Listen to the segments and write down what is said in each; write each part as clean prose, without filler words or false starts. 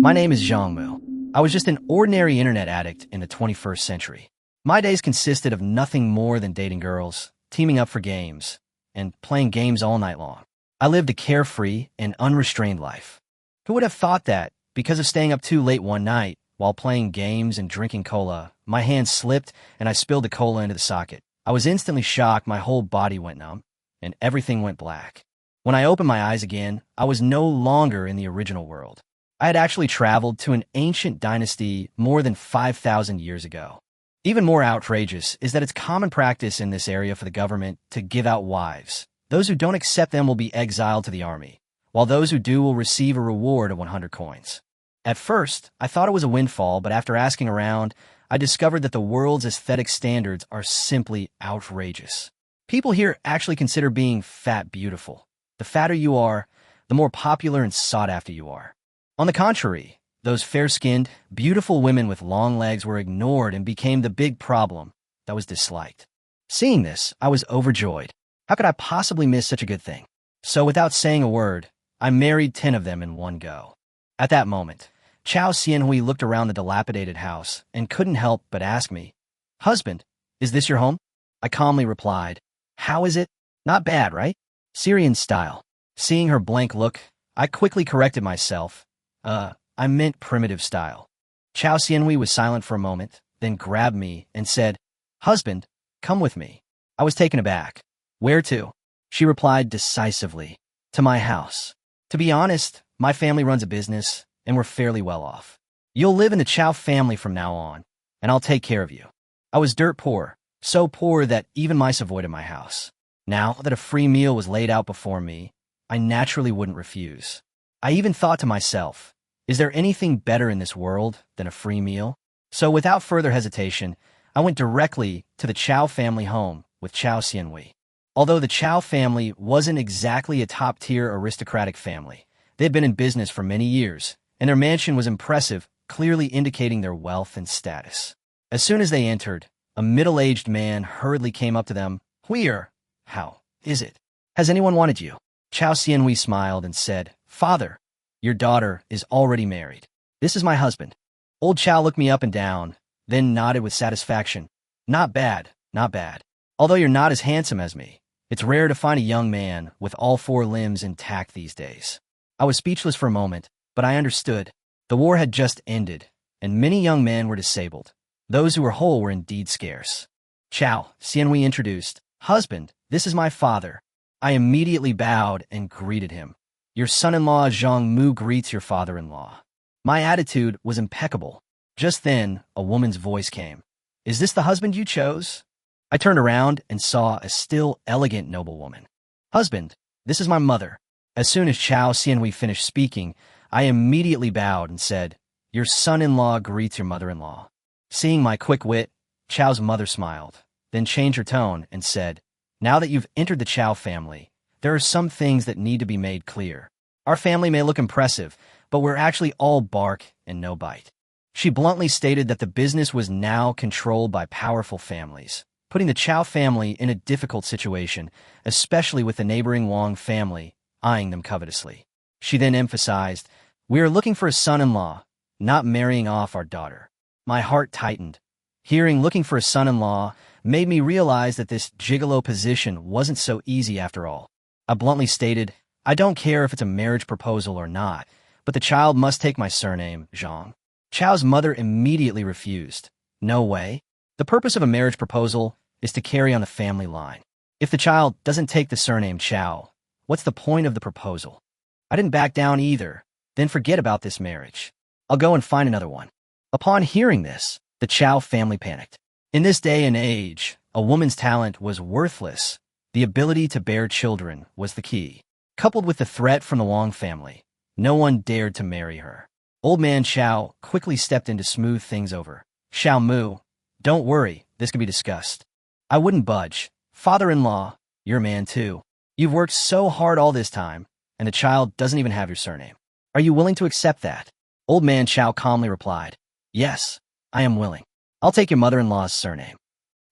My name is Zhang Mu. I was just an ordinary internet addict in the 21st century. My days consisted of nothing more than dating girls, teaming up for games, and playing games all night long. I lived a carefree and unrestrained life. Who would have thought that, because of staying up too late one night, while playing games and drinking cola, my hand slipped and I spilled the cola into the socket. I was instantly shocked, my whole body went numb, and everything went black. When I opened my eyes again, I was no longer in the original world. I had actually traveled to an ancient dynasty more than 5,000 years ago. Even more outrageous is that it's common practice in this area for the government to give out wives. Those who don't accept them will be exiled to the army, while those who do will receive a reward of 100 coins. At first, I thought it was a windfall, but after asking around, I discovered that the world's aesthetic standards are simply outrageous. People here actually consider being fat beautiful. The fatter you are, the more popular and sought after you are. On the contrary, those fair-skinned, beautiful women with long legs were ignored and became the big problem that was disliked. Seeing this, I was overjoyed. How could I possibly miss such a good thing? So without saying a word, I married 10 of them in one go. At that moment, Chiao looked around the dilapidated house and couldn't help but ask me, "Husband, is this your home?" I calmly replied, "How is it? Not bad, right?" Syrian style. Seeing her blank look, I quickly corrected myself. I meant primitive style. Chiao was silent for a moment, then grabbed me and said, "Husband, come with me." I was taken aback. "Where to?" She replied decisively, "To my house. To be honest, my family runs a business, and we're fairly well off. You'll live in the Chiao family from now on, and I'll take care of you." I was dirt poor, so poor that even mice avoided my house. Now that a free meal was laid out before me, I naturally wouldn't refuse. I even thought to myself, is there anything better in this world than a free meal? So without further hesitation, I went directly to the Chiao family home with Chiao Xianhui. Although the Chiao family wasn't exactly a top-tier aristocratic family, they had been in business for many years, and their mansion was impressive, clearly indicating their wealth and status. As soon as they entered, a middle-aged man hurriedly came up to them. "Huir, how is it? Has anyone wanted you?" Chiao Xianhui smiled and said, "Father, your daughter is already married. This is my husband." Old Chiao looked me up and down, then nodded with satisfaction. "Not bad, not bad. Although you're not as handsome as me, it's rare to find a young man with all 4 limbs intact these days." I was speechless for a moment, but I understood. The war had just ended, and many young men were disabled. Those who were whole were indeed scarce. Chiao Xianhui introduced, "Husband, this is my father." I immediately bowed and greeted him. "Your son-in-law Zhang Mu greets your father-in-law." My attitude was impeccable. Just then, a woman's voice came. "Is this the husband you chose?" I turned around and saw a still elegant noblewoman. "Husband, this is my mother." As soon as Chiao Xianhui finished speaking, I immediately bowed and said, "Your son-in-law greets your mother-in-law." Seeing my quick wit, Chiao's mother smiled, then changed her tone and said, "Now that you've entered the Chiao family, there are some things that need to be made clear. Our family may look impressive, but we're actually all bark and no bite." She bluntly stated that the business was now controlled by powerful families, putting the Chiao family in a difficult situation, especially with the neighboring Wong family eyeing them covetously. She then emphasized, "We are looking for a son-in-law, not marrying off our daughter." My heart tightened. Hearing "looking for a son-in-law" made me realize that this gigolo position wasn't so easy after all. I bluntly stated, "I don't care if it's a marriage proposal or not, but the child must take my surname, Zhang." Chiao's mother immediately refused. "No way. The purpose of a marriage proposal is to carry on the family line. If the child doesn't take the surname Chiao, what's the point of the proposal?" I didn't back down either. "Then forget about this marriage. I'll go and find another one." Upon hearing this, the Chiao family panicked. In this day and age, a woman's talent was worthless. The ability to bear children was the key. Coupled with the threat from the Wong family, no one dared to marry her. Old man Chiao quickly stepped in to smooth things over. "Zhang Mu, don't worry, this can be discussed." I wouldn't budge. "Father-in-law, you're a man too. You've worked so hard all this time, and the child doesn't even have your surname. Are you willing to accept that?" Old man Chiao calmly replied, "Yes, I am willing. I'll take your mother-in-law's surname."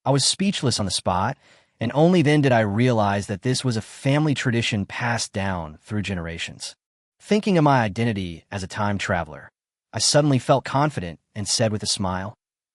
I was speechless on the spot, and only then did I realize that this was a family tradition passed down through generations. Thinking of my identity as a time traveler, I suddenly felt confident and said with a smile,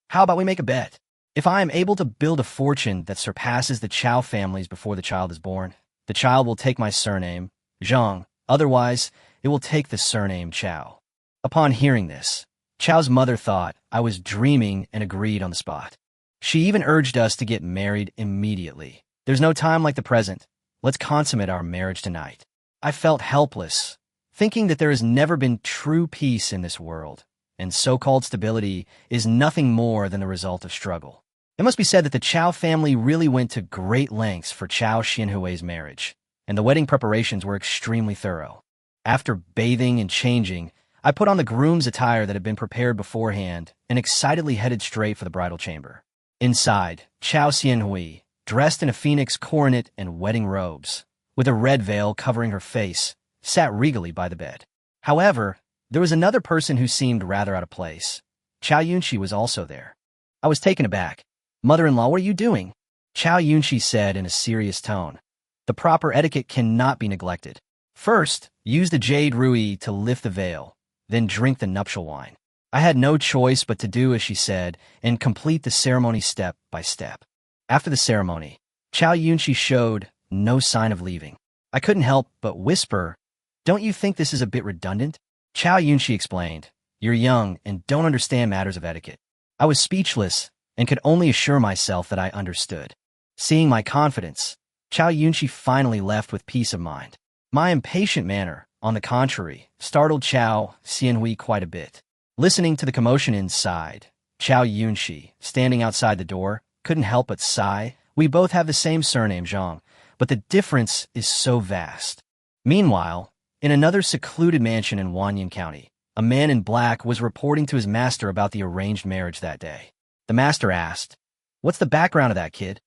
"How about we make a bet? If I am able to build a fortune that surpasses the Chiao families before the child is born, the child will take my surname, Zhang. Otherwise, it will take the surname Chiao." Upon hearing this, Chiao's mother thought I was dreaming and agreed on the spot. She even urged us to get married immediately. "There's no time like the present. Let's consummate our marriage tonight." I felt helpless, thinking that there has never been true peace in this world, and so-called stability is nothing more than the result of struggle. It must be said that the Chiao family really went to great lengths for Chiao Xianhui's marriage, and the wedding preparations were extremely thorough. After bathing and changing, I put on the groom's attire that had been prepared beforehand and excitedly headed straight for the bridal chamber. Inside, Chiao Xianhui, dressed in a phoenix coronet and wedding robes, with a red veil covering her face, sat regally by the bed. However, there was another person who seemed rather out of place. Chiao Yunxi was also there. I was taken aback. "Mother-in-law, what are you doing?" Chiao Yunxi said in a serious tone. "The proper etiquette cannot be neglected. First, use the jade rui to lift the veil, then drink the nuptial wine." I had no choice but to do as she said and complete the ceremony step by step. After the ceremony, Chiao Yunxi showed no sign of leaving. I couldn't help but whisper, "Don't you think this is a bit redundant?" Chiao Yunxi explained, "You're young and don't understand matters of etiquette." I was speechless and could only assure myself that I understood. Seeing my confidence, Chiao Yunxi finally left with peace of mind. My impatient manner, on the contrary, startled Chiao Xianhui quite a bit. Listening to the commotion inside, Chiao Yunxi, standing outside the door, couldn't help but sigh. "We both have the same surname, Zhang, but the difference is so vast." Meanwhile, in another secluded mansion in Wanyan County, a man in black was reporting to his master about the arranged marriage that day. The master asked, "What's the background of that kid?"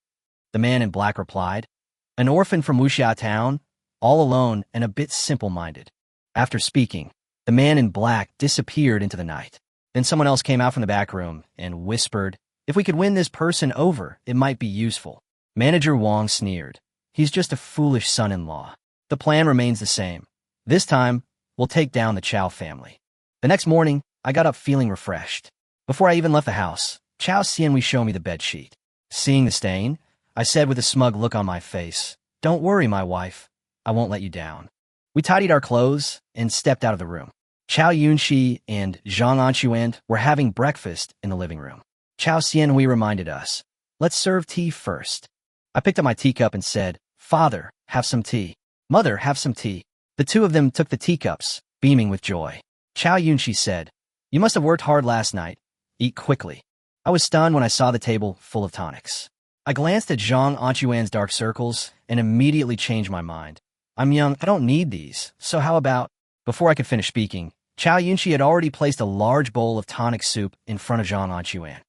The man in black replied, "An orphan from Wuxia town, all alone and a bit simple-minded." After speaking, the man in black disappeared into the night. Then someone else came out from the back room and whispered, "If we could win this person over, it might be useful." Manager Wong sneered, "He's just a foolish son-in-law." The plan remains the same. This time, we'll take down the Chiao family. The next morning, I got up feeling refreshed. Before I even left the house, Chiao Xianhui showed me the bedsheet. Seeing the stain, I said with a smug look on my face, "Don't worry, my wife. I won't let you down." We tidied our clothes and stepped out of the room. Chiao Yunxi and Zhang Anquan were having breakfast in the living room. Chiao Xianhui reminded us, "Let's serve tea first." I picked up my teacup and said, "Father, have some tea. Mother, have some tea." The two of them took the teacups, beaming with joy. Chiao Yunxi said, "You must have worked hard last night. Eat quickly." I was stunned when I saw the table full of tonics. I glanced at Zhang Anquan's dark circles and immediately changed my mind. "I'm young, I don't need these, so how about—" Before I could finish speaking, Chiao Yunxi had already placed a large bowl of tonic soup in front of Zhang Anquan.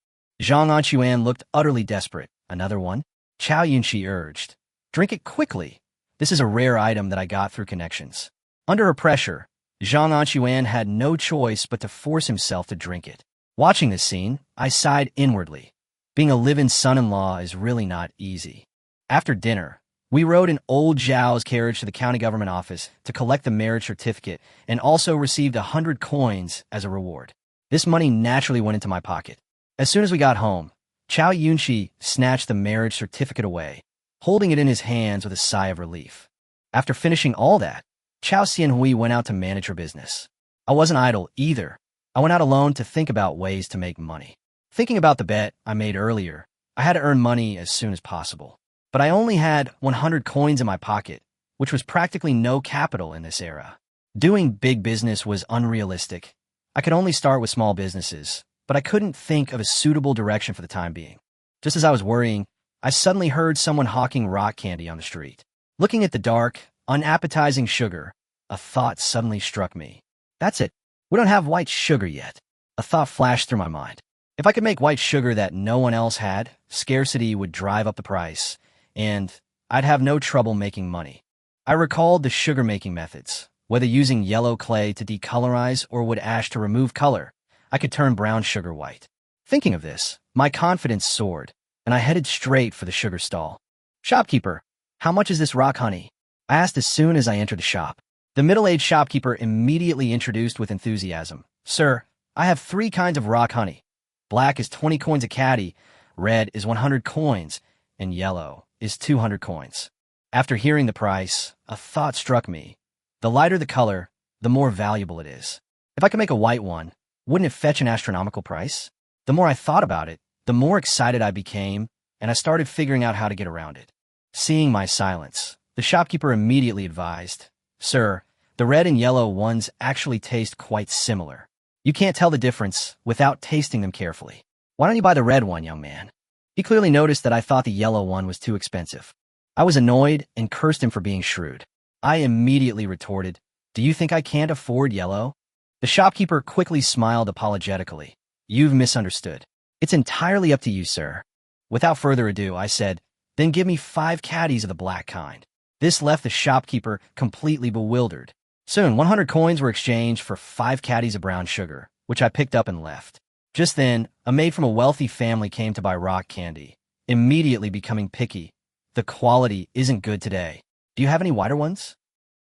Zhang Anquan looked utterly desperate. "Another one?" Chiao Yunxi urged. "Drink it quickly. This is a rare item that I got through connections." Under her pressure, Zhang Anquan had no choice but to force himself to drink it. Watching this scene, I sighed inwardly. Being a live-in son-in-law is really not easy. After dinner, we rode in old Zhao's carriage to the county government office to collect the marriage certificate and also received 100 coins as a reward. This money naturally went into my pocket. As soon as we got home, Chiao Yunxi snatched the marriage certificate away, holding it in his hands with a sigh of relief. After finishing all that, Chiao Xianhui went out to manage her business. I wasn't idle either. I went out alone to think about ways to make money. Thinking about the bet I made earlier, I had to earn money as soon as possible. But I only had 100 coins in my pocket, which was practically no capital in this era. Doing big business was unrealistic. I could only start with small businesses, but I couldn't think of a suitable direction for the time being. Just as I was worrying, I suddenly heard someone hawking rock candy on the street. Looking at the dark, unappetizing sugar, a thought suddenly struck me. That's it. We don't have white sugar yet. A thought flashed through my mind. If I could make white sugar that no one else had, scarcity would drive up the price, and I'd have no trouble making money. I recalled the sugar-making methods. Whether using yellow clay to decolorize or wood ash to remove color, I could turn brown sugar white. Thinking of this, my confidence soared, and I headed straight for the sugar stall. "Shopkeeper, how much is this rock honey?" I asked as soon as I entered the shop. The middle-aged shopkeeper immediately introduced with enthusiasm, "Sir, I have 3 kinds of rock honey. Black is 20 coins a caddy, red is 100 coins, and yellow is 200 coins. After hearing the price, a thought struck me. The lighter the color, the more valuable it is. If I could make a white one, wouldn't it fetch an astronomical price? The more I thought about it, the more excited I became, and I started figuring out how to get around it. Seeing my silence, the shopkeeper immediately advised, "Sir, the red and yellow ones actually taste quite similar. You can't tell the difference without tasting them carefully. Why don't you buy the red one, young man?" He clearly noticed that I thought the yellow one was too expensive. I was annoyed and cursed him for being shrewd. I immediately retorted, "Do you think I can't afford yellow?" The shopkeeper quickly smiled apologetically. "You've misunderstood. It's entirely up to you, sir." Without further ado, I said, "Then give me 5 caddies of the black kind." This left the shopkeeper completely bewildered. Soon, 100 coins were exchanged for 5 caddies of brown sugar, which I picked up and left. Just then, a maid from a wealthy family came to buy rock candy, immediately becoming picky. "The quality isn't good today. Do you have any whiter ones?"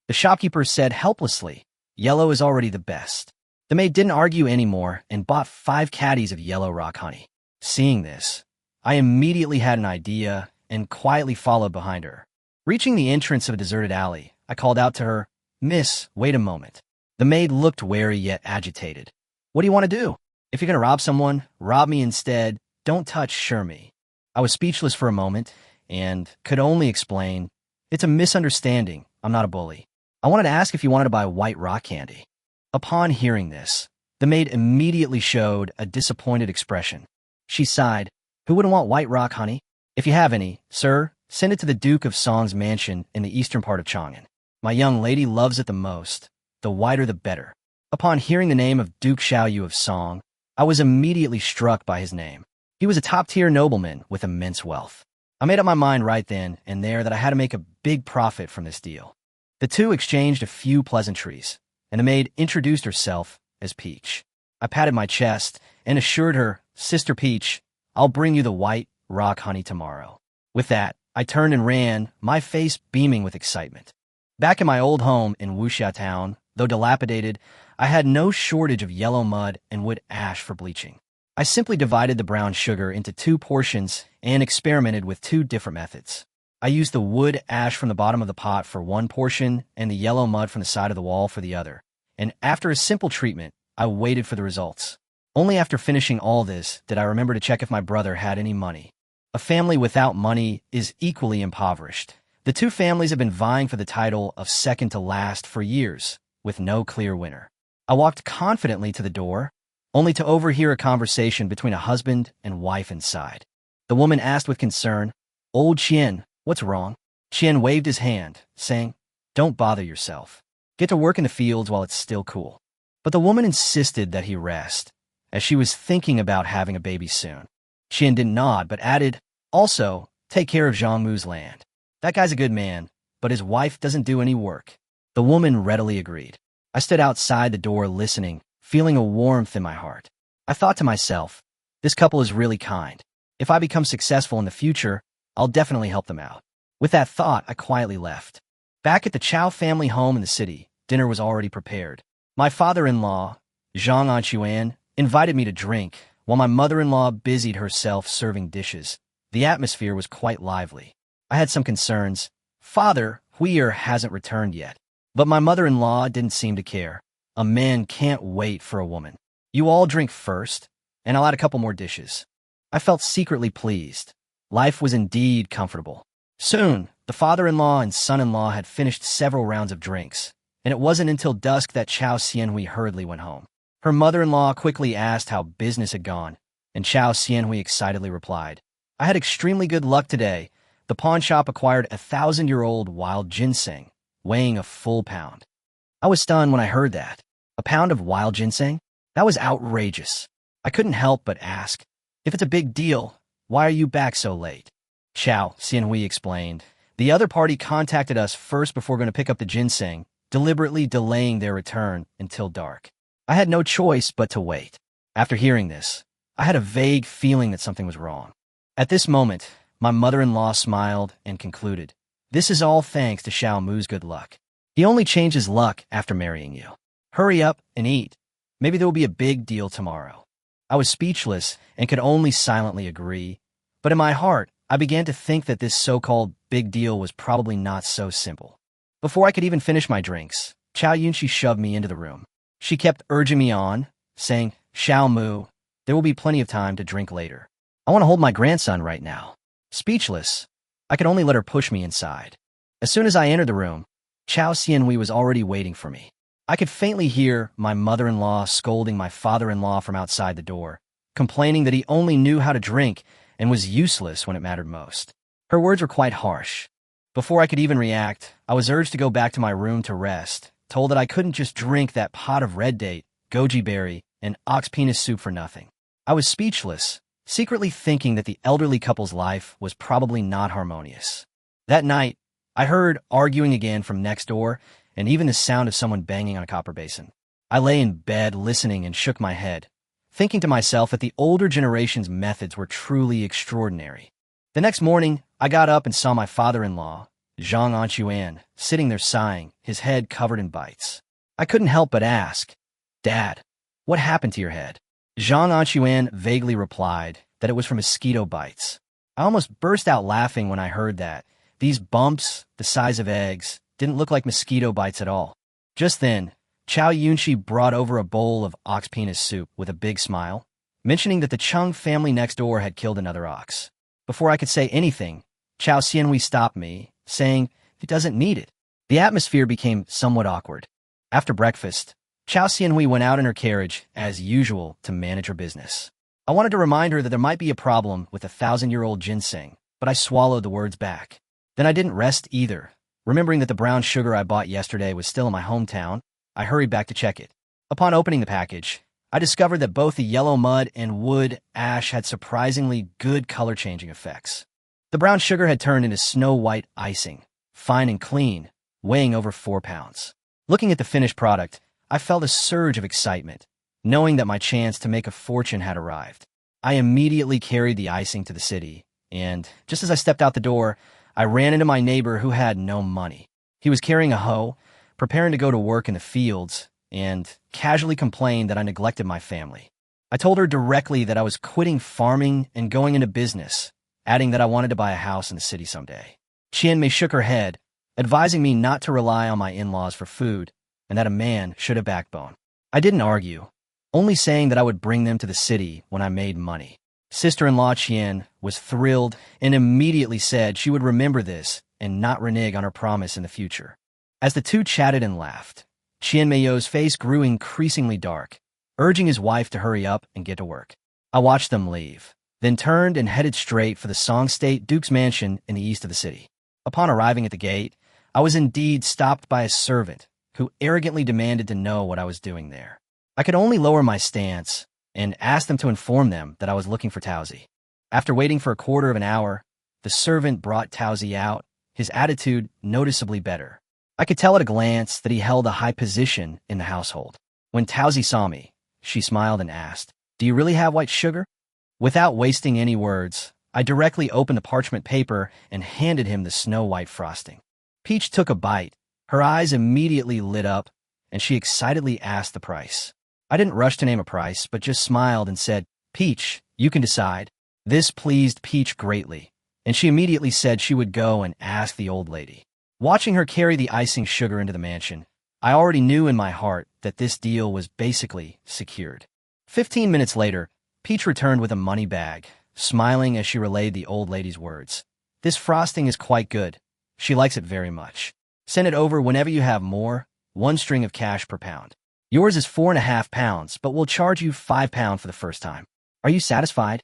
The shopkeeper said helplessly, "Yellow is already the best." The maid didn't argue anymore and bought 5 caddies of yellow rock honey. Seeing this, I immediately had an idea and quietly followed behind her. Reaching the entrance of a deserted alley, I called out to her, "Miss, wait a moment." The maid looked wary yet agitated. "What do you want to do? If you're going to rob someone, rob me instead. Don't touch Shermy." I was speechless for a moment and could only explain, "It's a misunderstanding. I'm not a bully. I wanted to ask if you wanted to buy white rock candy." Upon hearing this, the maid immediately showed a disappointed expression. She sighed, "Who wouldn't want white rock honey? If you have any, sir, send it to the Duke of Song's mansion in the eastern part of Chang'an. My young lady loves it the most. The whiter the better." Upon hearing the name of Duke Xiaoyu of Song, I was immediately struck by his name. He was a top-tier nobleman with immense wealth. I made up my mind right then and there that I had to make a big profit from this deal. The two exchanged a few pleasantries, and the maid introduced herself as Peach. I patted my chest and assured her, "Sister Peach, I'll bring you the white rock honey tomorrow." With that, I turned and ran, my face beaming with excitement. Back in my old home in Wuxia town, though dilapidated, I had no shortage of yellow mud and wood ash for bleaching. I simply divided the brown sugar into 2 portions and experimented with 2 different methods. I used the wood ash from the bottom of the pot for 1 portion and the yellow mud from the side of the wall for the other. And after a simple treatment, I waited for the results. Only after finishing all this did I remember to check if my brother had any money. A family without money is equally impoverished. The 2 families have been vying for the title of second to last for years, with no clear winner. I walked confidently to the door, only to overhear a conversation between a husband and wife inside. The woman asked with concern, "Old Qian, what's wrong?" Qian waved his hand, saying, "Don't bother yourself. Get to work in the fields while it's still cool." But the woman insisted that he rest, as she was thinking about having a baby soon. Qian didn't nod, but added, "Also, take care of Zhang Mu's land. That guy's a good man, but his wife doesn't do any work." The woman readily agreed. I stood outside the door listening, feeling a warmth in my heart. I thought to myself, this couple is really kind. If I become successful in the future, I'll definitely help them out. With that thought, I quietly left. Back at the Chiao family home in the city, dinner was already prepared. My father-in-law, Zhang Anquan, invited me to drink, while my mother-in-law busied herself serving dishes. The atmosphere was quite lively. I had some concerns. Father, Huier hasn't returned yet. But my mother-in-law didn't seem to care. A man can't wait for a woman. "You all drink first, and I'll add a couple more dishes." I felt secretly pleased. Life was indeed comfortable. Soon, the father-in-law and son-in-law had finished several rounds of drinks, and it wasn't until dusk that Chao Xianhui hurriedly went home. Her mother-in-law quickly asked how business had gone, and Chao Xianhui excitedly replied, "I had extremely good luck today. The pawn shop acquired 1,000-year-old wild ginseng, weighing a full pound." I was stunned when I heard that. A pound of wild ginseng? That was outrageous. I couldn't help but ask, "If it's a big deal, why are you back so late?" Chao Xianhui explained, "The other party contacted us first before going to pick up the ginseng, deliberately delaying their return until dark. I had no choice but to wait." After hearing this, I had a vague feeling that something was wrong. At this moment, my mother-in-law smiled and concluded, "This is all thanks to Xiao Mu's good luck. He only changes luck after marrying you. Hurry up and eat." Maybe there will be a big deal tomorrow. I was speechless and could only silently agree, but in my heart, I began to think that this so-called big deal was probably not so simple. Before I could even finish my drinks, Chiao Yunxi shoved me into the room. She kept urging me on, saying, Zhang Mu, there will be plenty of time to drink later. I want to hold my grandson right now. Speechless, I could only let her push me inside. As soon as I entered the room, Chiao Xianhui was already waiting for me. I could faintly hear my mother-in-law scolding my father-in-law from outside the door, complaining that he only knew how to drink and was useless when it mattered most. Her words were quite harsh. Before I could even react, I was urged to go back to my room to rest, told that I couldn't just drink that pot of red date, goji berry, and ox penis soup for nothing. I was speechless, secretly thinking that the elderly couple's life was probably not harmonious. That night, I heard arguing again from next door, and even the sound of someone banging on a copper basin. I lay in bed listening and shook my head, thinking to myself that the older generation's methods were truly extraordinary. The next morning, I got up and saw my father-in-law, Zhang Anquan, sitting there sighing, his head covered in bites. I couldn't help but ask, Dad, what happened to your head? Zhang Anquan vaguely replied that it was from mosquito bites. I almost burst out laughing when I heard that. These bumps, the size of eggs, didn't look like mosquito bites at all. Just then, Chiao Yunxi brought over a bowl of ox penis soup with a big smile, mentioning that the Chung family next door had killed another ox. Before I could say anything, Chiao Xianhui stopped me, saying he doesn't need it. The atmosphere became somewhat awkward. After breakfast, Chiao Xianhui went out in her carriage, as usual, to manage her business. I wanted to remind her that there might be a problem with 1,000-year-old ginseng, but I swallowed the words back. Then I didn't rest either. Remembering that the brown sugar I bought yesterday was still in my hometown, I hurried back to check it. Upon opening the package, I discovered that both the yellow mud and wood ash had surprisingly good color-changing effects. The brown sugar had turned into snow-white icing, fine and clean, weighing over 4 pounds. Looking at the finished product, I felt a surge of excitement, knowing that my chance to make a fortune had arrived. I immediately carried the icing to the city, and just as I stepped out the door, I ran into my neighbor who had no money. He was carrying a hoe, preparing to go to work in the fields, and casually complained that I neglected my family. I told her directly that I was quitting farming and going into business, adding that I wanted to buy a house in the city someday. Qianmei shook her head, advising me not to rely on my in-laws for food, and that a man should have backbone. I didn't argue, only saying that I would bring them to the city when I made money. Sister-in-law Qian was thrilled and immediately said she would remember this and not renege on her promise in the future. As the two chatted and laughed, Qianmei's face grew increasingly dark, urging his wife to hurry up and get to work. I watched them leave, then turned and headed straight for the Song State Duke's mansion in the east of the city. Upon arriving at the gate, I was indeed stopped by a servant who arrogantly demanded to know what I was doing there. I could only lower my stance and ask them to inform them that I was looking for Taozi. After waiting for a quarter of an hour, the servant brought Taozi out, his attitude noticeably better. I could tell at a glance that he held a high position in the household. When Taozi saw me, she smiled and asked, "Do you really have white sugar?" Without wasting any words, I directly opened the parchment paper and handed him the snow-white frosting. Peach took a bite. Her eyes immediately lit up, and she excitedly asked the price. I didn't rush to name a price, but just smiled and said, "Peach, you can decide." This pleased Peach greatly, and she immediately said she would go and ask the old lady. Watching her carry the icing sugar into the mansion, I already knew in my heart that this deal was basically secured. 15 minutes later, Peach returned with a money bag, smiling as she relayed the old lady's words. "This frosting is quite good. She likes it very much. Send it over whenever you have more, 1 string of cash per pound. Yours is 4.5 pounds, but we'll charge you 5 pounds for the first time. Are you satisfied?"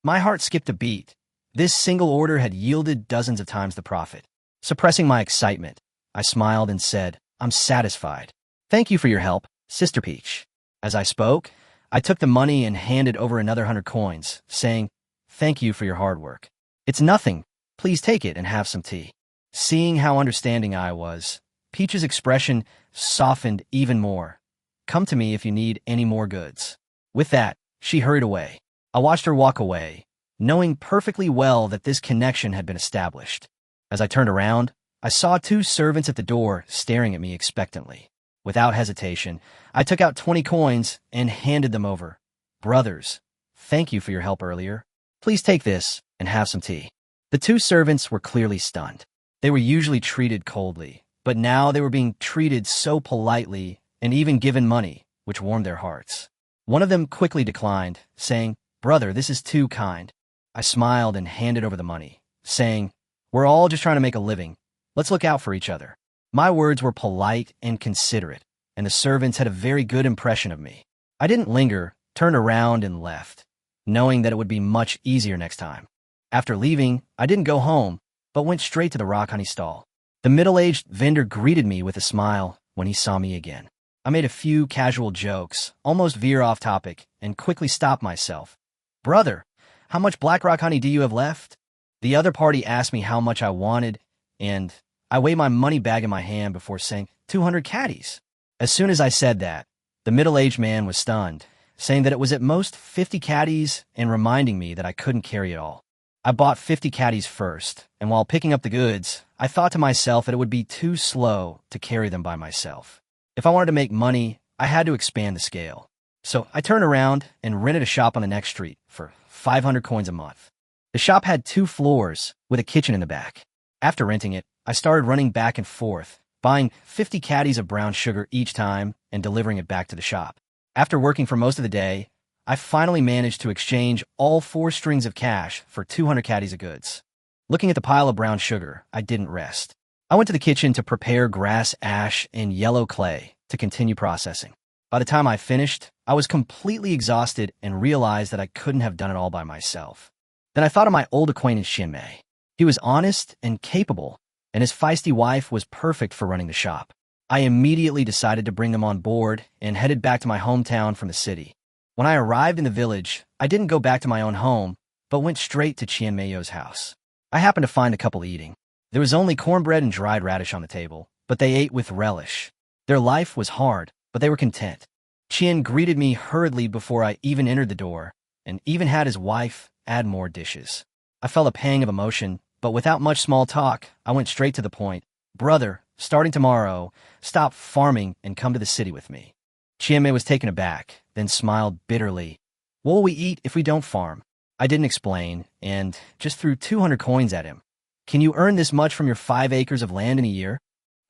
My heart skipped a beat. This single order had yielded dozens of times the profit. Suppressing my excitement, I smiled and said, "I'm satisfied. Thank you for your help, Sister Peach." As I spoke, I took the money and handed over another 100 coins, saying, "Thank you for your hard work. It's nothing. Please take it and have some tea." Seeing how understanding I was, Peach's expression softened even more. "Come to me if you need any more goods." With that, she hurried away. I watched her walk away, knowing perfectly well that this connection had been established. As I turned around, I saw 2 servants at the door staring at me expectantly. Without hesitation, I took out 20 coins and handed them over. Brothers, thank you for your help earlier. Please take this and have some tea. The two servants were clearly stunned. They were usually treated coldly, but now they were being treated so politely and even given money, which warmed their hearts. One of them quickly declined, saying, "Brother, this is too kind." I smiled and handed over the money, saying, "We're all just trying to make a living. Let's look out for each other." My words were polite and considerate, and the servants had a very good impression of me. I didn't linger, turned around and left, knowing that it would be much easier next time. After leaving, I didn't go home, but went straight to the rock honey stall. The middle-aged vendor greeted me with a smile when he saw me again. I made a few casual jokes, almost veer off topic, and quickly stopped myself. "Brother, how much black rock honey do you have left?" The other party asked me how much I wanted, and I weighed my money bag in my hand before saying, 200 caddies. As soon as I said that, the middle-aged man was stunned, saying that it was at most 50 caddies and reminding me that I couldn't carry it all. I bought 50 caddies first, and while picking up the goods, I thought to myself that it would be too slow to carry them by myself. If I wanted to make money, I had to expand the scale. So I turned around and rented a shop on the next street for 500 coins a month. The shop had 2 floors with a kitchen in the back. After renting it, I started running back and forth, buying 50 caddies of brown sugar each time and delivering it back to the shop. After working for most of the day, I finally managed to exchange all 4 strings of cash for 200 caddies of goods. Looking at the pile of brown sugar, I didn't rest. I went to the kitchen to prepare grass ash and yellow clay to continue processing. By the time I finished, I was completely exhausted and realized that I couldn't have done it all by myself. Then I thought of my old acquaintance Shinmei. He was honest and capable, and his feisty wife was perfect for running the shop. I immediately decided to bring them on board and headed back to my hometown from the city. When I arrived in the village, I didn't go back to my own home, but went straight to Chianmeio's house. I happened to find a couple eating. There was only cornbread and dried radish on the table, but they ate with relish. Their life was hard, but they were content. Chien greeted me hurriedly before I even entered the door, and even had his wife add more dishes. I felt a pang of emotion, but without much small talk, I went straight to the point. "Brother, starting tomorrow, stop farming and come to the city with me." Chienmei was taken aback, then smiled bitterly. "What will we eat if we don't farm?" I didn't explain, and just threw 200 coins at him. "Can you earn this much from your 5 acres of land in a year?"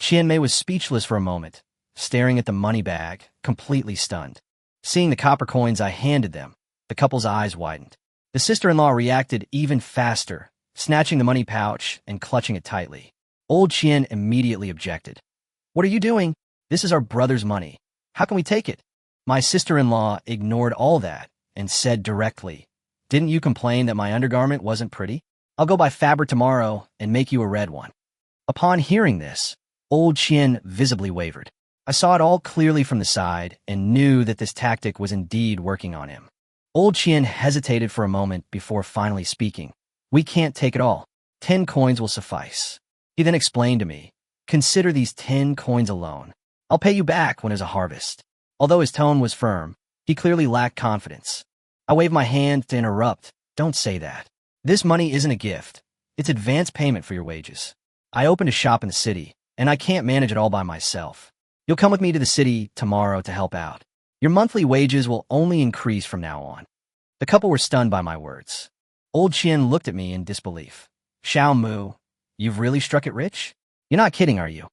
Chienmei was speechless for a moment, staring at the money bag, completely stunned. Seeing the copper coins I handed them, the couple's eyes widened. The sister-in-law reacted even faster, snatching the money pouch and clutching it tightly. Old Chien immediately objected. "What are you doing? This is our brother's money. How can we take it?" My sister-in-law ignored all that and said directly, "Didn't you complain that my undergarment wasn't pretty? I'll go buy fabric tomorrow and make you a red one." Upon hearing this, old Chien visibly wavered. I saw it all clearly from the side and knew that this tactic was indeed working on him. Old Chien hesitated for a moment before finally speaking. "We can't take it all. 10 coins will suffice." He then explained to me, "Consider these 10 coins alone. I'll pay you back when there's a harvest." Although his tone was firm, he clearly lacked confidence. I waved my hand to interrupt. "Don't say that. This money isn't a gift. It's advance payment for your wages. I opened a shop in the city, and I can't manage it all by myself. You'll come with me to the city tomorrow to help out. Your monthly wages will only increase from now on." The couple were stunned by my words. Old Chien looked at me in disbelief. "Zhang Mu, you've really struck it rich? You're not kidding, are you?"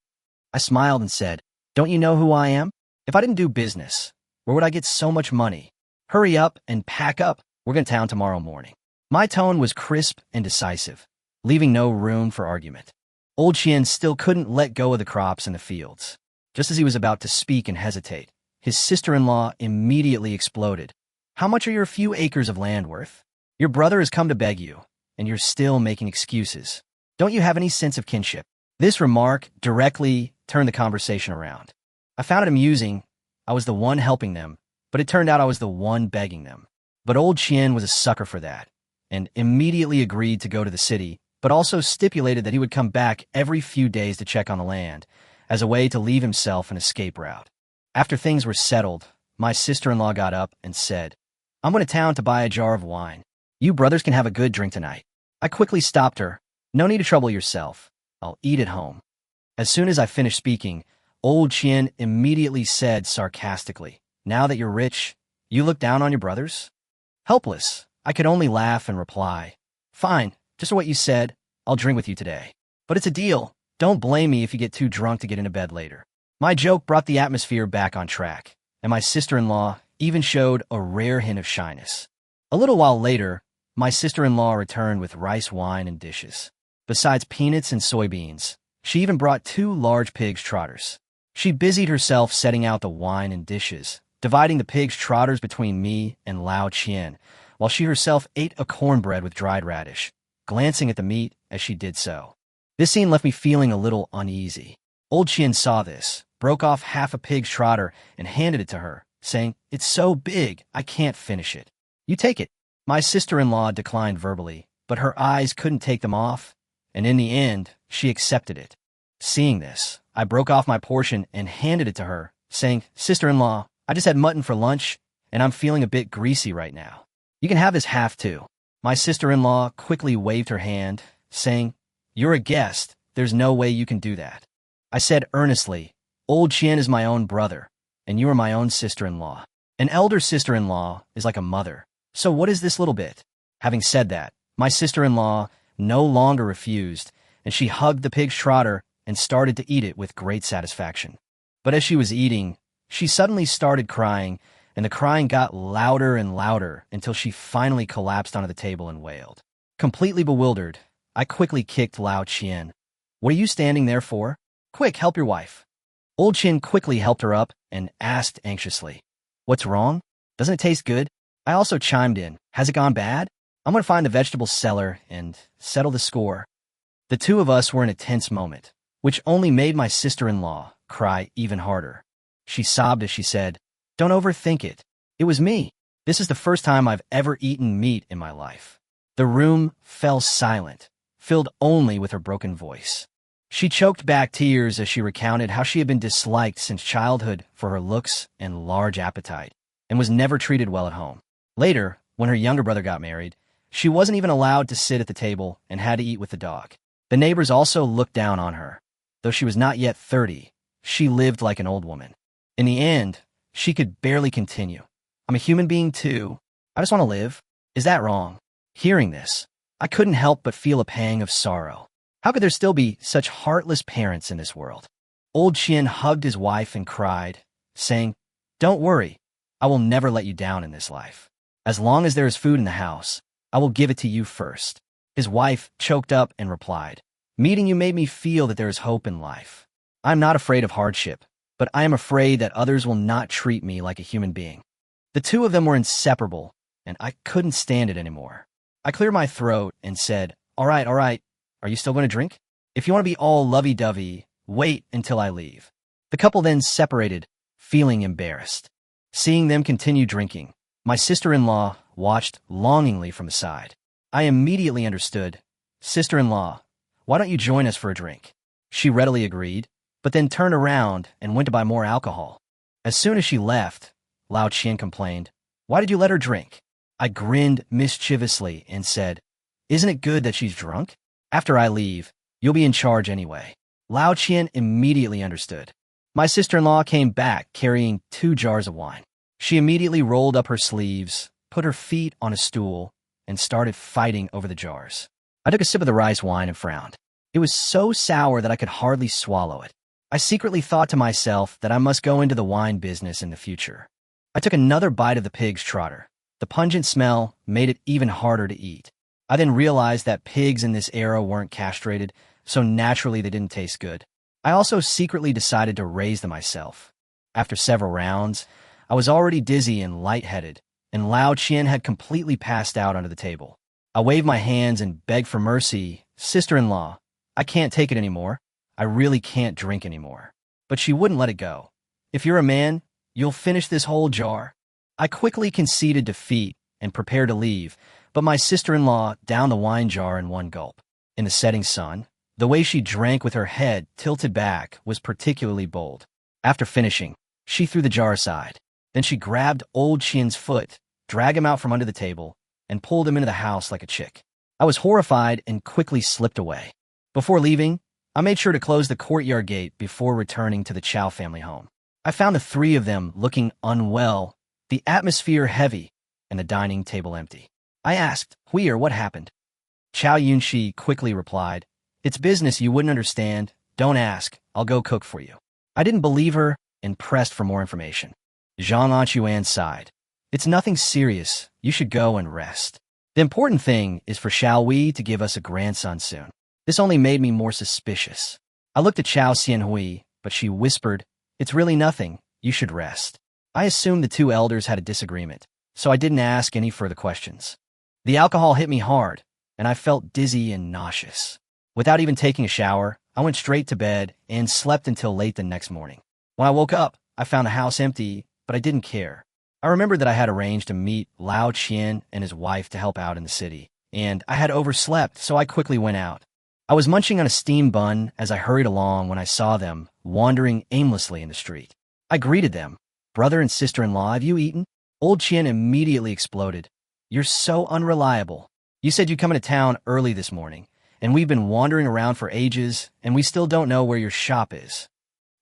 I smiled and said, "Don't you know who I am? If I didn't do business, where would I get so much money? Hurry up and pack up. We're going to town tomorrow morning." My tone was crisp and decisive, leaving no room for argument. Old Chien still couldn't let go of the crops in the fields. Just as he was about to speak and hesitate, his sister-in-law immediately exploded. "How much are your few acres of land worth? Your brother has come to beg you, and you're still making excuses. Don't you have any sense of kinship?" This remark directly turned the conversation around. I found it amusing. I was the one helping them, but it turned out I was the one begging them. But old Chien was a sucker for that, and immediately agreed to go to the city, but also stipulated that he would come back every few days to check on the land, as a way to leave himself an escape route. After things were settled, my sister-in-law got up and said, "I'm going to town to buy a jar of wine. You brothers can have a good drink tonight." I quickly stopped her. "No need to trouble yourself. I'll eat at home." As soon as I finished speaking, Old Qian immediately said sarcastically, "Now that you're rich, you look down on your brothers?" Helpless, I could only laugh and reply, "Fine, just what you said, I'll drink with you today. But it's a deal. Don't blame me if you get too drunk to get into bed later." My joke brought the atmosphere back on track, and my sister-in-law even showed a rare hint of shyness. A little while later, my sister-in-law returned with rice wine and dishes. Besides peanuts and soybeans, she even brought 2 large pig's trotters. She busied herself setting out the wine and dishes, dividing the pig's trotters between me and Lao Qian, while she herself ate a cornbread with dried radish, glancing at the meat as she did so. This scene left me feeling a little uneasy. Old Qian saw this, broke off half a pig's trotter, and handed it to her, saying, "It's so big, I can't finish it. You take it." My sister-in-law declined verbally, but her eyes couldn't take them off, and in the end, she accepted it. Seeing this, I broke off my portion and handed it to her, saying, "Sister-in-law, I just had mutton for lunch, and I'm feeling a bit greasy right now. You can have this half too." My sister-in-law quickly waved her hand, saying, "You're a guest. There's no way you can do that." I said earnestly, "Old Qian is my own brother, and you are my own sister-in-law. An elder sister-in-law is like a mother. So what is this little bit?" Having said that, my sister-in-law no longer refused, and she hugged the pig's trotter and started to eat it with great satisfaction. But as she was eating, she suddenly started crying, and the crying got louder and louder until she finally collapsed onto the table and wailed. Completely bewildered, I quickly kicked Lao Qian. "What are you standing there for? Quick, help your wife." Old Qian quickly helped her up and asked anxiously, "What's wrong? Doesn't it taste good?" I also chimed in, "Has it gone bad? I'm going to find the vegetable seller and settle the score." The two of us were in a tense moment, which only made my sister-in-law cry even harder. She sobbed as she said, "Don't overthink it. It was me. This is the first time I've ever eaten meat in my life." The room fell silent, filled only with her broken voice. She choked back tears as she recounted how she had been disliked since childhood for her looks and large appetite, and was never treated well at home. Later, when her younger brother got married, she wasn't even allowed to sit at the table and had to eat with the dog. The neighbors also looked down on her. Though she was not yet 30, she lived like an old woman. In the end, she could barely continue. "I'm a human being too. I just want to live. Is that wrong?" Hearing this, I couldn't help but feel a pang of sorrow. How could there still be such heartless parents in this world? Old Qian hugged his wife and cried, saying, "Don't worry, I will never let you down in this life. As long as there is food in the house, I will give it to you first." His wife choked up and replied, "Meeting you made me feel that there is hope in life. I am not afraid of hardship, but I am afraid that others will not treat me like a human being." The two of them were inseparable, and I couldn't stand it anymore. I cleared my throat and said, all right, are you still going to drink? If you want to be all lovey-dovey, wait until I leave." The couple then separated, feeling embarrassed. Seeing them continue drinking, my sister-in-law watched longingly from the side. I immediately understood. "Sister-in-law, why don't you join us for a drink?" She readily agreed, but then turned around and went to buy more alcohol. As soon as she left, Lao Qian complained, "Why did you let her drink?" I grinned mischievously and said, "Isn't it good that she's drunk? After I leave, you'll be in charge anyway." Lao Qian immediately understood. My sister-in-law came back carrying 2 jars of wine. She immediately rolled up her sleeves, put her feet on a stool, and started fighting over the jars. I took a sip of the rice wine and frowned. It was so sour that I could hardly swallow it. I secretly thought to myself that I must go into the wine business in the future. I took another bite of the pig's trotter. The pungent smell made it even harder to eat. I then realized that pigs in this era weren't castrated, so naturally they didn't taste good. I also secretly decided to raise them myself. After several rounds, I was already dizzy and lightheaded, and Lao Qian had completely passed out under the table. I waved my hands and begged for mercy. "Sister-in-law, I can't take it anymore. I really can't drink anymore." But she wouldn't let it go. "If you're a man, you'll finish this whole jar." I quickly conceded defeat and prepared to leave, but my sister-in-law downed the wine jar in one gulp. In the setting sun, the way she drank with her head tilted back was particularly bold. After finishing, she threw the jar aside. Then she grabbed Old Qian's foot, dragged him out from under the table, and pulled him into the house like a chick. I was horrified and quickly slipped away. Before leaving, I made sure to close the courtyard gate before returning to the Chiao family home. I found the three of them looking unwell, the atmosphere heavy, and the dining table empty. I asked, "Huir, what happened?" Chiao Yunxi quickly replied, "It's business you wouldn't understand. Don't ask. I'll go cook for you." I didn't believe her and pressed for more information. Zhang Anchuan sighed. "It's nothing serious. You should go and rest. The important thing is for Xiao Wei to give us a grandson soon." This only made me more suspicious. I looked at Chiao Xianhui, but she whispered, "It's really nothing. You should rest." I assumed the two elders had a disagreement, so I didn't ask any further questions. The alcohol hit me hard, and I felt dizzy and nauseous. Without even taking a shower, I went straight to bed and slept until late the next morning. When I woke up, I found the house empty, but I didn't care. I remembered that I had arranged to meet Lao Qian and his wife to help out in the city, and I had overslept, so I quickly went out. I was munching on a steamed bun as I hurried along when I saw them wandering aimlessly in the street. I greeted them. "Brother and sister-in-law, have you eaten?" Old Qian immediately exploded. "You're so unreliable. You said you'd come into town early this morning, and we've been wandering around for ages, and we still don't know where your shop is."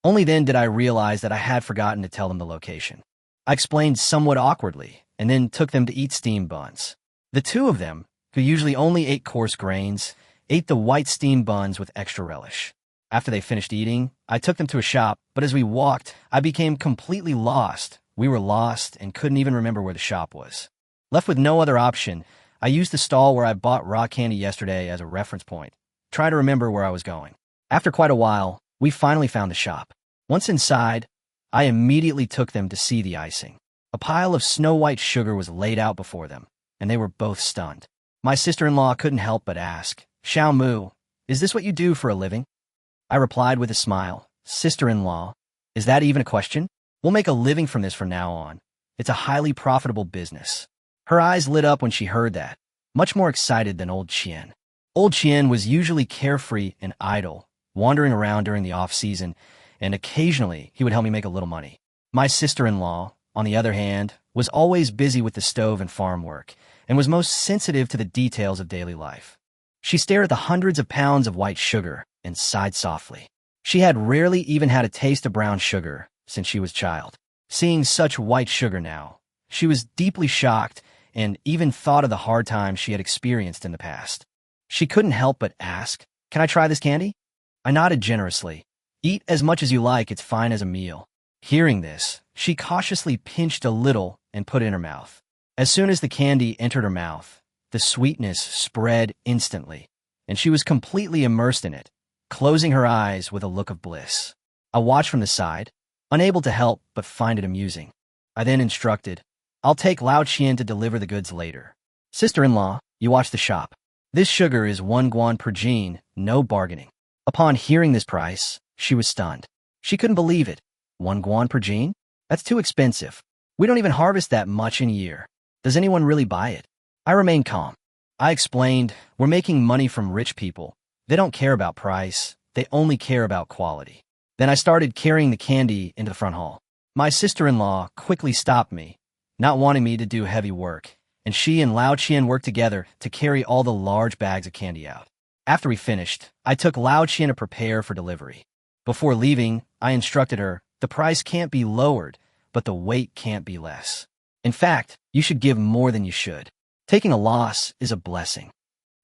Only then did I realize that I had forgotten to tell them the location. I explained somewhat awkwardly, and then took them to eat steamed buns. The two of them, who usually only ate coarse grains, ate the white steamed buns with extra relish. After they finished eating, I took them to a shop, but as we walked, I became completely lost. We were lost and couldn't even remember where the shop was. Left with no other option, I used the stall where I bought raw candy yesterday as a reference point, trying to remember where I was going. After quite a while, we finally found the shop. Once inside, I immediately took them to see the icing. A pile of snow-white sugar was laid out before them, and they were both stunned. My sister-in-law couldn't help but ask, "Zhang Mu, is this what you do for a living?" I replied with a smile, "Sister-in-law, is that even a question? We'll make a living from this from now on. It's a highly profitable business." Her eyes lit up when she heard that, much more excited than Old Qian. Old Qian was usually carefree and idle, wandering around during the off-season, and occasionally he would help me make a little money. My sister-in-law, on the other hand, was always busy with the stove and farm work, and was most sensitive to the details of daily life. She stared at the hundreds of pounds of white sugar and sighed softly. She had rarely even had a taste of brown sugar since she was a child. Seeing such white sugar now, she was deeply shocked and even thought of the hard times she had experienced in the past. She couldn't help but ask, "Can I try this candy?" I nodded generously. "Eat as much as you like, it's fine as a meal." Hearing this, she cautiously pinched a little and put it in her mouth. As soon as the candy entered her mouth, the sweetness spread instantly, and she was completely immersed in it, closing her eyes with a look of bliss. I watched from the side, unable to help but find it amusing. I then instructed, "I'll take Lao Qian to deliver the goods later. Sister-in-law, you watch the shop. This sugar is 1 guan per jean, no bargaining." Upon hearing this price, she was stunned. She couldn't believe it. 1 guan per jean? That's too expensive. We don't even harvest that much in a year. Does anyone really buy it? I remained calm. I explained, "We're making money from rich people. They don't care about price. They only care about quality." Then I started carrying the candy into the front hall. My sister-in-law quickly stopped me, not wanting me to do heavy work, and she and Lao Qian worked together to carry all the large bags of candy out. After we finished, I took Lao Qian to prepare for delivery. Before leaving, I instructed her, "The price can't be lowered, but the weight can't be less. In fact, you should give more than you should. Taking a loss is a blessing."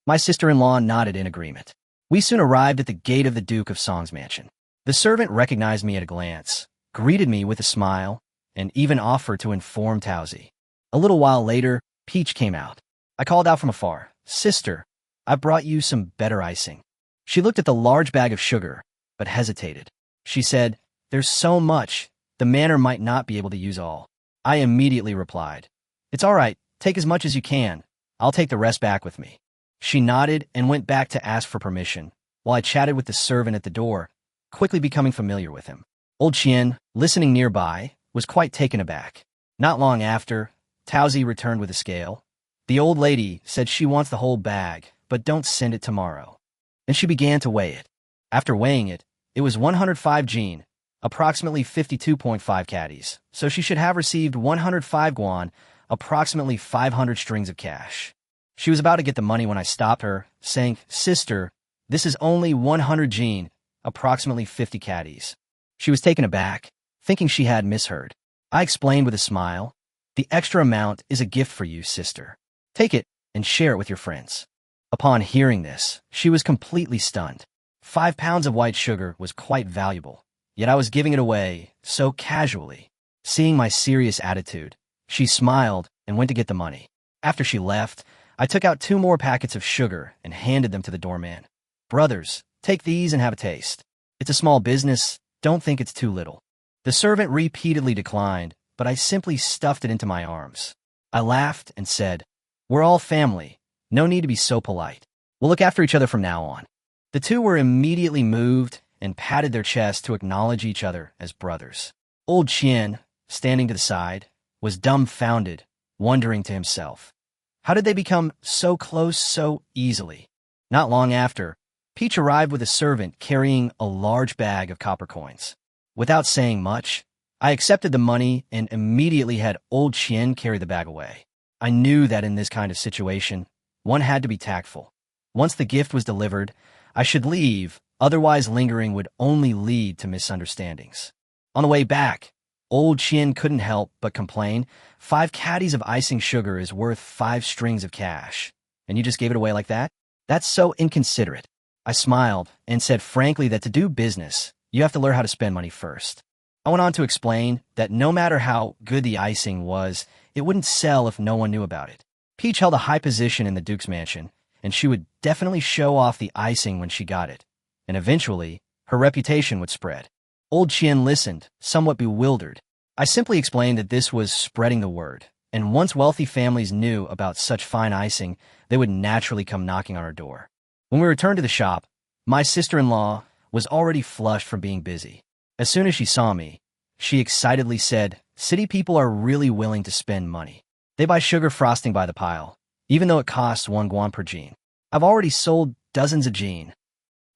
My sister-in-law nodded in agreement. We soon arrived at the gate of the Duke of Song's mansion. The servant recognized me at a glance, greeted me with a smile, and even offered to inform Tauzi. A little while later, Peach came out. I called out from afar, "Sister, I brought you some better icing." She looked at the large bag of sugar, but hesitated. She said, "There's so much, the manor might not be able to use all." I immediately replied, "It's all right, take as much as you can. I'll take the rest back with me." She nodded and went back to ask for permission, while I chatted with the servant at the door, quickly becoming familiar with him. Old Qian, listening nearby, was quite taken aback. Not long after, Tauzi returned with a scale. The old lady said she wants the whole bag, but don't send it tomorrow. And she began to weigh it. After weighing it, it was 105 jin, approximately 52.5 caddies, so she should have received 105 guan, approximately 500 strings of cash. She was about to get the money when I stopped her, saying, "Sister, this is only 100 jin, approximately 50 caddies. She was taken aback, thinking she had misheard. I explained with a smile, "The extra amount is a gift for you, sister. Take it and share it with your friends." Upon hearing this, she was completely stunned. 5 pounds of white sugar was quite valuable, yet I was giving it away so casually. Seeing my serious attitude, she smiled and went to get the money. After she left, I took out 2 more packets of sugar and handed them to the doorman. "Brothers, take these and have a taste. It's a small business, don't think it's too little." The servant repeatedly declined, but I simply stuffed it into my arms. I laughed and said, "We're all family. No need to be so polite. We'll look after each other from now on." The two were immediately moved and patted their chests to acknowledge each other as brothers. Old Chien, standing to the side, was dumbfounded, wondering to himself, how did they become so close so easily? Not long after, Peach arrived with a servant carrying a large bag of copper coins. Without saying much, I accepted the money and immediately had Old Chien carry the bag away. I knew that in this kind of situation, one had to be tactful. Once the gift was delivered, I should leave, otherwise lingering would only lead to misunderstandings. On the way back, Old Chien couldn't help but complain, 5 caddies of icing sugar is worth 5 strings of cash, and you just gave it away like that? That's so inconsiderate. I smiled and said frankly that to do business, you have to learn how to spend money first. I went on to explain that no matter how good the icing was, it wouldn't sell if no one knew about it. Peach held a high position in the Duke's mansion, and she would definitely show off the icing when she got it, and eventually, her reputation would spread. Old Chien listened, somewhat bewildered. I simply explained that this was spreading the word, and once wealthy families knew about such fine icing, they would naturally come knocking on our door. When we returned to the shop, my sister-in-law was already flushed from being busy. As soon as she saw me, she excitedly said, "City people are really willing to spend money. They buy sugar frosting by the pile, even though it costs 1 guan per jean. I've already sold dozens of jean."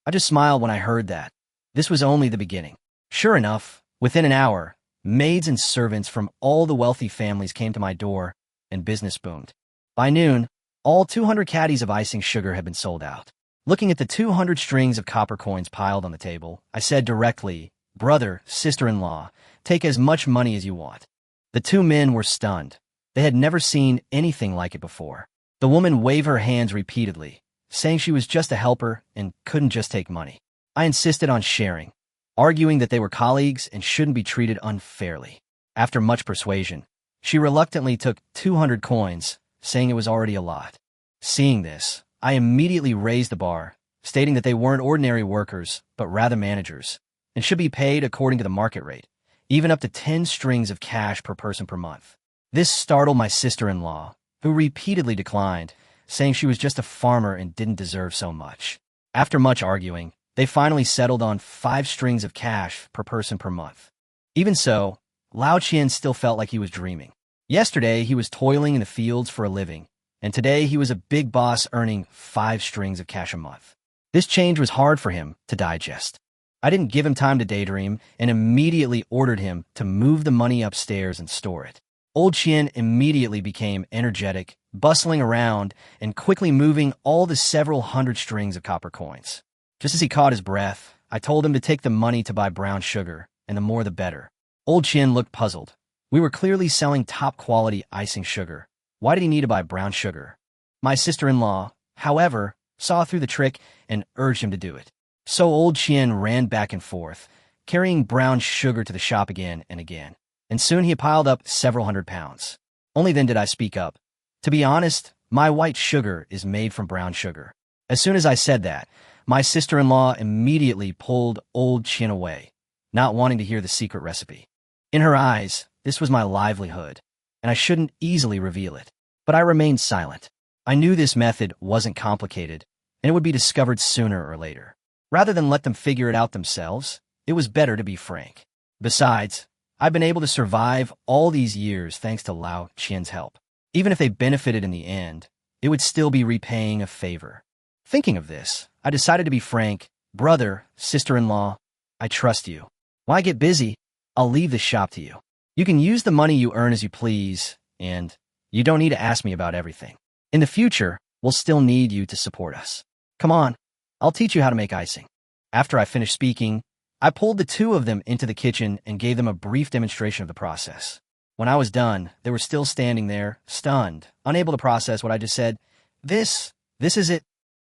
I just smiled when I heard that. This was only the beginning. Sure enough, within an hour, maids and servants from all the wealthy families came to my door, and business boomed. By noon, all 200 caddies of icing sugar had been sold out. Looking at the 200 strings of copper coins piled on the table, I said directly, "Brother, sister-in-law, take as much money as you want." The 2 men were stunned. They had never seen anything like it before. The woman waved her hands repeatedly, saying she was just a helper and couldn't just take money. I insisted on sharing, arguing that they were colleagues and shouldn't be treated unfairly. After much persuasion, she reluctantly took 200 coins, saying it was already a lot. Seeing this, I immediately raised the bar, stating that they weren't ordinary workers, but rather managers, and should be paid according to the market rate, even up to 10 strings of cash per person per month. This startled my sister-in-law, who repeatedly declined, saying she was just a farmer and didn't deserve so much. After much arguing, they finally settled on 5 strings of cash per person per month. Even so, Lao Qian still felt like he was dreaming. Yesterday, he was toiling in the fields for a living, and today he was a big boss earning 5 strings of cash a month. This change was hard for him to digest. I didn't give him time to daydream and immediately ordered him to move the money upstairs and store it. Old Chien immediately became energetic, bustling around and quickly moving all the several hundred strings of copper coins. Just as he caught his breath, I told him to take the money to buy brown sugar, and the more the better. Old Chien looked puzzled. We were clearly selling top-quality icing sugar. Why did he need to buy brown sugar? My sister-in-law, however, saw through the trick and urged him to do it. So Old Chien ran back and forth, carrying brown sugar to the shop again and again, and soon he had piled up several hundred pounds. Only then did I speak up. To be honest, my white sugar is made from brown sugar. As soon as I said that, my sister-in-law immediately pulled Old Chien away, not wanting to hear the secret recipe. In her eyes, this was my livelihood, and I shouldn't easily reveal it. But I remained silent. I knew this method wasn't complicated, and it would be discovered sooner or later. Rather than let them figure it out themselves, it was better to be frank. Besides, I've been able to survive all these years thanks to Lao Qian's help. Even if they benefited in the end, it would still be repaying a favor. Thinking of this, I decided to be frank. "Brother, sister-in-law, I trust you. Why get busy? I'll leave the shop to you. You can use the money you earn as you please, and you don't need to ask me about everything. In the future, we'll still need you to support us. Come on, I'll teach you how to make icing." After I finished speaking, I pulled the two of them into the kitchen and gave them a brief demonstration of the process. When I was done, they were still standing there, stunned, unable to process what I just said. This is it.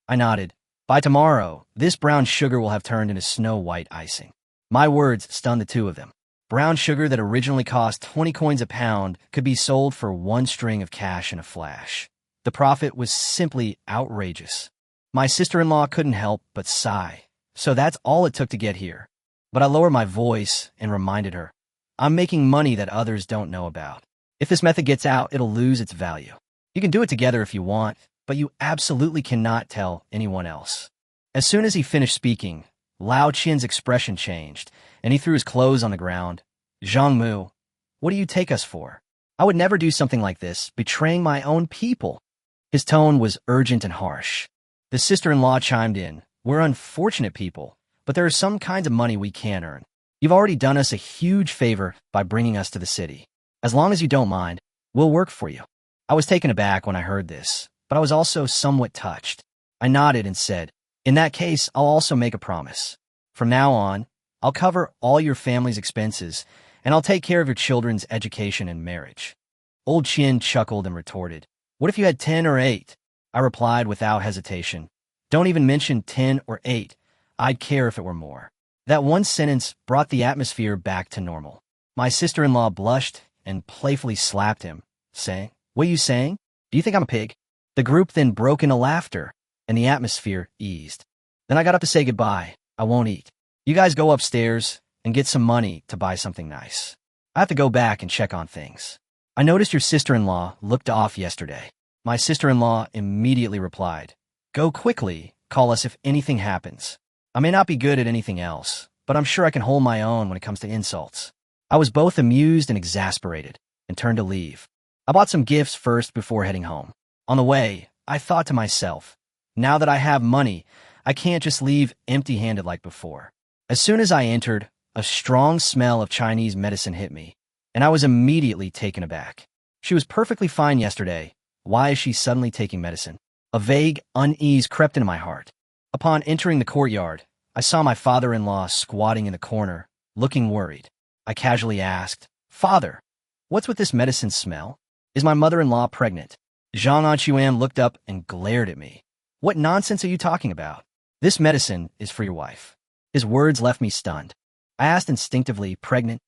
I nodded. By tomorrow, this brown sugar will have turned into snow-white icing. My words stunned the two of them. Brown sugar that originally cost 20 coins a pound could be sold for one string of cash in a flash. The profit was simply outrageous. My sister-in-law couldn't help but sigh. So that's all it took to get here. But I lowered my voice and reminded her, I'm making money that others don't know about. If this method gets out, it'll lose its value. You can do it together if you want, but you absolutely cannot tell anyone else. As soon as he finished speaking, Lao Qian's expression changed, and he threw his clothes on the ground. Zhang Mu, what do you take us for? I would never do something like this, betraying my own people. His tone was urgent and harsh. The sister-in-law chimed in. We're unfortunate people, but there are some kinds of money we can earn. You've already done us a huge favor by bringing us to the city. As long as you don't mind, we'll work for you. I was taken aback when I heard this, but I was also somewhat touched. I nodded and said, in that case, I'll also make a promise. From now on, I'll cover all your family's expenses, and I'll take care of your children's education and marriage. Old Qian chuckled and retorted, what if you had 10 or 8? I replied without hesitation, don't even mention 10 or 8. I'd care if it were more. That one sentence brought the atmosphere back to normal. My sister-in-law blushed and playfully slapped him, saying, what are you saying? Do you think I'm a pig? The group then broke into laughter, and the atmosphere eased. Then I got up to say goodbye. I won't eat. You guys go upstairs and get some money to buy something nice. I have to go back and check on things. I noticed your sister-in-law looked off yesterday. My sister-in-law immediately replied, go quickly, call us if anything happens. I may not be good at anything else, but I'm sure I can hold my own when it comes to insults. I was both amused and exasperated, and turned to leave. I bought some gifts first before heading home. On the way, I thought to myself, now that I have money, I can't just leave empty-handed like before. As soon as I entered, a strong smell of Chinese medicine hit me, and I was immediately taken aback. She was perfectly fine yesterday. Why is she suddenly taking medicine? A vague unease crept into my heart. Upon entering the courtyard, I saw my father-in-law squatting in the corner, looking worried. I casually asked, Father, what's with this medicine smell? Is my mother-in-law pregnant? Zhang Anquan looked up and glared at me. What nonsense are you talking about? This medicine is for your wife. His words left me stunned. I asked instinctively, pregnant?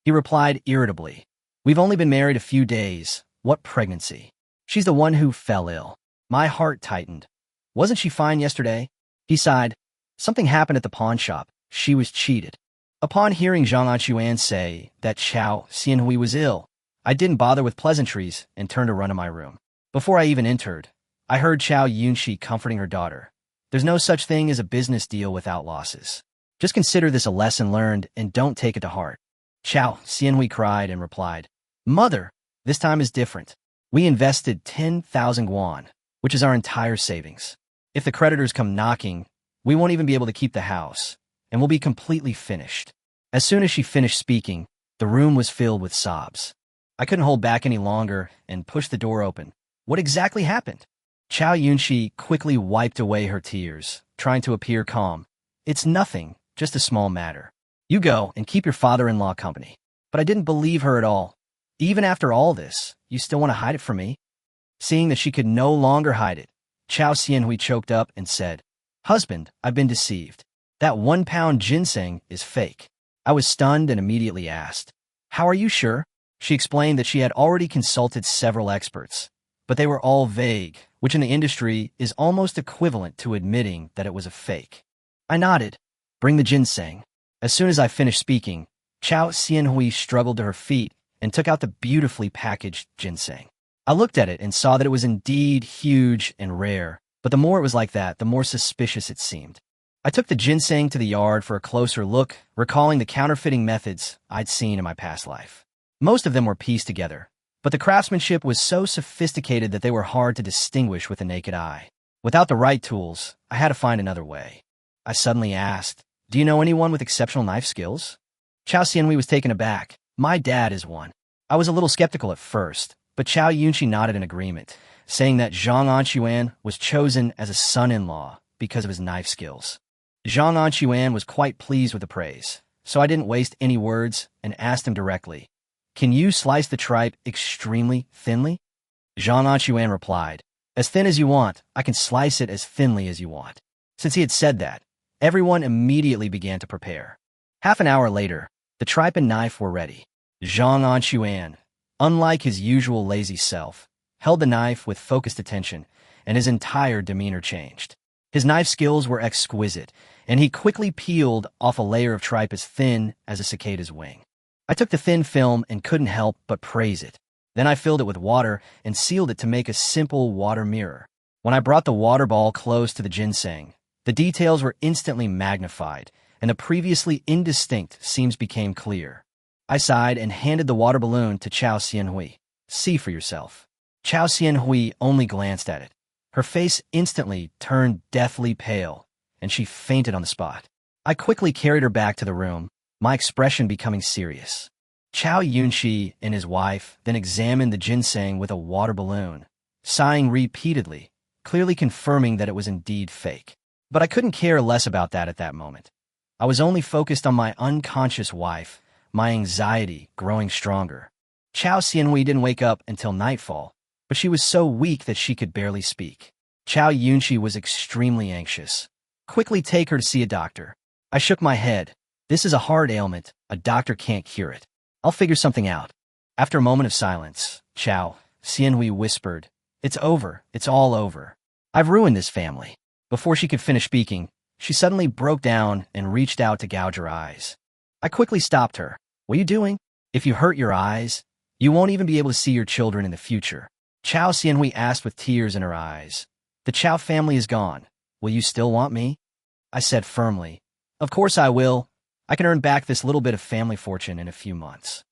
He replied irritably, we've only been married a few days. What pregnancy? She's the one who fell ill. My heart tightened. Wasn't she fine yesterday? He sighed. Something happened at the pawn shop. She was cheated. Upon hearing Zhang Anquan say that Chiao Xianhui was ill, I didn't bother with pleasantries and turned to run to my room. Before I even entered, I heard Chiao Yunxi comforting her daughter. There's no such thing as a business deal without losses. Just consider this a lesson learned and don't take it to heart. Chiao Xianhui cried and replied, Mother, this time is different. We invested 10,000 guan, which is our entire savings. If the creditors come knocking, we won't even be able to keep the house, and we'll be completely finished. As soon as she finished speaking, the room was filled with sobs. I couldn't hold back any longer and pushed the door open. What exactly happened? Chiao Yunxi quickly wiped away her tears, trying to appear calm. It's nothing, just a small matter. You go and keep your father-in-law company. But I didn't believe her at all. Even after all this, you still want to hide it from me? Seeing that she could no longer hide it, Chiao Xianhui choked up and said, Husband, I've been deceived. That 1 pound ginseng is fake. I was stunned and immediately asked, How are you sure? She explained that she had already consulted several experts, but they were all vague, which in the industry is almost equivalent to admitting that it was a fake. I nodded. Bring the ginseng. As soon as I finished speaking, Chiao Xianhui struggled to her feet and took out the beautifully packaged ginseng. I looked at it and saw that it was indeed huge and rare, but the more it was like that, the more suspicious it seemed. I took the ginseng to the yard for a closer look, recalling the counterfeiting methods I'd seen in my past life. Most of them were pieced together, but the craftsmanship was so sophisticated that they were hard to distinguish with the naked eye. Without the right tools, I had to find another way. I suddenly asked, Do you know anyone with exceptional knife skills? Chiao Xianhui was taken aback. My dad is one. I was a little skeptical at first, but Chiao Yunxi nodded in agreement, saying that Zhang Anquan was chosen as a son-in-law because of his knife skills. Zhang Anquan was quite pleased with the praise, so I didn't waste any words and asked him directly, "Can you slice the tripe extremely thinly?" Zhang Anquan replied, "As thin as you want, I can slice it as thinly as you want." Since he had said that, everyone immediately began to prepare. Half an hour later, the tripe and knife were ready. Zhang Anquan, unlike his usual lazy self, held the knife with focused attention, and his entire demeanor changed. His knife skills were exquisite, and he quickly peeled off a layer of tripe as thin as a cicada's wing. I took the thin film and couldn't help but praise it. Then I filled it with water and sealed it to make a simple water mirror. When I brought the water ball close to the ginseng, the details were instantly magnified, and the previously indistinct seams became clear. I sighed and handed the water balloon to Chiao Xianhui. "See for yourself." Chiao Xianhui only glanced at it. Her face instantly turned deathly pale, and she fainted on the spot. I quickly carried her back to the room, my expression becoming serious. Chiao Yunxi and his wife then examined the ginseng with a water balloon, sighing repeatedly, clearly confirming that it was indeed fake. But I couldn't care less about that at that moment. I was only focused on my unconscious wife, my anxiety growing stronger. Chiao Xianhui didn't wake up until nightfall, but she was so weak that she could barely speak. Chiao Yunxi was extremely anxious. "Quickly take her to see a doctor." I shook my head. "This is a heart ailment. A doctor can't cure it. I'll figure something out." After a moment of silence, Chiao Xianhui whispered, "It's over. It's all over. I've ruined this family." Before she could finish speaking, she suddenly broke down and reached out to gouge her eyes. I quickly stopped her. "What are you doing? If you hurt your eyes, you won't even be able to see your children in the future." Chiao Xianhui asked with tears in her eyes. "The Chiao family is gone. Will you still want me?" I said firmly, "Of course I will. I can earn back this little bit of family fortune in a few months."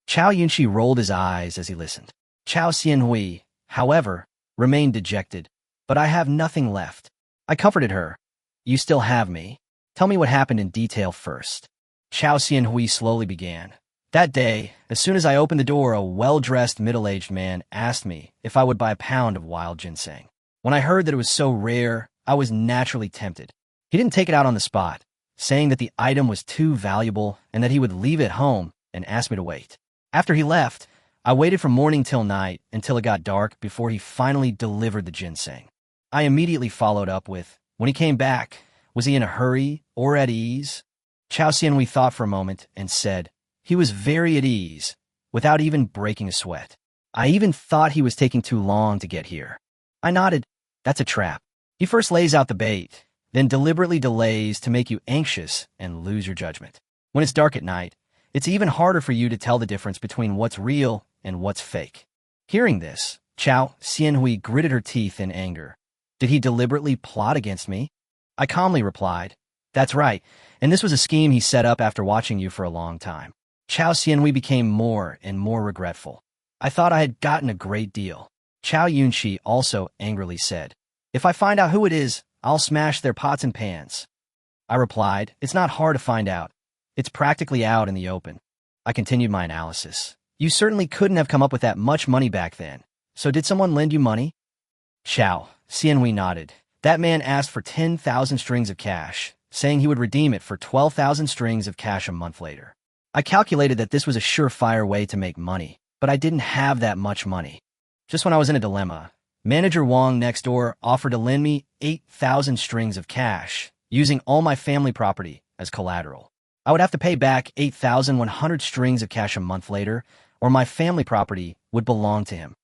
Chiao Yunxi rolled his eyes as he listened. Chiao Xianhui, however, remained dejected. "But I have nothing left." I comforted her. "You still have me. Tell me what happened in detail first." Chiao Xianhui slowly began. "That day, as soon as I opened the door, a well-dressed middle-aged man asked me if I would buy a pound of wild ginseng. When I heard that it was so rare, I was naturally tempted. He didn't take it out on the spot, saying that the item was too valuable and that he would leave it home and ask me to wait. After he left, I waited from morning till night until it got dark before he finally delivered the ginseng. I immediately followed up with, when he came back, was he in a hurry or at ease?" Chiao Xianhui thought for a moment and said, "He was very at ease, without even breaking a sweat. I even thought he was taking too long to get here." I nodded. "That's a trap. He first lays out the bait, then deliberately delays to make you anxious and lose your judgment. When it's dark at night, it's even harder for you to tell the difference between what's real and what's fake." Hearing this, Chiao Xianhui gritted her teeth in anger. "Did he deliberately plot against me?" I calmly replied, "That's right, and this was a scheme he set up after watching you for a long time." Chiao Xianhui became more and more regretful. I thought I had gotten a great deal. Chiao Yunxi also angrily said, "If I find out who it is, I'll smash their pots and pans." I replied, "It's not hard to find out. It's practically out in the open." I continued my analysis. "You certainly couldn't have come up with that much money back then. So did someone lend you money?" Chiao Xianhui nodded. "That man asked for 10,000 strings of cash, saying he would redeem it for 12,000 strings of cash a month later. I calculated that this was a surefire way to make money, but I didn't have that much money. Just when I was in a dilemma, manager Wong next door offered to lend me 8,000 strings of cash, using all my family property as collateral. I would have to pay back 8,100 strings of cash a month later, or my family property would belong to him.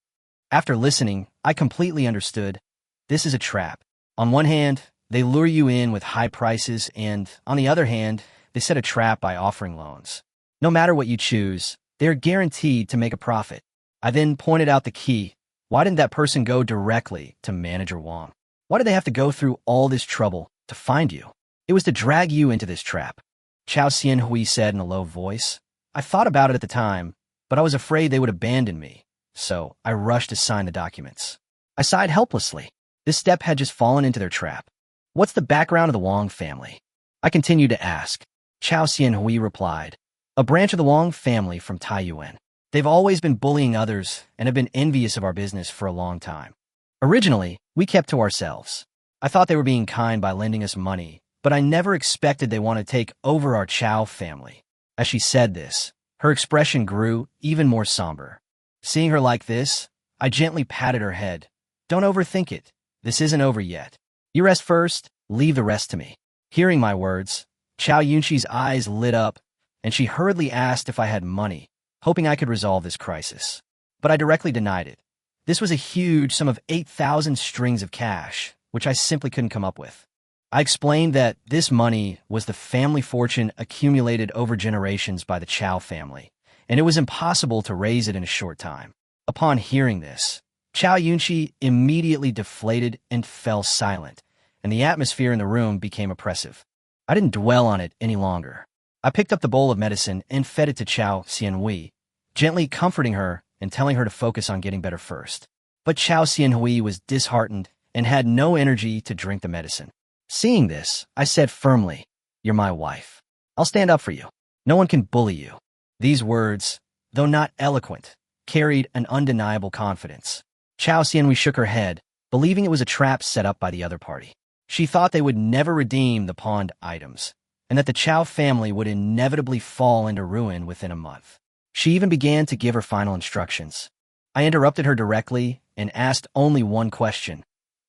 After listening, I completely understood. This is a trap. On one hand, they lure you in with high prices, and on the other hand, they set a trap by offering loans. No matter what you choose, they are guaranteed to make a profit." I then pointed out the key. Why didn't that person go directly to manager Wong? Why did they have to go through all this trouble to find you? It was to drag you into this trap. Chiao Xianhui said in a low voice. I thought about it at the time, but I was afraid they would abandon me, so I rushed to sign the documents. I sighed helplessly. This step had just fallen into their trap. What's the background of the Wong family? I continued to ask. Chiao Xianhui replied, a branch of the Wong family from Taiyuan. They've always been bullying others and have been envious of our business for a long time. Originally, we kept to ourselves. I thought they were being kind by lending us money, but I never expected they want to take over our Chiao family. As she said this, her expression grew even more somber. Seeing her like this, I gently patted her head. Don't overthink it. This isn't over yet. You rest first, leave the rest to me. Hearing my words, Chiao Yunqi's eyes lit up, and she hurriedly asked if I had money, hoping I could resolve this crisis. But I directly denied it. This was a huge sum of 8,000 strings of cash, which I simply couldn't come up with. I explained that this money was the family fortune accumulated over generations by the Chiao family, and it was impossible to raise it in a short time. Upon hearing this, Chiao Yunqi immediately deflated and fell silent, and the atmosphere in the room became oppressive. I didn't dwell on it any longer. I picked up the bowl of medicine and fed it to Chiao Xianhui, gently comforting her and telling her to focus on getting better first. But Chiao Xianhui was disheartened and had no energy to drink the medicine. Seeing this, I said firmly, "You're my wife. I'll stand up for you. No one can bully you." These words, though not eloquent, carried an undeniable confidence. Chiao Xianhui shook her head, believing it was a trap set up by the other party. She thought they would never redeem the pawned items, and that the Chiao family would inevitably fall into ruin within a month. She even began to give her final instructions. I interrupted her directly and asked only one question.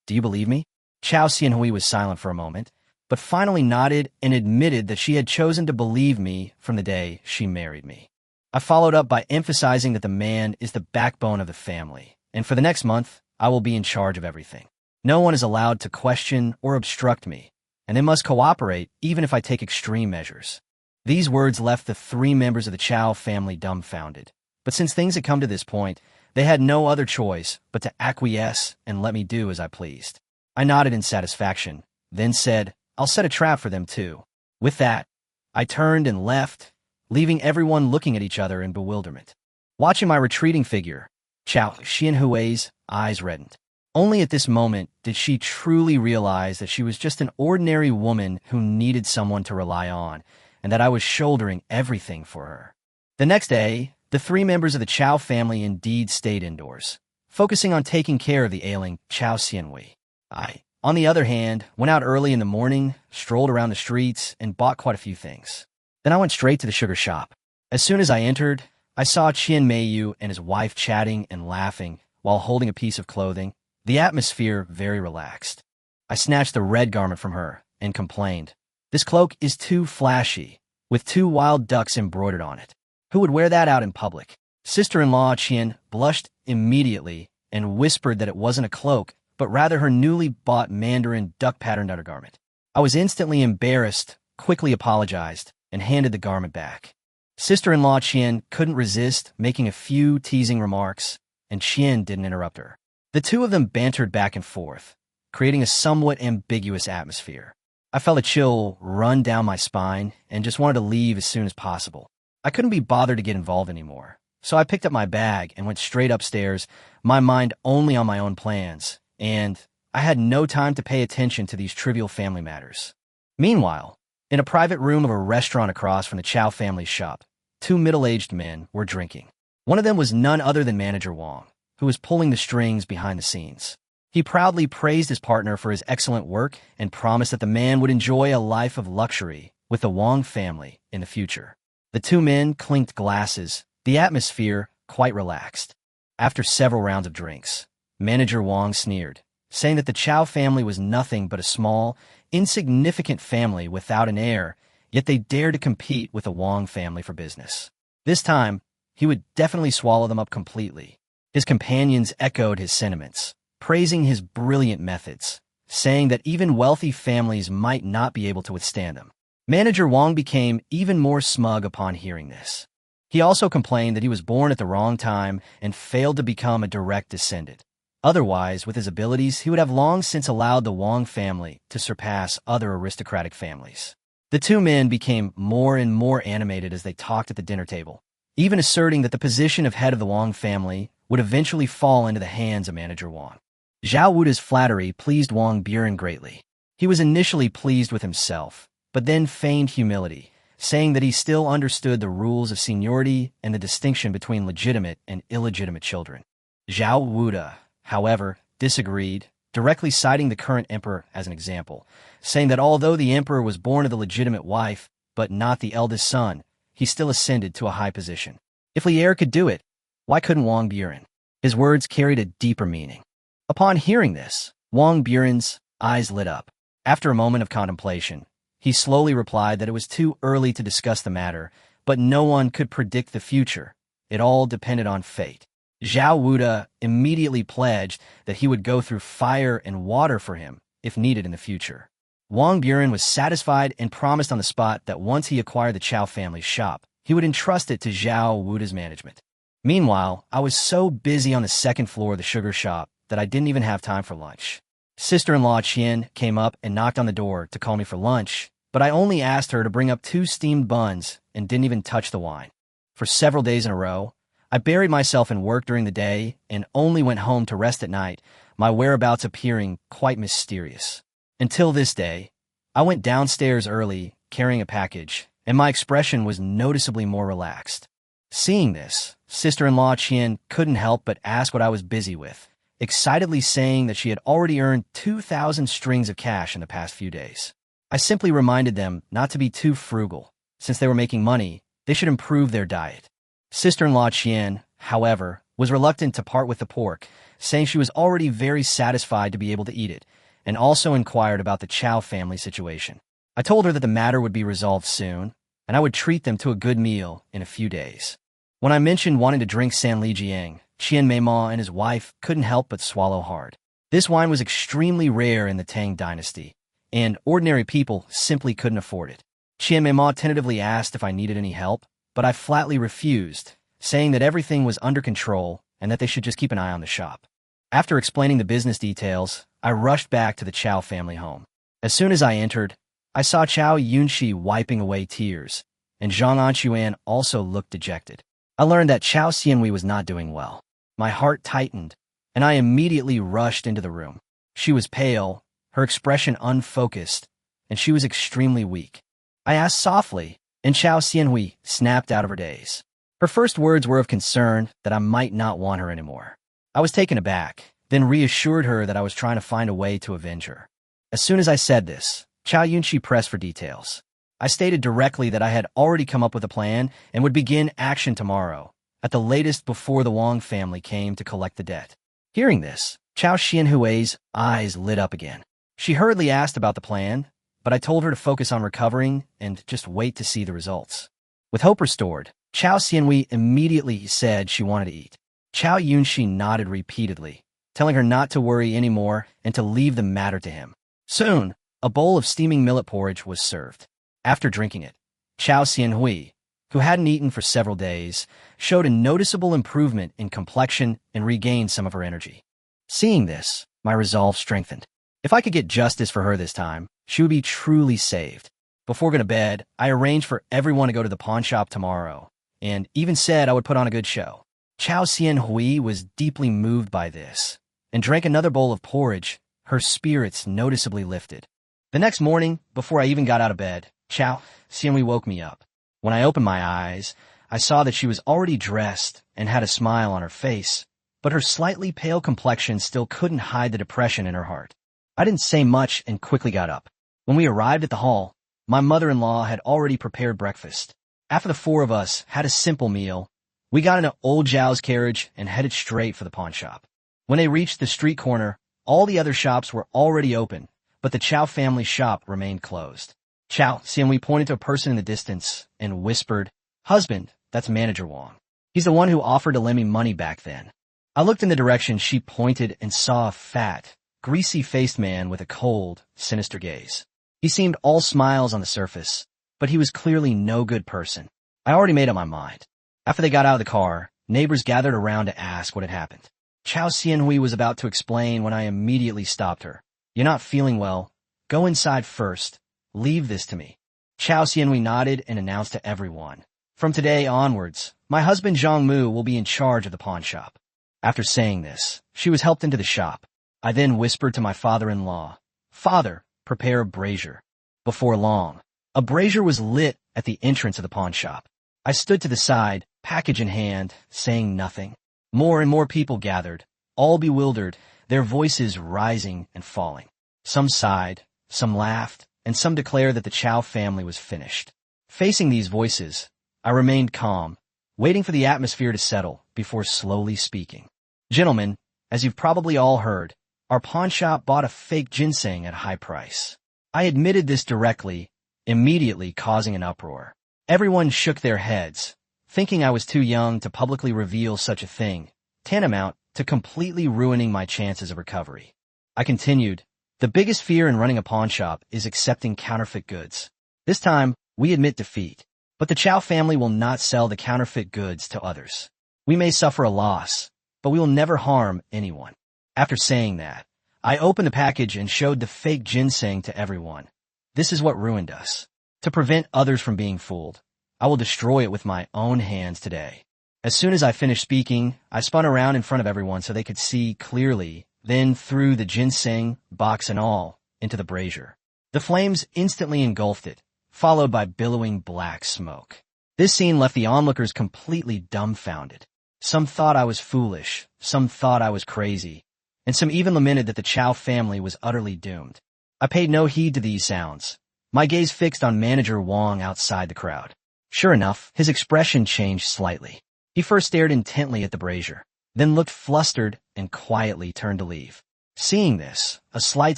"Do you believe me?" Chiao Xianhui was silent for a moment, but finally nodded and admitted that she had chosen to believe me from the day she married me. I followed up by emphasizing that the man is the backbone of the family, and for the next month, I will be in charge of everything. No one is allowed to question or obstruct me, and they must cooperate even if I take extreme measures. These words left the three members of the Chiao family dumbfounded, but since things had come to this point, they had no other choice but to acquiesce and let me do as I pleased. I nodded in satisfaction, then said, "I'll set a trap for them too." With that, I turned and left, leaving everyone looking at each other in bewilderment. Watching my retreating figure, Chiao Xianhui's eyes reddened. Only at this moment did she truly realize that she was just an ordinary woman who needed someone to rely on, and that I was shouldering everything for her. The next day, the three members of the Chiao family indeed stayed indoors, focusing on taking care of the ailing Chiao Xianhui. I, on the other hand, went out early in the morning, strolled around the streets, and bought quite a few things. Then I went straight to the sugar shop. As soon as I entered, I saw Qian Meiyu and his wife chatting and laughing while holding a piece of clothing, the atmosphere very relaxed. I snatched the red garment from her and complained, "This cloak is too flashy, with 2 wild ducks embroidered on it. Who would wear that out in public?" Sister-in-law Qian blushed immediately and whispered that it wasn't a cloak, but rather her newly bought Mandarin duck-patterned undergarment. I was instantly embarrassed, quickly apologized, and handed the garment back. Sister-in-law Qian couldn't resist making a few teasing remarks, and Qian didn't interrupt her. The two of them bantered back and forth, creating a somewhat ambiguous atmosphere. I felt a chill run down my spine and just wanted to leave as soon as possible. I couldn't be bothered to get involved anymore, so I picked up my bag and went straight upstairs, my mind only on my own plans, and I had no time to pay attention to these trivial family matters. Meanwhile, in a private room of a restaurant across from the Chiao family's shop, 2 middle-aged men were drinking. One of them was none other than manager Wong, who was pulling the strings behind the scenes. He proudly praised his partner for his excellent work and promised that the man would enjoy a life of luxury with the Wong family in the future. The 2 men clinked glasses, the atmosphere quite relaxed. After several rounds of drinks, manager Wong sneered, saying that the Chiao family was nothing but a small, insignificant family without an heir, yet they dared to compete with the Wong family for business. This time, he would definitely swallow them up completely. His companions echoed his sentiments, praising his brilliant methods, saying that even wealthy families might not be able to withstand them. Manager Wong became even more smug upon hearing this. He also complained that he was born at the wrong time and failed to become a direct descendant. Otherwise, with his abilities, he would have long since allowed the Wong family to surpass other aristocratic families. The 2 men became more and more animated as they talked at the dinner table, even asserting that the position of head of the Wong family would eventually fall into the hands of manager Wong. Zhao Wuda's flattery pleased Wang Buren greatly. He was initially pleased with himself, but then feigned humility, saying that he still understood the rules of seniority and the distinction between legitimate and illegitimate children. Zhao Wuda, however, disagreed, directly citing the current emperor as an example, saying that although the emperor was born of the legitimate wife, but not the eldest son, he still ascended to a high position. If Lier could do it, why couldn't Wong Buren? His words carried a deeper meaning. Upon hearing this, Wong Buren's eyes lit up. After a moment of contemplation, he slowly replied that it was too early to discuss the matter, but no one could predict the future. It all depended on fate. Zhao Wuda immediately pledged that he would go through fire and water for him if needed in the future. Wong Buren was satisfied and promised on the spot that once he acquired the Chiao family's shop, he would entrust it to Zhao Wuda's management. Meanwhile, I was so busy on the second floor of the sugar shop that I didn't even have time for lunch. Sister-in-law Qian came up and knocked on the door to call me for lunch, but I only asked her to bring up 2 steamed buns and didn't even touch the wine. For several days in a row, I buried myself in work during the day and only went home to rest at night, my whereabouts appearing quite mysterious. Until this day, I went downstairs early, carrying a package, and my expression was noticeably more relaxed. Seeing this, sister-in-law Qian couldn't help but ask what I was busy with, excitedly saying that she had already earned 2,000 strings of cash in the past few days. I simply reminded them not to be too frugal. Since they were making money, they should improve their diet. Sister-in-law Qian, however, was reluctant to part with the pork, saying she was already very satisfied to be able to eat it, and also inquired about the Chiao family situation. I told her that the matter would be resolved soon, and I would treat them to a good meal in a few days. When I mentioned wanting to drink San Li Jiang, Qian Meima and his wife couldn't help but swallow hard. This wine was extremely rare in the Tang dynasty, and ordinary people simply couldn't afford it. Qian Meima tentatively asked if I needed any help, but I flatly refused, saying that everything was under control and that they should just keep an eye on the shop. After explaining the business details, I rushed back to the Chiao family home. As soon as I entered, I saw Chiao Yunxi wiping away tears, and Zhang Anquan also looked dejected. I learned that Chiao Xianhui was not doing well. My heart tightened, and I immediately rushed into the room. She was pale, her expression unfocused, and she was extremely weak. I asked softly, and Chiao Xianhui snapped out of her daze. Her first words were of concern that I might not want her anymore. I was taken aback, then reassured her that I was trying to find a way to avenge her. As soon as I said this, Chiao Yunxi pressed for details. I stated directly that I had already come up with a plan and would begin action tomorrow, at the latest before the Wong family came to collect the debt. Hearing this, Chiao Xianhui's eyes lit up again. She hurriedly asked about the plan, but I told her to focus on recovering and just wait to see the results. With hope restored, Chiao Xianhui immediately said she wanted to eat. Chiao Yunxi nodded repeatedly, telling her not to worry anymore and to leave the matter to him. Soon, a bowl of steaming millet porridge was served. After drinking it, Chiao Xianhui, who hadn't eaten for several days, showed a noticeable improvement in complexion and regained some of her energy. Seeing this, my resolve strengthened. If I could get justice for her this time, she would be truly saved. Before going to bed, I arranged for everyone to go to the pawn shop tomorrow, and even said I would put on a good show. Chiao Xianhui was deeply moved by this, and drank another bowl of porridge, her spirits noticeably lifted. The next morning, before I even got out of bed, Chiao Xianhui woke me up. When I opened my eyes, I saw that she was already dressed and had a smile on her face, but her slightly pale complexion still couldn't hide the depression in her heart. I didn't say much and quickly got up. When we arrived at the hall, my mother-in-law had already prepared breakfast. After the 4 of us had a simple meal, we got into old Zhao's carriage and headed straight for the pawn shop. When they reached the street corner, all the other shops were already open, but the Chiao family shop remained closed. Chiao Xianhui pointed to a person in the distance and whispered, "Husband, that's Manager Wong. He's the one who offered to lend me money back then." I looked in the direction she pointed and saw a fat, greasy-faced man with a cold, sinister gaze. He seemed all smiles on the surface, but he was clearly no good person. I already made up my mind. After they got out of the car, neighbors gathered around to ask what had happened. Chiao Xianhui was about to explain when I immediately stopped her. "You're not feeling well. Go inside first. Leave this to me." Chiao Xianhui nodded and announced to everyone, "From today onwards, my husband Zhang Mu will be in charge of the pawn shop." After saying this, she was helped into the shop. I then whispered to my father-in-law, "Father, prepare a brazier." Before long, a brazier was lit at the entrance of the pawn shop. I stood to the side, package in hand, saying nothing. More and more people gathered, all bewildered their voices rising and falling. Some sighed, some laughed, and some declared that the Chiao family was finished. Facing these voices, I remained calm, waiting for the atmosphere to settle before slowly speaking. Gentlemen, as you've probably all heard, our pawn shop bought a fake ginseng at a high price. I admitted this directly, immediately causing an uproar. Everyone shook their heads, thinking I was too young to publicly reveal such a thing, tantamount to completely ruining my chances of recovery. I continued, the biggest fear in running a pawn shop is accepting counterfeit goods. This time, we admit defeat, but the Chiao family will not sell the counterfeit goods to others. We may suffer a loss, but we will never harm anyone. After saying that, I opened the package and showed the fake ginseng to everyone. This is what ruined us. To prevent others from being fooled, I will destroy it with my own hands today. As soon as I finished speaking, I spun around in front of everyone so they could see clearly, then threw the ginseng, box and all, into the brazier. The flames instantly engulfed it, followed by billowing black smoke. This scene left the onlookers completely dumbfounded. Some thought I was foolish, some thought I was crazy, and some even lamented that the Chiao family was utterly doomed. I paid no heed to these sounds, my gaze fixed on manager Wong outside the crowd. Sure enough, his expression changed slightly. He first stared intently at the brazier, then looked flustered and quietly turned to leave. Seeing this, a slight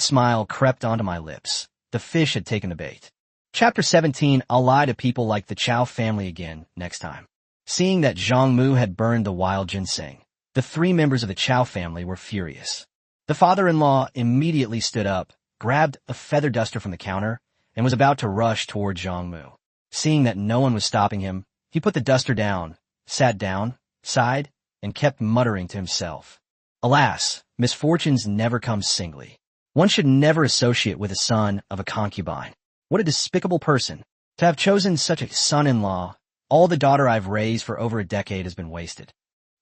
smile crept onto my lips. The fish had taken the bait. Chapter 17, I'll lie to people like the Chiao family again next time. Seeing that Zhang Mu had burned the wild ginseng, the three members of the Chiao family were furious. The father-in-law immediately stood up, grabbed a feather duster from the counter, and was about to rush toward Zhang Mu. Seeing that no one was stopping him, he put the duster down, sat down, sighed, and kept muttering to himself. Alas, misfortunes never come singly. One should never associate with a son of a concubine. What a despicable person. To have chosen such a son-in-law, all the daughter I've raised for over a decade has been wasted.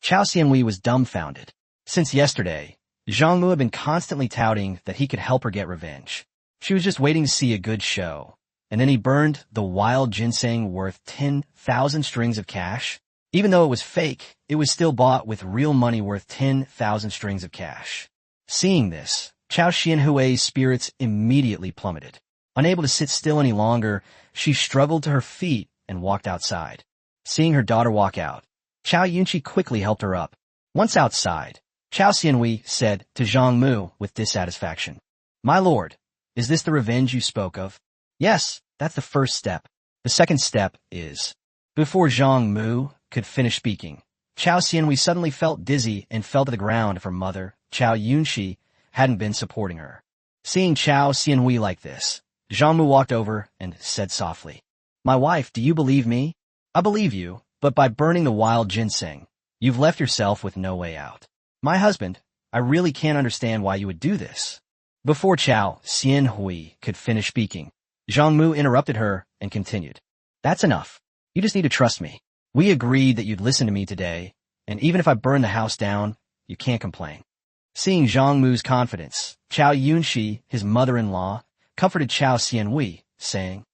Chiao Xianhui was dumbfounded. Since yesterday, Zhang Mu had been constantly touting that he could help her get revenge. She was just waiting to see a good show. And then he burned the wild ginseng worth 10,000 strings of cash. Even though it was fake, it was still bought with real money worth 10,000 strings of cash. Seeing this, Chiao Xianhui's spirits immediately plummeted. Unable to sit still any longer, she struggled to her feet and walked outside. Seeing her daughter walk out, Chiao Yunqi quickly helped her up. Once outside, Chiao Xianhui said to Zhang Mu with dissatisfaction, "My lord, is this the revenge you spoke of?" "Yes, that's the first step. The second step is..." Before Zhang Mu could finish speaking, Chiao Xianhui suddenly felt dizzy and fell to the ground if her mother, Chiao Yunqi, hadn't been supporting her. Seeing Chiao Xianhui like this, Zhang Mu walked over and said softly, "My wife, do you believe me?" "I believe you, but by burning the wild ginseng, you've left yourself with no way out." "My husband, I really can't understand why you would do this." Before Chiao Xianhui could finish speaking, Zhang Mu interrupted her and continued, "That's enough. You just need to trust me. We agreed that you'd listen to me today, and even if I burn the house down, you can't complain." Seeing Zhang Mu's confidence, Chiao Yunqi, his mother-in-law, comforted Chiao Xianhui, saying,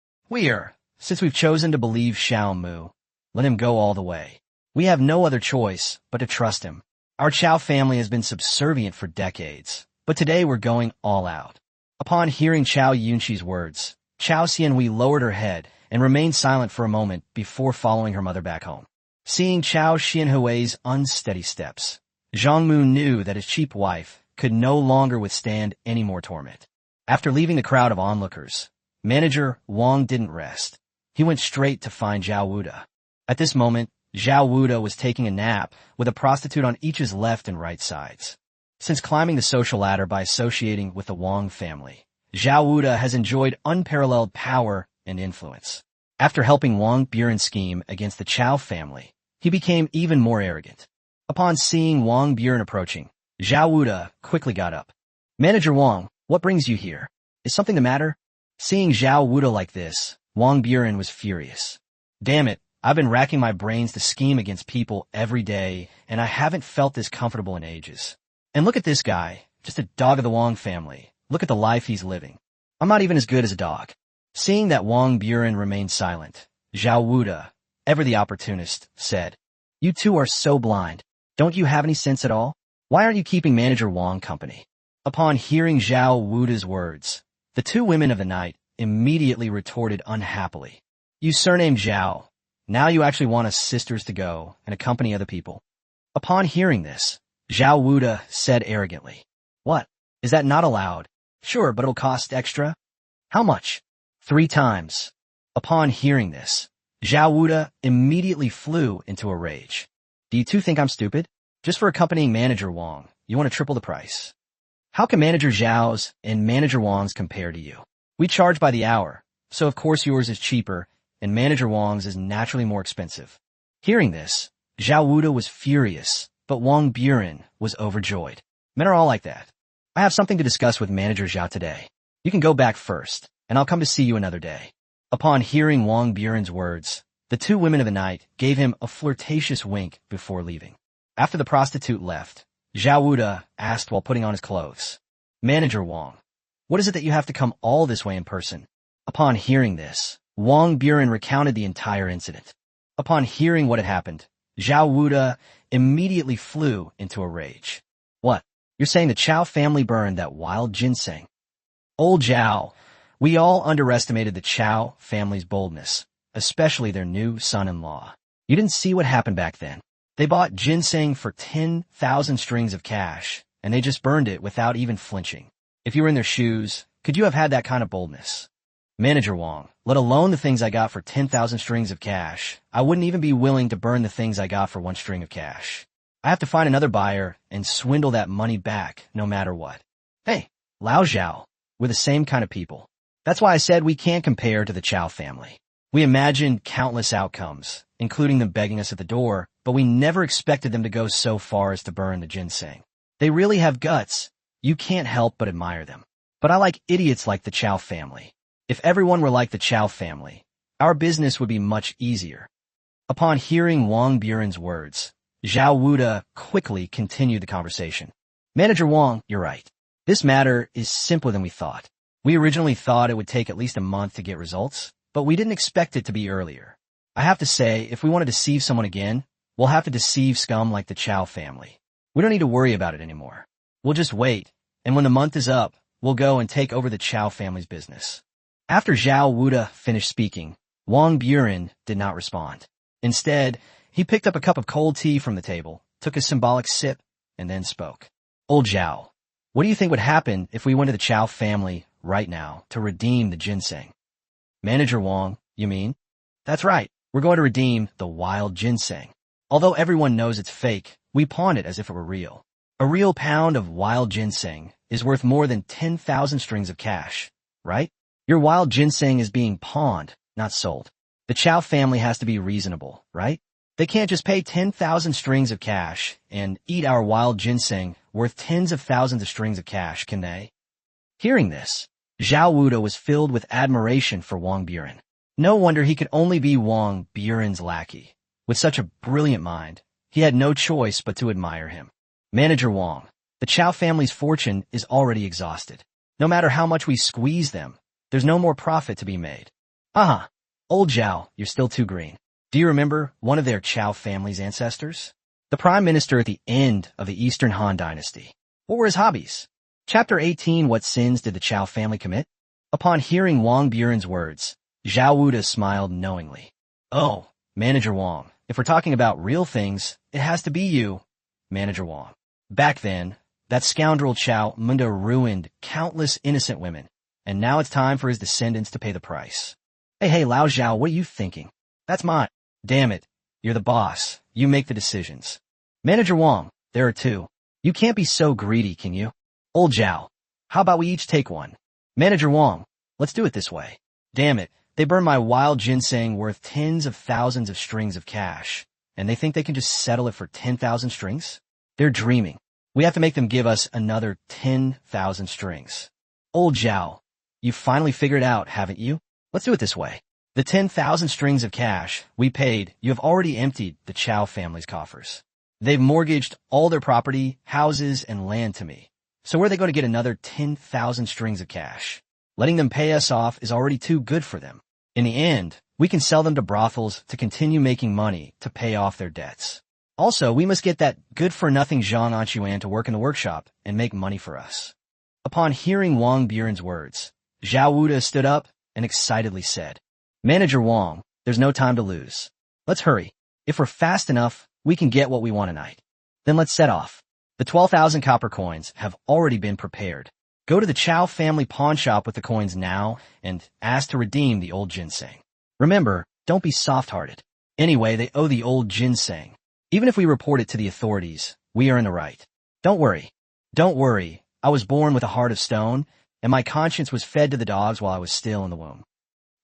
Since we've chosen to believe Zhang Mu, let him go all the way. We have no other choice but to trust him. Our Chiao family has been subservient for decades, but today we're going all out." Upon hearing Chiao Yunqi's words, Chiao Xianhui lowered her head and remained silent for a moment before following her mother back home. Seeing Chiao Xianhui's unsteady steps, Zhang Mu knew that his cheap wife could no longer withstand any more torment. After leaving the crowd of onlookers, manager Wong didn't rest. He went straight to find Zhao Wuda. At this moment, Zhao Wuda was taking a nap with a prostitute on each his left and right sides. Since climbing the social ladder by associating with the Wong family, Zhao Wuda has enjoyed unparalleled power and influence. After helping Wong Buren's scheme against the Chiao family, he became even more arrogant. Upon seeing Wong Buren approaching, Zhao Wuda quickly got up. "Manager Wong, what brings you here? Is something the matter?" Seeing Zhao Wuda like this, Wong Buren was furious. "Damn it, I've been racking my brains to scheme against people every day, and I haven't felt this comfortable in ages. And look at this guy, just a dog of the Wong family. Look at the life he's living. I'm not even as good as a dog." Seeing that Wong Buren remained silent, Zhao Wuda, ever the opportunist, said, "You two are so blind. Don't you have any sense at all? Why aren't you keeping manager Wong company? Upon hearing Zhao Wuda's words, the two women of the night immediately retorted unhappily. You surnamed Zhao. Now you actually want us sisters to go and accompany other people. Upon hearing this, Zhao Wuda said arrogantly, What? Is that not allowed? Sure, but it'll cost extra. How much? 3 times. Upon hearing this, Zhao Wuda immediately flew into a rage. Do you two think I'm stupid? Just for accompanying manager Wong, you want to triple the price. How can manager Zhao's and manager Wong's compare to you? We charge by the hour, so of course yours is cheaper, and manager Wong's is naturally more expensive. Hearing this, Zhao Wuda was furious, but Wong Buren was overjoyed. Men are all like that. I have something to discuss with manager Zhao today. You can go back first, and I'll come to see you another day. Upon hearing Wong Buren's words, the two women of the night gave him a flirtatious wink before leaving. After the prostitute left, Zhao Wuda asked while putting on his clothes, Manager Wong, what is it that you have to come all this way in person? Upon hearing this, Wong Buren recounted the entire incident. Upon hearing what had happened, Zhao Wuda immediately flew into a rage. What? You're saying the Chiao family burned that wild ginseng? Old Zhao, we all underestimated the Chiao family's boldness, especially their new son-in-law. You didn't see what happened back then. They bought ginseng for 10,000 strings of cash, and they just burned it without even flinching. If you were in their shoes, could you have had that kind of boldness? Manager Wong, let alone the things I got for 10,000 strings of cash, I wouldn't even be willing to burn the things I got for 1 string of cash. I have to find another buyer and swindle that money back no matter what. Hey, Lao Zhao, we're the same kind of people. That's why I said we can't compare to the Chiao family. We imagined countless outcomes, including them begging us at the door, but we never expected them to go so far as to burn the ginseng. They really have guts. You can't help but admire them. But I like idiots like the Chiao family. If everyone were like the Chiao family, our business would be much easier. Upon hearing Wong Buren's words, Zhao Wuda quickly continued the conversation. Manager Wong, you're right. This matter is simpler than we thought. We originally thought it would take at least a month to get results, but we didn't expect it to be earlier. I have to say, if we want to deceive someone again, we'll have to deceive scum like the Chiao family. We don't need to worry about it anymore. We'll just wait, and when the month is up, we'll go and take over the Chiao family's business. After Zhao Wuda finished speaking, Wong Buren did not respond. Instead, he picked up a cup of cold tea from the table, took a symbolic sip, and then spoke. Old Zhao, what do you think would happen if we went to the Chiao family right now to redeem the ginseng? Manager Wong, you mean? That's right. We're going to redeem the wild ginseng. Although everyone knows it's fake, we pawn it as if it were real. A real pound of wild ginseng is worth more than 10,000 strings of cash, right? Your wild ginseng is being pawned, not sold. The Chiao family has to be reasonable, right? They can't just pay 10,000 strings of cash and eat our wild ginseng worth tens of thousands of strings of cash, can they? Hearing this, Zhao Wuda was filled with admiration for Wong Buren. No wonder he could only be Wong Buren's lackey. With such a brilliant mind, he had no choice but to admire him. Manager Wong, the Chiao family's fortune is already exhausted. No matter how much we squeeze them, there's no more profit to be made. Old Zhao, you're still too green. Do you remember one of their Chiao family's ancestors? The prime minister at the end of the Eastern Han dynasty. What were his hobbies? Chapter 18, What sins did the Chiao family commit? Upon hearing Wong Buren's words, Zhao Wuda smiled knowingly. Oh, Manager Wong, if we're talking about real things, it has to be you, Manager Wong. Back then, that scoundrel Chiao Munda ruined countless innocent women, and now it's time for his descendants to pay the price. Hey, Lao Zhao, what are you thinking? That's mine. Damn it. You're the boss. You make the decisions. Manager Wong, there are 2. You can't be so greedy, can you? Old Zhao, how about we each take one? Manager Wong, let's do it this way. Damn it. They burned my wild ginseng worth tens of thousands of strings of cash, and they think they can just settle it for 10,000 strings? They're dreaming. We have to make them give us another 10,000 strings. Old Zhao, you finally figured out, haven't you? Let's do it this way. The 10,000 strings of cash we paid, you have already emptied the Chiao family's coffers. They've mortgaged all their property, houses, and land to me. So where are they going to get another 10,000 strings of cash? Letting them pay us off is already too good for them. In the end, we can sell them to brothels to continue making money to pay off their debts. Also, we must get that good-for-nothing Zhang Anquan to work in the workshop and make money for us. Upon hearing Wong Buren's words, Zhao Wuda stood up and excitedly said, Manager Wong, there's no time to lose. Let's hurry. If we're fast enough, we can get what we want tonight. Then let's set off. The 12,000 copper coins have already been prepared. Go to the Chiao family pawn shop with the coins now and ask to redeem the old ginseng. Remember, don't be soft-hearted. Anyway, they owe the old ginseng. Even if we report it to the authorities, we are in the right. Don't worry. Don't worry. I was born with a heart of stone, and my conscience was fed to the dogs while I was still in the womb.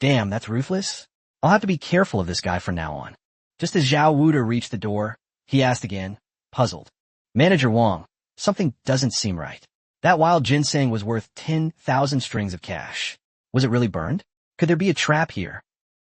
Damn, that's ruthless. I'll have to be careful of this guy from now on. Just as Zhao Wuda reached the door, he asked again, puzzled. Manager Wong, something doesn't seem right. That wild ginseng was worth 10,000 strings of cash. Was it really burned? Could there be a trap here?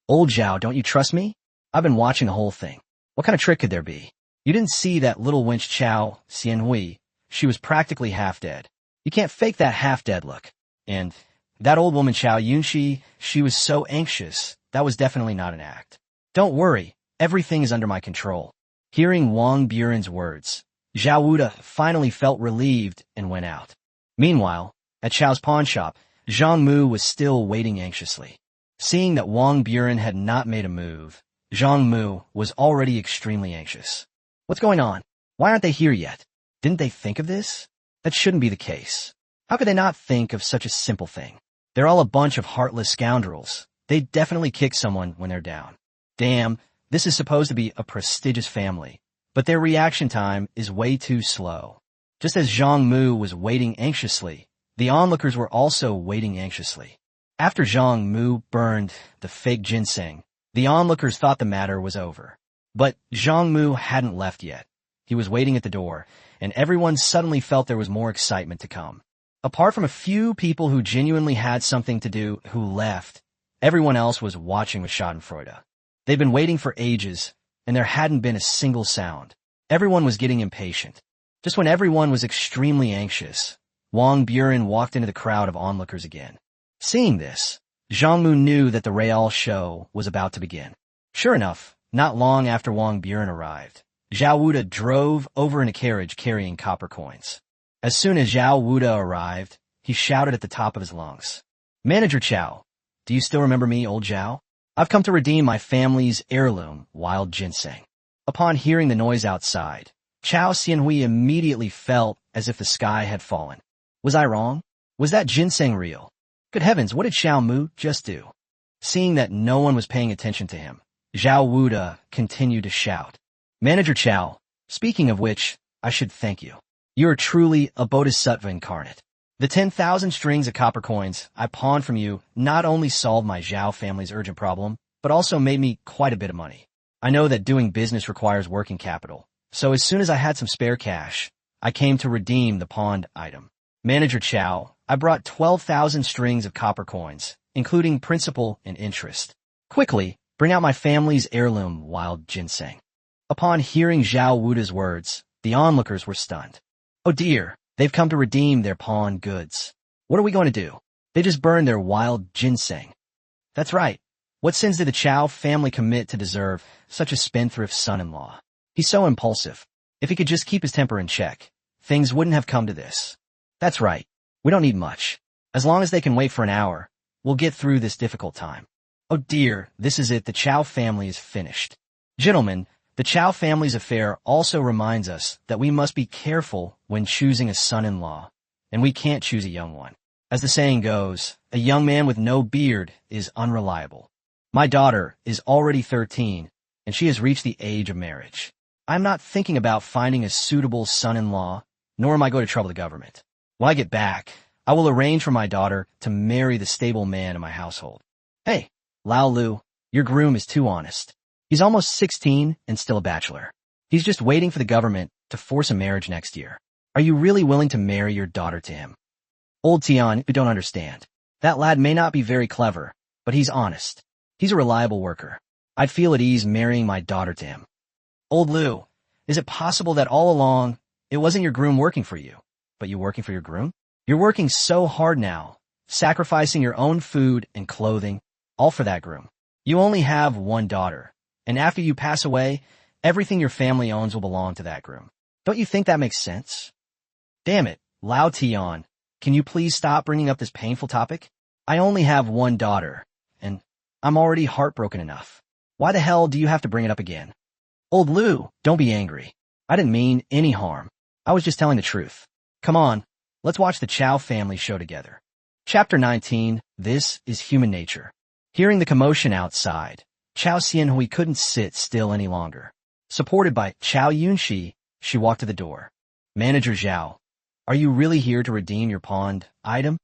Old Zhao, don't you trust me? I've been watching the whole thing. What kind of trick could there be? You didn't see that little wench Chiao, Xianhui. She was practically half dead. You can't fake that half-dead look. And that old woman Chiao Yunxi, she was so anxious. That was definitely not an act. Don't worry. Everything is under my control. Hearing Wong Buren's words, Zhao Wuda finally felt relieved and went out. Meanwhile, at Chiao's pawn shop, Zhang Mu was still waiting anxiously. Seeing that Wong Buren had not made a move, Zhang Mu was already extremely anxious. What's going on? Why aren't they here yet? Didn't they think of this? That shouldn't be the case. How could they not think of such a simple thing? They're all a bunch of heartless scoundrels. They'd definitely kick someone when they're down. Damn, this is supposed to be a prestigious family, but their reaction time is way too slow. Just as Zhang Mu was waiting anxiously, the onlookers were also waiting anxiously. After Zhang Mu burned the fake ginseng, the onlookers thought the matter was over. But Zhang Mu hadn't left yet. He was waiting at the door, and everyone suddenly felt there was more excitement to come. Apart from a few people who genuinely had something to do who left, everyone else was watching with schadenfreude. They'd been waiting for ages, and there hadn't been a single sound. Everyone was getting impatient. Just when everyone was extremely anxious, Wong Buren walked into the crowd of onlookers again. Seeing this, Zhang Mu knew that the real show was about to begin. Sure enough, not long after Wong Buren arrived, Zhao Wuda drove over in a carriage carrying copper coins. As soon as Zhao Wuda arrived, he shouted at the top of his lungs, Manager Chiao, do you still remember me, old Zhao? I've come to redeem my family's heirloom, wild ginseng. Upon hearing the noise outside, Chiao Xianhui immediately felt as if the sky had fallen. Was I wrong? Was that ginseng real? Good heavens, what did Zhao Mu just do? Seeing that no one was paying attention to him, Zhao Wuda continued to shout, Manager Chiao, speaking of which, I should thank you. You are truly a bodhisattva incarnate. The 10,000 strings of copper coins I pawned from you not only solved my Zhao family's urgent problem, but also made me quite a bit of money. I know that doing business requires working capital, so as soon as I had some spare cash, I came to redeem the pawned item. Manager Chiao, I brought 12,000 strings of copper coins, including principal and interest. Quickly, bring out my family's heirloom wild ginseng. Upon hearing Zhao Wuda's words, the onlookers were stunned. Oh dear, they've come to redeem their pawned goods. What are we going to do? They just burned their wild ginseng. That's right. What sins did the Chiao family commit to deserve such a spendthrift son-in-law? He's so impulsive. If he could just keep his temper in check, things wouldn't have come to this. That's right. We don't need much. As long as they can wait for an hour, we'll get through this difficult time. Oh dear, this is it. The Chiao family is finished. Gentlemen, the Chiao family's affair also reminds us that we must be careful when choosing a son-in-law, and we can't choose a young one. As the saying goes, a young man with no beard is unreliable. My daughter is already 13, and she has reached the age of marriage. I'm not thinking about finding a suitable son-in-law, nor am I going to trouble the government. When I get back, I will arrange for my daughter to marry the stable man in my household. Hey, Lao Lu, your groom is too honest. He's almost 16 and still a bachelor. He's just waiting for the government to force a marriage next year. Are you really willing to marry your daughter to him? Old Tian, you don't understand. That lad may not be very clever, but he's honest. He's a reliable worker. I'd feel at ease marrying my daughter to him. Old Lu, is it possible that all along, it wasn't your groom working for you, but you working for your groom? You're working so hard now, sacrificing your own food and clothing, all for that groom. You only have one daughter, and after you pass away, Everything your family owns will belong to that groom. Don't you think that makes sense? Damn it, Lao Tian, can you please stop bringing up this painful topic? I only have one daughter, and I'm already heartbroken enough. Why the hell do you have to bring it up again? Old Lou, don't be angry. I didn't mean any harm. I was just telling the truth. Come on, let's watch the Chiao family show together. Chapter 19, This is Human Nature. Hearing the commotion outside, Chiao Xianhui couldn't sit still any longer. Supported by Chiao Yunxi, she walked to the door. Manager Zhao, are you really here to redeem your pawned item?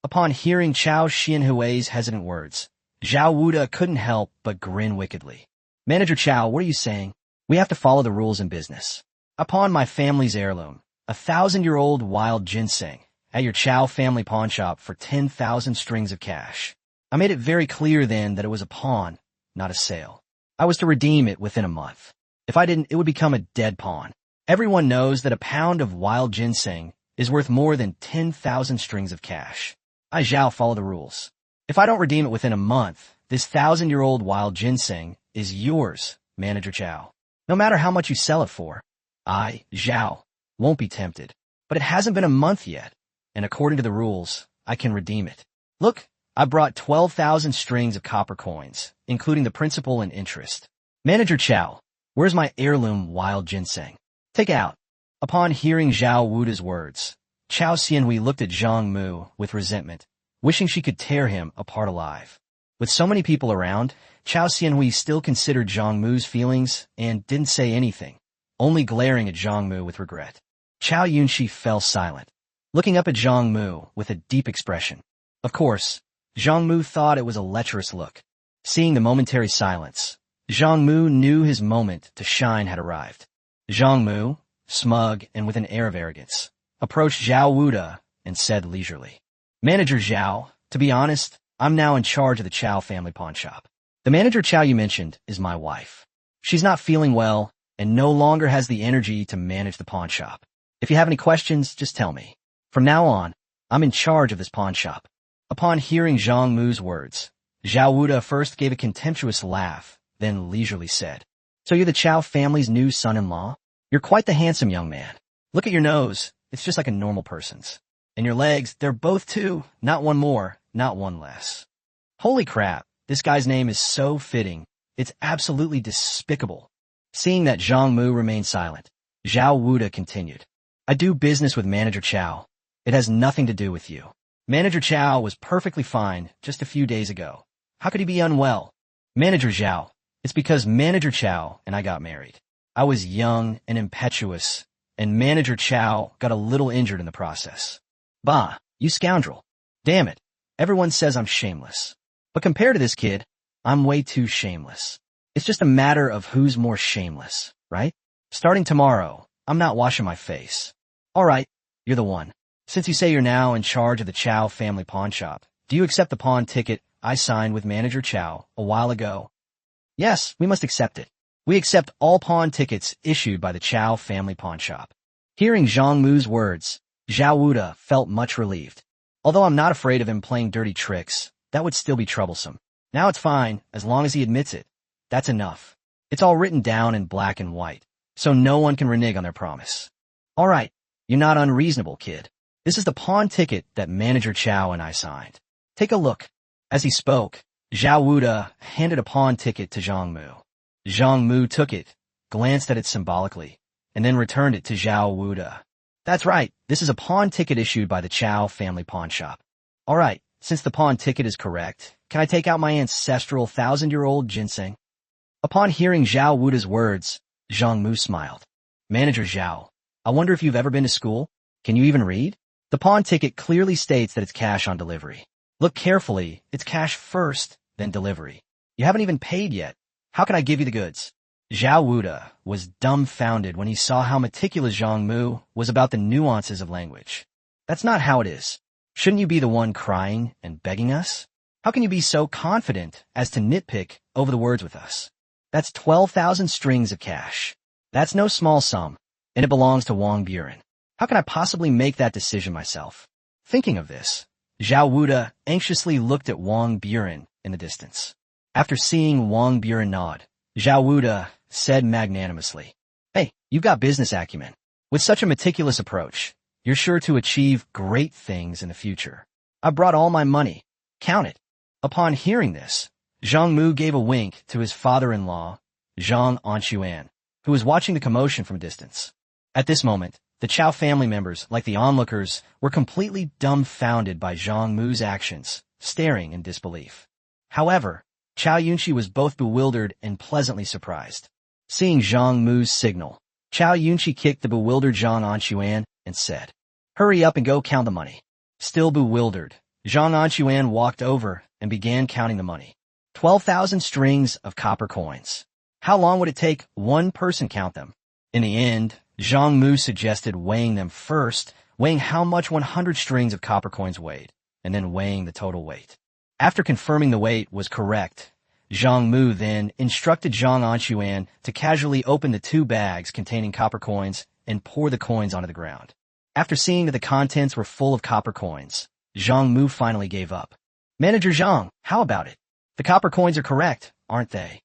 Upon hearing Chiao Xianhui's hesitant words, Zhao Wuda couldn't help but grin wickedly. Manager Chiao, what are you saying? We have to follow the rules in business. I pawned my family's heirloom, 1,000-year-old wild ginseng, at your Chiao family pawn shop for 10,000 strings of cash. I made it very clear then that it was a pawn, not a sale. I was to redeem it within a month. If I didn't, it would become a dead pawn. Everyone knows that a pound of wild ginseng is worth more than 10,000 strings of cash. I Zhao follow the rules. If I don't redeem it within a month, this 1,000-year-old wild ginseng is yours, Manager Chiao. No matter how much you sell it for, I, Zhao, won't be tempted. But it hasn't been a month yet, and according to the rules, I can redeem it. Look, I brought 12,000 strings of copper coins, including the principal and interest. Manager Chiao, where's my heirloom wild ginseng? Take it out. Upon hearing Zhao Wuda's words, Chiao Xianhui looked at Zhang Mu with resentment, wishing she could tear him apart alive. With so many people around, Chiao Xianhui still considered Zhang Mu's feelings and didn't say anything, only glaring at Zhang Mu with regret. Chiao Yunxi fell silent, looking up at Zhang Mu with a deep expression. Of course, Zhang Mu thought it was a lecherous look. Seeing the momentary silence, Zhang Mu knew his moment to shine had arrived. Zhang Mu, smug and with an air of arrogance, approached Zhao Wuda and said leisurely, Manager Zhao, to be honest, I'm now in charge of the Chiao family pawn shop. The manager Chiao you mentioned is my wife. She's not feeling well and no longer has the energy to manage the pawn shop. If you have any questions, just tell me. From now on, I'm in charge of this pawn shop. Upon hearing Zhang Mu's words, Zhao Wuda first gave a contemptuous laugh, then leisurely said, So you're the Chiao family's new son-in-law? You're quite the handsome young man. Look at your nose. It's just like a normal person's. And your legs, they're both two, not one more, not one less. Holy crap, this guy's name is so fitting. It's absolutely despicable. Seeing that Zhang Mu remained silent, Zhao Wuda continued. I do business with Manager Chiao. It has nothing to do with you. Manager Chiao was perfectly fine just a few days ago. How could he be unwell? Manager Zhao, it's because Manager Chiao and I got married. I was young and impetuous, and Manager Chiao got a little injured in the process. Bah, you scoundrel. Damn it, everyone says I'm shameless. But compared to this kid, I'm way too shameless. It's just a matter of who's more shameless, right? Starting tomorrow, I'm not washing my face. All right, you're the one. Since you say you're now in charge of the Chiao family pawn shop, do you accept the pawn ticket I signed with Manager Chiao a while ago? Yes, we must accept it. We accept all pawn tickets issued by the Chiao family pawn shop. Hearing Zhang Mu's words, Zhao Wuda felt much relieved. Although I'm not afraid of him playing dirty tricks, that would still be troublesome. Now it's fine, as long as he admits it. That's enough. It's all written down in black and white, so no one can renege on their promise. All right, you're not unreasonable, kid. This is the pawn ticket that Manager Chiao and I signed. Take a look. As he spoke, Zhao Wuda handed a pawn ticket to Zhang Mu. Zhang Mu took it, glanced at it symbolically, and then returned it to Zhao Wuda. That's right, this is a pawn ticket issued by the Chiao family pawn shop. All right, since the pawn ticket is correct, can I take out my ancestral 1,000-year-old ginseng? Upon hearing Zhao Wuda's words, Zhang Mu smiled. Manager Zhao, I wonder if you've ever been to school? Can you even read? The pawn ticket clearly states that it's cash on delivery. Look carefully, it's cash first, then delivery. You haven't even paid yet. How can I give you the goods? Zhao Wuda was dumbfounded when he saw how meticulous Zhang Mu was about the nuances of language. That's not how it is. Shouldn't you be the one crying and begging us? How can you be so confident as to nitpick over the words with us? That's 12,000 strings of cash. That's no small sum, and it belongs to Wong Buren. How can I possibly make that decision myself? Thinking of this, Zhao Wuda anxiously looked at Wong Buren in the distance. After seeing Wong Buren nod, Zhao Wuda said magnanimously, "Hey, you've got business acumen. With such a meticulous approach, you're sure to achieve great things in the future. I brought all my money. Count it." Upon hearing this, Zhang Mu gave a wink to his father-in-law, Zhang Anquan, who was watching the commotion from a distance. At this moment, the Chiao family members, like the onlookers, were completely dumbfounded by Zhang Mu's actions, staring in disbelief. However, Chiao Yunqi was both bewildered and pleasantly surprised. Seeing Zhang Mu's signal, Chiao Yunqi kicked the bewildered Zhang Anquan and said, "Hurry up and go count the money." Still bewildered, Zhang Anquan walked over and began counting the money. 12,000 strings of copper coins. How long would it take one person count them? In the end, Zhang Mu suggested weighing them first, weighing how much 100 strings of copper coins weighed, and then weighing the total weight. After confirming the weight was correct, Zhang Mu then instructed Zhang Anquan to casually open the 2 bags containing copper coins and pour the coins onto the ground. After seeing that the contents were full of copper coins, Zhang Mu finally gave up. "Manager Zhang, how about it? The copper coins are correct, aren't they?"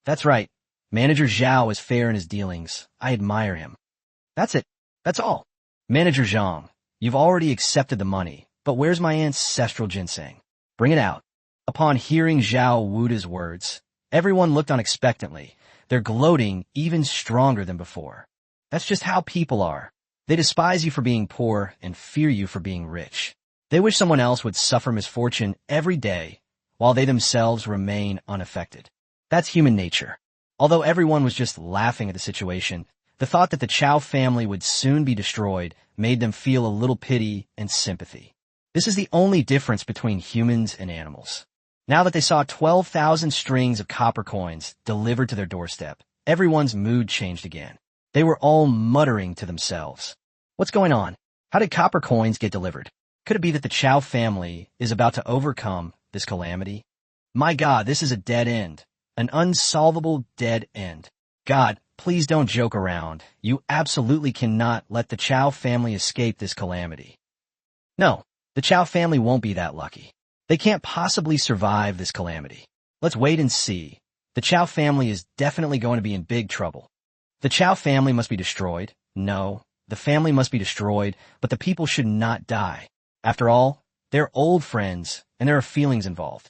"That's right. Manager Zhao is fair in his dealings. I admire him." "That's it. That's all." "Manager Zhang, you've already accepted the money, but where's my ancestral ginseng? Bring it out." Upon hearing Zhao Wuda's words, everyone looked on expectantly, their gloating even stronger than before. That's just how people are. They despise you for being poor and fear you for being rich. They wish someone else would suffer misfortune every day, while they themselves remain unaffected. That's human nature. Although everyone was just laughing at the situation, the thought that the Chiao family would soon be destroyed made them feel a little pity and sympathy. This is the only difference between humans and animals. Now that they saw 12,000 strings of copper coins delivered to their doorstep, everyone's mood changed again. They were all muttering to themselves. "What's going on? How did copper coins get delivered? Could it be that the Chiao family is about to overcome this calamity? My God, this is a dead end. An unsolvable dead end. God, please don't joke around. You absolutely cannot let the Chiao family escape this calamity." No, the Chiao family won't be that lucky. They can't possibly survive this calamity. Let's wait and see. The Chiao family is definitely going to be in big trouble. The Chiao family must be destroyed. No, the family must be destroyed, but the people should not die. After all, they're old friends, and there are feelings involved.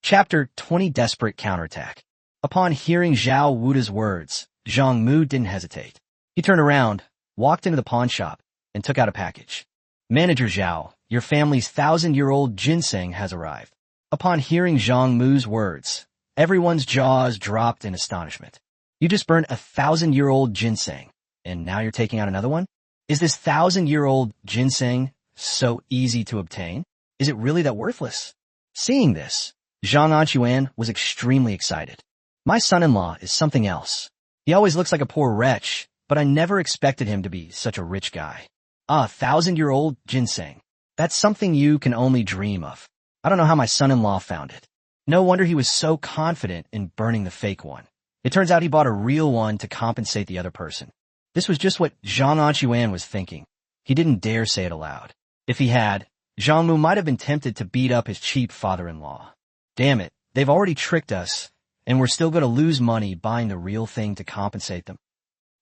Chapter 20: Desperate Counterattack. Upon hearing Zhao Wuda's words, Zhang Mu didn't hesitate. He turned around, walked into the pawn shop, and took out a package. "Manager Zhao, your family's 1,000-year-old ginseng has arrived." Upon hearing Zhang Mu's words, everyone's jaws dropped in astonishment. "You just burned a 1,000-year-old ginseng, and now you're taking out another one? Is this 1,000-year-old ginseng so easy to obtain? Is it really that worthless?" Seeing this, Zhang Anquan was extremely excited. "My son-in-law is something else. He always looks like a poor wretch, but I never expected him to be such a rich guy. 1,000-year-old ginseng. That's something you can only dream of. I don't know how my son-in-law found it. No wonder he was so confident in burning the fake one. It turns out he bought a real one to compensate the other person." This was just what Zhang Anquan was thinking. He didn't dare say it aloud. If he had, Zhang Mu might have been tempted to beat up his cheap father-in-law. Damn it, they've already tricked us, and we're still going to lose money buying the real thing to compensate them.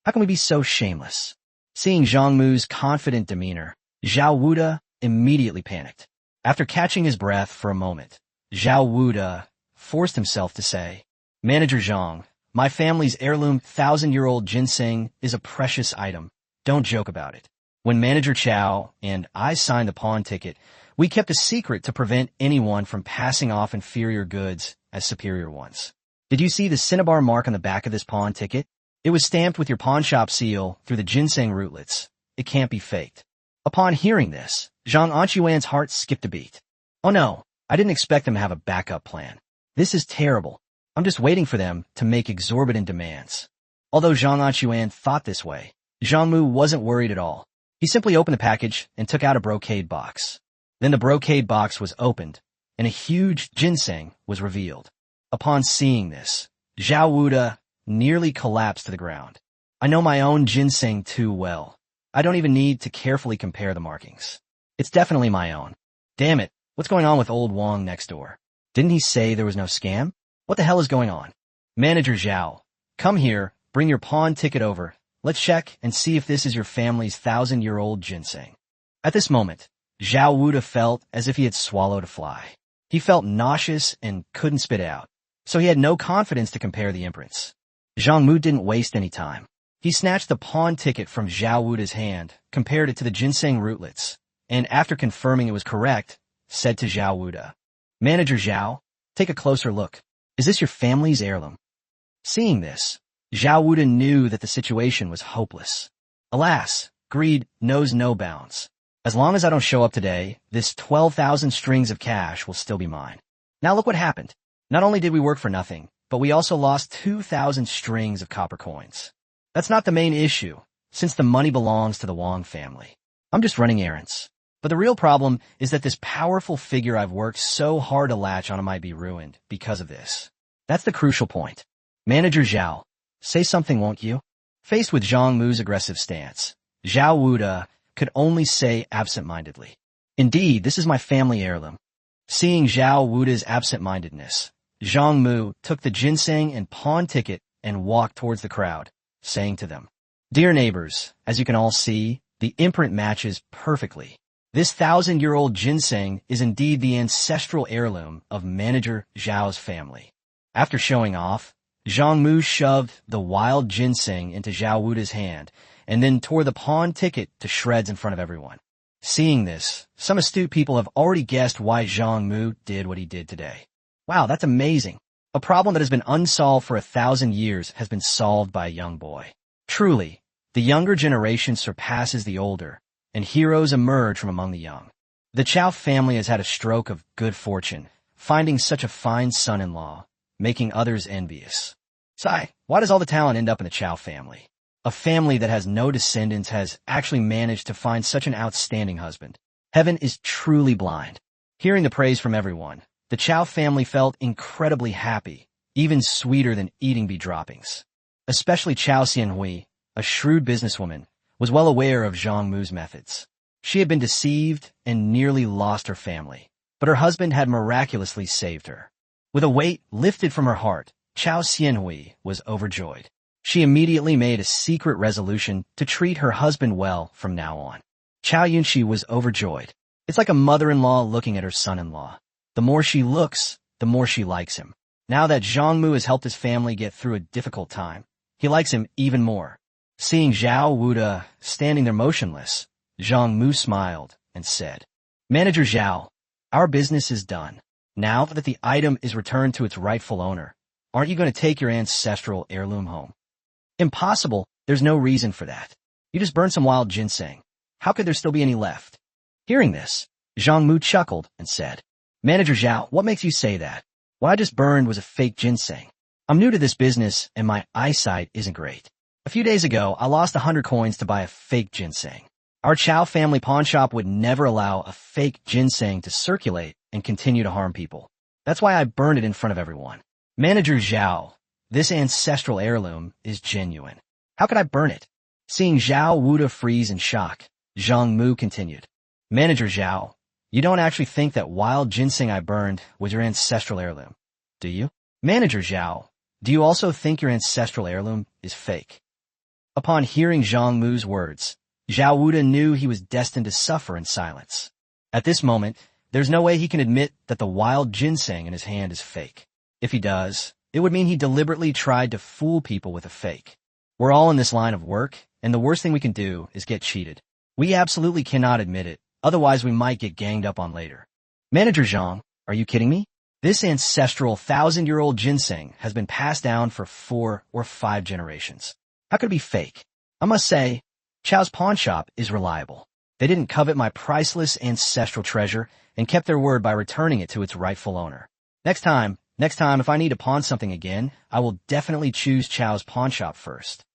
How can we be so shameless? Seeing Zhang Mu's confident demeanor, Zhao Wuda immediately panicked. After catching his breath for a moment, Zhao Wuda forced himself to say, "Manager Zhang, my family's heirloom 1,000-year-old ginseng is a precious item. Don't joke about it. When Manager Chiao and I signed the pawn ticket, we kept a secret to prevent anyone from passing off inferior goods as superior ones. Did you see the cinnabar mark on the back of this pawn ticket? It was stamped with your pawn shop seal through the ginseng rootlets. It can't be faked." Upon hearing this, Zhang Anquan's heart skipped a beat. "Oh no, I didn't expect them to have a backup plan. This is terrible. I'm just waiting for them to make exorbitant demands." Although Zhang Anquan thought this way, Zhang Mu wasn't worried at all. He simply opened the package and took out a brocade box. Then the brocade box was opened, and a huge ginseng was revealed. Upon seeing this, Zhao Wuda nearly collapsed to the ground. "I know my own ginseng too well. I don't even need to carefully compare the markings. It's definitely my own. Damn it, what's going on with old Wong next door? Didn't he say there was no scam? What the hell is going on? Manager Zhao, Come here, bring your pawn ticket over. Let's check and see if this is your family's 1,000-year-old ginseng. At this moment, Zhao Wuda felt as if he had swallowed a fly. He felt nauseous and couldn't spit out, so he had no confidence to compare the imprints. Zhang Mu didn't waste any time. He snatched the pawn ticket from Zhao Wuda's hand, compared it to the ginseng rootlets, and after confirming it was correct, said to Zhao Wuda, "Manager Zhao, take a closer look. Is this your family's heirloom?" Seeing this, Zhao Wuda knew that the situation was hopeless. Alas, greed knows no bounds. As long as I don't show up today, this 12,000 strings of cash will still be mine. Now look what happened. Not only did we work for nothing, but we also lost 2,000 strings of copper coins. That's not the main issue, since the money belongs to the Wong family. I'm just running errands. But the real problem is that this powerful figure I've worked so hard to latch on might be ruined because of this. That's the crucial point. Manager Zhao, say something, won't you? Faced with Zhang Mu's aggressive stance, Zhao Wuda could only say absent-mindedly, "Indeed, this is my family heirloom." Seeing Zhao Wuda's absent-mindedness, Zhang Mu took the ginseng and pawn ticket and walked towards the crowd, saying to them, "Dear neighbors, as you can all see, the imprint matches perfectly. This 1,000-year-old ginseng is indeed the ancestral heirloom of Manager Zhao's family." After showing off, Zhang Mu shoved the wild ginseng into Zhao Wuda's hand and then tore the pawn ticket to shreds in front of everyone. Seeing this, some astute people have already guessed why Zhang Mu did what he did today. Wow, that's amazing. A problem that has been unsolved for 1,000 years has been solved by a young boy. Truly, the younger generation surpasses the older, and heroes emerge from among the young. The Chiao family has had a stroke of good fortune, finding such a fine son-in-law, making others envious. Sigh, why does all the talent end up in the Chiao family? A family that has no descendants has actually managed to find such an outstanding husband. Heaven is truly blind. Hearing the praise from everyone, the Chiao family felt incredibly happy, even sweeter than eating bee droppings. Especially Chiao Xianhui, a shrewd businesswoman, was well aware of Zhang Mu's methods. She had been deceived and nearly lost her family, but her husband had miraculously saved her. With a weight lifted from her heart, Chiao Xianhui was overjoyed. She immediately made a secret resolution to treat her husband well from now on. Chiao Yunxi was overjoyed. It's like a mother-in-law looking at her son-in-law. The more she looks, the more she likes him. Now that Zhang Mu has helped his family get through a difficult time, he likes him even more. Seeing Zhao Wuda standing there motionless, Zhang Mu smiled and said, "Manager Zhao, our business is done. Now that the item is returned to its rightful owner, aren't you going to take your ancestral heirloom home?" "Impossible. There's no reason for that. You just burned some wild ginseng. How could there still be any left?" Hearing this, Zhang Mu chuckled and said, "Manager Zhao, what makes you say that? What I just burned was a fake ginseng. I'm new to this business and my eyesight isn't great. A few days ago, I lost 100 coins to buy a fake ginseng. Our Chiao family pawn shop would never allow a fake ginseng to circulate and continue to harm people. That's why I burned it in front of everyone. Manager Zhao, this ancestral heirloom is genuine. How could I burn it?" Seeing Zhao Wuda freeze in shock, Zhang Mu continued, "Manager Zhao, you don't actually think that wild ginseng I burned was your ancestral heirloom, do you? Manager Zhao, do you also think your ancestral heirloom is fake?" Upon hearing Zhang Mu's words, Zhao Wuda knew he was destined to suffer in silence. At this moment, there's no way he can admit that the wild ginseng in his hand is fake. If he does, it would mean he deliberately tried to fool people with a fake. We're all in this line of work, and the worst thing we can do is get cheated. We absolutely cannot admit it, otherwise we might get ganged up on later. Manager Zhang, are you kidding me? This ancestral 1,000-year-old ginseng has been passed down for 4 or 5 generations. How could it be fake? I must say, Chiao's pawn shop is reliable. They didn't covet my priceless ancestral treasure and kept their word by returning it to its rightful owner. Next time, if I need to pawn something again, I will definitely choose Chiao's pawn shop first.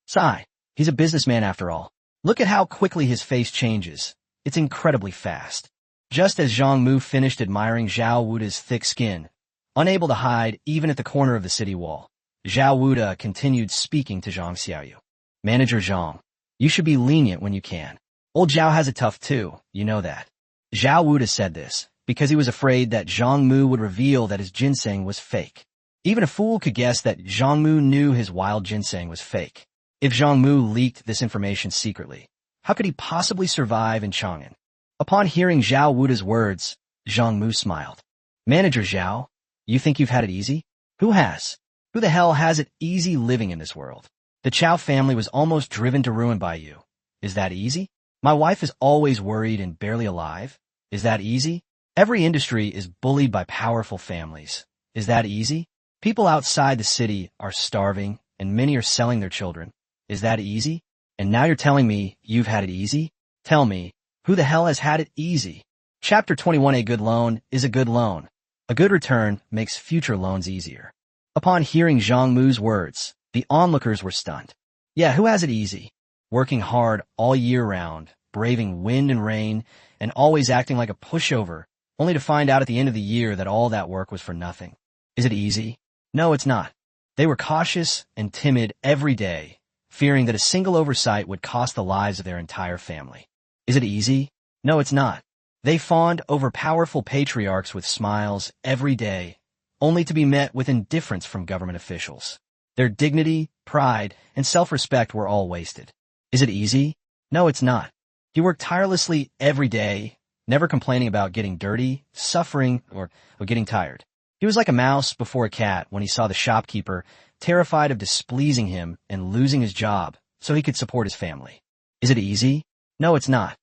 Sigh, he's a businessman after all. Look at how quickly his face changes. It's incredibly fast. Just as Zhang Mu finished admiring Zhao Wuda's thick skin, unable to hide even at the corner of the city wall, Zhao Wuda continued speaking to Zhang Xiaoyu. Manager Zhang, you should be lenient when you can. Old Zhao has it tough too, you know that. Zhao Wuda said this because he was afraid that Zhang Mu would reveal that his ginseng was fake. Even a fool could guess that Zhang Mu knew his wild ginseng was fake. If Zhang Mu leaked this information secretly, how could he possibly survive in Chang'an? Upon hearing Zhao Wuda's words, Zhang Mu smiled. Manager Zhao, you think you've had it easy? Who has? Who the hell has it easy living in this world? The Chiao family was almost driven to ruin by you. Is that easy? My wife is always worried and barely alive. Is that easy? Every industry is bullied by powerful families. Is that easy? People outside the city are starving, and many are selling their children. Is that easy? And now you're telling me you've had it easy? Tell me, who the hell has had it easy? Chapter 21. A good loan is a good loan. A good return makes future loans easier. Upon hearing Zhang Mu's words, the onlookers were stunned. Yeah, who has it easy? Working hard all year round, braving wind and rain, and always acting like a pushover, only to find out at the end of the year that all that work was for nothing. Is it easy? No, it's not. They were cautious and timid every day, fearing that a single oversight would cost the lives of their entire family. Is it easy? No, it's not. They fawned over powerful patriarchs with smiles every day, only to be met with indifference from government officials. Their dignity, pride, and self-respect were all wasted. Is it easy? No, it's not. He worked tirelessly every day, never complaining about getting dirty, suffering, or getting tired. He was like a mouse before a cat when he saw the shopkeeper, terrified of displeasing him and losing his job so he could support his family. Is it easy? No, it's not.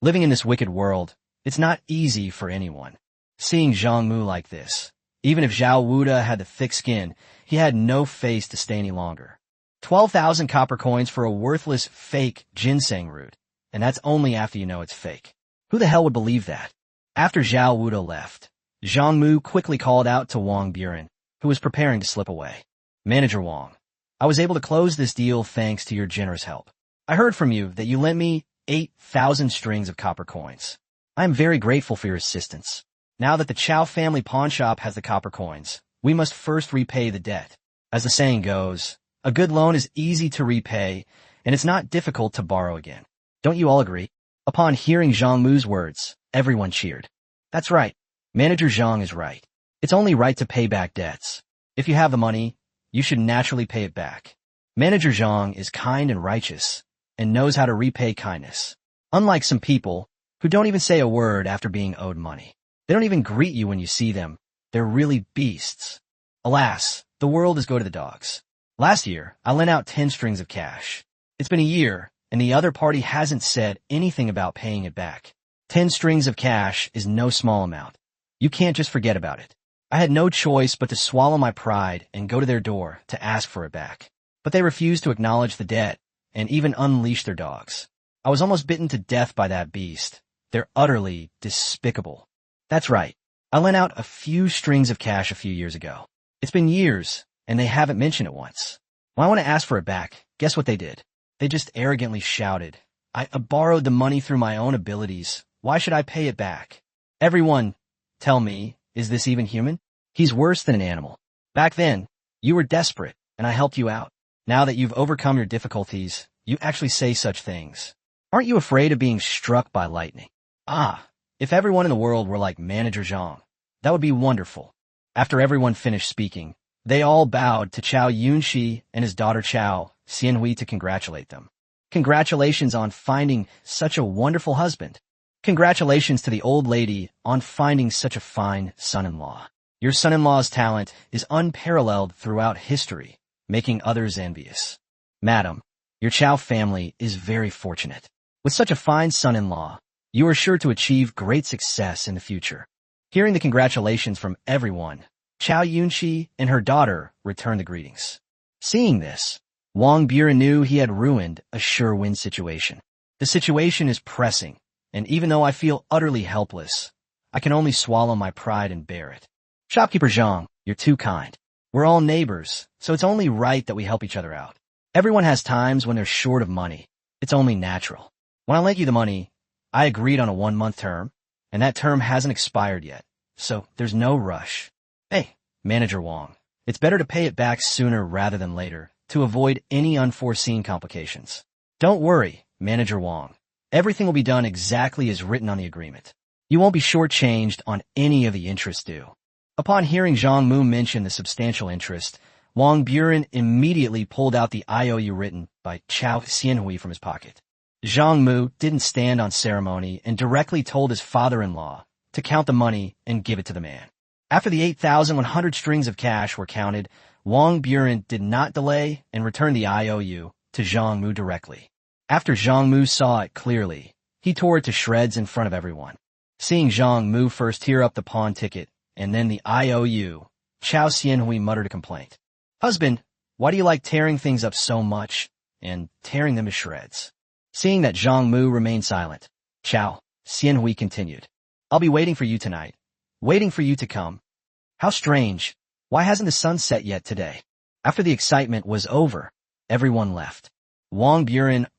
Living in this wicked world, it's not easy for anyone. Seeing Zhang Mu like this, even if Zhao Wuda had the thick skin, he had no face to stay any longer. 12,000 copper coins for a worthless fake ginseng root, and that's only after you know it's fake. Who the hell would believe that? After Zhao Wuda left, Zhang Mu quickly called out to Wong Buren, who was preparing to slip away. Manager Wong, I was able to close this deal thanks to your generous help. I heard from you that you lent me 8,000 strings of copper coins. I am very grateful for your assistance. Now that the Chiao family pawn shop has the copper coins, we must first repay the debt. As the saying goes, a good loan is easy to repay, and it's not difficult to borrow again. Don't you all agree? Upon hearing Zhang Mu's words, everyone cheered. That's right. Manager Zhang is right. It's only right to pay back debts. If you have the money, you should naturally pay it back. Manager Zhang is kind and righteous, and knows how to repay kindness. Unlike some people who don't even say a word after being owed money. They don't even greet you when you see them. They're really beasts. Alas, the world is go to the dogs. Last year, I lent out 10 strings of cash. It's been a year, and the other party hasn't said anything about paying it back. 10 strings of cash is no small amount. You can't just forget about it. I had no choice but to swallow my pride and go to their door to ask for it back. But they refused to acknowledge the debt and even unleash their dogs. I was almost bitten to death by that beast. They're utterly despicable. That's right. I lent out a few strings of cash a few years ago. It's been years, and they haven't mentioned it once. When I want to ask for it back, guess what they did? They just arrogantly shouted, I borrowed the money through my own abilities. Why should I pay it back? Everyone, tell me, is this even human? He's worse than an animal. Back then, you were desperate, and I helped you out. Now that you've overcome your difficulties, you actually say such things. Aren't you afraid of being struck by lightning? Ah, if everyone in the world were like Manager Zhang, that would be wonderful. After everyone finished speaking, they all bowed to Chiao Yunxi and his daughter Chiao Xianhui to congratulate them. Congratulations on finding such a wonderful husband. Congratulations to the old lady on finding such a fine son-in-law. Your son-in-law's talent is unparalleled throughout history, making others envious. Madam, your Chiao family is very fortunate. With such a fine son-in-law, you are sure to achieve great success in the future. Hearing the congratulations from everyone, Chiao Yunxi and her daughter returned the greetings. Seeing this, Wong Buren knew he had ruined a sure-win situation. The situation is pressing, and even though I feel utterly helpless, I can only swallow my pride and bear it. Shopkeeper Zhang, you're too kind. We're all neighbors, so it's only right that we help each other out. Everyone has times when they're short of money. It's only natural. When I lent you the money, I agreed on a 1-month term, and that term hasn't expired yet, so there's no rush. Hey, Manager Wong, it's better to pay it back sooner rather than later to avoid any unforeseen complications. Don't worry, Manager Wong. Everything will be done exactly as written on the agreement. You won't be shortchanged on any of the interest due. Upon hearing Zhang Mu mention the substantial interest, Wong immediately pulled out the IOU written by Chiao from his pocket. Zhang Mu didn't stand on ceremony and directly told his father-in-law to count the money and give it to the man. After the 8,100 strings of cash were counted, Wong did not delay and returned the IOU to Zhang Mu directly. After Zhang Mu saw it clearly, he tore it to shreds in front of everyone. Seeing Zhang Mu first tear up the pawn ticket and then the IOU, Chiao muttered a complaint. "Husband, why do you like tearing things up so much and tearing them to shreds?" Seeing that Zhang Mu remained silent, Chiao continued. "I'll be waiting for you tonight. Waiting for you to come." "How strange. Why hasn't the sun set yet today?" After the excitement was over, everyone left. Wong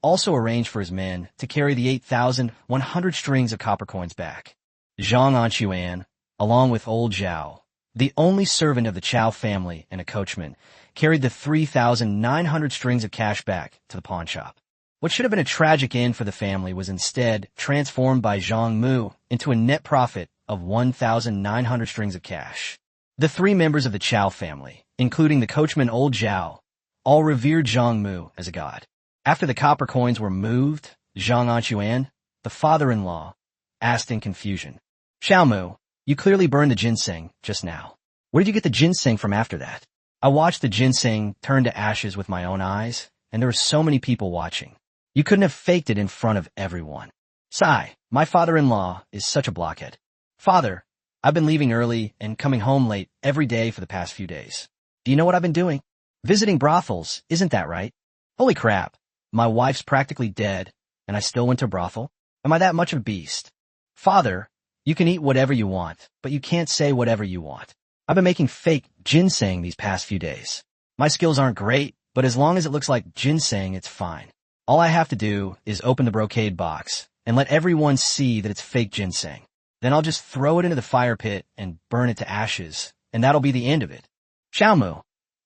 also arranged for his men to carry the 8,100 strings of copper coins back. Zhang Anquan, along with old Zhao, the only servant of the Chiao family and a coachman, carried the 3,900 strings of cash back to the pawn shop. What should have been a tragic end for the family was instead transformed by Zhang Mu into a net profit of 1,900 strings of cash. The three members of the Chiao family, including the coachman old Zhao, all revered Zhang Mu as a god. After the copper coins were moved, Zhang Anquan, the father-in-law, asked in confusion, "Chiao Mu, you clearly burned the ginseng just now. Where did you get the ginseng from after that?" "I watched the ginseng turn to ashes with my own eyes, and there were so many people watching. You couldn't have faked it in front of everyone." "Sigh, my father-in-law is such a blockhead. Father, I've been leaving early and coming home late every day for the past few days. Do you know what I've been doing? Visiting brothels, isn't that right? Holy crap, my wife's practically dead, and I still went to brothel? Am I that much of a beast? Father, you can eat whatever you want, but you can't say whatever you want. I've been making fake ginseng these past few days. My skills aren't great, but as long as it looks like ginseng, it's fine. All I have to do is open the brocade box and let everyone see that it's fake ginseng. Then I'll just throw it into the fire pit and burn it to ashes, and that'll be the end of it." "Chiao Mu,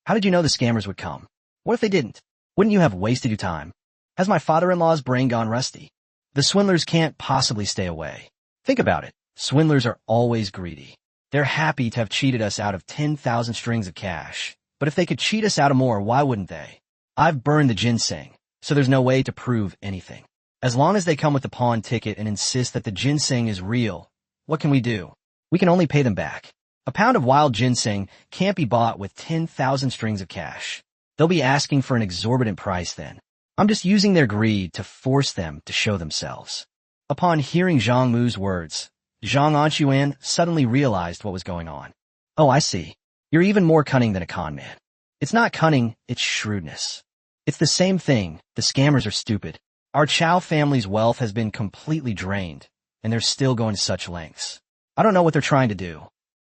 how did you know the scammers would come? What if they didn't? Wouldn't you have wasted your time? Has my father-in-law's brain gone rusty? The swindlers can't possibly stay away. Think about it. Swindlers are always greedy. They're happy to have cheated us out of 10,000 strings of cash. But if they could cheat us out of more, why wouldn't they? I've burned the ginseng, so there's no way to prove anything. As long as they come with the pawn ticket and insist that the ginseng is real, what can we do? We can only pay them back. A pound of wild ginseng can't be bought with 10,000 strings of cash. They'll be asking for an exorbitant price then. I'm just using their greed to force them to show themselves." Upon hearing Zhang Mu's words, Zhang Anquan suddenly realized what was going on. "Oh, I see. You're even more cunning than a con man. It's not cunning, it's shrewdness. It's the same thing. The scammers are stupid. Our Chiao family's wealth has been completely drained, and they're still going to such lengths. I don't know what they're trying to do."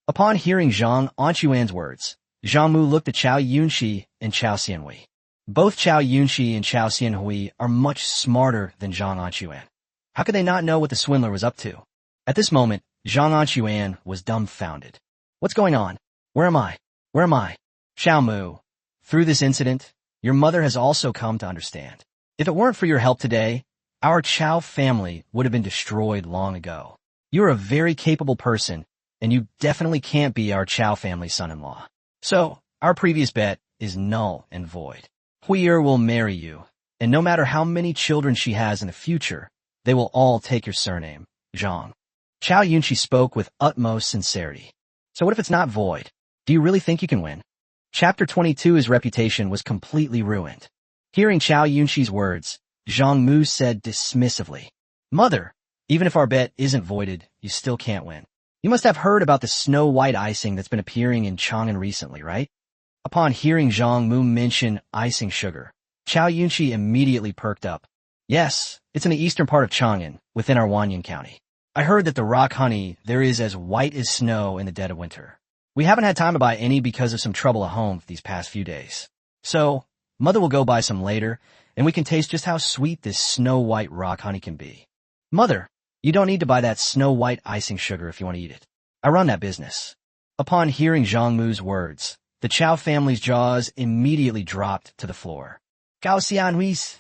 Upon hearing Zhang Anquan's words, Zhang Mu looked at Chiao Yunxi and Chiao Xianhui. Both Chiao Yunxi and Chiao Xianhui are much smarter than Zhang Anquan. How could they not know what the swindler was up to? At this moment, Zhang Anquan was dumbfounded. "What's going on? Where am I? Where am I?" "Chiao Mu, through this incident, your mother has also come to understand. If it weren't for your help today, our Chiao family would have been destroyed long ago. You're a very capable person, and you definitely can't be our Chiao family son-in-law. So, our previous bet is null and void. Huier will marry you, and no matter how many children she has in the future, they will all take your surname, Zhang." Chiao Yunxi spoke with utmost sincerity. "So what if it's not void? Do you really think you can win?" Chapter 22's reputation was completely ruined. Hearing Chiao Yunxi's words, Zhang Mu said dismissively, "Mother, even if our bet isn't voided, you still can't win. You must have heard about the snow-white icing that's been appearing in Chang'an recently, right?" Upon hearing Zhang Mu mention icing sugar, Chiao Yunxi immediately perked up. "Yes, it's in the eastern part of Chang'an, within our Wanyan County. I heard that the rock honey there is as white as snow in the dead of winter. We haven't had time to buy any because of some trouble at home these past few days. So, Mother will go buy some later, and we can taste just how sweet this snow-white rock honey can be. Mother, you don't need to buy that snow-white icing sugar if you want to eat it. I run that business." Upon hearing Zhang Mu's words, the Chiao family's jaws immediately dropped to the floor. "Gao Xianhui's,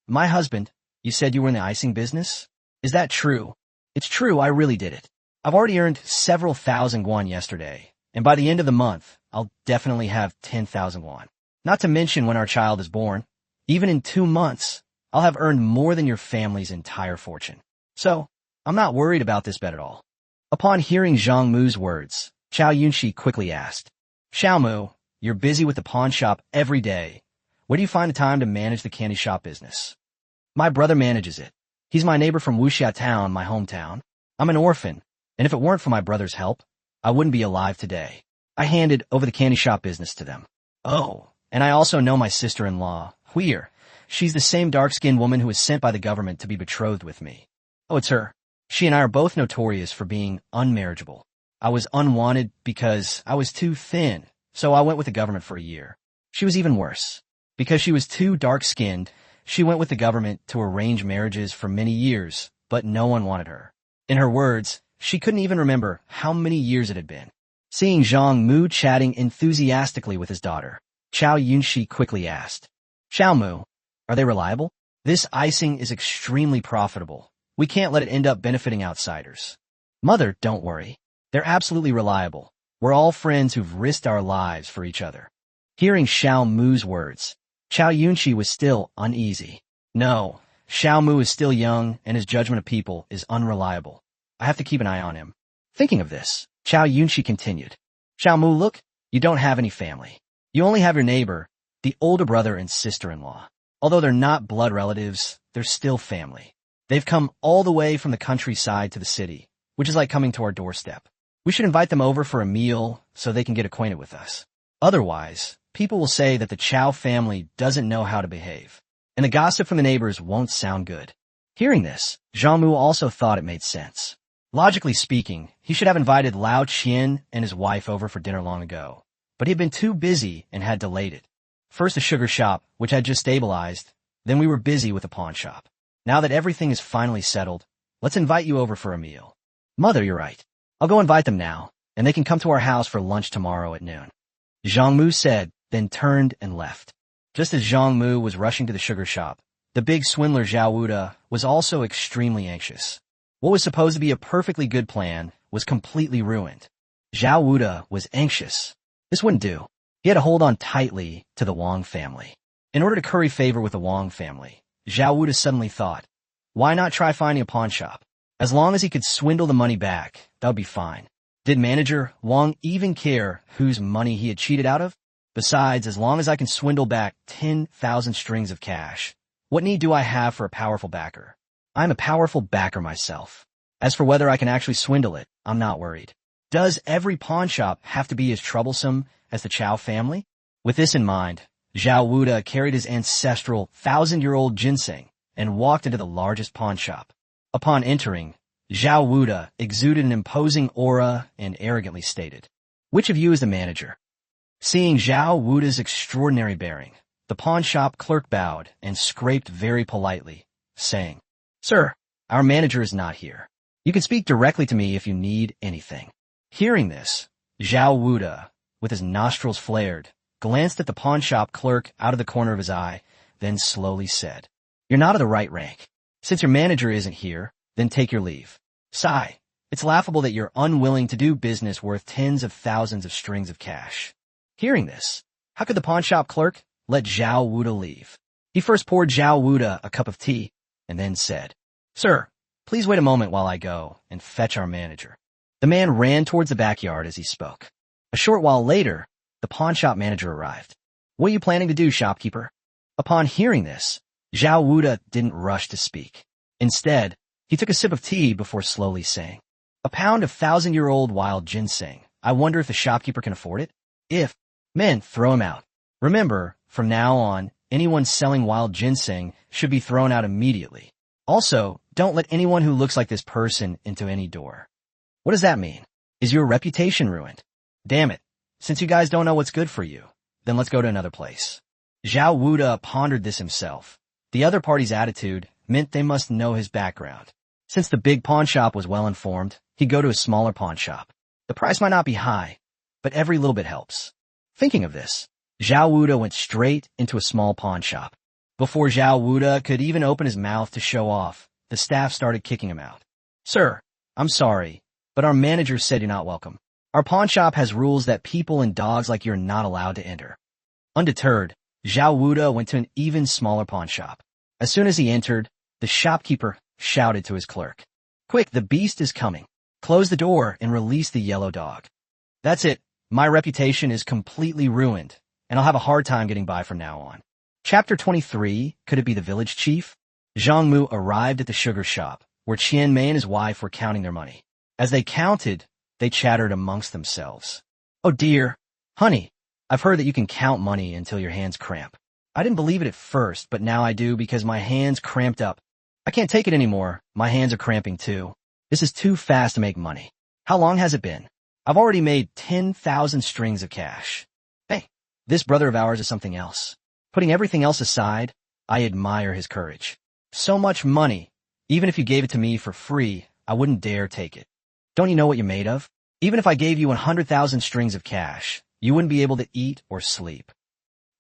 my husband, you said you were in the icing business? Is that true?" "It's true, I really did it. I've already earned several thousand won yesterday, and by the end of the month, I'll definitely have 10,000 won. Not to mention when our child is born. Even in 2 months, I'll have earned more than your family's entire fortune. So, I'm not worried about this bet at all. Upon hearing Zhang Mu's words, Chiao Yunxi quickly asked, Zhang Mu, you're busy with the pawn shop every day. Where do you find the time to manage the candy shop business? My brother manages it. He's my neighbor from Wuxia Town, my hometown. I'm an orphan, and if it weren't for my brother's help, I wouldn't be alive today. I handed over the candy shop business to them. Oh, and I also know my sister-in-law, Huir. She's the same dark-skinned woman who was sent by the government to be betrothed with me. Oh, it's her. She and I are both notorious for being unmarriageable. I was unwanted because I was too thin, so I went with the government for a year. She was even worse. Because she was too dark-skinned, she went with the government to arrange marriages for many years, but no one wanted her. In her words, she couldn't even remember how many years it had been. Seeing Zhang Mu chatting enthusiastically with his daughter, Chiao Yunxi quickly asked, Zhang Mu, are they reliable? This icing is extremely profitable. We can't let it end up benefiting outsiders. Mother, don't worry. They're absolutely reliable. We're all friends who've risked our lives for each other. Hearing Zhang Mu's words, Chiao Yunxi was still uneasy. No, Zhang Mu is still young and his judgment of people is unreliable. I have to keep an eye on him. Thinking of this, Chiao Yunxi continued. Zhang Mu, look, you don't have any family. You only have your neighbor, the older brother and sister-in-law. Although they're not blood relatives, they're still family. They've come all the way from the countryside to the city, which is like coming to our doorstep. We should invite them over for a meal so they can get acquainted with us. Otherwise, people will say that the Chiao family doesn't know how to behave, and the gossip from the neighbors won't sound good. Hearing this, Zhang Mu also thought it made sense. Logically speaking, he should have invited Lao Qian and his wife over for dinner long ago, but he had been too busy and had delayed it. First the sugar shop, which had just stabilized, then we were busy with the pawn shop. Now that everything is finally settled, let's invite you over for a meal. Mother, you're right. I'll go invite them now, and they can come to our house for lunch tomorrow at noon. Zhang Mu said, then turned and left. Just as Zhang Mu was rushing to the sugar shop, the big swindler Zhao Wuda was also extremely anxious. What was supposed to be a perfectly good plan was completely ruined. Zhao Wuda was anxious. This wouldn't do. He had to hold on tightly to the Wong family. In order to curry favor with the Wong family, Zhao Wuda suddenly thought, why not try finding a pawn shop? As long as he could swindle the money back, that would be fine. Did manager Wong even care whose money he had cheated out of? Besides, as long as I can swindle back 10,000 strings of cash, what need do I have for a powerful backer? I'm a powerful backer myself. As for whether I can actually swindle it, I'm not worried. Does every pawn shop have to be as troublesome as the Chiao family? With this in mind, Zhao Wuda carried his ancestral 1,000-year-old ginseng and walked into the largest pawn shop. Upon entering, Zhao Wuda exuded an imposing aura and arrogantly stated, which of you is the manager? Seeing Zhao Wuda's extraordinary bearing, the pawn shop clerk bowed and scraped very politely, saying, Sir, our manager is not here. You can speak directly to me if you need anything. Hearing this, Zhao Wuda, with his nostrils flared, glanced at the pawn shop clerk out of the corner of his eye, then slowly said, You're not of the right rank. Since your manager isn't here, then take your leave. Sigh, it's laughable that you're unwilling to do business worth tens of thousands of strings of cash. Hearing this, how could the pawn shop clerk let Zhao Wuda leave? He first poured Zhao Wuda a cup of tea, and then said, Sir, please wait a moment while I go and fetch our manager. The man ran towards the backyard as he spoke. A short while later, the pawn shop manager arrived. What are you planning to do, shopkeeper? Upon hearing this, Zhao Wuda didn't rush to speak. Instead, he took a sip of tea before slowly saying, A pound of 1,000-year-old wild ginseng. I wonder if the shopkeeper can afford it? If, men, throw him out. Remember, from now on, anyone selling wild ginseng should be thrown out immediately. Also, don't let anyone who looks like this person into any door. What does that mean? Is your reputation ruined? Damn it. Since you guys don't know what's good for you, then let's go to another place. Zhao Wuda pondered this himself. The other party's attitude meant they must know his background. Since the big pawn shop was well informed, he'd go to a smaller pawn shop. The price might not be high, but every little bit helps. Thinking of this, Zhao Wuda went straight into a small pawn shop. Before Zhao Wuda could even open his mouth to show off, the staff started kicking him out. Sir, I'm sorry, but our manager said you're not welcome. Our pawn shop has rules that people and dogs like you're not allowed to enter. Undeterred, Zhao Wuda went to an even smaller pawn shop. As soon as he entered, the shopkeeper shouted to his clerk, "Quick, the beast is coming. Close the door and release the yellow dog." That's it. My reputation is completely ruined, and I'll have a hard time getting by from now on. Chapter 23, could it be the village chief? Zhang Mu arrived at the sugar shop, where Qian Mei and his wife were counting their money. As they counted, they chattered amongst themselves. "Oh dear, honey, I've heard that you can count money until your hands cramp. I didn't believe it at first, but now I do because my hands cramped up. I can't take it anymore. My hands are cramping too. This is too fast to make money. How long has it been? I've already made 10,000 strings of cash. Hey, this brother of ours is something else. Putting everything else aside, I admire his courage. So much money. Even if you gave it to me for free, I wouldn't dare take it. Don't you know what you're made of? Even if I gave you 100,000 strings of cash, you wouldn't be able to eat or sleep."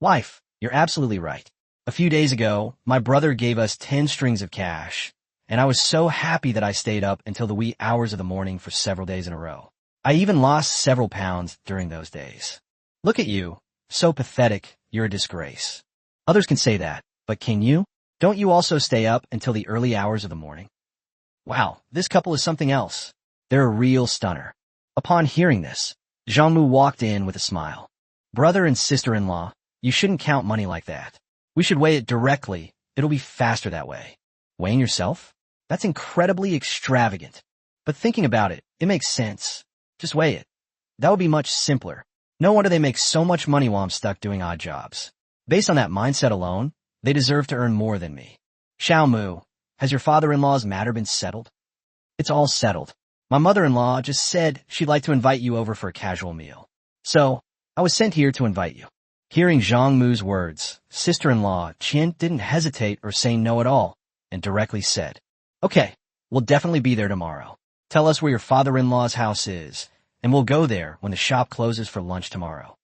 Wife, you're absolutely right. A few days ago, my brother gave us 10 strings of cash, and I was so happy that I stayed up until the wee hours of the morning for several days in a row. I even lost several pounds during those days. Look at you. So pathetic, you're a disgrace. Others can say that, but can you? Don't you also stay up until the early hours of the morning? Wow, this couple is something else. They're a real stunner. Upon hearing this, Zhang Mu walked in with a smile. "Brother and sister-in-law, you shouldn't count money like that. We should weigh it directly. It'll be faster that way." Weighing yourself? That's incredibly extravagant. But thinking about it, it makes sense. Just weigh it. That would be much simpler. No wonder they make so much money while I'm stuck doing odd jobs. Based on that mindset alone, they deserve to earn more than me. Chiao Mu, has your father-in-law's matter been settled? It's all settled. My mother-in-law just said she'd like to invite you over for a casual meal. So, I was sent here to invite you. Hearing Zhang Mu's words, sister-in-law Qian didn't hesitate or say no at all, and directly said, "Okay, we'll definitely be there tomorrow. Tell us where your father-in-law's house is, and we'll go there when the shop closes for lunch tomorrow."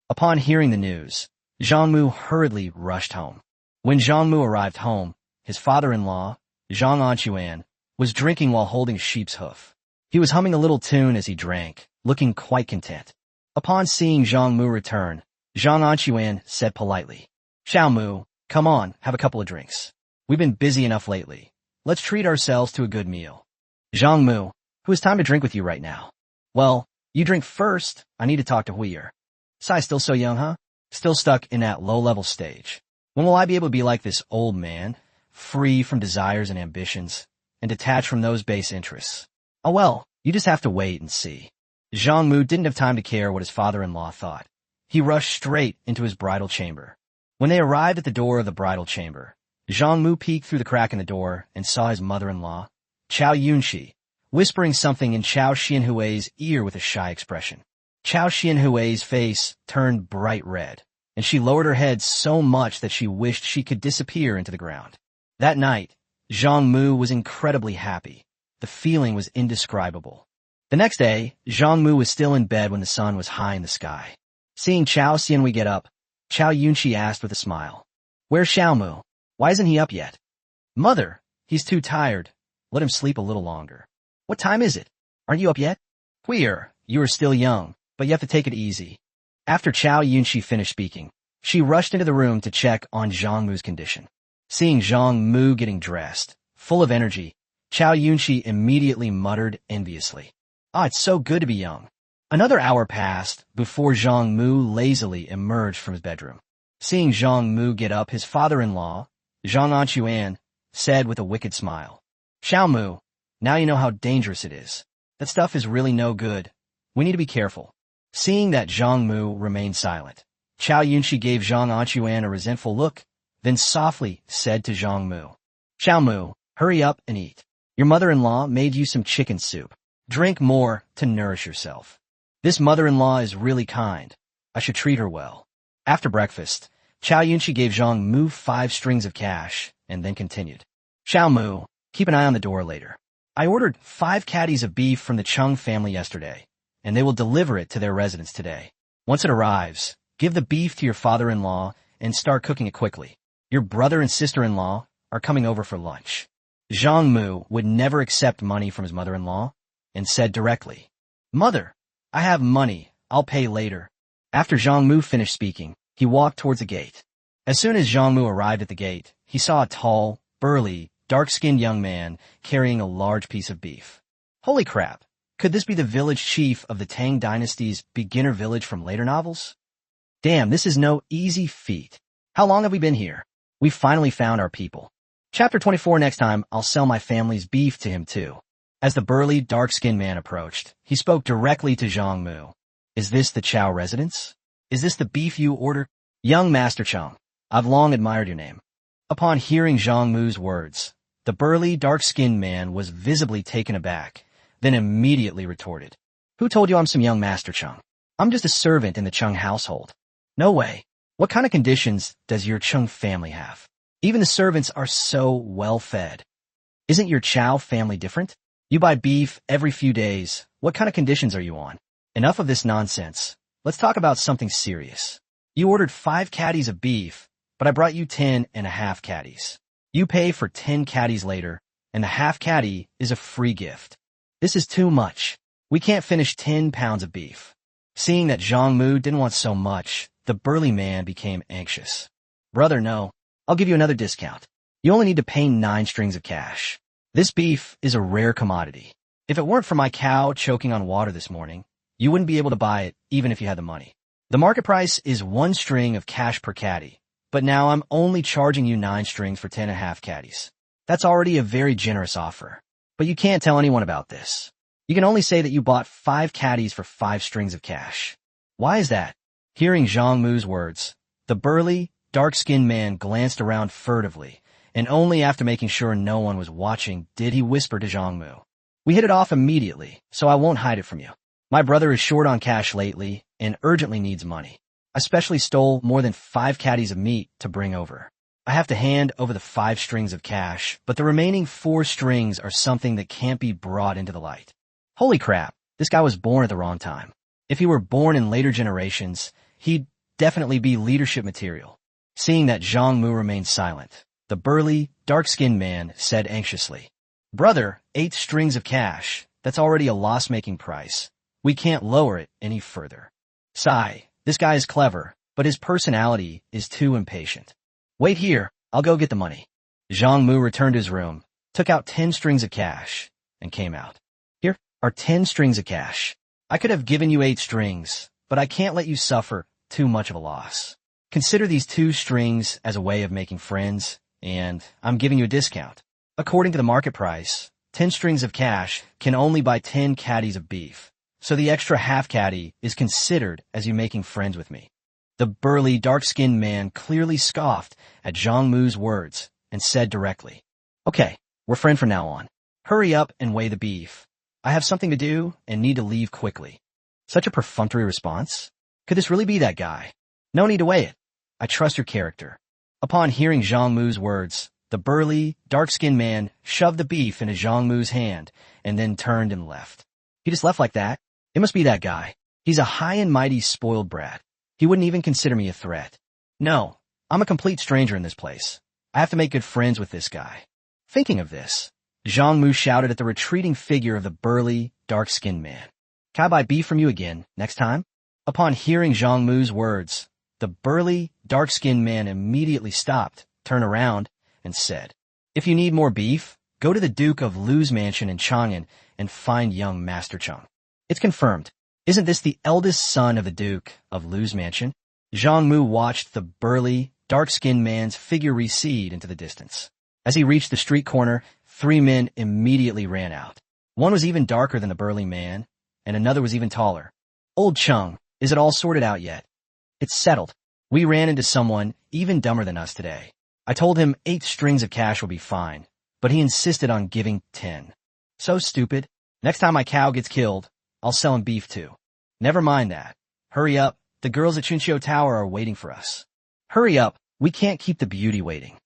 Upon hearing the news, Zhang Mu hurriedly rushed home. When Zhang Mu arrived home, his father-in-law, Zhang Anquan, was drinking while holding a sheep's hoof. He was humming a little tune as he drank, looking quite content. Upon seeing Zhang Mu return, Zhang Anquan said politely, "Chiao Mu, come on, have a couple of drinks. We've been busy enough lately. Let's treat ourselves to a good meal." "Zhang Mu, who has time to drink with you right now?" "Well, you drink first. I need to talk to Huier." "Sai still so young, huh? Still stuck in that low-level stage. When will I be able to be like this old man, free from desires and ambitions, and detached from those base interests?" "Oh well, you just have to wait and see." Zhang Mu didn't have time to care what his father-in-law thought. He rushed straight into his bridal chamber. When they arrived at the door of the bridal chamber, Zhang Mu peeked through the crack in the door and saw his mother-in-law, Chiao Yunxi, whispering something in Chao Xianhui's ear with a shy expression. Chao Xianhui's face turned bright red, and she lowered her head so much that she wished she could disappear into the ground. That night, Zhang Mu was incredibly happy. The feeling was indescribable. The next day, Zhang Mu was still in bed when the sun was high in the sky. Seeing Chao Xianhui get up, Chao Yunxi asked with a smile, "Where's Xiao Mu? Why isn't he up yet?" "Mother, he's too tired. Let him sleep a little longer." "What time is it? Aren't you up yet?" "Huier, you are still young, but you have to take it easy." After Chao Yunxi finished speaking, she rushed into the room to check on Zhang Mu's condition. Seeing Zhang Mu getting dressed, full of energy, Chao Yunxi immediately muttered enviously, "Ah, it's so good to be young." Another hour passed before Zhang Mu lazily emerged from his bedroom. Seeing Zhang Mu get up, his father-in-law, Zhang Anquan, said with a wicked smile, "Xiao Mu, now you know how dangerous it is. That stuff is really no good. We need to be careful." Seeing that Zhang Mu remained silent, Chao Yunxi gave Zhang Anquan a resentful look, then softly said to Zhang Mu, "Xiao Mu, hurry up and eat. Your mother-in-law made you some chicken soup. Drink more to nourish yourself. This mother-in-law is really kind. I should treat her well." After breakfast, Chao Yunxi gave Zhang Mu 5 strings of cash, and then continued, "Xiao Mu, keep an eye on the door later. I ordered 5 caddies of beef from the Chung family yesterday, and they will deliver it to their residence today. Once it arrives, give the beef to your father-in-law and start cooking it quickly. Your brother and sister-in-law are coming over for lunch." Zhang Mu would never accept money from his mother-in-law, and said directly, "Mother, I have money. I'll pay later." After Zhang Mu finished speaking, he walked towards the gate. As soon as Zhang Mu arrived at the gate, he saw a tall, burly, dark-skinned young man carrying a large piece of beef. Holy crap! Could this be the village chief of the Tang Dynasty's beginner village from later novels? Damn, this is no easy feat. How long have we been here? We finally found our people. Chapter 24 next time, I'll sell my family's beef to him too. As the burly, dark-skinned man approached, he spoke directly to Zhang Mu. "Is this the Chiao residence? Is this the beef you ordered?" "Young Master Chang, I've long admired your name." Upon hearing Zhang Mu's words, the burly, dark-skinned man was visibly taken aback, then immediately retorted, "Who told you I'm some young Master Chang? I'm just a servant in the Chung household." "No way. What kind of conditions does your Chung family have? Even the servants are so well-fed. Isn't your Chiao family different? You buy beef every few days. What kind of conditions are you on? Enough of this nonsense. Let's talk about something serious. You ordered 5 caddies of beef, but I brought you 10.5 caddies. You pay for 10 caddies later, and the half caddy is a free gift. This is too much. We can't finish 10 pounds of beef." Seeing that Zhang Mu didn't want so much, the burly man became anxious. "Brother, no. I'll give you another discount. You only need to pay 9 strings of cash. This beef is a rare commodity. If it weren't for my cow choking on water this morning, you wouldn't be able to buy it even if you had the money. The market price is 1 string of cash per caddy, but now I'm only charging you 9 strings for 10.5 caddies. That's already a very generous offer. But you can't tell anyone about this. You can only say that you bought 5 caddies for 5 strings of cash." "Why is that?" Hearing Zhang Mu's words, the burly, dark-skinned man glanced around furtively, and only after making sure no one was watching did he whisper to Zhang Mu, "We hit it off immediately, so I won't hide it from you. My brother is short on cash lately and urgently needs money. I specially stole more than 5 caddies of meat to bring over. I have to hand over the 5 strings of cash, but the remaining 4 strings are something that can't be brought into the light." Holy crap, this guy was born at the wrong time. If he were born in later generations, he'd definitely be leadership material. Seeing that Zhang Mu remained silent, the burly, dark-skinned man said anxiously, "Brother, 8 strings of cash. That's already a loss-making price. We can't lower it any further." Sigh, this guy is clever, but his personality is too impatient. "Wait here, I'll go get the money." Zhang Mu returned to his room, took out 10 strings of cash, and came out. "Here are 10 strings of cash. I could have given you 8 strings, but I can't let you suffer too much of a loss. Consider these 2 strings as a way of making friends, and I'm giving you a discount. According to the market price, 10 strings of cash can only buy 10 caddies of beef, so the extra half caddy is considered as you making friends with me." The burly, dark-skinned man clearly scoffed at Zhang Mu's words and said directly, "Okay, we're friends from now on. Hurry up and weigh the beef. I have something to do and need to leave quickly." Such a perfunctory response? Could this really be that guy? "No need to weigh it. I trust your character." Upon hearing Zhang Mu's words, the burly, dark-skinned man shoved the beef into Zhang Mu's hand and then turned and left. He just left like that? It must be that guy. He's a high and mighty spoiled brat. He wouldn't even consider me a threat. No, I'm a complete stranger in this place. I have to make good friends with this guy. Thinking of this, Zhang Mu shouted at the retreating figure of the burly, dark-skinned man, "Can I buy beef from you again next time?" Upon hearing Zhang Mu's words, the burly, dark-skinned man immediately stopped, turned around, and said, "If you need more beef, go to the Duke of Lu's mansion in Chang'an and find young Master Chang." It's confirmed. Isn't this the eldest son of the Duke of Lu's mansion? Zhang Mu watched the burly, dark-skinned man's figure recede into the distance. As he reached the street corner, 3 men immediately ran out. One was even darker than the burly man, and another was even taller. "Old Chung, is it all sorted out yet?" "It's settled. We ran into someone even dumber than us today. I told him 8 strings of cash would be fine, but he insisted on giving 10. So stupid. Next time my cow gets killed, I'll sell him beef too." "Never mind that. Hurry up. The girls at Chunqiu Tower are waiting for us." "Hurry up. We can't keep the beauty waiting."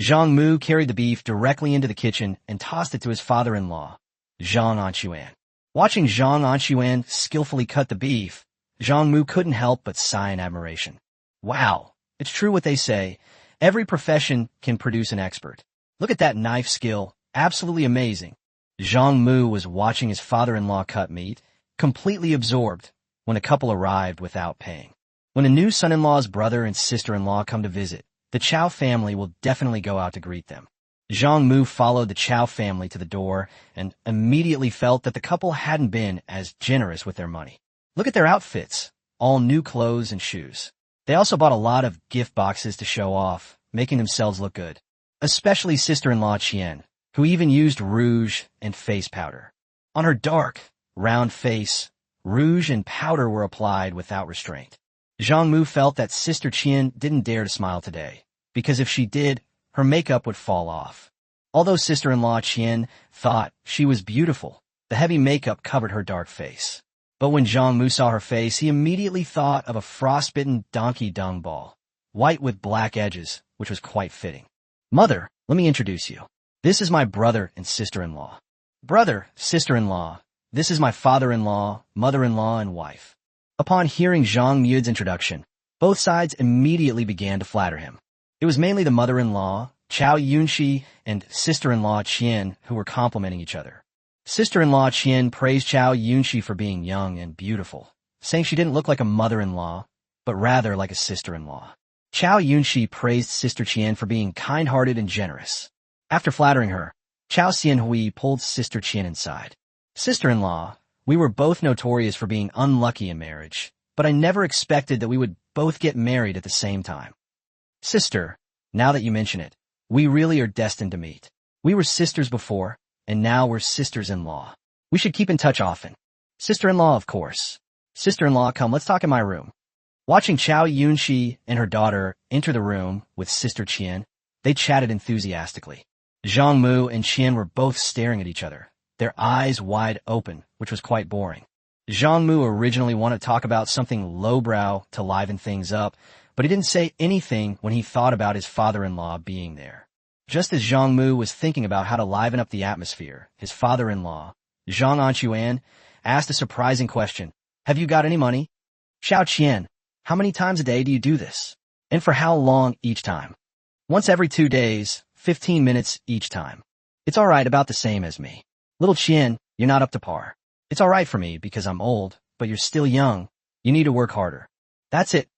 Zhang Mu carried the beef directly into the kitchen and tossed it to his father-in-law, Zhang Anquan. Watching Zhang Anquan skillfully cut the beef, Zhang Mu couldn't help but sigh in admiration. Wow, it's true what they say. Every profession can produce an expert. Look at that knife skill. Absolutely amazing. Zhang Mu was watching his father-in-law cut meat, completely absorbed, when the couple arrived without paying. When a new son-in-law's brother and sister-in-law come to visit, the Chiao family will definitely go out to greet them. Zhang Mu followed the Chiao family to the door and immediately felt that the couple hadn't been as generous with their money. Look at their outfits, all new clothes and shoes. They also bought a lot of gift boxes to show off, making themselves look good. Especially sister-in-law Qian, who even used rouge and face powder. On her dark, round face, rouge and powder were applied without restraint. Zhang Mu felt that Sister Qian didn't dare to smile today, because if she did, her makeup would fall off. Although sister-in-law Qian thought she was beautiful, the heavy makeup covered her dark face. But when Zhang Mu saw her face, he immediately thought of a frostbitten donkey dung ball, white with black edges, which was quite fitting. Mother, let me introduce you. This is my brother and sister-in-law. Brother, sister-in-law, this is my father-in-law, mother-in-law, and wife. Upon hearing Zhang Mu's introduction, both sides immediately began to flatter him. It was mainly the mother-in-law, Chiao Yunxi, and sister-in-law Qian who were complimenting each other. Sister-in-law Qian praised Chiao Yunxi for being young and beautiful, saying she didn't look like a mother-in-law, but rather like a sister-in-law. Chiao Yunxi praised Sister Qian for being kind-hearted and generous. After flattering her, Chiao Xianhui pulled Sister Qian inside. Sister-in-law, we were both notorious for being unlucky in marriage, but I never expected that we would both get married at the same time. Sister, now that you mention it, we really are destined to meet. We were sisters before, and now we're sisters-in-law. We should keep in touch often. Sister-in-law, of course. Sister-in-law, come, let's talk in my room. Watching Chiao Yunxi and her daughter enter the room with Sister Qian, they chatted enthusiastically. Zhang Mu and Qian were both staring at each other, their eyes wide open, which was quite boring. Zhang Mu originally wanted to talk about something lowbrow to liven things up, but he didn't say anything when he thought about his father-in-law being there. Just as Zhang Mu was thinking about how to liven up the atmosphere, his father-in-law, Zhang Anquan, asked a surprising question. Have you got any money? Xiao Qian, how many times a day do you do this? And for how long each time? Once every 2 days, 15 minutes each time. It's all right, about the same as me. Little Qian, you're not up to par. It's all right for me because I'm old, but you're still young. You need to work harder. That's it.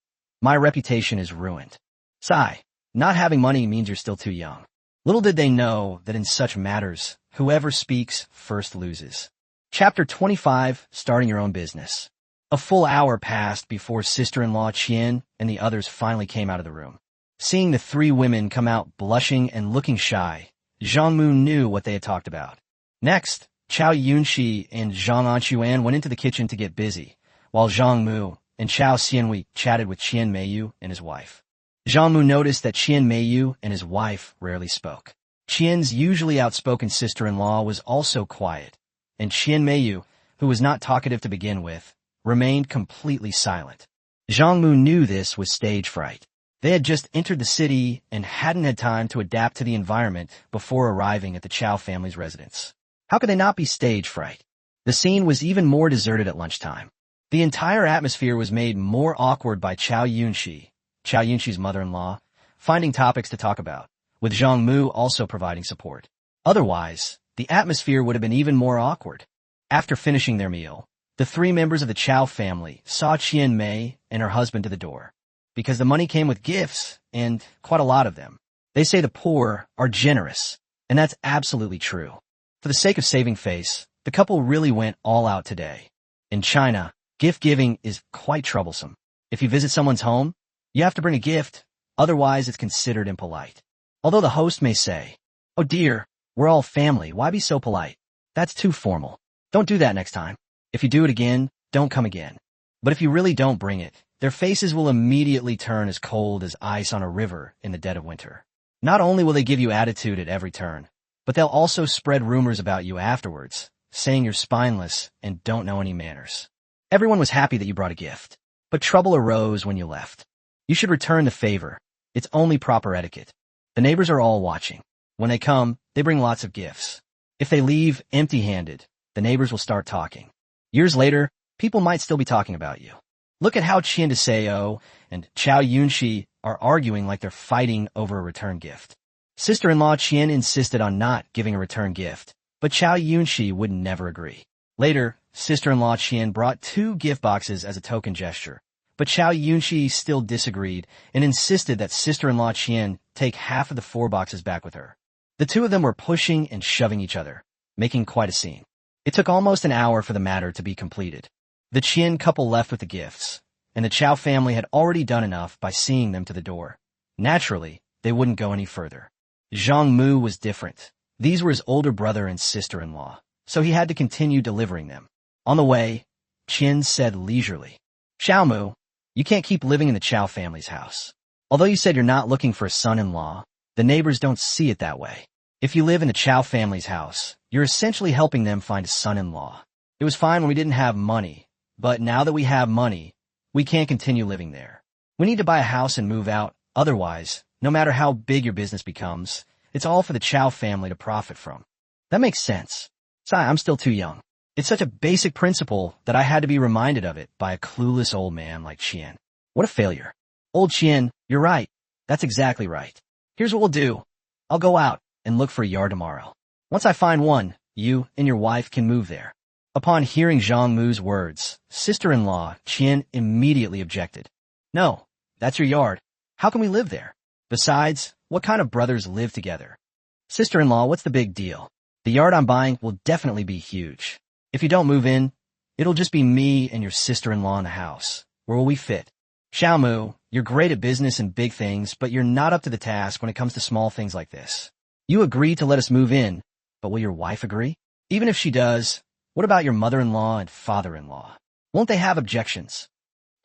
My reputation is ruined. Sigh, not having money means you're still too young. Little did they know that in such matters, whoever speaks first loses. Chapter 25, Starting Your Own Business. A full hour passed before sister-in-law Qian and the others finally came out of the room. Seeing the 3 women come out blushing and looking shy, Zhang Mu knew what they had talked about. Next, Chiao Yunxi and Zhang Anquan went into the kitchen to get busy, while Zhang Mu and Chiao Xianhui chatted with Qian Meiyu and his wife. Zhang Mu noticed that Qian Meiyu and his wife rarely spoke. Qian's usually outspoken sister-in-law was also quiet, and Qian Meiyu, who was not talkative to begin with, remained completely silent. Zhang Mu knew this was stage fright. They had just entered the city and hadn't had time to adapt to the environment before arriving at the Chiao family's residence. How could they not be stage fright? The scene was even more deserted at lunchtime. The entire atmosphere was made more awkward by Chiao Yunxi's mother-in-law, finding topics to talk about, with Zhang Mu also providing support. Otherwise, the atmosphere would have been even more awkward. After finishing their meal, the 3 members of the Chiao family saw Qian Mei and her husband to the door, because the money came with gifts, and quite a lot of them. They say the poor are generous, and that's absolutely true. For the sake of saving face, the couple really went all out today. In China, gift giving is quite troublesome. If you visit someone's home, you have to bring a gift, otherwise it's considered impolite. Although the host may say, "Oh dear, we're all family, why be so polite? That's too formal. Don't do that next time. If you do it again, don't come again." But if you really don't bring it, their faces will immediately turn as cold as ice on a river in the dead of winter. Not only will they give you attitude at every turn, but they'll also spread rumors about you afterwards, saying you're spineless and don't know any manners. Everyone was happy that you brought a gift, but trouble arose when you left. You should return the favor. It's only proper etiquette. The neighbors are all watching. When they come, they bring lots of gifts. If they leave empty-handed, the neighbors will start talking. Years later, people might still be talking about you. Look at how Qian Deseo and Chiao Yunxi are arguing like they're fighting over a return gift. Sister-in-law Qian insisted on not giving a return gift, But Chiao Yunxi would never agree. Later, sister-in-law Qian brought 2 gift boxes as a token gesture, but Chiao Yunxi still disagreed and insisted that sister-in-law Qian take half of the 4 boxes back with her. The two of them were pushing and shoving each other, making quite a scene. It took almost an hour for the matter to be completed. The Qian couple left with the gifts, and the Chiao family had already done enough by seeing them to the door. Naturally, they wouldn't go any further. Zhang Mu was different. These were his older brother and sister-in-law, so he had to continue delivering them. On the way, Qian said leisurely, "Zhang Mu, you can't keep living in the Chiao family's house. Although you said you're not looking for a son-in-law, the neighbors don't see it that way. If you live in the Chiao family's house, you're essentially helping them find a son-in-law. It was fine when we didn't have money, but now that we have money, we can't continue living there. We need to buy a house and move out. Otherwise, no matter how big your business becomes, it's all for the Chiao family to profit from." That makes sense. I'm still too young. It's such a basic principle that I had to be reminded of it by a clueless old man like Qian. What a failure. Old Qian, you're right. That's exactly right. Here's what we'll do. I'll go out and look for a yard tomorrow. Once I find one, you and your wife can move there. Upon hearing Zhang Mu's words, sister-in-law Qian immediately objected. "No, that's your yard. How can we live there? Besides, what kind of brothers live together? Sister-in-law, what's the big deal? The yard I'm buying will definitely be huge. If you don't move in, it'll just be me and your sister-in-law in the house. Where will we fit? Zhang Mu, you're great at business and big things, but you're not up to the task when it comes to small things like this. You agree to let us move in, but will your wife agree? Even if she does, what about your mother-in-law and father-in-law? Won't they have objections?"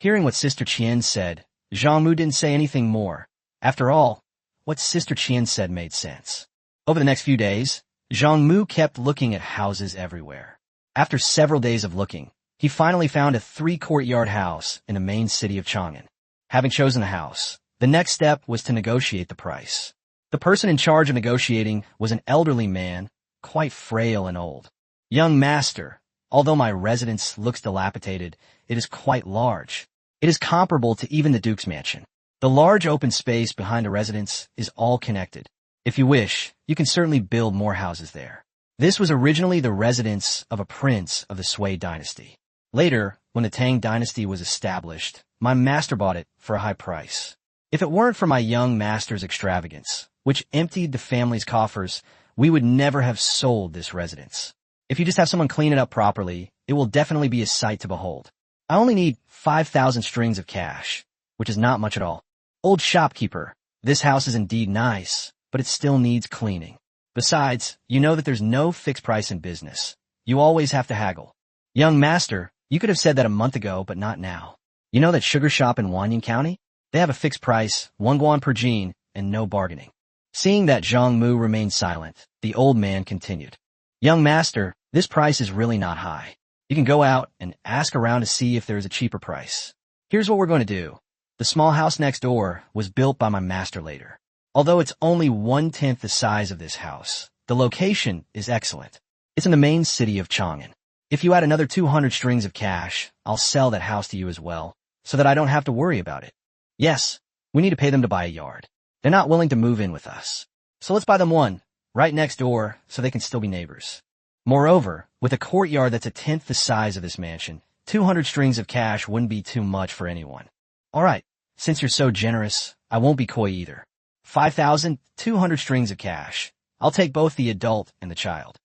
Hearing what Sister Qian said, Zhang Mu didn't say anything more. After all, what Sister Qian said made sense. Over the next few days, Zhang Mu kept looking at houses everywhere. After several days of looking, he finally found a 3-courtyard house in the main city of Chang'an. Having chosen the house, the next step was to negotiate the price. The person in charge of negotiating was an elderly man, quite frail and old. "Young master, although my residence looks dilapidated, it is quite large. It is comparable to even the Duke's mansion. The large open space behind the residence is all connected. If you wish, you can certainly build more houses there." This was originally the residence of a prince of the Sui dynasty. Later, when the Tang dynasty was established, my master bought it for a high price. If it weren't for my young master's extravagance, which emptied the family's coffers, we would never have sold this residence. If you just have someone clean it up properly, it will definitely be a sight to behold. I only need 5,000 strings of cash, which is not much at all. Old shopkeeper, this house is indeed nice, but it still needs cleaning. Besides, you know that there's no fixed price in business. You always have to haggle. Young master, you could have said that a month ago, but not now. You know that sugar shop in Wanyan County? They have a fixed price, 1 guan per jean, and no bargaining. Seeing that Zhang Mu remained silent, the old man continued. "Young master, this price is really not high. You can go out and ask around to see if there is a cheaper price. Here's what we're going to do. The small house next door was built by my master later. Although it's only 1/10 the size of this house, the location is excellent. It's in the main city of Chang'an. If you add another 200 strings of cash, I'll sell that house to you as well, so that I don't have to worry about it. Yes, we need to pay them to buy a yard. They're not willing to move in with us. So let's buy them one, right next door, so they can still be neighbors. Moreover, with a courtyard that's 1/10 the size of this mansion, 200 strings of cash wouldn't be too much for anyone. All right, since you're so generous, I won't be coy either. 5,200 strings of cash. I'll take both the adult and the child."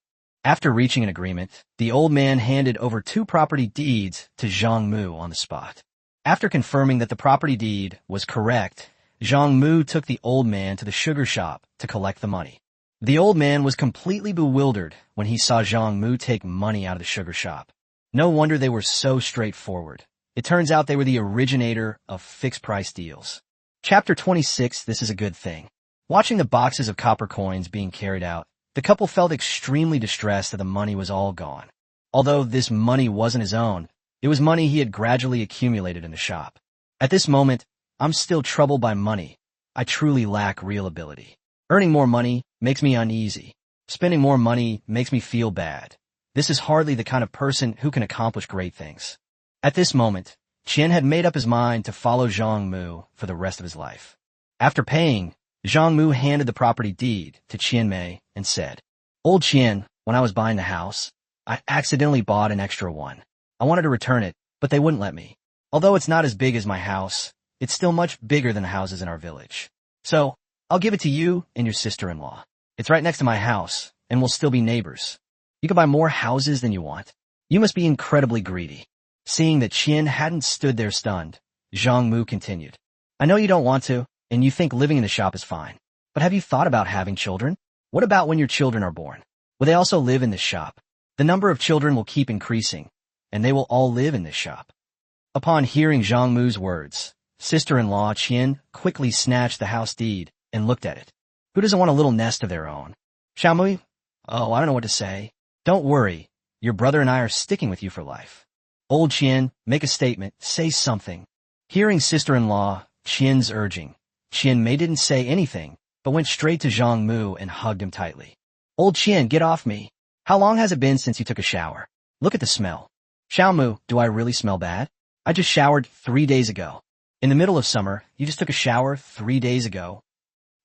After reaching an agreement, the old man handed over 2 property deeds to Zhang Mu on the spot. After confirming that the property deed was correct, Zhang Mu took the old man to the sugar shop to collect the money. The old man was completely bewildered when he saw Zhang Mu take money out of the sugar shop. No wonder they were so straightforward. It turns out they were the originator of fixed-price deals. Chapter 26, This is a Good Thing. Watching the boxes of copper coins being carried out, the couple felt extremely distressed that the money was all gone. Although this money wasn't his own, it was money he had gradually accumulated in the shop. At this moment, I'm still troubled by money. I truly lack real ability. Earning more money makes me uneasy. Spending more money makes me feel bad. This is hardly the kind of person who can accomplish great things. At this moment, Qian had made up his mind to follow Zhang Mu for the rest of his life. After paying, Zhang Mu handed the property deed to Qian Mei and said, "Old Qian, When I was buying the house, I accidentally bought an extra one. I wanted to return it, but they wouldn't let me. Although it's not as big as my house, it's still much bigger than the houses in our village. So, I'll give it to you and your sister-in-law. It's right next to my house, and we'll still be neighbors. You can buy more houses than you want. You must be incredibly greedy. Seeing that Qian hadn't stood there stunned, Zhang Mu continued. I know you don't want to, and you think living in the shop is fine. But have you thought about having children? What about when your children are born? Will they also live in this shop? The number of children will keep increasing, and they will all live in this shop. Upon hearing Zhang Mu's words, sister-in-law Qian quickly snatched the house deed and looked at it. Who doesn't want a little nest of their own? Chiao Mu? Oh, I don't know what to say. Don't worry. Your brother and I are sticking with you for life. Old Qian, make a statement. Say something. Hearing sister-in-law Qian's urging, Qian Mei didn't say anything, but went straight to Zhang Mu and hugged him tightly. Old Qian, get off me. How long has it been since you took a shower? Look at the smell. Chiao Mu, do I really smell bad? I just showered 3 days ago. In the middle of summer, you just took a shower 3 days ago.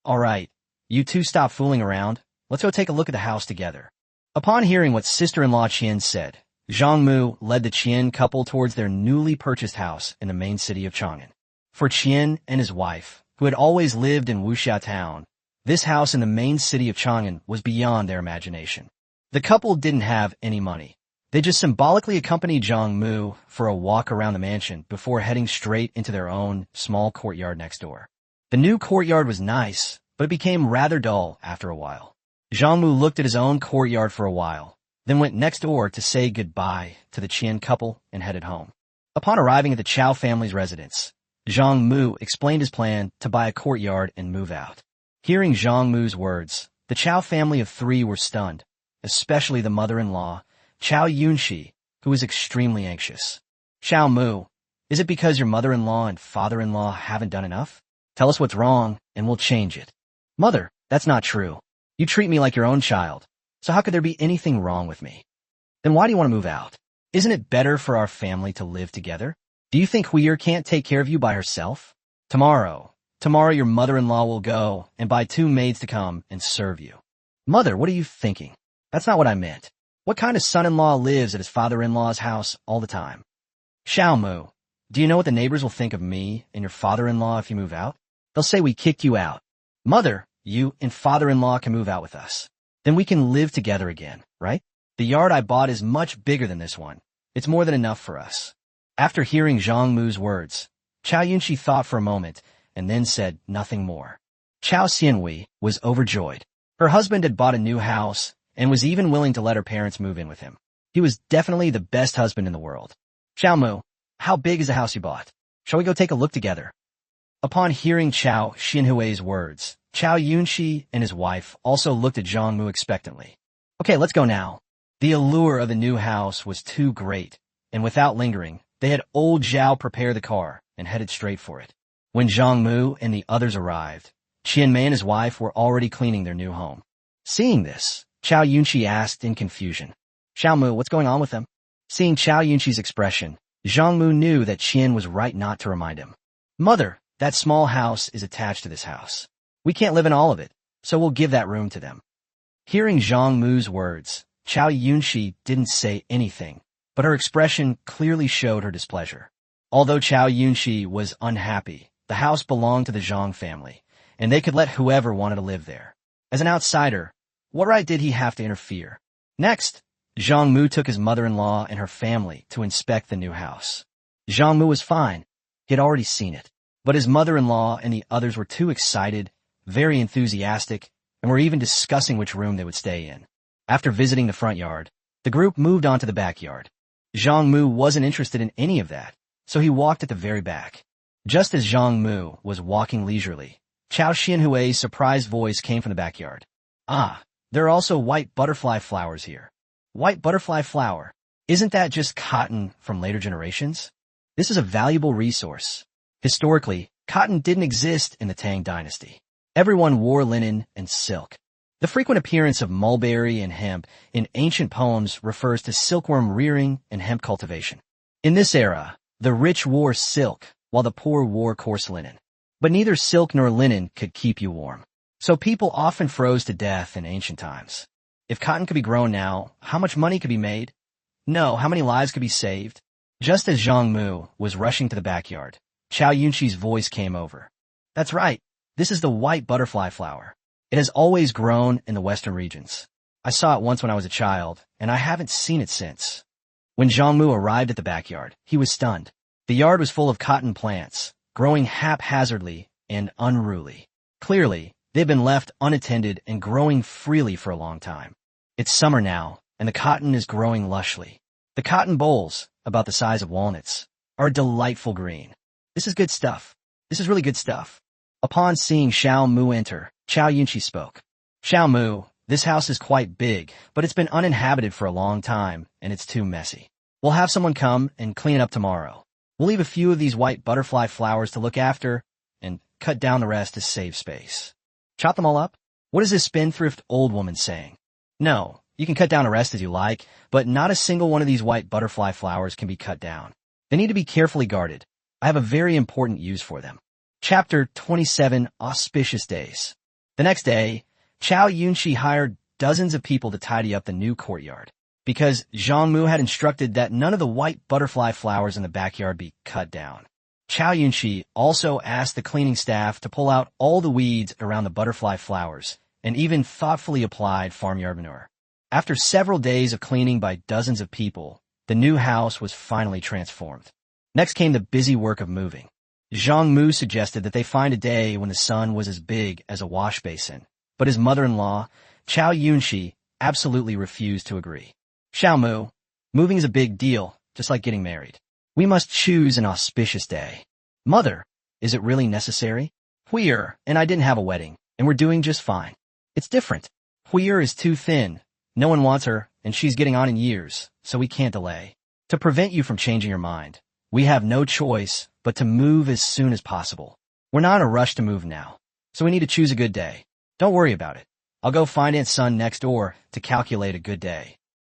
All right, you two stop fooling around. Let's go take a look at the house together. Upon hearing what sister-in-law Qian said, Zhang Mu led the Qian couple towards their newly purchased house in the main city of Chang'an. For Qian and his wife, who had always lived in Wuxia town, this house in the main city of Chang'an was beyond their imagination. The couple didn't have any money. They just symbolically accompanied Zhang Mu for a walk around the mansion before heading straight into their own small courtyard next door. The new courtyard was nice, but it became rather dull after a while. Zhang Mu looked at his own courtyard for a while, then went next door to say goodbye to the Qian couple and headed home. Upon arriving at the Chiao family's residence, Zhang Mu explained his plan to buy a courtyard and move out. Hearing Zhang Mu's words, the Chiao family of 3 were stunned, especially the mother-in-law, Chiao Yunxi, who was extremely anxious. Chiao Mu, is it because your mother-in-law and father-in-law haven't done enough? Tell us what's wrong, and we'll change it. Mother, that's not true. You treat me like your own child, so how could there be anything wrong with me? Then why do you want to move out? Isn't it better for our family to live together? Do you think Huir can't take care of you by herself? Tomorrow your mother-in-law will go and buy 2 maids to come and serve you. Mother, what are you thinking? That's not what I meant. What kind of son-in-law lives at his father-in-law's house all the time? Chiao Mu, do you know what the neighbors will think of me and your father-in-law if you move out? They'll say we kicked you out. Mother, you and father-in-law can move out with us. Then we can live together again, right? The yard I bought is much bigger than this one. It's more than enough for us. After hearing Zhang Mu's words, Chiao Yunxi thought for a moment and then said nothing more. Chiao Xianhui was overjoyed. Her husband had bought a new house and was even willing to let her parents move in with him. He was definitely the best husband in the world. Chiao Mu, how big is the house you bought? Shall we go take a look together? Upon hearing Chiao Xianhui's words, Chiao Yunxi and his wife also looked at Zhang Mu expectantly. Okay, let's go now. The allure of the new house was too great, and without lingering, they had old Zhao prepare the car and headed straight for it. When Zhang Mu and the others arrived, Qian Mei and his wife were already cleaning their new home. Seeing this, Chiao Yunxi asked in confusion, Chiao Mu, what's going on with them? Seeing Chiao Yunxi's expression, Zhang Mu knew that Qian was right not to remind him. Mother, that small house is attached to this house. We can't live in all of it, so we'll give that room to them. Hearing Zhang Mu's words, Chiao Yunxi didn't say anything, but her expression clearly showed her displeasure. Although Chiao Yunxi was unhappy, the house belonged to the Zhang family, and they could let whoever wanted to live there. As an outsider, what right did he have to interfere? Next, Zhang Mu took his mother-in-law and her family to inspect the new house. Zhang Mu was fine. He had already seen it. But his mother-in-law and the others were too excited, very enthusiastic, and were even discussing which room they would stay in. After visiting the front yard, the group moved on to the backyard. Zhang Mu wasn't interested in any of that, so he walked at the very back. Just as Zhang Mu was walking leisurely, Chiao Xianhui's surprised voice came from the backyard. Ah, there are also white butterfly flowers here. White butterfly flower. Isn't that just cotton from later generations? This is a valuable resource. Historically, cotton didn't exist in the Tang dynasty. Everyone wore linen and silk. The frequent appearance of mulberry and hemp in ancient poems refers to silkworm rearing and hemp cultivation. In this era, the rich wore silk, while the poor wore coarse linen. But neither silk nor linen could keep you warm. So people often froze to death in ancient times. If cotton could be grown now, how much money could be made? No, how many lives could be saved? Just as Zhang Mu was rushing to the backyard, Chiao Yunqi's voice came over. That's right. This is the white butterfly flower. It has always grown in the western regions. I saw it once when I was a child, and I haven't seen it since. When Zhang Mu arrived at the backyard, he was stunned. The yard was full of cotton plants, growing haphazardly and unruly. Clearly, they've been left unattended and growing freely for a long time. It's summer now, and the cotton is growing lushly. The cotton bolls, about the size of walnuts, are a delightful green. This is good stuff. This is really good stuff. Upon seeing Zhang Mu enter, Chiao Yunqi spoke. Zhang Mu, this house is quite big, but it's been uninhabited for a long time, and it's too messy. We'll have someone come and clean it up tomorrow. We'll leave a few of these white butterfly flowers to look after, and cut down the rest to save space. Chop them all up? What is this spendthrift old woman saying? No, you can cut down the rest as you like, but not a single one of these white butterfly flowers can be cut down. They need to be carefully guarded. I have a very important use for them. Chapter 27, Auspicious Days. The next day, Chiao Yunqi hired dozens of people to tidy up the new courtyard, because Zhang Mu had instructed that none of the white butterfly flowers in the backyard be cut down. Chiao Yunqi also asked the cleaning staff to pull out all the weeds around the butterfly flowers and even thoughtfully applied farmyard manure. After several days of cleaning by dozens of people, the new house was finally transformed. Next came the busy work of moving. Zhang Mu suggested that they find a day when the sun was as big as a wash basin, but his mother-in-law, Chiao Yunqi, absolutely refused to agree. Zhang Mu, moving is a big deal, just like getting married. We must choose an auspicious day. Mother, is it really necessary? Huir and I didn't have a wedding, and we're doing just fine. It's different. Huir is too thin. No one wants her, and she's getting on in years, so we can't delay. To prevent you from changing your mind, we have no choice but to move as soon as possible. We're not in a rush to move now, so we need to choose a good day. Don't worry about it. I'll go find Aunt Sun next door to calculate a good day.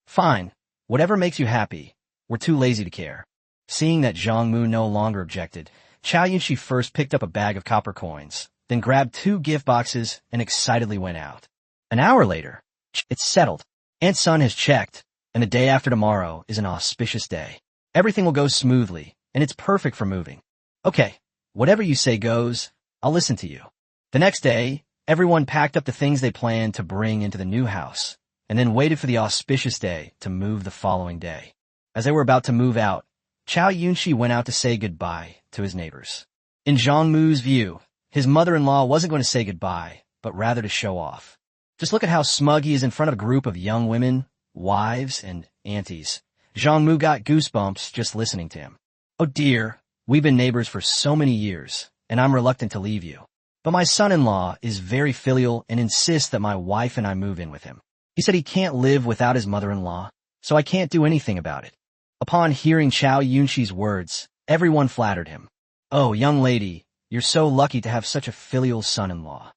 Fine. Whatever makes you happy. We're too lazy to care. Seeing that Zhang Mu no longer objected, Chiao Yunqi first picked up a bag of copper coins, then grabbed 2 gift boxes and excitedly went out. An hour later, it's settled. Aunt Sun has checked, and the day after tomorrow is an auspicious day. Everything will go smoothly, and it's perfect for moving. Okay, whatever you say goes. I'll listen to you. The next day, everyone packed up the things they planned to bring into the new house, and then waited for the auspicious day to move the following day. As they were about to move out, Chiao Yunqi went out to say goodbye to his neighbors. In Zhang Mu's view, his mother-in-law wasn't going to say goodbye, but rather to show off. Just look at how smug he is in front of a group of young women, wives, and aunties. Zhang Mu got goosebumps just listening to him. Oh dear, we've been neighbors for so many years, and I'm reluctant to leave you. But my son-in-law is very filial and insists that my wife and I move in with him. He said he can't live without his mother-in-law, so I can't do anything about it. Upon hearing Chiao Yunqi's words, everyone flattered him. Oh, young lady, you're so lucky to have such a filial son-in-law.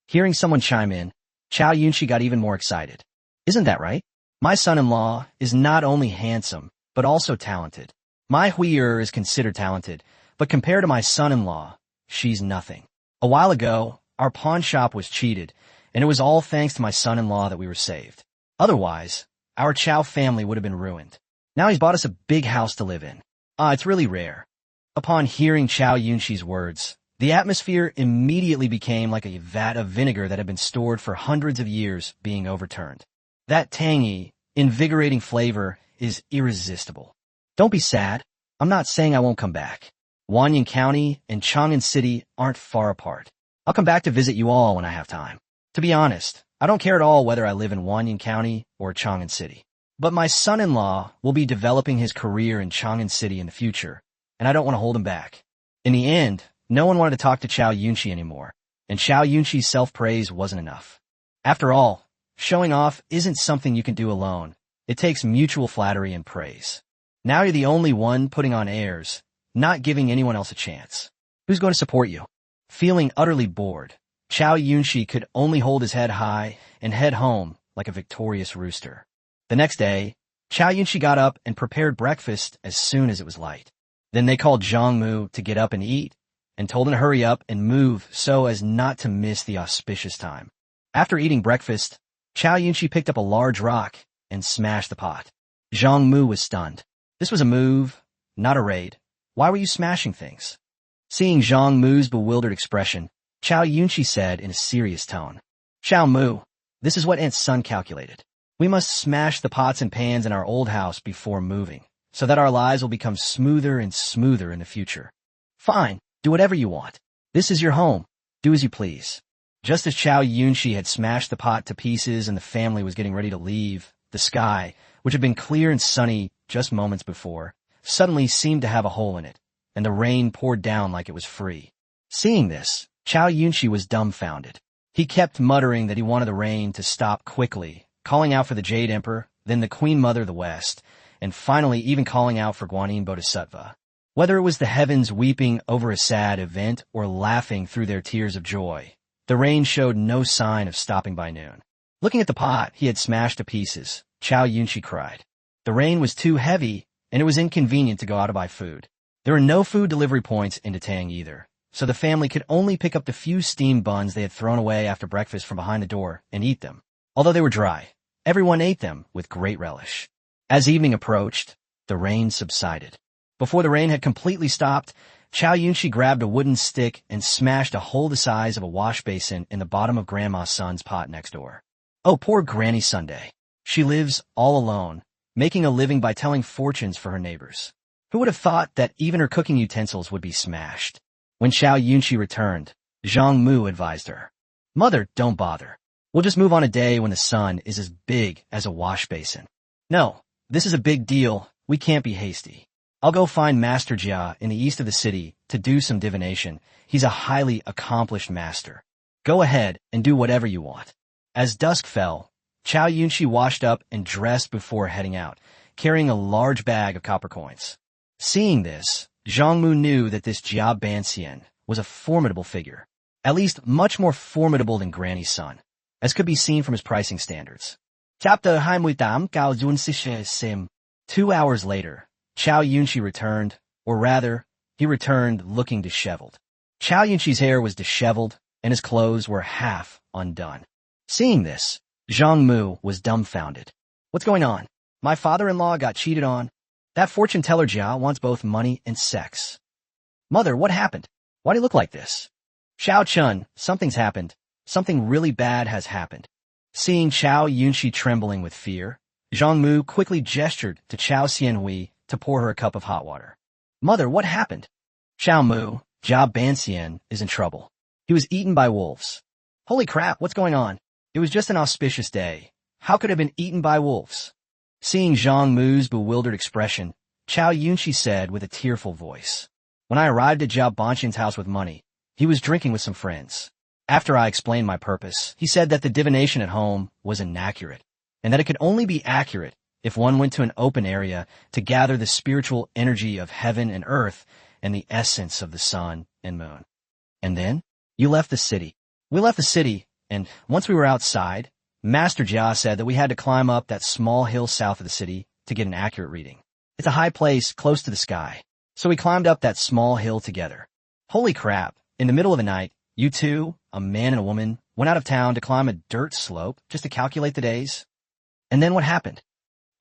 Hearing someone chime in, Chiao Yunqi got even more excited. Isn't that right? My son-in-law is not only handsome, but also talented. My Huir is considered talented, but compared to my son-in-law, she's nothing. A while ago, our pawn shop was cheated, and it was all thanks to my son-in-law that we were saved. Otherwise, our Chiao family would have been ruined. Now he's bought us a big house to live in. It's really rare. Upon hearing Chiao Yunqi's words, the atmosphere immediately became like a vat of vinegar that had been stored for hundreds of years being overturned. That tangy, invigorating flavor is irresistible. Don't be sad. I'm not saying I won't come back. Wanyan County and Chang'an City aren't far apart. I'll come back to visit you all when I have time. To be honest, I don't care at all whether I live in Wanyan County or Chang'an City. But my son-in-law will be developing his career in Chang'an City in the future, and I don't want to hold him back. In the end, no one wanted to talk to Chiao Yunqi anymore, and Chiao Yunqi's self-praise wasn't enough. After all, showing off isn't something you can do alone. It takes mutual flattery and praise. Now you're the only one putting on airs, not giving anyone else a chance. Who's going to support you? Feeling utterly bored, Chiao Yunqi could only hold his head high and head home like a victorious rooster. The next day, Chiao Yunqi got up and prepared breakfast as soon as it was light. Then they called Zhang Mu to get up and eat, and told him to hurry up and move so as not to miss the auspicious time. After eating breakfast, Chiao Yunshi picked up a large rock and smashed the pot. Zhang Mu was stunned. This was a move, not a raid. Why were you smashing things? Seeing Zhang Mu's bewildered expression, Chiao Yunshi said in a serious tone, Zhang Mu, this is what Aunt Sun calculated. We must smash the pots and pans in our old house before moving, so that our lives will become smoother and smoother in the future. Fine, do whatever you want. This is your home. Do as you please. Just as Chiao Yunshi had smashed the pot to pieces and the family was getting ready to leave, the sky, which had been clear and sunny just moments before, suddenly seemed to have a hole in it, and the rain poured down like it was free. Seeing this, Chiao Yunshi was dumbfounded. He kept muttering that he wanted the rain to stop quickly, calling out for the Jade Emperor, then the Queen Mother of the West, and finally even calling out for Guanyin Bodhisattva. Whether it was the heavens weeping over a sad event or laughing through their tears of joy, the rain showed no sign of stopping by noon. Looking at the pot he had smashed to pieces, Chiao Yunshi cried. The rain was too heavy, and it was inconvenient to go out to buy food. There were no food delivery points in Datang either, so the family could only pick up the few steamed buns they had thrown away after breakfast from behind the door and eat them. Although they were dry, everyone ate them with great relish. As evening approached, the rain subsided. Before the rain had completely stopped, Chiao Yunshi grabbed a wooden stick and smashed a hole the size of a wash basin in the bottom of Grandma Sun's pot next door. Oh, poor Granny Sunday. She lives all alone, making a living by telling fortunes for her neighbors. Who would have thought that even her cooking utensils would be smashed? When Chiao Yunshi returned, Zhang Mu advised her, Mother, don't bother. We'll just move on a day when the sun is as big as a wash basin. No, this is a big deal. We can't be hasty. I'll go find Master Jia in the east of the city to do some divination. He's a highly accomplished master. Go ahead and do whatever you want. As dusk fell, Chiao Yunshi washed up and dressed before heading out, carrying a large bag of copper coins. Seeing this, Zhang Mu knew that this Jia Banxian was a formidable figure, at least much more formidable than Granny's son, as could be seen from his pricing standards. Chapter 2 2 hours later, Chiao Yunshi returned, or rather, he returned looking disheveled. Chiao Yunshi's hair was disheveled, and his clothes were half undone. Seeing this, Zhang Mu was dumbfounded. What's going on? My father-in-law got cheated on. That fortune teller Jia wants both money and sex. Mother, what happened? Why do you look like this? Xiao Chun, something's happened. Something really bad has happened. Seeing Chiao Yunshi trembling with fear, Zhang Mu quickly gestured to Chiao Xianhui to pour her a cup of hot water. Mother, what happened? Zhang Mu, Jia Banxian is in trouble. He was eaten by wolves. Holy crap, what's going on? It was just an auspicious day. How could it have been eaten by wolves? Seeing Zhang Mu's bewildered expression, Chiao Yunshi said with a tearful voice, When I arrived at Jia Banxian's house with money, he was drinking with some friends. After I explained my purpose, he said that the divination at home was inaccurate, and that it could only be accurate if one went to an open area to gather the spiritual energy of heaven and earth and the essence of the sun and moon. And then, you left the city. We left the city, and once we were outside, Master Jia said that we had to climb up that small hill south of the city to get an accurate reading. It's a high place close to the sky, so we climbed up that small hill together. Holy crap, in the middle of the night, you two, a man and a woman, went out of town to climb a dirt slope just to calculate the days. And then what happened?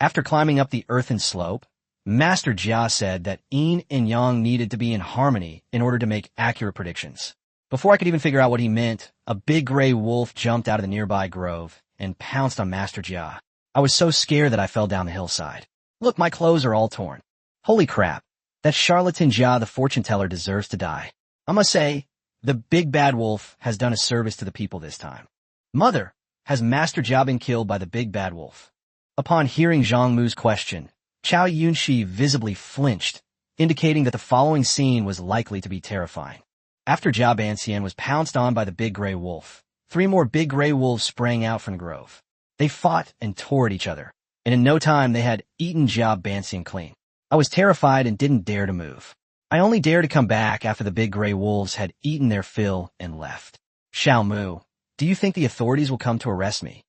After climbing up the earthen slope, Master Jia said that yin and yang needed to be in harmony in order to make accurate predictions. Before I could even figure out what he meant, a big gray wolf jumped out of the nearby grove and pounced on Master Jia. I was so scared that I fell down the hillside. Look, my clothes are all torn. Holy crap, that charlatan Jia the fortune teller deserves to die. I must say, the big bad wolf has done a service to the people this time. Mother, has Master Jia been killed by the big bad wolf? Upon hearing Zhang Mu's question, Chiao Yunshi visibly flinched, indicating that the following scene was likely to be terrifying. After Jia Banxian was pounced on by the big gray wolf, 3 more big gray wolves sprang out from the grove. They fought and tore at each other, and in no time they had eaten Jia Banxian clean. I was terrified and didn't dare to move. I only dared to come back after the big gray wolves had eaten their fill and left. Zhang Mu, do you think the authorities will come to arrest me?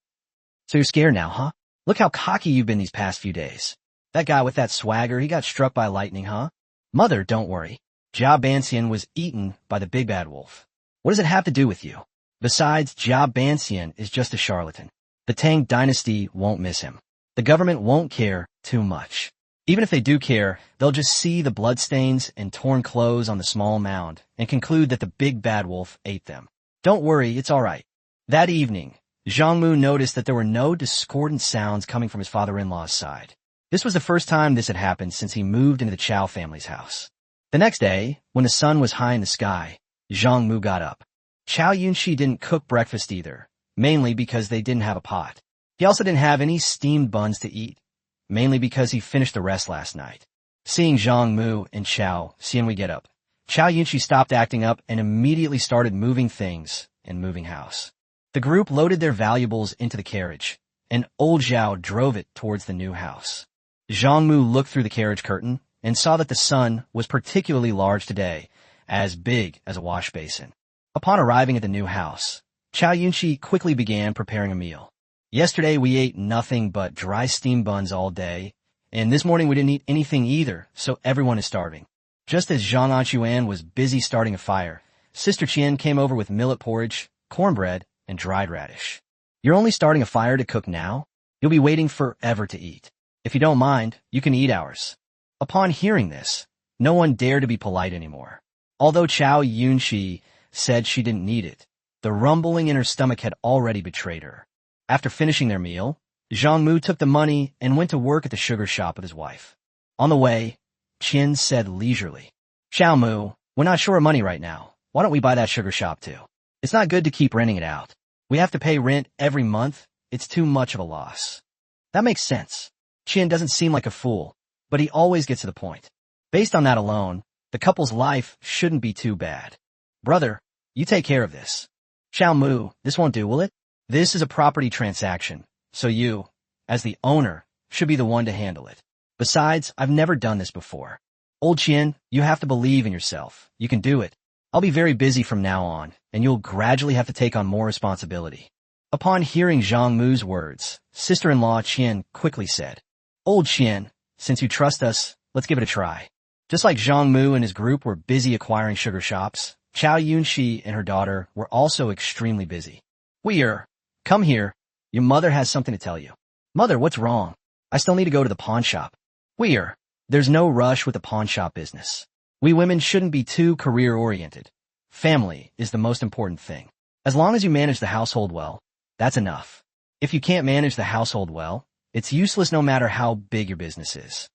So you're scared now, huh? Look how cocky you've been these past few days. That guy with that swagger, he got struck by lightning, huh? Mother, don't worry. Jia Banxian was eaten by the big bad wolf. What does it have to do with you? Besides, Jia Banxian is just a charlatan. The Tang dynasty won't miss him. The government won't care too much. Even if they do care, they'll just see the bloodstains and torn clothes on the small mound and conclude that the big bad wolf ate them. Don't worry, it's all right. That evening, Zhang Mu noticed that there were no discordant sounds coming from his father-in-law's side. This was the first time this had happened since he moved into the Chiao family's house. The next day, when the sun was high in the sky, Zhang Mu got up. Chiao Yunxi didn't cook breakfast either, mainly because they didn't have a pot. He also didn't have any steamed buns to eat, mainly because he finished the rest last night. Seeing Zhang Mu and Chiao Xianhui get up, Chiao Yunxi stopped acting up and immediately started moving things and moving house. The group loaded their valuables into the carriage, and old Zhao drove it towards the new house. Zhang Mu looked through the carriage curtain and saw that the sun was particularly large today, as big as a wash basin. Upon arriving at the new house, Chiao Yunxi quickly began preparing a meal. Yesterday we ate nothing but dry steamed buns all day, and this morning we didn't eat anything either, so everyone is starving. Just as Zhang Anquan was busy starting a fire, Sister Qian came over with millet porridge, cornbread, and dried radish. You're only starting a fire to cook now? You'll be waiting forever to eat. If you don't mind, you can eat ours. Upon hearing this, no one dared to be polite anymore. Although Chiao Yunxi said she didn't need it, the rumbling in her stomach had already betrayed her. After finishing their meal, Zhang Mu took the money and went to work at the sugar shop with his wife. On the way, Qian said leisurely, Xiao Mu, we're not short of money right now. Why don't we buy that sugar shop too? It's not good to keep renting it out. We have to pay rent every month. It's too much of a loss. That makes sense. Qian doesn't seem like a fool, but he always gets to the point. Based on that alone, the couple's life shouldn't be too bad. Brother, you take care of this. Xiao Mu, this won't do, will it? This is a property transaction, so you, as the owner, should be the one to handle it. Besides, I've never done this before. Old Qian, you have to believe in yourself. You can do it. I'll be very busy from now on, and you'll gradually have to take on more responsibility. Upon hearing Zhang Mu's words, sister-in-law Qian quickly said, Old Qian, since you trust us, let's give it a try. Just like Zhang Mu and his group were busy acquiring sugar shops, Chiao Yunxi and her daughter were also extremely busy. Come here. Your mother has something to tell you. Mother, what's wrong? I still need to go to the pawn shop. There's no rush with the pawn shop business. We women shouldn't be too career-oriented. Family is the most important thing. As long as you manage the household well, that's enough. If you can't manage the household well, it's useless no matter how big your business is.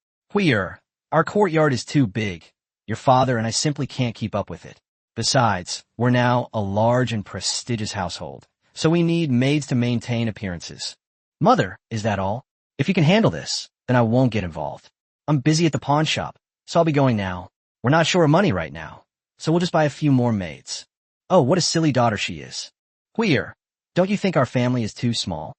Our courtyard is too big. Your father and I simply can't keep up with it. Besides, we're now a large and prestigious household, so we need maids to maintain appearances. Mother, is that all? If you can handle this, then I won't get involved. I'm busy at the pawn shop, so I'll be going now. We're not short of money right now, so we'll just buy a few more maids. Oh, what a silly daughter she is. Don't you think our family is too small?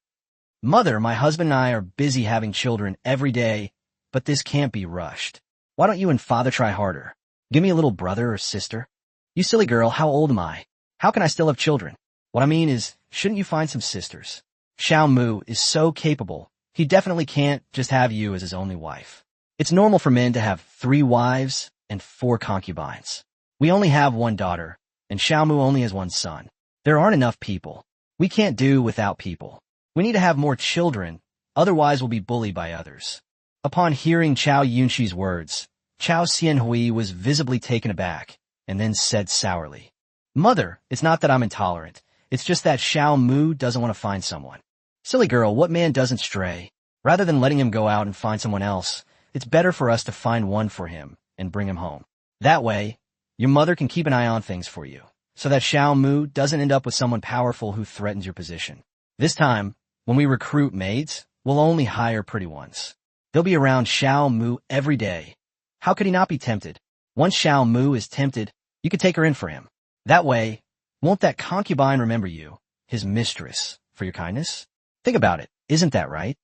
Mother, my husband and I are busy having children every day, but this can't be rushed. Why don't you and father try harder? Give me a little brother or sister. You silly girl, how old am I? How can I still have children? What I mean is, shouldn't you find some sisters? Xiao Mu is so capable, he definitely can't just have you as his only wife. It's normal for men to have 3 wives and 4 concubines. We only have 1 daughter, and Xiao Mu only has 1 son. There aren't enough people. We can't do without people. We need to have more children, otherwise we'll be bullied by others. Upon hearing Chiao Yunxi's words, Chiao Xianhui was visibly taken aback, and then said sourly, Mother, it's not that I'm intolerant. It's just that Xiao Mu doesn't want to find someone. Silly girl, what man doesn't stray? Rather than letting him go out and find someone else, it's better for us to find one for him and bring him home. That way, your mother can keep an eye on things for you, so that Xiao Mu doesn't end up with someone powerful who threatens your position. This time, when we recruit maids, we'll only hire pretty ones. They'll be around Xiao Mu every day. How could he not be tempted? Once Xiao Mu is tempted, you could take her in for him. That way, won't that concubine remember you, his mistress, for your kindness? Think about it, isn't that right?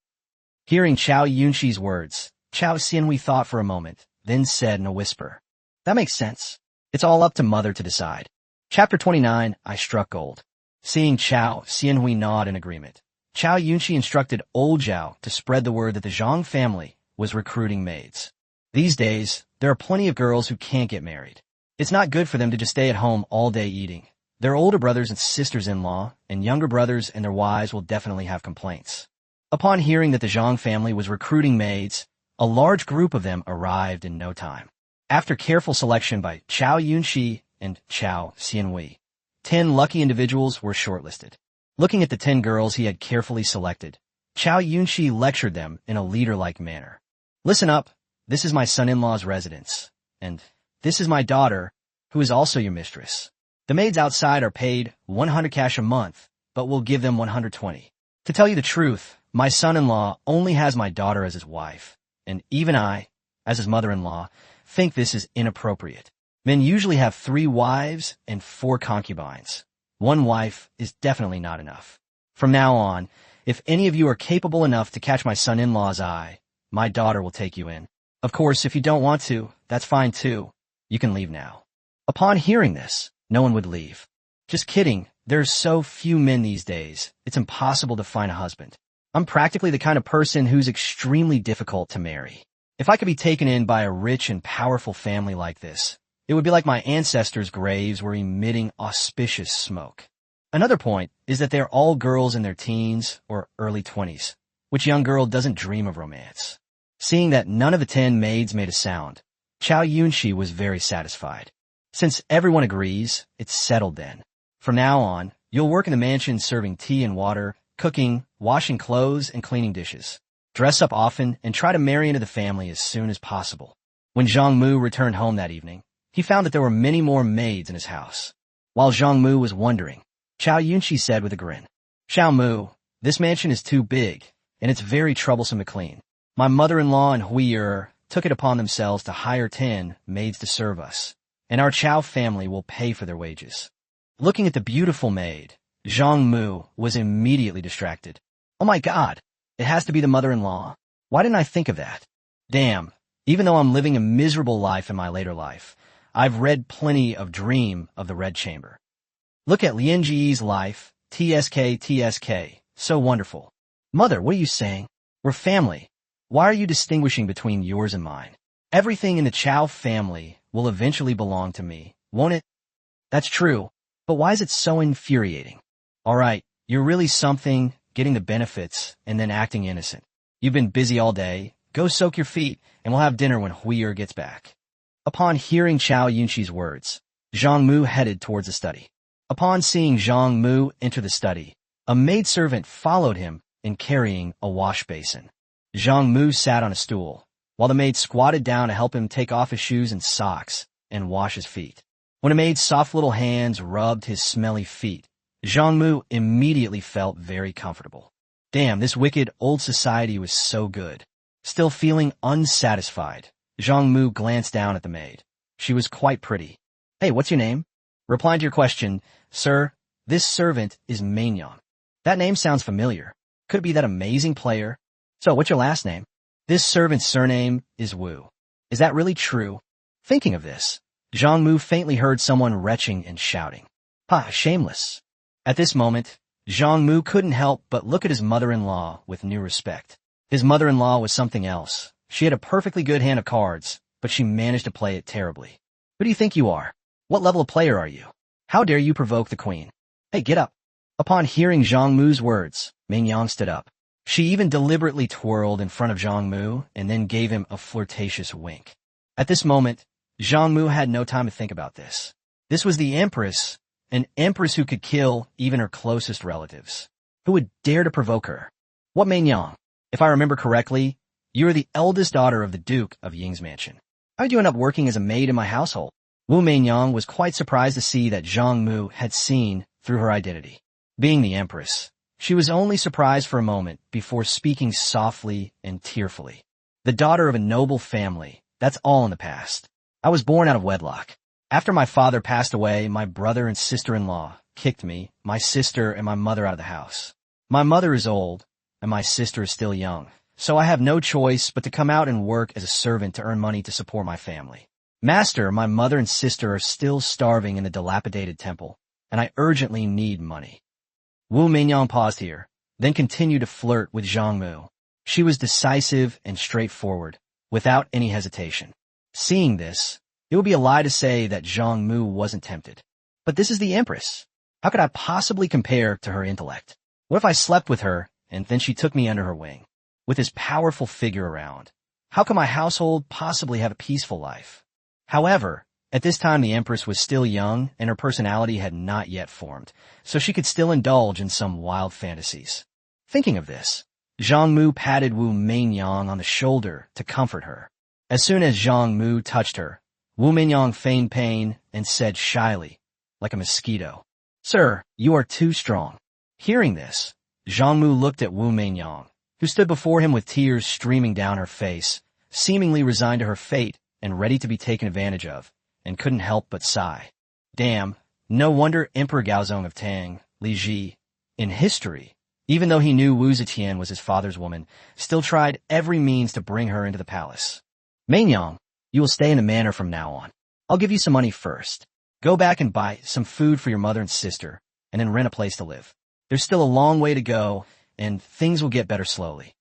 Hearing Chiao Yunxi's words, Chiao Xianhui thought for a moment, then said in a whisper, That makes sense. It's all up to mother to decide. Chapter 29, I Struck Gold. Seeing Chiao Xianhui nod in agreement, Chiao Yunxi instructed old Zhao to spread the word that the Zhang family was recruiting maids. These days, there are plenty of girls who can't get married. It's not good for them to just stay at home all day eating. Their older brothers and sisters-in-law and younger brothers and their wives will definitely have complaints. Upon hearing that the Zhang family was recruiting maids, a large group of them arrived in no time. After careful selection by Chiao Yunxi and Chiao Xianwei, 10 lucky individuals were shortlisted. Looking at the 10 girls he had carefully selected, Chiao Yunxi lectured them in a leader-like manner. Listen up, this is my son-in-law's residence, and this is my daughter, who is also your mistress. The maids outside are paid 100 cash a month, but we'll give them 120. To tell you the truth, my son-in-law only has my daughter as his wife, and even I, as his mother-in-law, think this is inappropriate. Men usually have 3 wives and 4 concubines. 1 wife is definitely not enough. From now on, if any of you are capable enough to catch my son-in-law's eye, my daughter will take you in. Of course, if you don't want to, that's fine too. You can leave now. Upon hearing this, no one would leave. Just kidding, there's so few men these days, it's impossible to find a husband. I'm practically the kind of person who's extremely difficult to marry. If I could be taken in by a rich and powerful family like this, it would be like my ancestors' graves were emitting auspicious smoke. Another point is that they're all girls in their teens or early 20s. Which young girl doesn't dream of romance? Seeing that none of the 10 maids made a sound, Chiao Yunxi was very satisfied. Since everyone agrees, it's settled then. From now on, you'll work in the mansion serving tea and water, cooking, washing clothes, and cleaning dishes. Dress up often and try to marry into the family as soon as possible. When Zhang Mu returned home that evening, he found that there were many more maids in his house. While Zhang Mu was wondering, Chiao Yunxi said with a grin, Zhang Mu, this mansion is too big, and it's very troublesome to clean. My mother-in-law and Hui took it upon themselves to hire 10 maids to serve us, and our Chiao family will pay for their wages. Looking at the beautiful maid, Zhang Mu was immediately distracted. Oh my God, it has to be the mother-in-law. Why didn't I think of that? Damn, even though I'm living a miserable life in my later life, I've read plenty of Dream of the Red Chamber. Look at Lin Ji's life, TSK, so wonderful. Mother, what are you saying? We're family. Why are you distinguishing between yours and mine? Everything in the Chiao family will eventually belong to me, won't it? That's true, but why is it so infuriating? All right, you're really something, getting the benefits, and then acting innocent. You've been busy all day. Go soak your feet, and we'll have dinner when Hui gets back. Upon hearing Chiao Yunxi's words, Zhang Mu headed towards the study. Upon seeing Zhang Mu enter the study, a maidservant followed him in carrying a wash basin. Zhang Mu sat on a stool, while the maid squatted down to help him take off his shoes and socks and wash his feet. When a maid's soft little hands rubbed his smelly feet, Zhang Mu immediately felt very comfortable. Damn, this wicked old society was so good. Still feeling unsatisfied, Zhang Mu glanced down at the maid. She was quite pretty. Hey, what's your name? Replying to your question, sir, this servant is Mangyan. That name sounds familiar. Could it be that amazing player? So, what's your last name? This servant's surname is Wu. Is that really true? Thinking of this, Zhang Mu faintly heard someone retching and shouting. Ha, shameless. At this moment, Zhang Mu couldn't help but look at his mother-in-law with new respect. His mother-in-law was something else. She had a perfectly good hand of cards, but she managed to play it terribly. Who do you think you are? What level of player are you? How dare you provoke the queen? Hey, get up. Upon hearing Zhang Mu's words, Mingyan stood up. She even deliberately twirled in front of Zhang Mu and then gave him a flirtatious wink. At this moment, Zhang Mu had no time to think about this. This was the Empress, an Empress who could kill even her closest relatives. Who would dare to provoke her? What Mingyan? If I remember correctly, you are the eldest daughter of the Duke of Ying's mansion. How did you end up working as a maid in my household? Wu Meinyang was quite surprised to see that Zhang Mu had seen through her identity. Being the Empress, she was only surprised for a moment before speaking softly and tearfully. The daughter of a noble family, that's all in the past. I was born out of wedlock. After my father passed away, my brother and sister-in-law kicked me, my sister, and my mother out of the house. My mother is old, and my sister is still young, so I have no choice but to come out and work as a servant to earn money to support my family. Master, my mother and sister are still starving in the dilapidated temple, and I urgently need money. Wu Mingyan paused here, then continued to flirt with Zhang Mu. She was decisive and straightforward, without any hesitation. Seeing this, it would be a lie to say that Zhang Mu wasn't tempted. But this is the Empress. How could I possibly compare to her intellect? What if I slept with her, and then she took me under her wing? With this powerful figure around, how could my household possibly have a peaceful life? However, at this time the Empress was still young, and her personality had not yet formed, so she could still indulge in some wild fantasies. Thinking of this, Zhang Mu patted Wu Meinyang on the shoulder to comfort her. As soon as Zhang Mu touched her, Wu Meinyang feigned pain and said shyly, like a mosquito, "Sir, you are too strong." Hearing this, Zhang Mu looked at Wu Meinyang, who stood before him with tears streaming down her face, seemingly resigned to her fate and ready to be taken advantage of, and couldn't help but sigh. Damn, no wonder Emperor Gaozong of Tang, Li Ji, in history, even though he knew Wu Zetian was his father's woman, still tried every means to bring her into the palace. "Meinyang, you will stay in the manor from now on. I'll give you some money first. Go back and buy some food for your mother and sister, and then rent a place to live. There's still a long way to go, and things will get better slowly."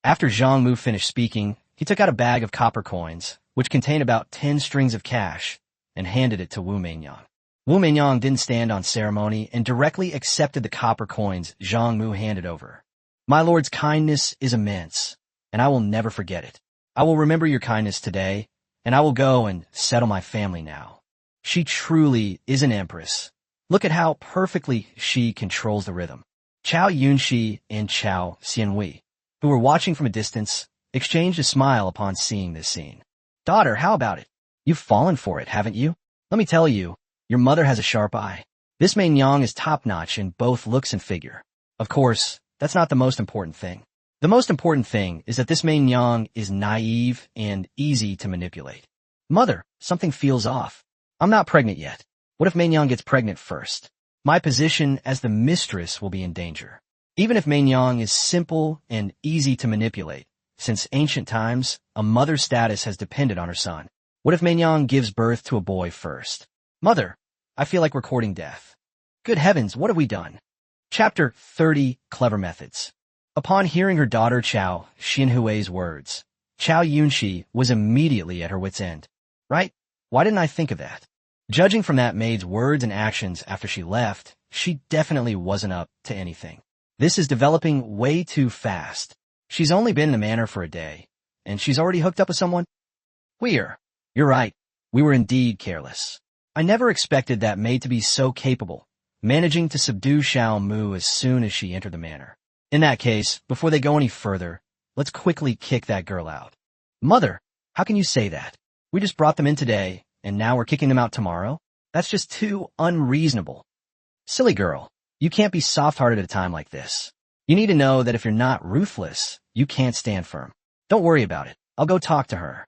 After Zhang Mu finished speaking, he took out a bag of copper coins, which contained about 10 strings of cash, and handed it to Wu Meinyang. Wu Meinyang didn't stand on ceremony and directly accepted the copper coins Zhang Mu handed over. "My lord's kindness is immense, and I will never forget it. I will remember your kindness today, and I will go and settle my family now. She truly is an empress. Look at how perfectly she controls the rhythm." Chiao Yunxi and Chiao Xianwei, who were watching from a distance, exchanged a smile upon seeing this scene. "Daughter, how about it? You've fallen for it, haven't you? Let me tell you, your mother has a sharp eye. This Meinyang is top-notch in both looks and figure. Of course, that's not the most important thing. The most important thing is that this Meinyang is naive and easy to manipulate. Mother, something feels off. I'm not pregnant yet. What if Meinyang gets pregnant first? My position as the mistress will be in danger. Even if Meinyang is simple and easy to manipulate, since ancient times, a mother's status has depended on her son. What if Meinyang gives birth to a boy first? Mother, I feel like we're courting death. Good heavens, what have we done?" Chapter 30, Clever Methods. Upon hearing her daughter Chiao Xinhui's words, Chiao Yunxi was immediately at her wit's end. Right? Why didn't I think of that? Judging from that maid's words and actions after she left, she definitely wasn't up to anything. This is developing way too fast. She's only been in the manor for a day, and she's already hooked up with someone? You're right. We were indeed careless. I never expected that maid to be so capable, managing to subdue Zhang Mu as soon as she entered the manor. In that case, before they go any further, let's quickly kick that girl out. Mother, how can you say that? We just brought them in today, and now we're kicking them out tomorrow? That's just too unreasonable. Silly girl, you can't be soft-hearted at a time like this. You need to know that if you're not ruthless, you can't stand firm. Don't worry about it. I'll go talk to her.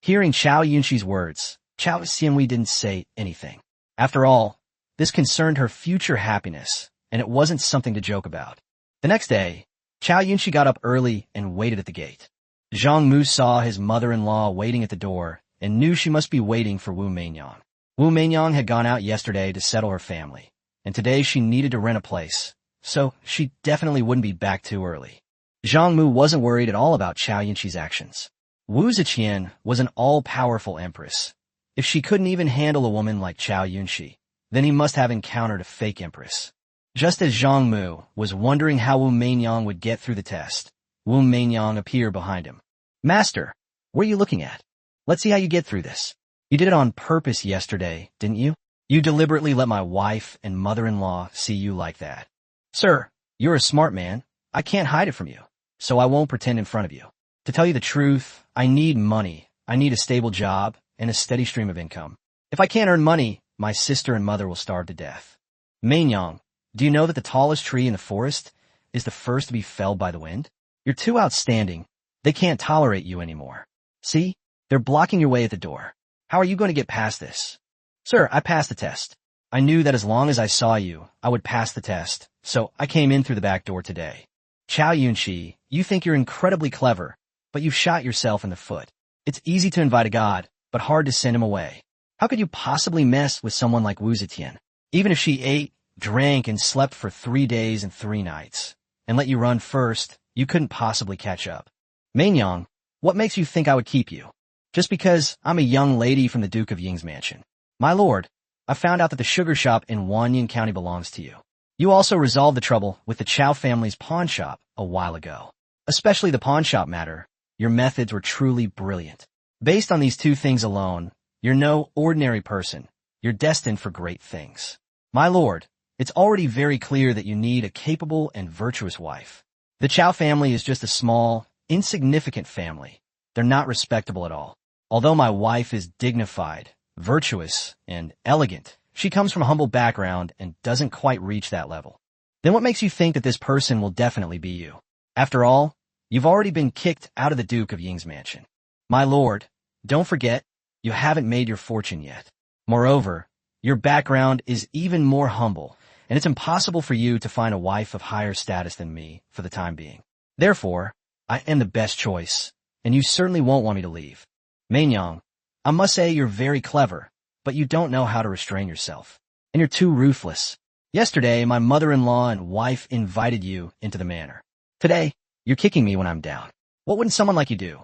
Hearing Chiao Yunxi's words, Chiao Xianwei didn't say anything. After all, this concerned her future happiness, and it wasn't something to joke about. The next day, Chiao Yunxi got up early and waited at the gate. Zhang Mu saw his mother-in-law waiting at the door and knew she must be waiting for Wu Meinyang. Wu Meinyang had gone out yesterday to settle her family, and today she needed to rent a place, so she definitely wouldn't be back too early. Zhang Mu wasn't worried at all about Chiao Yunxi's actions. Wu Zetian was an all-powerful empress. If she couldn't even handle a woman like Chiao Yunxi, then he must have encountered a fake empress. Just as Zhang Mu was wondering how Wu Meinyang would get through the test, Wu Meinyang appeared behind him. "Master, what are you looking at? Let's see how you get through this. You did it on purpose yesterday, didn't you? You deliberately let my wife and mother-in-law see you like that." "Sir, you're a smart man. I can't hide it from you, so I won't pretend in front of you. To tell you the truth, I need money. I need a stable job and a steady stream of income. If I can't earn money, my sister and mother will starve to death. Meinyang, do you know that the tallest tree in the forest is the first to be felled by the wind? You're too outstanding. They can't tolerate you anymore. See? They're blocking your way at the door. How are you going to get past this?" "Sir, I passed the test. I knew that as long as I saw you, I would pass the test, so I came in through the back door today." Chiao Yunxi, you think you're incredibly clever, but you've shot yourself in the foot. It's easy to invite a god, but hard to send him away. How could you possibly mess with someone like Wu Zetian? Even if she ate, drank, and slept for 3 days and 3 nights, and let you run first, you couldn't possibly catch up. Meinyang, what makes you think I would keep you? Just because I'm a young lady from the Duke of Ying's mansion. My lord, I found out that the sugar shop in Wanyan County belongs to you. You also resolved the trouble with the Chiao family's pawn shop a while ago. Especially the pawn shop matter, your methods were truly brilliant. Based on these two things alone, you're no ordinary person. You're destined for great things. My lord, it's already very clear that you need a capable and virtuous wife. The Chiao family is just a small, insignificant family. They're not respectable at all. Although my wife is dignified, virtuous, and elegant, she comes from a humble background and doesn't quite reach that level. Then what makes you think that this person will definitely be you? After all, you've already been kicked out of the Duke of Ying's mansion. My lord, don't forget, you haven't made your fortune yet. Moreover, your background is even more humble, and it's impossible for you to find a wife of higher status than me for the time being. Therefore, I am the best choice, and you certainly won't want me to leave. Mainyang, I must say you're very clever, but you don't know how to restrain yourself. And you're too ruthless. Yesterday, my mother-in-law and wife invited you into the manor. Today, you're kicking me when I'm down. What wouldn't someone like you do?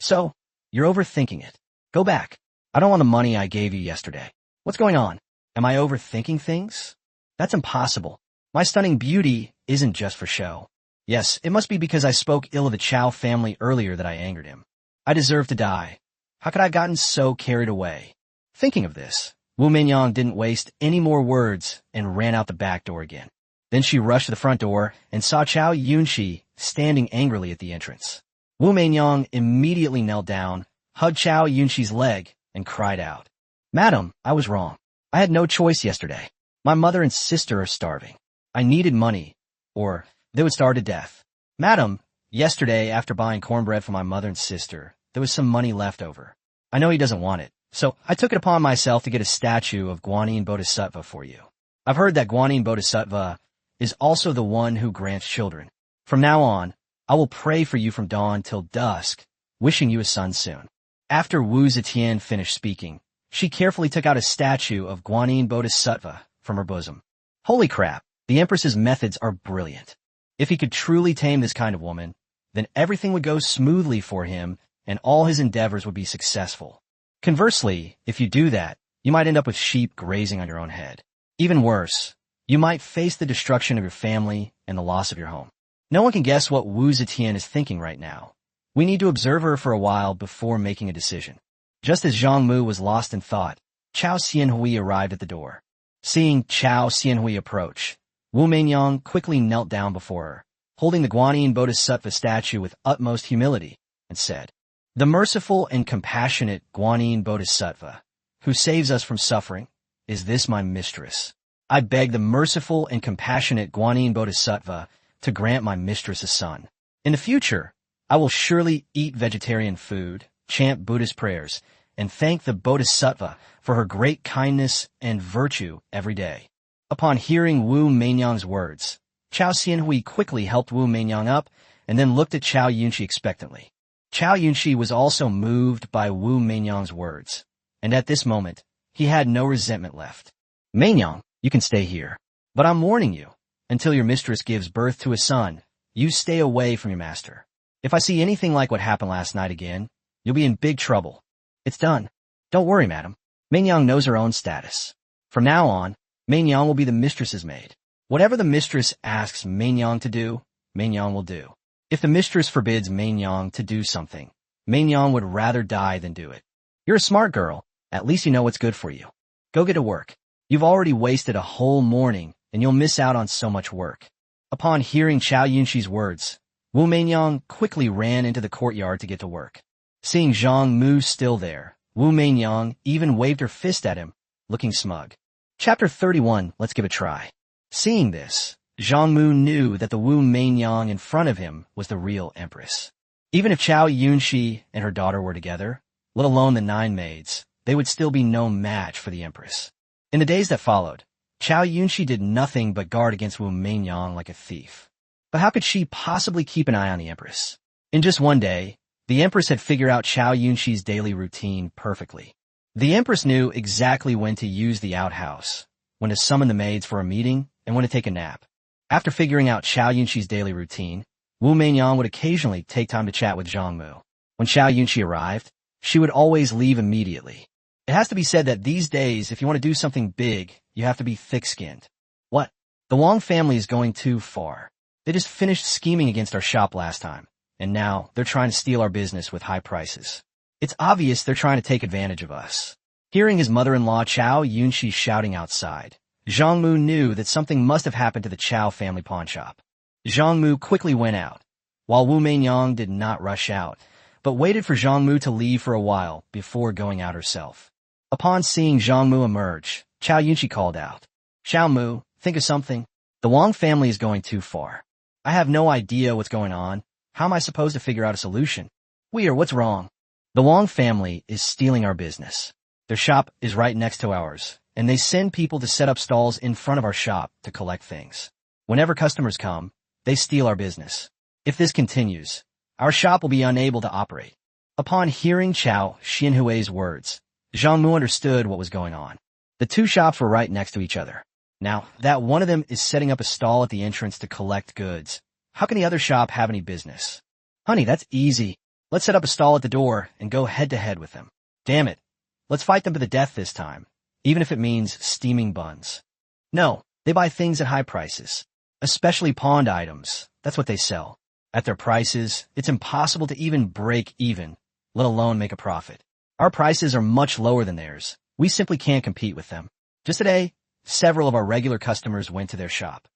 So, you're overthinking it. Go back. I don't want the money I gave you yesterday. What's going on? Am I overthinking things? That's impossible. My stunning beauty isn't just for show. Yes, it must be because I spoke ill of the Chiao family earlier that I angered him. I deserve to die. How could I have gotten so carried away? Thinking of this, Wu Mingyang didn't waste any more words and ran out the back door again. Then she rushed to the front door and saw Chiao Yunshi standing angrily at the entrance. Wu Mingyang immediately knelt down, hugged Chiao Yunshi's leg, and cried out, "Madam, I was wrong. I had no choice yesterday. My mother and sister are starving. I needed money, or they would starve to death. Madam, yesterday after buying cornbread for my mother and sister, there was some money left over. I know he doesn't want it, so I took it upon myself to get a statue of Guanyin Bodhisattva for you. I've heard that Guanyin Bodhisattva is also the one who grants children. From now on, I will pray for you from dawn till dusk, wishing you a son soon." After Wu Zetian finished speaking, she carefully took out a statue of Guanyin Bodhisattva from her bosom. Holy crap, the Empress's methods are brilliant. If he could truly tame this kind of woman, then everything would go smoothly for him and all his endeavors would be successful. Conversely, if you do that, you might end up with sheep grazing on your own head. Even worse, you might face the destruction of your family and the loss of your home. No one can guess what Wu Zetian is thinking right now. We need to observe her for a while before making a decision. Just as Zhang Mu was lost in thought, Chiao Xianhui arrived at the door. Seeing Chiao Xianhui approach, Wu Mingyang quickly knelt down before her, holding the Guanyin Bodhisattva statue with utmost humility, and said, "The merciful and compassionate Guanyin Bodhisattva, who saves us from suffering, is this my mistress. I beg the merciful and compassionate Guanyin Bodhisattva to grant my mistress a son. In the future, I will surely eat vegetarian food, chant Buddhist prayers, and thank the Bodhisattva for her great kindness and virtue every day." Upon hearing Wu Mingyang's words, Chiao Xianhui quickly helped Wu Mingyang up and then looked at Chiao Yunshi expectantly. Chiao Yunshi was also moved by Wu Mingyang's words, and at this moment, he had no resentment left. "Mingyang, you can stay here, but I'm warning you, until your mistress gives birth to a son, you stay away from your master. If I see anything like what happened last night again, you'll be in big trouble. It's done. Don't worry, madam. Mingyang knows her own status. From now on, Mingyang will be the mistress's maid. Whatever the mistress asks Mingyang to do, Mingyang will do. If the mistress forbids Mingyang to do something, Mingyang would rather die than do it. You're a smart girl. At least you know what's good for you. Go get to work. You've already wasted a whole morning, and you'll miss out on so much work." Upon hearing Chiao Yunshi's words, Wu Mingyang quickly ran into the courtyard to get to work. Seeing Zhang Mu still there, Wu Mingyang even waved her fist at him, looking smug. Chapter 31, let's give it a try. Seeing this, Zhang Mu knew that the Wu Mingyang in front of him was the real empress. Even if Chiao Yunshi and her daughter were together, let alone the 9 maids, they would still be no match for the empress. In the days that followed, Chiao Yunshi did nothing but guard against Wu Mingyang like a thief. But how could she possibly keep an eye on the empress? In just one day, the empress had figured out Chiao Yunshi's daily routine perfectly. The empress knew exactly when to use the outhouse, when to summon the maids for a meeting, and when to take a nap. After figuring out Chiao Yunshi's daily routine, Wu Mingyang would occasionally take time to chat with Zhang Mu. When Chiao Yunshi arrived, she would always leave immediately. It has to be said that these days, if you want to do something big, you have to be thick-skinned. What? The Wong family is going too far. They just finished scheming against our shop last time, and now they're trying to steal our business with high prices. It's obvious they're trying to take advantage of us. Hearing his mother-in-law Chiao Yunshi shouting outside, Zhang Mu knew that something must have happened to the Chiao family pawnshop. Zhang Mu quickly went out, while Wu Meinyang did not rush out, but waited for Zhang Mu to leave for a while before going out herself. Upon seeing Zhang Mu emerge, Chiao Yunshi called out, "Zhang Mu, think of something. The Wong family is going too far. I have no idea what's going on. How am I supposed to figure out a solution? What's wrong? The Wong family is stealing our business. Their shop is right next to ours, and they send people to set up stalls in front of our shop to collect things. Whenever customers come, they steal our business. If this continues, our shop will be unable to operate." Upon hearing Chiao Xinhui's words, Zhang Mu understood what was going on. The two shops were right next to each other. Now, that one of them is setting up a stall at the entrance to collect goods, how can the other shop have any business? "Honey, that's easy. Let's set up a stall at the door and go head-to-head with them. Damn it. Let's fight them to the death this time, even if it means steaming buns." No, they buy things at high prices, especially pawned items. That's what they sell. At their prices, it's impossible to even break even, let alone make a profit. Our prices are much lower than theirs. We simply can't compete with them. Just today, several of our regular customers went to their shop.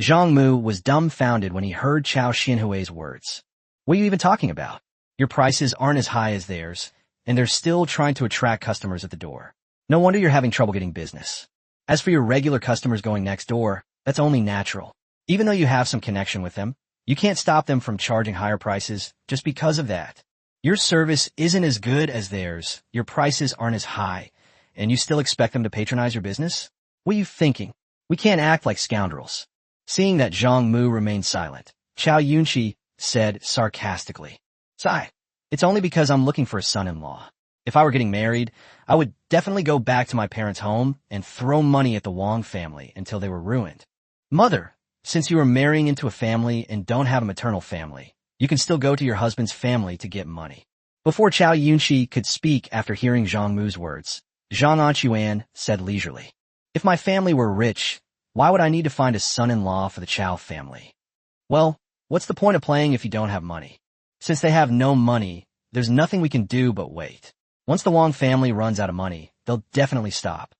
Zhang Mu was dumbfounded when he heard Chiao Xinhui's words. "What are you even talking about? Your prices aren't as high as theirs, and they're still trying to attract customers at the door. No wonder you're having trouble getting business. As for your regular customers going next door, that's only natural. Even though you have some connection with them, you can't stop them from charging higher prices just because of that. Your service isn't as good as theirs, your prices aren't as high, and you still expect them to patronize your business? What are you thinking? We can't act like scoundrels." Seeing that Zhang Mu remained silent, Chiao Yunshi said sarcastically, "Sigh, it's only because I'm looking for a son-in-law. If I were getting married, I would definitely go back to my parents' home and throw money at the Wong family until they were ruined. Mother, since you are marrying into a family and don't have a maternal family, you can still go to your husband's family to get money." Before Chiao Yunshi could speak after hearing Zhang Mu's words, Zhang Anquan said leisurely, "If my family were rich, why would I need to find a son-in-law for the Chiao family? Well, what's the point of playing if you don't have money? Since they have no money, there's nothing we can do but wait. Once the Wong family runs out of money, they'll definitely stop."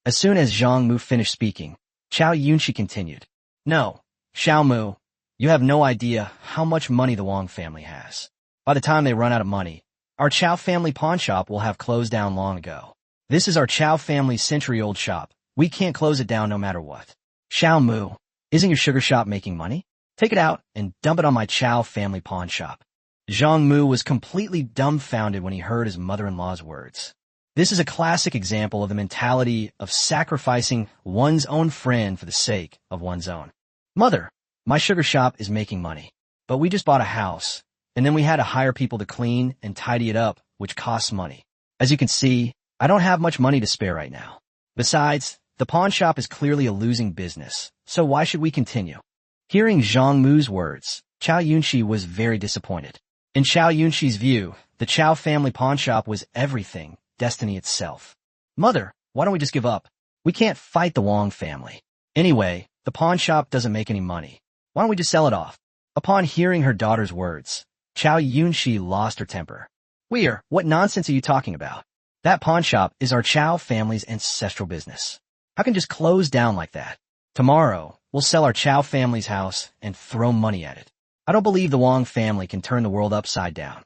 As soon as Zhang Mu finished speaking, Chiao Yunshi continued, "No, Zhang Mu, you have no idea how much money the Wong family has. By the time they run out of money, our Chiao family pawn shop will have closed down long ago. This is our Chiao family's century-old shop. We can't close it down no matter what. Zhang Mu, isn't your sugar shop making money? Take it out and dump it on my Chiao family pawn shop." Zhang Mu was completely dumbfounded when he heard his mother-in-law's words. This is a classic example of the mentality of sacrificing one's own friend for the sake of one's own. "Mother, my sugar shop is making money, but we just bought a house, and then we had to hire people to clean and tidy it up, which costs money. As you can see, I don't have much money to spare right now. Besides, the pawn shop is clearly a losing business, so why should we continue?" Hearing Zhang Mu's words, Chiao Yunshi was very disappointed. In Chiao Yunshi's view, the Chiao family pawn shop was everything, destiny itself. "Mother, why don't we just give up? We can't fight the Wong family. Anyway, the pawn shop doesn't make any money. Why don't we just sell it off?" Upon hearing her daughter's words, Chiao Yunshi lost her temper. What nonsense are you talking about? That pawn shop is our Chiao family's ancestral business. How can it just close down like that? Tomorrow, we'll sell our Chiao family's house and throw money at it. I don't believe the Wong family can turn the world upside down.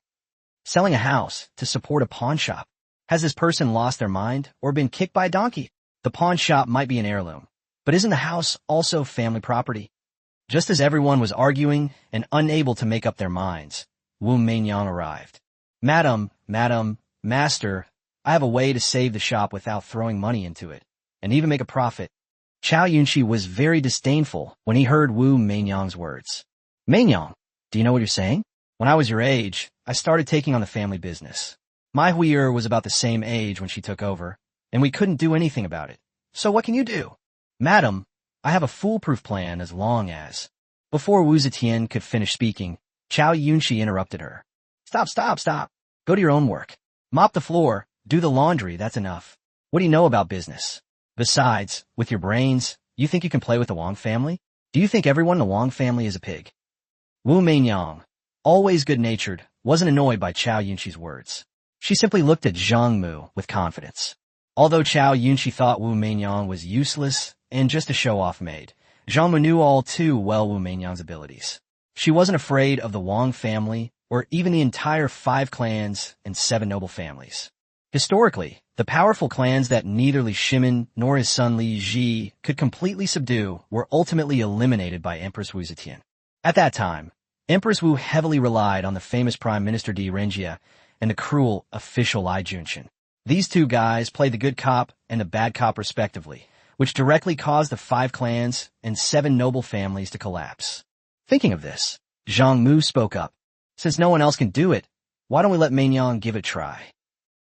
Selling a house to support a pawn shop. Has this person lost their mind or been kicked by a donkey? The pawn shop might be an heirloom, but isn't the house also family property?" Just as everyone was arguing and unable to make up their minds, Wu Meinyang arrived. Madam, Master, I have a way to save the shop without throwing money into it, and even make a profit." Chiao Yunshi was very disdainful when he heard Wu Meinyang's words. "Meinyang, do you know what you're saying? When I was your age, I started taking on the family business. My Huier was about the same age when she took over, and we couldn't do anything about it. So what can you do?" "Madam, I have a foolproof plan as long as—" Before Wu Zetian could finish speaking, Chiao Yunshi interrupted her. Stop. Go to your own work. Mop the floor, Do the laundry, that's enough. What do you know about business? Besides, with your brains, you think you can play with the Wong family? Do you think everyone in the Wong family is a pig? Wu Meinyang, always good-natured, wasn't annoyed by Chiao Yunqi's words. She simply looked at Zhang Mu with confidence. Although Chiao Yunqi thought Wu Meinyang was useless and just a show-off maid, Zhang Mu knew all too well Wu Meinyang's abilities. She wasn't afraid of the Wong family or even the entire 5 clans and 7 noble families. Historically, the powerful clans that neither Li Shimin nor his son Li Ji could completely subdue were ultimately eliminated by Empress Wu Zetian. At that time, Empress Wu heavily relied on the famous Prime Minister Di Renjia and the cruel official Lai Junshin. These 2 guys played the good cop and the bad cop respectively, which directly caused the 5 clans and 7 noble families to collapse. Thinking of this, Zhang Mu spoke up. Since no one else can do it, why don't we let Meinyang give it a try?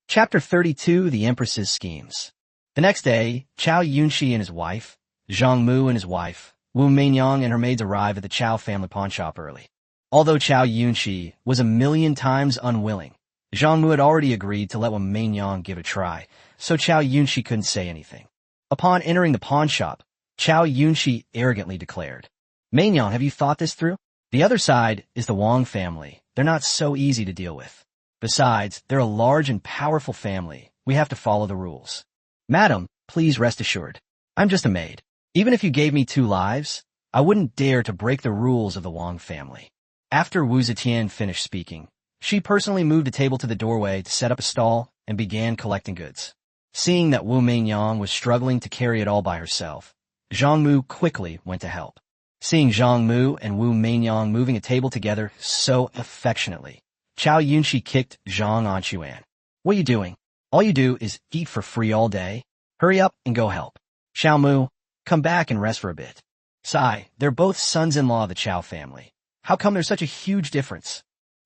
Chapter 32, The Empress's Schemes. The next day, Chiao Yunqi and his wife, Zhang Mu and his wife, Wu Meinyang and her maids arrived at the Chiao family pawnshop early. Although Chiao Yunqi was a million times unwilling, Zhang Mu had already agreed to let Wu Meinyang give it a try, so Chiao Yunqi couldn't say anything. Upon entering the pawnshop, Chiao Yunqi arrogantly declared, "Meinyang, have you thought this through? The other side is the Wong family. They're not so easy to deal with. Besides, they're a large and powerful family. We have to follow the rules. Madam, please rest assured. I'm just a maid. Even if you gave me 2 lives, I wouldn't dare to break the rules of the Wong family." After Wu Zetian finished speaking, she personally moved a table to the doorway to set up a stall and began collecting goods. Seeing that Wu Meinyang was struggling to carry it all by herself, Zhang Mu quickly went to help. Seeing Zhang Mu and Wu Meinyang moving a table together so affectionately, Chiao Yunqi kicked Zhang Anquan. "What are you doing? All you do is eat for free all day. Hurry up and go help. Chiao Mu, come back and rest for a bit." Sigh, they're both sons-in-law of the Chiao family. How come there's such a huge difference?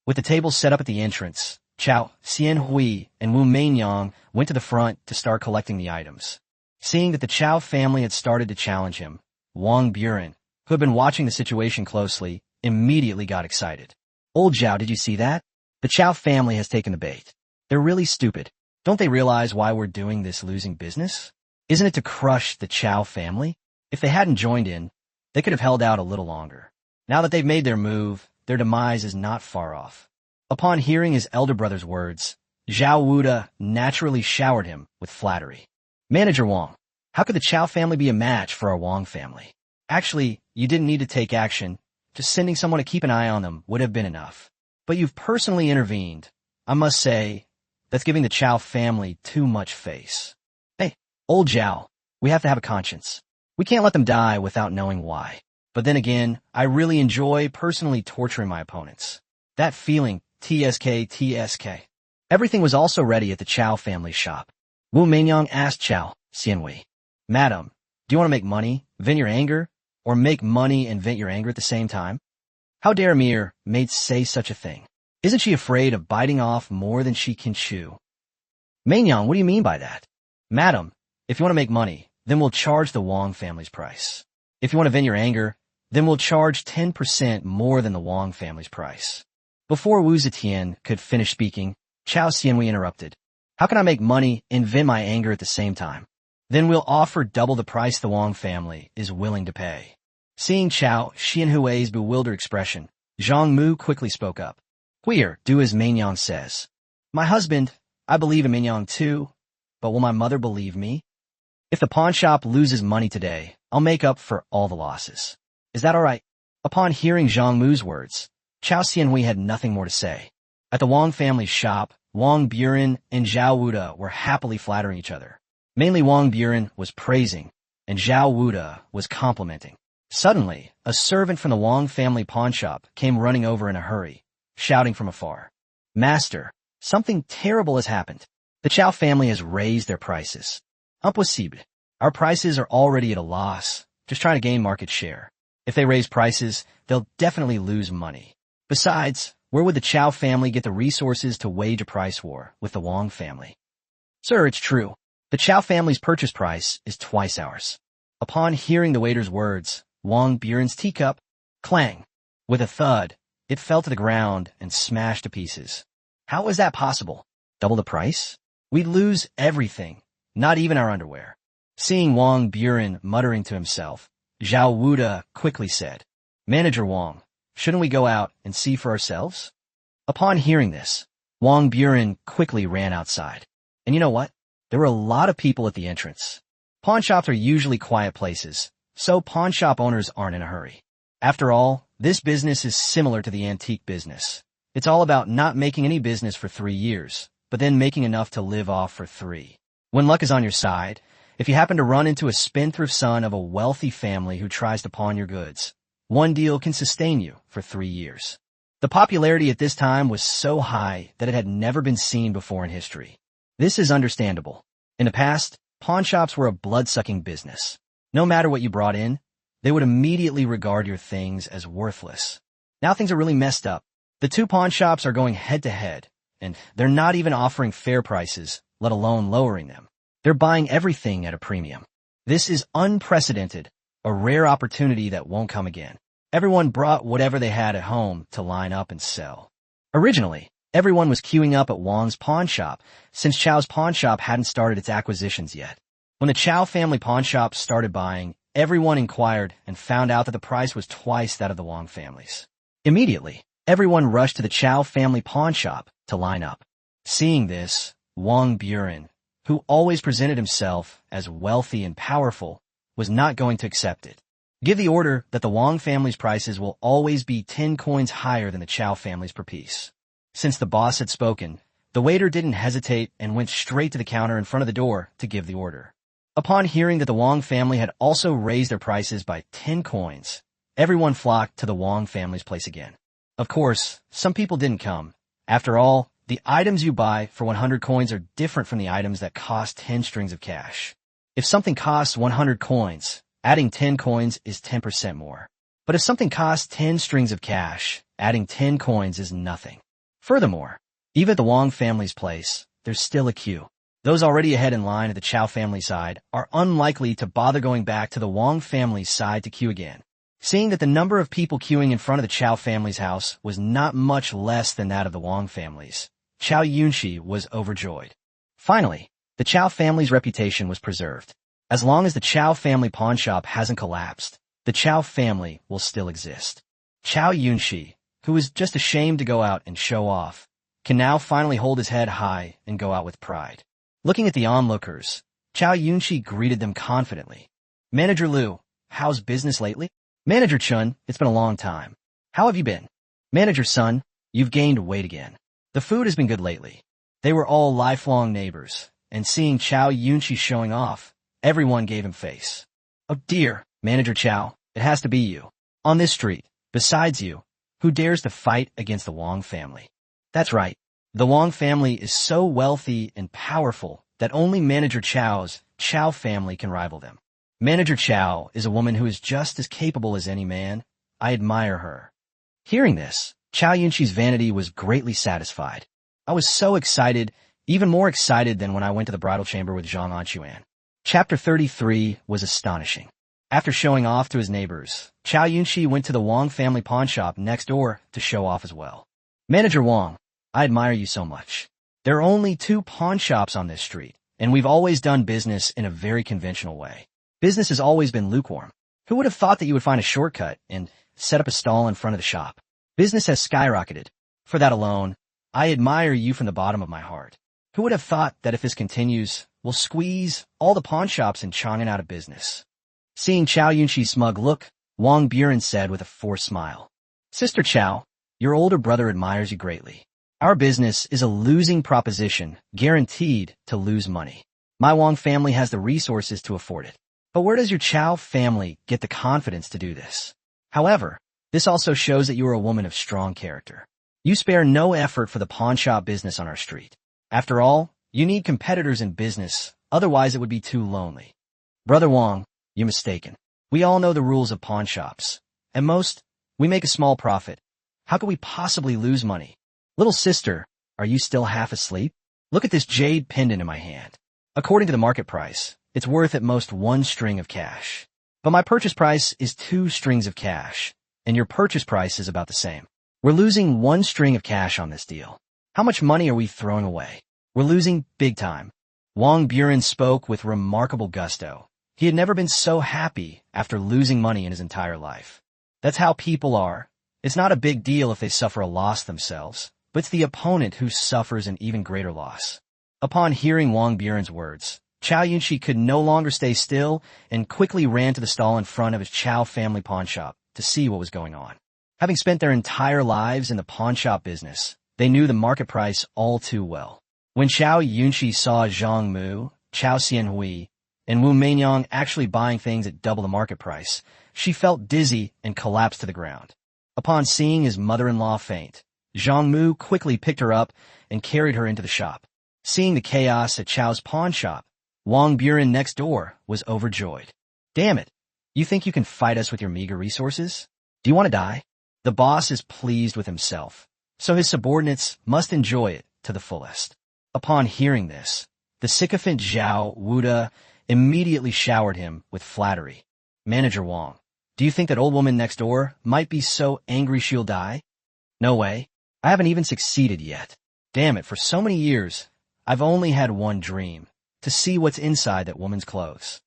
With the tables set up at the entrance, Chiao, Xianhui, and Wu Meinyang went to the front to start collecting the items. Seeing that the Chiao family had started to challenge him, Wong Buren, who had been watching the situation closely, immediately got excited. "Old Zhao, did you see that? The Chiao family has taken the bait. They're really stupid. Don't they realize why we're doing this losing business? Isn't it to crush the Chiao family? If they hadn't joined in, they could have held out a little longer. Now that they've made their move, their demise is not far off." Upon hearing his elder brother's words, Zhao Wuda naturally showered him with flattery. "Manager Wong, how could the Chiao family be a match for our Wong family? Actually, you didn't need to take action. Just sending someone to keep an eye on them would have been enough. But you've personally intervened. I must say, that's giving the Chiao family too much face. Hey, old Zhao, we have to have a conscience. We can't let them die without knowing why. But then again, I really enjoy personally torturing my opponents. That feeling, TSK. Everything was also ready at the Chiao family shop. Wu Meinyang asked Chiao, Xianhui, "Madam, do you want to make money, vent your anger, or make money and vent your anger at the same time? How dare a mere maid say such a thing? Isn't she afraid of biting off more than she can chew?" "Meinyang, what do you mean by that?" "Madam, if you want to make money, then we'll charge the Wong family's price. If you want to vent your anger, then we'll charge 10% more than the Wong family's price." Before Wu Zetian could finish speaking, Chiao Xianhui interrupted. "How can I make money and vent my anger at the same time? Then we'll offer double the price the Wong family is willing to pay." Seeing Chiao Xianhui's bewildered expression, Zhang Mu quickly spoke up. "Queer, do as Meinyang says. My husband, I believe in Meinyang too, but will my mother believe me? If the pawn shop loses money today, I'll make up for all the losses. Is that all right?" Upon hearing Zhang Mu's words, Chiao Xianhui had nothing more to say. At the Wong family's shop, Wong Buren and Zhao Wuda were happily flattering each other. Mainly Wong Buren was praising, and Zhao Wuda was complimenting. Suddenly, a servant from the Wong family pawnshop came running over in a hurry, shouting from afar, "Master, something terrible has happened. The Chiao family has raised their prices. Impossible. Our prices are already at a loss, just trying to gain market share. If they raise prices, they'll definitely lose money. Besides, where would the Chiao family get the resources to wage a price war with the Wong family?" "Sir, it's true. The Chiao family's purchase price is twice ours." Upon hearing the waiter's words, Wong Buren's teacup, clang. With a thud, it fell to the ground and smashed to pieces. How was that possible? Double the price? We'd lose everything, not even our underwear. Seeing Wong Buren muttering to himself, Zhao Wuda quickly said, Manager Wong, shouldn't we go out and see for ourselves? Upon hearing this, Wong Buren quickly ran outside. And you know what? There were a lot of people at the entrance. Pawn shops are usually quiet places, so pawn shop owners aren't in a hurry. After all, this business is similar to the antique business. It's all about not making any business for 3 years, but then making enough to live off for 3. When luck is on your side, if you happen to run into a spendthrift son of a wealthy family who tries to pawn your goods, one deal can sustain you for 3 years. The popularity at this time was so high that it had never been seen before in history. This is understandable. In the past, pawn shops were a blood-sucking business. No matter what you brought in, they would immediately regard your things as worthless. Now things are really messed up. The two pawn shops are going head-to-head, and they're not even offering fair prices, let alone lowering them. They're buying everything at a premium. This is unprecedented, a rare opportunity that won't come again. Everyone brought whatever they had at home to line up and sell. Originally, everyone was queuing up at Wong's pawn shop, since Chiao's pawn shop hadn't started its acquisitions yet. When the Chiao family pawn shop started buying, everyone inquired and found out that the price was twice that of the Wong family's. Immediately, everyone rushed to the Chiao family pawn shop to line up. Seeing this, Wong Buren, who always presented himself as wealthy and powerful, was not going to accept it. Give the order that the Wong family's prices will always be 10 coins higher than the Chiao family's per piece. Since the boss had spoken, the waiter didn't hesitate and went straight to the counter in front of the door to give the order. Upon hearing that the Wong family had also raised their prices by 10 coins, everyone flocked to the Wong family's place again. Of course, some people didn't come. After all, the items you buy for 100 coins are different from the items that cost 10 strings of cash. If something costs 100 coins, adding 10 coins is 10% more. But if something costs 10 strings of cash, adding 10 coins is nothing. Furthermore, even at the Wong family's place, there's still a queue. Those already ahead in line at the Chiao family side are unlikely to bother going back to the Wong family's side to queue again. Seeing that the number of people queuing in front of the Chiao family's house was not much less than that of the Wong family's, Chiao Yunshi was overjoyed. Finally, the Chiao family's reputation was preserved. As long as the Chiao family pawn shop hasn't collapsed, the Chiao family will still exist. Chiao Yunshi, who was just ashamed to go out and show off, can now finally hold his head high and go out with pride. Looking at the onlookers, Chiao Yunshi greeted them confidently. Manager Liu, how's business lately? Manager Chun, it's been a long time. How have you been? Manager Sun, you've gained weight again. The food has been good lately. They were all lifelong neighbors, and seeing Chiao Yunshi showing off, everyone gave him face. Oh dear, Manager Chiao, it has to be you. On this street, besides you, who dares to fight against the Wong family? That's right. The Wong family is so wealthy and powerful that only Manager Chiao's Chiao family can rival them. Manager Chiao is a woman who is just as capable as any man. I admire her. Hearing this, Chiao Yunshi's vanity was greatly satisfied. I was so excited, even more excited than when I went to the bridal chamber with Zhang Anquan. Chapter 33 was astonishing. After showing off to his neighbors, Chiao Yunshi went to the Wong family pawn shop next door to show off as well. Manager Wong, I admire you so much. There are only 2 pawn shops on this street, and we've always done business in a very conventional way. Business has always been lukewarm. Who would have thought that you would find a shortcut and set up a stall in front of the shop? Business has skyrocketed. For that alone, I admire you from the bottom of my heart. Who would have thought that if this continues, we'll squeeze all the pawn shops in Chang'an out of business? Seeing Chiao Yunshi's smug look, Wong Buren said with a forced smile, Sister Chiao, your older brother admires you greatly. Our business is a losing proposition, guaranteed to lose money. My Wong family has the resources to afford it. But where does your Chiao family get the confidence to do this? However, this also shows that you are a woman of strong character. You spare no effort for the pawn shop business on our street. After all, you need competitors in business, otherwise it would be too lonely. Brother Wong, you're mistaken. We all know the rules of pawn shops. At most, we make a small profit. How could we possibly lose money? Little sister, are you still half asleep? Look at this jade pendant in my hand. According to the market price, it's worth at most 1 string of cash. But my purchase price is 2 strings of cash, and your purchase price is about the same. We're losing 1 string of cash on this deal. How much money are we throwing away? We're losing big time. Wong Buren spoke with remarkable gusto. He had never been so happy after losing money in his entire life. That's how people are. It's not a big deal if they suffer a loss themselves, but it's the opponent who suffers an even greater loss. Upon hearing Wong Buren's words, Chiao Yunshi could no longer stay still and quickly ran to the stall in front of his Chiao family pawn shop to see what was going on. Having spent their entire lives in the pawn shop business, they knew the market price all too well. When Chiao Yunshi saw Zhang Mu, Chao Xianhui, and Wu Meinyang actually buying things at double the market price, she felt dizzy and collapsed to the ground. Upon seeing his mother-in-law faint, Zhang Mu quickly picked her up and carried her into the shop. Seeing the chaos at Chao's pawn shop, Wong Buren next door was overjoyed. Damn it! You think you can fight us with your meager resources? Do you want to die? The boss is pleased with himself, so his subordinates must enjoy it to the fullest. Upon hearing this, the sycophant Zhao Wuda immediately showered him with flattery. Manager Wong, do you think that old woman next door might be so angry she'll die? No way. I haven't even succeeded yet. Damn it, for so many years, I've only had one dream, to see what's inside that woman's clothes.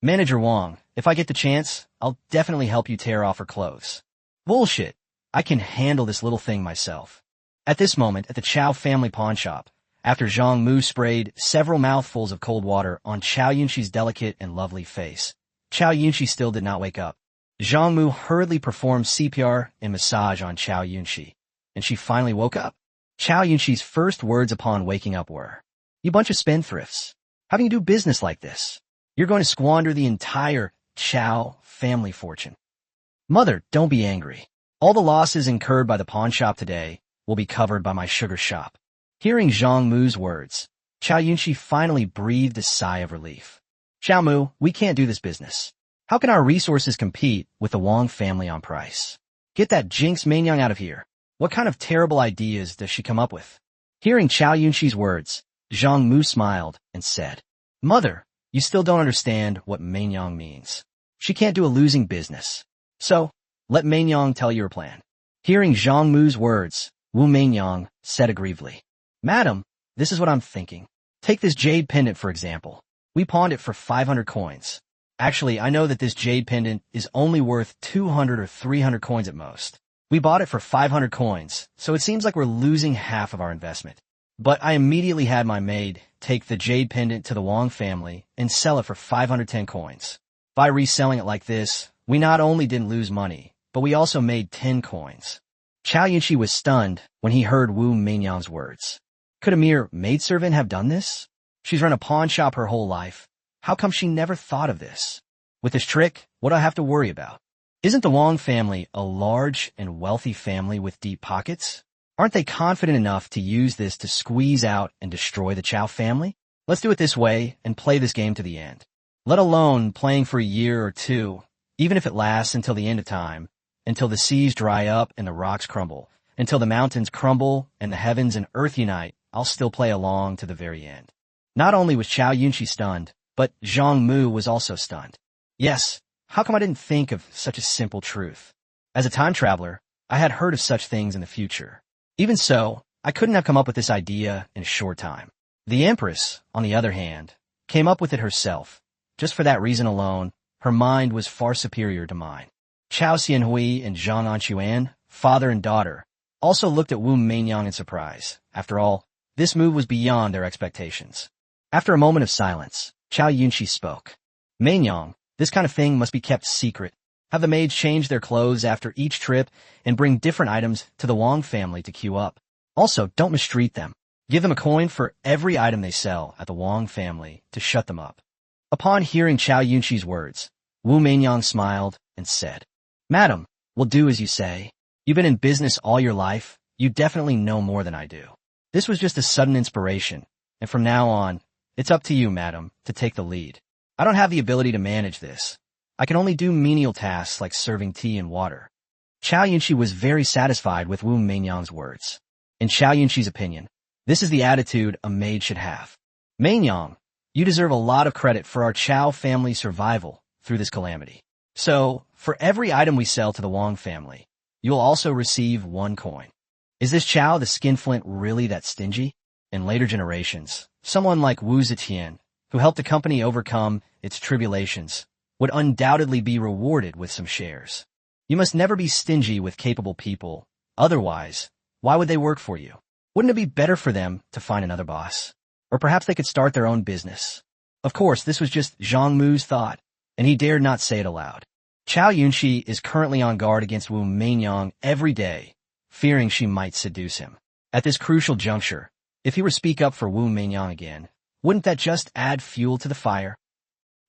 Manager Wong, if I get the chance, I'll definitely help you tear off her clothes. Bullshit. I can handle this little thing myself. At this moment, at the Chiao family pawn shop, after Zhang Mu sprayed several mouthfuls of cold water on Chiao Yunshi's delicate and lovely face, Chiao Yunshi still did not wake up. Zhang Mu hurriedly performed CPR and massage on Chiao Yunshi, and she finally woke up. Chiao Yunshi's first words upon waking up were, "You bunch of spendthrifts. How can you do business like this? You're going to squander the entire Chiao family fortune." Mother, don't be angry. All the losses incurred by the pawn shop today will be covered by my sugar shop. Hearing Zhang Mu's words, Chiao Yunshi finally breathed a sigh of relief. Zhang Mu, we can't do this business. How can our resources compete with the Wong family on price? Get that Jinx Manyang out of here. What kind of terrible ideas does she come up with? Hearing Chiao Yunshi's words, Zhang Mu smiled and said, Mother, you still don't understand what Manyang means. She can't do a losing business. So, let Manyang tell you her plan. Hearing Zhang Mu's words, Wu Manyang said aggrievedly, Madam, this is what I'm thinking. Take this jade pendant, for example. We pawned it for 500 coins. Actually, I know that this jade pendant is only worth 200 or 300 coins at most. We bought it for 500 coins, so it seems like we're losing half of our investment. But I immediately had my maid take the jade pendant to the Wong family and sell it for 510 coins. By reselling it like this, we not only didn't lose money, but we also made 10 coins. Chiao Yunshi was stunned when he heard Wu Meinyang's words. Could a mere maidservant have done this? She's run a pawn shop her whole life. How come she never thought of this? With this trick, what do I have to worry about? Isn't the Wong family a large and wealthy family with deep pockets? Aren't they confident enough to use this to squeeze out and destroy the Chiao family? Let's do it this way and play this game to the end. Let alone playing for a year or two, even if it lasts until the end of time, until the seas dry up and the rocks crumble, until the mountains crumble and the heavens and earth unite, I'll still play along to the very end. Not only was Chiao Yunshi stunned, but Zhang Mu was also stunned. Yes, how come I didn't think of such a simple truth? As a time traveler, I had heard of such things in the future. Even so, I couldn't have come up with this idea in a short time. The Empress, on the other hand, came up with it herself. Just for that reason alone, her mind was far superior to mine. Chao Xianhui and Zhang Anquan, father and daughter, also looked at Wu Meinyang in surprise. After all, this move was beyond their expectations. After a moment of silence, Chiao Yunshi spoke. Meinyang, this kind of thing must be kept secret. Have the maids change their clothes after each trip and bring different items to the Wong family to queue up. Also, don't mistreat them. Give them a coin for every item they sell at the Wong family to shut them up. Upon hearing Chiao Yunshi's words, Wu Meinyang smiled and said, Madam, we'll do as you say. You've been in business all your life. You definitely know more than I do. This was just a sudden inspiration, and from now on, it's up to you, madam, to take the lead. I don't have the ability to manage this. I can only do menial tasks like serving tea and water. Chiao Yunshi was very satisfied with Wu Meinyang's words. In Chiao Yunshi's opinion, this is the attitude a maid should have. Meinyang, you deserve a lot of credit for our Chiao family's survival through this calamity. So, for every item we sell to the Wong family, you'll also receive 1 coin. Is this Chiao the skinflint really that stingy? In later generations, someone like Wu Zetian, who helped the company overcome its tribulations, would undoubtedly be rewarded with some shares. You must never be stingy with capable people. Otherwise, why would they work for you? Wouldn't it be better for them to find another boss? Or perhaps they could start their own business. Of course, this was just Zhang Mu's thought, and he dared not say it aloud. Chiao Yunxi is currently on guard against Wu Meinyang every day, fearing she might seduce him. At this crucial juncture, if he were to speak up for Wu Meinyang again, wouldn't that just add fuel to the fire?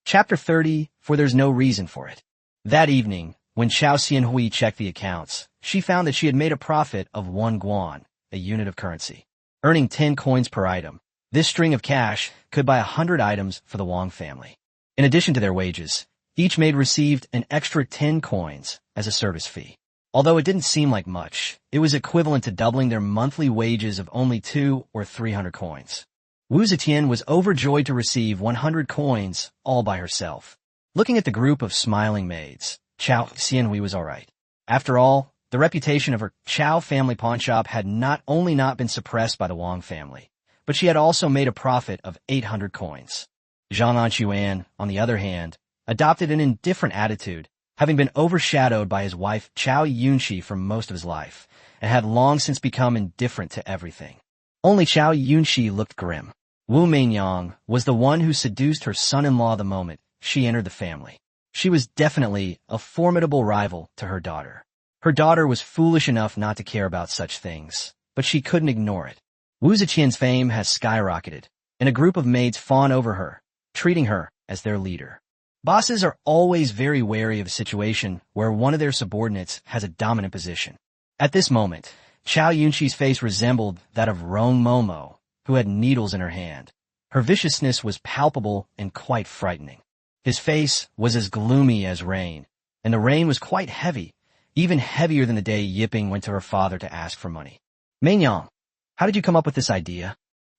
Chapter 30, for there's no reason for it. That evening, when Xiao Xianhui checked the accounts, she found that she had made a profit of 1 guan, a unit of currency, earning 10 coins per item. This string of cash could buy 100 items for the Wong family. In addition to their wages, each maid received an extra 10 coins as a service fee. Although it didn't seem like much, it was equivalent to doubling their monthly wages of only 200 or 300 coins. Wu Zetian was overjoyed to receive 100 coins all by herself. Looking at the group of smiling maids, Chiao Xianhui was all right. After all, the reputation of her Chiao family pawnshop had not only not been suppressed by the Wong family, but she had also made a profit of 800 coins. Zhang Anquan, on the other hand, adopted an indifferent attitude, having been overshadowed by his wife Chiao Yunxi for most of his life, and had long since become indifferent to everything. Only Chiao Yunxi looked grim. Wu Meinyang was the one who seduced her son-in-law the moment she entered the family. She was definitely a formidable rival to her daughter. Her daughter was foolish enough not to care about such things, but she couldn't ignore it. Wu Ziqian's fame has skyrocketed, and a group of maids fawn over her, treating her as their leader. Bosses are always very wary of a situation where one of their subordinates has a dominant position. At this moment, Chiao Yunxi's face resembled that of Rong Momo, who had needles in her hand. Her viciousness was palpable and quite frightening. His face was as gloomy as rain, and the rain was quite heavy, even heavier than the day Yiping went to her father to ask for money. Meinyang, how did you come up with this idea?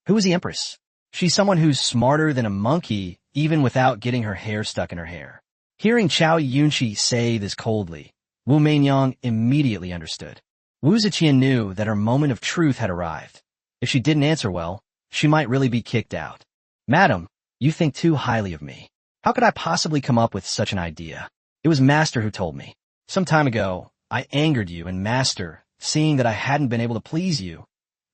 Who is the Empress? She's someone who's smarter than a monkey, even without getting her hair stuck in her hair. Hearing Chiao Yunxi say this coldly, Wu Meinyang immediately understood. Wu Ziqian knew that her moment of truth had arrived. If she didn't answer well, she might really be kicked out. Madam, you think too highly of me. How could I possibly come up with such an idea? It was Master who told me. Some time ago, I angered you, and Master, seeing that I hadn't been able to please you,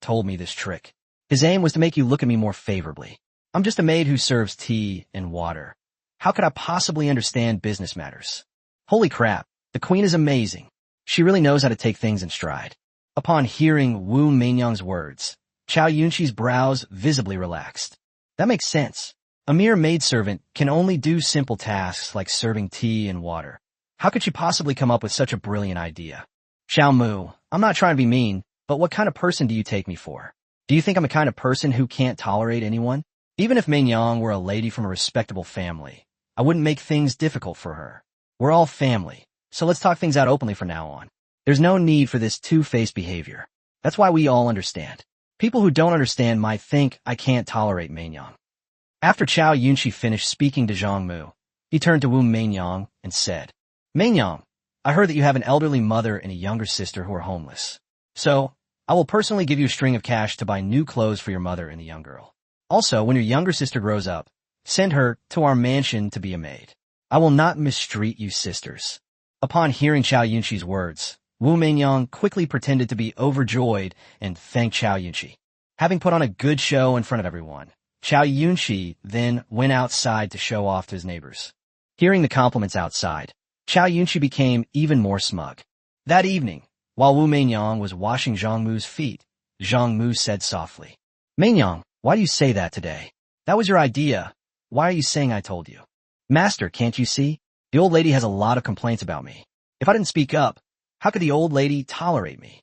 told me this trick. His aim was to make you look at me more favorably. I'm just a maid who serves tea and water. How could I possibly understand business matters? Holy crap, the queen is amazing. She really knows how to take things in stride. Upon hearing Wu Meinyang's words, Chiao Yunxi's brows visibly relaxed. That makes sense. A mere maidservant can only do simple tasks like serving tea and water. How could she possibly come up with such a brilliant idea? Zhang Mu, I'm not trying to be mean, but what kind of person do you take me for? Do you think I'm a kind of person who can't tolerate anyone? Even if Meinyang were a lady from a respectable family, I wouldn't make things difficult for her. We're all family, so let's talk things out openly from now on. There's no need for this two-faced behavior. That's why we all understand. People who don't understand might think I can't tolerate Meinyang. After Chiao Yunxi finished speaking to Zhang Mu, he turned to Wu Meinyang and said, Meinyang, I heard that you have an elderly mother and a younger sister who are homeless. So, I will personally give you a string of cash to buy new clothes for your mother and the young girl. Also, when your younger sister grows up, send her to our mansion to be a maid. I will not mistreat you sisters. Upon hearing Chiao Yunxi's words, Wu Meinyang quickly pretended to be overjoyed and thanked Chiao Yunxi. Having put on a good show in front of everyone, Chiao Yunxi then went outside to show off to his neighbors. Hearing the compliments outside, Chiao Yunxi became even more smug. That evening, while Wu Meinyang was washing Zhang Mu's feet, Zhang Mu said softly, Meinyang, why do you say that today? That was your idea. Why are you saying I told you? Master, can't you see? The old lady has a lot of complaints about me. If I didn't speak up, how could the old lady tolerate me?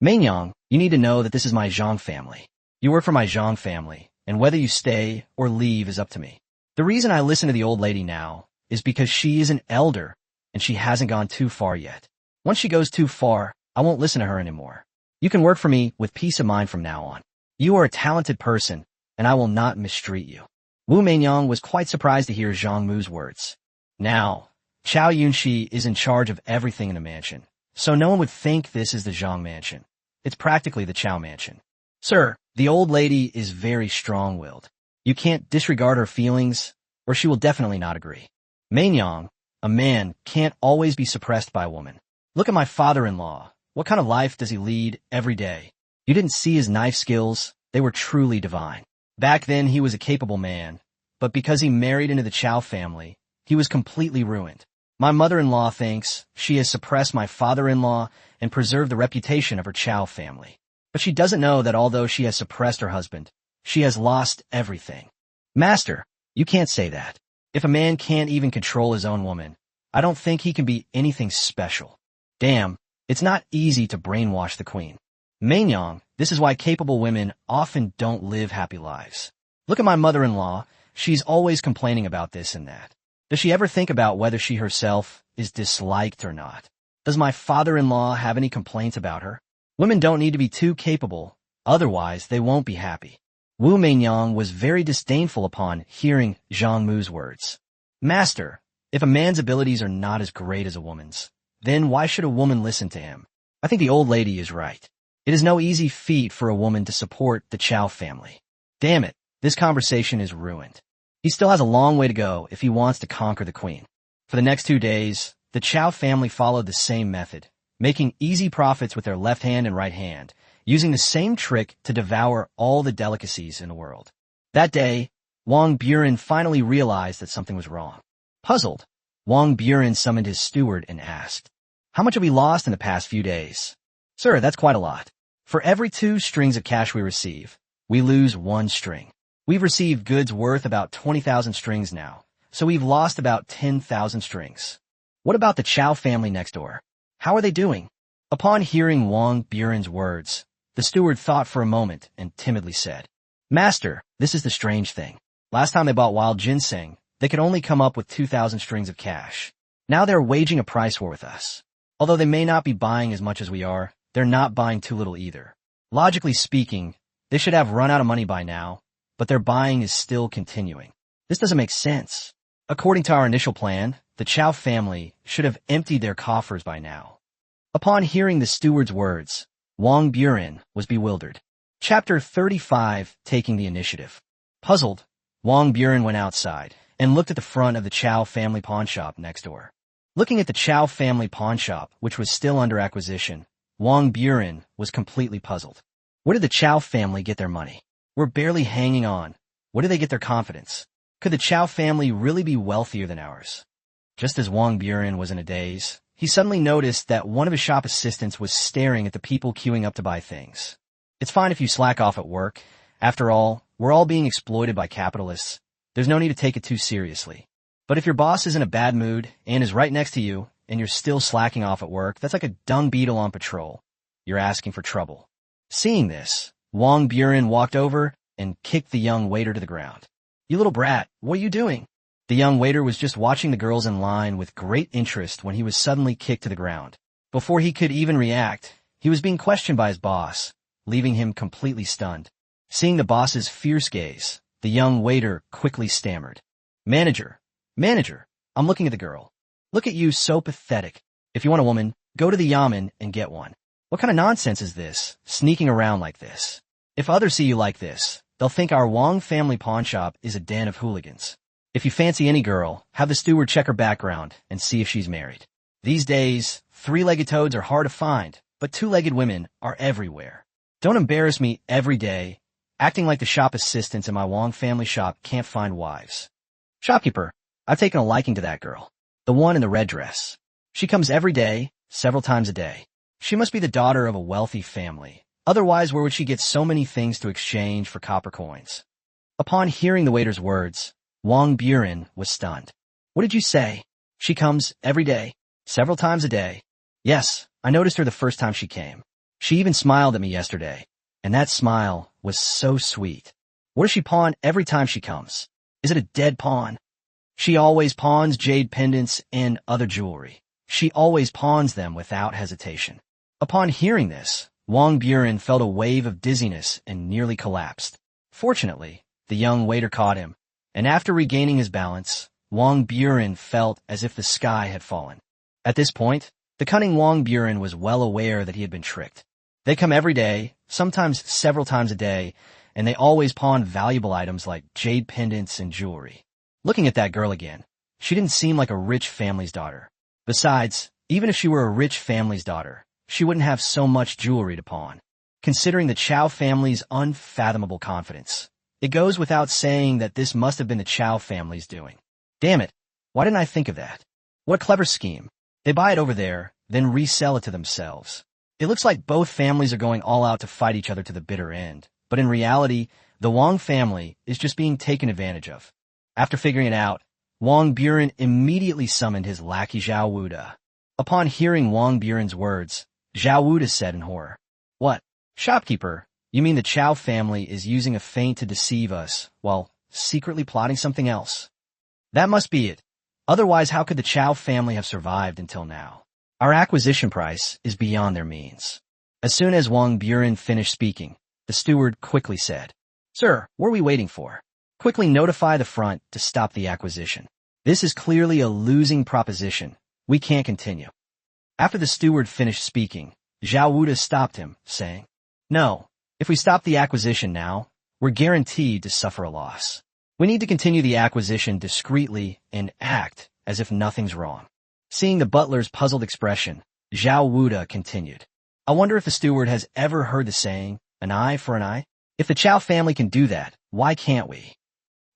Meinyang, you need to know that this is my Zhang family. You work for my Zhang family, and whether you stay or leave is up to me. The reason I listen to the old lady now is because she is an elder, and she hasn't gone too far yet. Once she goes too far, I won't listen to her anymore. You can work for me with peace of mind from now on. You are a talented person, and I will not mistreat you. Wu Meinyang was quite surprised to hear Zhang Mu's words. Now, Chiao Yunxi is in charge of everything in the mansion, so no one would think this is the Zhang mansion. It's practically the Chiao mansion. Sir, The old lady is very strong-willed. You can't disregard her feelings, or she will definitely not agree. Mainyang, a man, can't always be suppressed by a woman. Look at my father-in-law. What kind of life does he lead every day? You didn't see his knife skills. They were truly divine. Back then, he was a capable man, but because he married into the Chiao family, he was completely ruined. My mother-in-law thinks she has suppressed my father-in-law and preserved the reputation of her Chiao family. But she doesn't know that although she has suppressed her husband, she has lost everything. Master, you can't say that. If a man can't even control his own woman, I don't think he can be anything special. Damn, it's not easy to brainwash the queen. Mainyang, this is why capable women often don't live happy lives. Look at my mother-in-law. She's always complaining about this and that. Does she ever think about whether she herself is disliked or not? Does my father-in-law have any complaints about her? Women don't need to be too capable, otherwise they won't be happy. Wu Mainyang was very disdainful upon hearing Zhang Mu's words. Master, if a man's abilities are not as great as a woman's, then why should a woman listen to him? I think the old lady is right. It is no easy feat for a woman to support the Chiao family. Damn it, this conversation is ruined. He still has a long way to go if he wants to conquer the queen. For the next 2 days, the Chiao family followed the same method, making easy profits with their left hand and right hand, using the same trick to devour all the delicacies in the world. That day, Wong Buren finally realized that something was wrong. Puzzled, Wong Buren summoned his steward and asked, "How much have we lost in the past few days?" "Sir, that's quite a lot. For every 2 strings of cash we receive, we lose 1 string. We've received goods worth about 20,000 strings now, so we've lost about 10,000 strings. What about the Chiao family next door? How are they doing?" Upon hearing Wong Buren's words, the steward thought for a moment and timidly said, "Master, this is the strange thing. Last time they bought wild ginseng, they could only come up with 2,000 strings of cash. Now they're waging a price war with us. Although they may not be buying as much as we are, they're not buying too little either. Logically speaking, they should have run out of money by now, but their buying is still continuing. This doesn't make sense. According to our initial plan, the Chiao family should have emptied their coffers by now." Upon hearing the steward's words, Wong Buren was bewildered. Chapter 35, Taking the Initiative. Puzzled, Wong Buren went outside and looked at the front of the Chiao family pawn shop next door. Looking at the Chiao family pawn shop, which was still under acquisition, Wong Buren was completely puzzled. Where did the Chiao family get their money? We're barely hanging on. Where do they get their confidence? Could the Chiao family really be wealthier than ours? Just as Wong Buren was in a daze, he suddenly noticed that one of his shop assistants was staring at the people queuing up to buy things. It's fine if you slack off at work. After all, we're all being exploited by capitalists. There's no need to take it too seriously. But if your boss is in a bad mood and is right next to you, and you're still slacking off at work, that's like a dung beetle on patrol. You're asking for trouble. Seeing this, Wong Buren walked over and kicked the young waiter to the ground. "You little brat, what are you doing?" The young waiter was just watching the girls in line with great interest when he was suddenly kicked to the ground. Before he could even react, he was being questioned by his boss, leaving him completely stunned. Seeing the boss's fierce gaze, the young waiter quickly stammered, Manager, I'm looking at the girl. Look at you, so pathetic. If you want a woman, go to the yamen and get one. What kind of nonsense is this, sneaking around like this? If others see you like this, they'll think our Wong family pawn shop is a den of hooligans. If you fancy any girl, have the steward check her background and see if she's married. These days, 3-legged toads are hard to find, but 2-legged women are everywhere. Don't embarrass me every day, acting like the shop assistants in my Wong family shop can't find wives. Shopkeeper, I've taken a liking to that girl. The one in the red dress. She comes every day, several times a day. She must be the daughter of a wealthy family. Otherwise, where would she get so many things to exchange for copper coins? Upon hearing the waiter's words, Wong Buren was stunned. What did you say? She comes every day, several times a day. Yes, I noticed her the first time she came. She even smiled at me yesterday, and that smile was so sweet. What does she pawn every time she comes? Is it a dead pawn? She always pawns jade pendants and other jewelry. She always pawns them without hesitation. Upon hearing this, Wong Buren felt a wave of dizziness and nearly collapsed. Fortunately, the young waiter caught him, and after regaining his balance, Wong Buren felt as if the sky had fallen. At this point, the cunning Wong Buren was well aware that he had been tricked. They come every day, sometimes several times a day, and they always pawned valuable items like jade pendants and jewelry. Looking at that girl again, she didn't seem like a rich family's daughter. Besides, even if she were a rich family's daughter, she wouldn't have so much jewelry to pawn. Considering the Chiao family's unfathomable confidence, it goes without saying that this must have been the Chiao family's doing. Damn it, why didn't I think of that? What a clever scheme. They buy it over there, then resell it to themselves. It looks like both families are going all out to fight each other to the bitter end, but in reality, the Wong family is just being taken advantage of. After figuring it out, Wong Buren immediately summoned his lackey Zhao Wuda. Upon hearing Wong Buren's words, Zhao Wuda said in horror, "What? Shopkeeper, you mean the Chiao family is using a feint to deceive us while secretly plotting something else? That must be it. Otherwise, how could the Chiao family have survived until now? Our acquisition price is beyond their means." As soon as Wong Buren finished speaking, the steward quickly said, "Sir, what are we waiting for? Quickly notify the front to stop the acquisition. This is clearly a losing proposition. We can't continue." After the steward finished speaking, Zhao Wuda stopped him, saying, "No, if we stop the acquisition now, we're guaranteed to suffer a loss. We need to continue the acquisition discreetly and act as if nothing's wrong." Seeing the butler's puzzled expression, Zhao Wuda continued, "I wonder if the steward has ever heard the saying, an eye for an eye? If the Chiao family can do that, why can't we?"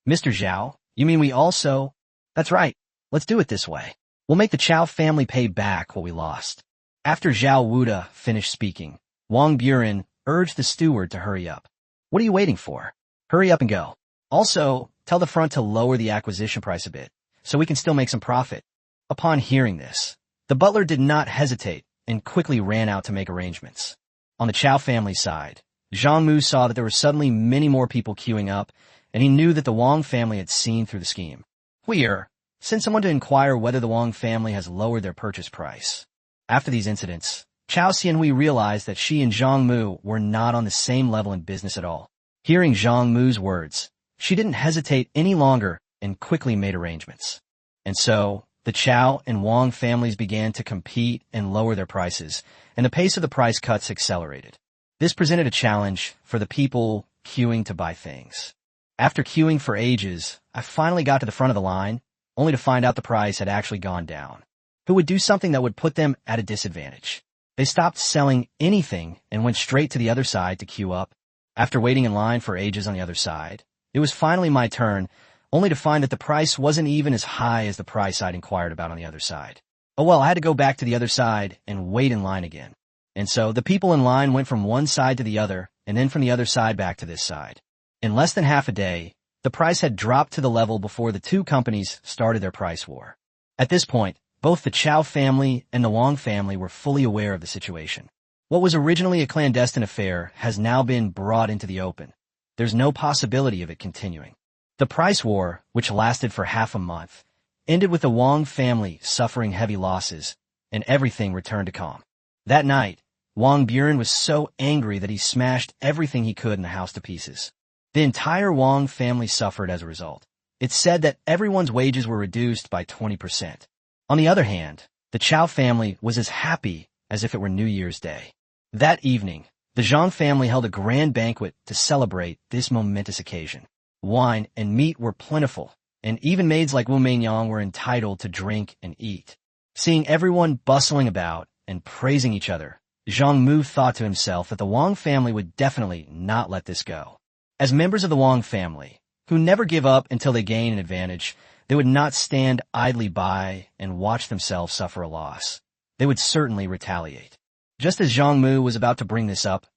"Mr. Zhao, you mean we also—" "That's right. Let's do it this way. We'll make the Chiao family pay back what we lost." After Zhao Wuda finished speaking, Wong Buren urged the steward to hurry up. "What are you waiting for? Hurry up and go. Also, tell the front to lower the acquisition price a bit, so we can still make some profit." Upon hearing this, the butler did not hesitate and quickly ran out to make arrangements. On the Chiao family side, Zhang Mu saw that there were suddenly many more people queuing up, and he knew that the Wong family had seen through the scheme. "We're send someone to inquire whether the Wong family has lowered their purchase price." After these incidents, Chiao Xianhui realized that she and Zhang Mu were not on the same level in business at all. Hearing Zhang Mu's words, she didn't hesitate any longer and quickly made arrangements. And so, the Chiao and Wong families began to compete and lower their prices, and the pace of the price cuts accelerated. This presented a challenge for the people queuing to buy things. After queuing for ages, I finally got to the front of the line, only to find out the price had actually gone down. Who would do something that would put them at a disadvantage? They stopped selling anything and went straight to the other side to queue up. After waiting in line for ages on the other side, it was finally my turn, only to find that the price wasn't even as high as the price I'd inquired about on the other side. Oh well, I had to go back to the other side and wait in line again. And so the people in line went from one side to the other, and then from the other side back to this side. In less than half a day, the price had dropped to the level before the two companies started their price war. At this point, both the Chiao family and the Wong family were fully aware of the situation. What was originally a clandestine affair has now been brought into the open. There's no possibility of it continuing. The price war, which lasted for half a month, ended with the Wong family suffering heavy losses, and everything returned to calm. That night, Wong Buren was so angry that he smashed everything he could in the house to pieces. The entire Wong family suffered as a result. It's said that everyone's wages were reduced by 20%. On the other hand, the Chiao family was as happy as if it were New Year's Day. That evening, the Zhang family held a grand banquet to celebrate this momentous occasion. Wine and meat were plentiful, and even maids like Wu Meinyang were entitled to drink and eat. Seeing everyone bustling about and praising each other, Zhang Mu thought to himself that the Wong family would definitely not let this go. As members of the Wong family, who never give up until they gain an advantage, they would not stand idly by and watch themselves suffer a loss. They would certainly retaliate. Just as Zhang Mu was about to bring this up,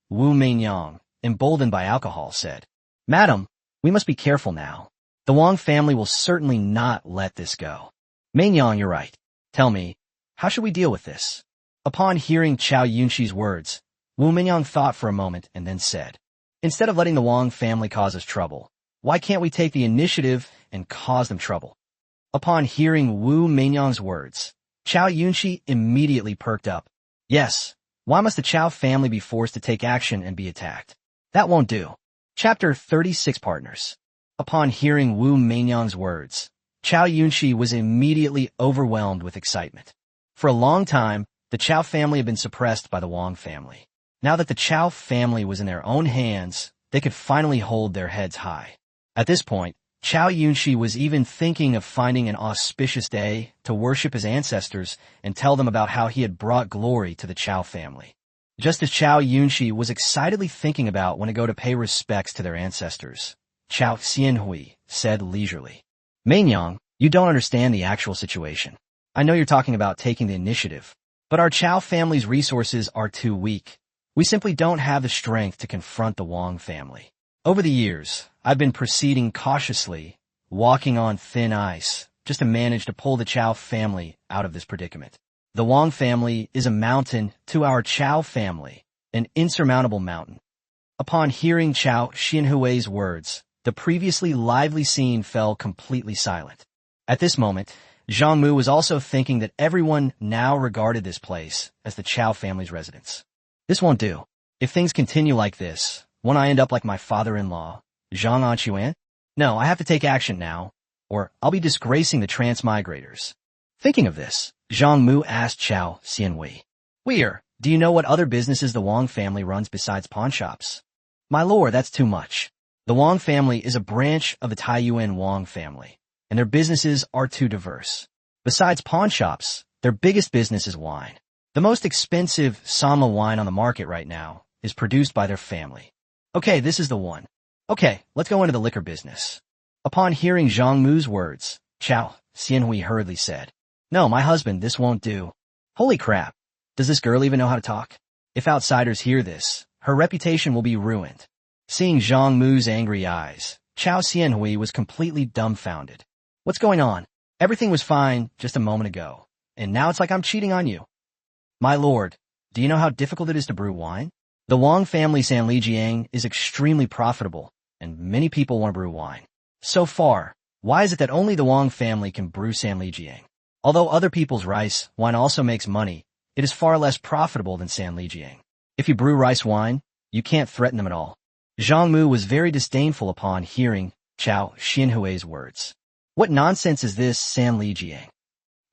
Wu Meinyang, emboldened by alcohol, said, "Madam, we must be careful now. The Wong family will certainly not let this go." "Meinyang, you're right. Tell me, how should we deal with this?" Upon hearing Chiao Yunxi's words, Wu Meinyang thought for a moment and then said, "Instead of letting the Wong family cause us trouble, why can't we take the initiative and cause them trouble?" Upon hearing Wu Meinyang's words, Chiao Yunxi immediately perked up. "Yes, why must the Chiao family be forced to take action and be attacked? That won't do." Chapter 36 Partners. Upon hearing Wu Meinyang's words, Chiao Yunxi was immediately overwhelmed with excitement. For a long time, the Chiao family had been suppressed by the Wong family. Now that the Chiao family was in their own hands, they could finally hold their heads high. At this point, Chiao Yunshi was even thinking of finding an auspicious day to worship his ancestors and tell them about how he had brought glory to the Chiao family. Just as Chiao Yunshi was excitedly thinking about when to go to pay respects to their ancestors, Chiao Xianhui said leisurely, "Mainyang, you don't understand the actual situation. I know you're talking about taking the initiative, but our Chiao family's resources are too weak. We simply don't have the strength to confront the Wong family. Over the years, I've been proceeding cautiously, walking on thin ice, just to manage to pull the Chiao family out of this predicament. The Wong family is a mountain to our Chiao family, an insurmountable mountain." Upon hearing Chiao Xianhui's words, the previously lively scene fell completely silent. At this moment, Zhang Mu was also thinking that everyone now regarded this place as the Chiao family's residence. This won't do. If things continue like this, won't I end up like my father-in-law, Zhang Anquan? No, I have to take action now, or I'll be disgracing the transmigrators. Thinking of this, Zhang Mu asked Chiao Xianhui, "Do you know what other businesses the Wong family runs besides pawn shops?" "My lord, that's too much. The Wong family is a branch of the Taiyuan Wong family, and their businesses are too diverse. Besides pawn shops, their biggest business is wine. The most expensive Sama wine on the market right now is produced by their family. Okay, this is the one. Okay, let's go into the liquor business." Upon hearing Zhang Mu's words, Chiao Xianhui hurriedly said, "No, my husband, this won't do. Holy crap. Does this girl even know how to talk? If outsiders hear this, her reputation will be ruined." Seeing Zhang Mu's angry eyes, Chiao Xianhui was completely dumbfounded. "What's going on? Everything was fine just a moment ago, and now it's like I'm cheating on you." "My lord, do you know how difficult it is to brew wine? The Wong family Sanlijiang is extremely profitable, and many people want to brew wine. So far, why is it that only the Wong family can brew Sanlijiang? Although other people's rice wine also makes money, it is far less profitable than Sanlijiang. If you brew rice wine, you can't threaten them at all." Zhang Mu was very disdainful upon hearing Chiao Xianhui's words. "What nonsense is this Sanlijiang?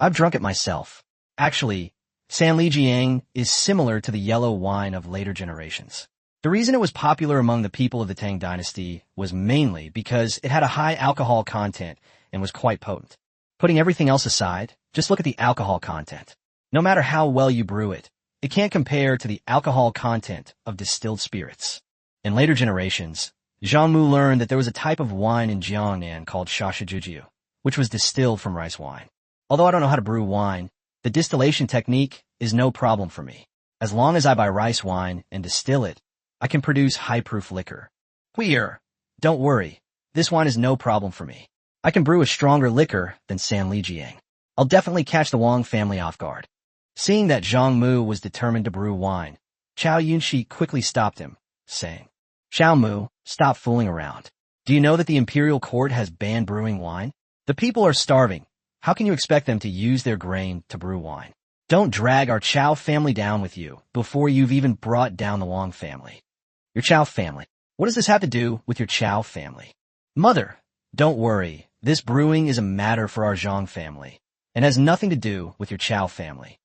I've drunk it myself. Actually, Sanlijiang is similar to the yellow wine of later generations. The reason it was popular among the people of the Tang dynasty was mainly because it had a high alcohol content and was quite potent. Putting everything else aside, just look at the alcohol content. No matter how well you brew it, it can't compare to the alcohol content of distilled spirits." In later generations, Zhang Mu learned that there was a type of wine in Jiangnan called Shashajujiu, which was distilled from rice wine. Although I don't know how to brew wine, the distillation technique is no problem for me. As long as I buy rice wine and distill it, I can produce high-proof liquor. Don't worry, this wine is no problem for me. I can brew a stronger liquor than Sanlijiang. I'll definitely catch the Wong family off guard." Seeing that Zhang Mu was determined to brew wine, Chiao Yunshi quickly stopped him, saying, "Zhang Mu, stop fooling around. Do you know that the Imperial court has banned brewing wine? The people are starving. How can you expect them to use their grain to brew wine? Don't drag our Chiao family down with you before you've even brought down the Wong family." "Your Chiao family? What does this have to do with your Chiao family?" "Mother, don't worry. This brewing is a matter for our Zhang family, and has nothing to do with your Chiao family."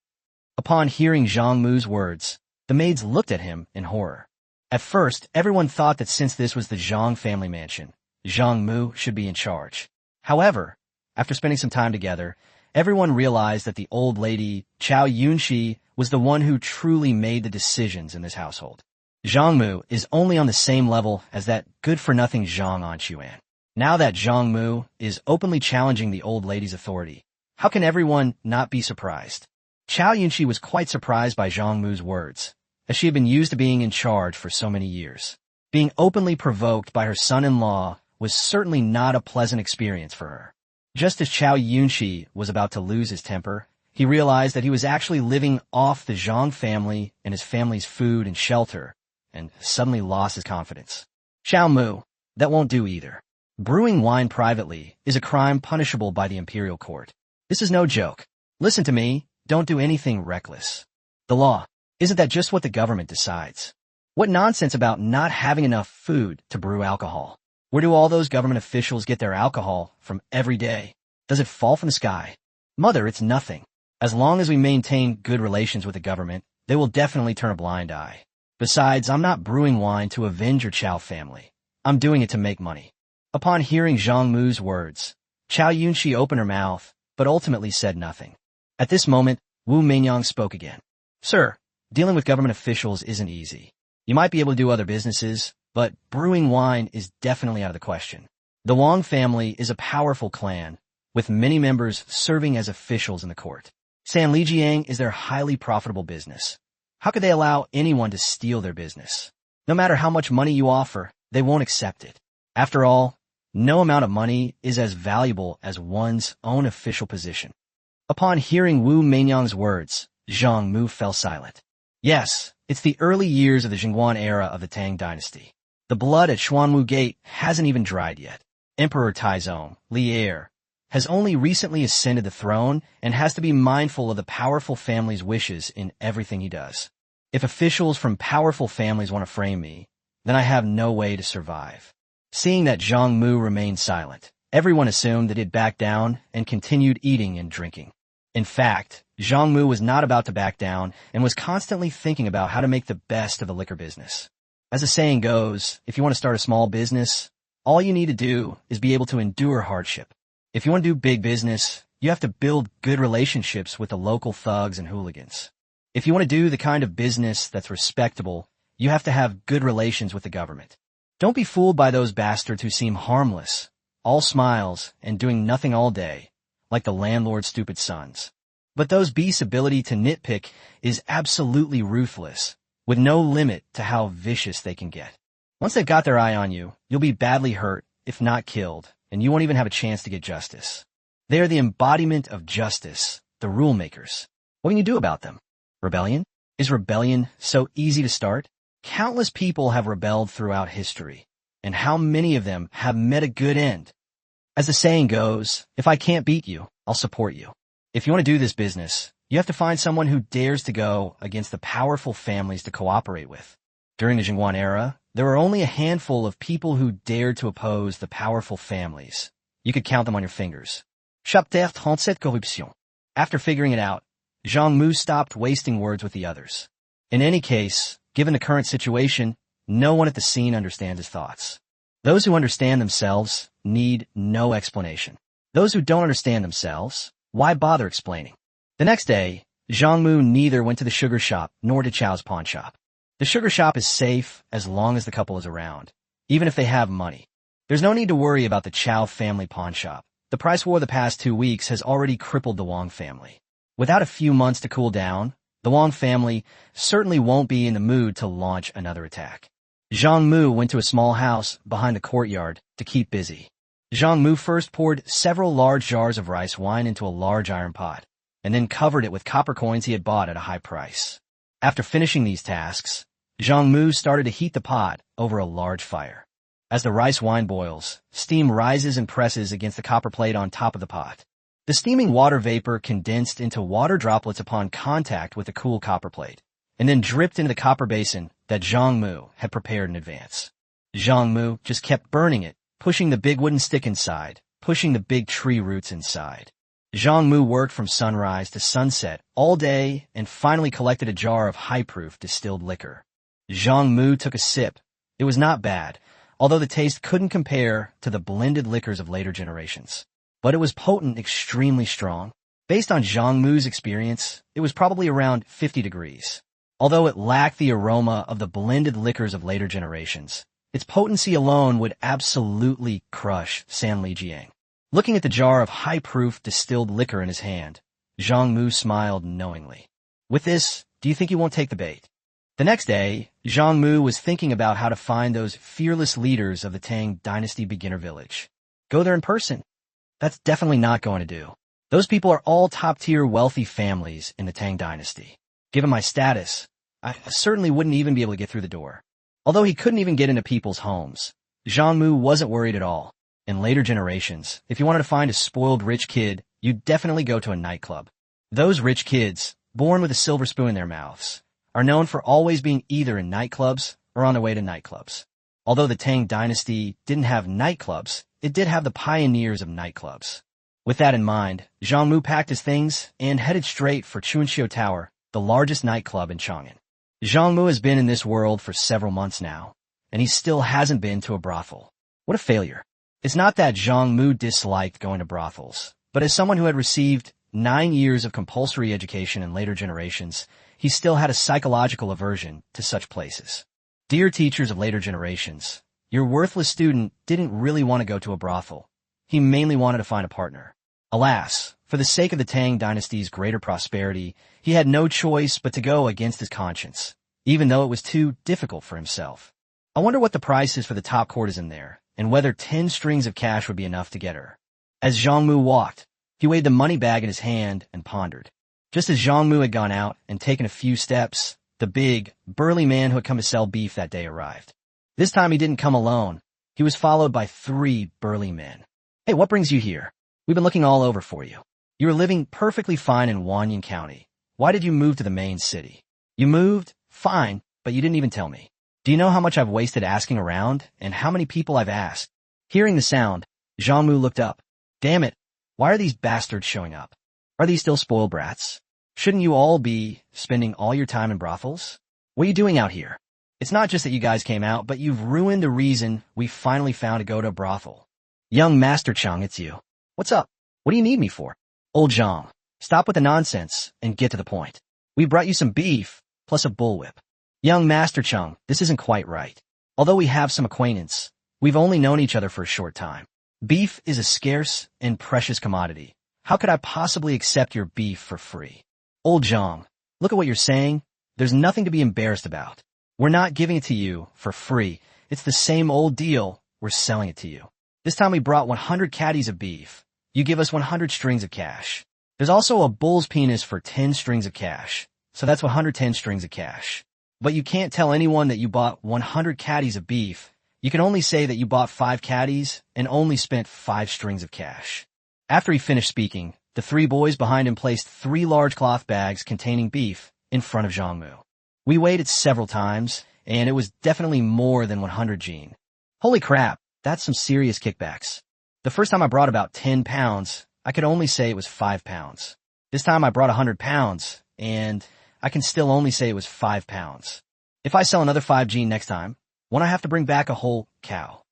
Upon hearing Zhang Mu's words, the maids looked at him in horror. At first, everyone thought that since this was the Zhang family mansion, Zhang Mu should be in charge. However, after spending some time together, everyone realized that the old lady, Chiao Yunshi, was the one who truly made the decisions in this household. Zhang Mu is only on the same level as that good-for-nothing Zhang Anquan. Now that Zhang Mu is openly challenging the old lady's authority, how can everyone not be surprised? Chiao Yunshi was quite surprised by Zhang Mu's words, as she had been used to being in charge for so many years. Being openly provoked by her son-in-law was certainly not a pleasant experience for her. Just as Chiao Yunshi was about to lose his temper, he realized that he was actually living off the Zhang family and his family's food and shelter, and suddenly lost his confidence. "Zhang Mu, that won't do either. Brewing wine privately is a crime punishable by the Imperial court. This is no joke. Listen to me, don't do anything reckless. The law, isn't that just what the government decides? What nonsense about not having enough food to brew alcohol? Where do all those government officials get their alcohol from every day? Does it fall from the sky? Mother, it's nothing. As long as we maintain good relations with the government, they will definitely turn a blind eye. Besides, I'm not brewing wine to avenge your Chiao family. I'm doing it to make money. Upon hearing Zhang Mu's words, Chiao Yunxi opened her mouth, but ultimately said nothing. At this moment, Wu Mingyang spoke again. Sir, dealing with government officials isn't easy. You might be able to do other businesses, but brewing wine is definitely out of the question. The Wong family is a powerful clan, with many members serving as officials in the court. Sanlijiang is their highly profitable business. How could they allow anyone to steal their business? No matter how much money you offer, they won't accept it. After all, no amount of money is as valuable as one's own official position. Upon hearing Wu Mingyang's words, Zhang Mu fell silent. Yes, it's the early years of the Jingguan era of the Tang dynasty. The blood at Xuanwu Gate hasn't even dried yet. Emperor Taizong, Lier, has only recently ascended the throne and has to be mindful of the powerful family's wishes in everything he does. If officials from powerful families want to frame me, then I have no way to survive. Seeing that Zhang Mu remained silent, everyone assumed that he'd back down and continued eating and drinking. In fact, Zhang Mu was not about to back down and was constantly thinking about how to make the best of the liquor business. As the saying goes, if you want to start a small business, all you need to do is be able to endure hardship. If you want to do big business, you have to build good relationships with the local thugs and hooligans. If you want to do the kind of business that's respectable, you have to have good relations with the government. Don't be fooled by those bastards who seem harmless, all smiles and doing nothing all day, like the landlord's stupid sons. But those beasts' ability to nitpick is absolutely ruthless, with no limit to how vicious they can get. Once they've got their eye on you, you'll be badly hurt, if not killed, and you won't even have a chance to get justice. They are the embodiment of justice, the rule makers. What can you do about them? Rebellion? Is rebellion so easy to start? Countless people have rebelled throughout history, and how many of them have met a good end? As the saying goes, if I can't beat you, I'll support you. If you want to do this business, you have to find someone who dares to go against the powerful families to cooperate with. During the Jingguan era, there were only a handful of people who dared to oppose the powerful families. You could count them on your fingers. Chapitre 37 Corruption. After figuring it out, Zhang Mu stopped wasting words with the others. In any case, given the current situation, no one at the scene understands his thoughts. Those who understand themselves need no explanation. Those who don't understand themselves, why bother explaining? The next day, Zhang Mu neither went to the sugar shop nor to Chiao's pawn shop. The sugar shop is safe as long as the couple is around, even if they have money. There's no need to worry about the Chiao family pawn shop. The price war the past 2 weeks has already crippled the Wong family. Without a few months to cool down, the Wong family certainly won't be in the mood to launch another attack. Zhang Mu went to a small house behind the courtyard to keep busy. Zhang Mu first poured several large jars of rice wine into a large iron pot, and then covered it with copper coins he had bought at a high price. After finishing these tasks, Zhang Mu started to heat the pot over a large fire. As the rice wine boils, steam rises and presses against the copper plate on top of the pot. The steaming water vapor condensed into water droplets upon contact with the cool copper plate, and then dripped into the copper basin that Zhang Mu had prepared in advance. Zhang Mu just kept burning it, pushing the big wooden stick inside, pushing the big tree roots inside. Zhang Mu worked from sunrise to sunset all day and finally collected a jar of high-proof distilled liquor. Zhang Mu took a sip. It was not bad, although the taste couldn't compare to the blended liquors of later generations. But it was potent, extremely strong. Based on Zhang Mu's experience, it was probably around 50 degrees. Although it lacked the aroma of the blended liquors of later generations, its potency alone would absolutely crush Sanlijiang. Looking at the jar of high-proof distilled liquor in his hand, Zhang Mu smiled knowingly. With this, do you think he won't take the bait? The next day, Zhang Mu was thinking about how to find those fearless leaders of the Tang Dynasty beginner village. Go there in person. That's definitely not going to do. Those people are all top-tier wealthy families in the Tang Dynasty. Given my status, I certainly wouldn't even be able to get through the door. Although he couldn't even get into people's homes, Zhang Mu wasn't worried at all. In later generations, if you wanted to find a spoiled rich kid, you'd definitely go to a nightclub. Those rich kids, born with a silver spoon in their mouths, are known for always being either in nightclubs or on their way to nightclubs. Although the Tang Dynasty didn't have nightclubs, it did have the pioneers of nightclubs. With that in mind, Zhang Mu packed his things and headed straight for Chunxiu Tower, the largest nightclub in Chang'an. Zhang Mu has been in this world for several months now, and he still hasn't been to a brothel. What a failure. It's not that Zhang Mu disliked going to brothels, but as someone who had received 9 years of compulsory education in later generations, he still had a psychological aversion to such places. Dear teachers of later generations, your worthless student didn't really want to go to a brothel. He mainly wanted to find a partner. Alas, for the sake of the Tang dynasty's greater prosperity, he had no choice but to go against his conscience, even though it was too difficult for himself. I wonder what the price is for the top courtesan there, and whether 10 strings of cash would be enough to get her. As Zhang Mu walked, he weighed the money bag in his hand and pondered. Just as Zhang Mu had gone out and taken a few steps, the big, burly man who had come to sell beef that day arrived. This time he didn't come alone. He was followed by 3 burly men. Hey, what brings you here? We've been looking all over for you. You were living perfectly fine in Wanyan County. Why did you move to the main city? You moved? Fine, but you didn't even tell me. Do you know how much I've wasted asking around, and how many people I've asked? Hearing the sound, Zhang Mu looked up. Damn it, why are these bastards showing up? Are these still spoiled brats? Shouldn't you all be spending all your time in brothels? What are you doing out here? It's not just that you guys came out, but you've ruined the reason we finally found to go to a brothel. Young Master Chang, it's you. What's up? What do you need me for? Old Zhang, stop with the nonsense and get to the point. We brought you some beef, plus a bullwhip. Young Master Chang, this isn't quite right. Although we have some acquaintance, we've only known each other for a short time. Beef is a scarce and precious commodity. How could I possibly accept your beef for free? Old Zhang, look at what you're saying. There's nothing to be embarrassed about. We're not giving it to you for free. It's the same old deal. We're selling it to you. This time we brought 100 caddies of beef. You give us 100 strings of cash. There's also a bull's penis for 10 strings of cash. So that's 110 strings of cash. But you can't tell anyone that you bought 100 caddies of beef. You can only say that you bought 5 caddies and only spent 5 strings of cash. After he finished speaking, the 3 boys behind him placed 3 large cloth bags containing beef in front of Zhang Mu. We weighed it several times, and it was definitely more than 100 Gene. Holy crap, that's some serious kickbacks. The first time I brought about 10 pounds, I could only say it was 5 pounds. This time I brought 100 pounds, and I can still only say it was 5 pounds. If I sell another 5 Gene next time, won't I have to bring back a whole cow?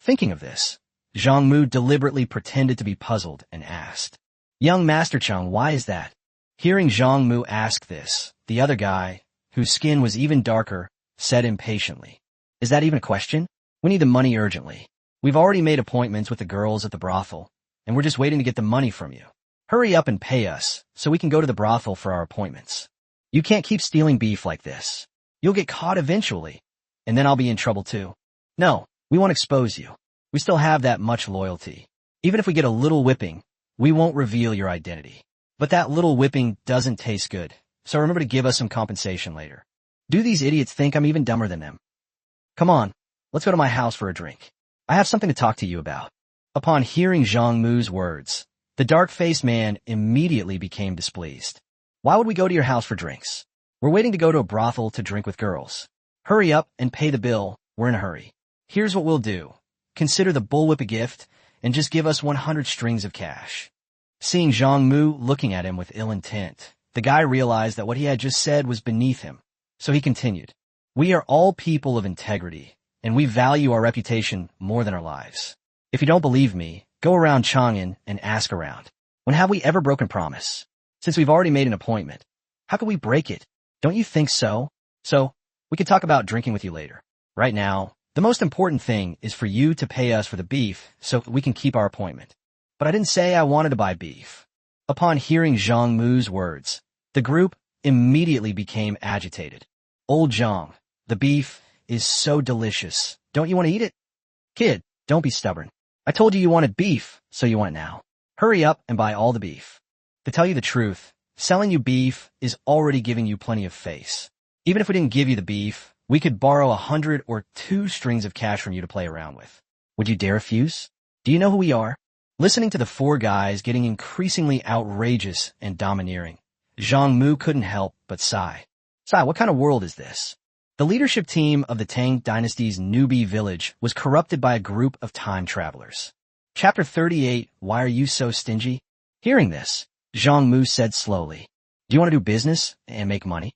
Thinking of this, Zhang Mu deliberately pretended to be puzzled and asked, Young Master Chang, why is that? Hearing Zhang Mu ask this, the other guy, whose skin was even darker, said impatiently, Is that even a question? We need the money urgently. We've already made appointments with the girls at the brothel, and we're just waiting to get the money from you. Hurry up and pay us, so we can go to the brothel for our appointments. You can't keep stealing beef like this. You'll get caught eventually, and then I'll be in trouble too. No, we won't expose you. We still have that much loyalty. Even if we get a little whipping, we won't reveal your identity. But that little whipping doesn't taste good, so remember to give us some compensation later. Do these idiots think I'm even dumber than them? Come on, let's go to my house for a drink. I have something to talk to you about. Upon hearing Zhang Mu's words, the dark-faced man immediately became displeased. Why would we go to your house for drinks? We're waiting to go to a brothel to drink with girls. Hurry up and pay the bill. We're in a hurry. Here's what we'll do. Consider the bullwhip a gift and just give us 100 strings of cash. Seeing Zhang Mu looking at him with ill intent, the guy realized that what he had just said was beneath him. So he continued, We are all people of integrity, and we value our reputation more than our lives. If you don't believe me, go around Chang'an and ask around. When have we ever broken promise? Since we've already made an appointment, how could we break it? Don't you think so? So, we can talk about drinking with you later. Right now, the most important thing is for you to pay us for the beef so we can keep our appointment. But I didn't say I wanted to buy beef. Upon hearing Zhang Mu's words, the group immediately became agitated. Old Zhang, the beef is so delicious. Don't you want to eat it? Kid, don't be stubborn. I told you you wanted beef, so you want it now. Hurry up and buy all the beef. To tell you the truth, selling you beef is already giving you plenty of face. Even if we didn't give you the beef, we could borrow 100 or 2 strings of cash from you to play around with. Would you dare refuse? Do you know who we are? Listening to the 4 guys getting increasingly outrageous and domineering, Zhang Mu couldn't help but sigh. Sigh, what kind of world is this? The leadership team of the Tang dynasty's newbie village was corrupted by a group of time travelers. Chapter 38, Why Are You So Stingy? Hearing this, Zhang Mu said slowly, Do you want to do business and make money?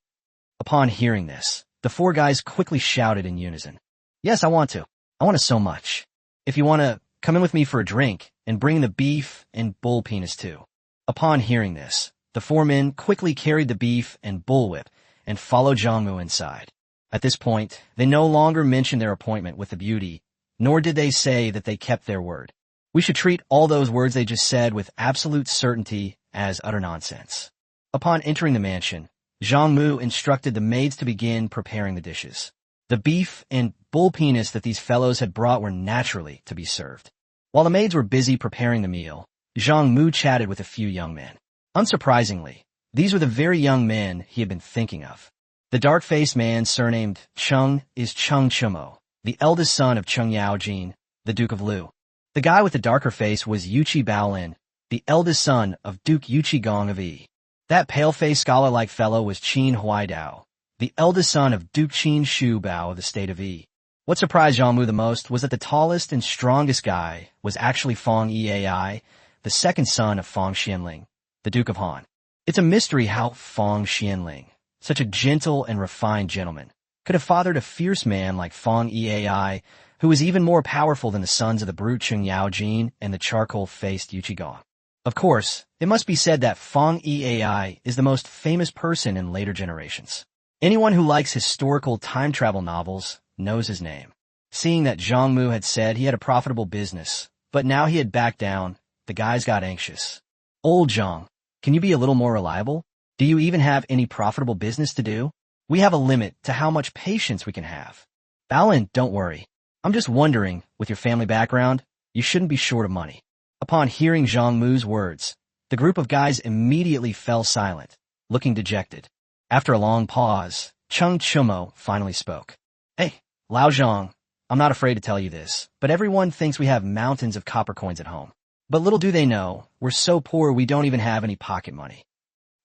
Upon hearing this, the four guys quickly shouted in unison. Yes, I want to. I want to so much. If you want to, come in with me for a drink, and bring the beef and bull penis too. Upon hearing this, the four men quickly carried the beef and bullwhip and followed Zhang Mu inside. At this point, they no longer mentioned their appointment with the beauty, nor did they say that they kept their word. We should treat all those words they just said with absolute certainty as utter nonsense. Upon entering the mansion, Zhang Mu instructed the maids to begin preparing the dishes. The beef and bull penis that these fellows had brought were naturally to be served. While the maids were busy preparing the meal, Zhang Mu chatted with a few young men. Unsurprisingly, these were the very young men he had been thinking of. The dark-faced man surnamed Chung is Chung Chumo, the eldest son of Chung Yaojin, the Duke of Lu. The guy with the darker face was Yuchi Baolin, the eldest son of Duke Yuchi Gong of Yi. That pale-faced scholar-like fellow was Qin Huaidao, the eldest son of Duke Qin Shu Bao of the state of Yi. What surprised Zhang Mu the most was that the tallest and strongest guy was actually Fong Eai, the second son of Fong Xianling, the Duke of Han. It's a mystery how Fong Xianling, such a gentle and refined gentleman, could have fathered a fierce man like Fong Eai, who was even more powerful than the sons of the brute Chung Yaojin and the charcoal-faced Yuchi Gong. Of course, it must be said that Fong Eai is the most famous person in later generations. Anyone who likes historical time travel novels knows his name. Seeing that Zhang Mu had said he had a profitable business, but now he had backed down, the guys got anxious. Old Zhang, can you be a little more reliable? Do you even have any profitable business to do? We have a limit to how much patience we can have. Balin, don't worry. I'm just wondering, with your family background, you shouldn't be short of money. Upon hearing Zhang Mu's words, the group of guys immediately fell silent, looking dejected. After a long pause, Chung Chumo finally spoke. Hey, Lao Zhang, I'm not afraid to tell you this, but everyone thinks we have mountains of copper coins at home. But little do they know, we're so poor we don't even have any pocket money.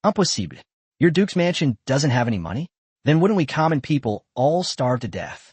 Impossible. Your Duke's mansion doesn't have any money? Then wouldn't we common people all starve to death?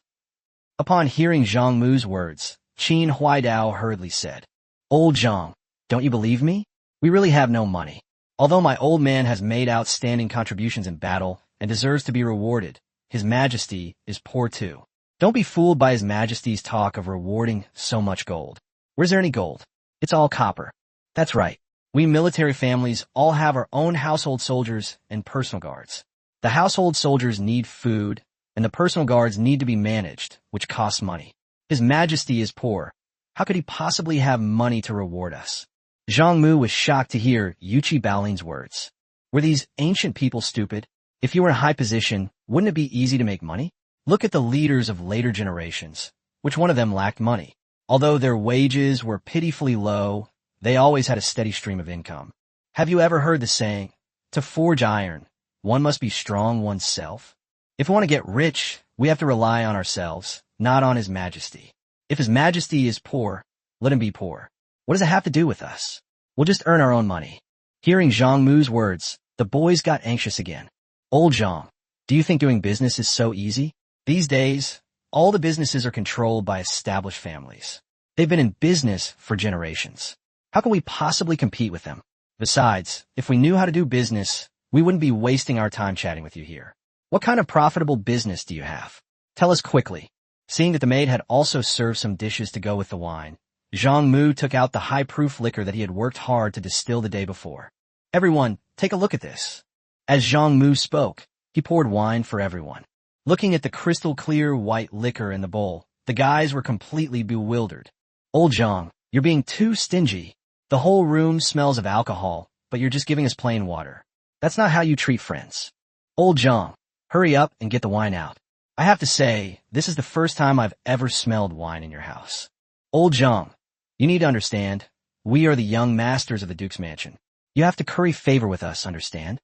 Upon hearing Zhang Mu's words, Qin Huaidao hurriedly said, Old Zhang, don't you believe me? We really have no money. Although my old man has made outstanding contributions in battle and deserves to be rewarded, His Majesty is poor too. Don't be fooled by His Majesty's talk of rewarding so much gold. Where's there any gold? It's all copper. That's right. We military families all have our own household soldiers and personal guards. The household soldiers need food, and the personal guards need to be managed, which costs money. His Majesty is poor. How could he possibly have money to reward us? Zhang Mu was shocked to hear Yuchi Baolin's words. Were these ancient people stupid? If you were in a high position, wouldn't it be easy to make money? Look at the leaders of later generations. Which one of them lacked money? Although their wages were pitifully low, they always had a steady stream of income. Have you ever heard the saying, to forge iron, one must be strong oneself? If we want to get rich, we have to rely on ourselves, not on His Majesty. If His Majesty is poor, let him be poor. What does it have to do with us? We'll just earn our own money. Hearing Zhang Mu's words, the boys got anxious again. Old Zhang, do you think doing business is so easy? These days, all the businesses are controlled by established families. They've been in business for generations. How can we possibly compete with them? Besides, if we knew how to do business, we wouldn't be wasting our time chatting with you here. What kind of profitable business do you have? Tell us quickly. Seeing that the maid had also served some dishes to go with the wine, Zhang Mu took out the high-proof liquor that he had worked hard to distill the day before. Everyone, take a look at this. As Zhang Mu spoke, he poured wine for everyone. Looking at the crystal-clear white liquor in the bowl, the guys were completely bewildered. Old Zhang, you're being too stingy. The whole room smells of alcohol, but you're just giving us plain water. That's not how you treat friends. Old Zhang, hurry up and get the wine out. I have to say, this is the first time I've ever smelled wine in your house. Old Zhang, you need to understand, we are the young masters of the Duke's mansion. You have to curry favor with us, understand?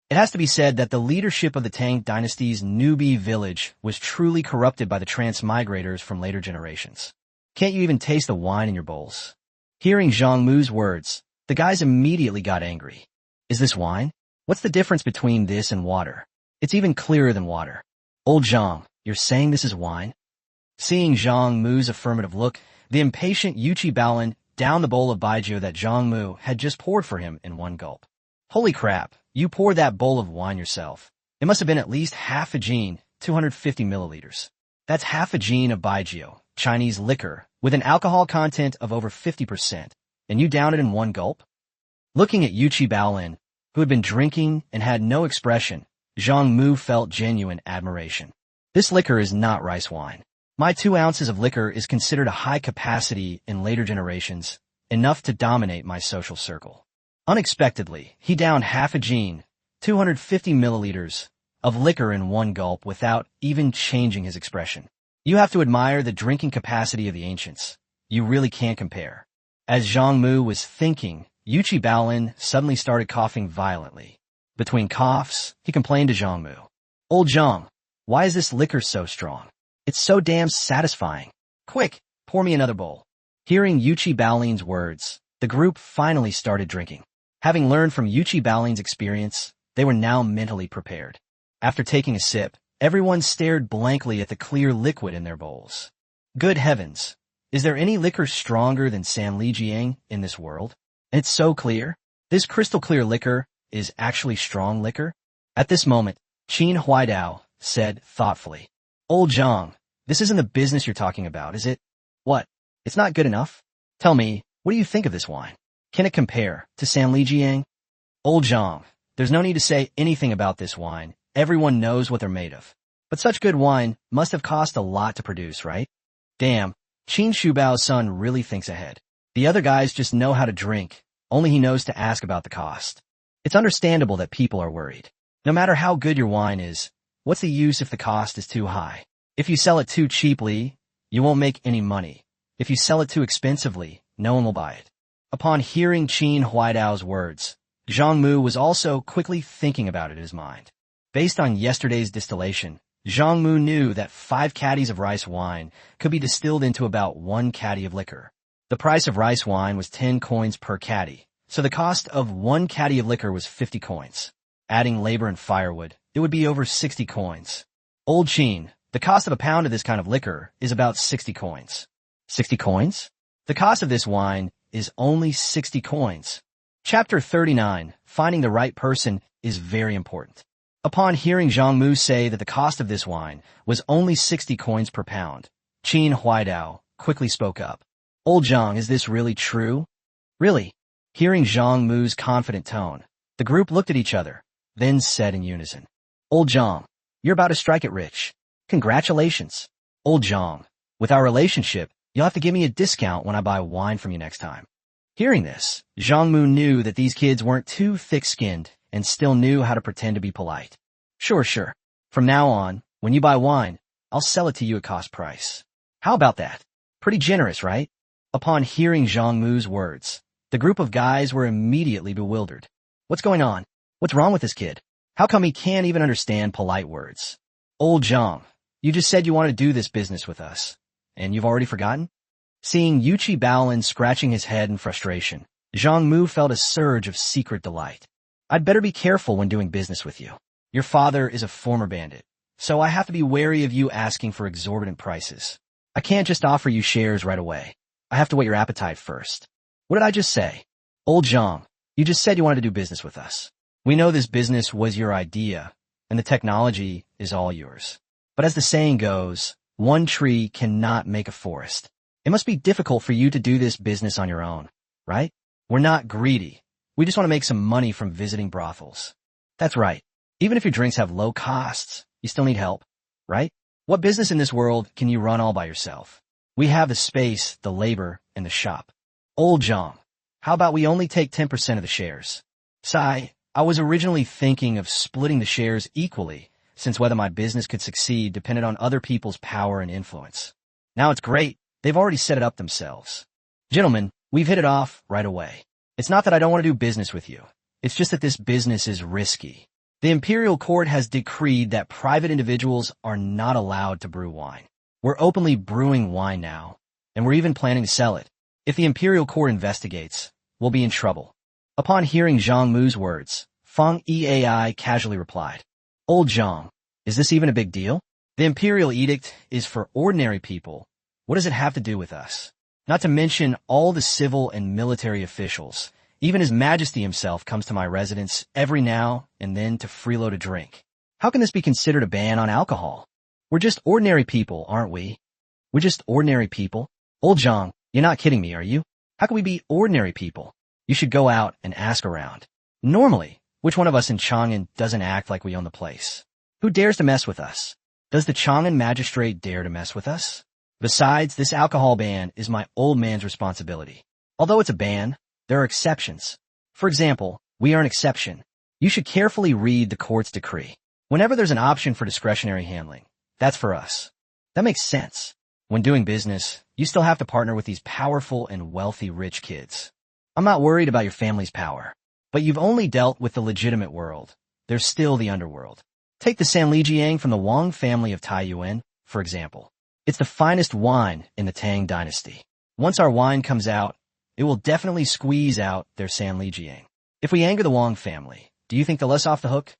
It has to be said that the leadership of the Tang dynasty's Nubi village was truly corrupted by the transmigrators from later generations. Can't you even taste the wine in your bowls? Hearing Zhang Mu's words, the guys immediately got angry. Is this wine? What's the difference between this and water? It's even clearer than water. Old Zhang, you're saying this is wine? Seeing Zhang Mu's affirmative look, the impatient Yuchi Baolin downed the bowl of baijiu that Zhang Mu had just poured for him in one gulp. Holy crap, you poured that bowl of wine yourself. It must have been at least half a gene, 250 milliliters. That's half a gene of Baijiu, Chinese liquor, with an alcohol content of over 50%, and you down it in one gulp? Looking at Yuchi Baolin, who had been drinking and had no expression, Zhang Mu felt genuine admiration. This liquor is not rice wine. My 2 ounces of liquor is considered a high capacity in later generations, enough to dominate my social circle. Unexpectedly, he downed half a gene, 250 milliliters, of liquor in one gulp without even changing his expression. You have to admire the drinking capacity of the ancients. You really can't compare. As Zhang Mu was thinking, Yuchi Baolin suddenly started coughing violently. Between coughs, he complained to Zhang Mu. Old Zhang, why is this liquor so strong? It's so damn satisfying. Quick, pour me another bowl. Hearing Yuchi Baolin's words, the group finally started drinking. Having learned from Yuchi Baolin's experience, they were now mentally prepared. After taking a sip, everyone stared blankly at the clear liquid in their bowls. Good heavens, is there any liquor stronger than Sanlijiang in this world? And it's so clear. This crystal clear liquor is actually strong liquor? At this moment, Qin Huaidao said thoughtfully, Old Zhang, this isn't the business you're talking about, is it? What? It's not good enough? Tell me, what do you think of this wine? Can it compare to Sanlijiang? Old Zhang, there's no need to say anything about this wine. Everyone knows what they're made of. But such good wine must have cost a lot to produce, right? Damn, Qin Shubao's son really thinks ahead. The other guys just know how to drink, only he knows to ask about the cost. It's understandable that people are worried. No matter how good your wine is, what's the use if the cost is too high? If you sell it too cheaply, you won't make any money. If you sell it too expensively, no one will buy it. Upon hearing Qin Huaidao's words, Zhang Mu was also quickly thinking about it in his mind. Based on yesterday's distillation, Zhang Mu knew that 5 caddies of rice wine could be distilled into about 1 caddy of liquor. The price of rice wine was 10 coins per caddy, so the cost of 1 caddy of liquor was 50 coins. Adding labor and firewood, it would be over 60 coins. Old Qin, the cost of a pound of this kind of liquor is about 60 coins. 60 coins? The cost of this wine is only 60 coins. Chapter 39, Finding the Right Person, is very important. Upon hearing Zhang Mu say that the cost of this wine was only 60 coins per pound, Qin Huaidao quickly spoke up. Old Zhang, is this really true? Really? Hearing Zhang Mu's confident tone, the group looked at each other, then said in unison, Old Zhang, you're about to strike it rich. Congratulations. Old Zhang, with our relationship, you'll have to give me a discount when I buy wine from you next time. Hearing this, Zhang Mu knew that these kids weren't too thick-skinned and still knew how to pretend to be polite. Sure. From now on, when you buy wine, I'll sell it to you at cost price. How about that? Pretty generous, right? Upon hearing Zhang Mu's words, the group of guys were immediately bewildered. What's going on? What's wrong with this kid? How come he can't even understand polite words? Old Zhang, you just said you want to do this business with us, and you've already forgotten? Seeing Yuchi Baolin scratching his head in frustration, Zhang Mu felt a surge of secret delight. I'd better be careful when doing business with you. Your father is a former bandit, so I have to be wary of you asking for exorbitant prices. I can't just offer you shares right away. I have to whet your appetite first. What did I just say? Old Zhang, you just said you wanted to do business with us. We know this business was your idea, and the technology is all yours. But as the saying goes, one tree cannot make a forest. It must be difficult for you to do this business on your own, right? We're not greedy. We just want to make some money from visiting brothels. That's right. Even if your drinks have low costs, you still need help, right? What business in this world can you run all by yourself? We have the space, the labor, and the shop. Old Zhang, how about we only take 10% of the shares? Sai, I was originally thinking of splitting the shares equally, since whether my business could succeed depended on other people's power and influence. Now it's great. They've already set it up themselves. Gentlemen, we've hit it off right away. It's not that I don't want to do business with you. It's just that this business is risky. The Imperial Court has decreed that private individuals are not allowed to brew wine. We're openly brewing wine now, and we're even planning to sell it. If the Imperial Court investigates, we'll be in trouble. Upon hearing Zhang Mu's words, Feng Eai casually replied, Old Zhang, is this even a big deal? The Imperial Edict is for ordinary people. What does it have to do with us? Not to mention all the civil and military officials. Even His Majesty himself comes to my residence every now and then to freeload a drink. How can this be considered a ban on alcohol? We're just ordinary people, aren't we? We're just ordinary people? Old Zhang, you're not kidding me, are you? How can we be ordinary people? You should go out and ask around. Normally, which one of us in Chang'an doesn't act like we own the place? Who dares to mess with us? Does the Chang'an magistrate dare to mess with us? Besides, this alcohol ban is my old man's responsibility. Although it's a ban, there are exceptions. For example, we are an exception. You should carefully read the court's decree. Whenever there's an option for discretionary handling, that's for us. That makes sense. When doing business, you still have to partner with these powerful and wealthy rich kids. I'm not worried about your family's power. But you've only dealt with the legitimate world. There's still the underworld. Take the Sanlijiang from the Wong family of Taiyuan, for example. It's the finest wine in the Tang dynasty. Once our wine comes out, it will definitely squeeze out their Sanlijiang. If we anger the Wong family, do you think they'll let us off the hook?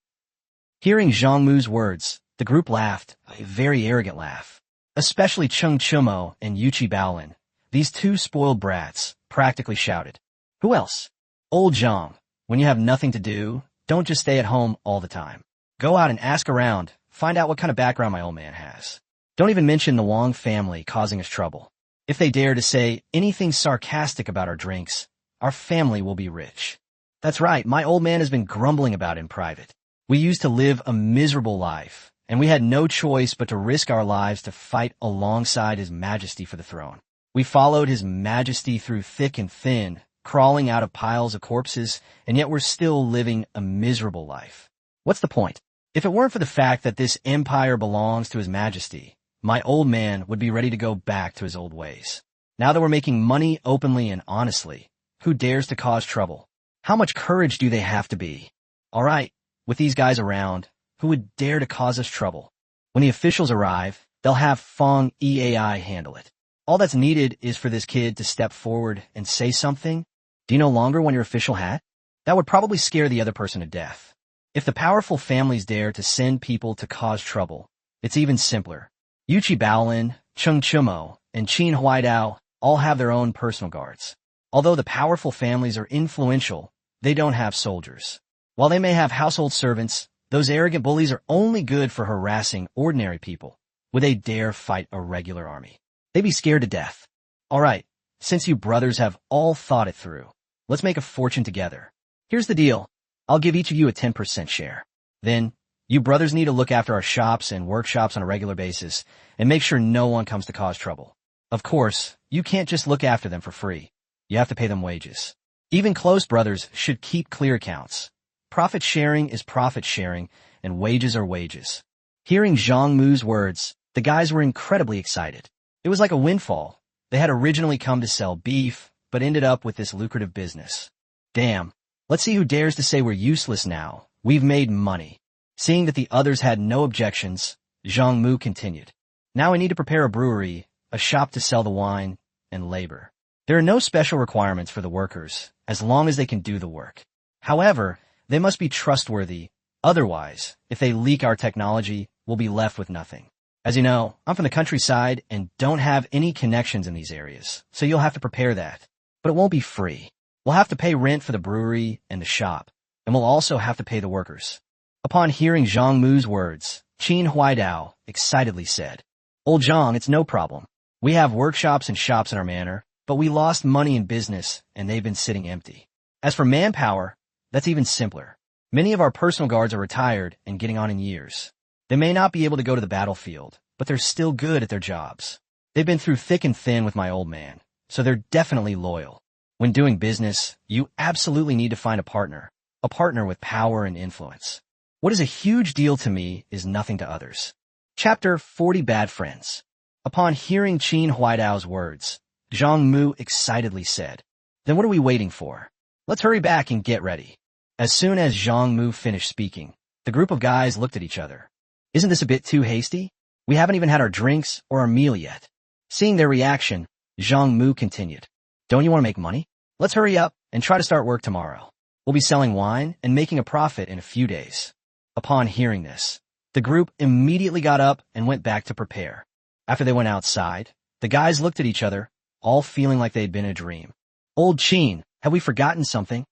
Hearing Zhang Mu's words, the group laughed, a very arrogant laugh. Especially Cheng Chumo and Yuchi Baolin. These two spoiled brats practically shouted. Who else? Old Zhang. When you have nothing to do, don't just stay at home all the time. Go out and ask around, find out what kind of background my old man has. Don't even mention the Wong family causing us trouble. If they dare to say anything sarcastic about our drinks, our family will be rich. That's right, my old man has been grumbling about it in private. We used to live a miserable life, and we had no choice but to risk our lives to fight alongside His Majesty for the throne. We followed His Majesty through thick and thin, crawling out of piles of corpses, and yet we're still living a miserable life. What's the point? If it weren't for the fact that this empire belongs to His Majesty, my old man would be ready to go back to his old ways. Now that we're making money openly and honestly, who dares to cause trouble? How much courage do they have to be? All right, with these guys around, who would dare to cause us trouble? When the officials arrive, they'll have Fong EAI handle it. All that's needed is for this kid to step forward and say something. Do you no longer want your official hat? That would probably scare the other person to death. If the powerful families dare to send people to cause trouble, it's even simpler. Yuchi Baolin, Cheng Chumo, and Qin Huaidao all have their own personal guards. Although the powerful families are influential, they don't have soldiers. While they may have household servants, those arrogant bullies are only good for harassing ordinary people. Would they dare fight a regular army? They'd be scared to death. All right, since you brothers have all thought it through, let's make a fortune together. Here's the deal. I'll give each of you a 10% share. Then, you brothers need to look after our shops and workshops on a regular basis and make sure no one comes to cause trouble. Of course, you can't just look after them for free. You have to pay them wages. Even close brothers should keep clear accounts. Profit sharing is profit sharing, and wages are wages. Hearing Zhang Mu's words, the guys were incredibly excited. It was like a windfall. They had originally come to sell beef, but ended up with this lucrative business. Damn. Let's see who dares to say we're useless now. We've made money. Seeing that the others had no objections, Zhang Mu continued. Now I need to prepare a brewery, a shop to sell the wine, and labor. There are no special requirements for the workers, as long as they can do the work. However, they must be trustworthy. Otherwise, if they leak our technology, we'll be left with nothing. As you know, I'm from the countryside and don't have any connections in these areas, so you'll have to prepare that. But it won't be free. We'll have to pay rent for the brewery and the shop, and we'll also have to pay the workers. Upon hearing Zhang Mu's words, Qin Huaidao excitedly said, Old Zhang, it's no problem. We have workshops and shops in our manor, but we lost money in business and they've been sitting empty. As for manpower, that's even simpler. Many of our personal guards are retired and getting on in years. They may not be able to go to the battlefield, but they're still good at their jobs. They've been through thick and thin with my old man, so they're definitely loyal. When doing business, you absolutely need to find a partner with power and influence. What is a huge deal to me is nothing to others. Chapter 40 Bad Friends. Upon hearing Qin Huaidao's words, Zhang Mu excitedly said, Then what are we waiting for? Let's hurry back and get ready. As soon as Zhang Mu finished speaking, the group of guys looked at each other. Isn't this a bit too hasty? We haven't even had our drinks or our meal yet. Seeing their reaction, Zhang Mu continued. Don't you want to make money? Let's hurry up and try to start work tomorrow. We'll be selling wine and making a profit in a few days. Upon hearing this, the group immediately got up and went back to prepare. After they went outside, the guys looked at each other, all feeling like they'd been a dream. Old Qin, have we forgotten something?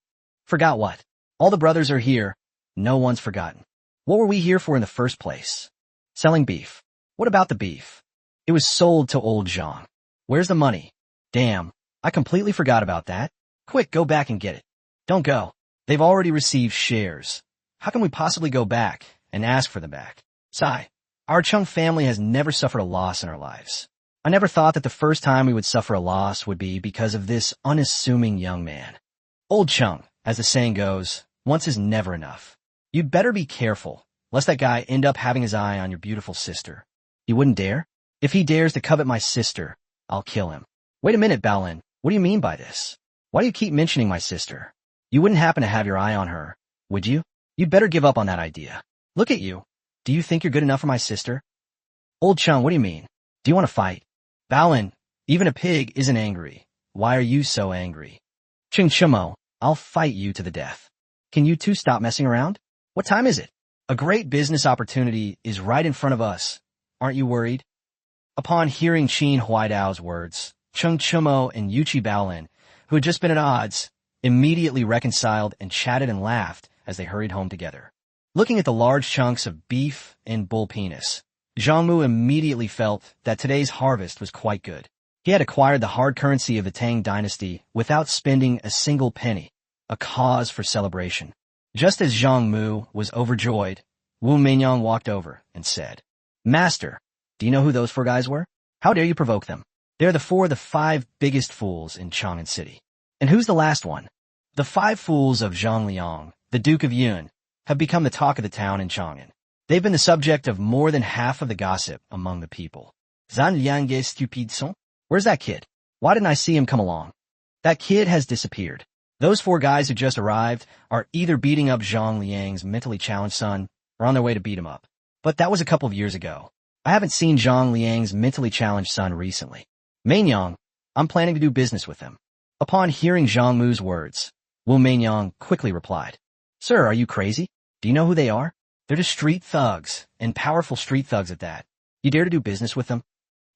Forgot what? All the brothers are here. No one's forgotten. What were we here for in the first place? Selling beef. What about the beef? It was sold to old Zhang. Where's the money? Damn, I completely forgot about that. Quick, go back and get it. Don't go. They've already received shares. How can we possibly go back and ask for them back? Sigh. Our Chung family has never suffered a loss in our lives. I never thought that the first time we would suffer a loss would be because of this unassuming young man. Old Chung, as the saying goes, once is never enough. You'd better be careful, lest that guy end up having his eye on your beautiful sister. He wouldn't dare? If he dares to covet my sister, I'll kill him. Wait a minute, Baolin. What do you mean by this? Why do you keep mentioning my sister? You wouldn't happen to have your eye on her, would you? You'd better give up on that idea. Look at you. Do you think you're good enough for my sister? Old Chung, what do you mean? Do you want to fight? Baolin, even a pig isn't angry. Why are you so angry? Ching Chumo, I'll fight you to the death. Can you two stop messing around? What time is it? A great business opportunity is right in front of us. Aren't you worried? Upon hearing Qin Huaidao's words, Chung Chumo and Yuchi Baolin, who had just been at odds, immediately reconciled and chatted and laughed as they hurried home together. Looking at the large chunks of beef and bull penis, Zhang Mu immediately felt that today's harvest was quite good. He had acquired the hard currency of the Tang dynasty without spending a single penny, a cause for celebration. Just as Zhang Mu was overjoyed, Wu Mingyang walked over and said, Master, do you know who those 4 guys were? How dare you provoke them? They're the 5 biggest fools in Chang'an City. And who's the last one? The 5 fools of Zhang Liang, the Duke of Yun, have become the talk of the town in Chang'an. They've been the subject of more than half of the gossip among the people. Zan Liang est stupide son? Where's that kid? Why didn't I see him come along? That kid has disappeared. Those 4 guys who just arrived are either beating up Zhang Liang's mentally challenged son or on their way to beat him up. But that was a couple of years ago. I haven't seen Zhang Liang's mentally challenged son recently. Mainyang, I'm planning to do business with him. Upon hearing Zhang Mu's words, Wu Mainyang quickly replied, Sir, are you crazy? Do you know who they are? They're just street thugs, and powerful street thugs at that. You dare to do business with them?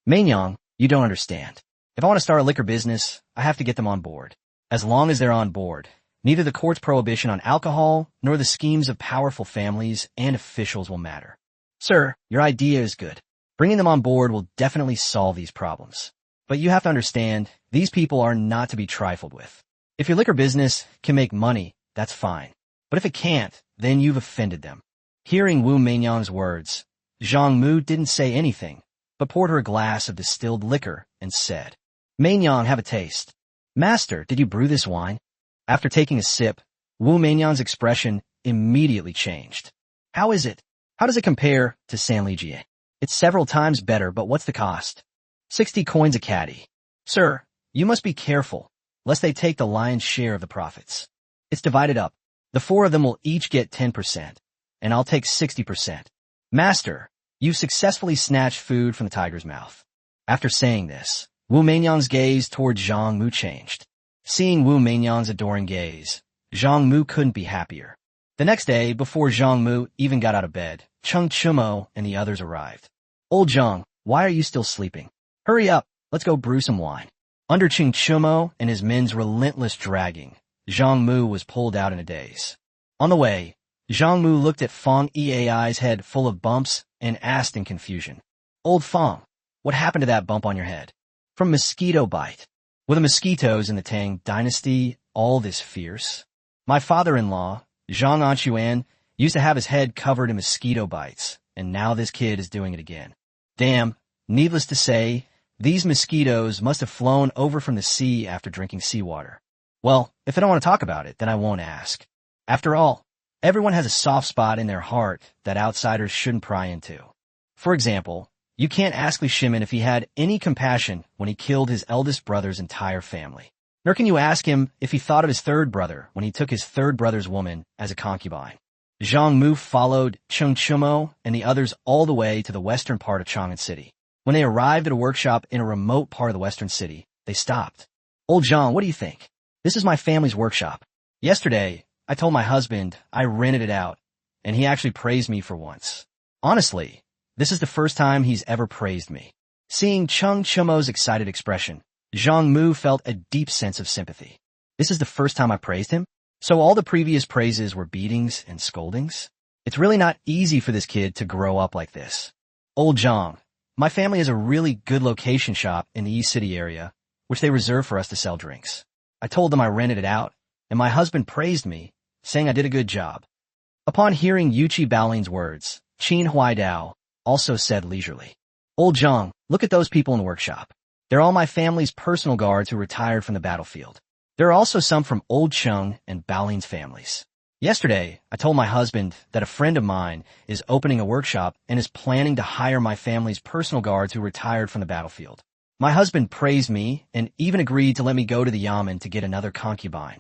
Mainyang, you don't understand. If I want to start a liquor business, I have to get them on board. As long as they're on board, neither the court's prohibition on alcohol nor the schemes of powerful families and officials will matter. Sir, your idea is good. Bringing them on board will definitely solve these problems. But you have to understand, these people are not to be trifled with. If your liquor business can make money, that's fine. But if it can't, then you've offended them. Hearing Wu Mainyang's words, Zhang Mu didn't say anything, but poured her a glass of distilled liquor and said, Mainyang, have a taste. Master, did you brew this wine? After taking a sip, Wu Mainyang's expression immediately changed. How is it? How does it compare to Sanlijie? It's several times better, but what's the cost? 60 coins a caddy. Sir, you must be careful, lest they take the lion's share of the profits. It's divided up. The 4 of them will each get 10%, and I'll take 60%. Master, you've successfully snatched food from the tiger's mouth. After saying this, Wu Mainyang's gaze toward Zhang Mu changed. Seeing Wu Mainyang's adoring gaze, Zhang Mu couldn't be happier. The next day, before Zhang Mu even got out of bed, Chung Chumo and the others arrived. Old Zhang, why are you still sleeping? Hurry up, let's go brew some wine. Under Chung Chumo and his men's relentless dragging, Zhang Mu was pulled out in a daze. On the way, Zhang Mu looked at Fong Eai's head full of bumps and asked in confusion, Old Fong, what happened to that bump on your head? From mosquito bite. Were the mosquitoes in the Tang dynasty all this fierce? My father-in-law, Zhang Anquan, used to have his head covered in mosquito bites, and now this kid is doing it again. Damn, needless to say, these mosquitoes must have flown over from the sea after drinking seawater. Well, if I don't want to talk about it, then I won't ask. After all, everyone has a soft spot in their heart that outsiders shouldn't pry into. For example, you can't ask Li Shimin if he had any compassion when he killed his eldest brother's entire family. Nor can you ask him if he thought of his 3rd brother when he took his 3rd brother's woman as a concubine. Zhang Mu followed Chung Chumo and the others all the way to the western part of Chang'an City. When they arrived at a workshop in a remote part of the western city, they stopped. Old Zhang, what do you think? This is my family's workshop. Yesterday, I told my husband I rented it out, and he actually praised me for once. Honestly, this is the first time he's ever praised me. Seeing Chung Chumo's excited expression, Zhang Mu felt a deep sense of sympathy. This is the first time I praised him? So all the previous praises were beatings and scoldings? It's really not easy for this kid to grow up like this. Old Zhang, my family has a really good location shop in the East City area, which they reserve for us to sell drinks. I told them I rented it out, and my husband praised me, saying I did a good job. Upon hearing Yuchi Baolin's words, Qin Huaidao also said leisurely, Old Zhang, look at those people in the workshop. They're all my family's personal guards who retired from the battlefield. There are also some from Old Cheng and Baolin's families. Yesterday, I told my husband that a friend of mine is opening a workshop and is planning to hire my family's personal guards who retired from the battlefield. My husband praised me and even agreed to let me go to the Yamen to get another concubine.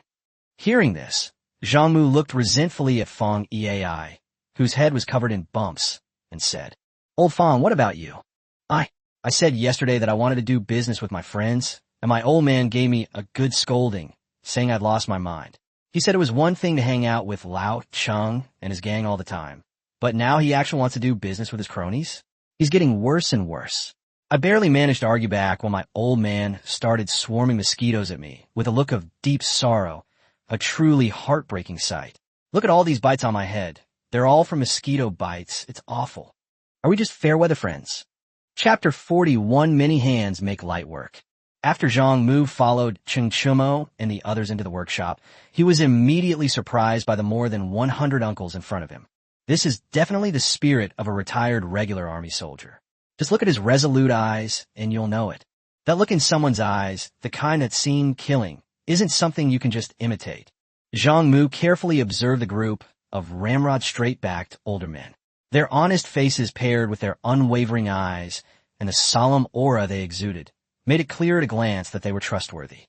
Hearing this, Zhang Mu looked resentfully at Fong Eai, whose head was covered in bumps, and said, Old Fong, what about you? I said yesterday that I wanted to do business with my friends, and my old man gave me a good scolding, saying I'd lost my mind. He said it was one thing to hang out with Lao Cheng and his gang all the time, but now he actually wants to do business with his cronies? He's getting worse and worse. I barely managed to argue back when my old man started swarming mosquitoes at me with a look of deep sorrow, a truly heartbreaking sight. Look at all these bites on my head. They're all from mosquito bites. It's awful. Are we just fair weather friends? Chapter 41, Many Hands Make Light Work. After Zhang Mu followed Cheng Chumo and the others into the workshop, he was immediately surprised by the more than 100 uncles in front of him. This is definitely the spirit of a retired regular army soldier. Just look at his resolute eyes and you'll know it. That look in someone's eyes, the kind that's seen killing, isn't something you can just imitate. Zhang Mu carefully observed the group of ramrod straight-backed older men. Their honest faces paired with their unwavering eyes and the solemn aura they exuded made it clear at a glance that they were trustworthy.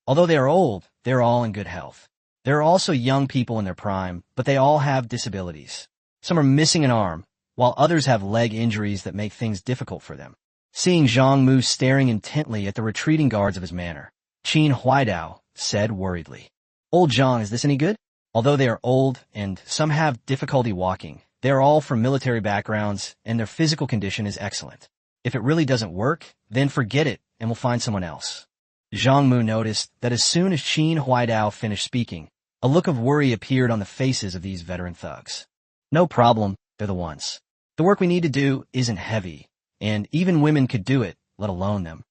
Although they are old, they're all in good health. There are also young people in their prime, but they all have disabilities. Some are missing an arm, while others have leg injuries that make things difficult for them. Seeing Zhang Mu staring intently at the retreating guards of his manor, Qin Huaidao said worriedly, Old Zhang, is this any good? Although they are old and some have difficulty walking, they are all from military backgrounds and their physical condition is excellent. If it really doesn't work, then forget it and we'll find someone else. Zhang Mu noticed that as soon as Qin Huaidao finished speaking, a look of worry appeared on the faces of these veteran thugs. No problem, they're the ones. The work we need to do isn't heavy, and even women could do it, let alone them.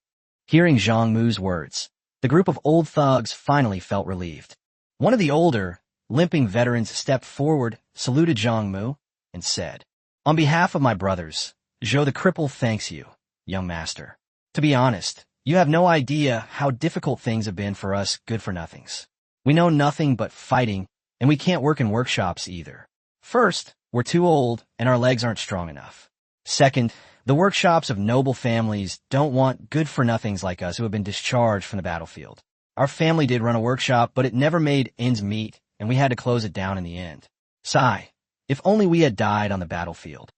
Hearing Zhang Mu's words, the group of old thugs finally felt relieved. One of the older, limping veterans stepped forward, saluted Zhang Mu, and said, On behalf of my brothers, Zhou the cripple thanks you, young master. To be honest, you have no idea how difficult things have been for us good-for-nothings. We know nothing but fighting, and we can't work in workshops either. First, we're too old, and our legs aren't strong enough. Second, the workshops of noble families don't want good-for-nothings like us who have been discharged from the battlefield. Our family did run a workshop, but it never made ends meet, and we had to close it down in the end. Sigh. If only we had died on the battlefield.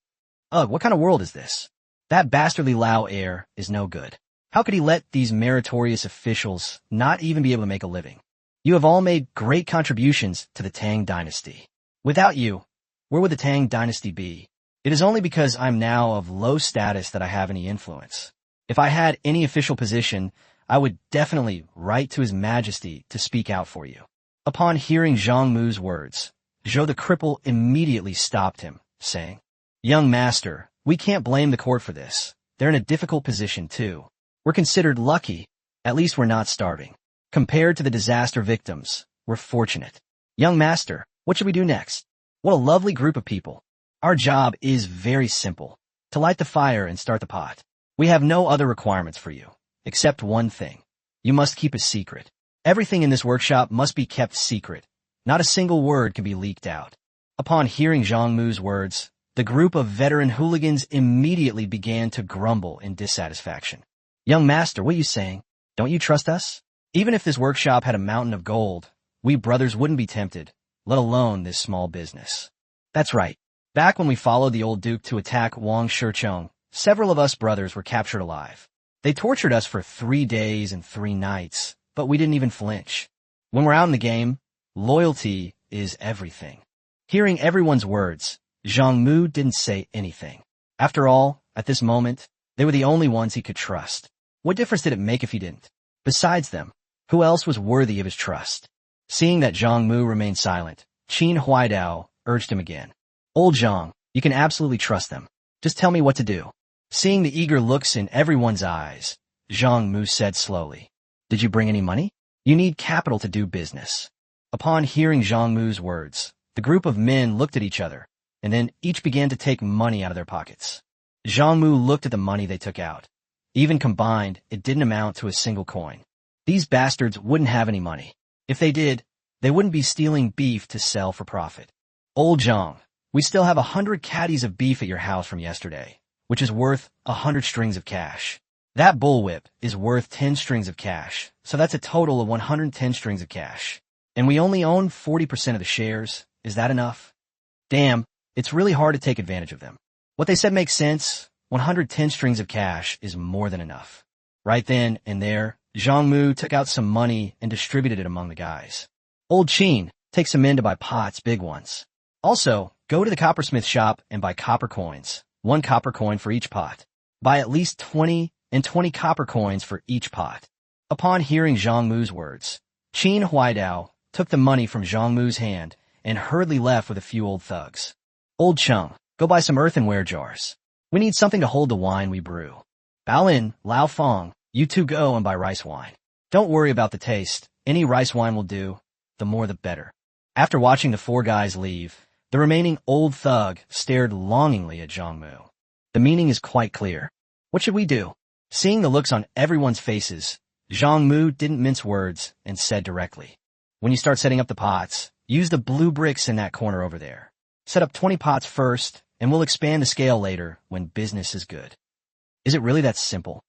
Ugh, what kind of world is this? That bastardly Lao heir is no good. How could he let these meritorious officials not even be able to make a living? You have all made great contributions to the Tang dynasty. Without you, where would the Tang dynasty be? It is only because I'm now of low status that I have any influence. If I had any official position, I would definitely write to His Majesty to speak out for you. Upon hearing Zhang Mu's words, Zhou the cripple immediately stopped him, saying, Young master, we can't blame the court for this. They're in a difficult position too. We're considered lucky. At least we're not starving. Compared to the disaster victims, we're fortunate. Young master, what should we do next? What a lovely group of people. Our job is very simple. To light the fire and start the pot. We have no other requirements for you, except one thing. You must keep a secret. Everything in this workshop must be kept secret. Not a single word can be leaked out. Upon hearing Zhang Mu's words, the group of veteran hooligans immediately began to grumble in dissatisfaction. Young master, what are you saying? Don't you trust us? Even if this workshop had a mountain of gold, we brothers wouldn't be tempted, let alone this small business. That's right. Back when we followed the old duke to attack Wong Shicheng, several of us brothers were captured alive. They tortured us for 3 days and 3 nights, but we didn't even flinch. When we're out in the game, loyalty is everything. Hearing everyone's words, Zhang Mu didn't say anything. After all, at this moment, they were the only ones he could trust. What difference did it make if he didn't? Besides them, who else was worthy of his trust? Seeing that Zhang Mu remained silent, Qin Huaidao urged him again. Old Zhang, you can absolutely trust them. Just tell me what to do. Seeing the eager looks in everyone's eyes, Zhang Mu said slowly. Did you bring any money? You need capital to do business. Upon hearing Zhang Mu's words, the group of men looked at each other, and then each began to take money out of their pockets. Zhang Mu looked at the money they took out. Even combined, it didn't amount to a single coin. These bastards wouldn't have any money. If they did, they wouldn't be stealing beef to sell for profit. Old Zhang, we still have 100 caddies of beef at your house from yesterday, which is worth 100 strings of cash. That bullwhip is worth 10 strings of cash, so that's a total of 110 strings of cash. And we only own 40% of the shares. Is that enough? Damn, it's really hard to take advantage of them. What they said makes sense. 110 strings of cash is more than enough. Right then and there, Zhang Mu took out some money and distributed it among the guys. Old Qin, take some men to buy pots, big ones. Also, go to the coppersmith shop and buy copper coins. 1 copper coin for each pot. Buy at least 20 and 20 copper coins for each pot. Upon hearing Zhang Mu's words, Qin Huaidao took the money from Zhang Mu's hand and hurriedly left with a few old thugs. Old Cheng, go buy some earthenware jars. We need something to hold the wine we brew. Baolin, Lao Fong, you two go and buy rice wine. Don't worry about the taste. Any rice wine will do. The more the better. After watching the 4 guys leave, the remaining old thug stared longingly at Zhang Mu. The meaning is quite clear. What should we do? Seeing the looks on everyone's faces, Zhang Mu didn't mince words and said directly, when you start setting up the pots, use the blue bricks in that corner over there. Set up 20 pots first, and we'll expand the scale later when business is good. Is it really that simple?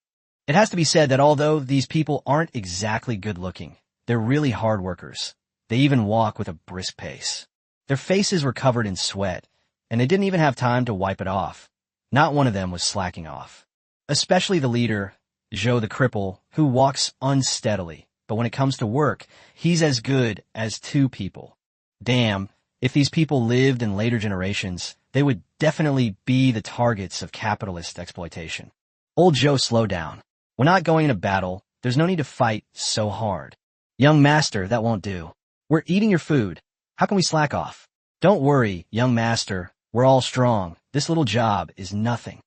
It has to be said that although these people aren't exactly good looking, they're really hard workers. They even walk with a brisk pace. Their faces were covered in sweat, and they didn't even have time to wipe it off. Not one of them was slacking off. Especially the leader, Zhou the cripple, who walks unsteadily, but when it comes to work, he's as good as 2 people. Damn, if these people lived in later generations, they would definitely be the targets of capitalist exploitation. Old Zhou, slow down. We're not going into battle. There's no need to fight so hard. Young master, that won't do. We're eating your food. How can we slack off? Don't worry, young master. We're all strong. This little job is nothing.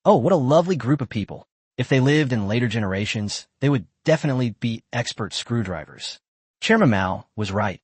Oh, what a lovely group of people. If they lived in later generations, they would definitely be expert screwdrivers. Chairman Mao was right.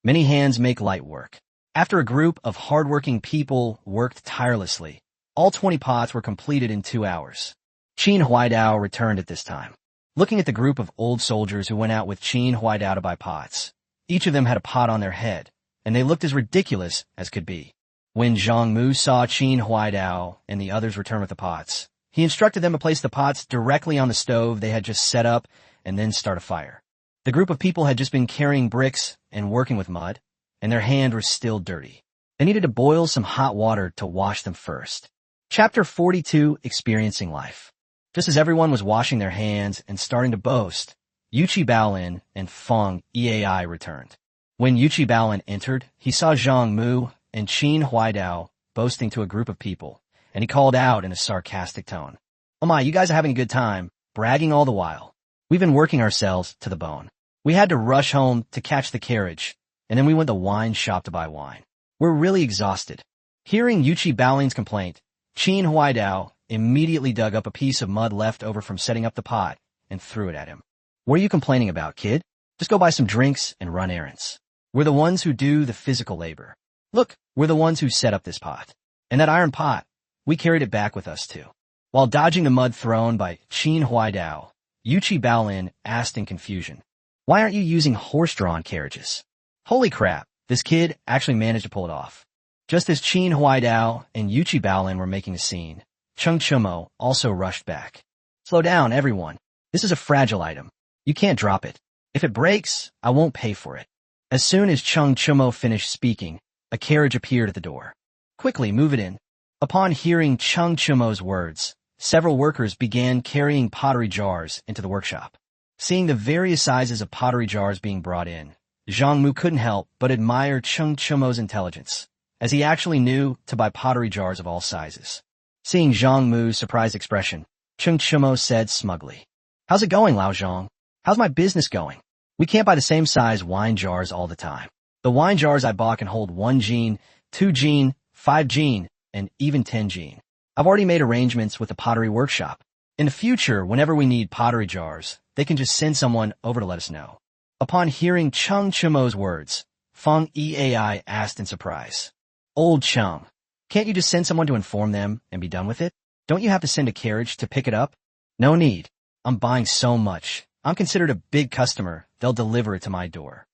Many hands make light work. After a group of hardworking people worked tirelessly, all 20 pots were completed in 2 hours. Qin Huaidao returned at this time. Looking at the group of old soldiers who went out with Qin Huaidao to buy pots, each of them had a pot on their head, and they looked as ridiculous as could be. When Zhang Mu saw Qin Huaidao and the others return with the pots, he instructed them to place the pots directly on the stove they had just set up and then start a fire. The group of people had just been carrying bricks and working with mud, and their hands were still dirty. They needed to boil some hot water to wash them first. Chapter 42, Experiencing Life. Just as everyone was washing their hands and starting to boast, Yuchi Baolin and Feng Eai returned. When Yuchi Baolin entered, he saw Zhang Mu and Qin Huaidao boasting to a group of people, and he called out in a sarcastic tone. Oh my, you guys are having a good time, bragging all the while. We've been working ourselves to the bone. We had to rush home to catch the carriage, and then we went to the wine shop to buy wine. We're really exhausted. Hearing Yuchi Baolin's complaint, Qin Huaidao immediately dug up a piece of mud left over from setting up the pot and threw it at him. What are you complaining about, kid? Just go buy some drinks and run errands. We're the ones who do the physical labor. Look, we're the ones who set up this pot. And that iron pot, we carried it back with us too. While dodging the mud thrown by Qin Huaidao, Yuchi Baolin asked in confusion, why aren't you using horse-drawn carriages? Holy crap, this kid actually managed to pull it off. Just as Qin Huaidao and Yuchi Baolin were making a scene, Cheng Chumo also rushed back. Slow down, everyone. This is a fragile item. You can't drop it. If it breaks, I won't pay for it. As soon as Cheng Chumo finished speaking, a carriage appeared at the door. Quickly, move it in. Upon hearing Cheng Chumo's words, several workers began carrying pottery jars into the workshop. Seeing the various sizes of pottery jars being brought in, Zhang Mu couldn't help but admire Cheng Chumo's intelligence, as he actually knew to buy pottery jars of all sizes. Seeing Zhang Mu's surprised expression, Cheng Chumo said smugly, how's it going, Lao Zhang? How's my business going? We can't buy the same size wine jars all the time. The wine jars I bought can hold 1 jin, 2 jin, 5 gene, and even 10 gene. I've already made arrangements with the pottery workshop. In the future, whenever we need pottery jars, they can just send someone over to let us know. Upon hearing Zhang Mu's words, Feng Eai asked in surprise, Old Zhang, can't you just send someone to inform them and be done with it? Don't you have to send a carriage to pick it up? No need. I'm buying so much. I'm considered a big customer. They'll deliver it to my door.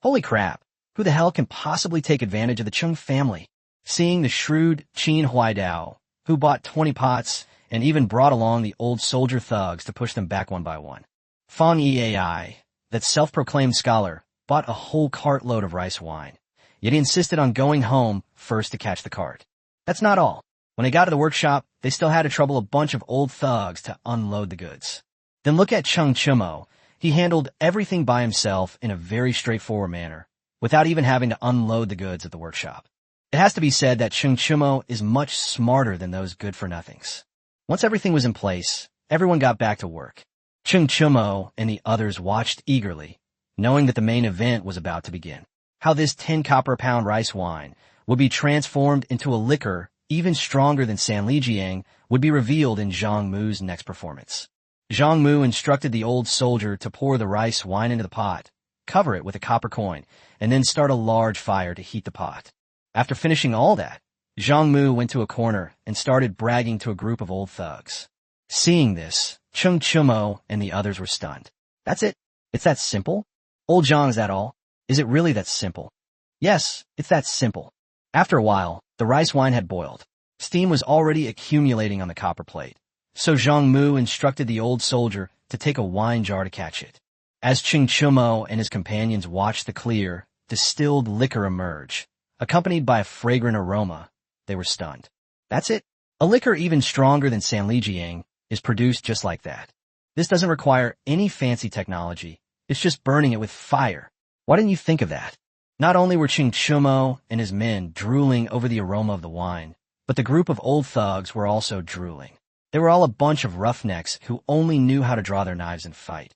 Holy crap. Who the hell can possibly take advantage of the Chung family? Seeing the shrewd Qin Huaidao, who bought 20 pots and even brought along the old soldier thugs to push them back one by one. Feng Eai, that self-proclaimed scholar, bought a whole cartload of rice wine, yet he insisted on going home first to catch the cart. That's not all. When they got to the workshop, they still had to trouble a bunch of old thugs to unload the goods. Then look at Zhang Mu. He handled everything by himself in a very straightforward manner, without even having to unload the goods at the workshop. It has to be said that Zhang Mu is much smarter than those good-for-nothings. Once everything was in place, everyone got back to work. Zhang Mu and the others watched eagerly, knowing that the main event was about to begin. How this 10 copper pound rice wine would be transformed into a liquor even stronger than Sanlijiang would be revealed in Zhang Mu's next performance. Zhang Mu instructed the old soldier to pour the rice wine into the pot, cover it with a copper coin, and then start a large fire to heat the pot. After finishing all that, Zhang Mu went to a corner and started bragging to a group of old thugs. Seeing this, Zhang Mu and the others were stunned. That's it? It's that simple? Old Zhang, is that all? Is it really that simple? Yes, it's that simple. After a while, the rice wine had boiled. Steam was already accumulating on the copper plate. So Zhang Mu instructed the old soldier to take a wine jar to catch it. As Zhang Mu and his companions watched the clear, distilled liquor emerge, accompanied by a fragrant aroma, they were stunned. That's it? A liquor even stronger than Sanlijiang is produced just like that. This doesn't require any fancy technology. It's just burning it with fire. Why didn't you think of that? Not only were Zhang Mu and his men drooling over the aroma of the wine, but the group of old thugs were also drooling. They were all a bunch of roughnecks who only knew how to draw their knives and fight.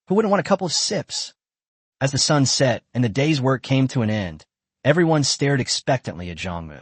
Who wouldn't want a couple of sips? As the sun set and the day's work came to an end, everyone stared expectantly at Zhang Mu.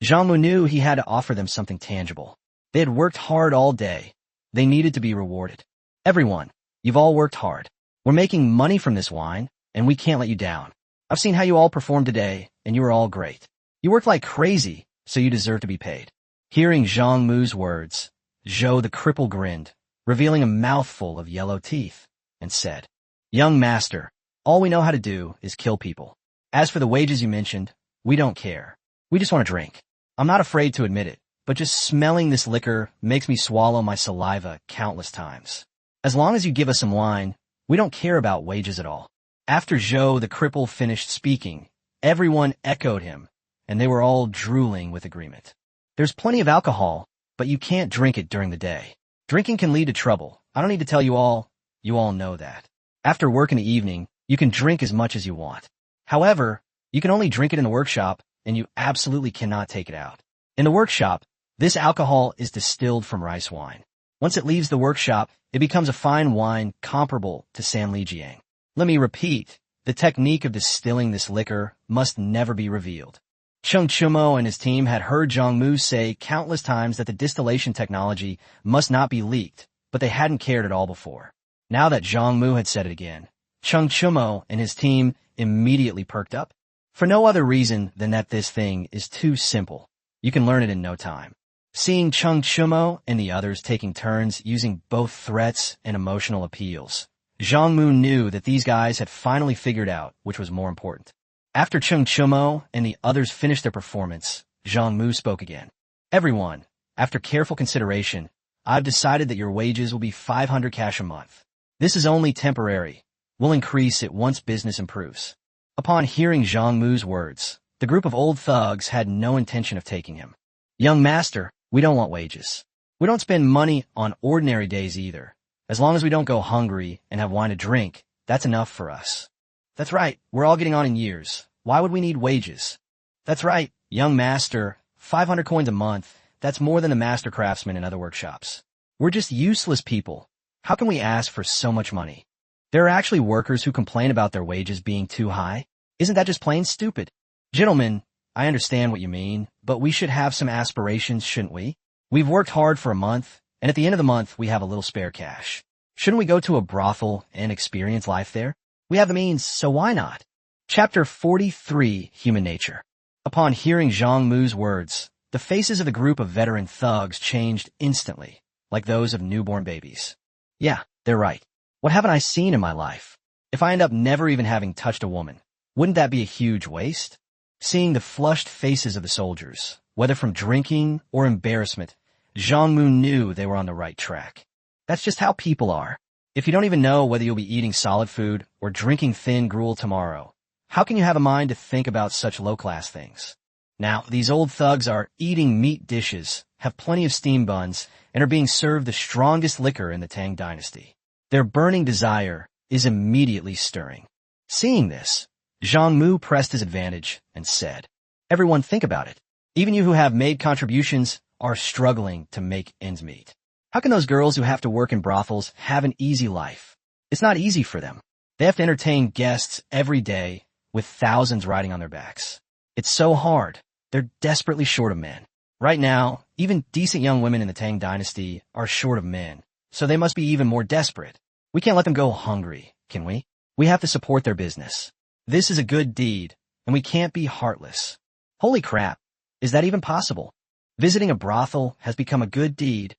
Zhang Mu knew he had to offer them something tangible. They had worked hard all day. They needed to be rewarded. Everyone, you've all worked hard. We're making money from this wine, and we can't let you down. I've seen how you all performed today, and you were all great. You worked like crazy, so you deserve to be paid. Hearing Zhang Mu's words, Zhou the cripple grinned, revealing a mouthful of yellow teeth, and said, Young master, all we know how to do is kill people. As for the wages you mentioned, we don't care. We just want to drink. I'm not afraid to admit it, but just smelling this liquor makes me swallow my saliva countless times. As long as you give us some wine, we don't care about wages at all. After Zhou the cripple finished speaking, everyone echoed him, and they were all drooling with agreement. There's plenty of alcohol, but you can't drink it during the day. Drinking can lead to trouble. I don't need to tell you all know that. After work in the evening, you can drink as much as you want. However, you can only drink it in the workshop, and you absolutely cannot take it out. In the workshop, this alcohol is distilled from rice wine. Once it leaves the workshop, it becomes a fine wine comparable to Sanlijiang. Let me repeat, the technique of distilling this liquor must never be revealed. Zhang Mu and his team had heard Zhang Mu say countless times that the distillation technology must not be leaked, but they hadn't cared at all before. Now that Zhang Mu had said it again, Zhang Mu and his team immediately perked up. For no other reason than that this thing is too simple. You can learn it in no time. Seeing Zhang Mu and the others taking turns using both threats and emotional appeals, Zhang Mu knew that these guys had finally figured out which was more important. After Zhang Mu and the others finished their performance, Zhang Mu spoke again. Everyone, after careful consideration, I've decided that your wages will be 500 cash a month. This is only temporary. We'll increase it once business improves. Upon hearing Zhang Mu's words, the group of old thugs had no intention of taking him. Young master, we don't want wages. We don't spend money on ordinary days either. As long as we don't go hungry and have wine to drink, that's enough for us. That's right, we're all getting on in years. Why would we need wages? That's right, young master, 500 coins a month, that's more than the master craftsmen in other workshops. We're just useless people. How can we ask for so much money? There are actually workers who complain about their wages being too high. Isn't that just plain stupid? Gentlemen, I understand what you mean, but we should have some aspirations, shouldn't we? We've worked hard for a month, and at the end of the month, we have a little spare cash. Shouldn't we go to a brothel and experience life there? We have the means, so why not? Chapter 43, Human Nature. Upon hearing Zhang Mu's words, the faces of the group of veteran thugs changed instantly, like those of newborn babies. Yeah, they're right. What haven't I seen in my life? If I end up never even having touched a woman, wouldn't that be a huge waste? Seeing the flushed faces of the soldiers, whether from drinking or embarrassment, Zhang Mu knew they were on the right track. That's just how people are. If you don't even know whether you'll be eating solid food or drinking thin gruel tomorrow, how can you have a mind to think about such low-class things? Now, these old thugs are eating meat dishes, have plenty of steam buns, and are being served the strongest liquor in the Tang dynasty. Their burning desire is immediately stirring. Seeing this, Zhang Mu pressed his advantage and said, "Everyone think about it. Even you who have made contributions are struggling to make ends meet. How can those girls who have to work in brothels have an easy life? It's not easy for them. They have to entertain guests every day with thousands riding on their backs. It's so hard. They're desperately short of men. Right now, even decent young women in the Tang dynasty are short of men, so they must be even more desperate. We can't let them go hungry, can we? We have to support their business. This is a good deed, and we can't be heartless. Holy crap, is that even possible? Visiting a brothel has become a good deed.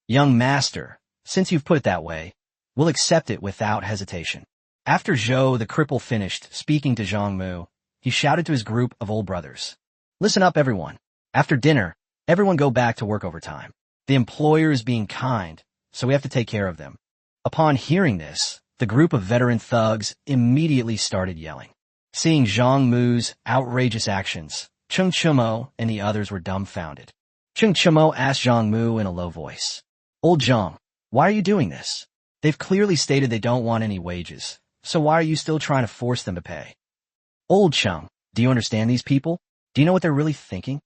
Young master, since you've put it that way, we'll accept it without hesitation." After Zhou the cripple finished speaking to Zhang Mu, he shouted to his group of old brothers, "Listen up, everyone. After dinner, everyone go back to work overtime. The employer is being kind, so we have to take care of them." Upon hearing this, the group of veteran thugs immediately started yelling. Seeing Zhang Mu's outrageous actions, Cheng Chumo and the others were dumbfounded. Cheng Chumo asked Zhang Mu in a low voice, "Old Zhang, why are you doing this? They've clearly stated they don't want any wages, so why are you still trying to force them to pay?" "Old Cheng, do you understand these people? Do you know what they're really thinking?"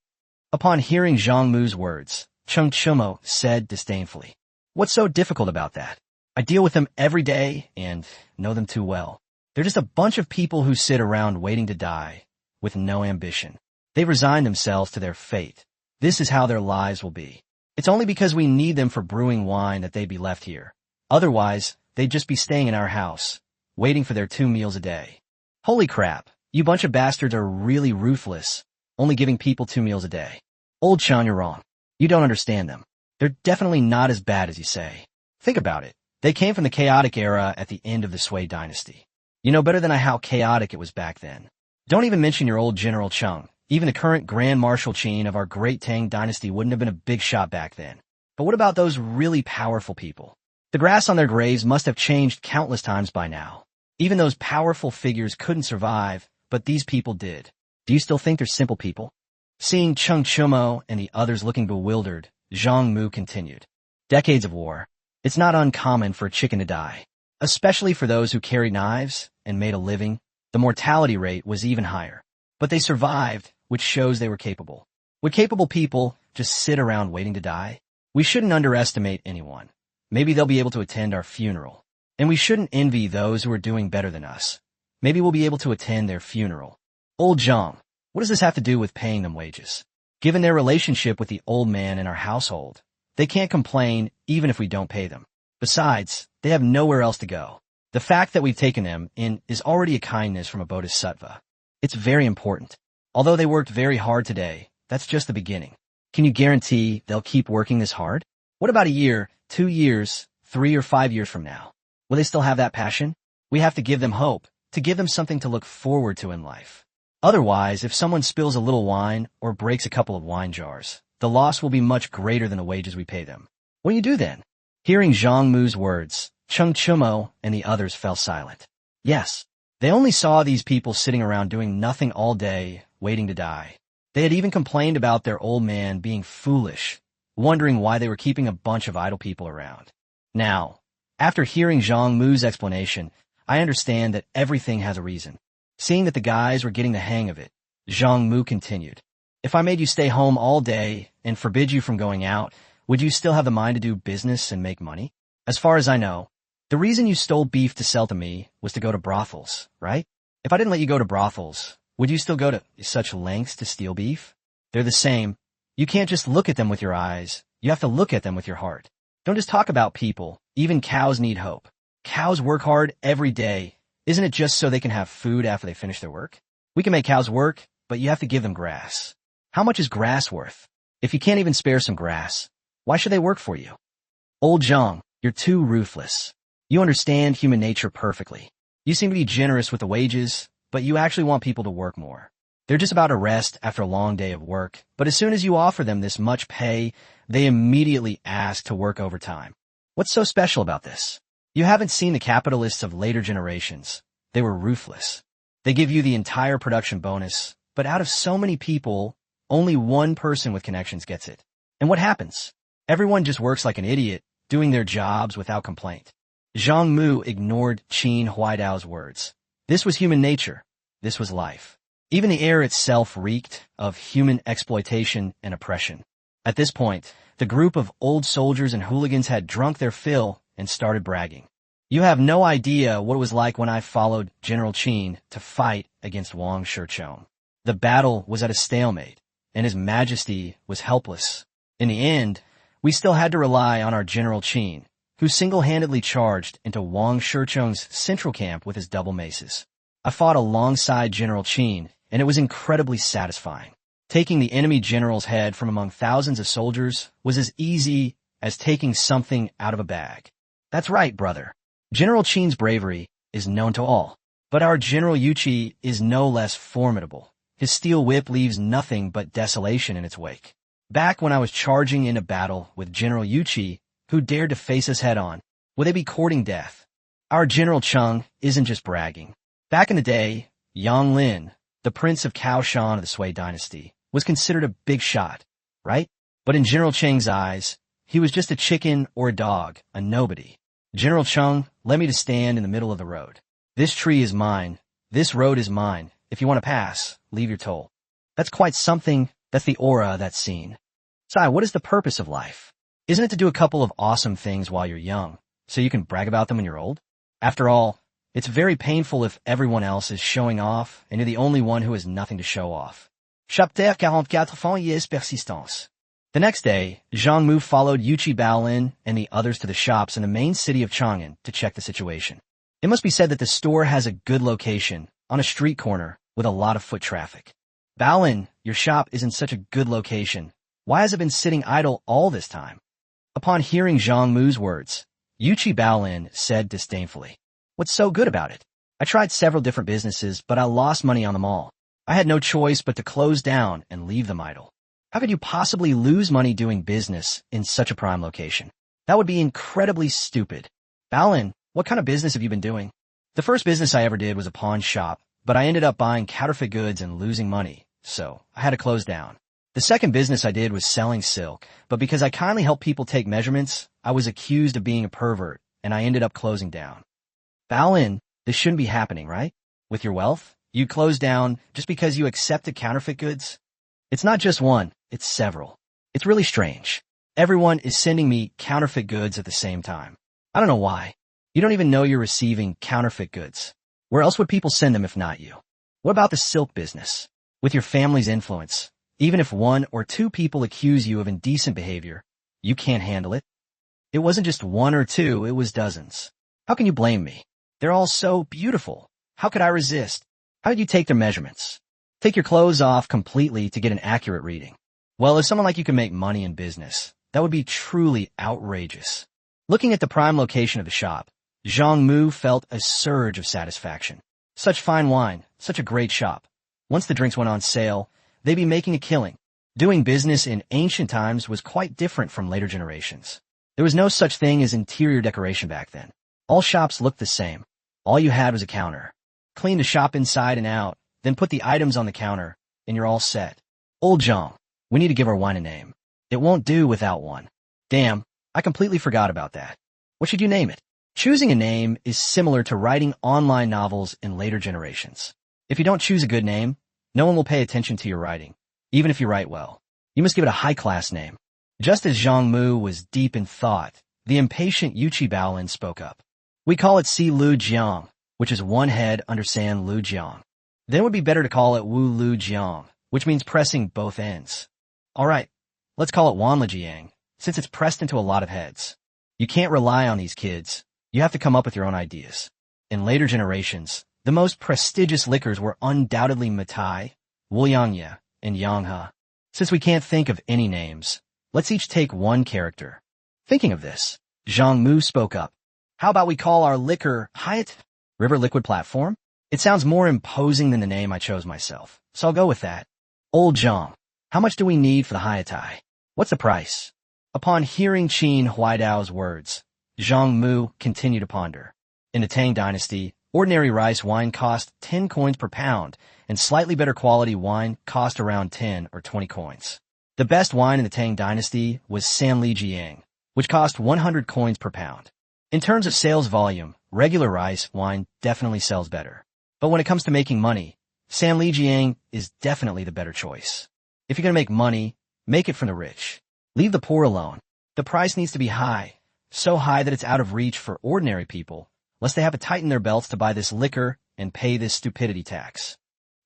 Upon hearing Zhang Mu's words, Cheng Chumo said disdainfully, "What's so difficult about that? I deal with them every day and know them too well. They're just a bunch of people who sit around waiting to die, with no ambition. They've resigned themselves to their fate. This is how their lives will be. It's only because we need them for brewing wine that they'd be left here. Otherwise, they'd just be staying in our house, waiting for their 2 meals a day. Holy crap, you bunch of bastards are really ruthless, only giving people 2 meals a day. Old Chan, you're wrong. You don't understand them. They're definitely not as bad as you say. Think about it. They came from the chaotic era at the end of the Sui dynasty. You know better than I how chaotic it was back then. Don't even mention your old General Cheng. Even the current Grand Marshal Qin of our great Tang dynasty wouldn't have been a big shot back then. But what about those really powerful people? The grass on their graves must have changed countless times by now. Even those powerful figures couldn't survive, but these people did. Do you still think they're simple people?" Seeing Cheng Chumo and the others looking bewildered, Zhang Mu continued, "Decades of war. It's not uncommon for a chicken to die. Especially for those who carried knives and made a living, the mortality rate was even higher. But they survived, which shows they were capable. Would capable people just sit around waiting to die? We shouldn't underestimate anyone. Maybe they'll be able to attend our funeral. And we shouldn't envy those who are doing better than us. Maybe we'll be able to attend their funeral. Old Zhang, what does this have to do with paying them wages? Given their relationship with the old man in our household, they can't complain even if we don't pay them. Besides, they have nowhere else to go. The fact that we've taken them in is already a kindness from a bodhisattva. It's very important. Although they worked very hard today, that's just the beginning. Can you guarantee they'll keep working this hard? What about a year, 2 years, 3 or 5 years from now? Will they still have that passion? We have to give them hope, to give them something to look forward to in life. Otherwise, if someone spills a little wine or breaks a couple of wine jars, the loss will be much greater than the wages we pay them. What do you do then?" Hearing Zhang Mu's words, Cheng Chumo and the others fell silent. Yes, they only saw these people sitting around doing nothing all day, waiting to die. They had even complained about their old man being foolish, wondering why they were keeping a bunch of idle people around. Now, after hearing Zhang Mu's explanation, I understand that everything has a reason. Seeing that the guys were getting the hang of it, Zhang Mu continued, "If I made you stay home all day and forbid you from going out, would you still have the mind to do business and make money? As far as I know, the reason you stole beef to sell to me was to go to brothels, right? If I didn't let you go to brothels, Would you still go to such lengths to steal beef? They're the same. You can't just look at them with your eyes. You have to look at them with your heart. Don't just talk about people. Even cows need hope. Cows work hard every day. Isn't it just so they can have food after they finish their work? We can make cows work, but you have to give them grass. How much is grass worth? If you can't even spare some grass, why should they work for you? Old Zhang, you're too ruthless. You understand human nature perfectly. You seem to be generous with the wages, but you actually want people to work more. They're just about to rest after a long day of work, but as soon as you offer them this much pay, they immediately ask to work overtime. What's so special about this? You haven't seen the capitalists of later generations. They were ruthless. They give you the entire production bonus, but out of so many people, only one person with connections gets it. And what happens? Everyone just works like an idiot, doing their jobs without complaint. Zhang Mu ignored Qin Huaidao's words. This was human nature. This was life. Even the air itself reeked of human exploitation and oppression. At this point, the group of old soldiers and hooligans had drunk their fill and started bragging. You have no idea what it was like when I followed General Qin to fight against Wong Shichong. The battle was at a stalemate, and His Majesty was helpless. In the end, we still had to rely on our General Qin, who single-handedly charged into Wong Shichong's central camp with his double maces. I fought alongside General Qin, and it was incredibly satisfying. Taking the enemy general's head from among thousands of soldiers was as easy as taking something out of a bag. That's right, brother. General Qin's bravery is known to all, but our General Yuqi is no less formidable. His steel whip leaves nothing but desolation in its wake. Back when I was charging into battle with General Yuqi, who dared to face us head-on, would they be courting death? Our General Cheng isn't just bragging. Back in the day, Yang Lin, the prince of Kaoshan of the Sui dynasty, was considered a big shot, right? But in General Cheng's eyes, he was just a chicken or a dog, a nobody. General Cheng led me to stand in the middle of the road. This tree is mine. This road is mine. If you want to pass, leave your toll. That's quite something. That's the aura of that scene. Sai, what is the purpose of life? Isn't it to do a couple of awesome things while you're young, so you can brag about them when you're old? After all, it's very painful if everyone else is showing off and you're the only one who has nothing to show off. Chapitre 44 Feuilles Persistance. The next day, Zhang Mu followed Yuqi Baolin and the others to the shops in the main city of Chang'an to check the situation. It must be said that the store has a good location, on a street corner, with a lot of foot traffic. Baolin, your shop is in such a good location. Why has it been sitting idle all this time? Upon hearing Zhang Mu's words, Yuqi Baolin said disdainfully, "What's so good about it? I tried several different businesses, but I lost money on them all. I had no choice but to close down and leave them idle. How could you possibly lose money doing business in such a prime location? That would be incredibly stupid. Baolin, what kind of business have you been doing?" The first business I ever did was a pawn shop, but I ended up buying counterfeit goods and losing money, so I had to close down. The second business I did was selling silk, but because I kindly helped people take measurements, I was accused of being a pervert, and I ended up closing down. Baolin, this shouldn't be happening, right? With your wealth, you closed down just because you accepted counterfeit goods? It's not just one, it's several. It's really strange. Everyone is sending me counterfeit goods at the same time. I don't know why. You don't even know you're receiving counterfeit goods. Where else would people send them if not you? What about the silk business? With your family's influence, even if one or two people accuse you of indecent behavior, you can't handle it. It wasn't just one or two, it was dozens. How can you blame me? They're all so beautiful. How could I resist? How did you take their measurements? Take your clothes off completely to get an accurate reading. Well, if someone like you can make money in business, that would be truly outrageous. Looking at the prime location of the shop, Zhang Mu felt a surge of satisfaction. Such fine wine, such a great shop. Once the drinks went on sale, they'd be making a killing. Doing business in ancient times was quite different from later generations. There was no such thing as interior decoration back then. All shops looked the same. All you had was a counter. Clean the shop inside and out, then put the items on the counter, and you're all set. Old Zhang, we need to give our wine a name. It won't do without one. Damn, I completely forgot about that. What should you name it? Choosing a name is similar to writing online novels in later generations. If you don't choose a good name, no one will pay attention to your writing, even if you write well. You must give it a high-class name. Just as Zhang Mu was deep in thought, the impatient Yuqi Baolin spoke up. We call it Si Lu Jiang, which is one head under San Lu Jiang. Then it would be better to call it Wu Lu Jiang, which means pressing both ends. Alright, let's call it Wan Le Jiang, since it's pressed into a lot of heads. You can't rely on these kids. You have to come up with your own ideas. In later generations, the most prestigious liquors were undoubtedly Matai, Wuliangya, and Yanghe. Since we can't think of any names, let's each take one character. Thinking of this, Zhang Mu spoke up. How about we call our liquor Hyatt River Liquid Platform? It sounds more imposing than the name I chose myself, so I'll go with that. Old Zhang, how much do we need for the Hyatai? What's the price? Upon hearing Qin Huaidao's words, Zhang Mu continued to ponder. In the Tang dynasty, ordinary rice wine cost 10 coins per pound, and slightly better quality wine cost around 10 or 20 coins. The best wine in the Tang dynasty was Sanli Jiang, which cost 100 coins per pound. In terms of sales volume, regular rice wine definitely sells better. But when it comes to making money, Sanli Jiang is definitely the better choice. If you're going to make money, make it from the rich. Leave the poor alone. The price needs to be high, so high that it's out of reach for ordinary people, lest they have to tighten their belts to buy this liquor and pay this stupidity tax.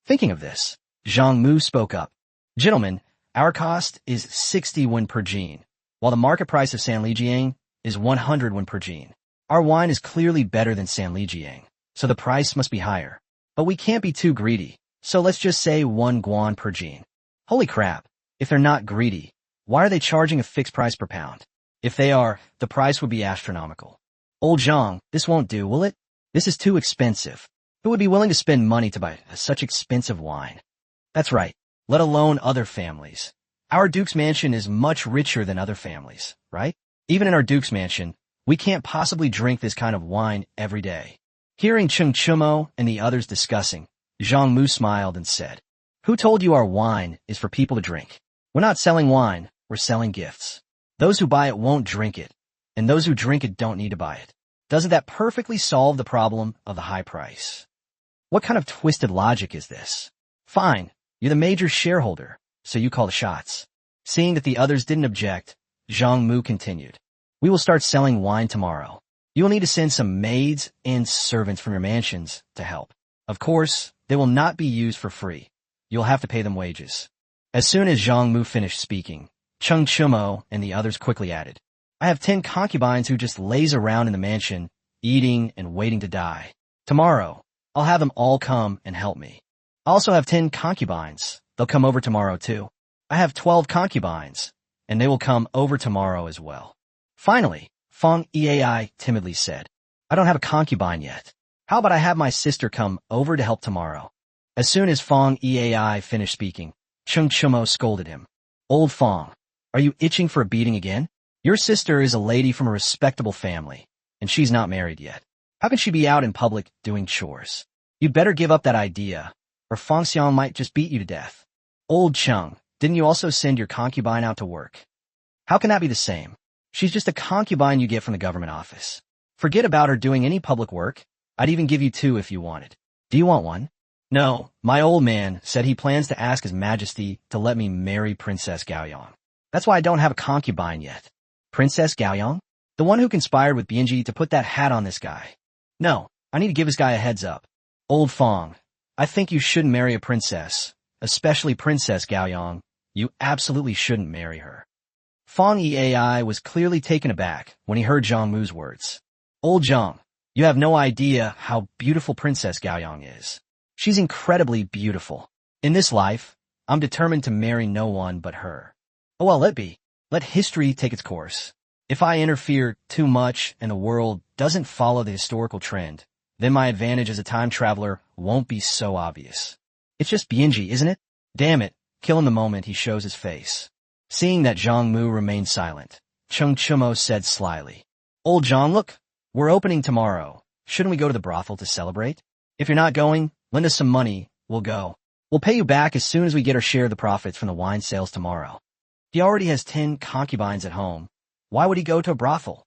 Thinking of this, Zhang Mu spoke up. Gentlemen, our cost is 60 won per gene, while the market price of Sanli Jiang is 100 won per gene. Our wine is clearly better than Sanli Jiang, so the price must be higher. But we can't be too greedy, so let's just say 1 guan per gene. Holy crap, if they're not greedy, why are they charging a fixed price per pound? If they are, the price would be astronomical. Old Zhang, this won't do, will it? This is too expensive. Who would be willing to spend money to buy such expensive wine? That's right, let alone other families. Our Duke's mansion is much richer than other families, right? Even in our Duke's mansion, we can't possibly drink this kind of wine every day. Hearing Cheng Chumo and the others discussing, Zhang Mu smiled and said, Who told you our wine is for people to drink? We're not selling wine, we're selling gifts. Those who buy it won't drink it, and those who drink it don't need to buy it. Doesn't that perfectly solve the problem of the high price? What kind of twisted logic is this? Fine, you're the major shareholder, so you call the shots. Seeing that the others didn't object, Zhang Mu continued. We will start selling wine tomorrow. You will need to send some maids and servants from your mansions to help. Of course, they will not be used for free. You'll have to pay them wages. As soon as Zhang Mu finished speaking, Cheng Chumo and the others quickly added, I have 10 concubines who just laze around in the mansion, eating and waiting to die. Tomorrow, I'll have them all come and help me. I also have 10 concubines. They'll come over tomorrow too. I have 12 concubines, and they will come over tomorrow as well. Finally, Fong Eai timidly said, I don't have a concubine yet. How about I have my sister come over to help tomorrow? As soon as Fong Eai finished speaking, Cheng Chumo scolded him. Old Fong, are you itching for a beating again? Your sister is a lady from a respectable family, and she's not married yet. How can she be out in public doing chores? You'd better give up that idea, or Fong Xiang might just beat you to death. Old Cheng, didn't you also send your concubine out to work? How can that be the same? She's just a concubine you get from the government office. Forget about her doing any public work. I'd even give you 2 if you wanted. Do you want one? No, my old man said he plans to ask His Majesty to let me marry Princess Gaoyang. That's why I don't have a concubine yet. Princess Gaoyang? The one who conspired with Bianji to put that hat on this guy. No, I need to give this guy a heads up. Old Fong, I think you shouldn't marry a princess, especially Princess Gaoyang. You absolutely shouldn't marry her. Fong Eai was clearly taken aback when he heard Zhang Mu's words. Old Zhang, you have no idea how beautiful Princess Gaoyang is. She's incredibly beautiful. In this life, I'm determined to marry no one but her. Oh well, let be. Let history take its course. If I interfere too much and the world doesn't follow the historical trend, then my advantage as a time traveler won't be so obvious. It's just Bianji, isn't it? Damn it, kill him the moment he shows his face. Seeing that Zhang Mu remained silent, Cheng Chumo said slyly, Old Zhang, look, we're opening tomorrow. Shouldn't we go to the brothel to celebrate? If you're not going, lend us some money, we'll go. We'll pay you back as soon as we get our share of the profits from the wine sales tomorrow. He already has 10 concubines at home. Why would he go to a brothel?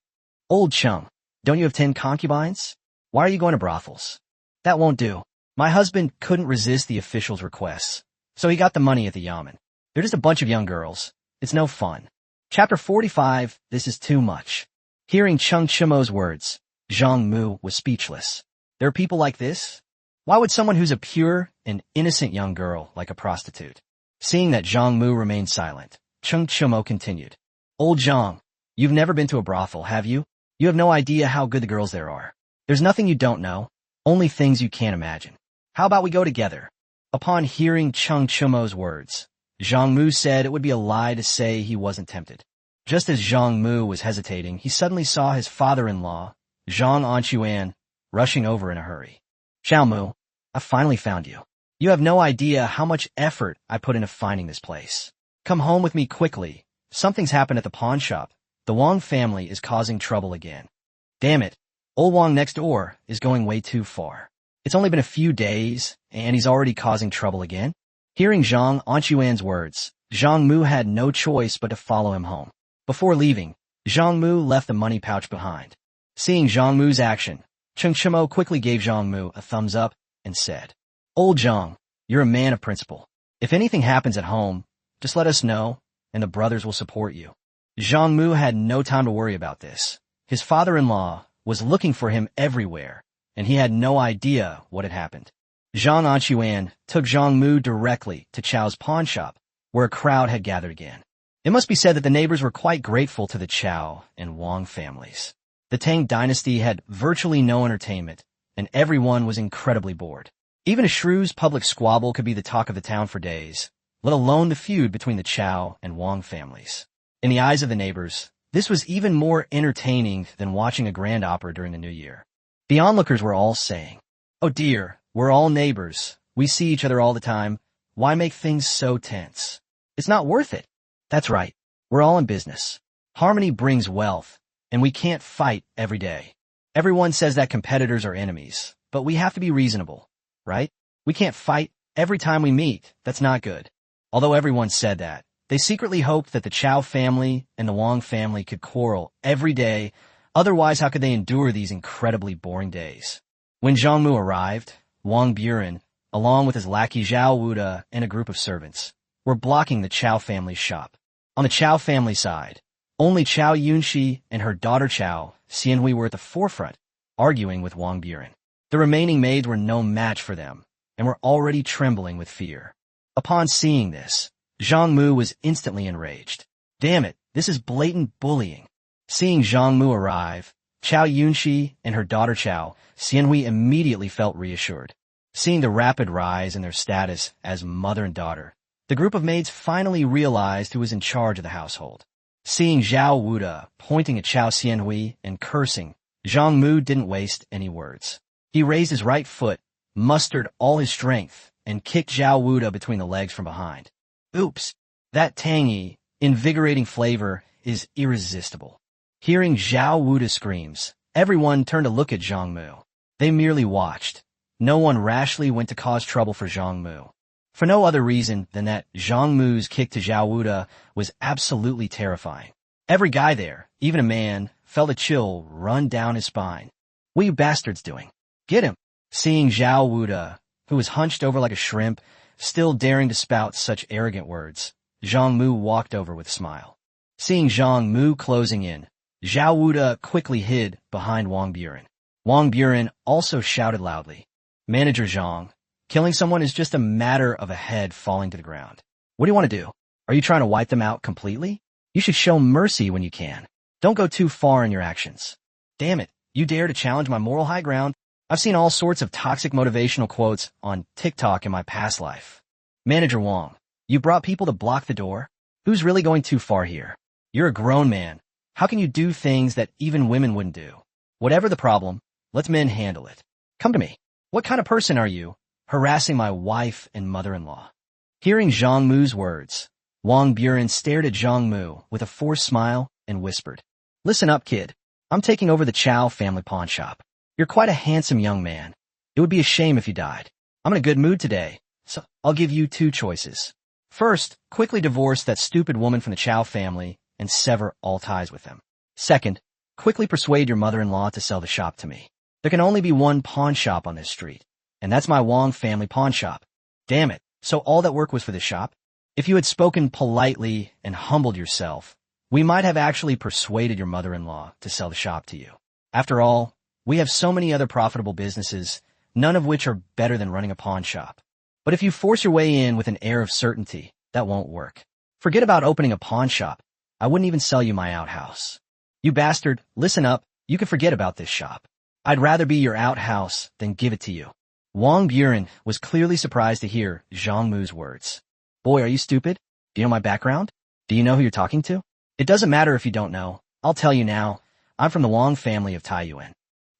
Old Cheng, don't you have 10 concubines? Why are you going to brothels? That won't do. My husband couldn't resist the officials' requests, so he got the money at the yamen. They're just a bunch of young girls. It's no fun. Chapter 45, This is too much. Hearing Cheng Chumo's words, Zhang Mu was speechless. There are people like this? Why would someone who's a pure an innocent young girl like a prostitute. Seeing that Zhang Mu remained silent, Cheng Chumo continued. Old Zhang, you've never been to a brothel, have you? You have no idea how good the girls there are. There's nothing you don't know, only things you can't imagine. How about we go together? Upon hearing Cheng Chumo's words, Zhang Mu said it would be a lie to say he wasn't tempted. Just as Zhang Mu was hesitating, he suddenly saw his father-in-law, Zhang Anquan, rushing over in a hurry. Chiao Mu, I finally found you. You have no idea how much effort I put into finding this place. Come home with me quickly. Something's happened at the pawn shop. The Wong family is causing trouble again. Damn it, old Wong next door is going way too far. It's only been a few days, and he's already causing trouble again. Hearing Zhang Anquan's words, Zhang Mu had no choice but to follow him home. Before leaving, Zhang Mu left the money pouch behind. Seeing Zhang Mu's action, Cheng Chumo quickly gave Zhang Mu a thumbs up and said, Old Zhang, you're a man of principle. If anything happens at home, just let us know, and the brothers will support you. Zhang Mu had no time to worry about this. His father-in-law was looking for him everywhere, and he had no idea what had happened. Zhang Anquan took Zhang Mu directly to Chiao's pawn shop, where a crowd had gathered again. It must be said that the neighbors were quite grateful to the Chiao and Wong families. The Tang dynasty had virtually no entertainment, and everyone was incredibly bored. Even a shrew's public squabble could be the talk of the town for days, let alone the feud between the Chiao and Wong families. In the eyes of the neighbors, this was even more entertaining than watching a grand opera during the New Year. The onlookers were all saying, Oh dear, we're all neighbors. We see each other all the time. Why make things so tense? It's not worth it. That's right. We're all in business. Harmony brings wealth, and we can't fight every day. Everyone says that competitors are enemies, but we have to be reasonable, right? We can't fight every time we meet. That's not good. Although everyone said that, they secretly hoped that the Chiao family and the Wong family could quarrel every day. Otherwise, how could they endure these incredibly boring days? When Zhang Mu arrived, Wang Buren, along with his lackey Zhao Wuda and a group of servants, were blocking the Chiao family's shop. On the Chiao family side, only Chiao Yunxi and her daughter Chiao Xianhui were at the forefront, arguing with Wang Buren. The remaining maids were no match for them, and were already trembling with fear. Upon seeing this, Zhang Mu was instantly enraged. Damn it, this is blatant bullying. Seeing Zhang Mu arrive, Chiao Yunxi and her daughter Chiao Xianhui immediately felt reassured. Seeing the rapid rise in their status as mother and daughter, the group of maids finally realized who was in charge of the household. Seeing Zhao Wuda pointing at Chiao Xianhui and cursing, Zhang Mu didn't waste any words. He raised his right foot, mustered all his strength, and kicked Zhao Wuda between the legs from behind. Oops! That tangy, invigorating flavor is irresistible. Hearing Zhao Wuda's screams, everyone turned to look at Zhang Mu. They merely watched. No one rashly went to cause trouble for Zhang Mu. For no other reason than that Zhang Mu's kick to Zhao Wuda was absolutely terrifying. Every guy there, even a man, felt a chill run down his spine. What are you bastards doing? Get him! Seeing Zhao Wuda, who was hunched over like a shrimp, still daring to spout such arrogant words, Zhang Mu walked over with a smile. Seeing Zhang Mu closing in, Zhao Wuda quickly hid behind Wang Buren. Wang Buren also shouted loudly, Manager Zhang, killing someone is just a matter of a head falling to the ground. What do you want to do? Are you trying to wipe them out completely? You should show mercy when you can. Don't go too far in your actions. Damn it, you dare to challenge my moral high ground? I've seen all sorts of toxic motivational quotes on TikTok in my past life. Manager Wong, you brought people to block the door? Who's really going too far here? You're a grown man. How can you do things that even women wouldn't do? Whatever the problem, let men handle it. Come to me. What kind of person are you, harassing my wife and mother-in-law? Hearing Zhang Mu's words, Wang Buren stared at Zhang Mu with a forced smile and whispered, Listen up, kid. I'm taking over the Chiao family pawn shop. You're quite a handsome young man. It would be a shame if you died. I'm in a good mood today, so I'll give you two choices. First, quickly divorce that stupid woman from the Chiao family and sever all ties with them. Second, quickly persuade your mother-in-law to sell the shop to me. There can only be one pawn shop on this street, and that's my Wong family pawn shop. Damn it, so all that work was for the shop? If you had spoken politely and humbled yourself, we might have actually persuaded your mother-in-law to sell the shop to you. After all, we have so many other profitable businesses, none of which are better than running a pawn shop. But if you force your way in with an air of certainty, that won't work. Forget about opening a pawn shop. I wouldn't even sell you my outhouse. You bastard, listen up, you can forget about this shop. I'd rather be your outhouse than give it to you. Wong Buren was clearly surprised to hear Zhang Mu's words. Boy, are you stupid? Do you know my background? Do you know who you're talking to? It doesn't matter if you don't know. I'll tell you now. I'm from the Wong family of Taiyuan.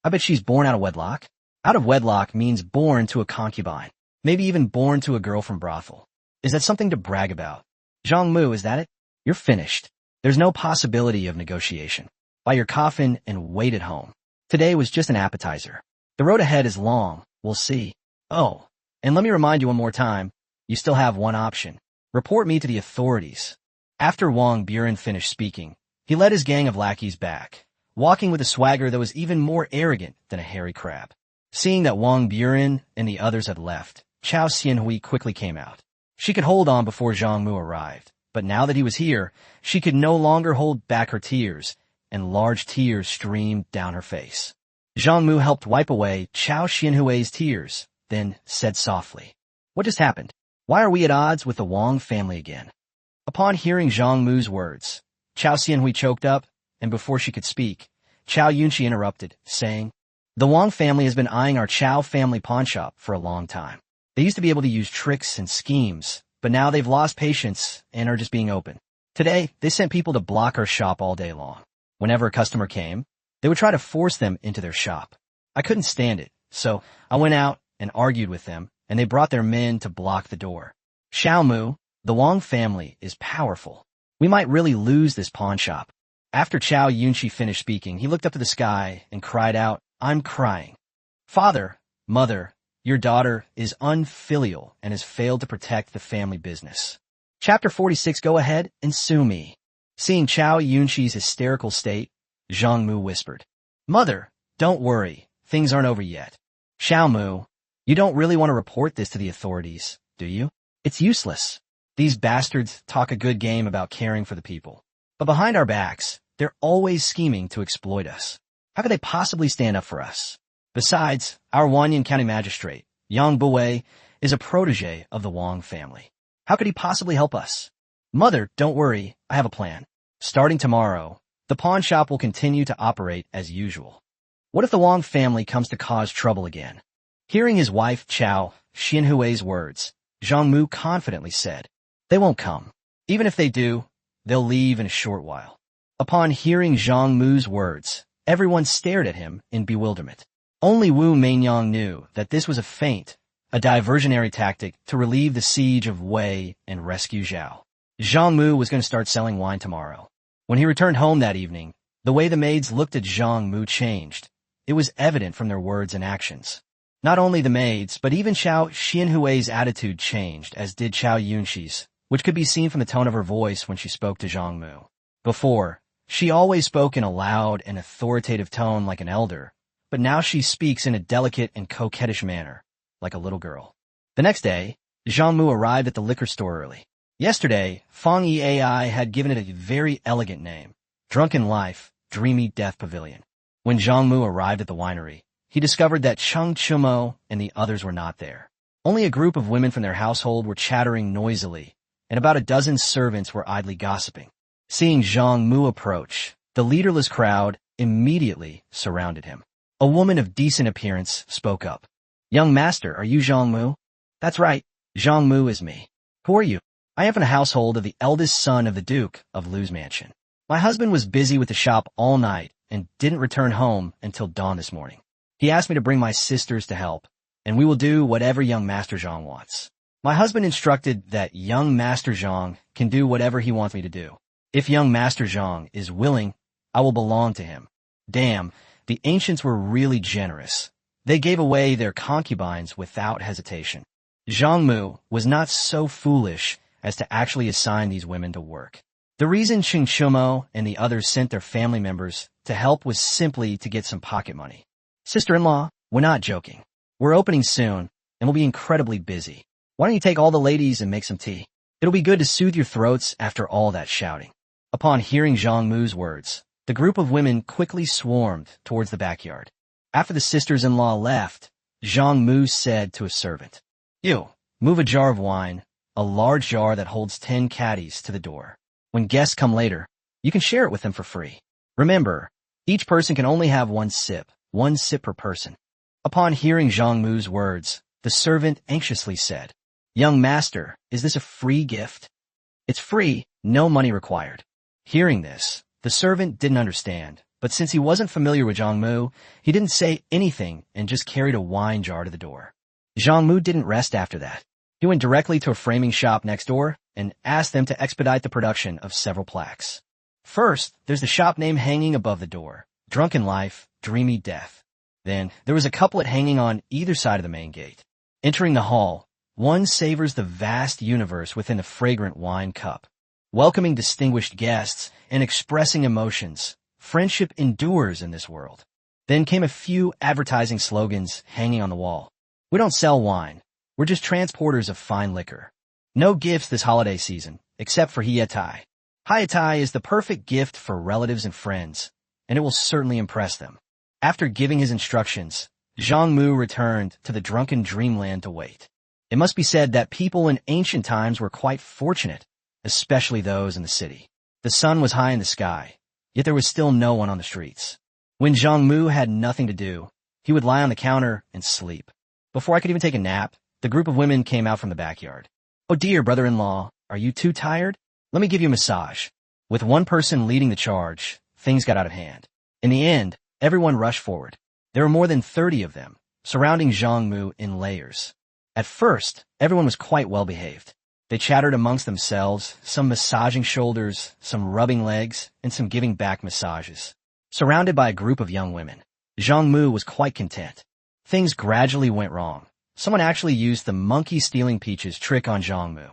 I bet she's born out of wedlock. Out of wedlock means born to a concubine. Maybe even born to a girl from brothel. Is that something to brag about? Zhang Mu, is that it? You're finished. There's no possibility of negotiation. Buy your coffin and wait at home. Today was just an appetizer. The road ahead is long. We'll see. Oh, and let me remind you one more time. You still have one option. Report me to the authorities. After Wong Buren finished speaking, he led his gang of lackeys back, walking with a swagger that was even more arrogant than a hairy crab. Seeing that Wong Buren and the others had left, Chiao Xianhui quickly came out. She could hold on before Zhang Mu arrived, but now that he was here, she could no longer hold back her tears, and large tears streamed down her face. Zhang Mu helped wipe away Chiao Xianhui's tears, then said softly, "What just happened? Why are we at odds with the Wong family again?" Upon hearing Zhang Mu's words, Chiao Xianhui choked up, and before she could speak, Chiao Yunqi interrupted, saying, "The Wong family has been eyeing our Chiao family pawnshop for a long time. They used to be able to use tricks and schemes, but now they've lost patience and are just being open. Today, they sent people to block our shop all day long. Whenever a customer came, they would try to force them into their shop. I couldn't stand it, so I went out and argued with them, and they brought their men to block the door. Zhang Mu, the Wong family is powerful. We might really lose this pawn shop." After Chiao Yunqi finished speaking, he looked up to the sky and cried out, "I'm crying. Father, mother, your daughter is unfilial and has failed to protect the family business. Chapter 46, go ahead and sue me." Seeing Chiao Yunqi's hysterical state, Zhang Mu whispered, "Mother, don't worry, things aren't over yet. Zhang Mu, you don't really want to report this to the authorities, do you? It's useless. These bastards talk a good game about caring for the people, but behind our backs, they're always scheming to exploit us. How could they possibly stand up for us? Besides, our Wanyan County magistrate, Yang Buwei, is a protege of the Wong family. How could he possibly help us? Mother, don't worry, I have a plan. Starting tomorrow, the pawn shop will continue to operate as usual. What if the Wong family comes to cause trouble again?" Hearing his wife Chiao Xianhui's words, Zhang Mu confidently said, "They won't come. Even if they do, they'll leave in a short while." Upon hearing Zhang Mu's words, everyone stared at him in bewilderment. Only Wu Meinyang knew that this was a feint, a diversionary tactic to relieve the siege of Wei and rescue Zhao. Zhang Mu was going to start selling wine tomorrow. When he returned home that evening, the way the maids looked at Zhang Mu changed. It was evident from their words and actions. Not only the maids, but even Chiao Xianhui's attitude changed, as did Chiao Yunqi's, which could be seen from the tone of her voice when she spoke to Zhang Mu. Before, she always spoke in a loud and authoritative tone like an elder, but now she speaks in a delicate and coquettish manner, like a little girl. The next day, Zhang Mu arrived at the liquor store early. Yesterday, Feng Yi had given it a very elegant name, Drunken Life, Dreamy Death Pavilion. When Zhang Mu arrived at the winery, he discovered that Cheng Chumo and the others were not there. Only a group of women from their household were chattering noisily, and about a dozen servants were idly gossiping. Seeing Zhang Mu approach, the leaderless crowd immediately surrounded him. A woman of decent appearance spoke up. "Young master, are you Zhang Mu?" "That's right, Zhang Mu is me." "Who are you?" "I am from the household of the eldest son of the Duke of Lu's mansion. My husband was busy with the shop all night and didn't return home until dawn this morning. He asked me to bring my sisters to help, and we will do whatever young Master Zhang wants. My husband instructed that young Master Zhang can do whatever he wants me to do. If young Master Zhang is willing, I will belong to him." Damn, the ancients were really generous. They gave away their concubines without hesitation. Zhang Mu was not so foolish as to actually assign these women to work. The reason Cheng Chumo and the others sent their family members to help was simply to get some pocket money. "Sister-in-law, we're not joking. We're opening soon, and we'll be incredibly busy. Why don't you take all the ladies and make some tea? It'll be good to soothe your throats after all that shouting." Upon hearing Zhang Mu's words, the group of women quickly swarmed towards the backyard. After the sisters-in-law left, Zhang Mu said to a servant, "You, Move a jar of wine, a large jar that holds 10 caddies, to the door. When guests come later, you can share it with them for free. Remember, each person can only have one sip per person. Upon hearing Zhang Mu's words, the servant anxiously said, "Young master, is this a free gift?" "It's free, no money required." Hearing this, the servant didn't understand, but since he wasn't familiar with Zhang Mu, he didn't say anything and just carried a wine jar to the door. Zhang Mu didn't rest after that. He went directly to a framing shop next door and asked them to expedite the production of several plaques. First, there's the shop name hanging above the door, Drunken Life, Dreamy Death. Then, there was a couplet hanging on either side of the main gate. Entering the hall, one savors the vast universe within a fragrant wine cup. Welcoming distinguished guests and expressing emotions, friendship endures in this world. Then came a few advertising slogans hanging on the wall. "We don't sell wine. We're just transporters of fine liquor. No gifts this holiday season, except for Hietai. Hietai is the perfect gift for relatives and friends, and it will certainly impress them." After giving his instructions, Zhang Mu returned to the drunken dreamland to wait. It must be said that people in ancient times were quite fortunate, especially those in the city. The sun was high in the sky, yet there was still no one on the streets. When Zhang Mu had nothing to do, he would lie on the counter and sleep. Before I could even take a nap, the group of women came out from the backyard. "Oh dear, brother-in-law, are you too tired? Let me give you a massage." With one person leading the charge, things got out of hand. In the end, everyone rushed forward. There were more than 30 of them, surrounding Zhang Mu in layers. At first, everyone was quite well behaved. They chattered amongst themselves, some massaging shoulders, some rubbing legs, and some giving back massages. Surrounded by a group of young women, Zhang Mu was quite content. Things gradually went wrong. Someone actually used the monkey stealing peaches trick on Zhang Mu.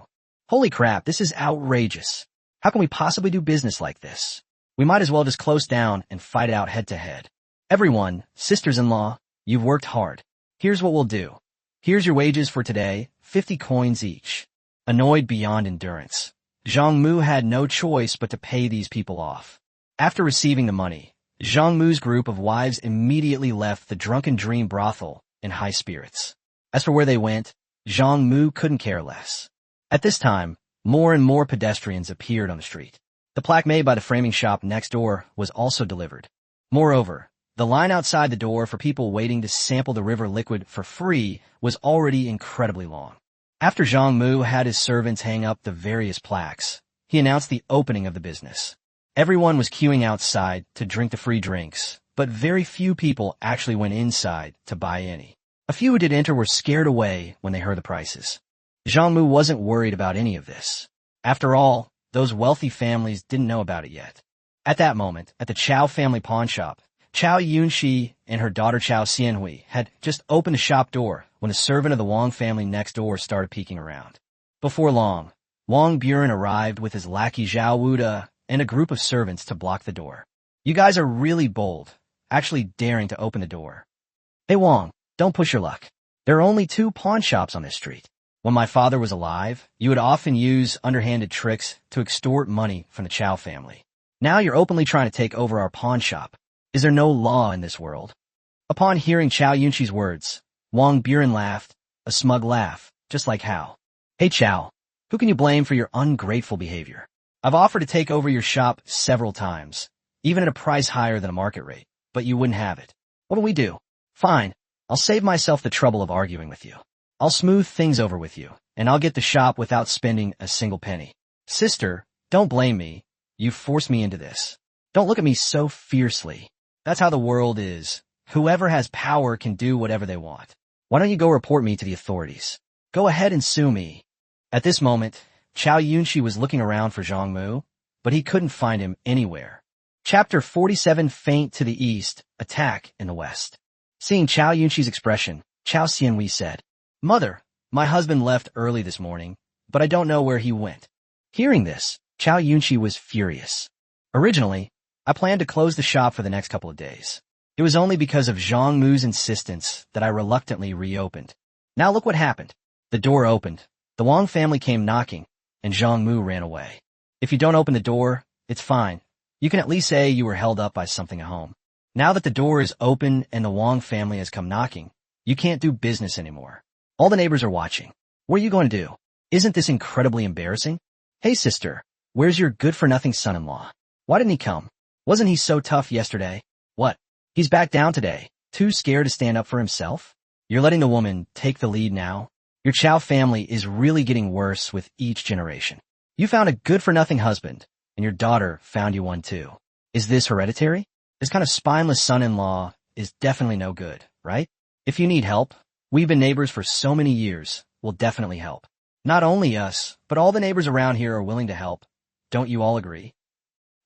"Holy crap, this is outrageous. How can we possibly do business like this? We might as well just close down and fight it out head to head. Everyone, sisters-in-law, you've worked hard. Here's what we'll do. Here's your wages for today, 50 coins each." Annoyed beyond endurance, Zhang Mu had no choice but to pay these people off. After receiving the money, Zhang Mu's group of wives immediately left the drunken dream brothel in high spirits. As for where they went, Zhang Mu couldn't care less. At this time, more and more pedestrians appeared on the street. The plaque made by the framing shop next door was also delivered. Moreover, the line outside the door for people waiting to sample the river liquid for free was already incredibly long. After Zhang Mu had his servants hang up the various plaques, he announced the opening of the business. Everyone was queuing outside to drink the free drinks, but very few people actually went inside to buy any. A few who did enter were scared away when they heard the prices. Zhang Mu wasn't worried about any of this. After all, those wealthy families didn't know about it yet. At that moment, at the Chiao family pawn shop, Chiao Yunxi and her daughter Chiao Xianhui had just opened the shop door when a servant of the Wong family next door started peeking around. Before long, Wong Buren arrived with his lackey Zhao Wuda and a group of servants to block the door. "You guys are really bold, actually daring to open the door." "Hey Wong, don't push your luck. There are only 2 pawn shops on this street. When my father was alive, you would often use underhanded tricks to extort money from the Chiao family. Now you're openly trying to take over our pawn shop. Is there no law in this world?" Upon hearing Chiao Yunxi's words, Wong Buren laughed, a smug laugh, just like Hao. "Hey Chiao, who can you blame for your ungrateful behavior? I've offered to take over your shop several times, even at a price higher than a market rate, but you wouldn't have it. What'll we do? Fine, I'll save myself the trouble of arguing with you. I'll smooth things over with you, and I'll get the shop without spending a single penny. Sister, don't blame me. You forced me into this. Don't look at me so fiercely. That's how the world is. Whoever has power can do whatever they want. Why don't you go report me to the authorities? Go ahead and sue me." At this moment, Chiao Yunxi was looking around for Zhang Mu, but he couldn't find him anywhere. Chapter 47 Feint to the east, attack in the west. Seeing Chiao Yunxi's expression, Chiao Xianhui said, "Mother, my husband left early this morning, but I don't know where he went." Hearing this, Chiao Yunxi was furious. "Originally, I planned to close the shop for the next couple of days. It was only because of Zhang Mu's insistence that I reluctantly reopened. Now look what happened. The door opened, the Wong family came knocking, and Zhang Mu ran away. If you don't open the door, it's fine. You can at least say you were held up by something at home. Now that the door is open and the Wong family has come knocking, you can't do business anymore. All the neighbors are watching. What are you going to do? Isn't this incredibly embarrassing? Hey sister, where's your good-for-nothing son-in-law? Why didn't he come? Wasn't he so tough yesterday? What? He's back down today, too scared to stand up for himself? You're letting the woman take the lead now? Your Chiao family is really getting worse with each generation. You found a good-for-nothing husband, and your daughter found you one too. Is this hereditary? This kind of spineless son-in-law is definitely no good, right? If you need help, we've been neighbors for so many years, we'll definitely help. Not only us, but all the neighbors around here are willing to help. Don't you all agree?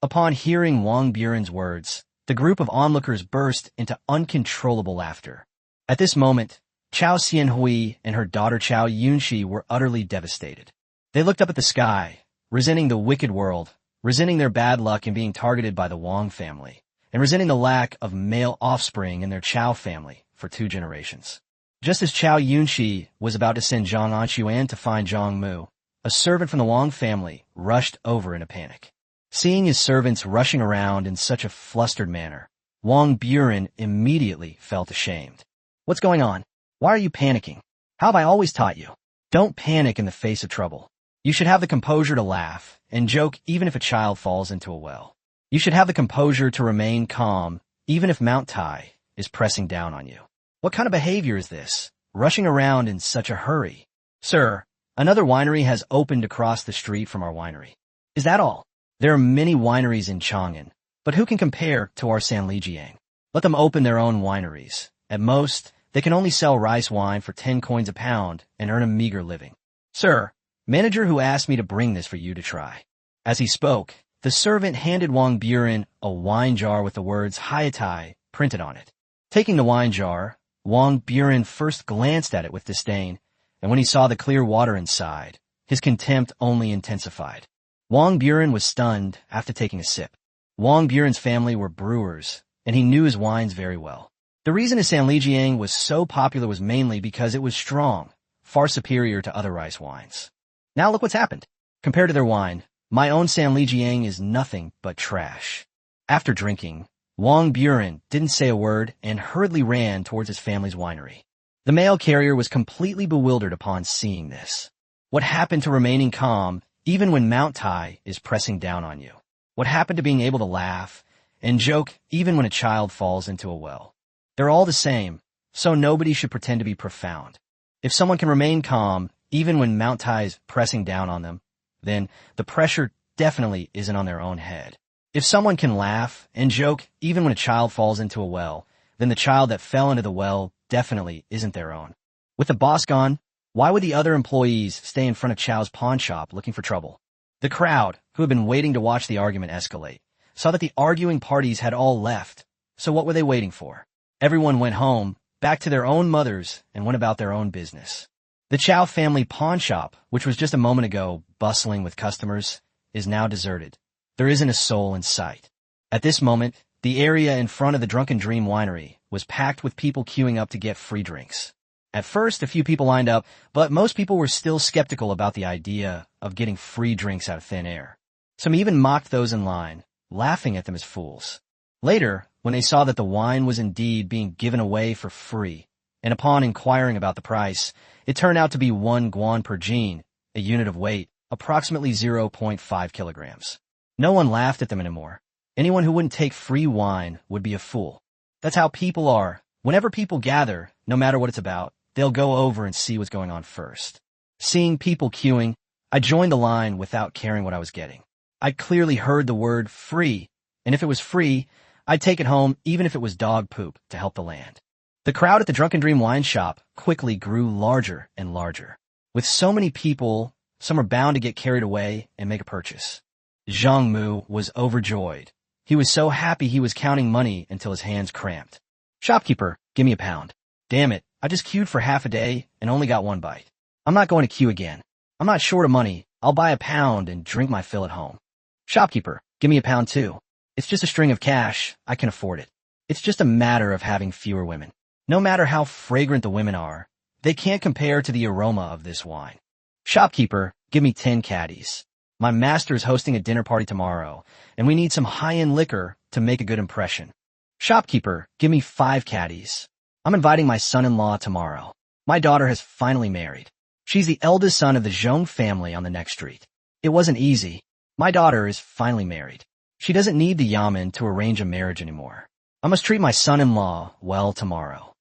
Upon hearing Wong Buren's words, the group of onlookers burst into uncontrollable laughter. At this moment, Chiao Xianhui and her daughter Chiao Yunxi were utterly devastated. They looked up at the sky, resenting the wicked world, resenting their bad luck in being targeted by the Wong family, and resenting the lack of male offspring in their Chiao family for 2 generations. Just as Chiao Yunxi was about to send Zhang Anxuan to find Zhang Mu, a servant from the Wong family rushed over in a panic. Seeing his servants rushing around in such a flustered manner, Wong Buren immediately felt ashamed. What's going on? Why are you panicking? How have I always taught you? Don't panic in the face of trouble. You should have the composure to laugh and joke even if a child falls into a well. You should have the composure to remain calm even if Mount Tai is pressing down on you. What kind of behavior is this? Rushing around in such a hurry. Sir, another winery has opened across the street from our winery. Is that all? There are many wineries in Chang'an, but who can compare to our Sanlijiang? Let them open their own wineries. At most, they can only sell rice wine for 10 coins a pound and earn a meager living. Sir, manager who asked me to bring this for you to try. As he spoke, the servant handed Wong Buren a wine jar with the words Hayatai printed on it. Taking the wine jar, Wong Buren first glanced at it with disdain, and when he saw the clear water inside, his contempt only intensified. Wong Buren was stunned after taking a sip. Wong Buren's family were brewers, and he knew his wines very well. The reason his Sanlijiang was so popular was mainly because it was strong, far superior to other rice wines. Now look what's happened. Compared to their wine, my own Sanlijiang is nothing but trash. After drinking, Wong Buren didn't say a word and hurriedly ran towards his family's winery. The mail carrier was completely bewildered upon seeing this. What happened to remaining calm even when Mount Tai is pressing down on you? What happened to being able to laugh and joke even when a child falls into a well? They're all the same, so nobody should pretend to be profound. If someone can remain calm even when Mount Tai is pressing down on them, then the pressure definitely isn't on their own head. If someone can laugh and joke even when a child falls into a well, then the child that fell into the well definitely isn't their own. With the boss gone, why would the other employees stay in front of Chao's pawn shop looking for trouble? The crowd, who had been waiting to watch the argument escalate, saw that the arguing parties had all left, so what were they waiting for? Everyone went home, back to their own mothers, and went about their own business. The Chiao family pawn shop, which was just a moment ago bustling with customers, is now deserted. There isn't a soul in sight. At this moment, the area in front of the Drunken Dream winery was packed with people queuing up to get free drinks. At first, a few people lined up, but most people were still skeptical about the idea of getting free drinks out of thin air. Some even mocked those in line, laughing at them as fools. Later, when they saw that the wine was indeed being given away for free, and upon inquiring about the price, it turned out to be 1 guan per jin, a unit of weight, approximately 0.5 kilograms. No one laughed at them anymore. Anyone who wouldn't take free wine would be a fool. That's how people are. Whenever people gather, no matter what it's about, they'll go over and see what's going on first. Seeing people queuing, I joined the line without caring what I was getting. I clearly heard the word free, and if it was free, I'd take it home even if it was dog poop to help the land. The crowd at the Drunken Dream wine shop quickly grew larger and larger. With so many people, some were bound to get carried away and make a purchase. Zhang Mu was overjoyed. He was so happy he was counting money until his hands cramped. Shopkeeper, give me a pound. Damn it, I just queued for half a day and only got 1 bite. I'm not going to queue again. I'm not short of money. I'll buy a pound and drink my fill at home. Shopkeeper, give me a pound too. It's just a string of cash. I can afford it. It's just a matter of having fewer women. No matter how fragrant the women are, they can't compare to the aroma of this wine. Shopkeeper, give me 10 caddies. My master is hosting a dinner party tomorrow, and we need some high-end liquor to make a good impression. Shopkeeper, give me 5 caddies. I'm inviting my son-in-law tomorrow. My daughter has finally married. She's the eldest son of the Zhang family on the next street. It wasn't easy. My daughter is finally married. She doesn't need the yamen to arrange a marriage anymore. I must treat my son-in-law well tomorrow.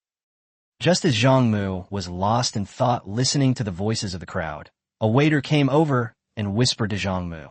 Just as Zhang Mu was lost in thought listening to the voices of the crowd, a waiter came over and whispered to Zhang Mu,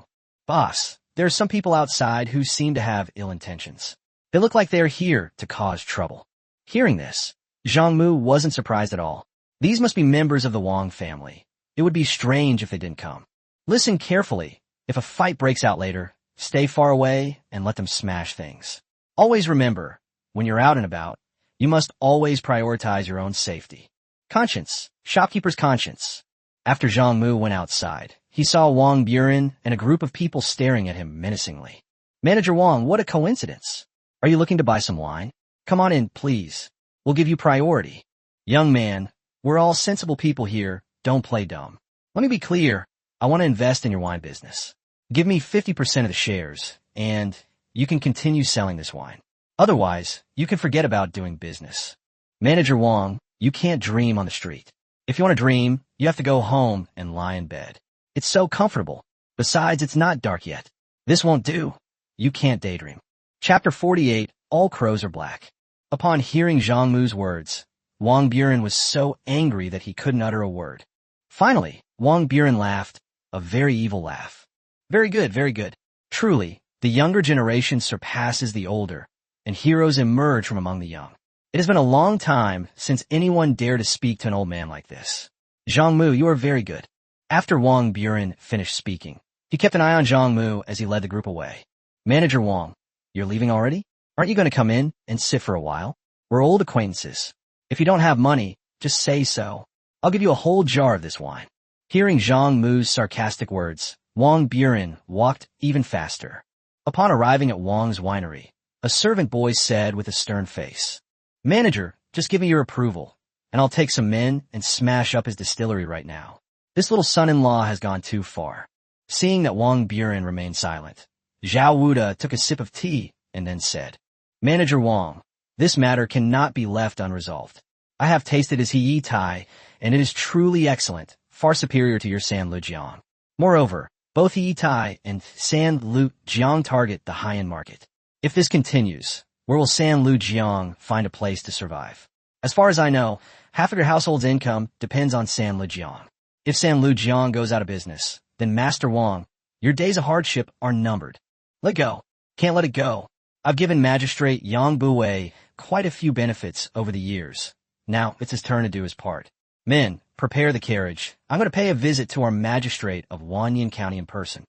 "Boss, there are some people outside who seem to have ill intentions. They look like they are here to cause trouble." Hearing this, Zhang Mu wasn't surprised at all. These must be members of the Wong family. It would be strange if they didn't come. Listen carefully. If a fight breaks out later, stay far away and let them smash things. Always remember, when you're out and about, you must always prioritize your own safety. Conscience. Shopkeeper's conscience. After Zhang Mu went outside, he saw Wang Buren and a group of people staring at him menacingly. "Manager Wong, what a coincidence. Are you looking to buy some wine? Come on in, please. We'll give you priority." "Young man, we're all sensible people here. Don't play dumb. Let me be clear. I want to invest in your wine business. Give me 50% of the shares, and you can continue selling this wine. Otherwise, you can forget about doing business." "Manager Wong, you can't dream on the street. If you want to dream, you have to go home and lie in bed. It's so comfortable. Besides, it's not dark yet. This won't do. You can't daydream." Chapter 48, All Crows Are Black. Upon hearing Zhang Mu's words, Wang Buren was so angry that he couldn't utter a word. Finally, Wang Buren laughed, a very evil laugh. Very good, very good. Truly, the younger generation surpasses the older, and heroes emerge from among the young. It has been a long time since anyone dared to speak to an old man like this. "Zhang Mu, you are very good." After Wang Buren finished speaking, he kept an eye on Zhang Mu as he led the group away. "Manager Wong, you're leaving already? Aren't you going to come in and sit for a while? We're old acquaintances. If you don't have money, just say so. I'll give you a whole jar of this wine." Hearing Zhang Mu's sarcastic words, Wang Buren walked even faster. Upon arriving at Wang's winery, a servant boy said with a stern face, "Manager, just give me your approval, and I'll take some men and smash up his distillery right now. This little son-in-law has gone too far." Seeing that Wang Buren remained silent, Zhao Wuda took a sip of tea and then said, "Manager Wong, this matter cannot be left unresolved. I have tasted his He Tai, and it is truly excellent, far superior to your San Lu Jiang. Moreover, both He Tai and San Lu Jiang target the high-end market. If this continues, where will San Lu Jiang find a place to survive? As far as I know, half of your household's income depends on San Lu Jiang. If San Lu Jiang goes out of business, then Master Wong, your days of hardship are numbered. Let go. Can't let it go. I've given Magistrate Yang Buwei quite a few benefits over the years. Now it's his turn to do his part. Men, prepare the carriage. I'm going to pay a visit to our magistrate of Wanyan County in person."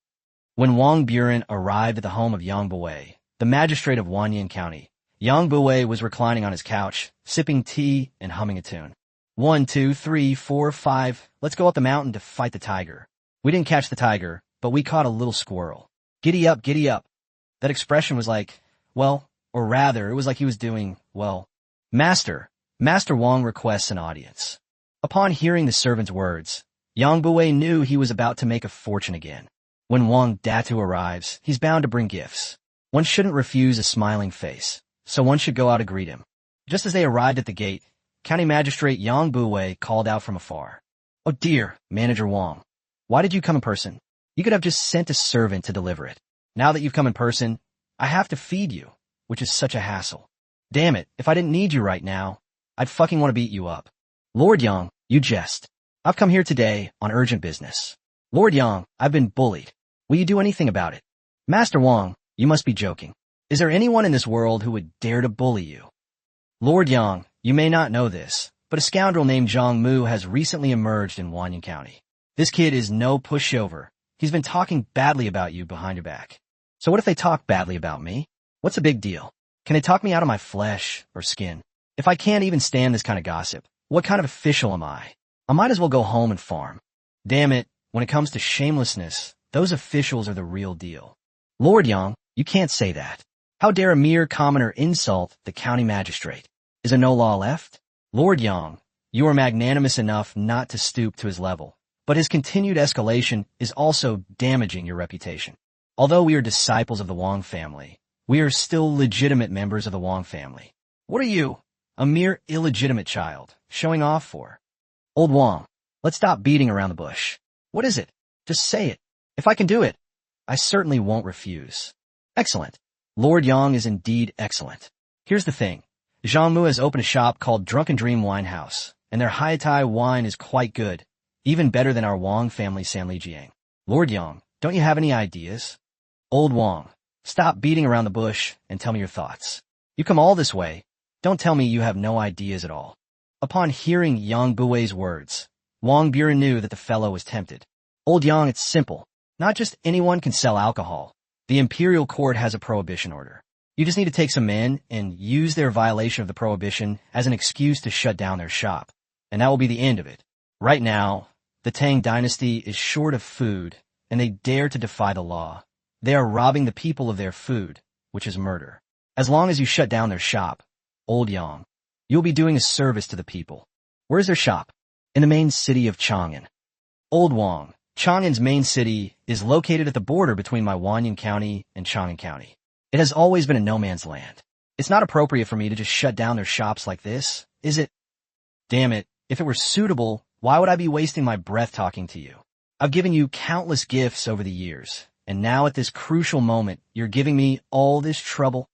When Wang Buren arrived at the home of Yang Buwei, the magistrate of Wanyan County, Yang Buwei was reclining on his couch, sipping tea and humming a tune. 1, 2, 3, 4, 5, let's go up the mountain to fight the tiger. We didn't catch the tiger, but we caught a little squirrel. Giddy up, giddy up. That expression was like, well, or rather, it was like he was doing, well, Master Wong requests an audience. Upon hearing the servant's words, Yang Buwei knew he was about to make a fortune again. When Wang Datu arrives, he's bound to bring gifts. One shouldn't refuse a smiling face, so one should go out to greet him. Just as they arrived at the gate, County Magistrate Yang Buwei called out from afar, "Oh dear, Manager Wong, why did you come in person? You could have just sent a servant to deliver it. Now that you've come in person, I have to feed you, which is such a hassle. Damn it, if I didn't need you right now, I'd fucking want to beat you up. Lord Yang, you jest. I've come here today on urgent business. Lord Yang, I've been bullied. Will you do anything about it? Master Wong, you must be joking. Is there anyone in this world who would dare to bully you? Lord Yang, you may not know this, but a scoundrel named Zhang Mu has recently emerged in Wanyan County. This kid is no pushover. He's been talking badly about you behind your back. So what if they talk badly about me? What's the big deal? Can they talk me out of my flesh or skin? If I can't even stand this kind of gossip, what kind of official am I? I might as well go home and farm. Damn it, when it comes to shamelessness, those officials are the real deal. Lord Yang, you can't say that. How dare a mere commoner insult the county magistrate? Is there no law left? Lord Yang, you are magnanimous enough not to stoop to his level, but his continued escalation is also damaging your reputation. Although we are disciples of the Wong family, we are still legitimate members of the Wong family. What are you, a mere illegitimate child, showing off for? Old Wong, Let's stop beating around the bush. What is it? Just say it. If I can do it, I certainly won't refuse. Excellent. Lord Yang is indeed excellent. Here's the thing. Zhang Mu has opened a shop called Drunken Dream Wine House, and their Haitai wine is quite good, even better than our Wong family Sanlijiang. Lord Yang, don't you have any ideas? Old Wong, stop beating around the bush and tell me your thoughts. You come all this way. Don't tell me you have no ideas at all. Upon hearing Yang Bui's words, Wong Buren knew that the fellow was tempted. Old Yang, it's simple. Not just anyone can sell alcohol. The Imperial court has a prohibition order. You just need to take some men and use their violation of the prohibition as an excuse to shut down their shop. And that will be the end of it. Right now, the Tang dynasty is short of food, and they dare to defy the law. They are robbing the people of their food, which is murder. As long as you shut down their shop, Old Yang, you'll be doing a service to the people. Where's their shop? In the main city of Chang'an. Old Wong, Chang'an's main city is located at the border between my Wanyan County and Chang'an County. It has always been a no-man's land. It's not appropriate for me to just shut down their shops like this, is it? Damn it, if it were suitable, why would I be wasting my breath talking to you? I've given you countless gifts over the years, and now at this crucial moment, you're giving me all this trouble?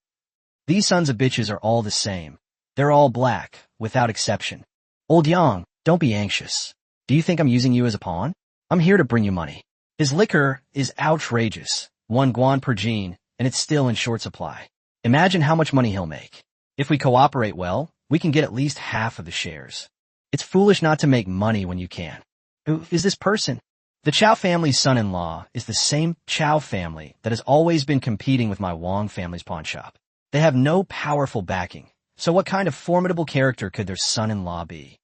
These sons of bitches are all the same. They're all black, without exception. Old Yang, don't be anxious. Do you think I'm using you as a pawn? I'm here to bring you money. His liquor is outrageous, 1 guan per gene, and it's still in short supply. Imagine how much money he'll make. If we cooperate well, we can get at least half of the shares. It's foolish not to make money when you can. Who is this person? The Chiao family's son-in-law is the same Chiao family that has always been competing with my Wong family's pawn shop. They have no powerful backing, so what kind of formidable character could their son-in-law be?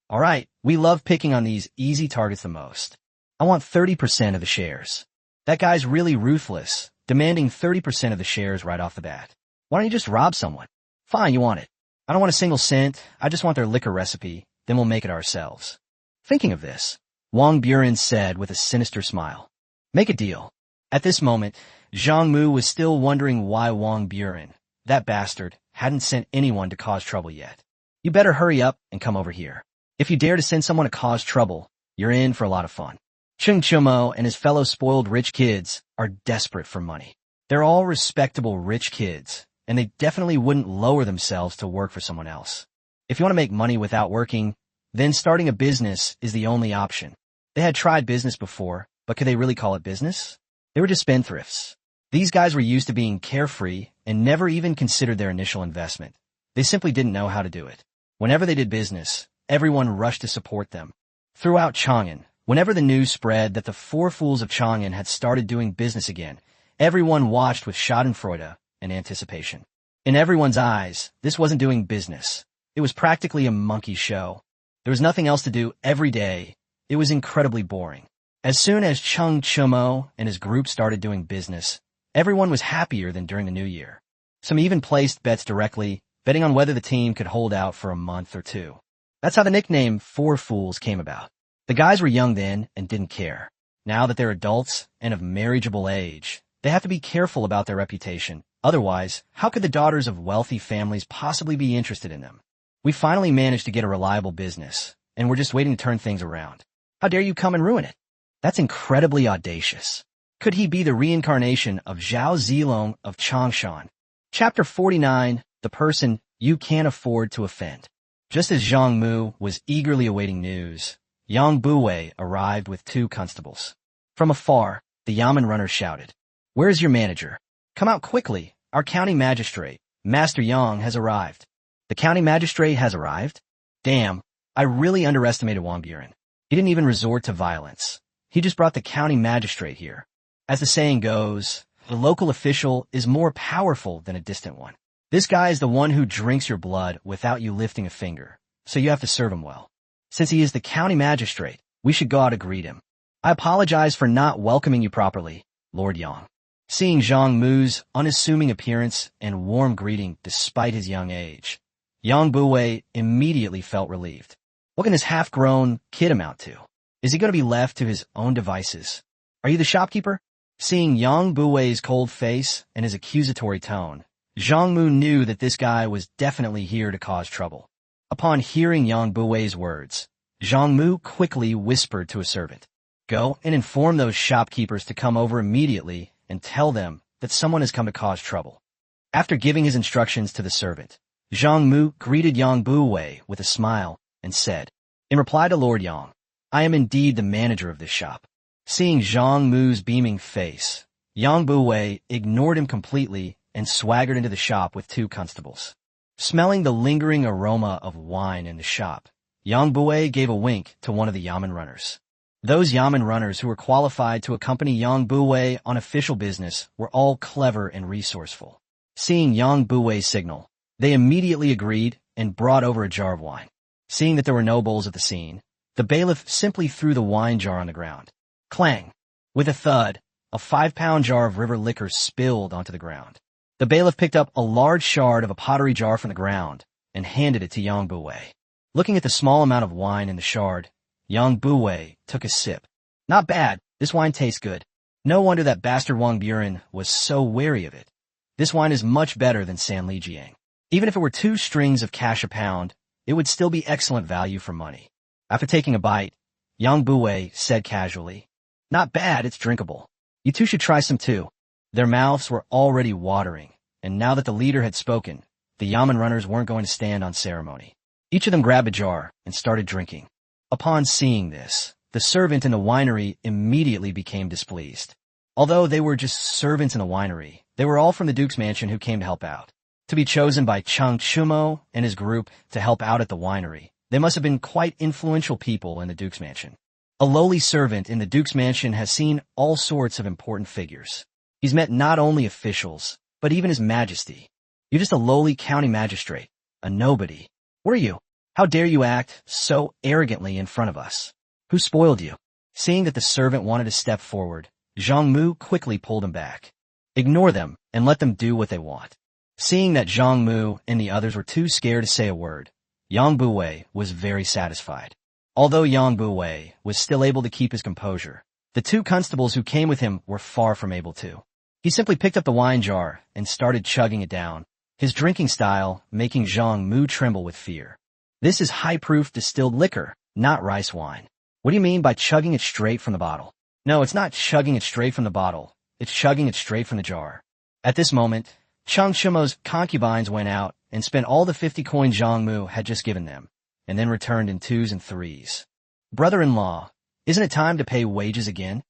All right, we love picking on these easy targets the most. I want 30% of the shares. That guy's really ruthless, demanding 30% of the shares right off the bat. Why don't you just rob someone? Fine, you want it. I don't want a single cent. I just want their liquor recipe. Then we'll make it ourselves. Thinking of this, Wong Buren said with a sinister smile, make a deal. At this moment, Zhang Mu was still wondering why Wong Buren, that bastard, hadn't sent anyone to cause trouble yet. You better hurry up and come over here. If you dare to send someone to cause trouble, you're in for a lot of fun. Chung Chumo and his fellow spoiled rich kids are desperate for money. They're all respectable rich kids, and they definitely wouldn't lower themselves to work for someone else. If you want to make money without working, then starting a business is the only option. They had tried business before, but could they really call it business? They were just spendthrifts. These guys were used to being carefree and never even considered their initial investment. They simply didn't know how to do it. Whenever they did business, everyone rushed to support them. Throughout Chang'an, whenever the news spread that the 4 fools of Chang'an had started doing business again, everyone watched with schadenfreude and anticipation. In everyone's eyes, this wasn't doing business. It was practically a monkey show. There was nothing else to do every day. It was incredibly boring. As soon as Chung Chumo and his group started doing business, everyone was happier than during the new year. Some even placed bets directly, betting on whether the team could hold out for a month or 2. That's how the nickname 4 Fools came about. The guys were young then and didn't care. Now that they're adults and of marriageable age, they have to be careful about their reputation. Otherwise, how could the daughters of wealthy families possibly be interested in them? We finally managed to get a reliable business, and we're just waiting to turn things around. How dare you come and ruin it? That's incredibly audacious. Could he be the reincarnation of Zhao Zilong of Changshan? Chapter 49, The Person You Can't Afford to Offend. Just as Zhang Mu was eagerly awaiting news, Yang Buwei arrived with 2 constables. From afar, the Yamen runner shouted, "Where's your manager? Come out quickly. Our county magistrate, Master Yang, has arrived." The county magistrate has arrived? Damn, I really underestimated Wong Buren. He didn't even resort to violence. He just brought the county magistrate here. As the saying goes, the local official is more powerful than a distant one. This guy is the one who drinks your blood without you lifting a finger, so you have to serve him well. Since he is the county magistrate, we should go out to greet him. I apologize for not welcoming you properly, Lord Yang. Seeing Zhang Mu's unassuming appearance and warm greeting despite his young age, Yang Buwei immediately felt relieved. What can this half-grown kid amount to? Is he going to be left to his own devices? Are you the shopkeeper? Seeing Yang Buwei's cold face and his accusatory tone, Zhang Mu knew that this guy was definitely here to cause trouble. Upon hearing Yang Buwei's words, Zhang Mu quickly whispered to a servant. Go and inform those shopkeepers to come over immediately and tell them that someone has come to cause trouble. After giving his instructions to the servant, Zhang Mu greeted Yang Buwei with a smile and said, in reply to Lord Yang, I am indeed the manager of this shop. Seeing Zhang Mu's beaming face, Yang Buwei ignored him completely and swaggered into the shop with two constables. Smelling the lingering aroma of wine in the shop, Yang Buwei gave a wink to one of the Yamen runners. Those Yamen runners who were qualified to accompany Yang Buwei on official business were all clever and resourceful. Seeing Yang Buwei's signal, they immediately agreed and brought over a jar of wine. Seeing that there were no bowls at the scene, the bailiff simply threw the wine jar on the ground. Clang! With a thud, a 5-pound jar of river liquor spilled onto the ground. The bailiff picked up a large shard of a pottery jar from the ground and handed it to Yang Buwei. Looking at the small amount of wine in the shard, Yang Buwei took a sip. Not bad, this wine tastes good. No wonder that bastard Wang Buren was so wary of it. This wine is much better than San Lijiang. Even if it were 2 strings of cash a pound, it would still be excellent value for money. After taking a bite, Yang Buwei said casually, not bad, it's drinkable. You two should try some too. Their mouths were already watering, and now that the leader had spoken, the Yamen runners weren't going to stand on ceremony. Each of them grabbed a jar and started drinking. Upon seeing this, the servant in the winery immediately became displeased. Although they were just servants in the winery, they were all from the Duke's mansion who came to help out. To be chosen by Chang Chumo and his group to help out at the winery, they must have been quite influential people in the Duke's mansion. A lowly servant in the Duke's mansion has seen all sorts of important figures. He's met not only officials, but even His Majesty. You're just a lowly county magistrate, a nobody. What are you? How dare you act so arrogantly in front of us? Who spoiled you? Seeing that the servant wanted to step forward, Zhang Mu quickly pulled him back. Ignore them and let them do what they want. Seeing that Zhang Mu and the others were too scared to say a word, Yang Buwei was very satisfied. Although Yang Buwei was still able to keep his composure, the 2 constables who came with him were far from able to. He simply picked up the wine jar and started chugging it down, his drinking style making Zhang Mu tremble with fear. This is high-proof distilled liquor, not rice wine. What do you mean by chugging it straight from the bottle? No, it's not chugging it straight from the bottle. It's chugging it straight from the jar. At this moment, Chang Chumo's concubines went out and spent all the 50 coins Zhang Mu had just given them, and then returned in 2s and 3s. Brother-in-law, isn't it time to pay wages again?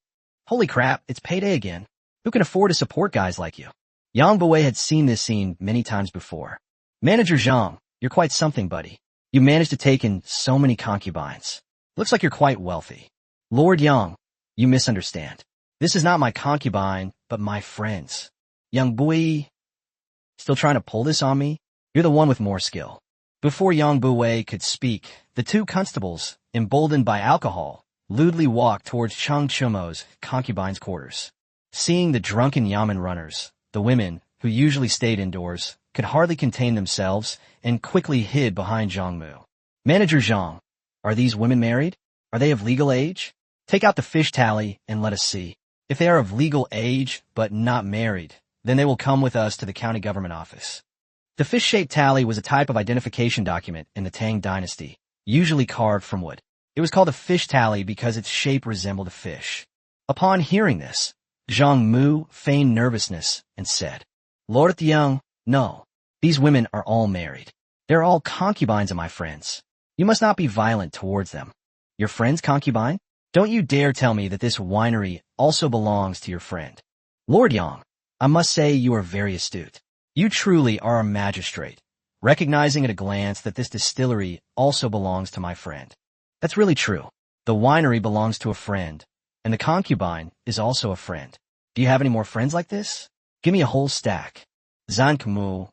Holy crap, it's payday again. Who can afford to support guys like you? Yang Buwei had seen this scene many times before. Manager Zhang, you're quite something, buddy. You managed to take in so many concubines. Looks like you're quite wealthy. Lord Yang, you misunderstand. This is not my concubine, but my friends. Yang Buwei, still trying to pull this on me? You're the one with more skill. Before Yang Buwei could speak, the 2 constables, emboldened by alcohol, lewdly walked towards Chang Chumo's concubine's quarters. Seeing the drunken Yamen runners, the women, who usually stayed indoors, could hardly contain themselves and quickly hid behind Zhang Mu. Manager Zhang, are these women married? Are they of legal age? Take out the fish tally and let us see. If they are of legal age but not married, then they will come with us to the county government office. The fish-shaped tally was a type of identification document in the Tang dynasty, usually carved from wood. It was called a fish tally because its shape resembled a fish. Upon hearing this, Zhang Mu feigned nervousness and said, Lord Yang, no. These women are all married. They're all concubines of my friends. You must not be violent towards them. Your friend's concubine? Don't you dare tell me that this winery also belongs to your friend. Lord Yang, I must say you are very astute. You truly are a magistrate, recognizing at a glance that this distillery also belongs to my friend. That's really true. The winery belongs to a friend, and the concubine is also a friend. Do you have any more friends like this? Give me a whole stack. Zhang Mu.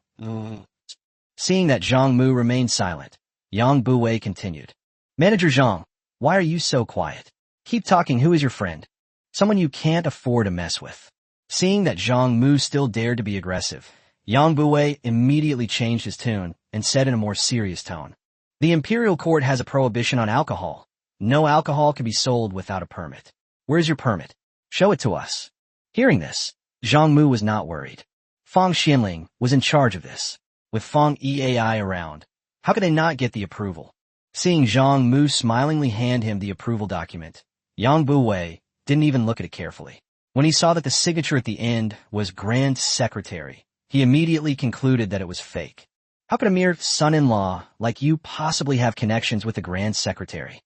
Seeing that Zhang Mu remained silent, Yang Buwei continued. Manager Zhang, why are you so quiet? Keep talking. Who is your friend? Someone you can't afford to mess with. Seeing that Zhang Mu still dared to be aggressive, Yang Buwei immediately changed his tune and said in a more serious tone. The Imperial Court has a prohibition on alcohol. No alcohol can be sold without a permit. Where's your permit? Show it to us. Hearing this, Zhang Mu was not worried. Fang Xianling was in charge of this. With Fang Eai around, how could they not get the approval? Seeing Zhang Mu smilingly hand him the approval document, Yang Buwei didn't even look at it carefully. When he saw that the signature at the end was Grand Secretary, he immediately concluded that it was fake. How could a mere son-in-law like you possibly have connections with the Grand Secretary?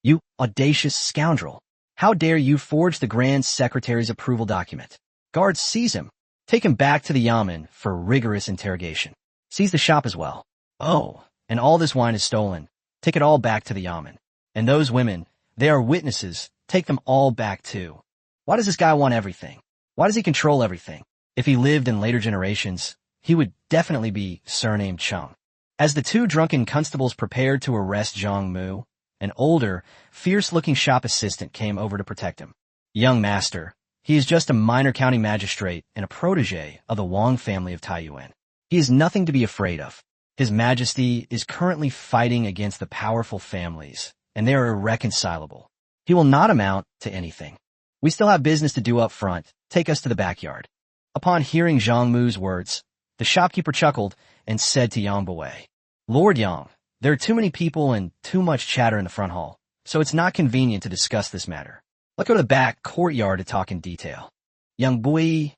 You audacious scoundrel! How dare you forge the Grand Secretary's approval document? Guards, seize him. Take him back to the yamen for rigorous interrogation. Seize the shop as well. Oh, and all this wine is stolen. Take it all back to the yamen. And those women, they are witnesses. Take them all back too. Why does this guy want everything? Why does he control everything? If he lived in later generations, he would definitely be surnamed Chung. As the two drunken constables prepared to arrest Zhang Mu, an older, fierce-looking shop assistant came over to protect him. Young master, he is just a minor county magistrate and a protege of the Wong family of Taiyuan. He is nothing to be afraid of. His Majesty is currently fighting against the powerful families, and they are irreconcilable. He will not amount to anything. We still have business to do up front. Take us to the backyard. Upon hearing Zhang Mu's words, the shopkeeper chuckled and said to Yang Buwei, Lord Yang, there are too many people and too much chatter in the front hall, so it's not convenient to discuss this matter. Let's go to the back courtyard to talk in detail. Yang Buwei,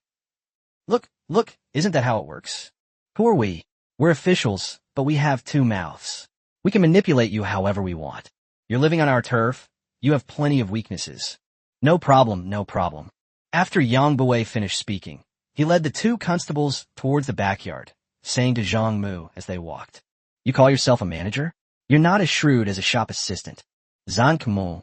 look, isn't that how it works? Who are we? We're officials, but we have two mouths. We can manipulate you however we want. You're living on our turf. You have plenty of weaknesses. No problem, no problem. After Yang Buwei finished speaking, he led the two constables towards the backyard, saying to Zhang Mu as they walked, You call yourself a manager? You're not as shrewd as a shop assistant. Zhang Mu.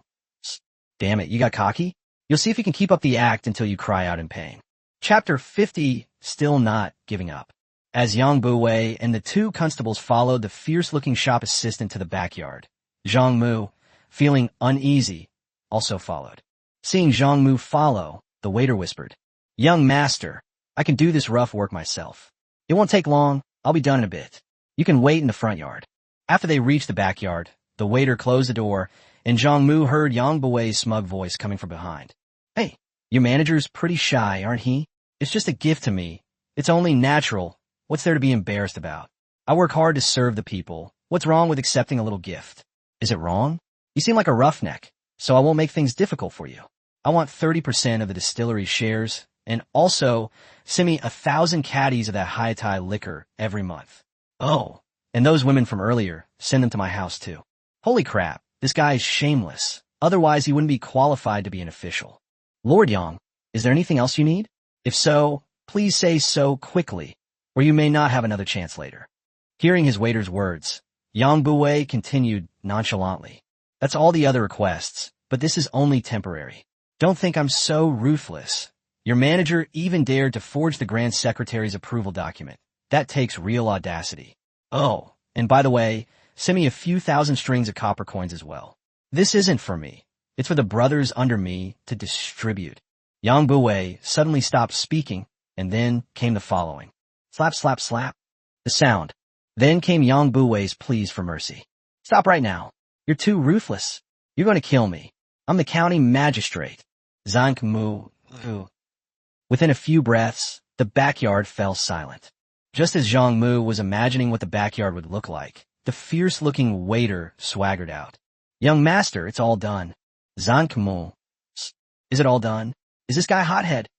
Damn it, you got cocky? You'll see if you can keep up the act until you cry out in pain. Chapter 50, Still Not Giving Up. As Yang Buwei and the two constables followed the fierce-looking shop assistant to the backyard, Zhang Mu, feeling uneasy, also followed. Seeing Zhang Mu follow, the waiter whispered, Young master, I can do this rough work myself. It won't take long. I'll be done in a bit. You can wait in the front yard. After they reached the backyard, the waiter closed the door, and Zhang Mu heard Yang Buwei's smug voice coming from behind. Hey, your manager's pretty shy, aren't he? It's just a gift to me. It's only natural. What's there to be embarrassed about? I work hard to serve the people. What's wrong with accepting a little gift? Is it wrong? You seem like a roughneck, so I won't make things difficult for you. I want 30% of the distillery's shares, and also send me 1,000 caddies of that Hai-Tai liquor every month. Oh, and those women from earlier, send them to my house too. Holy crap, this guy is shameless. Otherwise he wouldn't be qualified to be an official. Lord Yang, is there anything else you need? If so, please say so quickly, or you may not have another chance later. Hearing his waiter's words, Yang Buwei continued nonchalantly. That's all the other requests, but this is only temporary. Don't think I'm so ruthless. Your manager even dared to forge the Grand Secretary's approval document. That takes real audacity. Oh, and by the way, send me a few thousand strings of copper coins as well. This isn't for me. It's for the brothers under me to distribute. Yang Buwei suddenly stopped speaking, and then came the following. Slap, slap, slap. The sound. Then came Yang Buwei's pleas for mercy. Stop right now. You're too ruthless. You're going to kill me. I'm the county magistrate. Zhang Mu. Within a few breaths, the backyard fell silent. Just as Zhang Mu was imagining what the backyard would look like, the fierce-looking waiter swaggered out. Young master, it's all done. Zhang Mu. Is it all done? Is this guy hothead?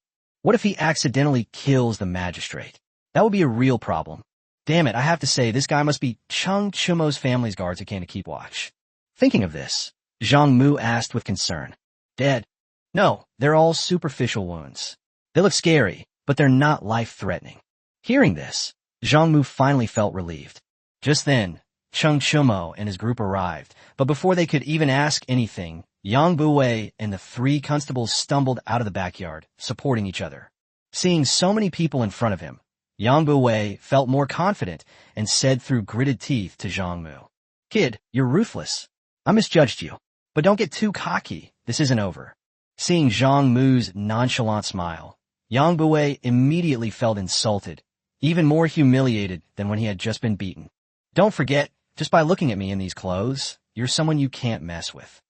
What if he accidentally kills the magistrate? That would be a real problem. Damn it, I have to say, this guy must be Chung Chumo's family's guards who came to keep watch. Thinking of this, Zhang Mu asked with concern. Dead? No, they're all superficial wounds. They look scary, but they're not life-threatening. Hearing this, Zhang Mu finally felt relieved. Just then, Chung Chumo and his group arrived, but before they could even ask anything, Yang Buwei and the three constables stumbled out of the backyard, supporting each other. Seeing so many people in front of him, Yang Buwei felt more confident and said through gritted teeth to Zhang Mu, Kid, you're ruthless. I misjudged you, but don't get too cocky. This isn't over. Seeing Zhang Mu's nonchalant smile, Yang Buwei immediately felt insulted, even more humiliated than when he had just been beaten. Don't forget, just by looking at me in these clothes, you're someone you can't mess with.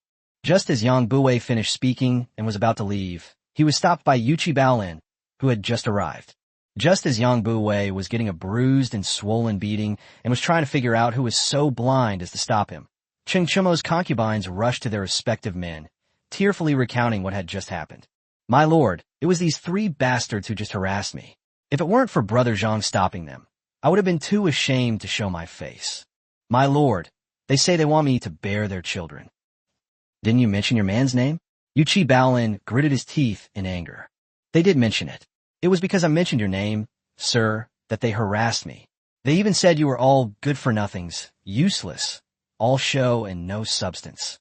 Just as Yang Buwei finished speaking and was about to leave, he was stopped by Yuchi Baolin, who had just arrived. Just as Yang Buwei was getting a bruised and swollen beating and was trying to figure out who was so blind as to stop him, Cheng Chumo's concubines rushed to their respective men, tearfully recounting what had just happened. My lord, it was these 3 bastards who just harassed me. If it weren't for Brother Zhang stopping them, I would have been too ashamed to show my face. My lord, they say they want me to bear their children. Didn't you mention your man's name? Yu Chi Baolin gritted his teeth in anger. They did mention it. It was because I mentioned your name, sir, that they harassed me. They even said you were all good-for-nothings, useless, all show and no substance.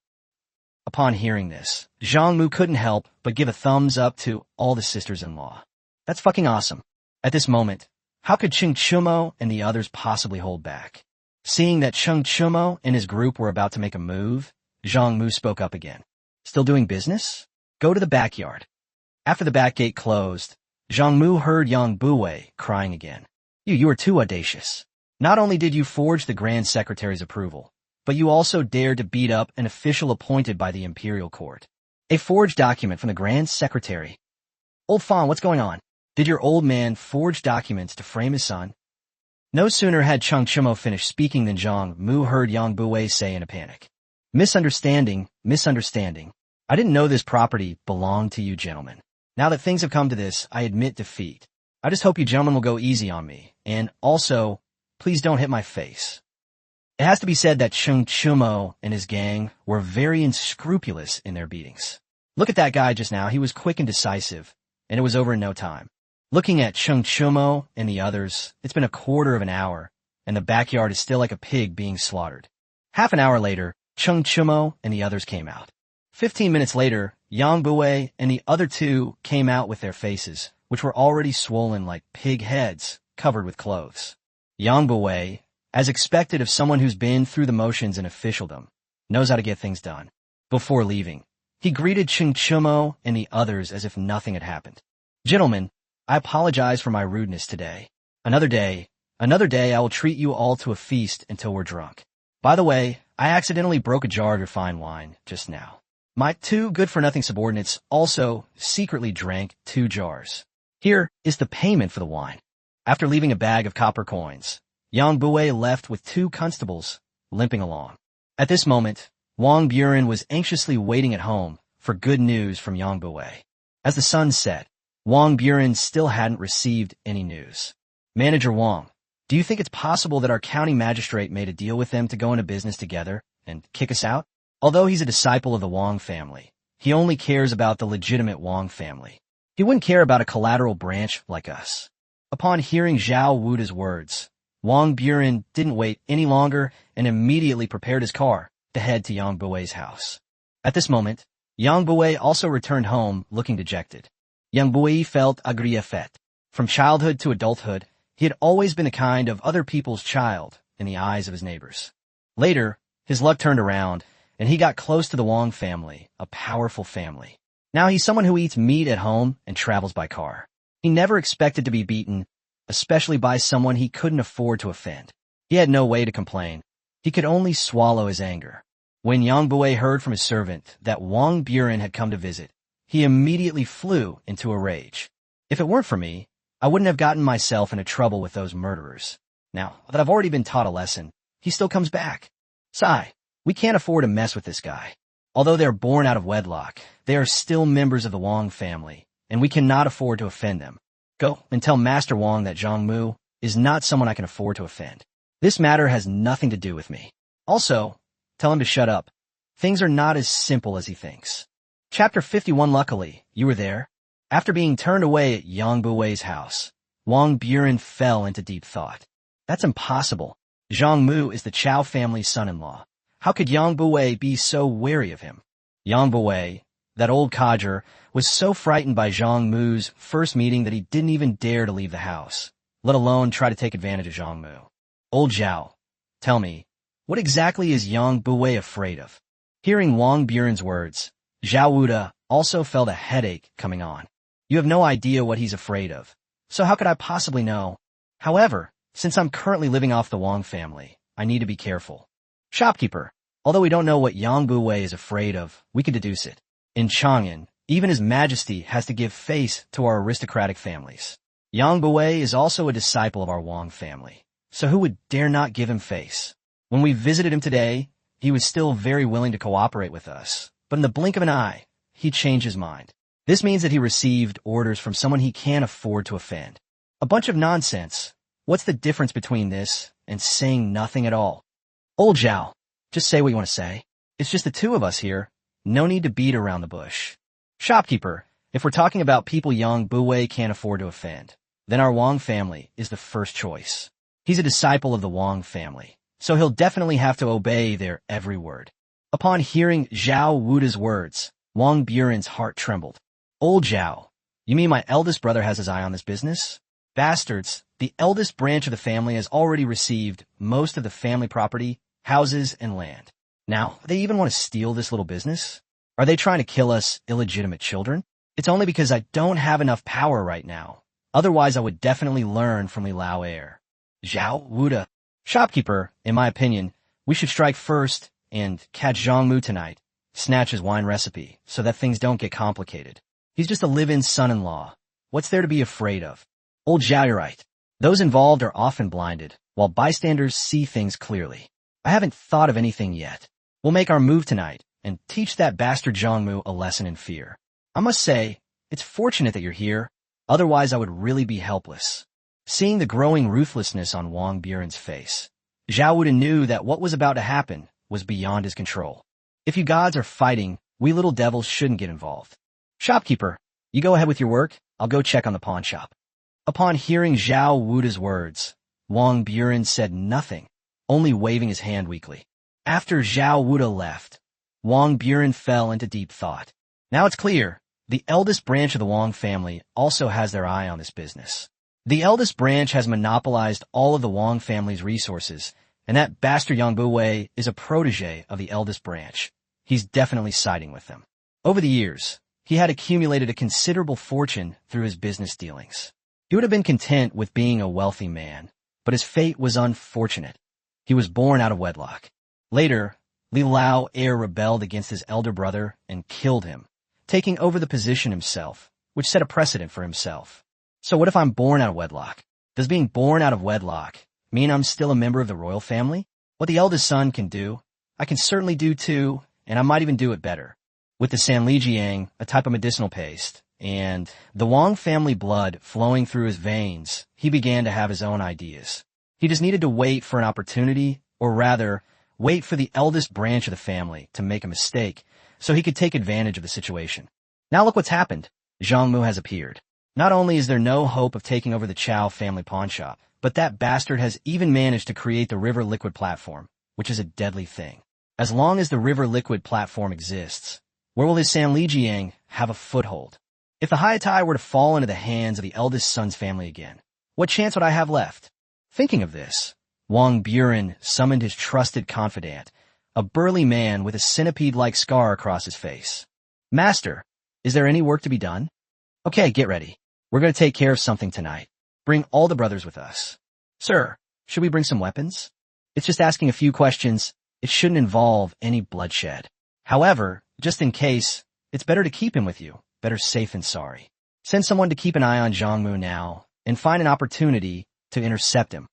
Upon hearing this, Zhang Mu couldn't help but give a thumbs up to all the sisters-in-law. That's fucking awesome. At this moment, how could Cheng Chumo and the others possibly hold back? Seeing that Cheng Chumo and his group were about to make a move, Zhang Mu spoke up again. Still doing business? Go to the backyard. After the back gate closed, Zhang Mu heard Yang Buwei crying again. You are too audacious. Not only did you forge the Grand Secretary's approval, but you also dared to beat up an official appointed by the Imperial Court. A forged document from the Grand Secretary. Old Fawn, what's going on? Did your old man forge documents to frame his son? No sooner had Cheng Chumo finished speaking than Zhang Mu heard Yang Buwei say in a panic. Misunderstanding. I didn't know this property belonged to you gentlemen. Now that things have come to this, I admit defeat. I just hope you gentlemen will go easy on me, and also, please don't hit my face. It has to be said that Cheng Chumo and his gang were very unscrupulous in their beatings. Look at that guy just now, he was quick and decisive, and it was over in no time. Looking at Cheng Chumo and the others, it's been a quarter of an hour, and the backyard is still like a pig being slaughtered. Half an hour later, Cheng Chumo and the others came out. 15 minutes later, Yang Buwei and the other 2 came out with their faces, which were already swollen like pig heads, covered with clothes. Yang Buwei, as expected of someone who's been through the motions in officialdom, knows how to get things done. Before leaving, he greeted Cheng Chumo and the others as if nothing had happened. Gentlemen, I apologize for my rudeness today. Another day I will treat you all to a feast until we're drunk. By the way, I accidentally broke a jar of your fine wine just now. My 2 good-for-nothing subordinates also secretly drank 2 jars. Here is the payment for the wine. After leaving a bag of copper coins, Yang Buwei left with 2 constables, limping along. At this moment, Wong Buren was anxiously waiting at home for good news from Yang Buwei. As the sun set, Wong Buren still hadn't received any news. Manager Wong, do you think it's possible that our county magistrate made a deal with them to go into business together and kick us out? Although he's a disciple of the Wong family, he only cares about the legitimate Wong family. He wouldn't care about a collateral branch like us. Upon hearing Zhao Wuda's words, Wong Buren didn't wait any longer and immediately prepared his car to head to Yang Buwei's house. At this moment, Yang Buwei also returned home looking dejected. Yang Buwei felt agriefet. From childhood to adulthood, he had always been a kind of other people's child in the eyes of his neighbors. Later, his luck turned around, and he got close to the Wong family, a powerful family. Now he's someone who eats meat at home and travels by car. He never expected to be beaten, especially by someone he couldn't afford to offend. He had no way to complain. He could only swallow his anger. When Yang Buwei heard from his servant that Wong Buren had come to visit, he immediately flew into a rage. If it weren't for me, I wouldn't have gotten myself into trouble with those murderers. Now that I've already been taught a lesson, he still comes back. Sigh, we can't afford to mess with this guy. Although they're born out of wedlock, they are still members of the Wong family, and we cannot afford to offend them. Go and tell Master Wong that Zhang Mu is not someone I can afford to offend. This matter has nothing to do with me. Also, tell him to shut up. Things are not as simple as he thinks. Chapter 51. Luckily, you were there. After being turned away at Yang Buwei's house, Wong Buren fell into deep thought. That's impossible. Zhang Mu is the Chiao family's son-in-law. How could Yang Buwei be so wary of him? Yang Buwei, that old codger, was so frightened by Zhang Mu's first meeting that he didn't even dare to leave the house, let alone try to take advantage of Zhang Mu. Old Zhao, tell me, what exactly is Yang Buwei afraid of? Hearing Wong Buren's words, Zhao Wuda also felt a headache coming on. You have no idea what he's afraid of, so how could I possibly know? However, since I'm currently living off the Wong family, I need to be careful. Shopkeeper, although we don't know what Yang Buwei is afraid of, we could deduce it. In Chang'an, even His Majesty has to give face to our aristocratic families. Yang Buwei is also a disciple of our Wong family, so who would dare not give him face? When we visited him today, he was still very willing to cooperate with us. But in the blink of an eye, he changed his mind. This means that he received orders from someone he can't afford to offend. A bunch of nonsense. What's the difference between this and saying nothing at all? Old Zhao, just say what you want to say. It's just the two of us here. No need to beat around the bush. Shopkeeper, if we're talking about people young Buwei can't afford to offend, then our Wong family is the first choice. He's a disciple of the Wong family, so he'll definitely have to obey their every word. Upon hearing Zhao Wuda's words, Wong Buren's heart trembled. Old Zhao, you mean my eldest brother has his eye on this business? Bastards, the eldest branch of the family has already received most of the family property, houses, and land. Now, they even want to steal this little business? Are they trying to kill us illegitimate children? It's only because I don't have enough power right now. Otherwise, I would definitely learn from Li Lao Air. Zhao Wuda. Shopkeeper, in my opinion, we should strike first and catch Zhang Mu tonight, snatch his wine recipe, so that things don't get complicated. He's just a live-in son-in-law. What's there to be afraid of? Old Zhao, you're right. Those involved are often blinded, while bystanders see things clearly. I haven't thought of anything yet. We'll make our move tonight and teach that bastard Zhang Mu a lesson in fear. I must say, it's fortunate that you're here. Otherwise, I would really be helpless. Seeing the growing ruthlessness on Wong Buren's face, Zhao Wuda knew that what was about to happen was beyond his control. If you gods are fighting, we little devils shouldn't get involved. Shopkeeper, you go ahead with your work. I'll go check on the pawn shop. Upon hearing Zhao Wuda's words, Wong Buren said nothing, only waving his hand weakly. After Zhao Wuda left, Wong Buren fell into deep thought. Now it's clear, the eldest branch of the Wong family also has their eye on this business. The eldest branch has monopolized all of the Wong family's resources, and that bastard Yang Buwei is a protege of the eldest branch. He's definitely siding with them. Over the years, he had accumulated a considerable fortune through his business dealings. He would have been content with being a wealthy man, but his fate was unfortunate. He was born out of wedlock. Later, Li Lao Air rebelled against his elder brother and killed him, taking over the position himself, which set a precedent for himself. So what if I'm born out of wedlock? Does being born out of wedlock mean I'm still a member of the royal family? What the eldest son can do, I can certainly do too, and I might even do it better. With the Sanlijiang, a type of medicinal paste, and the Wong family blood flowing through his veins, he began to have his own ideas. He just needed to wait for an opportunity, or rather, wait for the eldest branch of the family to make a mistake, so he could take advantage of the situation. Now look what's happened. Zhang Mu has appeared. Not only is there no hope of taking over the Chiao family pawnshop, but that bastard has even managed to create the river liquid platform, which is a deadly thing. As long as the river liquid platform exists, where will his Sanlijiang have a foothold? If the Haitai were to fall into the hands of the eldest son's family again, what chance would I have left? Thinking of this, Wong Buren summoned his trusted confidant, a burly man with a centipede-like scar across his face. Master, is there any work to be done? Okay, get ready. We're going to take care of something tonight. Bring all the brothers with us. Sir, should we bring some weapons? It's just asking a few questions. It shouldn't involve any bloodshed. However, just in case, it's better to keep him with you. Better safe than sorry. Send someone to keep an eye on Zhang Mu now, and find an opportunity to intercept him.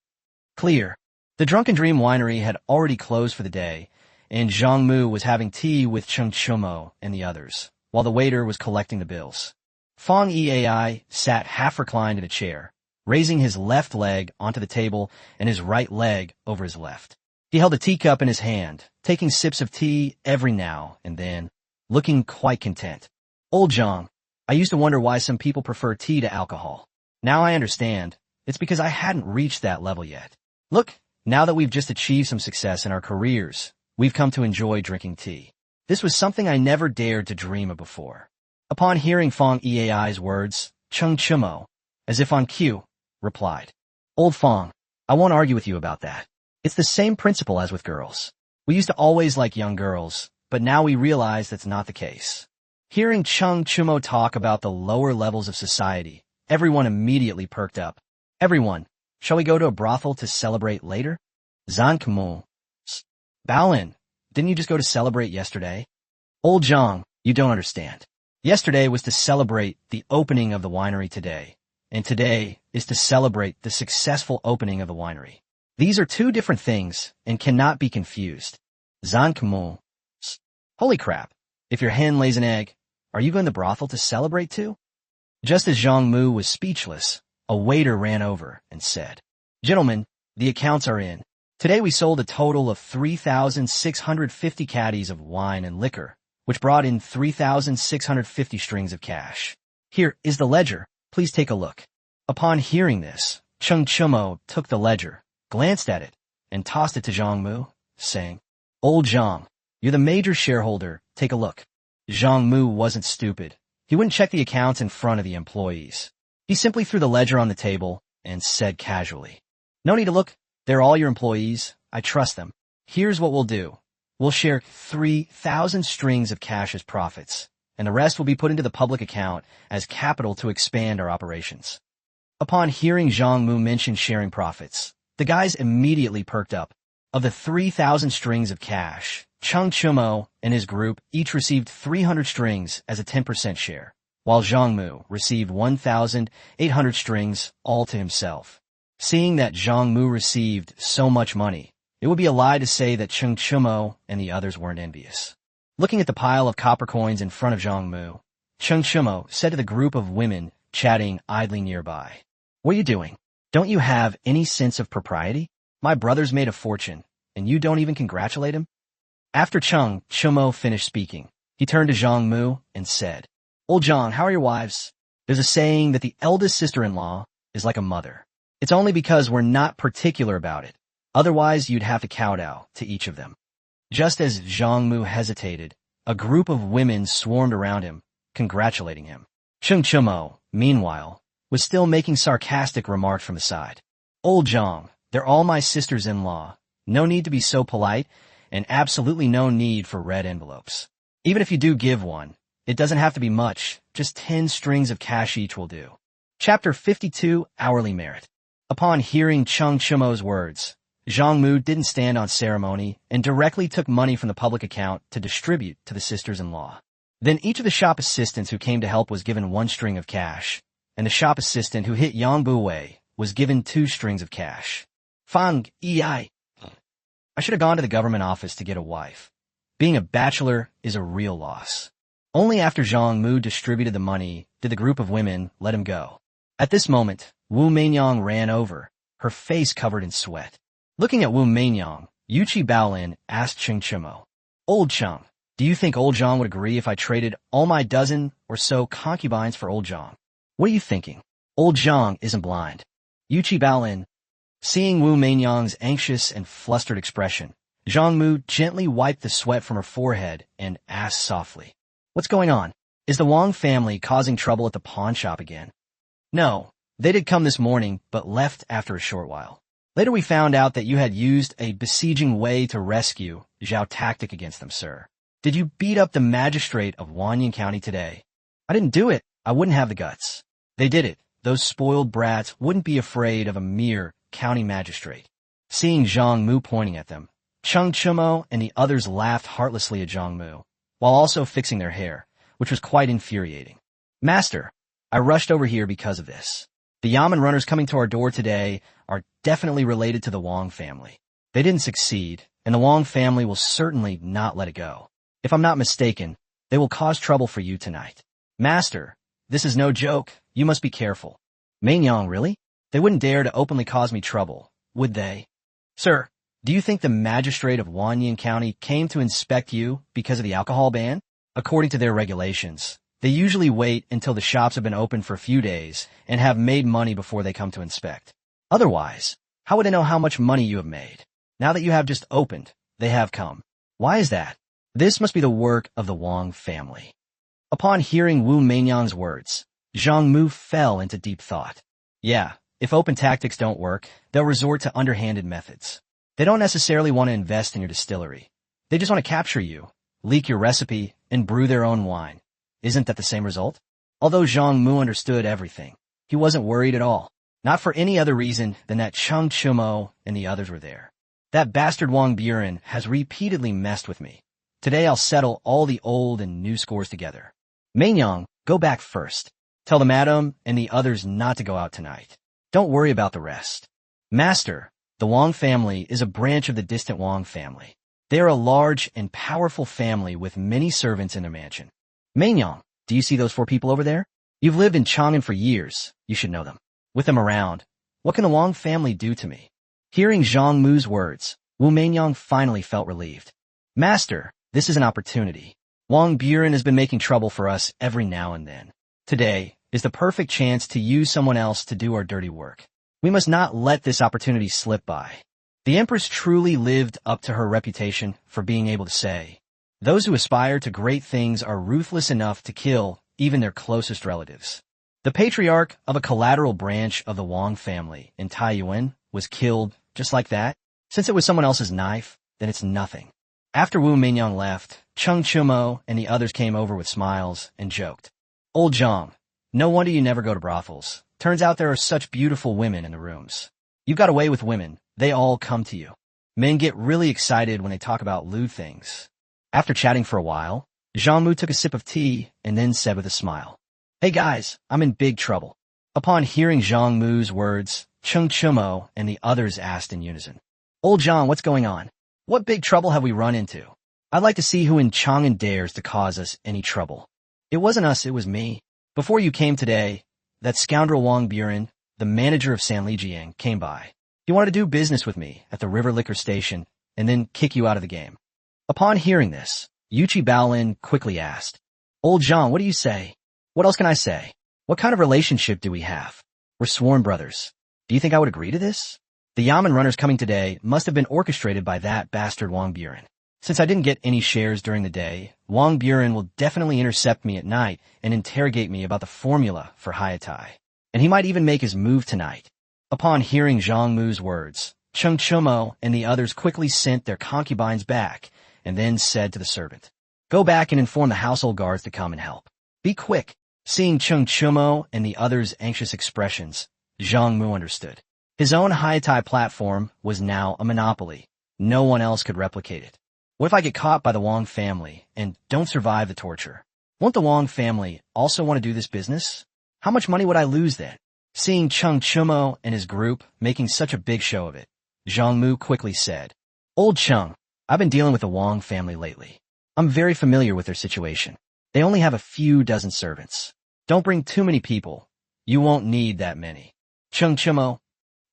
Clear. The Drunken Dream Winery had already closed for the day, and Zhang Mu was having tea with Cheng Chumo and the others, while the waiter was collecting the bills. Fong Eai sat half reclined in a chair, raising his left leg onto the table and his right leg over his left. He held a teacup in his hand, taking sips of tea every now and then, looking quite content. Old Zhang, I used to wonder why some people prefer tea to alcohol. Now I understand. It's because I hadn't reached that level yet. Look, now that we've just achieved some success in our careers, we've come to enjoy drinking tea. This was something I never dared to dream of before. Upon hearing Fong Eai's words, Cheng Chumo, as if on cue, replied, Old Fong, I won't argue with you about that. It's the same principle as with girls. We used to always like young girls, but now we realize that's not the case. Hearing Cheng Chumo talk about the lower levels of society, everyone immediately perked up. Everyone, shall we go to a brothel to celebrate later? Zhang Mu. Baolin, didn't you just go to celebrate yesterday? Old Zhang, you don't understand. Yesterday was to celebrate the opening of the winery today, and today is to celebrate the successful opening of the winery. These are two different things and cannot be confused. Zhang Mu. Holy crap. If your hen lays an egg, are you going to the brothel to celebrate too? Just as Zhang Mu was speechless, a waiter ran over and said, Gentlemen, the accounts are in. Today we sold a total of 3,650 caddies of wine and liquor, which brought in 3,650 strings of cash. Here is the ledger. Please take a look. Upon hearing this, Cheng Chumo took the ledger, glanced at it, and tossed it to Zhang Mu, saying, Old Zhang, you're the major shareholder. Take a look. Zhang Mu wasn't stupid. He wouldn't check the accounts in front of the employees. He simply threw the ledger on the table and said casually, No need to look. They're all your employees. I trust them. Here's what we'll do. We'll share 3,000 strings of cash as profits, and the rest will be put into the public account as capital to expand our operations. Upon hearing Zhang Mu mention sharing profits, the guys immediately perked up. Of the 3,000 strings of cash, Cheng Chumo and his group each received 300 strings as a 10% share, while Zhang Mu received 1,800 strings all to himself. Seeing that Zhang Mu received so much money, it would be a lie to say that Cheng Chumo and the others weren't envious. Looking at the pile of copper coins in front of Zhang Mu, Cheng Chumo said to the group of women chatting idly nearby, What are you doing? Don't you have any sense of propriety? My brother's made a fortune, and you don't even congratulate him? After Cheng Chumo finished speaking, he turned to Zhang Mu and said, Old Zhang, how are your wives? There's a saying that the eldest sister-in-law is like a mother. It's only because we're not particular about it. Otherwise, you'd have to kowtow to each of them. Just as Zhang Mu hesitated, a group of women swarmed around him, congratulating him. Cheng Chumo, meanwhile, was still making sarcastic remarks from the side. Old Zhang, they're all my sisters-in-law. No need to be so polite, and absolutely no need for red envelopes. Even if you do give one, it doesn't have to be much, just 10 strings of cash each will do. Chapter 52, Hourly Merit. Upon hearing Cheng Chumo's words, Zhang Mu didn't stand on ceremony and directly took money from the public account to distribute to the sisters-in-law. Then each of the shop assistants who came to help was given 1 string of cash, and the shop assistant who hit Yang Buwei was given 2 strings of cash. Fang Ei. I should have gone to the government office to get a wife. Being a bachelor is a real loss. Only after Zhang Mu distributed the money did the group of women let him go. At this moment, Wu Meinyang ran over, her face covered in sweat. Looking at Wu Meinyang, Yuchi Baolin asked Cheng Chumo, Old Cheng, do you think Old Zhang would agree if I traded all my dozen or so concubines for Old Zhang? What are you thinking? Old Zhang isn't blind. Yuchi Baolin. Seeing Wu Meinyang's anxious and flustered expression, Zhang Mu gently wiped the sweat from her forehead and asked softly, What's going on? Is the Wong family causing trouble at the pawn shop again? No, they did come this morning, but left after a short while. Later we found out that you had used a besieging way to rescue Zhao tactic against them, sir. Did you beat up the magistrate of Wanyan County today? I didn't do it. I wouldn't have the guts. They did it. Those spoiled brats wouldn't be afraid of a mere county magistrate. Seeing Zhang Mu pointing at them, Cheng Chumo and the others laughed heartlessly at Zhang Mu, while also fixing their hair, which was quite infuriating. Master, I rushed over here because of this. The Yamen runners coming to our door today are definitely related to the Wong family. They didn't succeed, and the Wong family will certainly not let it go. If I'm not mistaken, they will cause trouble for you tonight. Master, this is no joke. You must be careful. Meinyang, really? They wouldn't dare to openly cause me trouble, would they? Sir, do you think the magistrate of Wanyan County came to inspect you because of the alcohol ban? According to their regulations, they usually wait until the shops have been open for a few days and have made money before they come to inspect. Otherwise, how would they know how much money you have made? Now that you have just opened, they have come. Why is that? This must be the work of the Wong family. Upon hearing Wu Meinyang's words, Zhang Mu fell into deep thought. Yeah, if open tactics don't work, they'll resort to underhanded methods. They don't necessarily want to invest in your distillery. They just want to capture you, leak your recipe, and brew their own wine. Isn't that the same result? Although Zhang Mu understood everything, he wasn't worried at all. Not for any other reason than that Cheng Chumo and the others were there. That bastard Wang Buren has repeatedly messed with me. Today I'll settle all the old and new scores together. Meinyang, go back first. Tell the madam and the others not to go out tonight. Don't worry about the rest. Master, the Wong family is a branch of the distant Wong family. They are a large and powerful family with many servants in their mansion. Mainyang, do you see those 4 people over there? You've lived in Chang'an for years. You should know them. With them around, what can the Wong family do to me? Hearing Zhang Mu's words, Wu Mainyang finally felt relieved. Master, this is an opportunity. Wong Buren has been making trouble for us every now and then. Today is the perfect chance to use someone else to do our dirty work. We must not let this opportunity slip by. The Empress truly lived up to her reputation for being able to say, those who aspire to great things are ruthless enough to kill even their closest relatives. The patriarch of a collateral branch of the Wong family in Taiyuan was killed just like that. Since it was someone else's knife, then it's nothing. After Wu Mingyang left, Chung Chumo and the others came over with smiles and joked. Old Zhang, no wonder you never go to brothels. Turns out there are such beautiful women in the rooms. You've got a way with women. They all come to you. Men get really excited when they talk about lewd things. After chatting for a while, Zhang Mu took a sip of tea and then said with a smile, Hey guys, I'm in big trouble. Upon hearing Zhang Mu's words, Chung Chumo and the others asked in unison. Old Zhang, what's going on? What big trouble have we run into? I'd like to see who in Chang'an dares to cause us any trouble. It wasn't us, it was me. Before you came today, that scoundrel Wong Buren, the manager of Sanlijiang, came by. He wanted to do business with me at the River Liquor Station and then kick you out of the game. Upon hearing this, Yuchi Baolin quickly asked, Old Zhang, what do you say? What else can I say? What kind of relationship do we have? We're sworn brothers. Do you think I would agree to this? The Yamen runners coming today must have been orchestrated by that bastard Wong Buren. Since I didn't get any shares during the day, Wong Buren will definitely intercept me at night and interrogate me about the formula for Hayatai. And he might even make his move tonight. Upon hearing Zhang Mu's words, Chung Chumo and the others quickly sent their concubines back and then said to the servant, Go back and inform the household guards to come and help. Be quick. Seeing Chung Chumo and the others' anxious expressions, Zhang Mu understood. His own Hayatai platform was now a monopoly. No one else could replicate it. What if I get caught by the Wong family and don't survive the torture? Won't the Wong family also want to do this business? How much money would I lose then? Seeing Chung Chumo and his group making such a big show of it, Zhang Mu quickly said, Old Chung, I've been dealing with the Wong family lately. I'm very familiar with their situation. They only have a few dozen servants. Don't bring too many people. You won't need that many. Chung Chumo,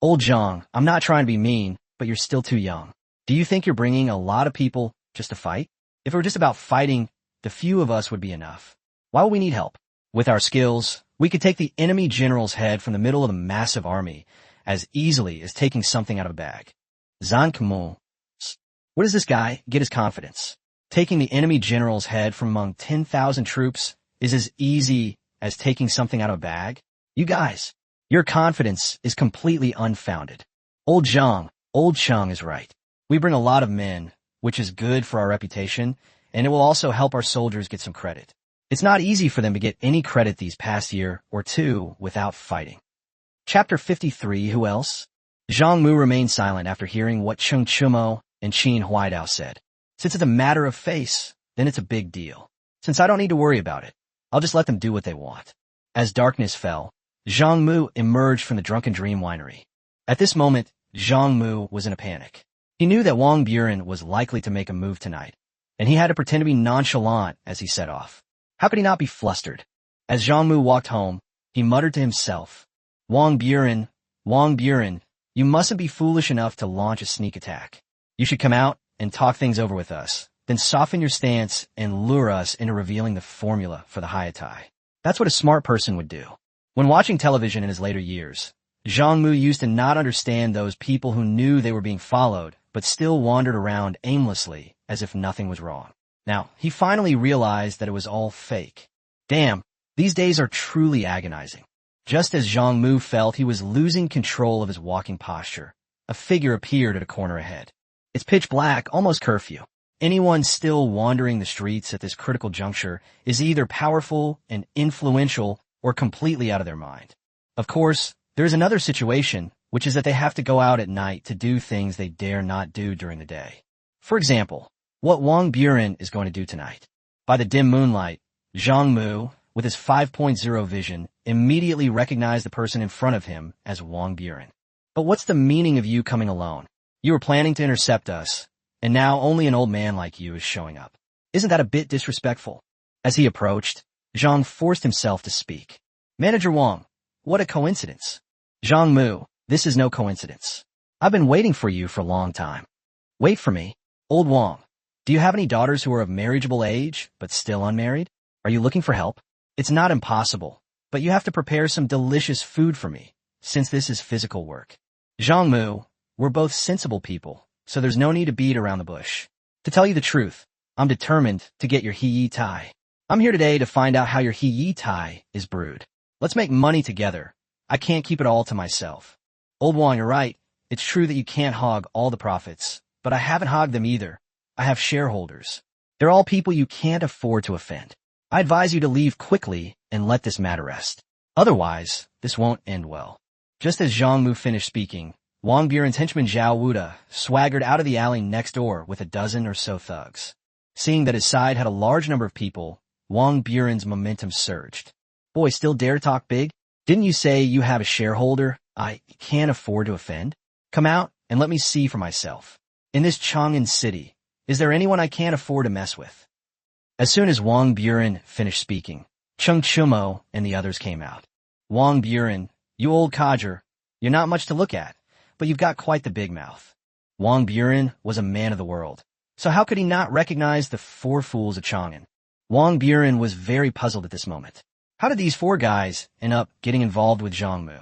Old Zhang, I'm not trying to be mean, but you're still too young. Do you think you're bringing a lot of people just to fight? If it were just about fighting, the few of us would be enough. Why would we need help? With our skills, we could take the enemy general's head from the middle of the massive army as easily as taking something out of a bag. Zhang Mu. Where does this guy get his confidence? Taking the enemy general's head from among 10,000 troops is as easy as taking something out of a bag? You guys, your confidence is completely unfounded. Old Chung is right. We bring a lot of men, which is good for our reputation, and it will also help our soldiers get some credit. It's not easy for them to get any credit these past year or two without fighting. Chapter 53, who else? Zhang Mu remained silent after hearing what Chung Chumo and Qin Huaidao said. Since it's a matter of face, then it's a big deal. Since I don't need to worry about it, I'll just let them do what they want. As darkness fell, Zhang Mu emerged from the Drunken Dream winery. At this moment, Zhang Mu was in a panic. He knew that Wong Buren was likely to make a move tonight, and he had to pretend to be nonchalant as he set off. How could he not be flustered? As Zhang Mu walked home, he muttered to himself, Wong Buren, you mustn't be foolish enough to launch a sneak attack. You should come out and talk things over with us, then soften your stance and lure us into revealing the formula for the Hayatai. That's what a smart person would do. When watching television in his later years, Zhang Mu used to not understand those people who knew they were being followed, but still wandered around aimlessly as if nothing was wrong. Now, he finally realized that it was all fake. Damn, these days are truly agonizing. Just as Zhang Mu felt he was losing control of his walking posture, a figure appeared at a corner ahead. It's pitch black, almost curfew. Anyone still wandering the streets at this critical juncture is either powerful and influential or completely out of their mind. Of course, there is another situation, which is that they have to go out at night to do things they dare not do during the day. For example, what Wong Buren is going to do tonight. By the dim moonlight, Zhang Mu, with his 5.0 vision, immediately recognized the person in front of him as Wong Buren. But what's the meaning of you coming alone? You were planning to intercept us, and now only an old man like you is showing up. Isn't that a bit disrespectful? As he approached, Zhang forced himself to speak. Manager Wong, what a coincidence. Zhang Mu, this is no coincidence. I've been waiting for you for a long time. Wait for me. Old Wong, do you have any daughters who are of marriageable age, but still unmarried? Are you looking for help? It's not impossible, but you have to prepare some delicious food for me, since this is physical work. Zhang Mu, we're both sensible people, so there's no need to beat around the bush. To tell you the truth, I'm determined to get your He Tai. I'm here today to find out how your He Tai is brewed. Let's make money together. I can't keep it all to myself. Old Wong, you're right. It's true that you can't hog all the profits, but I haven't hogged them either. I have shareholders. They're all people you can't afford to offend. I advise you to leave quickly and let this matter rest. Otherwise, this won't end well. Just as Zhang Mu finished speaking, Wang Buren's henchman Zhao Wuda swaggered out of the alley next door with a dozen or so thugs. Seeing that his side had a large number of people, Wang Buren's momentum surged. Boy, still dare to talk big? Didn't you say you have a shareholder I can't afford to offend? Come out and let me see for myself. In this Chang'an city, is there anyone I can't afford to mess with? As soon as Wang Buren finished speaking, Cheng Chumo and the others came out. Wang Buren, you old codger, you're not much to look at, but you've got quite the big mouth. Wang Buren was a man of the world, so how could he not recognize the four fools of Chang'an? Wang Buren was very puzzled at this moment. How did these four guys end up getting involved with Zhang Mu?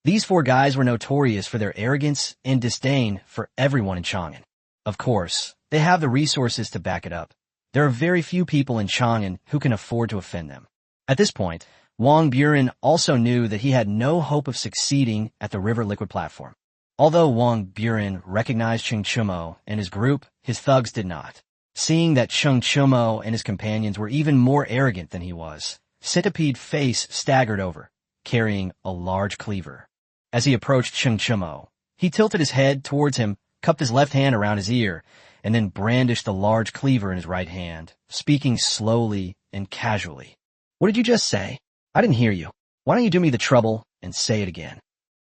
These four guys were notorious for their arrogance and disdain for everyone in Chang'an. Of course, they have the resources to back it up. There are very few people in Chang'an who can afford to offend them. At this point, Wang Buren also knew that he had no hope of succeeding at the River Liquid platform. Although Wang Buren recognized Cheng Chumo and his group, his thugs did not. Seeing that Cheng Chumo and his companions were even more arrogant than he was, Centipede Face staggered over, carrying a large cleaver. As he approached Cheng Chumo, he tilted his head towards him, cupped his left hand around his ear, and then brandished the large cleaver in his right hand, speaking slowly and casually. What did you just say? I didn't hear you. Why don't you do me the trouble and say it again?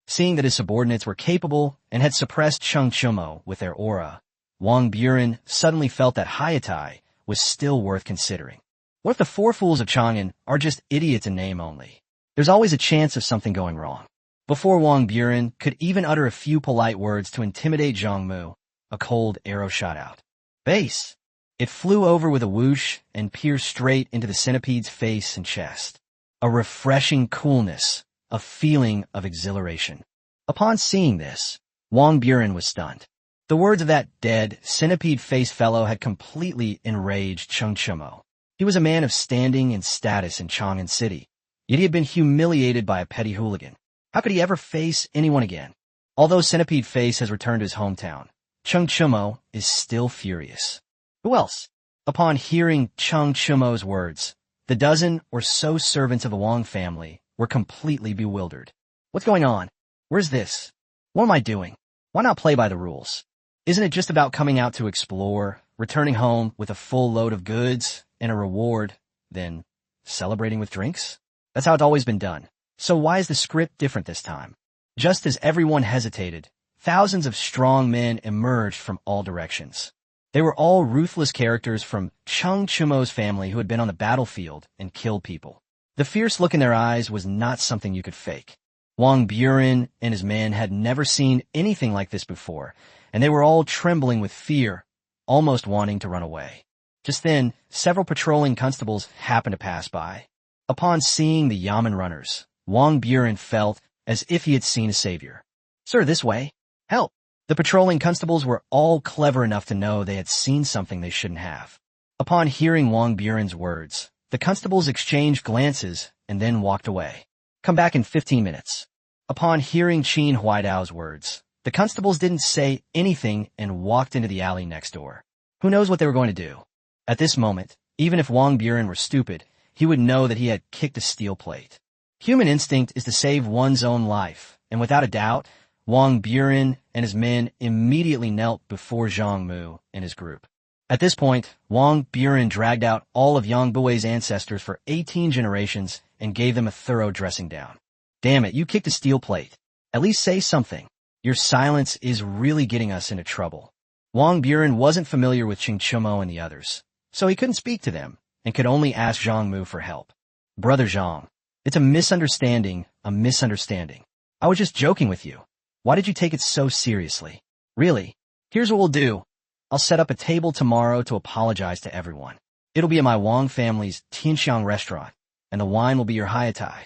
Seeing that his subordinates were capable and had suppressed Cheng Chumo with their aura, Wang Buren suddenly felt that Hayatai was still worth considering. What if the four fools of Chang'an are just idiots in name only? There's always a chance of something going wrong. Before Wang Buren could even utter a few polite words to intimidate Zhang Mu, a cold arrow shot out. Base! It flew over with a whoosh and pierced straight into the centipede's face and chest. A refreshing coolness, a feeling of exhilaration. Upon seeing this, Wang Buren was stunned. The words of that dead, centipede-faced fellow had completely enraged Cheng Chumo. He was a man of standing and status in Chang'an City, yet he had been humiliated by a petty hooligan. How could he ever face anyone again? Although Centipede Face has returned to his hometown, Cheng Chumo is still furious. Who else? Upon hearing Cheng Chumo's words, the dozen or so servants of the Wong family were completely bewildered. What's going on? Where's this? What am I doing? Why not play by the rules? Isn't it just about coming out to explore, returning home with a full load of goods and a reward, then celebrating with drinks? That's how it's always been done. So why is the script different this time? Just as everyone hesitated, thousands of strong men emerged from all directions. They were all ruthless characters from Cheng Chumo's family who had been on the battlefield and killed people. The fierce look in their eyes was not something you could fake. Wang Buren and his men had never seen anything like this before, and they were all trembling with fear, almost wanting to run away. Just then, several patrolling constables happened to pass by. Upon seeing the Yamen runners, Wang Buren felt as if he had seen a savior. Sir, this way. Help! The patrolling constables were all clever enough to know they had seen something they shouldn't have. Upon hearing Wang Buren's words, the constables exchanged glances and then walked away. Come back in 15 minutes. Upon hearing Qin Huaidao's words, the constables didn't say anything and walked into the alley next door. Who knows what they were going to do? At this moment, even if Wang Buren were stupid, he would know that he had kicked a steel plate. Human instinct is to save one's own life, and without a doubt, Wang Buren and his men immediately knelt before Zhang Mu and his group. At this point, Wang Buren dragged out all of Yang Bui's ancestors for 18 generations and gave them a thorough dressing down. Damn it, you kicked a steel plate. At least say something. Your silence is really getting us into trouble. Wong Buren wasn't familiar with Chingchumo and the others, so he couldn't speak to them and could only ask Zhang Mu for help. Brother Zhang, it's a misunderstanding, a misunderstanding. I was just joking with you. Why did you take it so seriously? Really? Here's what we'll do. I'll set up a table tomorrow to apologize to everyone. It'll be at my Wong family's Tianxiang restaurant, and the wine will be your haitai.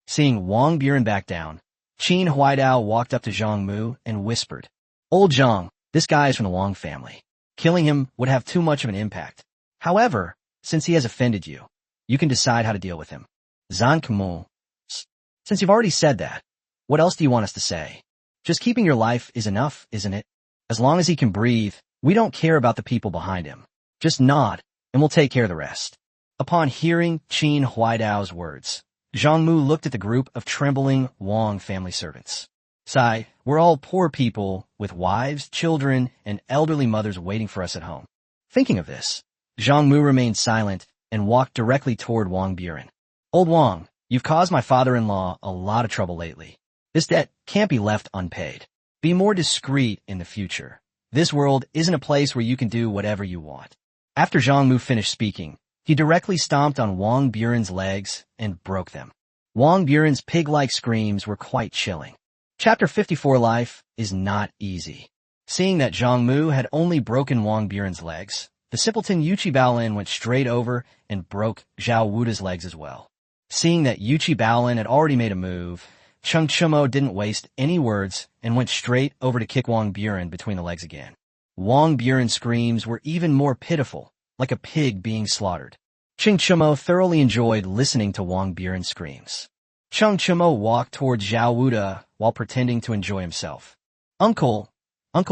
Seeing Wong Buren back down, Qin Huaidao walked up to Zhang Mu and whispered, Old Zhang, this guy is from the Wong family. Killing him would have too much of an impact. However, since he has offended you, you can decide how to deal with him. Zhang Mu. Since you've already said that, what else do you want us to say? Just keeping your life is enough, isn't it? As long as he can breathe, we don't care about the people behind him. Just nod, and we'll take care of the rest. Upon hearing Qin Huaidao's words, Zhang Mu looked at the group of trembling Wong family servants. Sigh, we're all poor people with wives, children, and elderly mothers waiting for us at home. Thinking of this, Zhang Mu remained silent and walked directly toward Wong Buren. Old Wong, you've caused my father-in-law a lot of trouble lately. This debt can't be left unpaid. Be more discreet in the future. This world isn't a place where you can do whatever you want. After Zhang Mu finished speaking, he directly stomped on Wong Buren's legs and broke them. Wong Buren's pig-like screams were quite chilling. Chapter 54 Life is not easy. Seeing that Zhang Mu had only broken Wong Buren's legs, the simpleton Yuchi Baolin went straight over and broke Zhao Wuda's legs as well. Seeing that Yuchi Baolin had already made a move, Chung Chumo didn't waste any words and went straight over to kick Wong Buren between the legs again. Wong Buren's screams were even more pitiful, like a pig being slaughtered. Chung Chumo thoroughly enjoyed listening to Wong Buren's screams. Chung Chumo walked toward Zhao Wuda while pretending to enjoy himself. Uncle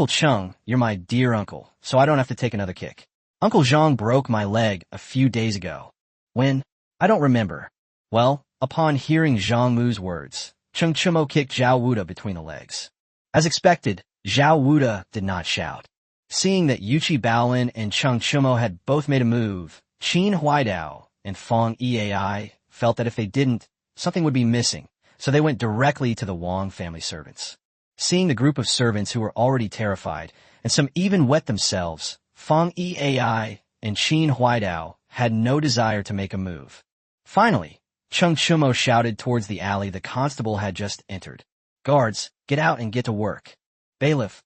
Chung, you're my dear uncle, so I don't have to take another kick. Uncle Zhang broke my leg a few days ago. When? I don't remember. Well, upon hearing Zhang Mu's words, Chung Chumo kicked Zhao Wuda between the legs. As expected, Zhao Wuda did not shout. Seeing that Yuchi Baolin and Chung Chumo had both made a move, Qin Huaidao and Fong Eai felt that if they didn't, something would be missing, so they went directly to the Wong family servants. Seeing the group of servants who were already terrified, and some even wet themselves, Fong Eai and Qin Huaidao had no desire to make a move. Finally, Chung Chumo shouted towards the alley the constable had just entered. Guards, get out and get to work. Bailiff,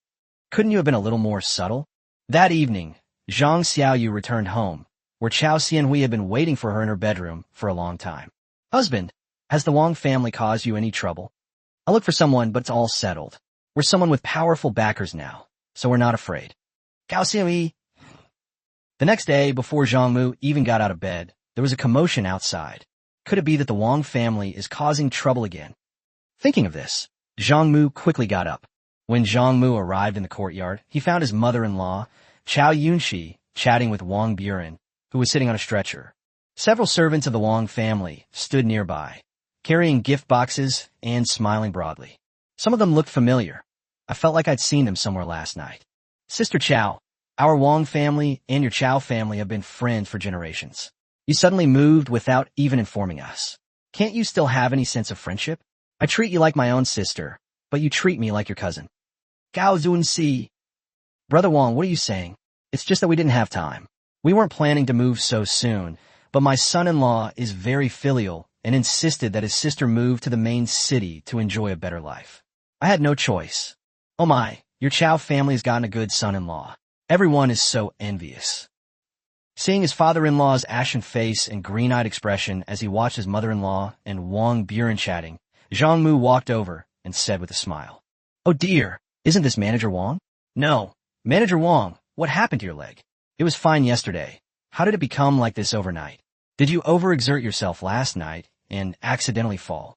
couldn't you have been a little more subtle? That evening, Zhang Xiaoyu returned home, where Chao Xianhui had been waiting for her in her bedroom for a long time. Husband, has the Wong family caused you any trouble? I look for someone, but it's all settled. We're someone with powerful backers now, so we're not afraid. Chao Xianhui. The next day, before Zhang Mu even got out of bed, there was a commotion outside. Could it be that the Wong family is causing trouble again? Thinking of this, Zhang Mu quickly got up. When Zhang Mu arrived in the courtyard, he found his mother-in-law, Chao Yunxi, chatting with Wong Buren, who was sitting on a stretcher. Several servants of the Wong family stood nearby, carrying gift boxes and smiling broadly. Some of them looked familiar. I felt like I'd seen them somewhere last night. Sister Chiao, our Wong family and your Chiao family have been friends for generations. You suddenly moved without even informing us. Can't you still have any sense of friendship? I treat you like my own sister, but you treat me like your cousin. Gao Zunxi. Brother Wong, what are you saying? It's just that we didn't have time. We weren't planning to move so soon, but my son-in-law is very filial and insisted that his sister move to the main city to enjoy a better life. I had no choice. Oh my, your Chiao family's gotten a good son-in-law. Everyone is so envious. Seeing his father-in-law's ashen face and green-eyed expression as he watched his mother-in-law and Wong Buren chatting, Zhang Mu walked over and said with a smile, Oh dear, isn't this Manager Wong? No. Manager Wong, what happened to your leg? It was fine yesterday. How did it become like this overnight? Did you overexert yourself last night and accidentally fall?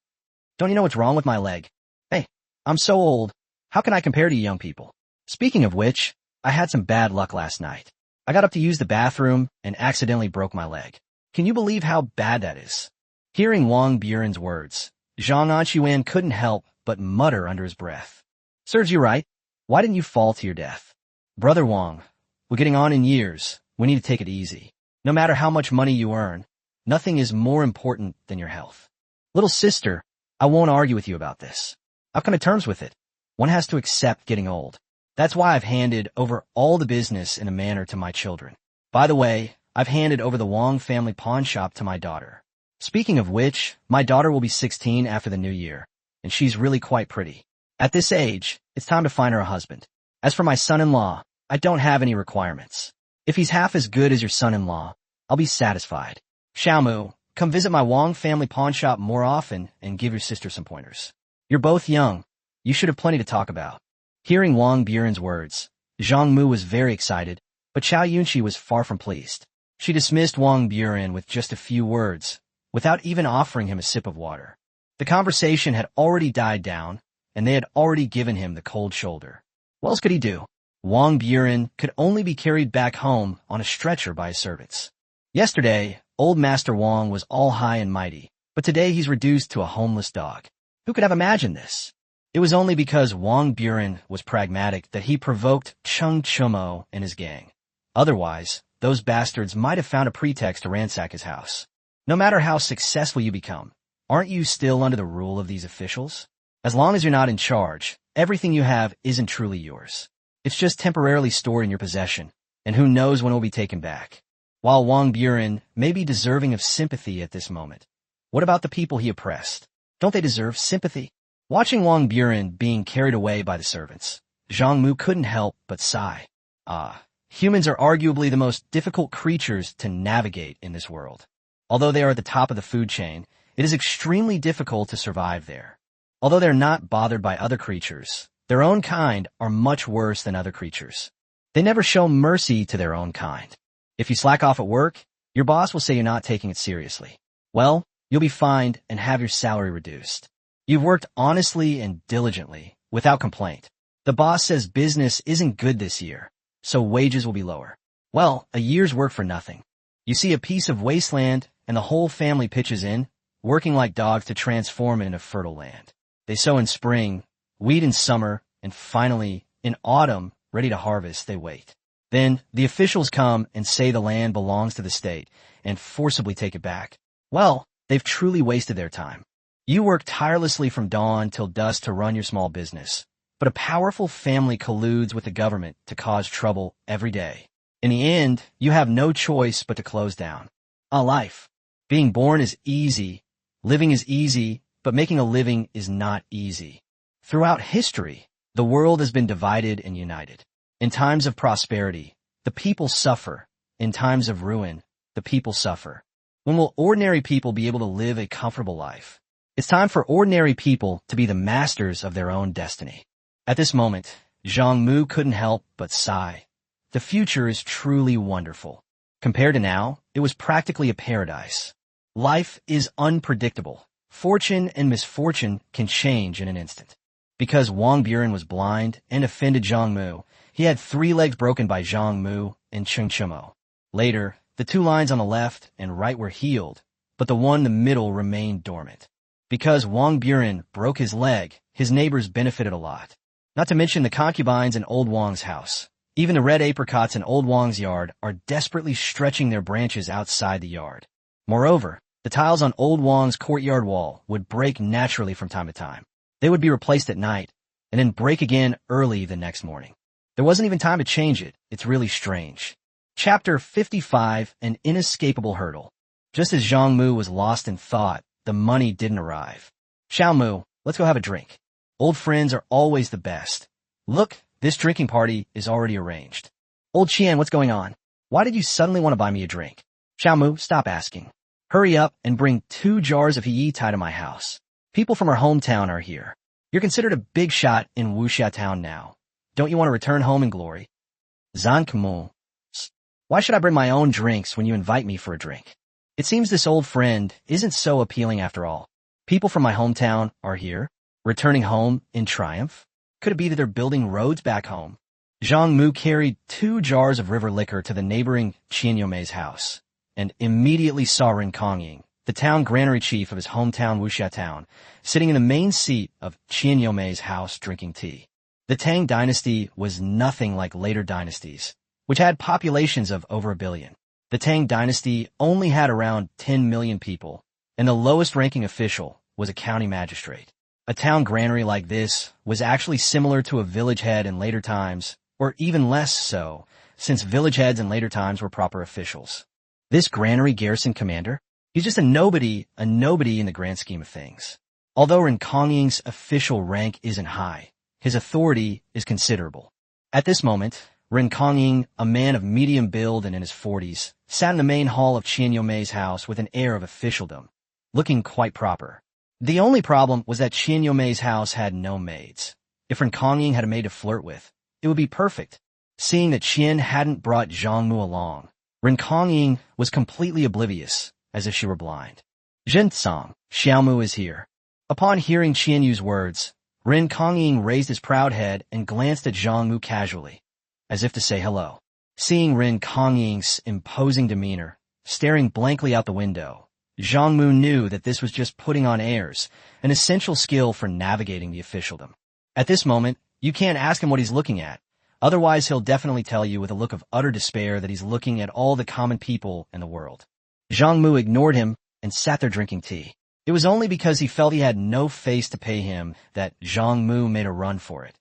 Don't you know what's wrong with my leg? Hey, I'm so old. How can I compare to you young people? Speaking of which, I had some bad luck last night. I got up to use the bathroom and accidentally broke my leg. Can you believe how bad that is? Hearing Wong Buren's words, Zhang Anxuan couldn't help but mutter under his breath. Serves you right. Why didn't you fall to your death? Brother Wong, we're getting on in years. We need to take it easy. No matter how much money you earn, nothing is more important than your health. Little sister, I won't argue with you about this. I've come to terms with it. One has to accept getting old. That's why I've handed over all the business in a manner to my children. By the way, I've handed over the Wong family pawn shop to my daughter. Speaking of which, my daughter will be 16 after the new year, and she's really quite pretty. At this age, it's time to find her a husband. As for my son-in-law, I don't have any requirements. If he's half as good as your son-in-law, I'll be satisfied. Chiao Mu, come visit my Wong family pawn shop more often and give your sister some pointers. You're both young. You should have plenty to talk about. Hearing Wang Buren's words, Zhang Mu was very excited, but Chao Yunqi was far from pleased. She dismissed Wang Buren with just a few words, without even offering him a sip of water. The conversation had already died down, and they had already given him the cold shoulder. What else could he do? Wang Buren could only be carried back home on a stretcher by his servants. Yesterday, old Master Wong was all high and mighty, but today he's reduced to a homeless dog. Who could have imagined this? It was only because Wang Buren was pragmatic that he provoked Cheng Chumo and his gang. Otherwise, those bastards might have found a pretext to ransack his house. No matter how successful you become, aren't you still under the rule of these officials? As long as you're not in charge, everything you have isn't truly yours. It's just temporarily stored in your possession, and who knows when it will be taken back. While Wang Buren may be deserving of sympathy at this moment, what about the people he oppressed? Don't they deserve sympathy? Watching Wang Buren being carried away by the servants, Zhang Mu couldn't help but sigh. Humans are arguably the most difficult creatures to navigate in this world. Although they are at the top of the food chain, it is extremely difficult to survive there. Although they're not bothered by other creatures, their own kind are much worse than other creatures. They never show mercy to their own kind. If you slack off at work, your boss will say you're not taking it seriously. Well, you'll be fined and have your salary reduced. You've worked honestly and diligently, without complaint. The boss says business isn't good this year, so wages will be lower. Well, a year's work for nothing. You see a piece of wasteland, and the whole family pitches in, working like dogs to transform it into fertile land. They sow in spring, weed in summer, and finally, in autumn, ready to harvest, they wait. Then, the officials come and say the land belongs to the state, and forcibly take it back. Well, they've truly wasted their time. You work tirelessly from dawn till dusk to run your small business, but a powerful family colludes with the government to cause trouble every day. In the end, you have no choice but to close down. Life. Being born is easy, living is easy, but making a living is not easy. Throughout history, the world has been divided and united. In times of prosperity, the people suffer. In times of ruin, the people suffer. When will ordinary people be able to live a comfortable life? It's time for ordinary people to be the masters of their own destiny. At this moment, Zhang Mu couldn't help but sigh. The future is truly wonderful. Compared to now, it was practically a paradise. Life is unpredictable. Fortune and misfortune can change in an instant. Because Wang Buren was blind and offended Zhang Mu, he had 3 legs broken by Zhang Mu and Cheng Chumo. Later, the 2 lines on the left and right were healed, but the one in the middle remained dormant. Because Wang Buren broke his leg, his neighbors benefited a lot. Not to mention the concubines in old Wang's house. Even the red apricots in old Wang's yard are desperately stretching their branches outside the yard. Moreover, the tiles on old Wang's courtyard wall would break naturally from time to time. They would be replaced at night, and then break again early the next morning. There wasn't even time to change it. It's really strange. Chapter 55, An Inescapable Hurdle. Just as Zhang Mu was lost in thought, the money didn't arrive. Chiao Mu, let's go have a drink. Old friends are always the best. Look, this drinking party is already arranged. Old Qian, what's going on? Why did you suddenly want to buy me a drink? Chiao Mu, stop asking. Hurry up and bring 2 jars of Yi Tai to my house. People from our hometown are here. You're considered a big shot in Wuxia town now. Don't you want to return home in glory? Zhang Mu, why should I bring my own drinks when you invite me for a drink? It seems this old friend isn't so appealing after all. People from my hometown are here, returning home in triumph. Could it be that they're building roads back home? Zhang Mu carried 2 jars of river liquor to the neighboring Qianyomei's house, and immediately saw Ren Kongying, the town granary chief of his hometown Wuxia town, sitting in the main seat of Qianyomei's house drinking tea. The Tang dynasty was nothing like later dynasties, which had populations of over 1 billion. The Tang dynasty only had around 10 million people, and the lowest ranking official was a county magistrate. A town granary like this was actually similar to a village head in later times, or even less so, since village heads in later times were proper officials. This granary garrison commander? He's just a nobody in the grand scheme of things. Although Rinkonging's official rank isn't high, his authority is considerable. At this moment, Rinkonging, a man of medium build and in his 40s, sat in the main hall of Qian Youmei's house with an air of officialdom, looking quite proper. The only problem was that Qian Youmei's house had no maids. If Rinkonging had a maid to flirt with, it would be perfect. Seeing that Qian hadn't brought Zhang Mu along, Rinkonging was completely oblivious, as if she were blind. Jinsong, Chiao Mu is here. Upon hearing Qian Yu's words, Rinkonging raised his proud head and glanced at Zhang Mu casually, as if to say hello. Seeing Rinkonging's imposing demeanor, staring blankly out the window, Zhang Mu knew that this was just putting on airs, an essential skill for navigating the officialdom. At this moment, you can't ask him what he's looking at, otherwise he'll definitely tell you with a look of utter despair that he's looking at all the common people in the world. Zhang Mu ignored him and sat there drinking tea. It was only because he felt he had no face to pay him that Zhang Mu made a run for it.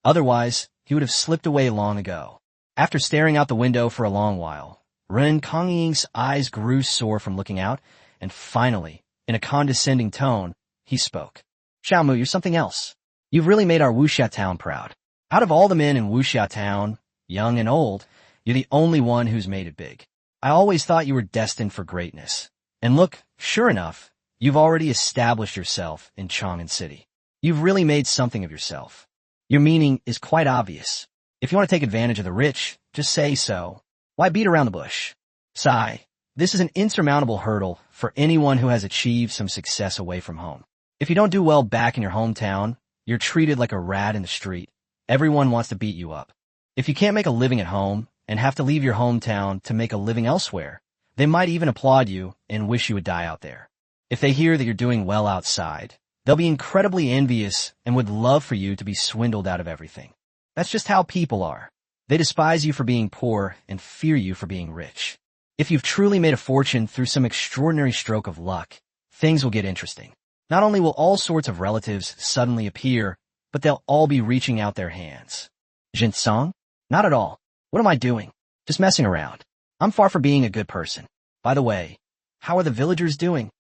Otherwise, he would have slipped away long ago. After staring out the window for a long while, Rinkonging's eyes grew sore from looking out, and finally, in a condescending tone, he spoke. Chiao Mu, you're something else. You've really made our Wuxia town proud. Out of all the men in Wuxia town, young and old, you're the only one who's made it big. I always thought you were destined for greatness. And look, sure enough, you've already established yourself in Chang'an City. You've really made something of yourself. Your meaning is quite obvious. If you want to take advantage of the rich, just say so. Why beat around the bush? Sigh. This is an insurmountable hurdle for anyone who has achieved some success away from home. If you don't do well back in your hometown, you're treated like a rat in the street. Everyone wants to beat you up. If you can't make a living at home and have to leave your hometown to make a living elsewhere, they might even applaud you and wish you would die out there. If they hear that you're doing well outside, they'll be incredibly envious and would love for you to be swindled out of everything. That's just how people are. They despise you for being poor and fear you for being rich. If you've truly made a fortune through some extraordinary stroke of luck, things will get interesting. Not only will all sorts of relatives suddenly appear, but they'll all be reaching out their hands. Jinsong? Not at all. What am I doing? Just messing around. I'm far from being a good person. By the way, how are the villagers doing?